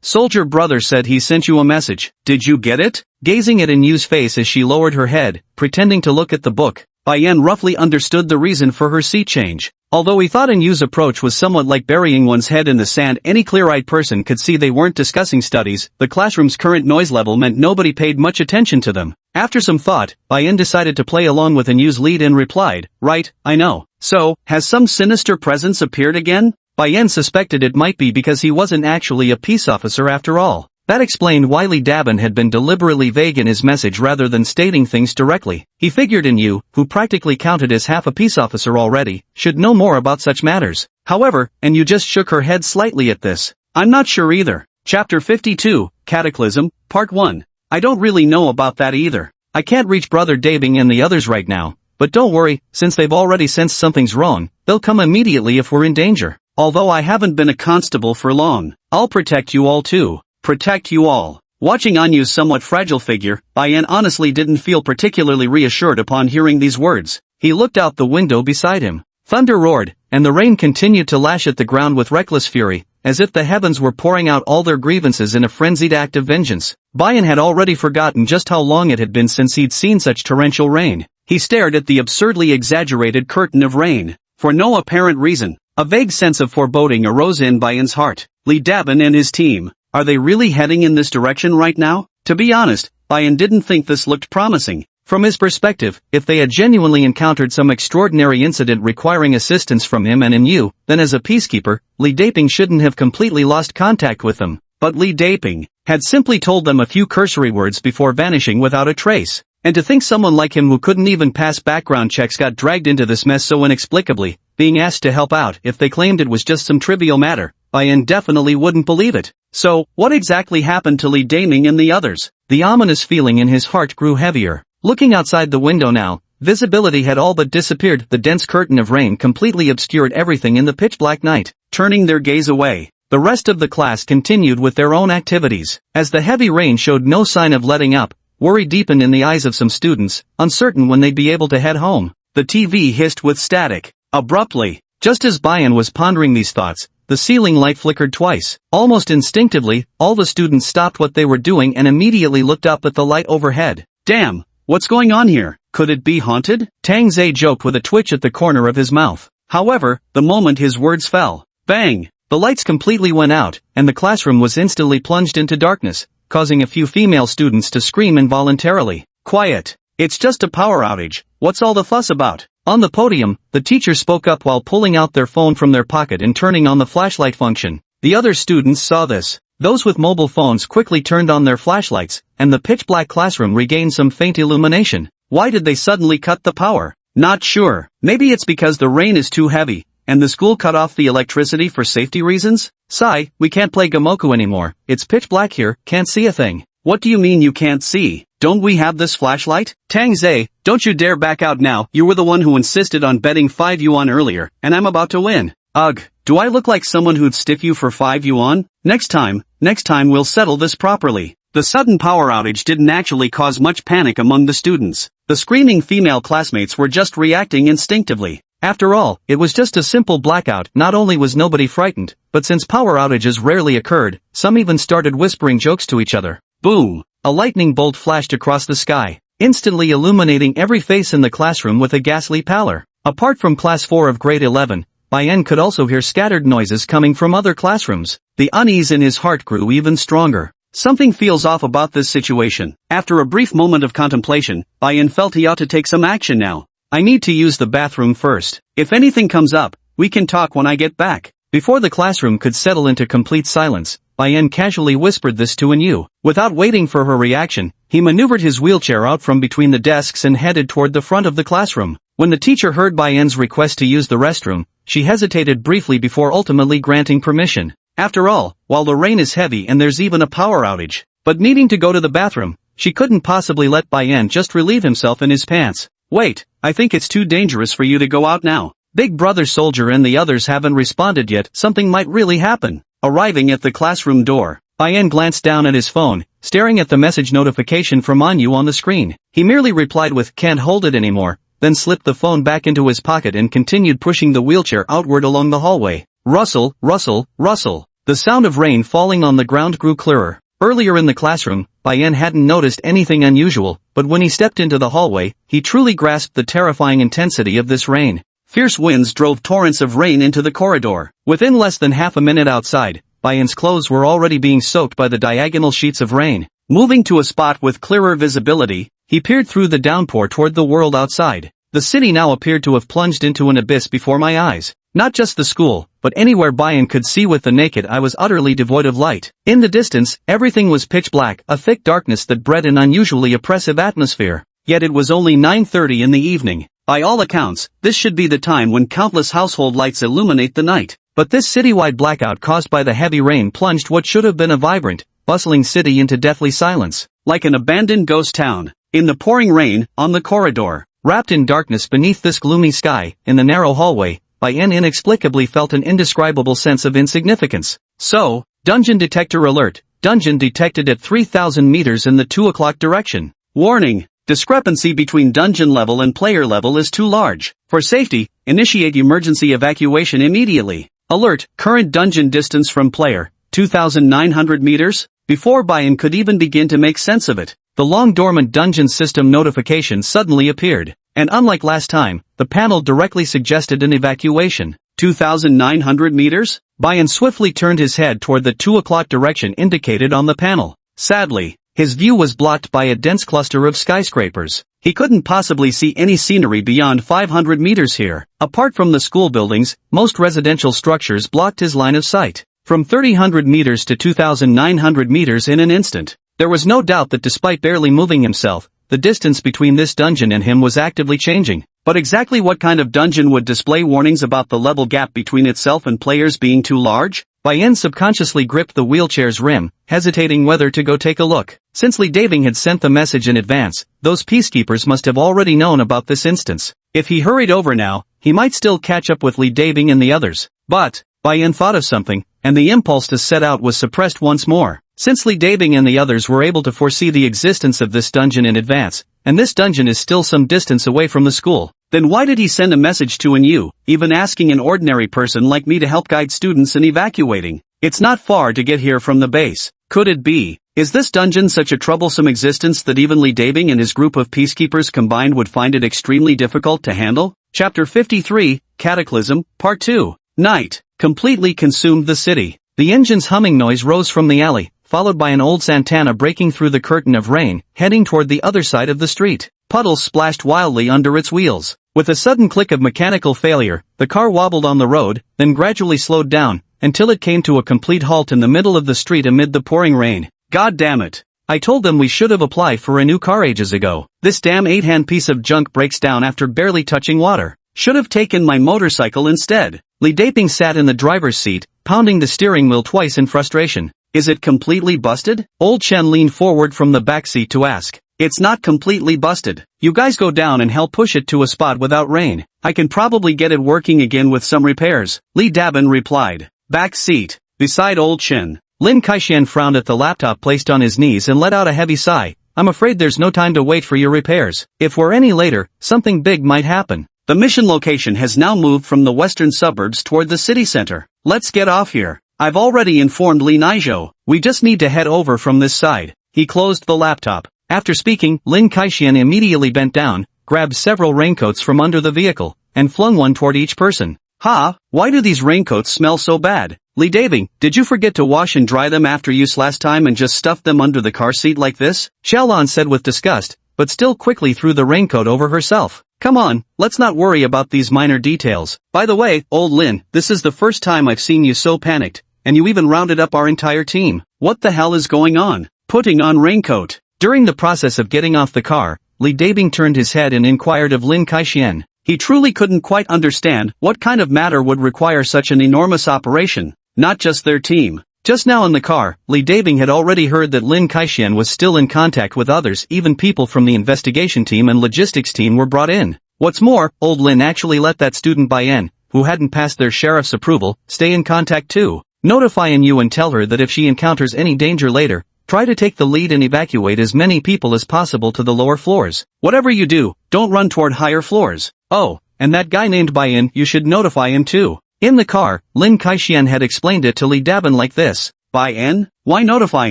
Soldier brother said he sent you a message. Did you get it? Gazing at Yu's face as she lowered her head, pretending to look at the book, Bayan roughly understood the reason for her seat change. Although he thought Yu's approach was somewhat like burying one's head in the sand, any clear-eyed person could see they weren't discussing studies. The classroom's current noise level meant nobody paid much attention to them. After some thought, Bayan decided to play along with Yu's lead and replied, "Right, I know." So, has some sinister presence appeared again? Bayan suspected it might be because he wasn't actually a peace officer after all. That explained why Li Dabin had been deliberately vague in his message rather than stating things directly. He figured Yu, who practically counted as half a peace officer already, should know more about such matters. However, Yu just shook her head slightly at this. I'm not sure either. Chapter 52, Cataclysm, Part 1. I don't really know about that either. I can't reach Brother Dabing and the others right now, but don't worry, since they've already sensed something's wrong, they'll come immediately if we're in danger. Although I haven't been a constable for long, I'll protect you all too. Protect you all. Watching Anyu's somewhat fragile figure, Bayan honestly didn't feel particularly reassured upon hearing these words. He looked out the window beside him. Thunder roared, and the rain continued to lash at the ground with reckless fury, as if the heavens were pouring out all their grievances in a frenzied act of vengeance. Bayan had already forgotten just how long it had been since he'd seen such torrential rain. He stared at the absurdly exaggerated curtain of rain. For no apparent reason, a vague sense of foreboding arose in Bayan's heart. Li Dabin and his team. Are they really heading in this direction right now? To be honest, Bayan didn't think this looked promising. From his perspective, if they had genuinely encountered some extraordinary incident requiring assistance from him and Yu, then as a peacekeeper, Li Dabing shouldn't have completely lost contact with them. But Li Dabing had simply told them a few cursory words before vanishing without a trace. And to think someone like him who couldn't even pass background checks got dragged into this mess so inexplicably, being asked to help out if they claimed it was just some trivial matter, Bayan definitely wouldn't believe it. So, what exactly happened to Li Dabing and the others? The ominous feeling in his heart grew heavier. Looking outside the window now, visibility had all but disappeared. The dense curtain of rain completely obscured everything in the pitch-black night. Turning their gaze away, the rest of the class continued with their own activities. As the heavy rain showed no sign of letting up, worry deepened in the eyes of some students, uncertain when they'd be able to head home. The TV hissed with static. Abruptly, just as Bayan was pondering these thoughts, the ceiling light flickered twice. Almost instinctively, all the students stopped what they were doing and immediately looked up at the light overhead. Damn, what's going on here? Could it be haunted? Tang Zhe joked with a twitch at the corner of his mouth. However, the moment his words fell, bang, the lights completely went out, and the classroom was instantly plunged into darkness, causing a few female students to scream involuntarily. Quiet. It's just a power outage. What's all the fuss about? On the podium, the teacher spoke up while pulling out their phone from their pocket and turning on the flashlight function. The other students saw this. Those with mobile phones quickly turned on their flashlights, and the pitch-black classroom regained some faint illumination. Why did they suddenly cut the power? Not sure. Maybe it's because the rain is too heavy, and the school cut off the electricity for safety reasons? Sai, we can't play Gamoku anymore. It's pitch black here, can't see a thing. What do you mean you can't see? Don't we have this flashlight? Tang Zhe, don't you dare back out now. You were the one who insisted on betting 5 yuan earlier, and I'm about to win. Ugh, do I look like someone who'd stiff you for 5 yuan? Next time we'll settle this properly. The sudden power outage didn't actually cause much panic among the students. The screaming female classmates were just reacting instinctively. After all, it was just a simple blackout. Not only was nobody frightened, but since power outages rarely occurred, some even started whispering jokes to each other. Boom! A lightning bolt flashed across the sky, instantly illuminating every face in the classroom with a ghastly pallor. Apart from class 4 of grade 11, Bayan could also hear scattered noises coming from other classrooms. The unease in his heart grew even stronger. Something feels off about this situation. After a brief moment of contemplation, Bayan felt he ought to take some action now. I need to use the bathroom first. If anything comes up, we can talk when I get back. Before the classroom could settle into complete silence, Bayan casually whispered this to Yu. Without waiting for her reaction, he maneuvered his wheelchair out from between the desks and headed toward the front of the classroom. When the teacher heard Bayan's request to use the restroom, she hesitated briefly before ultimately granting permission. After all, while the rain is heavy and there's even a power outage, but needing to go to the bathroom, she couldn't possibly let Bayan just relieve himself in his pants. Wait, I think it's too dangerous for you to go out now. Big Brother Soldier and the others haven't responded yet, something might really happen. Arriving at the classroom door, Bayan glanced down at his phone, staring at the message notification from Manhwa on the screen. He merely replied with "can't hold it anymore," then slipped the phone back into his pocket and continued pushing the wheelchair outward along the hallway. Rustle, rustle, rustle. The sound of rain falling on the ground grew clearer. Earlier in the classroom, Bayan hadn't noticed anything unusual, but when he stepped into the hallway, he truly grasped the terrifying intensity of this rain. Fierce winds drove torrents of rain into the corridor. Within less than half a minute outside, Bayan's clothes were already being soaked by the diagonal sheets of rain. Moving to a spot with clearer visibility, he peered through the downpour toward the world outside. The city now appeared to have plunged into an abyss before my eyes. Not just the school, but anywhere Bayan could see with the naked eye was utterly devoid of light. In the distance, everything was pitch black, a thick darkness that bred an unusually oppressive atmosphere. Yet it was only 9:30 in the evening. By all accounts, this should be the time when countless household lights illuminate the night. But this citywide blackout caused by the heavy rain plunged what should have been a vibrant, bustling city into deathly silence. Like an abandoned ghost town, in the pouring rain, on the corridor, wrapped in darkness beneath this gloomy sky, in the narrow hallway, Bayan inexplicably felt an indescribable sense of insignificance. So, dungeon detector alert, dungeon detected at 3,000 meters in the 2 o'clock direction. Warning, discrepancy between dungeon level and player level is too large. For safety, initiate emergency evacuation immediately. Alert, current dungeon distance from player, 2,900 meters? Before Bayan could even begin to make sense of it, the long dormant dungeon system notification suddenly appeared. And unlike last time, the panel directly suggested an evacuation. 2,900 meters? Bayan swiftly turned his head toward the 2 o'clock direction indicated on the panel. Sadly, his view was blocked by a dense cluster of skyscrapers. He couldn't possibly see any scenery beyond 500 meters here. Apart from the school buildings, most residential structures blocked his line of sight. From 3,000 meters to 2,900 meters in an instant. There was no doubt that despite barely moving himself, the distance between this dungeon and him was actively changing. But exactly what kind of dungeon would display warnings about the level gap between itself and players being too large? Bayan subconsciously gripped the wheelchair's rim, hesitating whether to go take a look. Since Li Daving had sent the message in advance, those peacekeepers must have already known about this instance. If he hurried over now, he might still catch up with Li Daving and the others. But, Bayan thought of something, and the impulse to set out was suppressed once more. Since Li Daving and the others were able to foresee the existence of this dungeon in advance, and this dungeon is still some distance away from the school, then why did he send a message to Yu, even asking an ordinary person like me to help guide students in evacuating? It's not far to get here from the base. Could it be? Is this dungeon such a troublesome existence that even Li Daving and his group of peacekeepers combined would find it extremely difficult to handle? Chapter 53, Cataclysm, Part 2. Night completely consumed the city. The engine's humming noise rose from the alley, followed by an old Santana breaking through the curtain of rain, heading toward the other side of the street. Puddles splashed wildly under its wheels. With a sudden click of mechanical failure, the car wobbled on the road, then gradually slowed down, until it came to a complete halt in the middle of the street amid the pouring rain. God damn it. I told them we should have applied for a new car ages ago. This damn 8-hand piece of junk breaks down after barely touching water. Should have taken my motorcycle instead. Li Daping sat in the driver's seat, pounding the steering wheel twice in frustration. Is it completely busted? Old Chen leaned forward from the back seat to ask. It's not completely busted. You guys go down and help push it to a spot without rain. I can probably get it working again with some repairs. Li Dabin replied. Back seat. Beside Old Chen. Lin Kaishan frowned at the laptop placed on his knees and let out a heavy sigh. I'm afraid there's no time to wait for your repairs. If we're any later, something big might happen. The mission location has now moved from the western suburbs toward the city center. Let's get off here. I've already informed Li Naijo. We just need to head over from this side. He closed the laptop. After speaking, Lin Kaishan immediately bent down, grabbed several raincoats from under the vehicle, and flung one toward each person. Ha, why do these raincoats smell so bad? Li Daving, did you forget to wash and dry them after use last time and just stuff them under the car seat like this? Xiaolan said with disgust, but still quickly threw the raincoat over herself. Come on, let's not worry about these minor details. By the way, old Lin, this is the first time I've seen you so panicked. and you even rounded up our entire team. What the hell is going on? Putting on raincoat. During the process of getting off the car, Li Dabing turned his head and inquired of Lin Kaixian. He truly couldn't quite understand what kind of matter would require such an enormous operation, not just their team. Just now in the car, Li Dabing had already heard that Lin Kaixian was still in contact with others. Even people from the investigation team and logistics team were brought in. What's more, old Lin actually let that student Bayan, who hadn't passed their sheriff's approval, stay in contact too, notifying you and tell her that if she encounters any danger later, try to take the lead and evacuate as many people as possible to the lower floors. Whatever you do, don't run toward higher floors. Oh, and that guy named Bayan, you should notify him too. In the car, Lin Kaixian had explained it to Li Dabin like this. Bayan? Why notify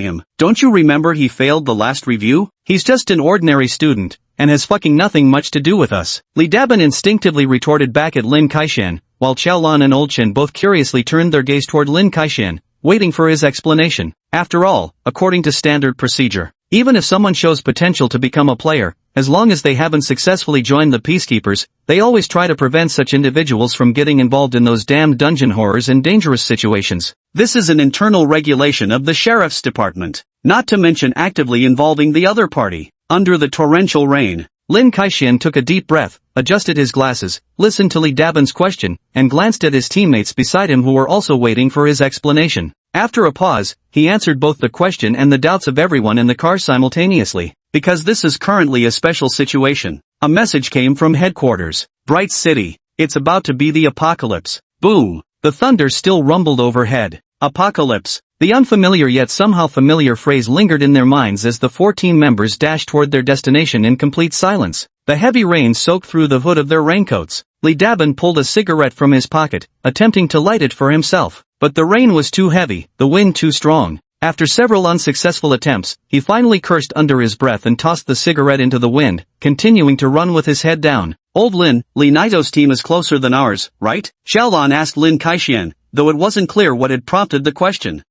him? Don't you remember he failed the last review? He's just an ordinary student, and has fucking nothing much to do with us. Li Dabin instinctively retorted back at Lin Kaixian, while Qiaolan and Old Chen both curiously turned their gaze toward Lin Kaixian, waiting for his explanation. After all, according to standard procedure, even if someone shows potential to become a player, as long as they haven't successfully joined the Peacekeepers, they always try to prevent such individuals from getting involved in those damn dungeon horrors and dangerous situations. This is an internal regulation of the Sheriff's Department, not to mention actively involving the other party. Under the torrential rain, Lin Kaixian took a deep breath, adjusted his glasses, listened to Li Dabin's question, and glanced at his teammates beside him who were also waiting for his explanation. After a pause, he answered both the question and the doubts of everyone in the car simultaneously. Because this is currently a special situation. A message came from headquarters. Bright City. It's about to be the apocalypse. Boom. The thunder still rumbled overhead. Apocalypse. The unfamiliar yet somehow familiar phrase lingered in their minds as the 4 team members dashed toward their destination in complete silence. The heavy rain soaked through the hood of their raincoats. Li Dabin pulled a cigarette from his pocket, attempting to light it for himself. But the rain was too heavy, the wind too strong. After several unsuccessful attempts, he finally cursed under his breath and tossed the cigarette into the wind, continuing to run with his head down. Old Lin, Li Naito's team is closer than ours, right? Xiaolan asked Lin Kaixian, though it wasn't clear what had prompted the question.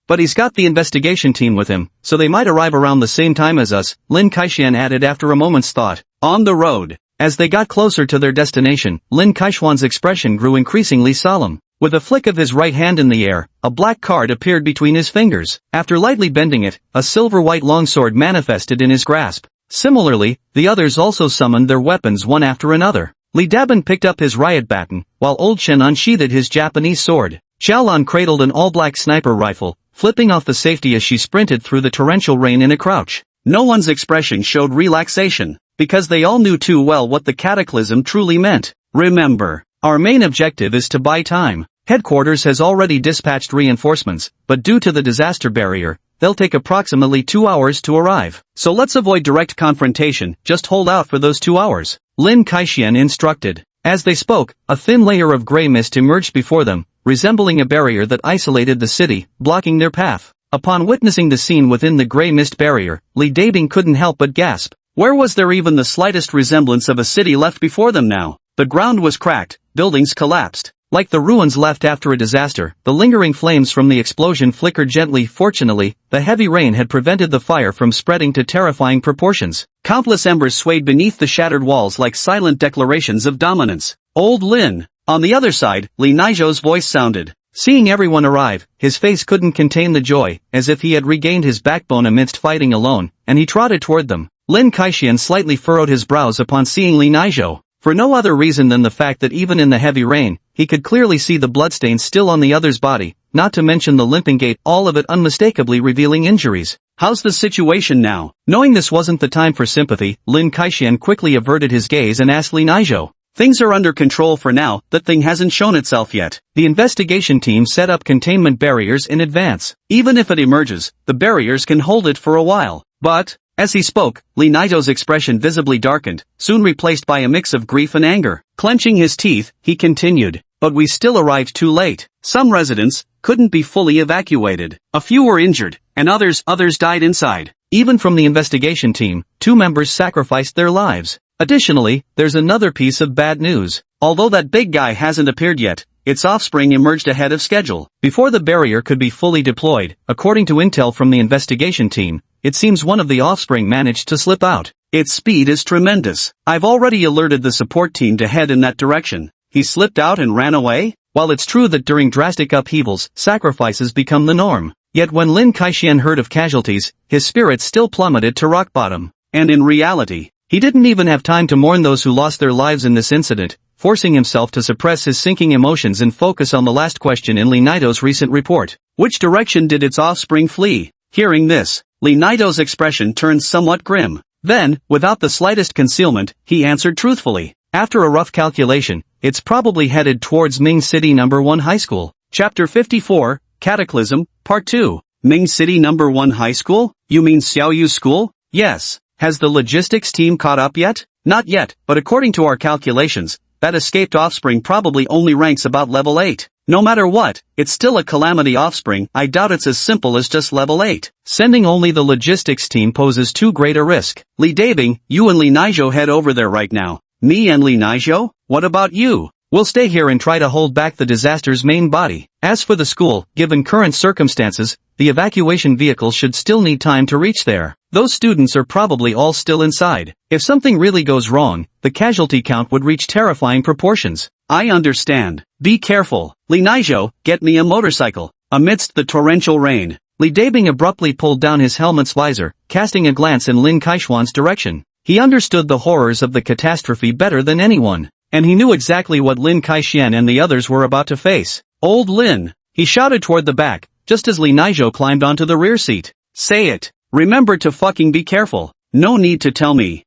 But he's got the investigation team with him, so they might arrive around the same time as us, Lin Kaixian added after a moment's thought. On the road. As they got closer to their destination, Lin Kaixian's expression grew increasingly solemn. With a flick of his right hand in the air, a black card appeared between his fingers. After lightly bending it, a silver-white longsword manifested in his grasp. Similarly, the others also summoned their weapons one after another. Li Dabin picked up his riot baton, while Old Chen unsheathed his Japanese sword. Qiaolan cradled an all-black sniper rifle, flipping off the safety as she sprinted through the torrential rain in a crouch. No one's expression showed relaxation, because they all knew too well what the cataclysm truly meant. Remember, our main objective is to buy time. Headquarters has already dispatched reinforcements, but due to the disaster barrier, they'll take approximately 2 hours to arrive. So let's avoid direct confrontation, just hold out for those 2 hours. Lin Kaixian instructed. As they spoke, a thin layer of gray mist emerged before them, resembling a barrier that isolated the city, blocking their path. Upon witnessing the scene within the gray mist barrier, Li Dabing couldn't help but gasp. Where was there even the slightest resemblance of a city left before them now? The ground was cracked, buildings collapsed. Like the ruins left after a disaster, the lingering flames from the explosion flickered gently. Fortunately, the heavy rain had prevented the fire from spreading to terrifying proportions. Countless embers swayed beneath the shattered walls like silent declarations of dominance. Old Lin. On the other side, Li Naizhou's voice sounded. Seeing everyone arrive, his face couldn't contain the joy, as if he had regained his backbone amidst fighting alone, and he trotted toward them. Lin Kaixian slightly furrowed his brows upon seeing Li Naizhou. For no other reason than the fact that even in the heavy rain, he could clearly see the bloodstains still on the other's body, not to mention the limping gait, all of it unmistakably revealing injuries. How's the situation now? Knowing this wasn't the time for sympathy, Lin Kaixian quickly averted his gaze and asked Li Naizhou. Things are under control for now, that thing hasn't shown itself yet. The investigation team set up containment barriers in advance. Even if it emerges, the barriers can hold it for a while. But, as he spoke, Li Naizhou's expression visibly darkened, soon replaced by a mix of grief and anger. Clenching his teeth, he continued. But we still arrived too late. Some residents couldn't be fully evacuated. A few were injured, and others died inside. Even from the investigation team, 2 members sacrificed their lives. Additionally, there's another piece of bad news. Although that big guy hasn't appeared yet, its offspring emerged ahead of schedule. Before the barrier could be fully deployed, according to intel from the investigation team, it seems one of the offspring managed to slip out. Its speed is tremendous. I've already alerted the support team to head in that direction. He slipped out and ran away? While it's true that during drastic upheavals, sacrifices become the norm, yet when Lin Kaixian heard of casualties, his spirits still plummeted to rock bottom. And in reality, He didn't even have time to mourn those who lost their lives in this incident, forcing himself to suppress his sinking emotions and focus on the last question in Lee Naito's recent report. which direction did its offspring flee? Hearing this, Lee Naito's expression turned somewhat grim. Then, without the slightest concealment, he answered truthfully. After a rough calculation, it's probably headed towards Ming City No. 1 High School. Chapter 54, Cataclysm, Part 2. Ming City No. 1 High School? You mean Xiaoyu School? Yes. Has the logistics team caught up yet? Not yet, but according to our calculations, that escaped offspring probably only ranks about level 8. No matter what, it's still a calamity offspring. I doubt it's as simple as just level 8. Sending only the logistics team poses too great a risk. Li Dabing, you and Li Naijo head over there right now. Me and Li Naijo? What about you? We'll stay here and try to hold back the disaster's main body. As for the school, given current circumstances, the evacuation vehicle should still need time to reach there. Those students are probably all still inside. If something really goes wrong, the casualty count would reach terrifying proportions. I understand. Be careful. Li Naijo, get me a motorcycle. Amidst the torrential rain, Li Dabing abruptly pulled down his helmet's visor, casting a glance in Lin Kaishuan's direction. He understood the horrors of the catastrophe better than anyone, and he knew exactly what Lin Kaixian and the others were about to face. Old Lin, he shouted toward the back, just as Li Naijo climbed onto the rear seat. Say it. Remember to fucking be careful. No need to tell me.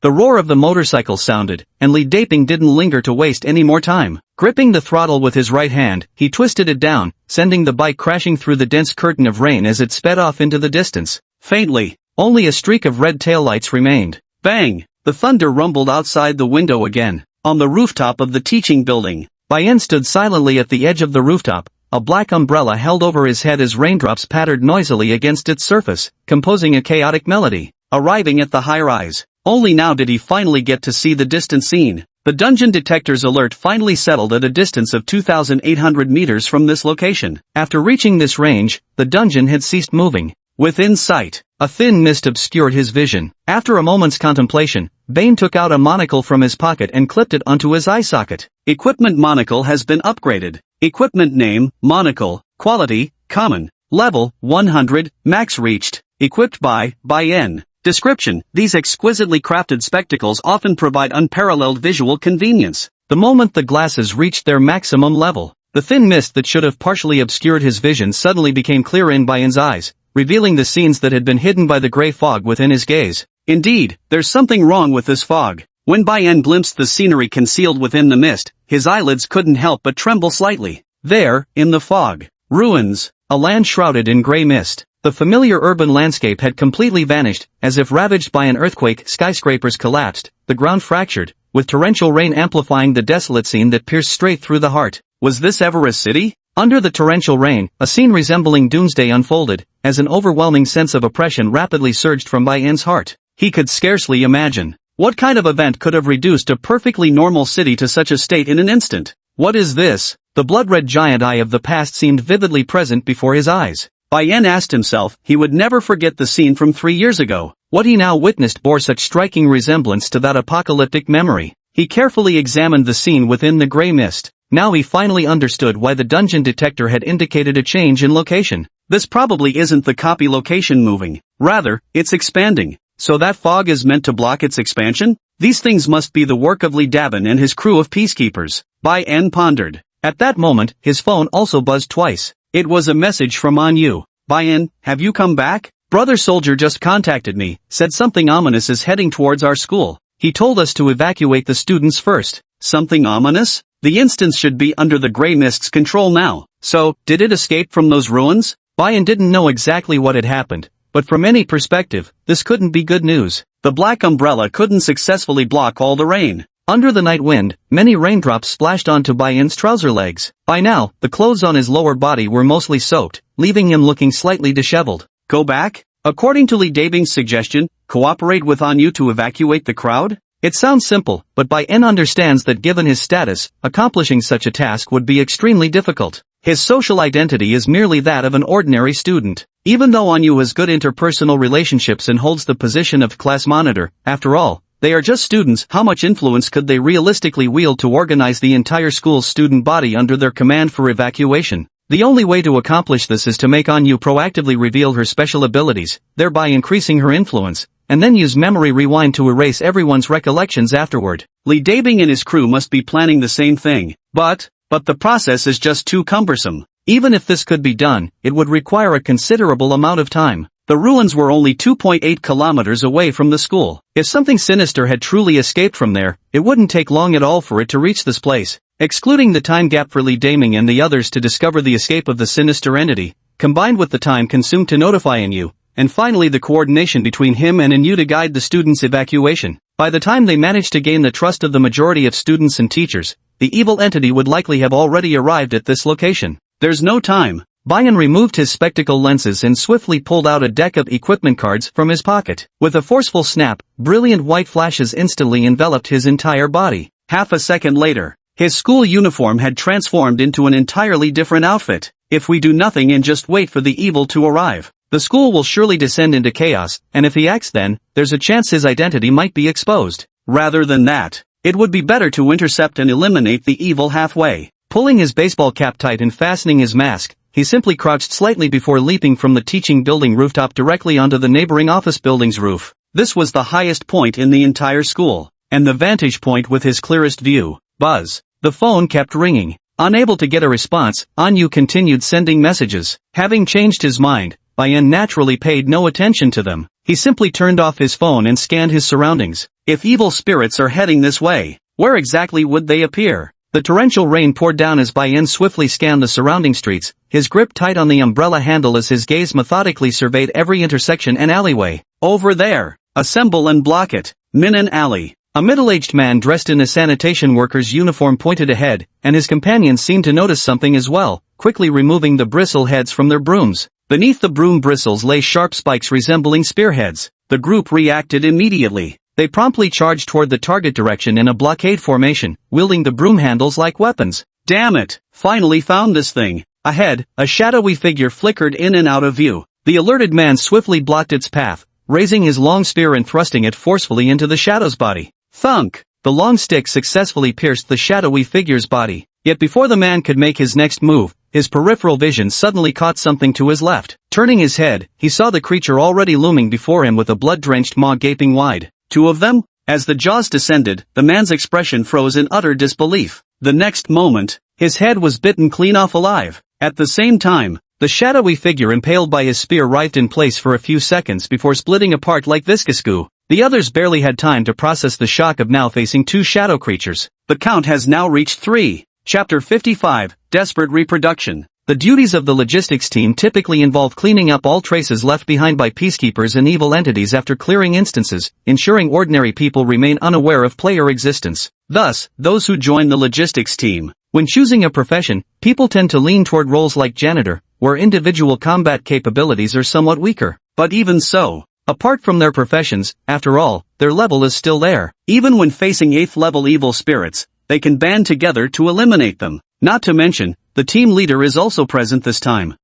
The roar of the motorcycle sounded, and Li Dabing didn't linger to waste any more time. Gripping the throttle with his right hand, he twisted it down, sending the bike crashing through the dense curtain of rain as it sped off into the distance. Faintly, only a streak of red taillights remained. Bang! The thunder rumbled outside the window again. On the rooftop of the teaching building, Bai-en stood silently at the edge of the rooftop, a black umbrella held over his head as raindrops pattered noisily against its surface, composing a chaotic melody. Arriving at the high-rise, only now did he finally get to see the distant scene. The dungeon detector's alert finally settled at a distance of 2,800 meters from this location. After reaching this range, the dungeon had ceased moving. Within sight, a thin mist obscured his vision. After a moment's contemplation, Bane took out a monocle from his pocket and clipped it onto his eye socket. Equipment monocle has been upgraded. Equipment name, monocle, quality, common, level, 100, max reached, equipped by Bai-en. Description: these exquisitely crafted spectacles often provide unparalleled visual convenience. The moment the glasses reached their maximum level, the thin mist that should have partially obscured his vision suddenly became clear in Bai-en's eyes, revealing the scenes that had been hidden by the gray fog within his gaze. Indeed, there's something wrong with this fog. When Bai-en glimpsed the scenery concealed within the mist, his eyelids couldn't help but tremble slightly. There, in the fog, ruins, a land shrouded in gray mist. The familiar urban landscape had completely vanished, as if ravaged by an earthquake. Skyscrapers collapsed, the ground fractured, with torrential rain amplifying the desolate scene that pierced straight through the heart. Was this ever a city? Under the torrential rain, a scene resembling doomsday unfolded, as an overwhelming sense of oppression rapidly surged from Bai-en's heart. He could scarcely imagine what kind of event could have reduced a perfectly normal city to such a state in an instant. What is this? The blood-red giant eye of the past seemed vividly present before his eyes. Bai-en asked himself he would never forget the scene from 3 years ago. What he now witnessed bore such striking resemblance to that apocalyptic memory. He carefully examined the scene within the gray mist. Now he finally understood why the dungeon detector had indicated a change in location. This probably isn't the copy location moving. Rather, it's expanding. So that fog is meant to block its expansion? These things must be the work of Li Dabin and his crew of peacekeepers. Bai-en pondered. At that moment, his phone also buzzed twice. It was a message from Manhua. Bai-en, have you come back? Brother Soldier just contacted me, said something ominous is heading towards our school. He told us to evacuate the students first. Something ominous? The instance should be under the gray mist's control now. So, did it escape from those ruins? Bai-en didn't know exactly what had happened, but from any perspective, this couldn't be good news. The black umbrella couldn't successfully block all the rain. Under the night wind, many raindrops splashed onto Bai-en's trouser legs. By now, the clothes on his lower body were mostly soaked, leaving him looking slightly disheveled. Go back? According to Li Dabing's suggestion, cooperate with Anyu to evacuate the crowd? It sounds simple, but Bai-en understands that given his status, accomplishing such a task would be extremely difficult. His social identity is merely that of an ordinary student. Even though Anyu has good interpersonal relationships and holds the position of class monitor, after all, They are just students. How much influence could they realistically wield to organize the entire school's student body under their command for evacuation? The only way to accomplish this is to make Anyu proactively reveal her special abilities, thereby increasing her influence, and then use memory rewind to erase everyone's recollections afterward. Li Dabing and his crew must be planning the same thing, but the process is just too cumbersome. Even if this could be done, it would require a considerable amount of time. The ruins were only 2.8 kilometers away from the school. If something sinister had truly escaped from there, it wouldn't take long at all for it to reach this place. Excluding the time gap for Li Daming and the others to discover the escape of the sinister entity, combined with the time consumed to notify Anyu, and finally the coordination between him and Anyu to guide the students' evacuation, by the time they managed to gain the trust of the majority of students and teachers, the evil entity would likely have already arrived at this location. There's no time. Bayan removed his spectacle lenses and swiftly pulled out a deck of equipment cards from his pocket. With a forceful snap, brilliant white flashes instantly enveloped his entire body. Half a second later, his school uniform had transformed into an entirely different outfit. If we do nothing and just wait for the evil to arrive, the school will surely descend into chaos, and if he acts then, there's a chance his identity might be exposed. Rather than that, it would be better to intercept and eliminate the evil halfway. Pulling his baseball cap tight and fastening his mask, he simply crouched slightly before leaping from the teaching building rooftop directly onto the neighboring office building's roof. This was the highest point in the entire school, and the vantage point with his clearest view. Buzz. The phone kept ringing. Unable to get a response, Anyu continued sending messages. Having changed his mind, Bayan naturally paid no attention to them. He simply turned off his phone and scanned his surroundings. If evil spirits are heading this way, where exactly would they appear? The torrential rain poured down as Bayan swiftly scanned the surrounding streets, his grip tight on the umbrella handle as his gaze methodically surveyed every intersection and alleyway. Over there! Assemble and block it! Minan Alley. A middle-aged man dressed in a sanitation worker's uniform pointed ahead, and his companions seemed to notice something as well, quickly removing the bristle heads from their brooms. Beneath the broom bristles lay sharp spikes resembling spearheads. The group reacted immediately. They promptly charged toward the target direction in a blockade formation, wielding the broom handles like weapons. Damn it! Finally found this thing. Ahead, a shadowy figure flickered in and out of view. The alerted man swiftly blocked its path, raising his long spear and thrusting it forcefully into the shadow's body. Thunk! The long stick successfully pierced the shadowy figure's body. Yet before the man could make his next move, his peripheral vision suddenly caught something to his left. Turning his head, he saw the creature already looming before him with a blood-drenched maw gaping wide. Two of them? As the jaws descended, the man's expression froze in utter disbelief. The next moment, his head was bitten clean off alive. At the same time, the shadowy figure impaled by his spear writhed in place for a few seconds before splitting apart like viscous goo. The others barely had time to process the shock of now facing two shadow creatures. The count has now reached 3. Chapter 55, Desperate Reproduction. The duties of the logistics team typically involve cleaning up all traces left behind by peacekeepers and evil entities after clearing instances, ensuring ordinary people remain unaware of player existence. Thus, those who join the logistics team. When choosing a profession, people tend to lean toward roles like janitor, where individual combat capabilities are somewhat weaker. But even so, apart from their professions, after all, their level is still there. Even when facing 8th level evil spirits, they can band together to eliminate them. Not to mention, the team leader is also present this time.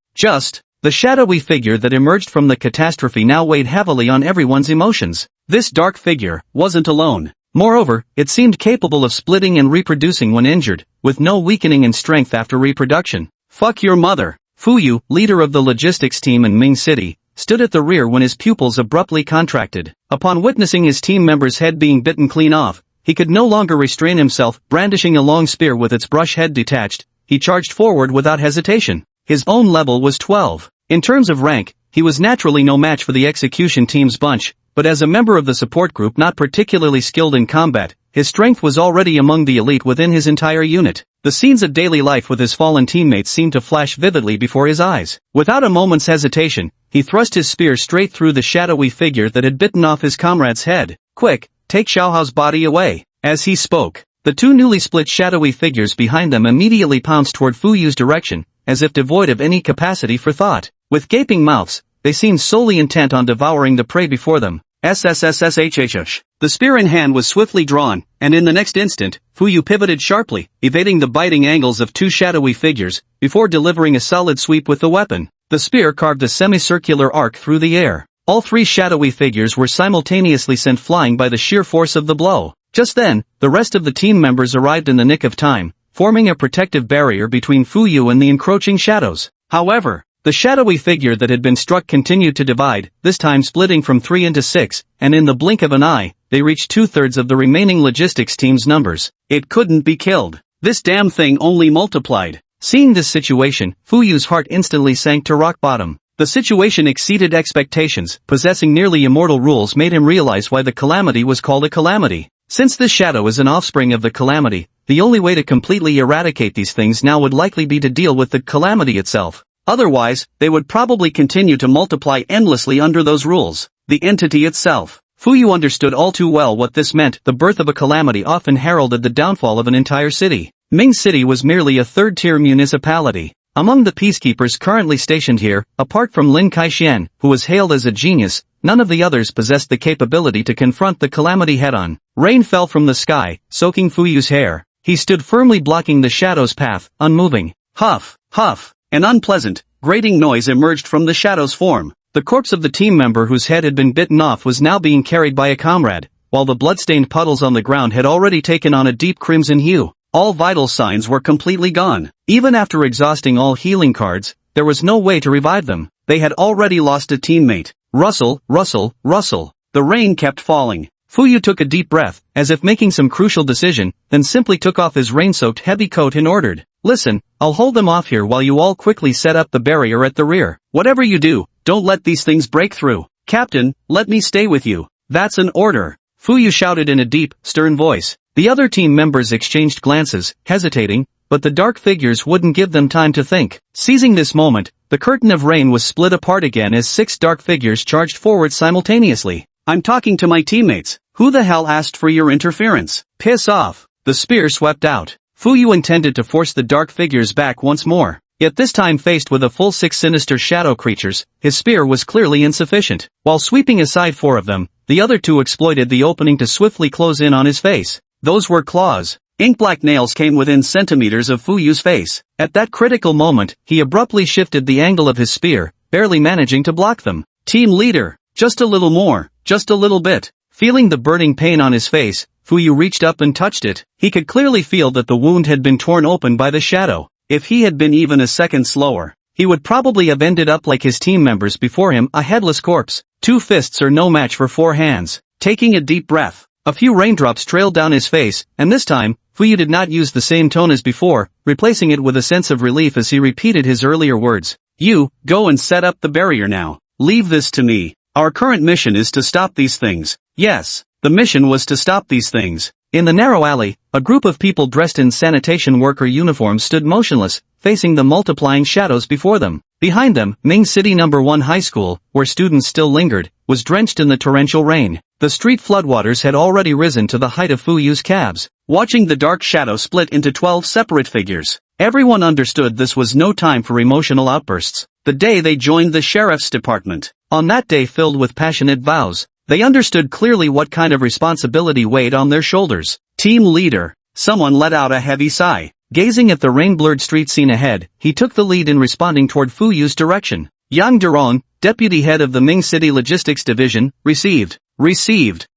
The shadowy figure that emerged from the catastrophe now weighed heavily on everyone's emotions. This dark figure wasn't alone. Moreover, it seemed capable of splitting and reproducing when injured, with no weakening in strength after reproduction. Fuck your mother. Fuyu, leader of the logistics team in Ming City, stood at the rear when his pupils abruptly contracted. Upon witnessing his team member's head being bitten clean off, he could no longer restrain himself. Brandishing a long spear with its brush head detached, he charged forward without hesitation. His own level was 12. In terms of rank, he was naturally no match for the execution team's bunch, but as a member of the support group not particularly skilled in combat, his strength was already among the elite within his entire unit. The scenes of daily life with his fallen teammates seemed to flash vividly before his eyes. Without a moment's hesitation, he thrust his spear straight through the shadowy figure that had bitten off his comrade's head. Quick, take Xiaohao's body away. As he spoke, the two newly split shadowy figures behind them immediately pounced toward Fuyu's direction, as if devoid of any capacity for thought. With gaping mouths, they seemed solely intent on devouring the prey before them. SSSSHHH. The spear in hand was swiftly drawn, and in the next instant, Fuyu pivoted sharply, evading the biting angles of two shadowy figures, before delivering a solid sweep with the weapon. The spear carved a semicircular arc through the air. All three shadowy figures were simultaneously sent flying by the sheer force of the blow. Just then, the rest of the team members arrived in the nick of time, forming a protective barrier between Fuyu and the encroaching shadows. However, the shadowy figure that had been struck continued to divide, this time splitting from 3 into 6, and in the blink of an eye, they reached 2/3 of the remaining logistics team's numbers. It couldn't be killed. This damn thing only multiplied. Seeing this situation, Fuyu's heart instantly sank to rock bottom. The situation exceeded expectations, possessing nearly immortal rules made him realize why the calamity was called a calamity. Since this shadow is an offspring of the calamity, the only way to completely eradicate these things now would likely be to deal with the calamity itself. Otherwise, they would probably continue to multiply endlessly under those rules. The entity itself. Fuyu understood all too well what this meant. The birth of a calamity often heralded the downfall of an entire city. Ming City was merely a third-tier municipality. Among the peacekeepers currently stationed here, apart from Lin Kaixian, who was hailed as a genius, none of the others possessed the capability to confront the calamity head-on. Rain fell from the sky, soaking Fuyu's hair. He stood firmly blocking the shadow's path, unmoving. Huff, huff. An unpleasant, grating noise emerged from the shadow's form. The corpse of the team member whose head had been bitten off was now being carried by a comrade, while the blood-stained puddles on the ground had already taken on a deep crimson hue. All vital signs were completely gone. Even after exhausting all healing cards, there was no way to revive them. They had already lost a teammate. Rustle, rustle, rustle. The rain kept falling. Fuyu took a deep breath, as if making some crucial decision, then simply took off his rain-soaked heavy coat and ordered, "Listen, I'll hold them off here while you all quickly set up the barrier at the rear. Whatever you do, don't let these things break through. Captain, let me stay with you." "That's an order," Fuyu shouted in a deep, stern voice. The other team members exchanged glances, hesitating, but the dark figures wouldn't give them time to think. Seizing this moment, the curtain of rain was split apart again as 6 dark figures charged forward simultaneously. "I'm talking to my teammates. Who the hell asked for your interference?" "Piss off." The spear swept out. Fuyu intended to force the dark figures back once more. Yet this time faced with a full 6 sinister shadow creatures, his spear was clearly insufficient. While sweeping aside 4 of them, the other 2 exploited the opening to swiftly close in on his face. Those were claws. Ink-black nails came within centimeters of Fuyu's face. At that critical moment, he abruptly shifted the angle of his spear, barely managing to block them. "Team leader, just a little more, just a little bit." Feeling the burning pain on his face, Fuyu reached up and touched it. He could clearly feel that the wound had been torn open by the shadow. If he had been even a second slower, he would probably have ended up like his team members before him, a headless corpse. 2 fists are no match for 4 hands. Taking a deep breath, a few raindrops trailed down his face, and this time, Fuyu did not use the same tone as before, replacing it with a sense of relief as he repeated his earlier words. "You, go and set up the barrier now. Leave this to me. Our current mission is to stop these things." Yes, the mission was to stop these things. In the narrow alley, a group of people dressed in sanitation worker uniforms stood motionless, facing the multiplying shadows before them. Behind them, Ming City No. 1 High School, where students still lingered, was drenched in the torrential rain. The street floodwaters had already risen to the height of Fuyu's calves. Watching the dark shadow split into 12 separate figures, everyone understood this was no time for emotional outbursts. The day they joined the sheriff's department. On that day filled with passionate vows, they understood clearly what kind of responsibility weighed on their shoulders. "Team leader," someone let out a heavy sigh. Gazing at the rain-blurred street scene ahead, he took the lead in responding toward Fuyu's direction. Yang Durong, deputy head of the Ming City Logistics Division, received.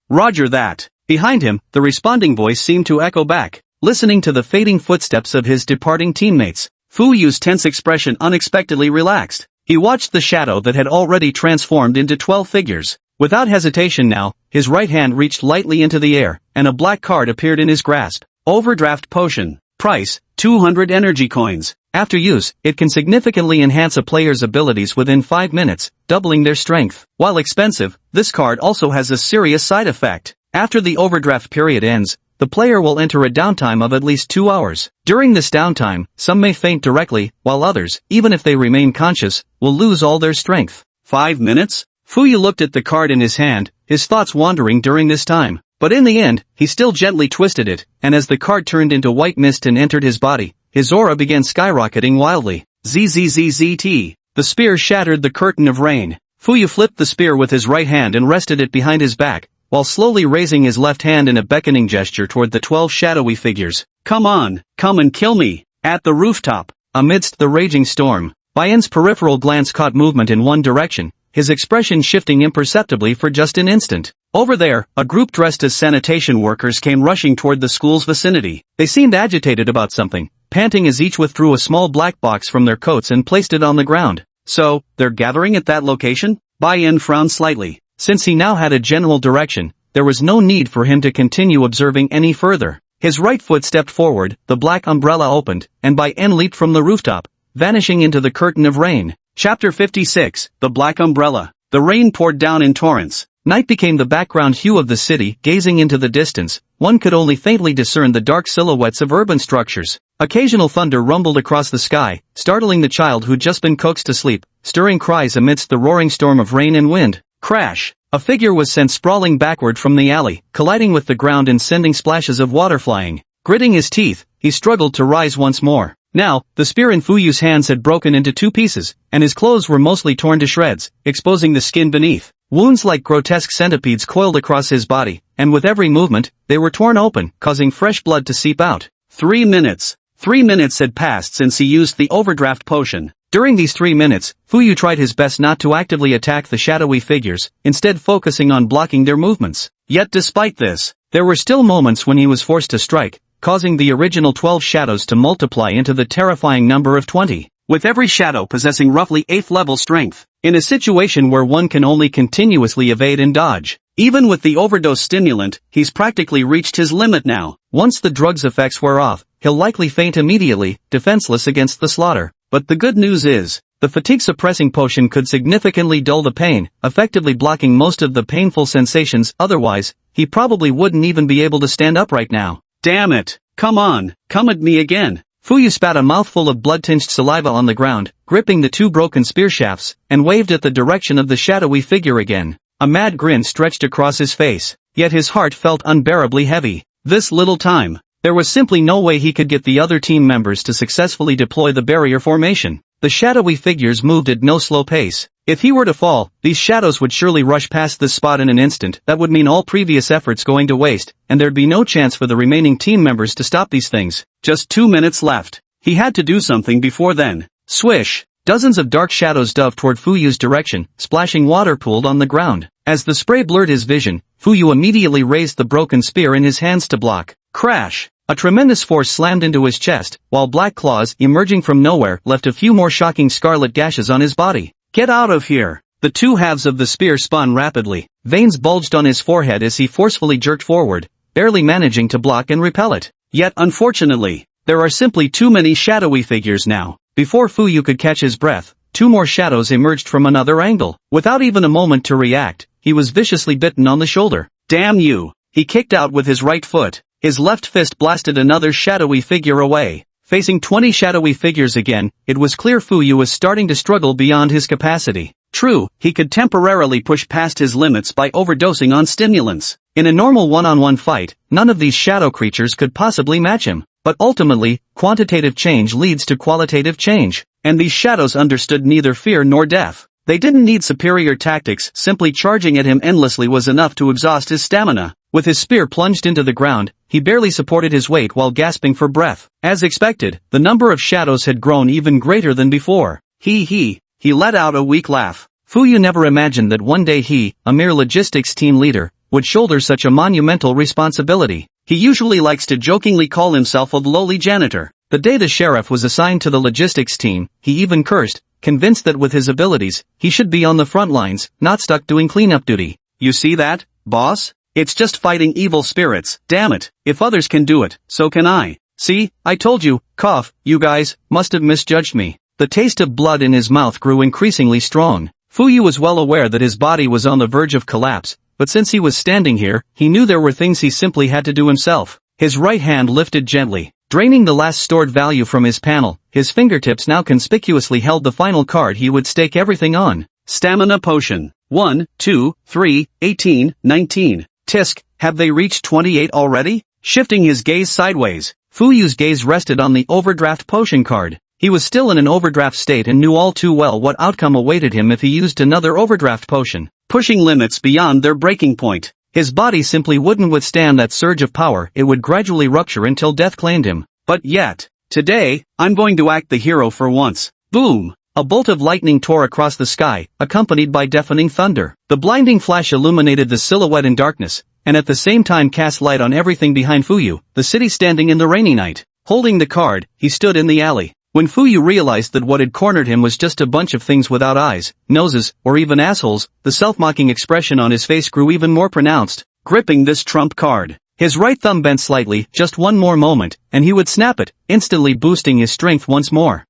Roger that. Behind him, the responding voice seemed to echo back, listening to the fading footsteps of his departing teammates. Fuyu's tense expression unexpectedly relaxed. He watched the shadow that had already transformed into 12 figures. Without hesitation now, his right hand reached lightly into the air, and a black card appeared in his grasp. Overdraft potion. Price, 200 energy coins. After use, it can significantly enhance a player's abilities within 5 minutes, doubling their strength. While expensive, this card also has a serious side effect. After the overdraft period ends, the player will enter a downtime of at least 2 hours. During this downtime, some may faint directly, while others, even if they remain conscious, will lose all their strength. 5 minutes? Fuyu looked at the card in his hand, his thoughts wandering during this time. But in the end, he still gently twisted it, and as the card turned into white mist and entered his body, his aura began skyrocketing wildly. ZZZZT. The spear shattered the curtain of rain. Fuyu flipped the spear with his right hand and rested it behind his back, while slowly raising his left hand in a beckoning gesture toward the 12 shadowy figures. "Come on, come and kill me, at the rooftop." Amidst the raging storm, Bayan's peripheral glance caught movement in one direction, his expression shifting imperceptibly for just an instant. Over there, a group dressed as sanitation workers came rushing toward the school's vicinity. They seemed agitated about something, panting as each withdrew a small black box from their coats and placed it on the ground. So, they're gathering at that location? Bai-in frowned slightly. Since he now had a general direction, there was no need for him to continue observing any further. His right foot stepped forward, the black umbrella opened, and Bai-in leaped from the rooftop, vanishing into the curtain of rain. Chapter 56, The Black Umbrella. The rain poured down in torrents. Night became the background hue of the city. Gazing into the distance, one could only faintly discern the dark silhouettes of urban structures. Occasional thunder rumbled across the sky, startling the child who'd just been coaxed to sleep, stirring cries amidst the roaring storm of rain and wind. Crash! A figure was sent sprawling backward from the alley, colliding with the ground and sending splashes of water flying. Gritting his teeth, he struggled to rise once more. Now, the spear in Fuyu's hands had broken into two pieces, and his clothes were mostly torn to shreds, exposing the skin beneath. Wounds like grotesque centipedes coiled across his body, and with every movement, they were torn open, causing fresh blood to seep out. 3 minutes. 3 minutes had passed since he used the overdraft potion. During these 3 minutes, Fuyu tried his best not to actively attack the shadowy figures, instead focusing on blocking their movements. Yet despite this, there were still moments when he was forced to strike, causing the original 12 shadows to multiply into the terrifying number of 20. With every shadow possessing roughly 8th level strength. In a situation where one can only continuously evade and dodge. Even with the overdose stimulant, he's practically reached his limit now. Once the drug's effects wear off, he'll likely faint immediately, defenseless against the slaughter. But the good news is, the fatigue-suppressing potion could significantly dull the pain, effectively blocking most of the painful sensations. Otherwise, he probably wouldn't even be able to stand up right now. Damn it! Come on, come at me again. Fuyu spat a mouthful of blood-tinged saliva on the ground, gripping the two broken spear shafts, and waved at the direction of the shadowy figure again. A mad grin stretched across his face, yet his heart felt unbearably heavy. This little time, there was simply no way he could get the other team members to successfully deploy the barrier formation. The shadowy figures moved at no slow pace. If he were to fall, these shadows would surely rush past this spot in an instant. That would mean all previous efforts going to waste, and there'd be no chance for the remaining team members to stop these things. Just 2 minutes left. He had to do something before then. Swish! Dozens of dark shadows dove toward Fuyu's direction, splashing water pooled on the ground. As the spray blurred his vision, Fuyu immediately raised the broken spear in his hands to block. Crash! A tremendous force slammed into his chest, while black claws, emerging from nowhere, left a few more shocking scarlet gashes on his body. Get out of here! The two halves of the spear spun rapidly. Veins bulged on his forehead as he forcefully jerked forward, barely managing to block and repel it. Yet unfortunately, there are simply too many shadowy figures now. Before Fuyu could catch his breath, two more shadows emerged from another angle. Without even a moment to react, he was viciously bitten on the shoulder. Damn you! He kicked out with his right foot. His left fist blasted another shadowy figure away. Facing 20 shadowy figures again, it was clear Fuyu was starting to struggle beyond his capacity. True, he could temporarily push past his limits by overdosing on stimulants. In a normal one-on-one fight, none of these shadow creatures could possibly match him. But ultimately, quantitative change leads to qualitative change. And these shadows understood neither fear nor death. They didn't need superior tactics, simply charging at him endlessly was enough to exhaust his stamina. With his spear plunged into the ground, he barely supported his weight while gasping for breath. As expected, the number of shadows had grown even greater than before. He let out a weak laugh. Fuyu never imagined that one day he, a mere logistics team leader, would shoulder such a monumental responsibility. He usually likes to jokingly call himself a lowly janitor. The day the sheriff was assigned to the logistics team, he even cursed, convinced that with his abilities, he should be on the front lines, not stuck doing cleanup duty. You see that, boss? It's just fighting evil spirits. Damn it, if others can do it, so can I. See, I told you, cough, you guys must have misjudged me. The taste of blood in his mouth grew increasingly strong. Fuyu was well aware that his body was on the verge of collapse, but since he was standing here, he knew there were things he simply had to do himself. His right hand lifted gently, draining the last stored value from his panel. His fingertips now conspicuously held the final card he would stake everything on. Stamina potion. 1, 2, 3, 18, 19. Tisk, have they reached 28 already? Shifting his gaze sideways, Fuyu's gaze rested on the overdraft potion card. He was still in an overdraft state and knew all too well what outcome awaited him if he used another overdraft potion. Pushing limits beyond their breaking point. His body simply wouldn't withstand that surge of power. It would gradually rupture until death claimed him. But yet, today, I'm going to act the hero for once. Boom! A bolt of lightning tore across the sky, accompanied by deafening thunder. The blinding flash illuminated the silhouette in darkness, and at the same time cast light on everything behind Fuyu, the city standing in the rainy night. Holding the card, he stood in the alley. When Fuyu realized that what had cornered him was just a bunch of things without eyes, noses, or even assholes, the self-mocking expression on his face grew even more pronounced. Gripping this trump card, his right thumb bent slightly, just one more moment, and he would snap it, instantly boosting his strength once more.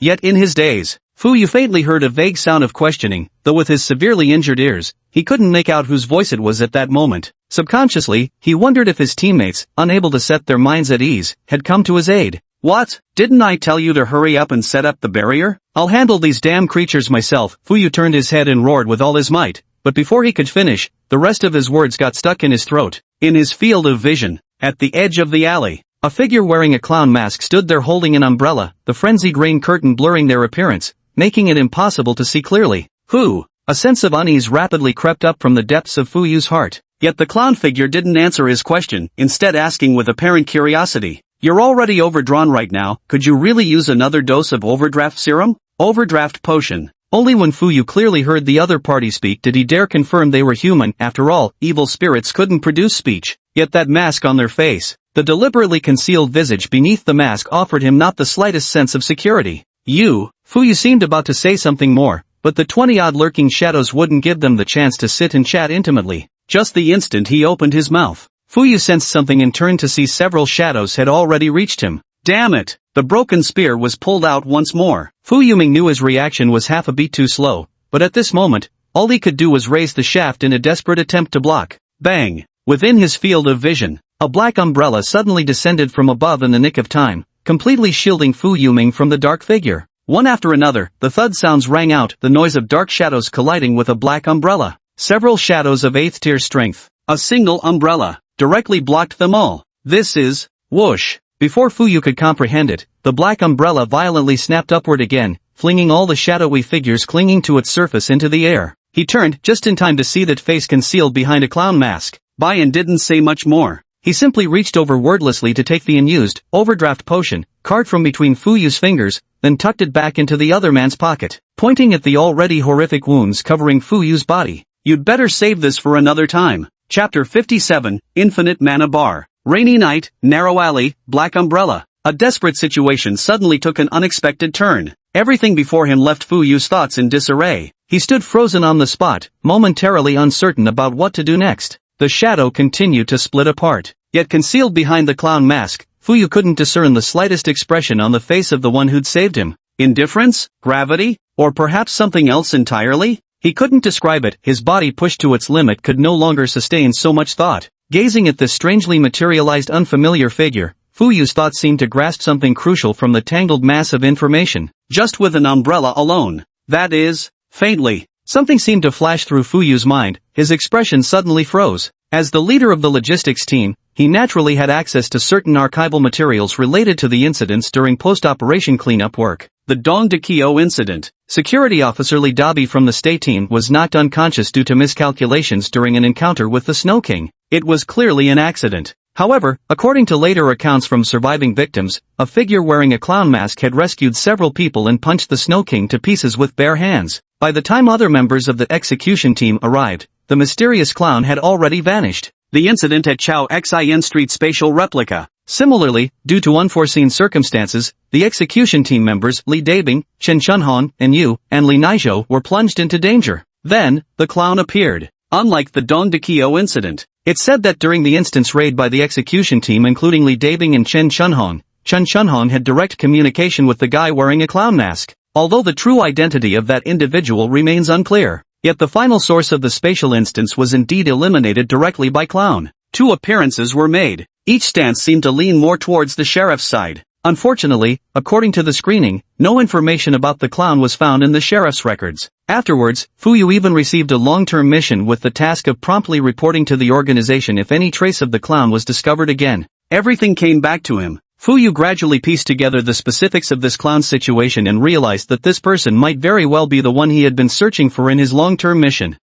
Yet in his daze, Fuyu faintly heard a vague sound of questioning, though with his severely injured ears, he couldn't make out whose voice it was at that moment. Subconsciously, he wondered if his teammates, unable to set their minds at ease, had come to his aid. What? Didn't I tell you to hurry up and set up the barrier? I'll handle these damn creatures myself. Fuyu turned his head and roared with all his might, but before he could finish, the rest of his words got stuck in his throat. In his field of vision, at the edge of the alley, a figure wearing a clown mask stood there holding an umbrella, the frenzied rain curtain blurring their appearance, making it impossible to see clearly. Who? A sense of unease rapidly crept up from the depths of Fuyu's heart. Yet the clown figure didn't answer his question, instead asking with apparent curiosity. You're already overdrawn right now, could you really use another dose of overdraft serum? Overdraft potion. Only when Fuyu clearly heard the other party speak did he dare confirm they were human. After all, evil spirits couldn't produce speech. Yet that mask on their face, the deliberately concealed visage beneath the mask offered him not the slightest sense of security. Fuyu seemed about to say something more, but the 20-odd lurking shadows wouldn't give them the chance to sit and chat intimately. Just the instant he opened his mouth, Fuyu sensed something and turned to see several shadows had already reached him. Damn it! The broken spear was pulled out once more. Fuyuming knew his reaction was half a beat too slow, but at this moment, all he could do was raise the shaft in a desperate attempt to block. Bang! Within his field of vision, a black umbrella suddenly descended from above in the nick of time, completely shielding Fuyuming from the dark figure. One after another, the thud sounds rang out, the noise of dark shadows colliding with a black umbrella. Several shadows of 8th tier strength. A single umbrella directly blocked them all. This is... Whoosh! Before Fuyu could comprehend it, the black umbrella violently snapped upward again, flinging all the shadowy figures clinging to its surface into the air. He turned just in time to see that face concealed behind a clown mask. Bayan didn't say much more. He simply reached over wordlessly to take the unused, overdraft potion, card from between Fuyu's fingers, then tucked it back into the other man's pocket, pointing at the already horrific wounds covering Fuyu's body. You'd better save this for another time. Chapter 57, Infinite Mana Bar. Rainy night, narrow alley, black umbrella. A desperate situation suddenly took an unexpected turn. Everything before him left Fuyu's thoughts in disarray. He stood frozen on the spot, momentarily uncertain about what to do next. The shadow continued to split apart. Yet concealed behind the clown mask, Fuyu couldn't discern the slightest expression on the face of the one who'd saved him. Indifference? Gravity? Or perhaps something else entirely? He couldn't describe it. His body pushed to its limit could no longer sustain so much thought. Gazing at this strangely materialized unfamiliar figure, Fuyu's thoughts seemed to grasp something crucial from the tangled mass of information. Just with an umbrella alone. That is, faintly. Something seemed to flash through Fuyu's mind. His expression suddenly froze. As the leader of the logistics team, he naturally had access to certain archival materials related to the incidents during post-operation cleanup work. The Dong Dakio incident. Security officer Lee Dabi from the state team was knocked unconscious due to miscalculations during an encounter with the Snow King. It was clearly an accident. However, according to later accounts from surviving victims, a figure wearing a clown mask had rescued several people and punched the Snow King to pieces with bare hands. By the time other members of the execution team arrived, the mysterious clown had already vanished. The incident at Chao Xin Street spatial replica. Similarly, due to unforeseen circumstances, the execution team members Li Dabing, Chen Chunhan, and Yu, and Li Naizhou were plunged into danger. Then, the clown appeared. Unlike the Dong Dakio incident, it's said that during the instance raid by the execution team including Li Dabing and Chen Chunhan had direct communication with the guy wearing a clown mask. Although the true identity of that individual remains unclear, yet the final source of the spatial instance was indeed eliminated directly by Clown. 2 appearances were made. Each stance seemed to lean more towards the sheriff's side. Unfortunately, according to the screening, no information about the clown was found in the sheriff's records. Afterwards, Fuyu even received a long-term mission with the task of promptly reporting to the organization if any trace of the clown was discovered again. Everything came back to him. Fuyu gradually pieced together the specifics of this clown's situation and realized that this person might very well be the one he had been searching for in his long-term mission.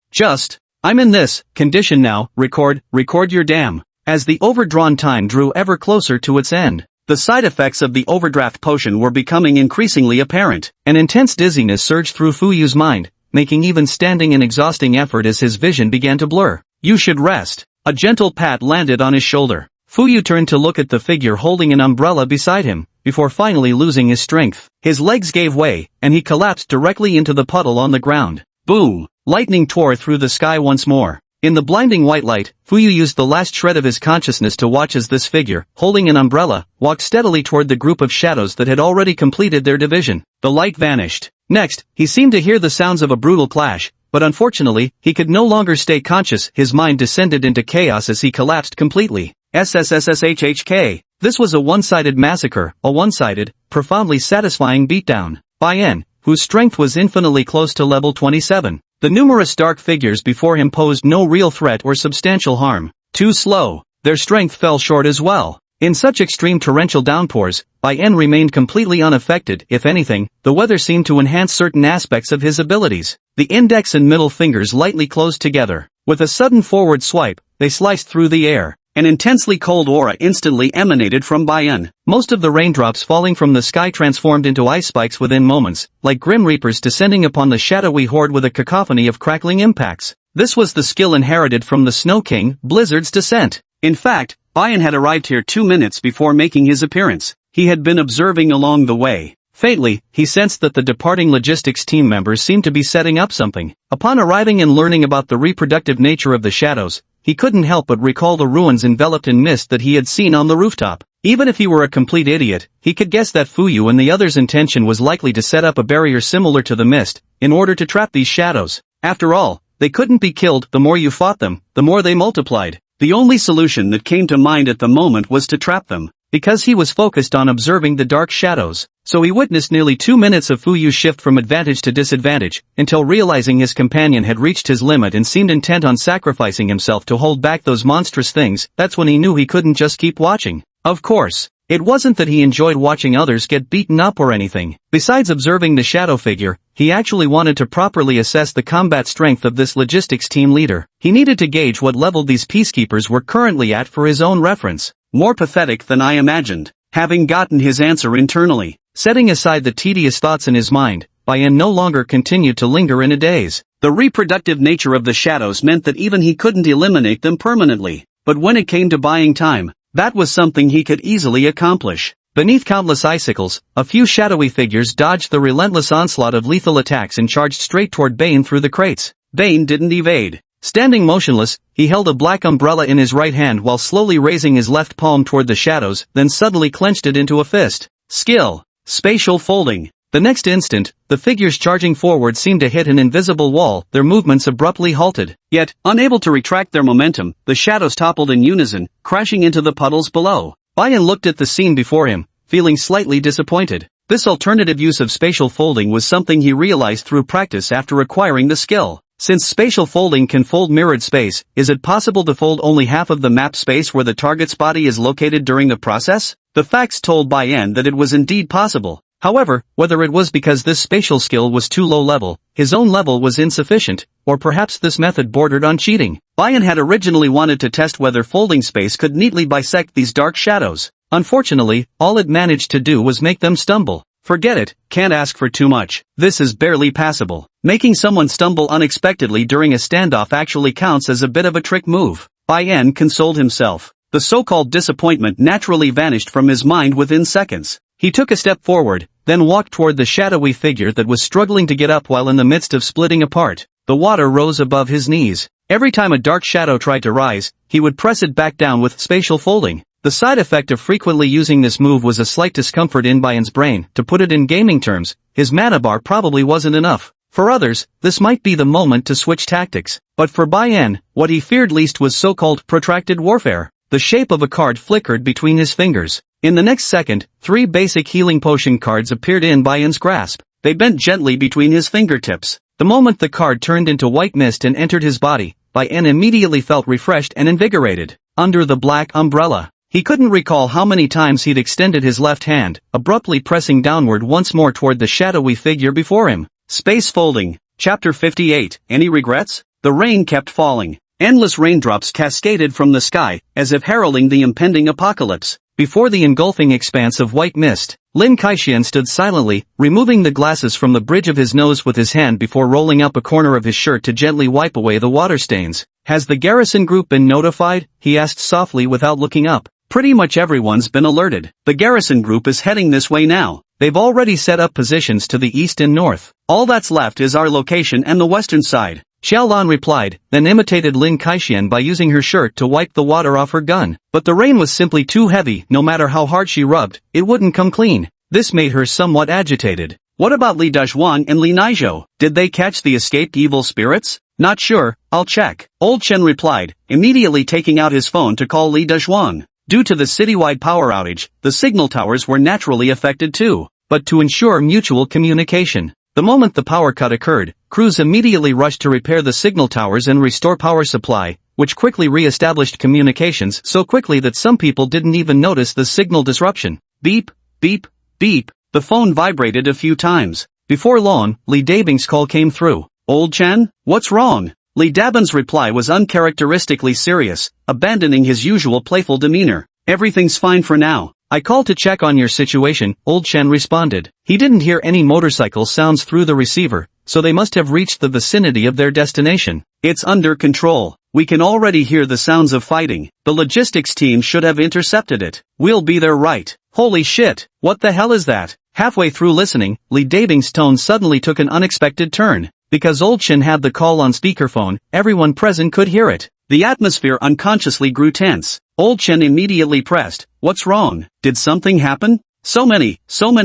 I'm in this condition now, record your damn. As the overdrawn time drew ever closer to its end, The side effects of the overdraft potion were becoming increasingly apparent. An intense dizziness surged through Fuyu's mind, making even standing an exhausting effort as his vision began to blur. You should rest. A gentle pat landed on his shoulder. Fuyu turned to look at the figure holding an umbrella beside him, before finally losing his strength. His legs gave way, and he collapsed directly into the puddle on the ground. Boom! Lightning tore through the sky once more. In the blinding white light, Fuyu used the last shred of his consciousness to watch as this figure, holding an umbrella, walked steadily toward the group of shadows that had already completed their division. The light vanished. Next, he seemed to hear the sounds of a brutal clash, but unfortunately, he could no longer stay conscious. His mind descended into chaos as he collapsed completely. SSSSHHK. This was a one-sided massacre, a one-sided, profoundly satisfying beatdown. Bayan, whose strength was infinitely close to level 27. The numerous dark figures before him posed no real threat or substantial harm. Too slow. Their strength fell short as well. In such extreme torrential downpours, Bayan remained completely unaffected. If anything, the weather seemed to enhance certain aspects of his abilities. The index and middle fingers lightly closed together. With a sudden forward swipe, they sliced through the air. An intensely cold aura instantly emanated from Bayan. Most of the raindrops falling from the sky transformed into ice spikes within moments, like grim reapers descending upon the shadowy horde with a cacophony of crackling impacts. This was the skill inherited from the Snow King, Blizzard's descent. In fact, Bayan had arrived here 2 minutes before making his appearance. He had been observing along the way. Faintly, he sensed that the departing logistics team members seemed to be setting up something. Upon arriving and learning about the reproductive nature of the shadows, he couldn't help but recall the ruins enveloped in mist that he had seen on the rooftop. Even if he were a complete idiot, he could guess that Fuyu and the others' intention was likely to set up a barrier similar to the mist, in order to trap these shadows. After all, they couldn't be killed. The more you fought them, the more they multiplied. The only solution that came to mind at the moment was to trap them. Because he was focused on observing the dark shadows, so he witnessed nearly 2 minutes of Fuyu's shift from advantage to disadvantage, until realizing his companion had reached his limit and seemed intent on sacrificing himself to hold back those monstrous things. That's when he knew he couldn't just keep watching. Of course, it wasn't that he enjoyed watching others get beaten up or anything. Besides observing the shadow figure, he actually wanted to properly assess the combat strength of this logistics team leader. He needed to gauge what level these peacekeepers were currently at for his own reference. More pathetic than I imagined. Having gotten his answer internally, setting aside the tedious thoughts in his mind, Bayan no longer continued to linger in a daze. The reproductive nature of the shadows meant that even he couldn't eliminate them permanently. But when it came to buying time, that was something he could easily accomplish. Beneath countless icicles, a few shadowy figures dodged the relentless onslaught of lethal attacks and charged straight toward Bane through the crates. Bane didn't evade. Standing motionless, he held a black umbrella in his right hand while slowly raising his left palm toward the shadows, then suddenly clenched it into a fist. Skill. Spatial folding. The next instant, the figures charging forward seemed to hit an invisible wall. Their movements abruptly halted. Yet, unable to retract their momentum, the shadows toppled in unison, crashing into the puddles below. Bayan looked at the scene before him, feeling slightly disappointed. This alternative use of spatial folding was something he realized through practice after acquiring the skill. Since spatial folding can fold mirrored space, is it possible to fold only half of the map space where the target's body is located during the process? The facts told Bayan that it was indeed possible. However, whether it was because this spatial skill was too low level, his own level was insufficient, or perhaps this method bordered on cheating. Bayan had originally wanted to test whether folding space could neatly bisect these dark shadows. Unfortunately, all it managed to do was make them stumble. Forget it, can't ask for too much. This is barely passable. Making someone stumble unexpectedly during a standoff actually counts as a bit of a trick move. Bayan consoled himself. The so-called disappointment naturally vanished from his mind within seconds. He took a step forward, then walked toward the shadowy figure that was struggling to get up while in the midst of splitting apart. The water rose above his knees. Every time a dark shadow tried to rise, he would press it back down with spatial folding. The side effect of frequently using this move was a slight discomfort in Bayan's brain. To put it in gaming terms, his mana bar probably wasn't enough. For others, this might be the moment to switch tactics. But for Bayan, what he feared least was so-called protracted warfare. The shape of a card flickered between his fingers. In the next second, 3 basic healing potion cards appeared in Bayan's grasp. They bent gently between his fingertips. The moment the card turned into white mist and entered his body, Bayan immediately felt refreshed and invigorated. Under the black umbrella, he couldn't recall how many times he'd extended his left hand, abruptly pressing downward once more toward the shadowy figure before him. Space folding. Chapter 58. Any regrets? The rain kept falling. Endless raindrops cascaded from the sky, as if heralding the impending apocalypse. Before the engulfing expanse of white mist, Lin Kaixian stood silently, removing the glasses from the bridge of his nose with his hand before rolling up a corner of his shirt to gently wipe away the water stains. "Has the garrison group been notified?" he asked softly without looking up. "Pretty much everyone's been alerted. The garrison group is heading this way now. They've already set up positions to the east and north. All that's left is our location and the western side," Xiaolan replied, then imitated Lin Kaixian by using her shirt to wipe the water off her gun. But the rain was simply too heavy. No matter how hard she rubbed, it wouldn't come clean. This made her somewhat agitated. "What about Li Dezhuang and Li Naizhou? Did they catch the escaped evil spirits?" "Not sure, I'll check," Old Chen replied, immediately taking out his phone to call Li Dezhuang. Due to the citywide power outage, the signal towers were naturally affected too. But to ensure mutual communication, the moment the power cut occurred, crews immediately rushed to repair the signal towers and restore power supply, which quickly re-established communications so quickly that some people didn't even notice the signal disruption. Beep, beep, beep. The phone vibrated a few times. Before long, Li Dabing's call came through. "Old Chen, what's wrong?" Li Dabin's reply was uncharacteristically serious, abandoning his usual playful demeanor. "Everything's fine for now. I called to check on your situation," Old Chen responded. He didn't hear any motorcycle sounds through the receiver, so they must have reached the vicinity of their destination. "It's under control. We can already hear the sounds of fighting. The logistics team should have intercepted it. We'll be there right." "Holy shit, what the hell is that?" Halfway through listening, Li Dabing's tone suddenly took an unexpected turn. Because Old Chen had the call on speakerphone, everyone present could hear it. The atmosphere unconsciously grew tense. Old Chen immediately pressed, "What's wrong? Did something happen? So many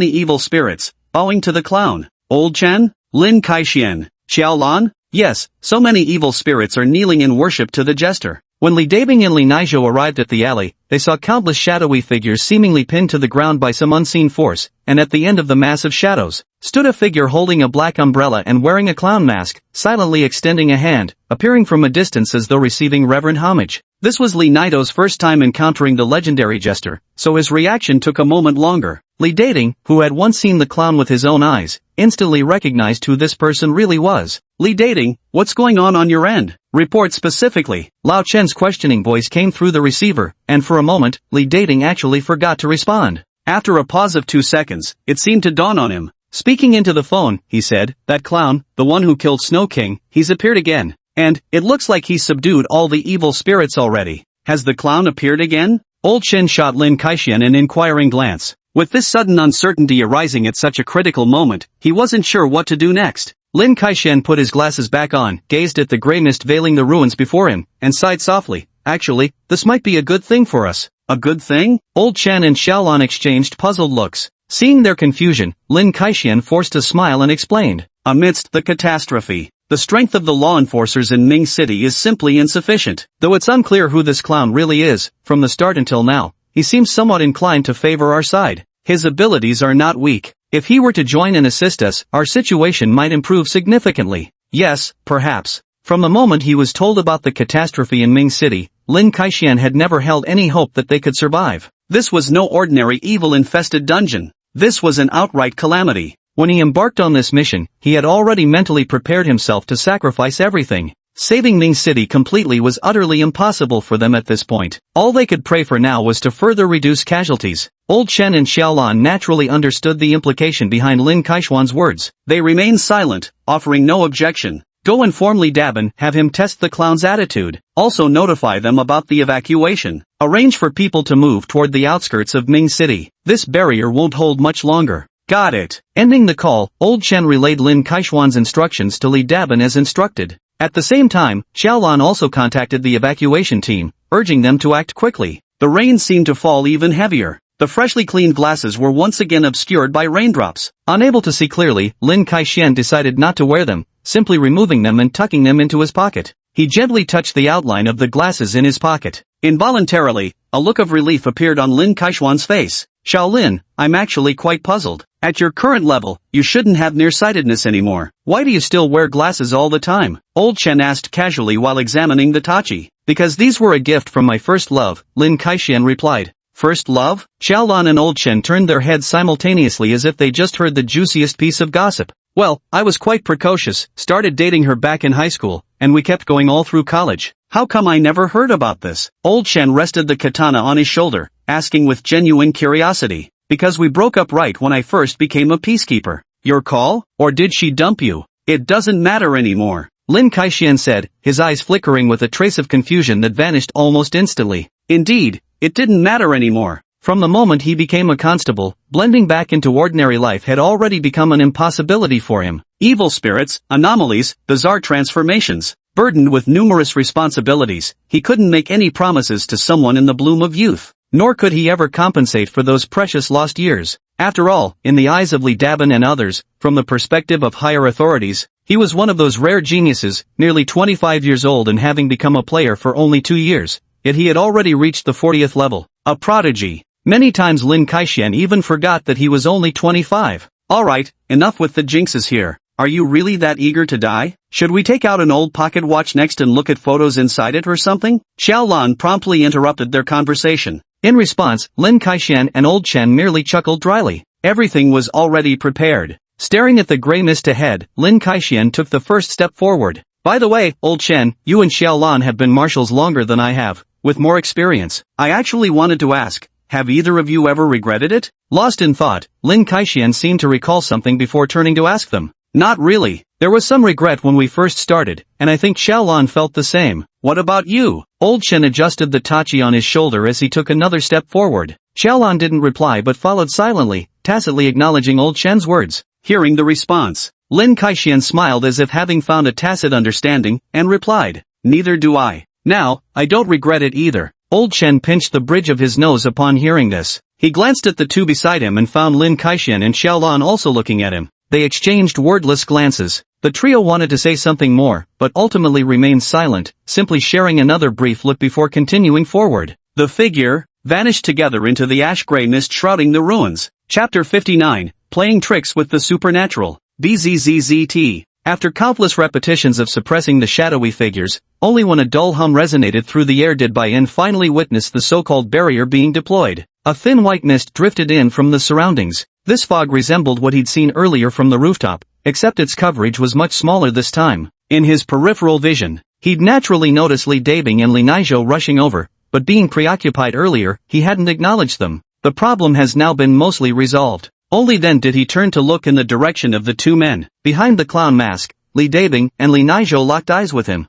evil spirits, bowing to the clown." "Old Chen? Lin Kaixian? Xiaolan?" "Yes, so many evil spirits are kneeling in worship to the jester." When Li Dabing and Li Naizhou arrived at the alley, they saw countless shadowy figures seemingly pinned to the ground by some unseen force, and at the end of the mass of shadows, stood a figure holding a black umbrella and wearing a clown mask, silently extending a hand, appearing from a distance as though receiving reverent homage. This was Li Naizhou's first time encountering the legendary jester, so his reaction took a moment longer. Li Dabing, who had once seen the clown with his own eyes, instantly recognized who this person really was. "Li Dabing, what's going on your end? Report specifically." Lao Chen's questioning voice came through the receiver, and for a moment, Li Dabing actually forgot to respond. After a pause of 2 seconds, it seemed to dawn on him. Speaking into the phone, he said, "That clown, the one who killed Snow King, he's appeared again. And, it looks like he's subdued all the evil spirits already." "Has the clown appeared again?" Old Chen shot Lin Kaixian an inquiring glance. With this sudden uncertainty arising at such a critical moment, he wasn't sure what to do next. Lin Kaixian put his glasses back on, gazed at the grey mist veiling the ruins before him, and sighed softly. "Actually, this might be a good thing for us." "A good thing?" Old Chen and Xiaolan exchanged puzzled looks. Seeing their confusion, Lin Kaixian forced a smile and explained. "Amidst the catastrophe, the strength of the law enforcers in Ming City is simply insufficient. Though it's unclear who this clown really is, from the start until now, he seems somewhat inclined to favor our side. His abilities are not weak. If he were to join and assist us, our situation might improve significantly." "Yes, perhaps." From the moment he was told about the catastrophe in Ming City, Lin Kaixian had never held any hope that they could survive. This was no ordinary evil-infested dungeon. This was an outright calamity. When he embarked on this mission, he had already mentally prepared himself to sacrifice everything. Saving Ming City completely was utterly impossible for them at this point. All they could pray for now was to further reduce casualties. Old Chen and Xiaolan naturally understood the implication behind Lin Kaixian's words. They remained silent, offering no objection. "Go inform Li Dabin, have him test the clown's attitude. Also notify them about the evacuation. Arrange for people to move toward the outskirts of Ming City. This barrier won't hold much longer." "Got it." Ending the call, Old Chen relayed Lin Kaixian's instructions to Li Dabin as instructed. At the same time, Xiaolan also contacted the evacuation team, urging them to act quickly. The rain seemed to fall even heavier. The freshly cleaned glasses were once again obscured by raindrops. Unable to see clearly, Lin Kaixian decided not to wear them, simply removing them and tucking them into his pocket. He gently touched the outline of the glasses in his pocket. Involuntarily, a look of relief appeared on Lin Kaixian's face. "Xiaolin, I'm actually quite puzzled. At your current level, you shouldn't have nearsightedness anymore. Why do you still wear glasses all the time?" Old Chen asked casually while examining the tachi. "Because these were a gift from my first love," Lin Kaixian replied. "First love?" Xiaolan and Old Chen turned their heads simultaneously as if they just heard the juiciest piece of gossip. "Well, I was quite precocious, started dating her back in high school, and we kept going all through college." "How come I never heard about this?" Old Chen rested the katana on his shoulder, asking with genuine curiosity. Because we broke up right when I first became a peacekeeper. Your call? Or did she dump you? It doesn't matter anymore. Lin Kaixian said, his eyes flickering with a trace of confusion that vanished almost instantly. Indeed, it didn't matter anymore. From the moment he became a constable, blending back into ordinary life had already become an impossibility for him. Evil spirits, anomalies, bizarre transformations. Burdened with numerous responsibilities, he couldn't make any promises to someone in the bloom of youth. Nor could he ever compensate for those precious lost years. After all, in the eyes of Li Dabin and others, from the perspective of higher authorities, he was one of those rare geniuses, nearly 25 years old and having become a player for only 2 years. Yet he had already reached the 40th level. A prodigy. Many times Lin Kaixian even forgot that he was only 25. Alright, enough with the jinxes here. Are you really that eager to die? Should we take out an old pocket watch next and look at photos inside it or something? Xiaolan promptly interrupted their conversation. In response, Lin Kaixian and Old Chen merely chuckled dryly. Everything was already prepared. Staring at the gray mist ahead, Lin Kaixian took the first step forward. By the way, Old Chen, you and Xiaolan have been marshals longer than I have, with more experience. I actually wanted to ask, have either of you ever regretted it? Lost in thought, Lin Kaixian seemed to recall something before turning to ask them. Not really. There was some regret when we first started, and I think Xiaolan felt the same. What about you? Old Chen adjusted the tachi on his shoulder as he took another step forward. Xiaolan didn't reply but followed silently, tacitly acknowledging Old Chen's words. Hearing the response, Lin Kaixian smiled as if having found a tacit understanding, and replied, neither do I. Now, I don't regret it either. Old Chen pinched the bridge of his nose upon hearing this. He glanced at the two beside him and found Lin Kaixian and Xiaolan also looking at him. They exchanged wordless glances. The trio wanted to say something more, but ultimately remained silent, simply sharing another brief look before continuing forward. The figure vanished together into the ash-gray mist shrouding the ruins. Chapter 59, Playing Tricks with the Supernatural. BZZZT. After countless repetitions of suppressing the shadowy figures, only when a dull hum resonated through the air did Bai Yin finally witness the so-called barrier being deployed. A thin white mist drifted in from the surroundings. This fog resembled what he'd seen earlier from the rooftop, except its coverage was much smaller this time. In his peripheral vision, he'd naturally noticed Li Dabing and Li Naizhou rushing over, but being preoccupied earlier, he hadn't acknowledged them. The problem has now been mostly resolved. Only then did he turn to look in the direction of the two men. Behind the clown mask, Li Dabing and Li Naizhou locked eyes with him.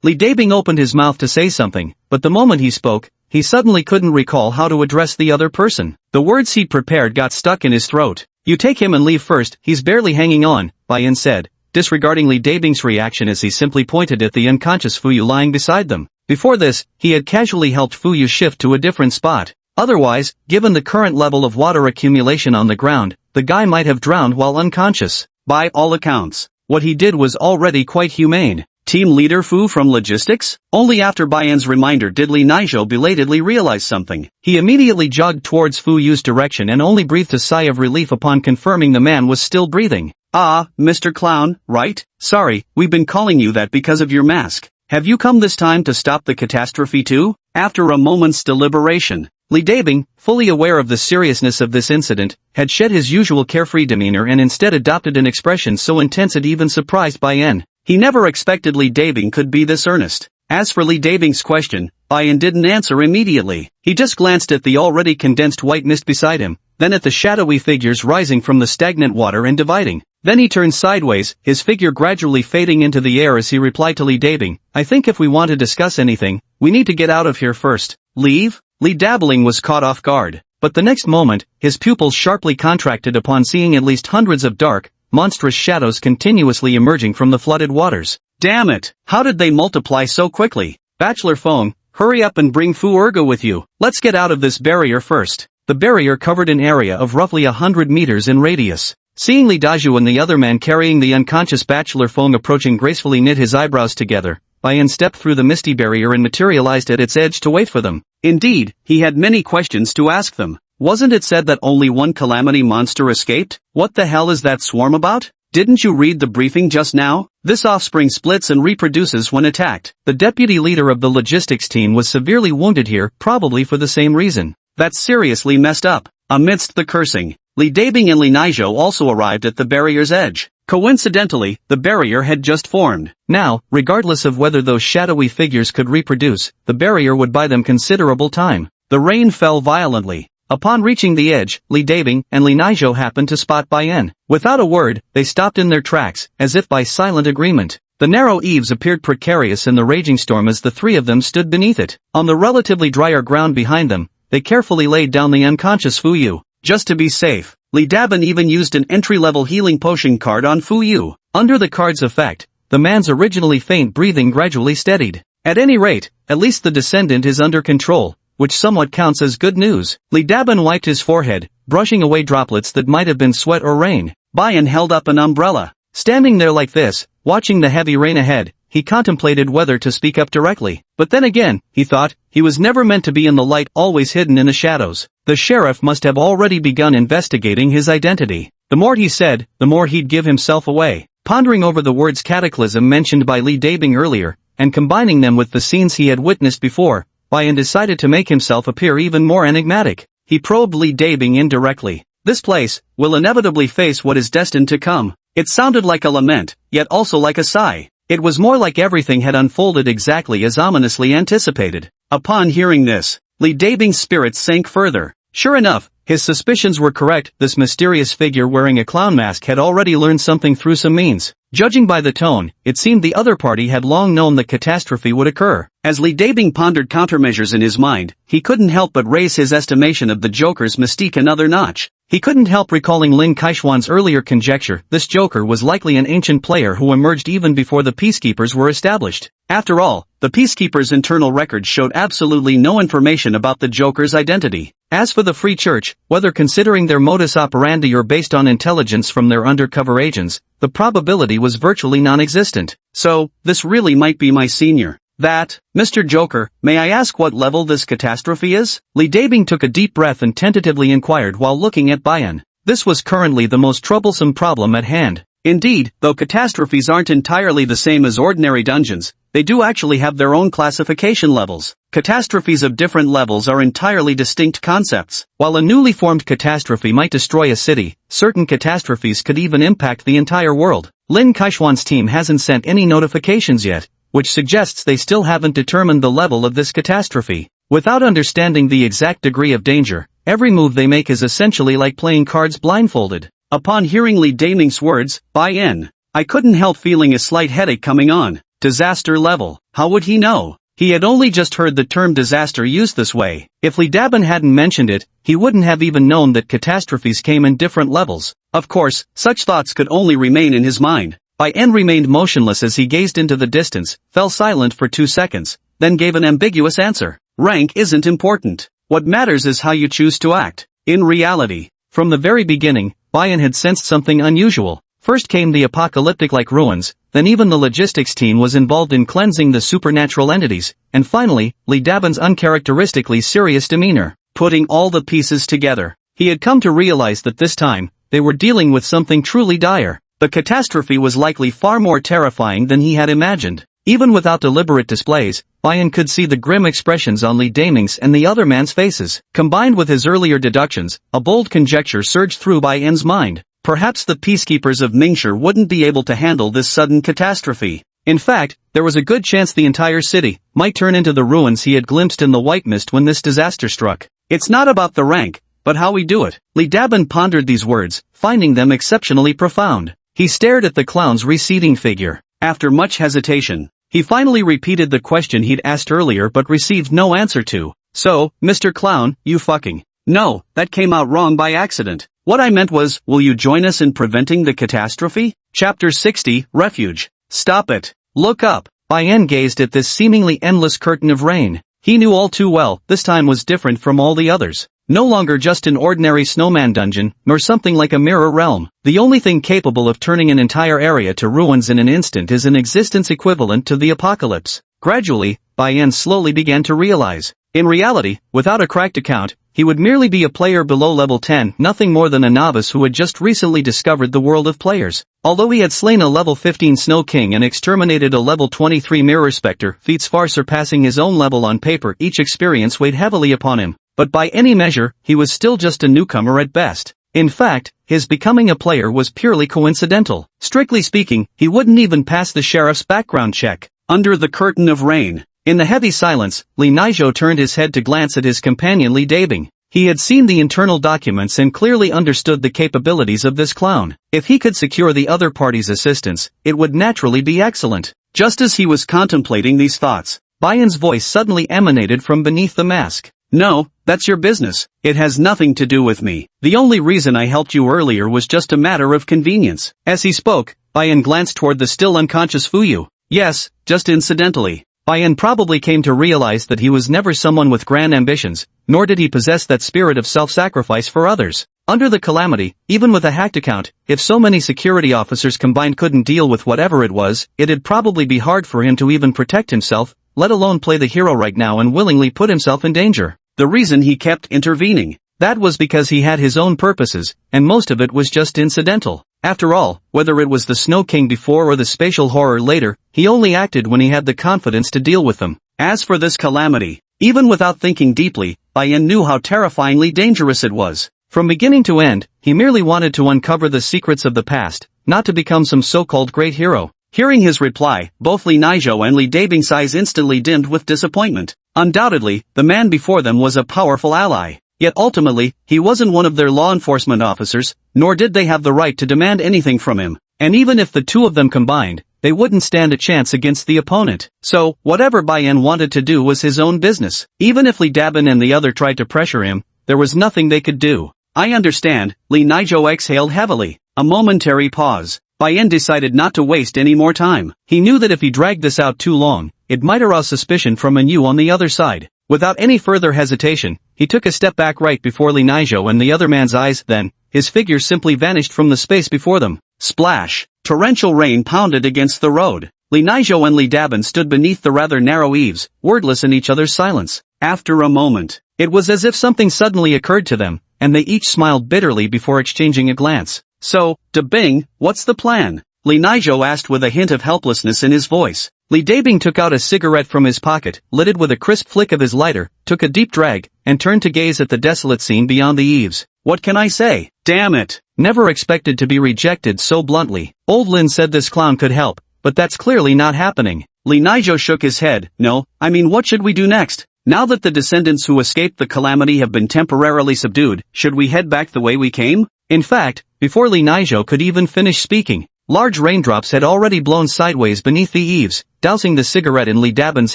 Li Dabing opened his mouth to say something, but the moment he spoke, he suddenly couldn't recall how to address the other person. The words he'd prepared got stuck in his throat. You take him and leave first, he's barely hanging on, Bai Yin said, disregarding Li Dabing's reaction as he simply pointed at the unconscious Fuyu lying beside them. Before this, he had casually helped Fuyu shift to a different spot. Otherwise, given the current level of water accumulation on the ground, the guy might have drowned while unconscious. By all accounts, what he did was already quite humane. Team leader Fu from logistics? Only after Bai Yin's reminder did Li Naizhou belatedly realize something. He immediately jogged towards Fu Yu's direction and only breathed a sigh of relief upon confirming the man was still breathing. Ah, Mr. Clown, right? Sorry, we've been calling you that because of your mask. Have you come this time to stop the catastrophe too? After a moment's deliberation, Li Dabing, fully aware of the seriousness of this incident, had shed his usual carefree demeanor and instead adopted an expression so intense it even surprised Bai Yin. He never expected Li Dabing could be this earnest. As for Li Dabing's question, Bai Yin didn't answer immediately. He just glanced at the already condensed white mist beside him, then at the shadowy figures rising from the stagnant water and dividing. Then he turned sideways, his figure gradually fading into the air as he replied to Li Dabing, I think if we want to discuss anything, we need to get out of here first. Leave? Li Dabling was caught off guard. But the next moment, his pupils sharply contracted upon seeing at least hundreds of dark, monstrous shadows continuously emerging from the flooded waters. Damn it! How did they multiply so quickly? Bachelor Feng, hurry up and bring Fu Ergo with you. Let's get out of this barrier first. The barrier covered an area of roughly 100 meters in radius. Seeing Li Daju and the other man carrying the unconscious Bachelor Feng approaching gracefully knit his eyebrows together. Bai Yin stepped through the misty barrier and materialized at its edge to wait for them. Indeed, he had many questions to ask them. Wasn't it said that only one calamity monster escaped? What the hell is that swarm about? Didn't you read the briefing just now? This offspring splits and reproduces when attacked. The deputy leader of the logistics team was severely wounded here, probably for the same reason. That's seriously messed up. Amidst the cursing, Li Dabing and Li Naizhou also arrived at the barrier's edge. Coincidentally, the barrier had just formed. Now, regardless of whether those shadowy figures could reproduce, the barrier would buy them considerable time. The rain fell violently. Upon reaching the edge, Li Dabing and Li Nizhou happened to spot Bai Yan. Without a word, they stopped in their tracks, as if by silent agreement. The narrow eaves appeared precarious in the raging storm as the three of them stood beneath it. On the relatively drier ground behind them, they carefully laid down the unconscious Fu Yu. Just to be safe, Li Dabin even used an entry-level healing potion card on Fu Yu. Under the card's effect, the man's originally faint breathing gradually steadied. At any rate, at least the descendant is under control, which somewhat counts as good news. Li Dabin wiped his forehead, brushing away droplets that might have been sweat or rain. Bai Yan held up an umbrella. Standing there like this, watching the heavy rain ahead, he contemplated whether to speak up directly. But then again, he thought, he was never meant to be in the light, always hidden in the shadows. The sheriff must have already begun investigating his identity. The more he said, the more he'd give himself away. Pondering over the words cataclysm mentioned by Li Dabing earlier, and combining them with the scenes he had witnessed before, Bai Yan decided to make himself appear even more enigmatic. He probed Li Dabing indirectly. This place will inevitably face what is destined to come. It sounded like a lament, yet also like a sigh. It was more like everything had unfolded exactly as ominously anticipated. Upon hearing this, Li Dabing's spirits sank further. Sure enough, his suspicions were correct. This mysterious figure wearing a clown mask had already learned something through some means. Judging by the tone, it seemed the other party had long known the catastrophe would occur. As Li Dabing pondered countermeasures in his mind, he couldn't help but raise his estimation of the Joker's mystique another notch. He couldn't help recalling Lin Kaishuan's earlier conjecture. This Joker was likely an ancient player who emerged even before the Peacekeepers were established. After all, the Peacekeepers' internal records showed absolutely no information about the Joker's identity. As for the Free Church, whether considering their modus operandi or based on intelligence from their undercover agents, the probability was virtually non-existent. So, this really might be my senior. That, Mr. Joker, may I ask what level this catastrophe is? Li Dabing took a deep breath and tentatively inquired while looking at Bai Yan. This was currently the most troublesome problem at hand. Indeed, though catastrophes aren't entirely the same as ordinary dungeons, they do actually have their own classification levels. Catastrophes of different levels are entirely distinct concepts. While a newly formed catastrophe might destroy a city, certain catastrophes could even impact the entire world. Lin Kaishuan's team hasn't sent any notifications yet, which suggests they still haven't determined the level of this catastrophe. Without understanding the exact degree of danger, every move they make is essentially like playing cards blindfolded. Upon hearing Li Dabing's words, Bai Yan, I couldn't help feeling a slight headache coming on. Disaster level. How would he know? He had only just heard the term disaster used this way. If Li Dabin hadn't mentioned it, he wouldn't have even known that catastrophes came in different levels. Of course, such thoughts could only remain in his mind. Bai Yan remained motionless as he gazed into the distance, fell silent for 2 seconds, then gave an ambiguous answer. Rank isn't important. What matters is how you choose to act. In reality, from the very beginning, Bai Yan had sensed something unusual. First came the apocalyptic-like ruins, then even the logistics team was involved in cleansing the supernatural entities, and finally, Li Dabin's uncharacteristically serious demeanor. Putting all the pieces together, he had come to realize that this time, they were dealing with something truly dire. The catastrophe was likely far more terrifying than he had imagined. Even without deliberate displays, Bai Yan could see the grim expressions on Li Dabing's and the other man's faces. Combined with his earlier deductions, a bold conjecture surged through Bai Yan's mind. Perhaps the peacekeepers of Mingshi wouldn't be able to handle this sudden catastrophe. In fact, there was a good chance the entire city might turn into the ruins he had glimpsed in the white mist when this disaster struck. It's not about the rank, but how we do it. Li Dabin pondered these words, finding them exceptionally profound. He stared at the clown's receding figure. After much hesitation, he finally repeated the question he'd asked earlier but received no answer to. So, Mr. Clown, you fucking... No, that came out wrong by accident. What I meant was, will you join us in preventing the catastrophe? Chapter 60, Refuge. Stop it. Look up. Bai Yan gazed at this seemingly endless curtain of rain. He knew all too well, this time was different from all the others. No longer just an ordinary snowman dungeon, nor something like a mirror realm. The only thing capable of turning an entire area to ruins in an instant is an existence equivalent to the apocalypse. Gradually, Bai Yan slowly began to realize. In reality, without a cracked account, he would merely be a player below level 10, nothing more than a novice who had just recently discovered the world of players. Although he had slain a level 15 Snow King and exterminated a level 23 Mirror Spectre, feats far surpassing his own level on paper, each experience weighed heavily upon him. But by any measure, he was still just a newcomer at best. In fact, his becoming a player was purely coincidental. Strictly speaking, he wouldn't even pass the sheriff's background check. Under the curtain of rain, In the heavy silence, Li Nizhou turned his head to glance at his companion Li Dabing. He had seen the internal documents and clearly understood the capabilities of this clown. If he could secure the other party's assistance, it would naturally be excellent. Just as he was contemplating these thoughts, Bayan's voice suddenly emanated from beneath the mask. "No, that's your business. It has nothing to do with me. The only reason I helped you earlier was just a matter of convenience." As he spoke, Bayan glanced toward the still unconscious Fuyu. "Yes, just incidentally." Bayan probably came to realize that he was never someone with grand ambitions, nor did he possess that spirit of self-sacrifice for others. Under the calamity, even with a hacked account, if so many security officers combined couldn't deal with whatever it was, it'd probably be hard for him to even protect himself, let alone play the hero right now and willingly put himself in danger. The reason he kept intervening, that was because he had his own purposes, and most of it was just incidental. After all, whether it was the Snow King before or the spatial horror later, he only acted when he had the confidence to deal with them. As for this calamity, even without thinking deeply, Bayan knew how terrifyingly dangerous it was. From beginning to end, he merely wanted to uncover the secrets of the past, not to become some so-called great hero. Hearing his reply, both Li Nizhou and Li Dabing's eyes instantly dimmed with disappointment. Undoubtedly, the man before them was a powerful ally. Yet ultimately, he wasn't one of their law enforcement officers, nor did they have the right to demand anything from him. And even if the two of them combined, they wouldn't stand a chance against the opponent. So, whatever Bayan wanted to do was his own business. Even if Li Dabin and the other tried to pressure him, there was nothing they could do. "I understand." Li Nizhou exhaled heavily. A momentary pause. Bayan decided not to waste any more time. He knew that if he dragged this out too long, it might arouse suspicion from Manhua on the other side. Without any further hesitation, he took a step back right before Li Nizhou and the other man's eyes, then, his figure simply vanished from the space before them. Splash! Torrential rain pounded against the road. Li Nizhou and Li Dabin stood beneath the rather narrow eaves, wordless in each other's silence. After a moment, it was as if something suddenly occurred to them, and they each smiled bitterly before exchanging a glance. "So, Dabing, what's the plan?" Li Nizhou asked with a hint of helplessness in his voice. Li Dabing took out a cigarette from his pocket, lit it with a crisp flick of his lighter, took a deep drag, and turned to gaze at the desolate scene beyond the eaves. "What can I say? Damn it. Never expected to be rejected so bluntly. Old Lin said this clown could help, but that's clearly not happening." Li Nizhou shook his head. "No, I mean, what should we do next? Now that the descendants who escaped the calamity have been temporarily subdued, should we head back the way we came?" In fact, before Li Nizhou could even finish speaking, large raindrops had already blown sideways beneath the eaves, dousing the cigarette in Li Dabin's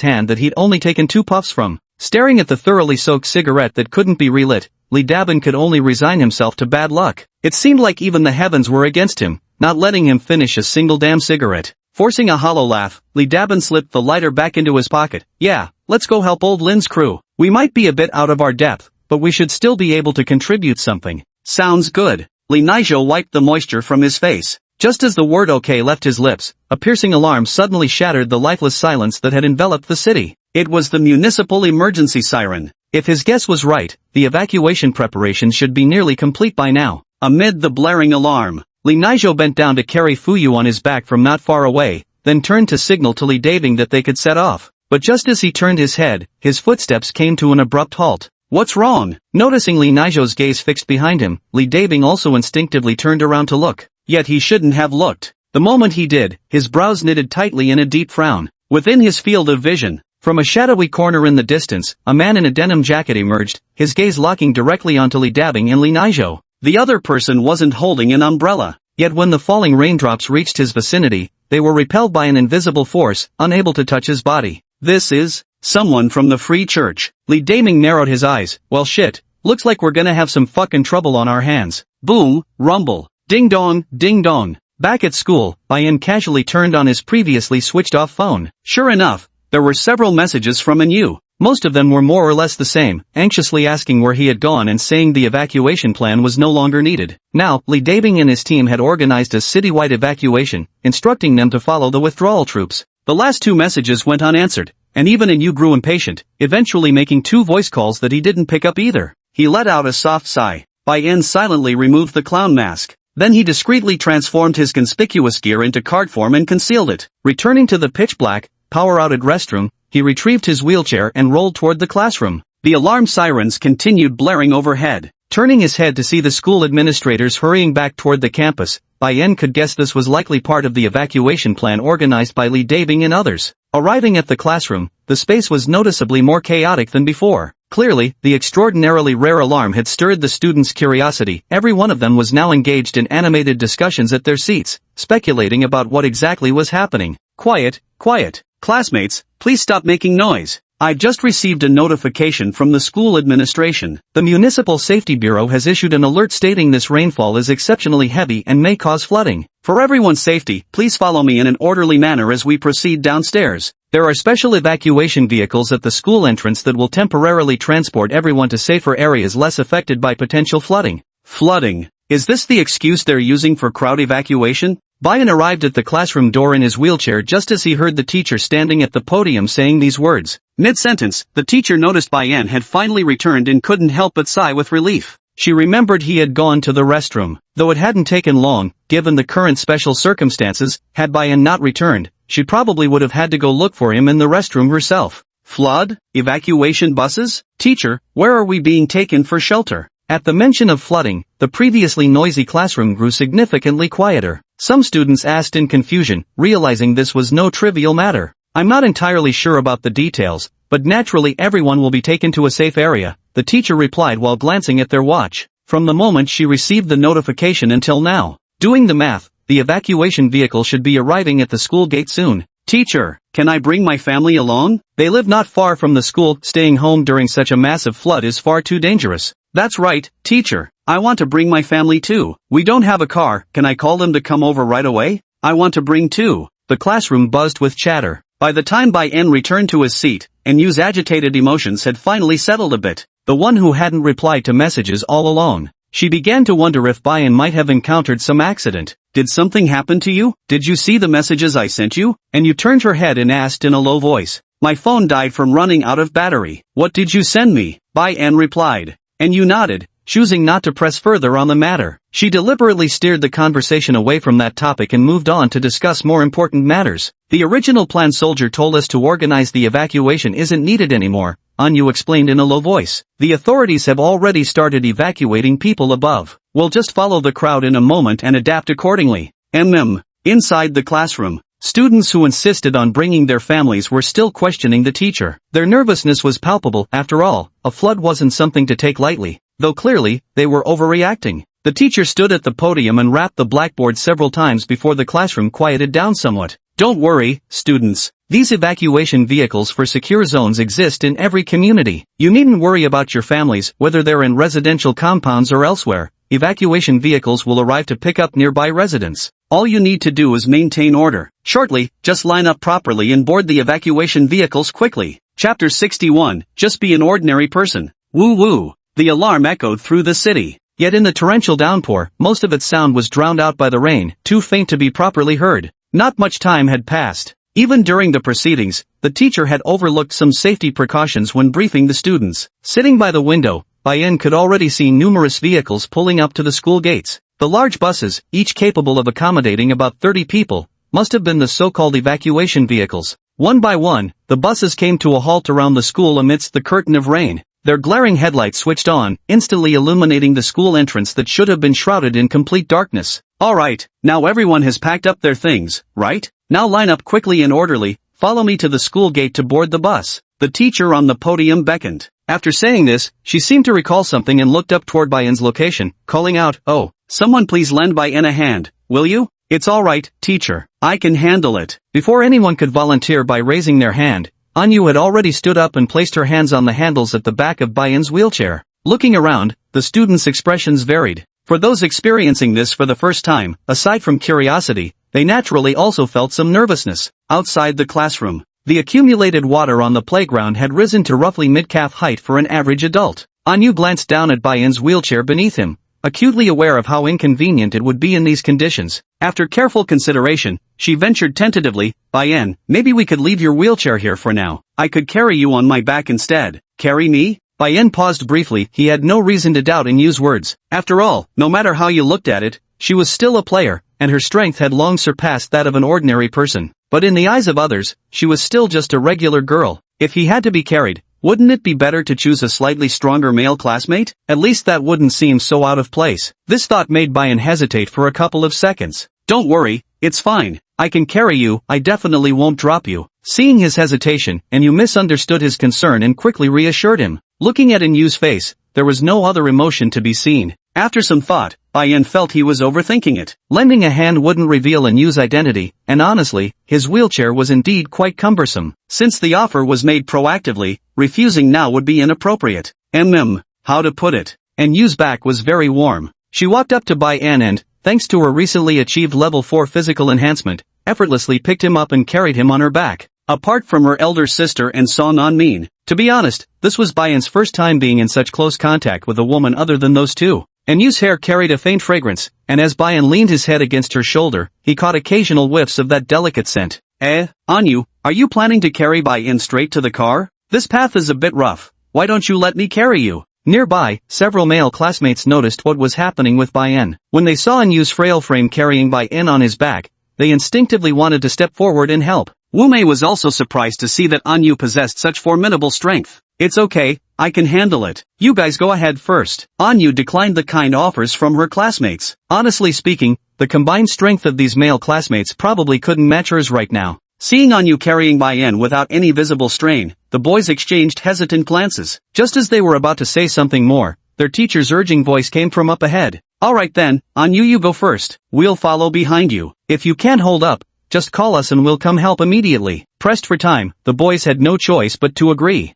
hand that he'd only taken 2 puffs from. Staring at the thoroughly soaked cigarette that couldn't be relit, Li Dabin could only resign himself to bad luck. It seemed like even the heavens were against him, not letting him finish a single damn cigarette. Forcing a hollow laugh, Li Dabin slipped the lighter back into his pocket. "Yeah, let's go help old Lin's crew. We might be a bit out of our depth, but we should still be able to contribute something." "Sounds good." Li Nizhou wiped the moisture from his face. Just as the word "okay" left his lips, a piercing alarm suddenly shattered the lifeless silence that had enveloped the city. It was the municipal emergency siren. If his guess was right, the evacuation preparations should be nearly complete by now. Amid the blaring alarm, Li Nizhou bent down to carry Fuyu on his back from not far away, then turned to signal to Li Dabing that they could set off. But just as he turned his head, his footsteps came to an abrupt halt. "What's wrong?" Noticing Li Nizhou's gaze fixed behind him, Li Dabing also instinctively turned around to look. Yet he shouldn't have looked. The moment he did, his brows knitted tightly in a deep frown. Within his field of vision, from a shadowy corner in the distance, a man in a denim jacket emerged, his gaze locking directly onto Li Dabing and Li Nizhou. The other person wasn't holding an umbrella. Yet when the falling raindrops reached his vicinity, they were repelled by an invisible force, unable to touch his body. "This is someone from the Free Church." Li Dabing narrowed his eyes. "Well shit, looks like we're gonna have some fucking trouble on our hands." Boom, rumble. Ding dong, ding dong. Back at school, Bayan casually turned on his previously switched-off phone. Sure enough, there were several messages from Manhua. Most of them were more or less the same, anxiously asking where he had gone and saying the evacuation plan was no longer needed. Now, Li Dabing and his team had organized a citywide evacuation, instructing them to follow the withdrawal troops. The last 2 messages went unanswered, and even Manhua grew impatient, eventually making 2 voice calls that he didn't pick up either. He let out a soft sigh. Bayan silently removed the clown mask. Then he discreetly transformed his conspicuous gear into card form and concealed it. Returning to the pitch-black, power-outed restroom, he retrieved his wheelchair and rolled toward the classroom. The alarm sirens continued blaring overhead. Turning his head to see the school administrators hurrying back toward the campus, Bayan could guess this was likely part of the evacuation plan organized by Li Dabing and others. Arriving at the classroom, the space was noticeably more chaotic than before. Clearly, the extraordinarily rare alarm had stirred the students' curiosity. Every one of them was now engaged in animated discussions at their seats, speculating about what exactly was happening. Quiet, quiet. Classmates, please stop making noise. I just received a notification from the school administration. The Municipal Safety Bureau has issued an alert stating this rainfall is exceptionally heavy and may cause flooding. For everyone's safety, please follow me in an orderly manner as we proceed downstairs. There are special evacuation vehicles at the school entrance that will temporarily transport everyone to safer areas less affected by potential flooding. Flooding. Is this the excuse they're using for crowd evacuation? Bayan arrived at the classroom door in his wheelchair just as he heard the teacher standing at the podium saying these words. Mid-sentence, the teacher noticed Bayan had finally returned and couldn't help but sigh with relief. She remembered he had gone to the restroom. Though it hadn't taken long, given the current special circumstances, had Bayan not returned, she probably would have had to go look for him in the restroom herself. Flood? Evacuation buses? Teacher, where are we being taken for shelter? At the mention of flooding, the previously noisy classroom grew significantly quieter. Some students asked in confusion, realizing this was no trivial matter. I'm not entirely sure about the details, but naturally everyone will be taken to a safe area, the teacher replied while glancing at their watch. From the moment she received the notification until now. Doing the math, the evacuation vehicle should be arriving at the school gate soon. Teacher, can I bring my family along? They live not far from the school. Staying home during such a massive flood is far too dangerous. That's right, teacher. I want to bring my family too. We don't have a car, can I call them to come over right away? I want to bring two. The classroom buzzed with chatter. By the time Bayan returned to his seat, Yu's agitated emotions had finally settled a bit. The one who hadn't replied to messages all along. She began to wonder if Bayan might have encountered some accident. Did something happen to you? Did you see the messages I sent you? Yu turned her head and asked in a low voice. My phone died from running out of battery. What did you send me? Bayan replied. Yu nodded, choosing not to press further on the matter. She deliberately steered the conversation away from that topic and moved on to discuss more important matters. The original plan soldier told us to organize the evacuation isn't needed anymore, Yu explained in a low voice. The authorities have already started evacuating people above. We'll just follow the crowd in a moment and adapt accordingly. Inside the classroom, students who insisted on bringing their families were still questioning the teacher. Their nervousness was palpable. After all, a flood wasn't something to take lightly. Though clearly, they were overreacting. The teacher stood at the podium and rapped the blackboard several times before the classroom quieted down somewhat. Don't worry, students. These evacuation vehicles for secure zones exist in every community. You needn't worry about your families, whether they're in residential compounds or elsewhere. Evacuation vehicles will arrive to pick up nearby residents. All you need to do is maintain order. Shortly, just line up properly and board the evacuation vehicles quickly. Chapter 61, Just be an ordinary person. Woo woo. The alarm echoed through the city. Yet in the torrential downpour, most of its sound was drowned out by the rain, too faint to be properly heard. Not much time had passed. Even during the proceedings, the teacher had overlooked some safety precautions when briefing the students. Sitting by the window, Bayan could already see numerous vehicles pulling up to the school gates. The large buses, each capable of accommodating about 30 people, must have been the so-called evacuation vehicles. One by one, the buses came to a halt around the school amidst the curtain of rain. Their glaring headlights switched on, instantly illuminating the school entrance that should have been shrouded in complete darkness. Alright, now everyone has packed up their things, right? Now line up quickly and orderly, follow me to the school gate to board the bus. The teacher on the podium beckoned. After saying this, she seemed to recall something and looked up toward Bayan's location, calling out, "Oh, someone please lend Bayan a hand, will you?" "It's alright, teacher. I can handle it." Before anyone could volunteer by raising their hand, Yu had already stood up and placed her hands on the handles at the back of Bayan's wheelchair. Looking around, the students' expressions varied. For those experiencing this for the first time, aside from curiosity, they naturally also felt some nervousness. Outside the classroom, the accumulated water on the playground had risen to roughly mid-calf height for an average adult. Yu glanced down at Bayan's wheelchair beneath him, acutely aware of how inconvenient it would be in these conditions. After careful consideration, she ventured tentatively, "Bayan, maybe we could leave your wheelchair here for now. I could carry you on my back instead." "Carry me?" Bayan paused briefly. He had no reason to doubt Yu's words. After all, no matter how you looked at it, she was still a player, and her strength had long surpassed that of an ordinary person. But in the eyes of others, she was still just a regular girl. If he had to be carried, wouldn't it be better to choose a slightly stronger male classmate? At least that wouldn't seem so out of place. This thought made Bayan hesitate for a couple of seconds. "Don't worry, it's fine. I can carry you, I definitely won't drop you," Seeing his hesitation, Yu misunderstood his concern and quickly reassured him. Looking at Yu's face, there was no other emotion to be seen. After some thought, Bai felt he was overthinking it. Lending a hand wouldn't reveal Yu's identity, and honestly, his wheelchair was indeed quite cumbersome. Since the offer was made proactively, refusing now would be inappropriate. How to put it? Yu's back was very warm. She walked up to Bai and, thanks to her recently achieved level 4 physical enhancement, effortlessly picked him up and carried him on her back. Apart from her elder sister and Saw Non-Min, to be honest, this was Bai first time being in such close contact with a woman other than those two. Yu's hair carried a faint fragrance, and as Bai leaned his head against her shoulder, he caught occasional whiffs of that delicate scent. Anyu, are you planning to carry Bai straight to the car? This path is a bit rough. Why don't you let me carry you? Nearby, several male classmates noticed what was happening with Bai. When they saw Yu's frail frame carrying Bai on his back, they instinctively wanted to step forward and help. Wu Mei was also surprised to see that Anyu possessed such formidable strength. It's okay, I can handle it. You guys go ahead first. Anyu declined the kind offers from her classmates. Honestly speaking, the combined strength of these male classmates probably couldn't match hers right now. Seeing Anyu carrying Bai without any visible strain, the boys exchanged hesitant glances. Just as they were about to say something more, their teacher's urging voice came from up ahead. Alright then, Anyu, you go first. We'll follow behind you. If you can't hold up, just call us and we'll come help immediately. Pressed for time, the boys had no choice but to agree.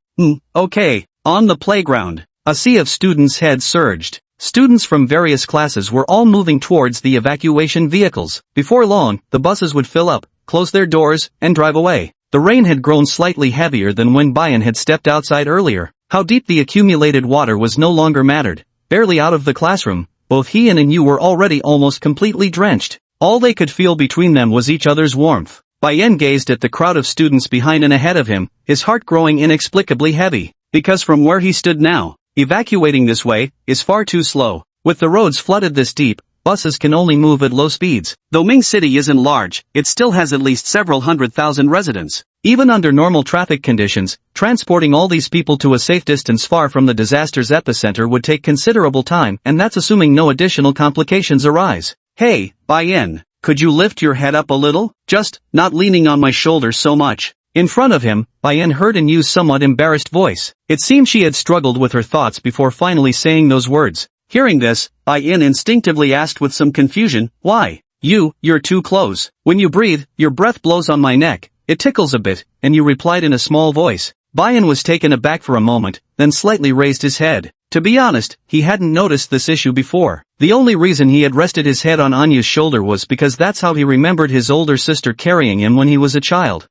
Okay. On the playground, a sea of students' heads surged. Students from various classes were all moving towards the evacuation vehicles. Before long, the buses would fill up, close their doors, and drive away. The rain had grown slightly heavier than when Bayan had stepped outside earlier. How deep the accumulated water was no longer mattered. Barely out of the classroom, both he and Yu were already almost completely drenched. All they could feel between them was each other's warmth. Bayan gazed at the crowd of students behind and ahead of him, his heart growing inexplicably heavy. Because from where he stood now, evacuating this way is far too slow. With the roads flooded this deep, buses can only move at low speeds. Though Ming City isn't large, it still has at least several 100,000 residents. Even under normal traffic conditions, transporting all these people to a safe distance far from the disaster's epicenter would take considerable time, and that's assuming no additional complications arise. Hey, Bayan, could you lift your head up a little? Just, not leaning on my shoulder so much. In front of him, Bayan heard Yu's somewhat embarrassed voice. It seemed she had struggled with her thoughts before finally saying those words. Hearing this, Bayan instinctively asked with some confusion, why? You're too close. When you breathe, your breath blows on my neck. It tickles a bit, and you replied in a small voice. Bayan was taken aback for a moment, then slightly raised his head. To be honest, he hadn't noticed this issue before. The only reason he had rested his head on Anyu's shoulder was because that's how he remembered his older sister carrying him when he was a child.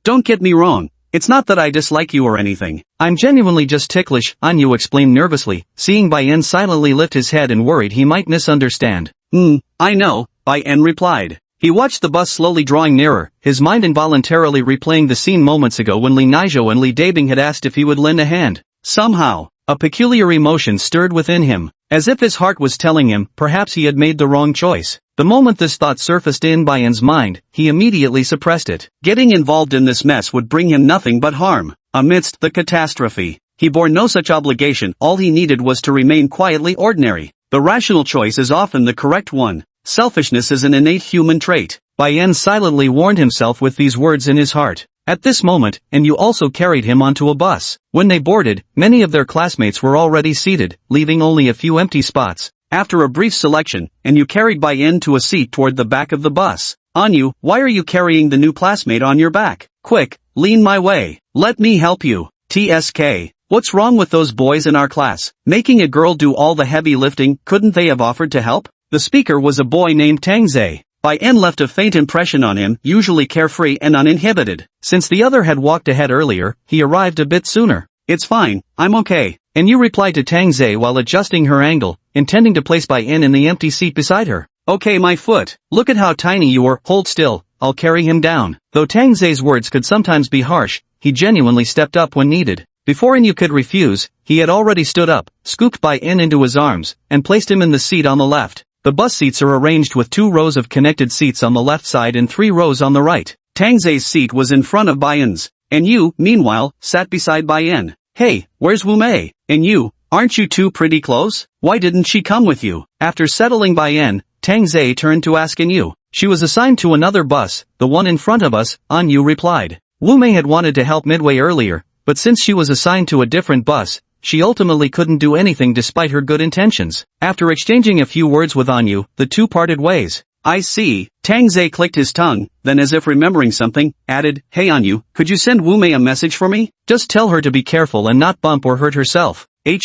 Don't get me wrong. It's not that I dislike you or anything. I'm genuinely just ticklish, Anyu explained nervously, seeing Bayan silently lift his head and worried he might misunderstand. I know, Bayan replied. He watched the bus slowly drawing nearer, his mind involuntarily replaying the scene moments ago when Li Nizhou and Li Dabing had asked if he would lend a hand. Somehow, a peculiar emotion stirred within him, as if his heart was telling him perhaps he had made the wrong choice. The moment this thought surfaced in Bayan's mind, he immediately suppressed it. Getting involved in this mess would bring him nothing but harm. Amidst the catastrophe, he bore no such obligation. All he needed was to remain quietly ordinary. The rational choice is often the correct one. Selfishness is an innate human trait. Bayan silently warned himself with these words in his heart. At this moment, Yu also carried him onto a bus. When they boarded, many of their classmates were already seated, leaving only a few empty spots. After a brief selection, Yu carried Bayan to a seat toward the back of the bus. Anyu, why are you carrying the new classmate on your back? Quick, lean my way. Let me help you. TSK. What's wrong with those boys in our class? Making a girl do all the heavy lifting, couldn't they have offered to help? The speaker was a boy named Tangze. Bayan left a faint impression on him, usually carefree and uninhibited. Since the other had walked ahead earlier, he arrived a bit sooner. It's fine, I'm okay. Yu replied to Tangze while adjusting her angle, intending to place Bayan in the empty seat beside her. Okay, my foot. Look at how tiny you are. Hold still, I'll carry him down. Though Tangze's words could sometimes be harsh, he genuinely stepped up when needed. Before Yu could refuse, he had already stood up, scooped Bayan into his arms, and placed him in the seat on the left. The bus seats are arranged with 2 rows of connected seats on the left side and 3 rows on the right. Tangze's seat was in front of Bayan's, and Yu, meanwhile, sat beside Bayan. Hey, where's Wu Mei? And you, aren't you two pretty close? Why didn't she come with you? After settling Bayan, Tangze turned to ask Yu. She was assigned to another bus, the one in front of us, Anyu replied. Wu Mei had wanted to help midway earlier, but since she was assigned to a different bus, she ultimately couldn't do anything despite her good intentions. After exchanging a few words with Anyu, the two parted ways. I see. Tang Zhe clicked his tongue, then as if remembering something, added, Hey Anyu, could you send Wu Mei a message for me? Just tell her to be careful and not bump or hurt herself. A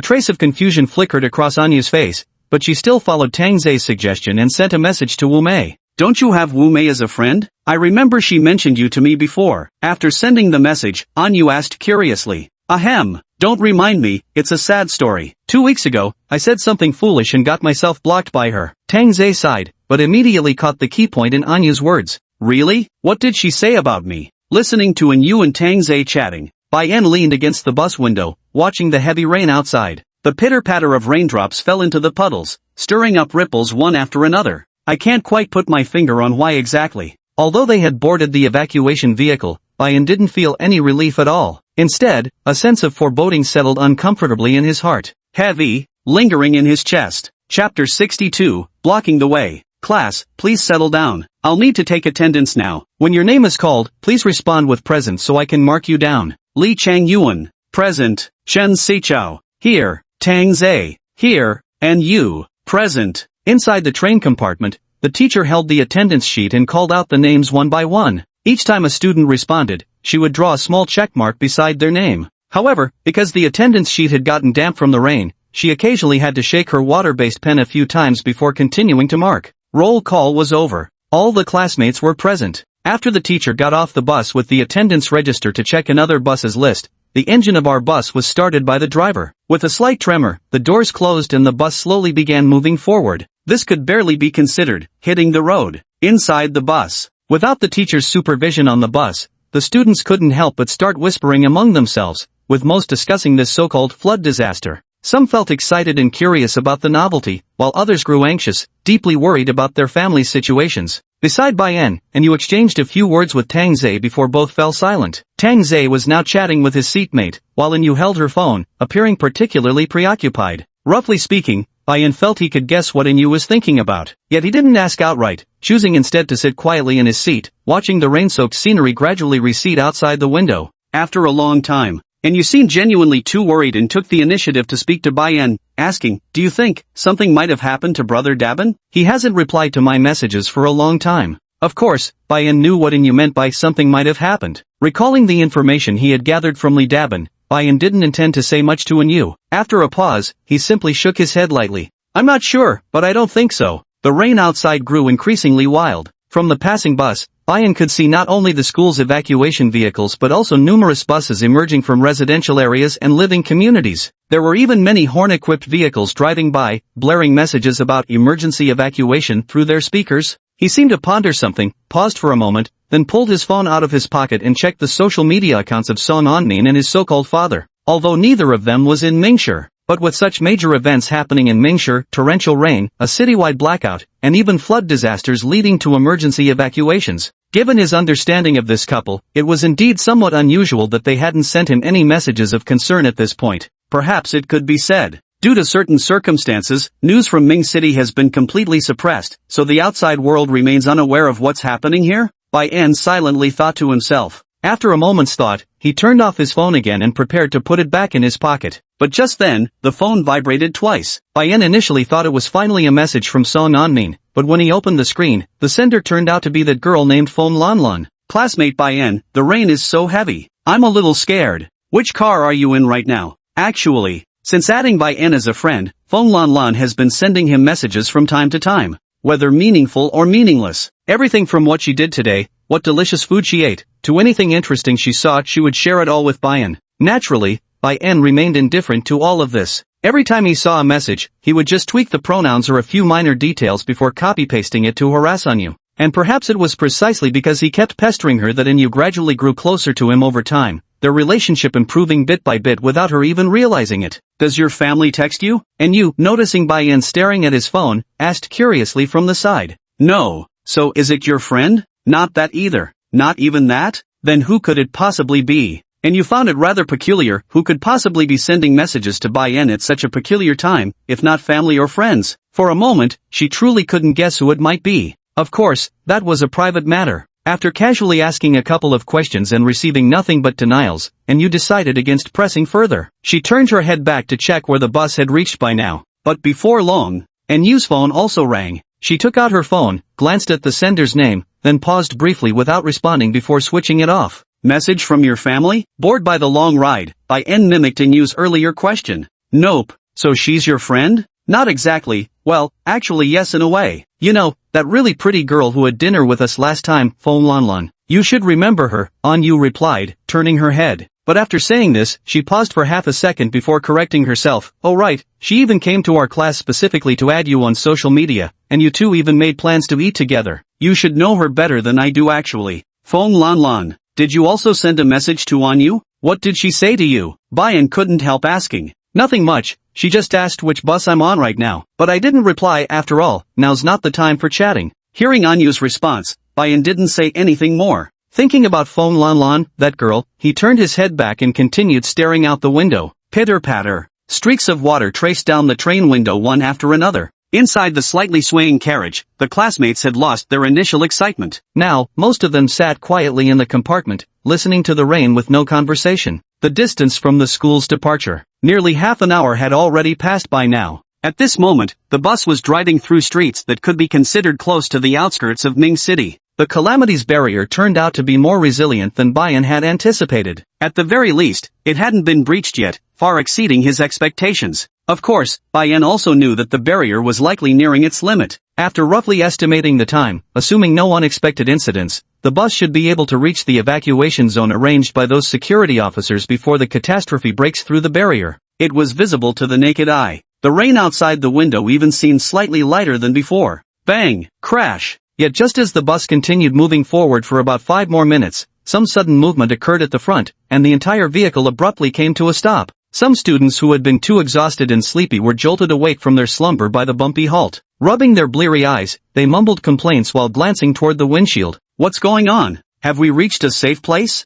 trace of confusion flickered across Anyu's face, but she still followed Tang Zhe's suggestion and sent a message to Wu Mei. Don't you have Wu Mei as a friend? I remember she mentioned you to me before. After sending the message, Anyu asked curiously. Ahem. Don't remind me, it's a sad story. 2 weeks ago, I said something foolish and got myself blocked by her. Tang Zhe sighed, but immediately caught the key point in Anyu's words. Really? What did she say about me? Listening to Anyu and Tang Zhe chatting, Bai En leaned against the bus window, watching the heavy rain outside. The pitter-patter of raindrops fell into the puddles, stirring up ripples one after another. I can't quite put my finger on why exactly. Although they had boarded the evacuation vehicle, Bai En didn't feel any relief at all. Instead, a sense of foreboding settled uncomfortably in his heart. Heavy, lingering in his chest. Chapter 62, Blocking the Way. Class, please settle down. I'll need to take attendance now. When your name is called, please respond with present so I can mark you down. Li Chang Yuan. Present. Shen Sichao. Here. Tang Zhe. Here. And you. Present. Inside the train compartment, the teacher held the attendance sheet and called out the names one by one. Each time a student responded, she would draw a small check mark beside their name. However, because the attendance sheet had gotten damp from the rain, she occasionally had to shake her water-based pen a few times before continuing to mark. Roll call was over. All the classmates were present. After the teacher got off the bus with the attendance register to check another bus's list, the engine of our bus was started by the driver. With a slight tremor, the doors closed and the bus slowly began moving forward. This could barely be considered hitting the road. Inside the bus. Without the teacher's supervision on the bus, the students couldn't help but start whispering among themselves, with most discussing this so-called flood disaster. Some felt excited and curious about the novelty, while others grew anxious, deeply worried about their families' situations. Beside Bai En, and you exchanged a few words with Tang Zhe before both fell silent. Tang Zhe was now chatting with his seatmate, while Anyu held her phone, appearing particularly preoccupied. Roughly speaking, Bai En felt he could guess what Anyu was thinking about, yet he didn't ask outright, choosing instead to sit quietly in his seat, watching the rain-soaked scenery gradually recede outside the window. After a long time, Anyu seemed genuinely too worried and took the initiative to speak to Bai En, asking, Do you think something might have happened to Brother Dabin? He hasn't replied to my messages for a long time. Of course, Bai En knew what Anyu meant by something might have happened. Recalling the information he had gathered from Li Dabin, Bai En didn't intend to say much to Anyu. After a pause, he simply shook his head lightly. I'm not sure, but I don't think so. The rain outside grew increasingly wild. From the passing bus, Bai En could see not only the school's evacuation vehicles but also numerous buses emerging from residential areas and living communities. There were even many horn-equipped vehicles driving by, blaring messages about emergency evacuation through their speakers. He seemed to ponder something, paused for a moment, then pulled his phone out of his pocket and checked the social media accounts of Song Onmin and his so-called father. Although neither of them was in Mingshi. But with such major events happening in Mingshi, torrential rain, a citywide blackout, and even flood disasters leading to emergency evacuations, given his understanding of this couple, it was indeed somewhat unusual that they hadn't sent him any messages of concern at this point. Perhaps it could be said, due to certain circumstances, news from Ming City has been completely suppressed, so the outside world remains unaware of what's happening here? Bai En silently thought to himself. After a moment's thought, he turned off his phone again and prepared to put it back in his pocket. But just then, the phone vibrated twice. Bai En initially thought it was finally a message from Song Onmin, but when he opened the screen, the sender turned out to be that girl named Fong Lanlan. Classmate Bai En, the rain is so heavy. I'm a little scared. Which car are you in right now? Actually, since adding Bai En as a friend, Fong Lanlan has been sending him messages from time to time. Whether meaningful or meaningless. Everything from what she did today, what delicious food she ate, to anything interesting she saw, she would share it all with Bai En. Naturally, Bai En remained indifferent to all of this. Every time he saw a message, he would just tweak the pronouns or a few minor details before copy-pasting it to harass Anyu. And perhaps it was precisely because he kept pestering her that Anyu gradually grew closer to him over time, their relationship improving bit by bit without her even realizing it. Does your family text you? Anyu, noticing Bai En staring at his phone, asked curiously from the side. No. So is it your friend? Not that either. Not even that? Then who could it possibly be? And you found it rather peculiar, who could possibly be sending messages to Bai En at such a peculiar time, if not family or friends? For a moment, she truly couldn't guess who it might be. Of course, that was a private matter. After casually asking a couple of questions and receiving nothing but denials, and you decided against pressing further. She turned her head back to check where the bus had reached by now. But before long, Yu's phone also rang. She took out her phone, glanced at the sender's name, then paused briefly without responding before switching it off. Message from your family? Bored by the long ride, N mimicked Yu's earlier question. Nope. So she's your friend? Not exactly. Well, actually yes in a way. You know, that really pretty girl who had dinner with us last time, Fong Lanlan. You should remember her, Yu replied, turning her head. But after saying this, she paused for half a second before correcting herself. Oh right, she even came to our class specifically to add you on social media, and you two even made plans to eat together. You should know her better than I do actually. Fong Lanlan, did you also send a message to Yu? What did she say to you? Bayan couldn't help asking. Nothing much, she just asked which bus I'm on right now. But I didn't reply after all, now's not the time for chatting. Hearing Yu's response, Bayan didn't say anything more. Thinking about Fong Lanlan, that girl, he turned his head back and continued staring out the window. Pitter-patter. Streaks of water traced down the train window one after another. Inside the slightly swaying carriage, the classmates had lost their initial excitement. Now, most of them sat quietly in the compartment, listening to the rain with no conversation. The distance from the school's departure. Nearly half an hour had already passed by now. At this moment, the bus was driving through streets that could be considered close to the outskirts of Ming City. The calamities barrier turned out to be more resilient than Bayan had anticipated. At the very least, it hadn't been breached yet, far exceeding his expectations. Of course, Bayan also knew that the barrier was likely nearing its limit. After roughly estimating the time, assuming no unexpected incidents, the bus should be able to reach the evacuation zone arranged by those security officers before the catastrophe breaks through the barrier. It was visible to the naked eye. The rain outside the window even seemed slightly lighter than before. Bang! Crash! Yet just as the bus continued moving forward for about 5 more minutes, some sudden movement occurred at the front, and the entire vehicle abruptly came to a stop. Some students who had been too exhausted and sleepy were jolted awake from their slumber by the bumpy halt. Rubbing their bleary eyes, they mumbled complaints while glancing toward the windshield. What's going on? Have we reached a safe place?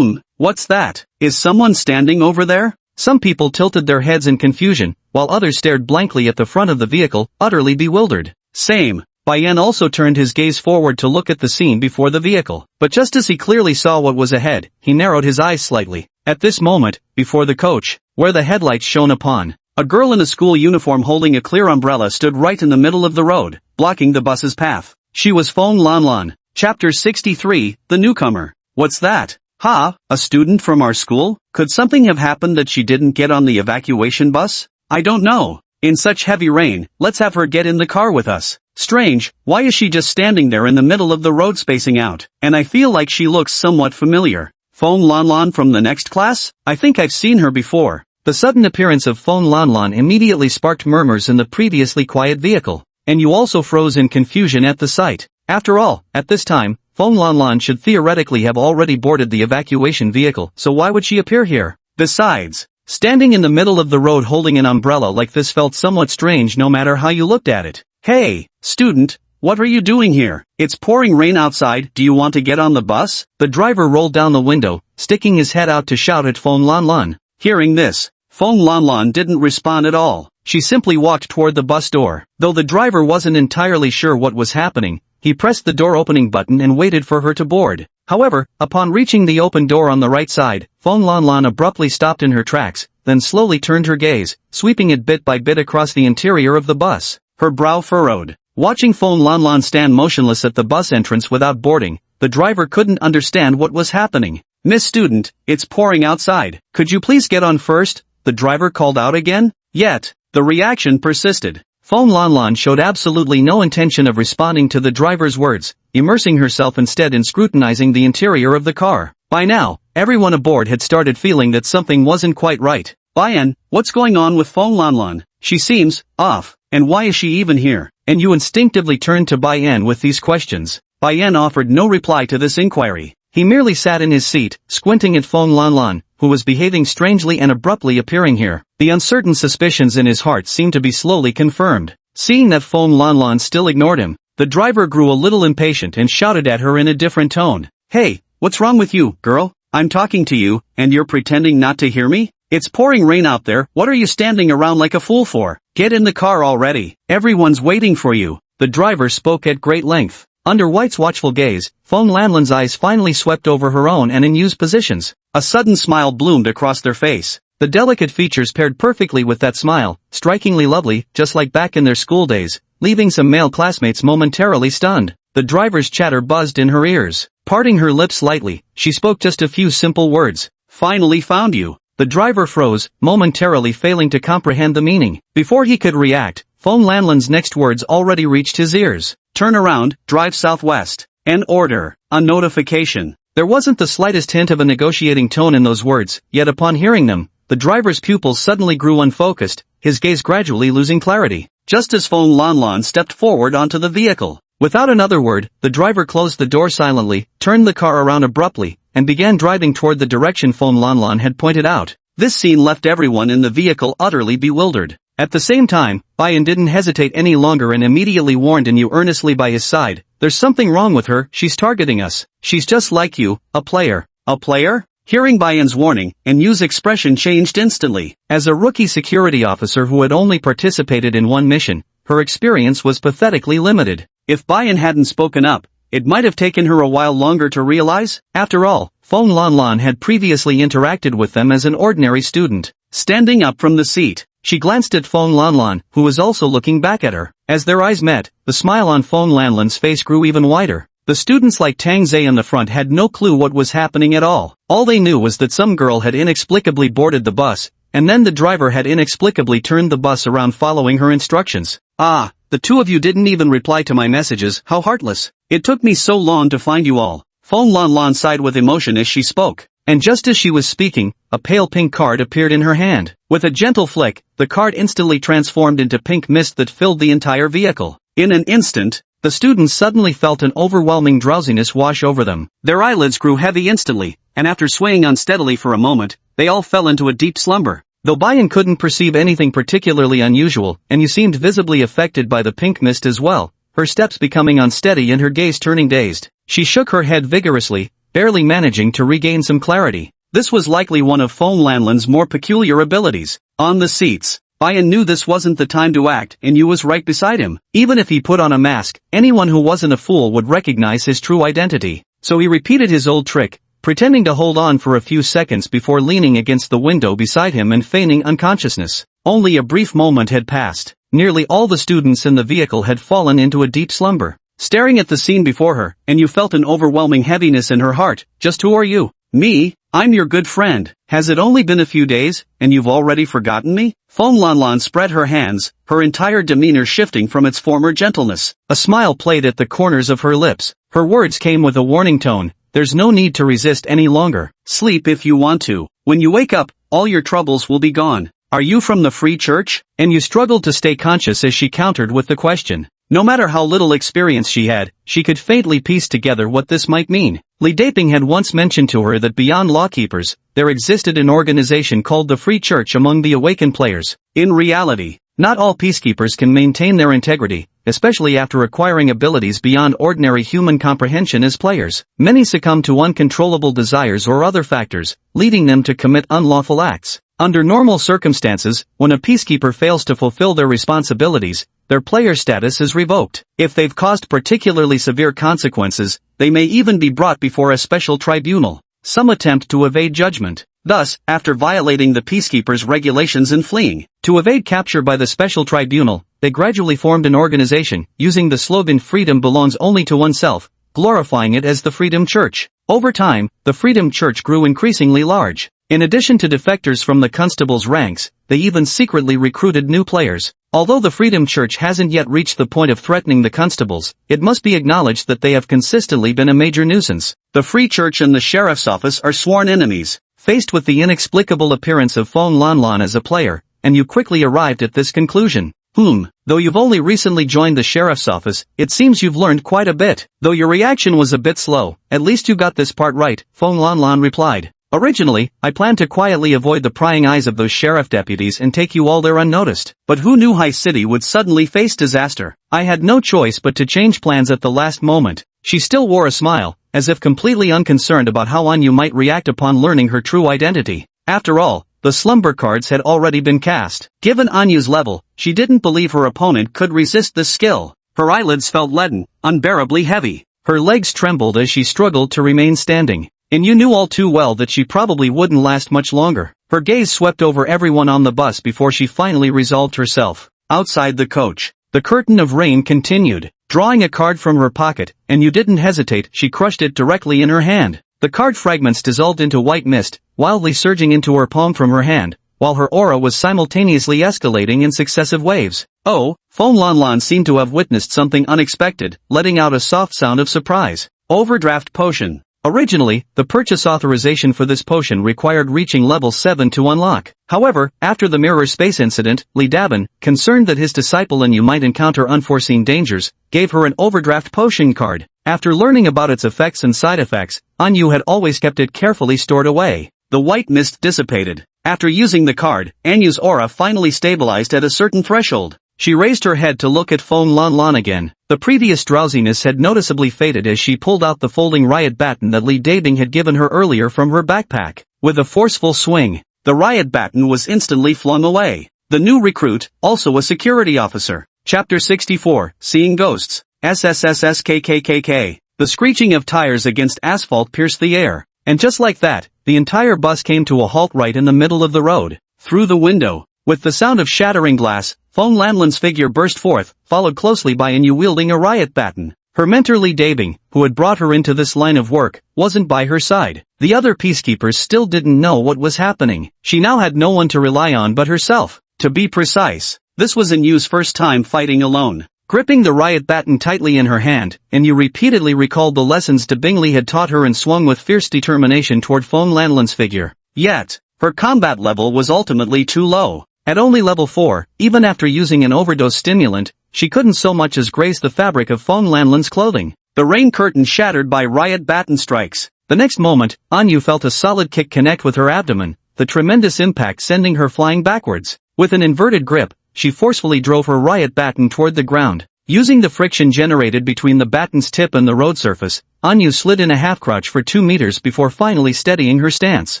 What's that? Is someone standing over there? Some people tilted their heads in confusion, while others stared blankly at the front of the vehicle, utterly bewildered. Same. Bayan also turned his gaze forward to look at the scene before the vehicle. But just as he clearly saw what was ahead, he narrowed his eyes slightly. At this moment, before the coach, where the headlights shone upon, a girl in a school uniform holding a clear umbrella stood right in the middle of the road, blocking the bus's path. She was Fong Lanlan. Chapter 63, The Newcomer. What's that? A student from our school? Could something have happened that she didn't get on the evacuation bus? I don't know. In such heavy rain, let's have her get in the car with us. Strange, why is she just standing there in the middle of the road spacing out? And I feel like she looks somewhat familiar. Fong Lanlan from the next class? I think I've seen her before. The sudden appearance of Fong Lanlan immediately sparked murmurs in the previously quiet vehicle, and you also froze in confusion at the sight. After all, at this time, Fong Lanlan should theoretically have already boarded the evacuation vehicle, so why would she appear here? Besides, standing in the middle of the road holding an umbrella like this felt somewhat strange no matter how you looked at it. Hey, student, what are you doing here? It's pouring rain outside, do you want to get on the bus? The driver rolled down the window, sticking his head out to shout at Fong Lanlan. Hearing this, Fong Lanlan didn't respond at all. She simply walked toward the bus door. Though the driver wasn't entirely sure what was happening, he pressed the door opening button and waited for her to board. However, upon reaching the open door on the right side, Fong Lanlan abruptly stopped in her tracks, then slowly turned her gaze, sweeping it bit by bit across the interior of the bus. Her brow furrowed. Watching Fong Lanlan stand motionless at the bus entrance without boarding, the driver couldn't understand what was happening. Miss Student, it's pouring outside. Could you please get on first? The driver called out again. Yet, the reaction persisted. Fong Lanlan showed absolutely no intention of responding to the driver's words, immersing herself instead in scrutinizing the interior of the car. By now, everyone aboard had started feeling that something wasn't quite right. Bayan, what's going on with Fong Lanlan? She seems off, and why is she even here? And you instinctively turned to Bayan with these questions. Bayan offered no reply to this inquiry. He merely sat in his seat, squinting at Fong Lanlan, who was behaving strangely and abruptly appearing here. The uncertain suspicions in his heart seemed to be slowly confirmed. Seeing that Fong Lanlan still ignored him, the driver grew a little impatient and shouted at her in a different tone. Hey, what's wrong with you, girl? I'm talking to you, and you're pretending not to hear me? It's pouring rain out there, what are you standing around like a fool for? Get in the car already. Everyone's waiting for you. The driver spoke at great length. Under White's watchful gaze, Fong Lanlan's eyes finally swept over her own and Yu's positions. A sudden smile bloomed across their face. The delicate features paired perfectly with that smile, strikingly lovely, just like back in their school days, leaving some male classmates momentarily stunned. The driver's chatter buzzed in her ears. Parting her lips slightly, she spoke just a few simple words. Finally found you. The driver froze, momentarily failing to comprehend the meaning. Before he could react, Fong Lanlan's next words already reached his ears. Turn around, drive southwest. An order. A notification. There wasn't the slightest hint of a negotiating tone in those words, yet upon hearing them, the driver's pupils suddenly grew unfocused, his gaze gradually losing clarity. Just as Fong Lanlan stepped forward onto the vehicle. Without another word, the driver closed the door silently, turned the car around abruptly, and began driving toward the direction Fong Lanlan had pointed out. This scene left everyone in the vehicle utterly bewildered. At the same time, Bayan didn't hesitate any longer and immediately warned Yu earnestly by his side. There's something wrong with her, she's targeting us. She's just like you, a player. A player? Hearing Bayan's warning, Yu's expression changed instantly. As a rookie security officer who had only participated in one mission, her experience was pathetically limited. If Bayan hadn't spoken up, it might have taken her a while longer to realize. After all, Fong Lanlan had previously interacted with them as an ordinary student. Standing up from the seat, she glanced at Fong Lanlan, who was also looking back at her. As their eyes met, the smile on Fong Lanlan's face grew even wider. The students like Tang Zhe in the front had no clue what was happening at all. All they knew was that some girl had inexplicably boarded the bus, and then the driver had inexplicably turned the bus around following her instructions. Ah, the two of you didn't even reply to my messages, how heartless. It took me so long to find you all. Fong Lanlan sighed with emotion as she spoke. And just as she was speaking, a pale pink card appeared in her hand. With a gentle flick, the card instantly transformed into pink mist that filled the entire vehicle. In an instant, the students suddenly felt an overwhelming drowsiness wash over them. Their eyelids grew heavy instantly, and after swaying unsteadily for a moment, they all fell into a deep slumber. Though Bayan couldn't perceive anything particularly unusual, and Yu seemed visibly affected by the pink mist as well, her steps becoming unsteady and her gaze turning dazed. She shook her head vigorously, barely managing to regain some clarity. This was likely one of Fong Lanlan's more peculiar abilities. On the seats, Bayan knew this wasn't the time to act, and Yu was right beside him. Even if he put on a mask, anyone who wasn't a fool would recognize his true identity. So he repeated his old trick, pretending to hold on for a few seconds before leaning against the window beside him and feigning unconsciousness. Only a brief moment had passed. Nearly all the students in the vehicle had fallen into a deep slumber. Staring at the scene before her, Yu felt an overwhelming heaviness in her heart. Just who are you? Me? I'm your good friend. Has it only been a few days, and you've already forgotten me? Fong Lanlan spread her hands, her entire demeanor shifting from its former gentleness. A smile played at the corners of her lips. Her words came with a warning tone. There's no need to resist any longer. Sleep if you want to. When you wake up, all your troubles will be gone. Are you from the Free Church? Yu struggled to stay conscious as she countered with the question. No matter how little experience she had, she could faintly piece together what this might mean. Li Daping had once mentioned to her that beyond lawkeepers, there existed an organization called the Free Church among the awakened players. In reality, not all peacekeepers can maintain their integrity, especially after acquiring abilities beyond ordinary human comprehension as players. Many succumb to uncontrollable desires or other factors, leading them to commit unlawful acts. Under normal circumstances, when a peacekeeper fails to fulfill their responsibilities, their player status is revoked. If they've caused particularly severe consequences, they may even be brought before a special tribunal. Some attempt to evade judgment. Thus, after violating the peacekeepers' regulations and fleeing to evade capture by the special tribunal, they gradually formed an organization, using the slogan "Freedom belongs only to oneself," glorifying it as the Freedom Church. Over time, the Freedom Church grew increasingly large. In addition to defectors from the constable's ranks, they even secretly recruited new players. Although the Freedom Church hasn't yet reached the point of threatening the constables, it must be acknowledged that they have consistently been a major nuisance. The Free Church and the Sheriff's Office are sworn enemies. Faced with the inexplicable appearance of Fong Lanlan as a player, Yu quickly arrived at this conclusion. Though you've only recently joined the Sheriff's Office, it seems you've learned quite a bit. Though your reaction was a bit slow, at least you got this part right, Fong Lanlan replied. Originally, I planned to quietly avoid the prying eyes of those sheriff deputies and take you all there unnoticed. But who knew High City would suddenly face disaster? I had no choice but to change plans at the last moment. She still wore a smile, as if completely unconcerned about how Yu might react upon learning her true identity. After all, the slumber cards had already been cast. Given Anyu's level, she didn't believe her opponent could resist this skill. Her eyelids felt leaden, unbearably heavy. Her legs trembled as she struggled to remain standing. And you knew all too well that she probably wouldn't last much longer. Her gaze swept over everyone on the bus before she finally resolved herself. Outside the coach, the curtain of rain continued. Drawing a card from her pocket, and you didn't hesitate, she crushed it directly in her hand. The card fragments dissolved into white mist, wildly surging into her palm from her hand, while her aura was simultaneously escalating in successive waves. Oh, Phong Lanlan seemed to have witnessed something unexpected, letting out a soft sound of surprise. Overdraft potion. Originally, the purchase authorization for this potion required reaching level 7 to unlock. However, after the mirror space incident, Li Dabin, concerned that his disciple and you might encounter unforeseen dangers, gave her an overdraft potion card. After learning about its effects and side effects, Anyu had always kept it carefully stored away. The white mist dissipated. After using the card, Anyu's aura finally stabilized at a certain threshold. She raised her head to look at Phong Lanlan again. The previous drowsiness had noticeably faded as she pulled out the folding riot baton that Li Dabing had given her earlier from her backpack. With a forceful swing, the riot baton was instantly flung away. The new recruit, also a security officer. Chapter 64, Seeing Ghosts. SSSSKKKK. The screeching of tires against asphalt pierced the air. And just like that, the entire bus came to a halt right in the middle of the road. Through the window, with the sound of shattering glass, Phong Lanlan's figure burst forth, followed closely by Anyu wielding a riot baton. Her mentor Li Dabing, who had brought her into this line of work, wasn't by her side. The other peacekeepers still didn't know what was happening. She now had no one to rely on but herself. To be precise, this was Anyu's first time fighting alone. Gripping the riot baton tightly in her hand, Anyu repeatedly recalled the lessons Dabingli had taught her and swung with fierce determination toward Phong Lanlan's figure. Yet, her combat level was ultimately too low. At only level 4, even after using an overdose stimulant, she couldn't so much as graze the fabric of Phong Lanlan's clothing. The rain curtain shattered by riot baton strikes. The next moment, Anyu felt a solid kick connect with her abdomen, the tremendous impact sending her flying backwards. With an inverted grip, she forcefully drove her riot baton toward the ground. Using the friction generated between the baton's tip and the road surface, Anyu slid in a half-crouch for 2 meters before finally steadying her stance.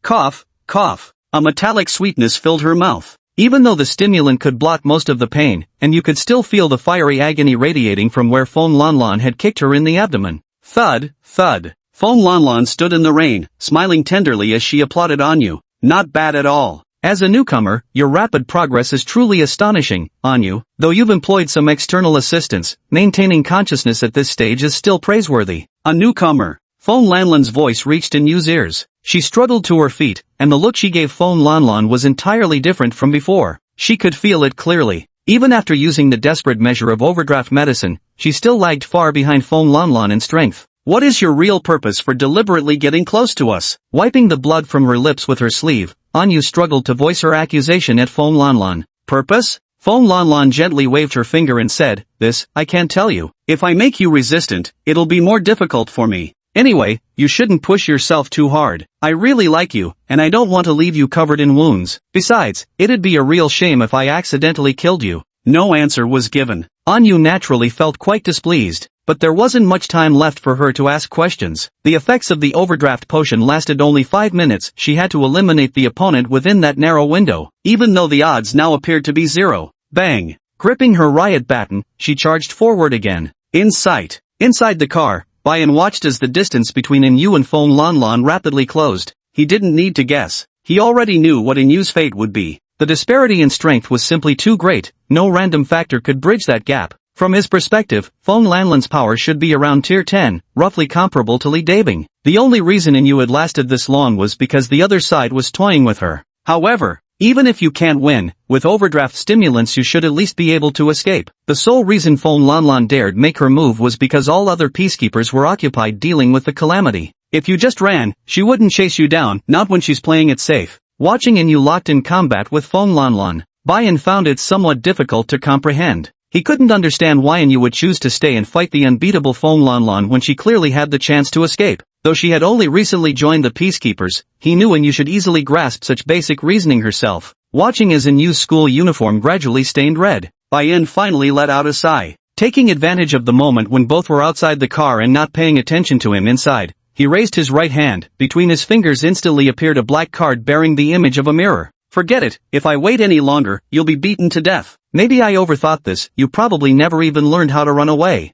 Cough, cough. A metallic sweetness filled her mouth. Even though the stimulant could block most of the pain, and you could still feel the fiery agony radiating from where Phong Lanlan had kicked her in the abdomen. Thud, thud. Phong Lanlan stood in the rain, smiling tenderly as she applauded Anyu. Not bad at all. As a newcomer, your rapid progress is truly astonishing, Anyu. Though you've employed some external assistance, maintaining consciousness at this stage is still praiseworthy. A newcomer. Phong Lanlan's voice reached Anyu's ears. She struggled to her feet, and the look she gave Phong Lanlan was entirely different from before. She could feel it clearly. Even after using the desperate measure of overdraft medicine, she still lagged far behind Phong Lanlan in strength. What is your real purpose for deliberately getting close to us? Wiping the blood from her lips with her sleeve, Anyu struggled to voice her accusation at Phong Lanlan. Purpose? Phong Lanlan gently waved her finger and said, "This, I can't tell you. If I make you resistant, it'll be more difficult for me. Anyway, you shouldn't push yourself too hard. I really like you, and I don't want to leave you covered in wounds. Besides, it'd be a real shame if I accidentally killed you." No answer was given. Anyu naturally felt quite displeased, but there wasn't much time left for her to ask questions. The effects of the overdraft potion lasted only 5 minutes. She had to eliminate the opponent within that narrow window, even though the odds now appeared to be 0. Bang! Gripping her riot baton, she charged forward again. In sight. Inside the car, Bayan watched as the distance between Anyu and Phong Lanlan rapidly closed. He didn't need to guess. He already knew what Anyu's fate would be. The disparity in strength was simply too great. No random factor could bridge that gap. From his perspective, Phong Lanlan's power should be around tier 10, roughly comparable to Li Dabing. The only reason Anyu had lasted this long was because the other side was toying with her. However, even if you can't win, with overdraft stimulants you should at least be able to escape. The sole reason Phong Lanlan dared make her move was because all other peacekeepers were occupied dealing with the calamity. If you just ran, she wouldn't chase you down, not when she's playing it safe. Watching Anyu locked in combat with Phong Lanlan, Bayan found it somewhat difficult to comprehend. He couldn't understand why Anyu would choose to stay and fight the unbeatable Phong Lanlan when she clearly had the chance to escape. Though she had only recently joined the peacekeepers, he knew Anyu should easily grasp such basic reasoning herself. Watching as Anyu's school uniform gradually stained red, Bayan finally let out a sigh. Taking advantage of the moment when both were outside the car and not paying attention to him inside, he raised his right hand. Between his fingers instantly appeared a black card bearing the image of a mirror. Forget it. If I wait any longer, you'll be beaten to death. Maybe I overthought this, you probably never even learned how to run away.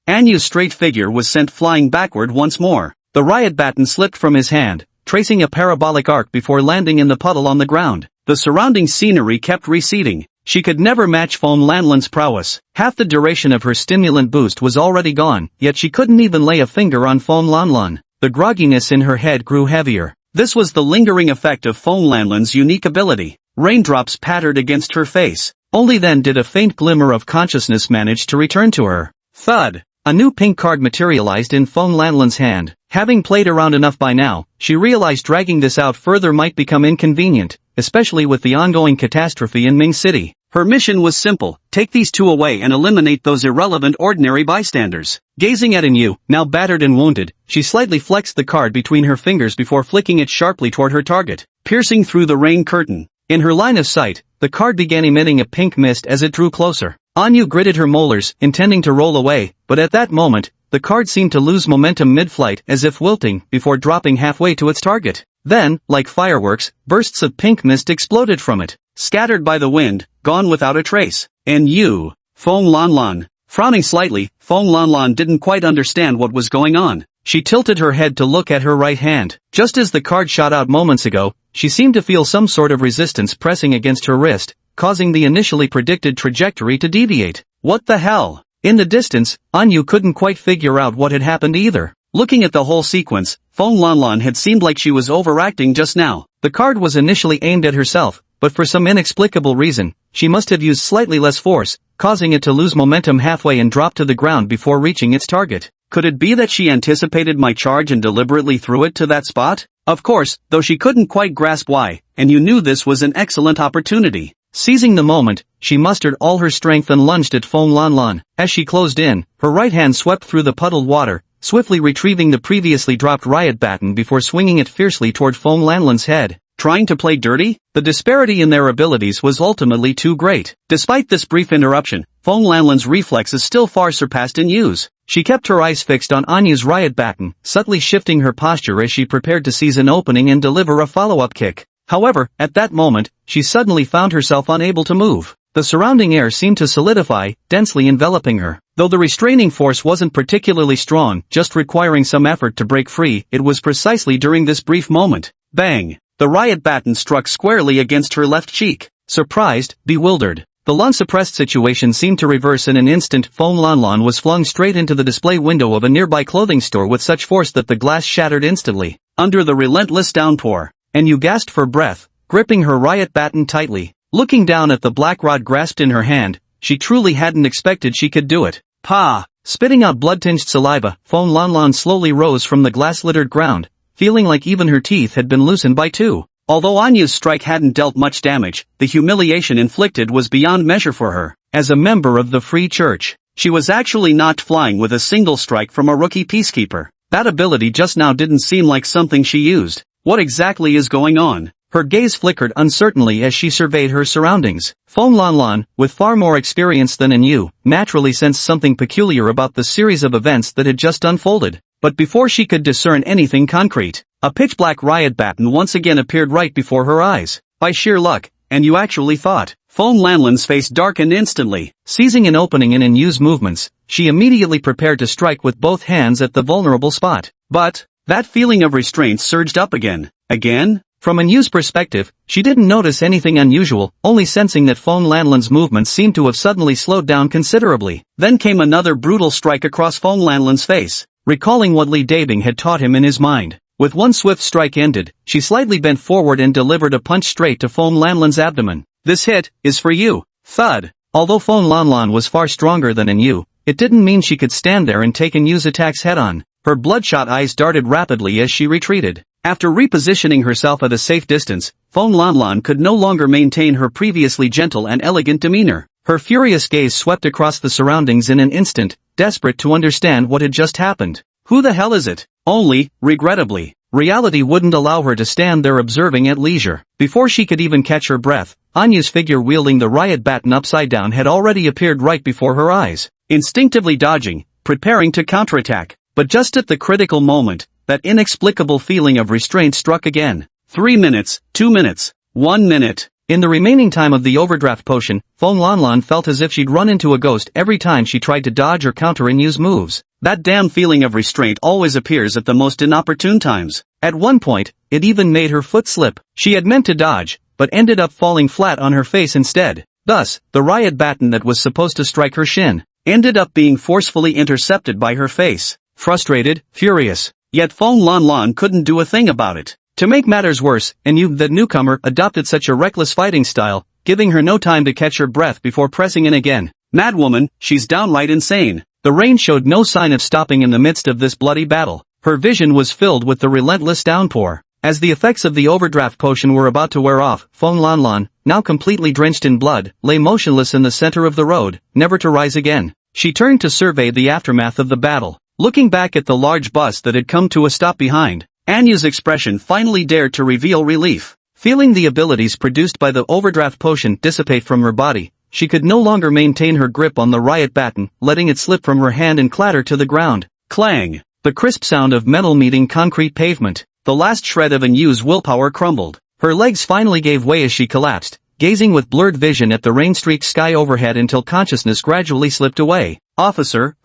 Anyu's straight figure was sent flying backward once more. The riot baton slipped from his hand, tracing a parabolic arc before landing in the puddle on the ground. The surrounding scenery kept receding. She could never match Phong Lanlan's prowess. Half the duration of her stimulant boost was already gone, yet she couldn't even lay a finger on Phong Lanlan. The grogginess in her head grew heavier. This was the lingering effect of Phong Lanlan's unique ability. Raindrops pattered against her face. Only then did a faint glimmer of consciousness manage to return to her. Thud! A new pink card materialized in Phong Lanlan's hand. Having played around enough by now, she realized dragging this out further might become inconvenient, especially with the ongoing catastrophe in Ming City. Her mission was simple: take these two away and eliminate those irrelevant ordinary bystanders. Gazing at Yu, now battered and wounded, she slightly flexed the card between her fingers before flicking it sharply toward her target, piercing through the rain curtain. In her line of sight, the card began emitting a pink mist as it drew closer. Yu gritted her molars, intending to roll away, but at that moment, the card seemed to lose momentum mid-flight as if wilting before dropping halfway to its target. Then, like fireworks, bursts of pink mist exploded from it, scattered by the wind, gone without a trace. And Phong Lanlan. Frowning slightly, Phong Lanlan didn't quite understand what was going on. She tilted her head to look at her right hand. Just as the card shot out moments ago, she seemed to feel some sort of resistance pressing against her wrist, causing the initially predicted trajectory to deviate. What the hell? In the distance, Yu couldn't quite figure out what had happened either. Looking at the whole sequence, Phong Lanlan had seemed like she was overacting just now. The card was initially aimed at herself, but for some inexplicable reason, she must have used slightly less force, causing it to lose momentum halfway and drop to the ground before reaching its target. Could it be that she anticipated my charge and deliberately threw it to that spot? Of course, though she couldn't quite grasp why, and you knew this was an excellent opportunity. Seizing the moment, she mustered all her strength and lunged at Phong Lanlan. As she closed in, her right hand swept through the puddled water, swiftly retrieving the previously dropped riot baton before swinging it fiercely toward Phong Lanlan's head. Trying to play dirty? The disparity in their abilities was ultimately too great. Despite this brief interruption, Phong Lanlan's reflexes still far surpassed Yu's. She kept her eyes fixed on Anyu's riot baton, subtly shifting her posture as she prepared to seize an opening and deliver a follow-up kick. However, at that moment, she suddenly found herself unable to move. The surrounding air seemed to solidify, densely enveloping her. Though the restraining force wasn't particularly strong, just requiring some effort to break free, it was precisely during this brief moment. Bang! The riot baton struck squarely against her left cheek. Surprised, bewildered, the unsuppressed situation seemed to reverse in an instant. Phong Lanlan was flung straight into the display window of a nearby clothing store with such force that the glass shattered instantly, under the relentless downpour. Yu gasped for breath, gripping her riot baton tightly. Looking down at the black rod grasped in her hand, she truly hadn't expected she could do it. Pa! Spitting out blood-tinged saliva, Phong Lanlan slowly rose from the glass-littered ground, feeling like even her teeth had been loosened by two. Although Anyu's strike hadn't dealt much damage, the humiliation inflicted was beyond measure for her. As a member of the Free Church, she was actually knocked flying with a single strike from a rookie peacekeeper. That ability just now didn't seem like something she used. What exactly is going on? Her gaze flickered uncertainly as she surveyed her surroundings. Phong Lanlan, with far more experience than Yu, naturally sensed something peculiar about the series of events that had just unfolded. But before she could discern anything concrete, a pitch-black riot baton once again appeared right before her eyes. By sheer luck, and you actually thought. Phong Lanlan's face darkened instantly. Seizing an opening in Yu's movements, she immediately prepared to strike with both hands at the vulnerable spot. But that feeling of restraint surged up again. Again? From Yu's perspective, she didn't notice anything unusual, only sensing that Phong Lanlan's movements seemed to have suddenly slowed down considerably. Then came another brutal strike across Phong Lanlan's face. Recalling what Li Dabing had taught him in his mind, with one swift strike ended, she slightly bent forward and delivered a punch straight to Phong Lanlan's abdomen. This hit is for you. Thud. Although Phong Lanlan was far stronger than Yu, it didn't mean she could stand there and take Yu's attacks head-on. Her bloodshot eyes darted rapidly as she retreated. After repositioning herself at a safe distance, Phong Lanlan could no longer maintain her previously gentle and elegant demeanor. Her furious gaze swept across the surroundings in an instant, desperate to understand what had just happened. Who the hell is it? Only, regrettably, reality wouldn't allow her to stand there observing at leisure. Before she could even catch her breath, Anyu's figure wielding the riot baton upside down had already appeared right before her eyes. Instinctively dodging, preparing to counterattack. But just at the critical moment, that inexplicable feeling of restraint struck again. 3 minutes, 2 minutes, 1 minute. In the remaining time of the overdraft potion, Fong Lanlan felt as if she'd run into a ghost every time she tried to dodge or counter and use moves. That damn feeling of restraint always appears at the most inopportune times. At one point, it even made her foot slip. She had meant to dodge, but ended up falling flat on her face instead. Thus, the riot baton that was supposed to strike her shin ended up being forcefully intercepted by her face. Frustrated, furious. Yet Fong Lanlan couldn't do a thing about it. To make matters worse, the newcomer adopted such a reckless fighting style, giving her no time to catch her breath before pressing in again. Madwoman, she's downright insane. The rain showed no sign of stopping in the midst of this bloody battle. Her vision was filled with the relentless downpour. As the effects of the overdraft potion were about to wear off, Fong Lanlan, now completely drenched in blood, lay motionless in the center of the road, never to rise again. She turned to survey the aftermath of the battle. Looking back at the large bus that had come to a stop behind, Anya's expression finally dared to reveal relief. Feeling the abilities produced by the overdraft potion dissipate from her body, she could no longer maintain her grip on the riot baton, letting it slip from her hand and clatter to the ground. Clang! The crisp sound of metal meeting concrete pavement. The last shred of Anyu's willpower crumbled. Her legs finally gave way as she collapsed, gazing with blurred vision at the rain-streaked sky overhead until consciousness gradually slipped away. Officer,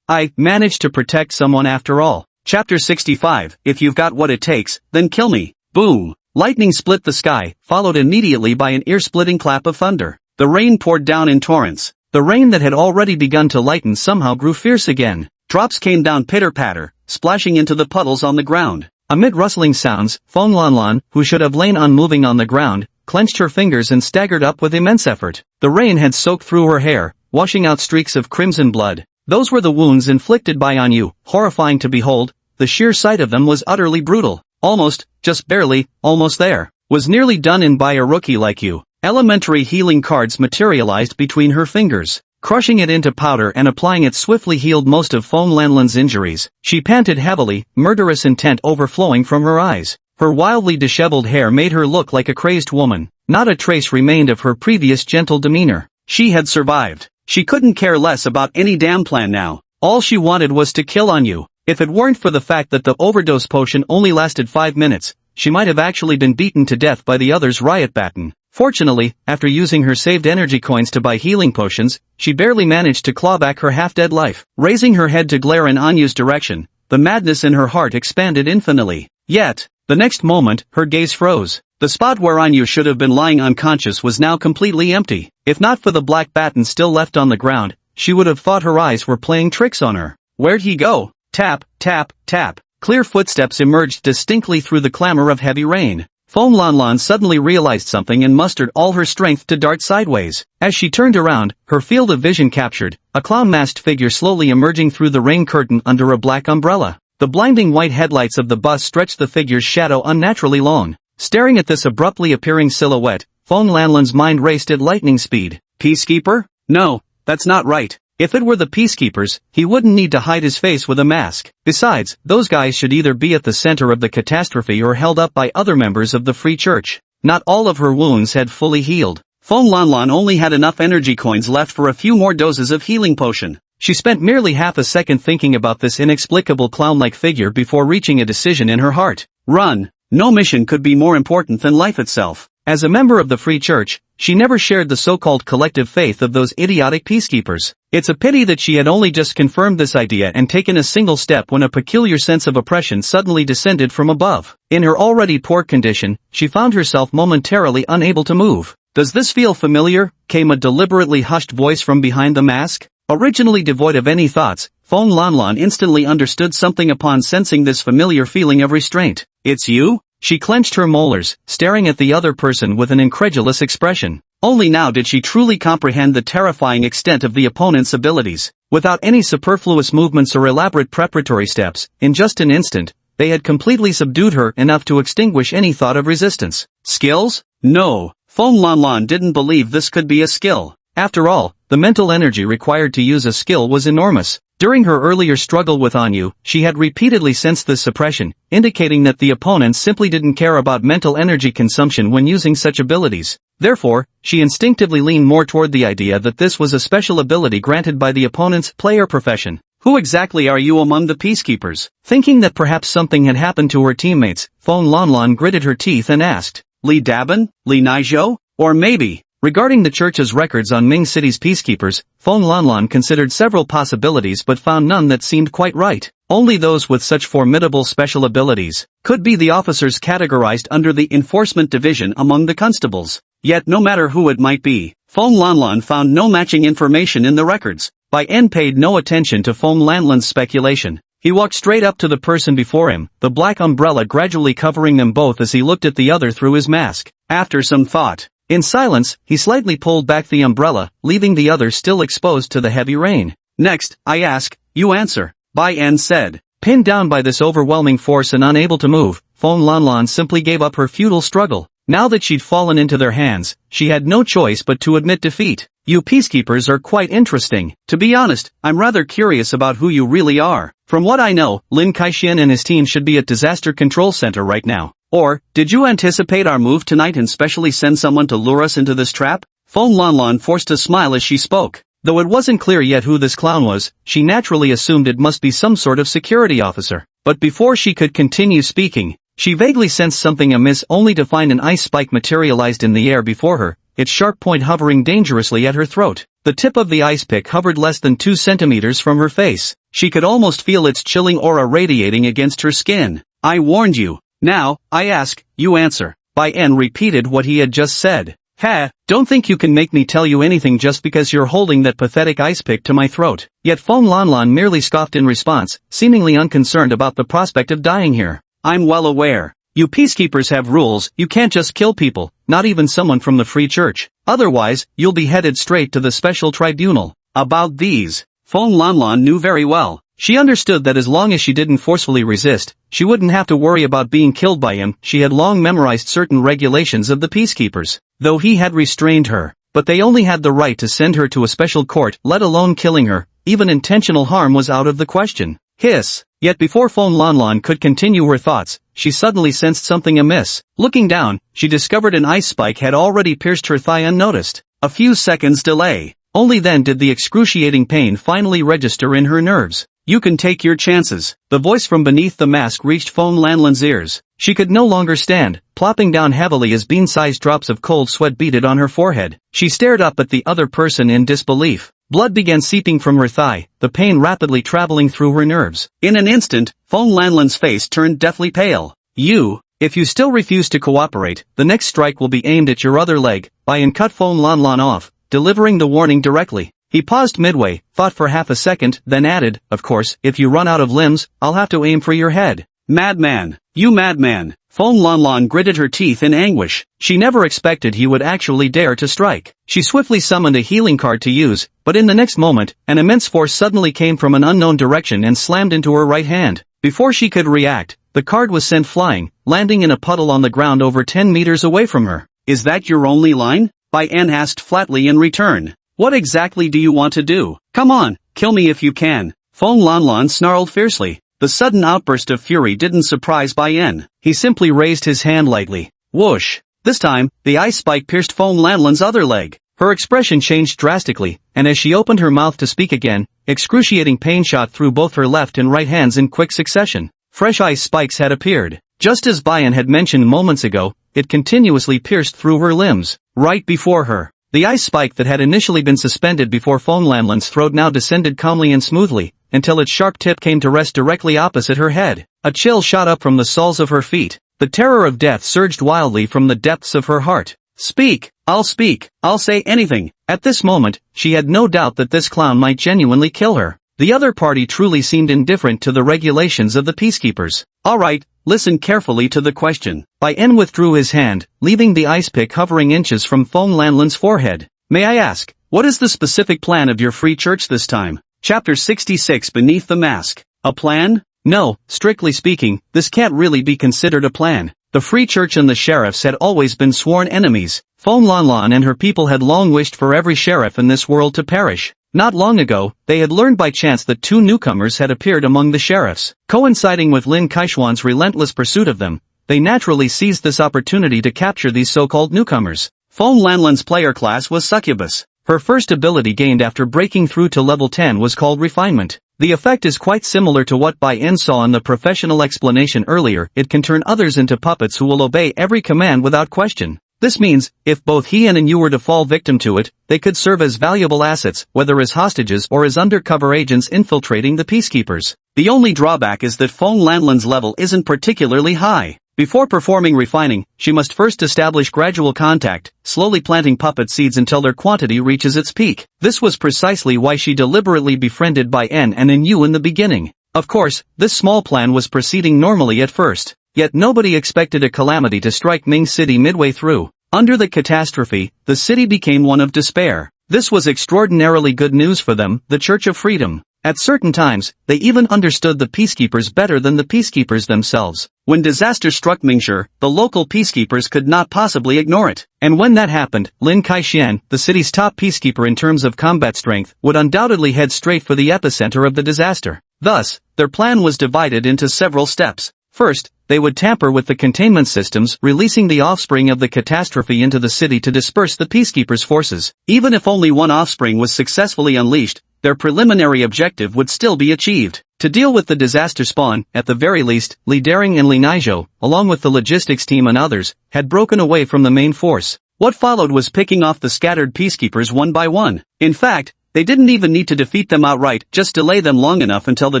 I managed to protect someone after all. Chapter 65, if you've got what it takes, then kill me. Boom! Lightning split the sky, followed immediately by an ear-splitting clap of thunder. The rain poured down in torrents. The rain that had already begun to lighten somehow grew fierce again. Drops came down pitter-patter, splashing into the puddles on the ground. Amid rustling sounds, Fong Lanlan, who should have lain unmoving on the ground, clenched her fingers and staggered up with immense effort. The rain had soaked through her hair, washing out streaks of crimson blood. Those were the wounds inflicted by Anyu, horrifying to behold. The sheer sight of them was utterly brutal. Almost, just barely, almost there. Was nearly done in by a rookie like you. Elementary healing cards materialized between her fingers. Crushing it into powder and applying it swiftly healed most of Fong Lanlan's injuries. She panted heavily, murderous intent overflowing from her eyes. Her wildly disheveled hair made her look like a crazed woman. Not a trace remained of her previous gentle demeanor. She had survived. She couldn't care less about any damn plan now. All she wanted was to kill Anyu. If it weren't for the fact that the overdose potion only lasted 5 minutes, she might have actually been beaten to death by the other's riot baton. Fortunately, after using her saved energy coins to buy healing potions, she barely managed to claw back her half-dead life. Raising her head to glare in Anyu's direction, the madness in her heart expanded infinitely. Yet, the next moment, her gaze froze. The spot where Anyu should have been lying unconscious was now completely empty. If not for the black baton still left on the ground, she would have thought her eyes were playing tricks on her. Where'd he go? Tap, tap, tap. Clear footsteps emerged distinctly through the clamor of heavy rain. Fong Lanlan suddenly realized something and mustered all her strength to dart sideways. As she turned around, her field of vision captured a clown-masked figure slowly emerging through the rain curtain under a black umbrella. The blinding white headlights of the bus stretched the figure's shadow unnaturally long. Staring at this abruptly appearing silhouette, Fong Lanlan's mind raced at lightning speed. Peacekeeper? No, that's not right. If it were the peacekeepers, he wouldn't need to hide his face with a mask. Besides, those guys should either be at the center of the catastrophe or held up by other members of the Free Church. Not all of her wounds had fully healed. Fong Lanlan only had enough energy coins left for a few more doses of healing potion. She spent merely half a second thinking about this inexplicable clown-like figure before reaching a decision in her heart. Run! No mission could be more important than life itself. As a member of the Free Church, she never shared the so-called collective faith of those idiotic peacekeepers. It's a pity that she had only just confirmed this idea and taken a single step when a peculiar sense of oppression suddenly descended from above. In her already poor condition, she found herself momentarily unable to move. Does this feel familiar? Came a deliberately hushed voice from behind the mask. Originally devoid of any thoughts, Fong Lanlan instantly understood something upon sensing this familiar feeling of restraint. It's you? She clenched her molars, staring at the other person with an incredulous expression. Only now did she truly comprehend the terrifying extent of the opponent's abilities. Without any superfluous movements or elaborate preparatory steps, in just an instant, they had completely subdued her enough to extinguish any thought of resistance. Skills? No. Fong Lanlan didn't believe this could be a skill. After all, the mental energy required to use a skill was enormous. During her earlier struggle with Anyu, she had repeatedly sensed this suppression, indicating that the opponents simply didn't care about mental energy consumption when using such abilities. Therefore, she instinctively leaned more toward the idea that this was a special ability granted by the opponent's player profession. Who exactly are you among the peacekeepers? Thinking that perhaps something had happened to her teammates, Fong Lanlan gritted her teeth and asked, Li Dabin? Li Naijo? Or maybe, Regarding the church's records on Ming City's peacekeepers, Feng Lanlan considered several possibilities but found none that seemed quite right. Only those with such formidable special abilities could be the officers categorized under the enforcement division among the constables. Yet no matter who it might be, Feng Lanlan found no matching information in the records. Bai En paid no attention to Feng Lanlan's speculation. He walked straight up to the person before him, the black umbrella gradually covering them both as he looked at the other through his mask. After some thought, in silence, he slightly pulled back the umbrella, leaving the other still exposed to the heavy rain. Next, I ask, you answer, Bai En said. Pinned down by this overwhelming force and unable to move, Feng Lanlan simply gave up her futile struggle. Now that she'd fallen into their hands, she had no choice but to admit defeat. You peacekeepers are quite interesting. To be honest, I'm rather curious about who you really are. From what I know, Lin Kaixian and his team should be at Disaster Control Center right now. Or, did you anticipate our move tonight and specially send someone to lure us into this trap? Feng Lanlan forced a smile as she spoke. Though it wasn't clear yet who this clown was, she naturally assumed it must be some sort of security officer. But before she could continue speaking, she vaguely sensed something amiss only to find an ice spike materialized in the air before her, its sharp point hovering dangerously at her throat. The tip of the ice pick hovered less than 2 centimeters from her face. She could almost feel its chilling aura radiating against her skin. I warned you. Now, I ask, you answer. Bai En repeated what he had just said. Ha, don't think you can make me tell you anything just because you're holding that pathetic ice pick to my throat. Yet Feng Lanlan merely scoffed in response, seemingly unconcerned about the prospect of dying here. I'm well aware. You peacekeepers have rules. You can't just kill people, not even someone from the Free Church. Otherwise, you'll be headed straight to the special tribunal. About these, Feng Lanlan knew very well. She understood that as long as she didn't forcefully resist, she wouldn't have to worry about being killed by him. She had long memorized certain regulations of the peacekeepers, though he had restrained her. But they only had the right to send her to a special court, let alone killing her. Even intentional harm was out of the question. Hiss! Yet before Feng Lanlan could continue her thoughts, she suddenly sensed something amiss. Looking down, she discovered an ice spike had already pierced her thigh unnoticed. A few seconds delay. Only then did the excruciating pain finally register in her nerves. You can take your chances. The voice from beneath the mask reached Feng Lanlan's ears. She could no longer stand, plopping down heavily as bean-sized drops of cold sweat beaded on her forehead. She stared up at the other person in disbelief. Blood began seeping from her thigh, the pain rapidly traveling through her nerves. In an instant, Feng Lanlan's face turned deathly pale. If you still refuse to cooperate, the next strike will be aimed at your other leg. Bai En cut Feng Lanlan off, delivering the warning directly. He paused midway, thought for half a second, then added, of course, if you run out of limbs, I'll have to aim for your head. Madman! You madman! Feng Lanlan gritted her teeth in anguish. She never expected he would actually dare to strike. She swiftly summoned a healing card to use, but in the next moment, an immense force suddenly came from an unknown direction and slammed into her right hand. Before she could react, the card was sent flying, landing in a puddle on the ground over 10 meters away from her. Is that your only line? Bai En asked flatly in return. What exactly do you want to do? Come on, kill me if you can. Feng Lanlan snarled fiercely. The sudden outburst of fury didn't surprise Bai En. He simply raised his hand lightly. Whoosh! This time, the ice spike pierced Feng Lanlan's other leg. Her expression changed drastically, and as she opened her mouth to speak again, excruciating pain shot through both her left and right hands in quick succession. Fresh ice spikes had appeared. Just as Bai En had mentioned moments ago, it continuously pierced through her limbs. Right before her, the ice spike that had initially been suspended before Feng Lanlan's throat now descended calmly and smoothly, until its sharp tip came to rest directly opposite her head. A chill shot up from the soles of her feet. The terror of death surged wildly from the depths of her heart. Speak! I'll say anything. At this moment, she had no doubt that this clown might genuinely kill her. The other party truly seemed indifferent to the regulations of the peacekeepers. Alright, listen carefully to the question. Bai En withdrew his hand, leaving the ice pick hovering inches from Feng Lanlan's forehead. May I ask, what is the specific plan of your free church this time? Chapter 66 Beneath the Mask. A plan? No, strictly speaking, this can't really be considered a plan. The Free Church and the sheriffs had always been sworn enemies. Feng Lanlan and her people had long wished for every sheriff in this world to perish. Not long ago, they had learned by chance that 2 newcomers had appeared among the sheriffs. Coinciding with Lin Kaishuan's relentless pursuit of them, they naturally seized this opportunity to capture these so-called newcomers. Feng Lanlan's player class was Succubus. Her first ability gained after breaking through to level 10 was called Refinement. The effect is quite similar to what Bai En saw in the professional explanation earlier. It can turn others into puppets who will obey every command without question. This means, if both he and you were to fall victim to it, they could serve as valuable assets, whether as hostages or as undercover agents infiltrating the peacekeepers. The only drawback is that Fong Lanlan's level isn't particularly high. Before performing refining, she must first establish gradual contact, slowly planting puppet seeds until their quantity reaches its peak. This was precisely why she deliberately befriended Bai En and Yu in the beginning. Of course, this small plan was proceeding normally at first. Yet nobody expected a calamity to strike Ming City midway through. Under the catastrophe, the city became one of despair. This was extraordinarily good news for them, the Church of Freedom. At certain times, they even understood the peacekeepers better than the peacekeepers themselves. When disaster struck Mingshi, the local peacekeepers could not possibly ignore it. And when that happened, Lin Kaixian, the city's top peacekeeper in terms of combat strength, would undoubtedly head straight for the epicenter of the disaster. Thus, their plan was divided into several steps. First, they would tamper with the containment systems, releasing the offspring of the catastrophe into the city to disperse the peacekeepers' forces. Even if only one offspring was successfully unleashed, their preliminary objective would still be achieved. To deal with the disaster spawn, at the very least, Li Daring and Li Naizhou, along with the logistics team and others, had broken away from the main force. What followed was picking off the scattered peacekeepers one by one. In fact, they didn't even need to defeat them outright, just delay them long enough until the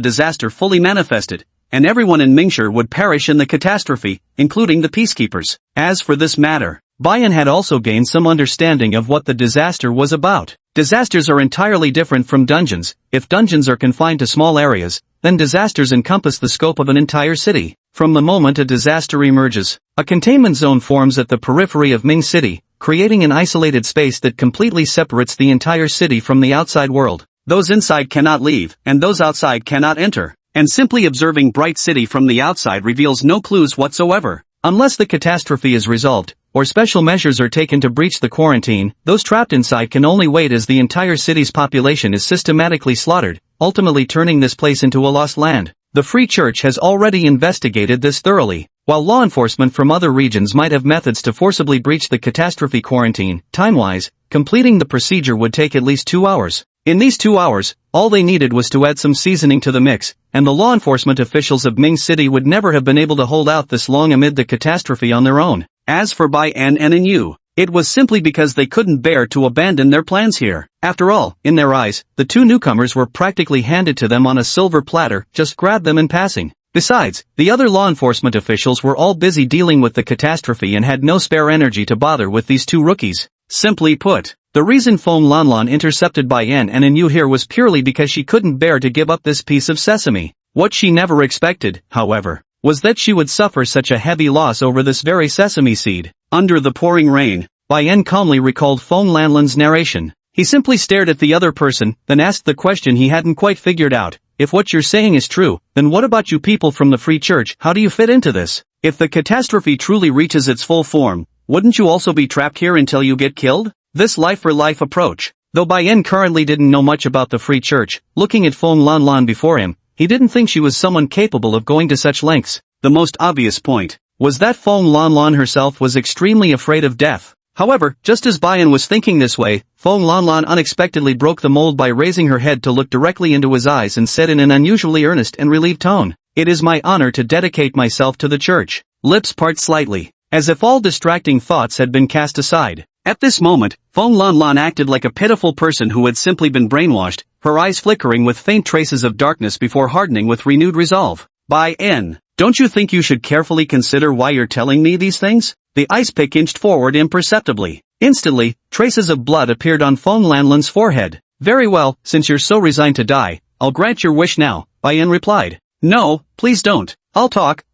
disaster fully manifested, and everyone in Mingshi would perish in the catastrophe, including the peacekeepers. As for this matter, Bai En had also gained some understanding of what the disaster was about. Disasters are entirely different from dungeons. If dungeons are confined to small areas, then disasters encompass the scope of an entire city. From the moment a disaster emerges, a containment zone forms at the periphery of Ming City, creating an isolated space that completely separates the entire city from the outside world. Those inside cannot leave, and those outside cannot enter. And simply observing Bright City from the outside reveals no clues whatsoever. Unless the catastrophe is resolved, or special measures are taken to breach the quarantine, those trapped inside can only wait as the entire city's population is systematically slaughtered, ultimately turning this place into a lost land. The Free Church has already investigated this thoroughly. While law enforcement from other regions might have methods to forcibly breach the catastrophe quarantine, time-wise, completing the procedure would take at least 2 hours. In these 2 hours, all they needed was to add some seasoning to the mix, and the law enforcement officials of Ming City would never have been able to hold out this long amid the catastrophe on their own. As for Bai En and Yu, it was simply because they couldn't bear to abandon their plans here. After all, in their eyes, the two newcomers were practically handed to them on a silver platter, just grab them in passing. Besides, the other law enforcement officials were all busy dealing with the catastrophe and had no spare energy to bother with these two rookies. Simply put, the reason Fong Lanlan intercepted Bai En and Yu here was purely because she couldn't bear to give up this piece of sesame. What she never expected, however, was that she would suffer such a heavy loss over this very sesame seed. Under the pouring rain, Bai En calmly recalled Fong Lanlan's narration. He simply stared at the other person, then asked the question he hadn't quite figured out. If what you're saying is true, then what about you people from the Free Church? How do you fit into this? If the catastrophe truly reaches its full form, wouldn't you also be trapped here until you get killed? This life-for-life approach. Though Bai En currently didn't know much about the Free Church, looking at Fong Lanlan before him, he didn't think she was someone capable of going to such lengths. The most obvious point was that Fong Lanlan herself was extremely afraid of death. However, just as Bai En was thinking this way, Fong Lanlan unexpectedly broke the mold by raising her head to look directly into his eyes and said in an unusually earnest and relieved tone, "It is my honor to dedicate myself to the church." Lips part slightly, as if all distracting thoughts had been cast aside. At this moment, Fong Lanlan acted like a pitiful person who had simply been brainwashed, her eyes flickering with faint traces of darkness before hardening with renewed resolve. Bai En, don't you think you should carefully consider why you're telling me these things? The ice pick inched forward imperceptibly. Instantly, traces of blood appeared on Fong Lanlan's forehead. Very well, since you're so resigned to die, I'll grant your wish now, Bai En replied. No, please don't. I'll talk.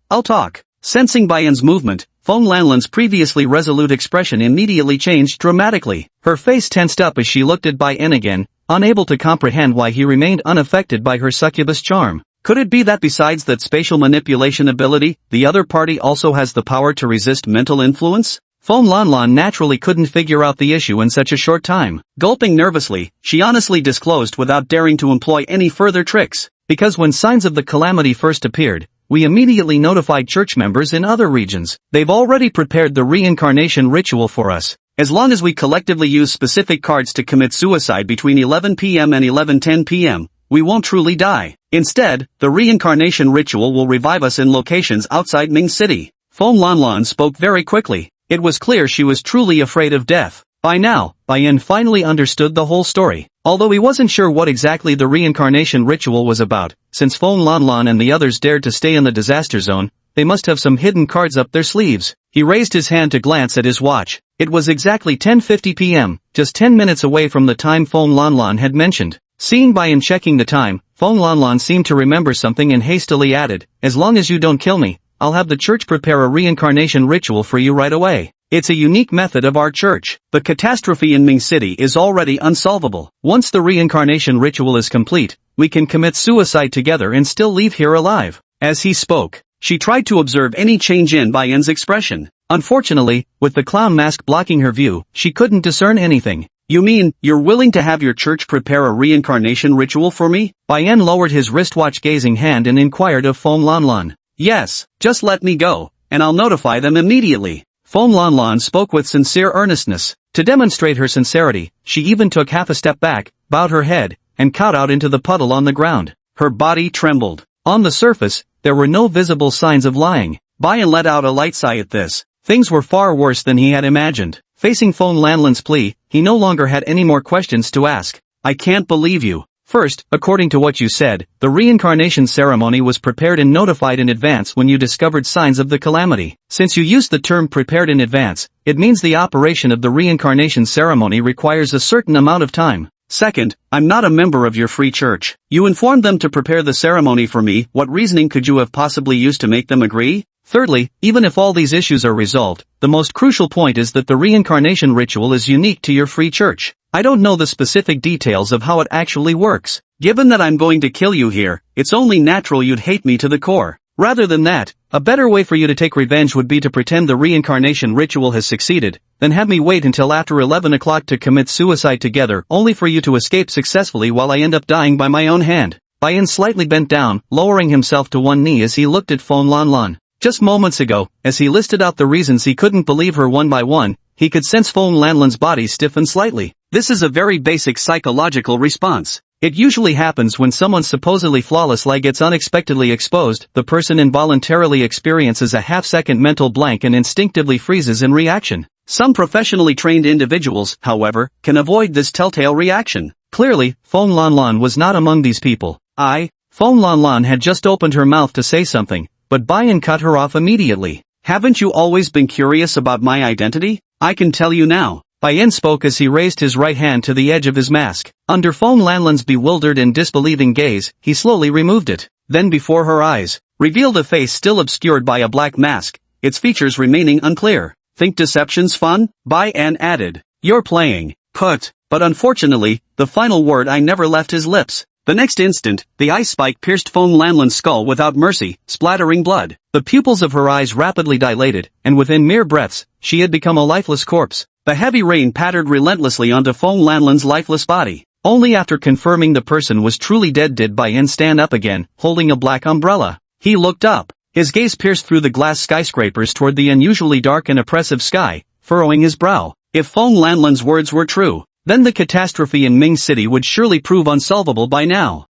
Sensing Bai En's movement, Fong Lanlan's previously resolute expression immediately changed dramatically. Her face tensed up as she looked at Bai En again, unable to comprehend why he remained unaffected by her succubus charm. Could it be that besides that spatial manipulation ability, the other party also has the power to resist mental influence? Fong Lanlan naturally couldn't figure out the issue in such a short time. Gulping nervously, she honestly disclosed without daring to employ any further tricks. Because when signs of the calamity first appeared, we immediately notified church members in other regions. They've already prepared the reincarnation ritual for us. As long as we collectively use specific cards to commit suicide between 11 p.m. and 11:10 p.m., we won't truly die. Instead, the reincarnation ritual will revive us in locations outside Ming City. Fong Lanlan spoke very quickly. It was clear she was truly afraid of death. By now, Bai finally understood the whole story. Although he wasn't sure what exactly the reincarnation ritual was about, since Feng Lanlan and the others dared to stay in the disaster zone, they must have some hidden cards up their sleeves. He raised his hand to glance at his watch. It was exactly 10:50 p.m., just 10 minutes away from the time Feng Lanlan had mentioned. Seeing Bai checking the time, Feng Lanlan seemed to remember something and hastily added, "As long as you don't kill me, I'll have the church prepare a reincarnation ritual for you right away. It's a unique method of our church. The catastrophe in Ming City is already unsolvable. Once the reincarnation ritual is complete, we can commit suicide together and still leave here alive." As he spoke, she tried to observe any change in Bai's expression. Unfortunately, with the clown mask blocking her view, she couldn't discern anything. "You mean, you're willing to have your church prepare a reincarnation ritual for me?" Bai lowered his wristwatch-gazing hand and inquired of Feng Lanlan. "Yes, just let me go, and I'll notify them immediately." Feng Lanlan spoke with sincere earnestness. To demonstrate her sincerity, she even took half a step back, bowed her head, and kowtowed into the puddle on the ground. Her body trembled. On the surface, there were no visible signs of lying. Bai let out a light sigh at this. Things were far worse than he had imagined. Facing Feng Lanlan's plea, he no longer had any more questions to ask. "I can't believe you. First, according to what you said, the reincarnation ceremony was prepared and notified in advance when you discovered signs of the calamity. Since you used the term prepared in advance, it means the operation of the reincarnation ceremony requires a certain amount of time. Second, I'm not a member of your free church. You informed them to prepare the ceremony for me. What reasoning could you have possibly used to make them agree? Thirdly, even if all these issues are resolved, the most crucial point is that the reincarnation ritual is unique to your free church. I don't know the specific details of how it actually works. Given that I'm going to kill you here, it's only natural you'd hate me to the core. Rather than that, a better way for you to take revenge would be to pretend the reincarnation ritual has succeeded, then have me wait until after 11 o'clock to commit suicide together only for you to escape successfully while I end up dying by my own hand." Bai slightly bent down, lowering himself to one knee as he looked at Feng Lanlan. Just moments ago, as he listed out the reasons he couldn't believe her one by one, he could sense Feng Lanlan's body stiffen slightly. This is a very basic psychological response. It usually happens when someone's supposedly flawless lie gets unexpectedly exposed. The person involuntarily experiences a half-second mental blank and instinctively freezes in reaction. Some professionally trained individuals, however, can avoid this telltale reaction. Clearly, Feng Lanlan was not among these people. Feng Lanlan had just opened her mouth to say something, but Bai cut her off immediately. "Haven't you always been curious about my identity? I can tell you now." Bai spoke as he raised his right hand to the edge of his mask. Under Feng Lanlan's bewildered and disbelieving gaze, he slowly removed it. Then before her eyes, revealed a face still obscured by a black mask, its features remaining unclear. "Think deception's fun?" Bai added. "You're playing. Put." But unfortunately, the final word I never left his lips. The next instant, the ice spike pierced Feng Lanlan's skull without mercy, splattering blood. The pupils of her eyes rapidly dilated, and within mere breaths, she had become a lifeless corpse. The heavy rain pattered relentlessly onto Feng Lanlan's lifeless body. Only after confirming the person was truly dead did Bai stand up again, holding a black umbrella. He looked up. His gaze pierced through the glass skyscrapers toward the unusually dark and oppressive sky, furrowing his brow. If Feng Lanlan's words were true, then the catastrophe in Ming City would surely prove unsolvable by now.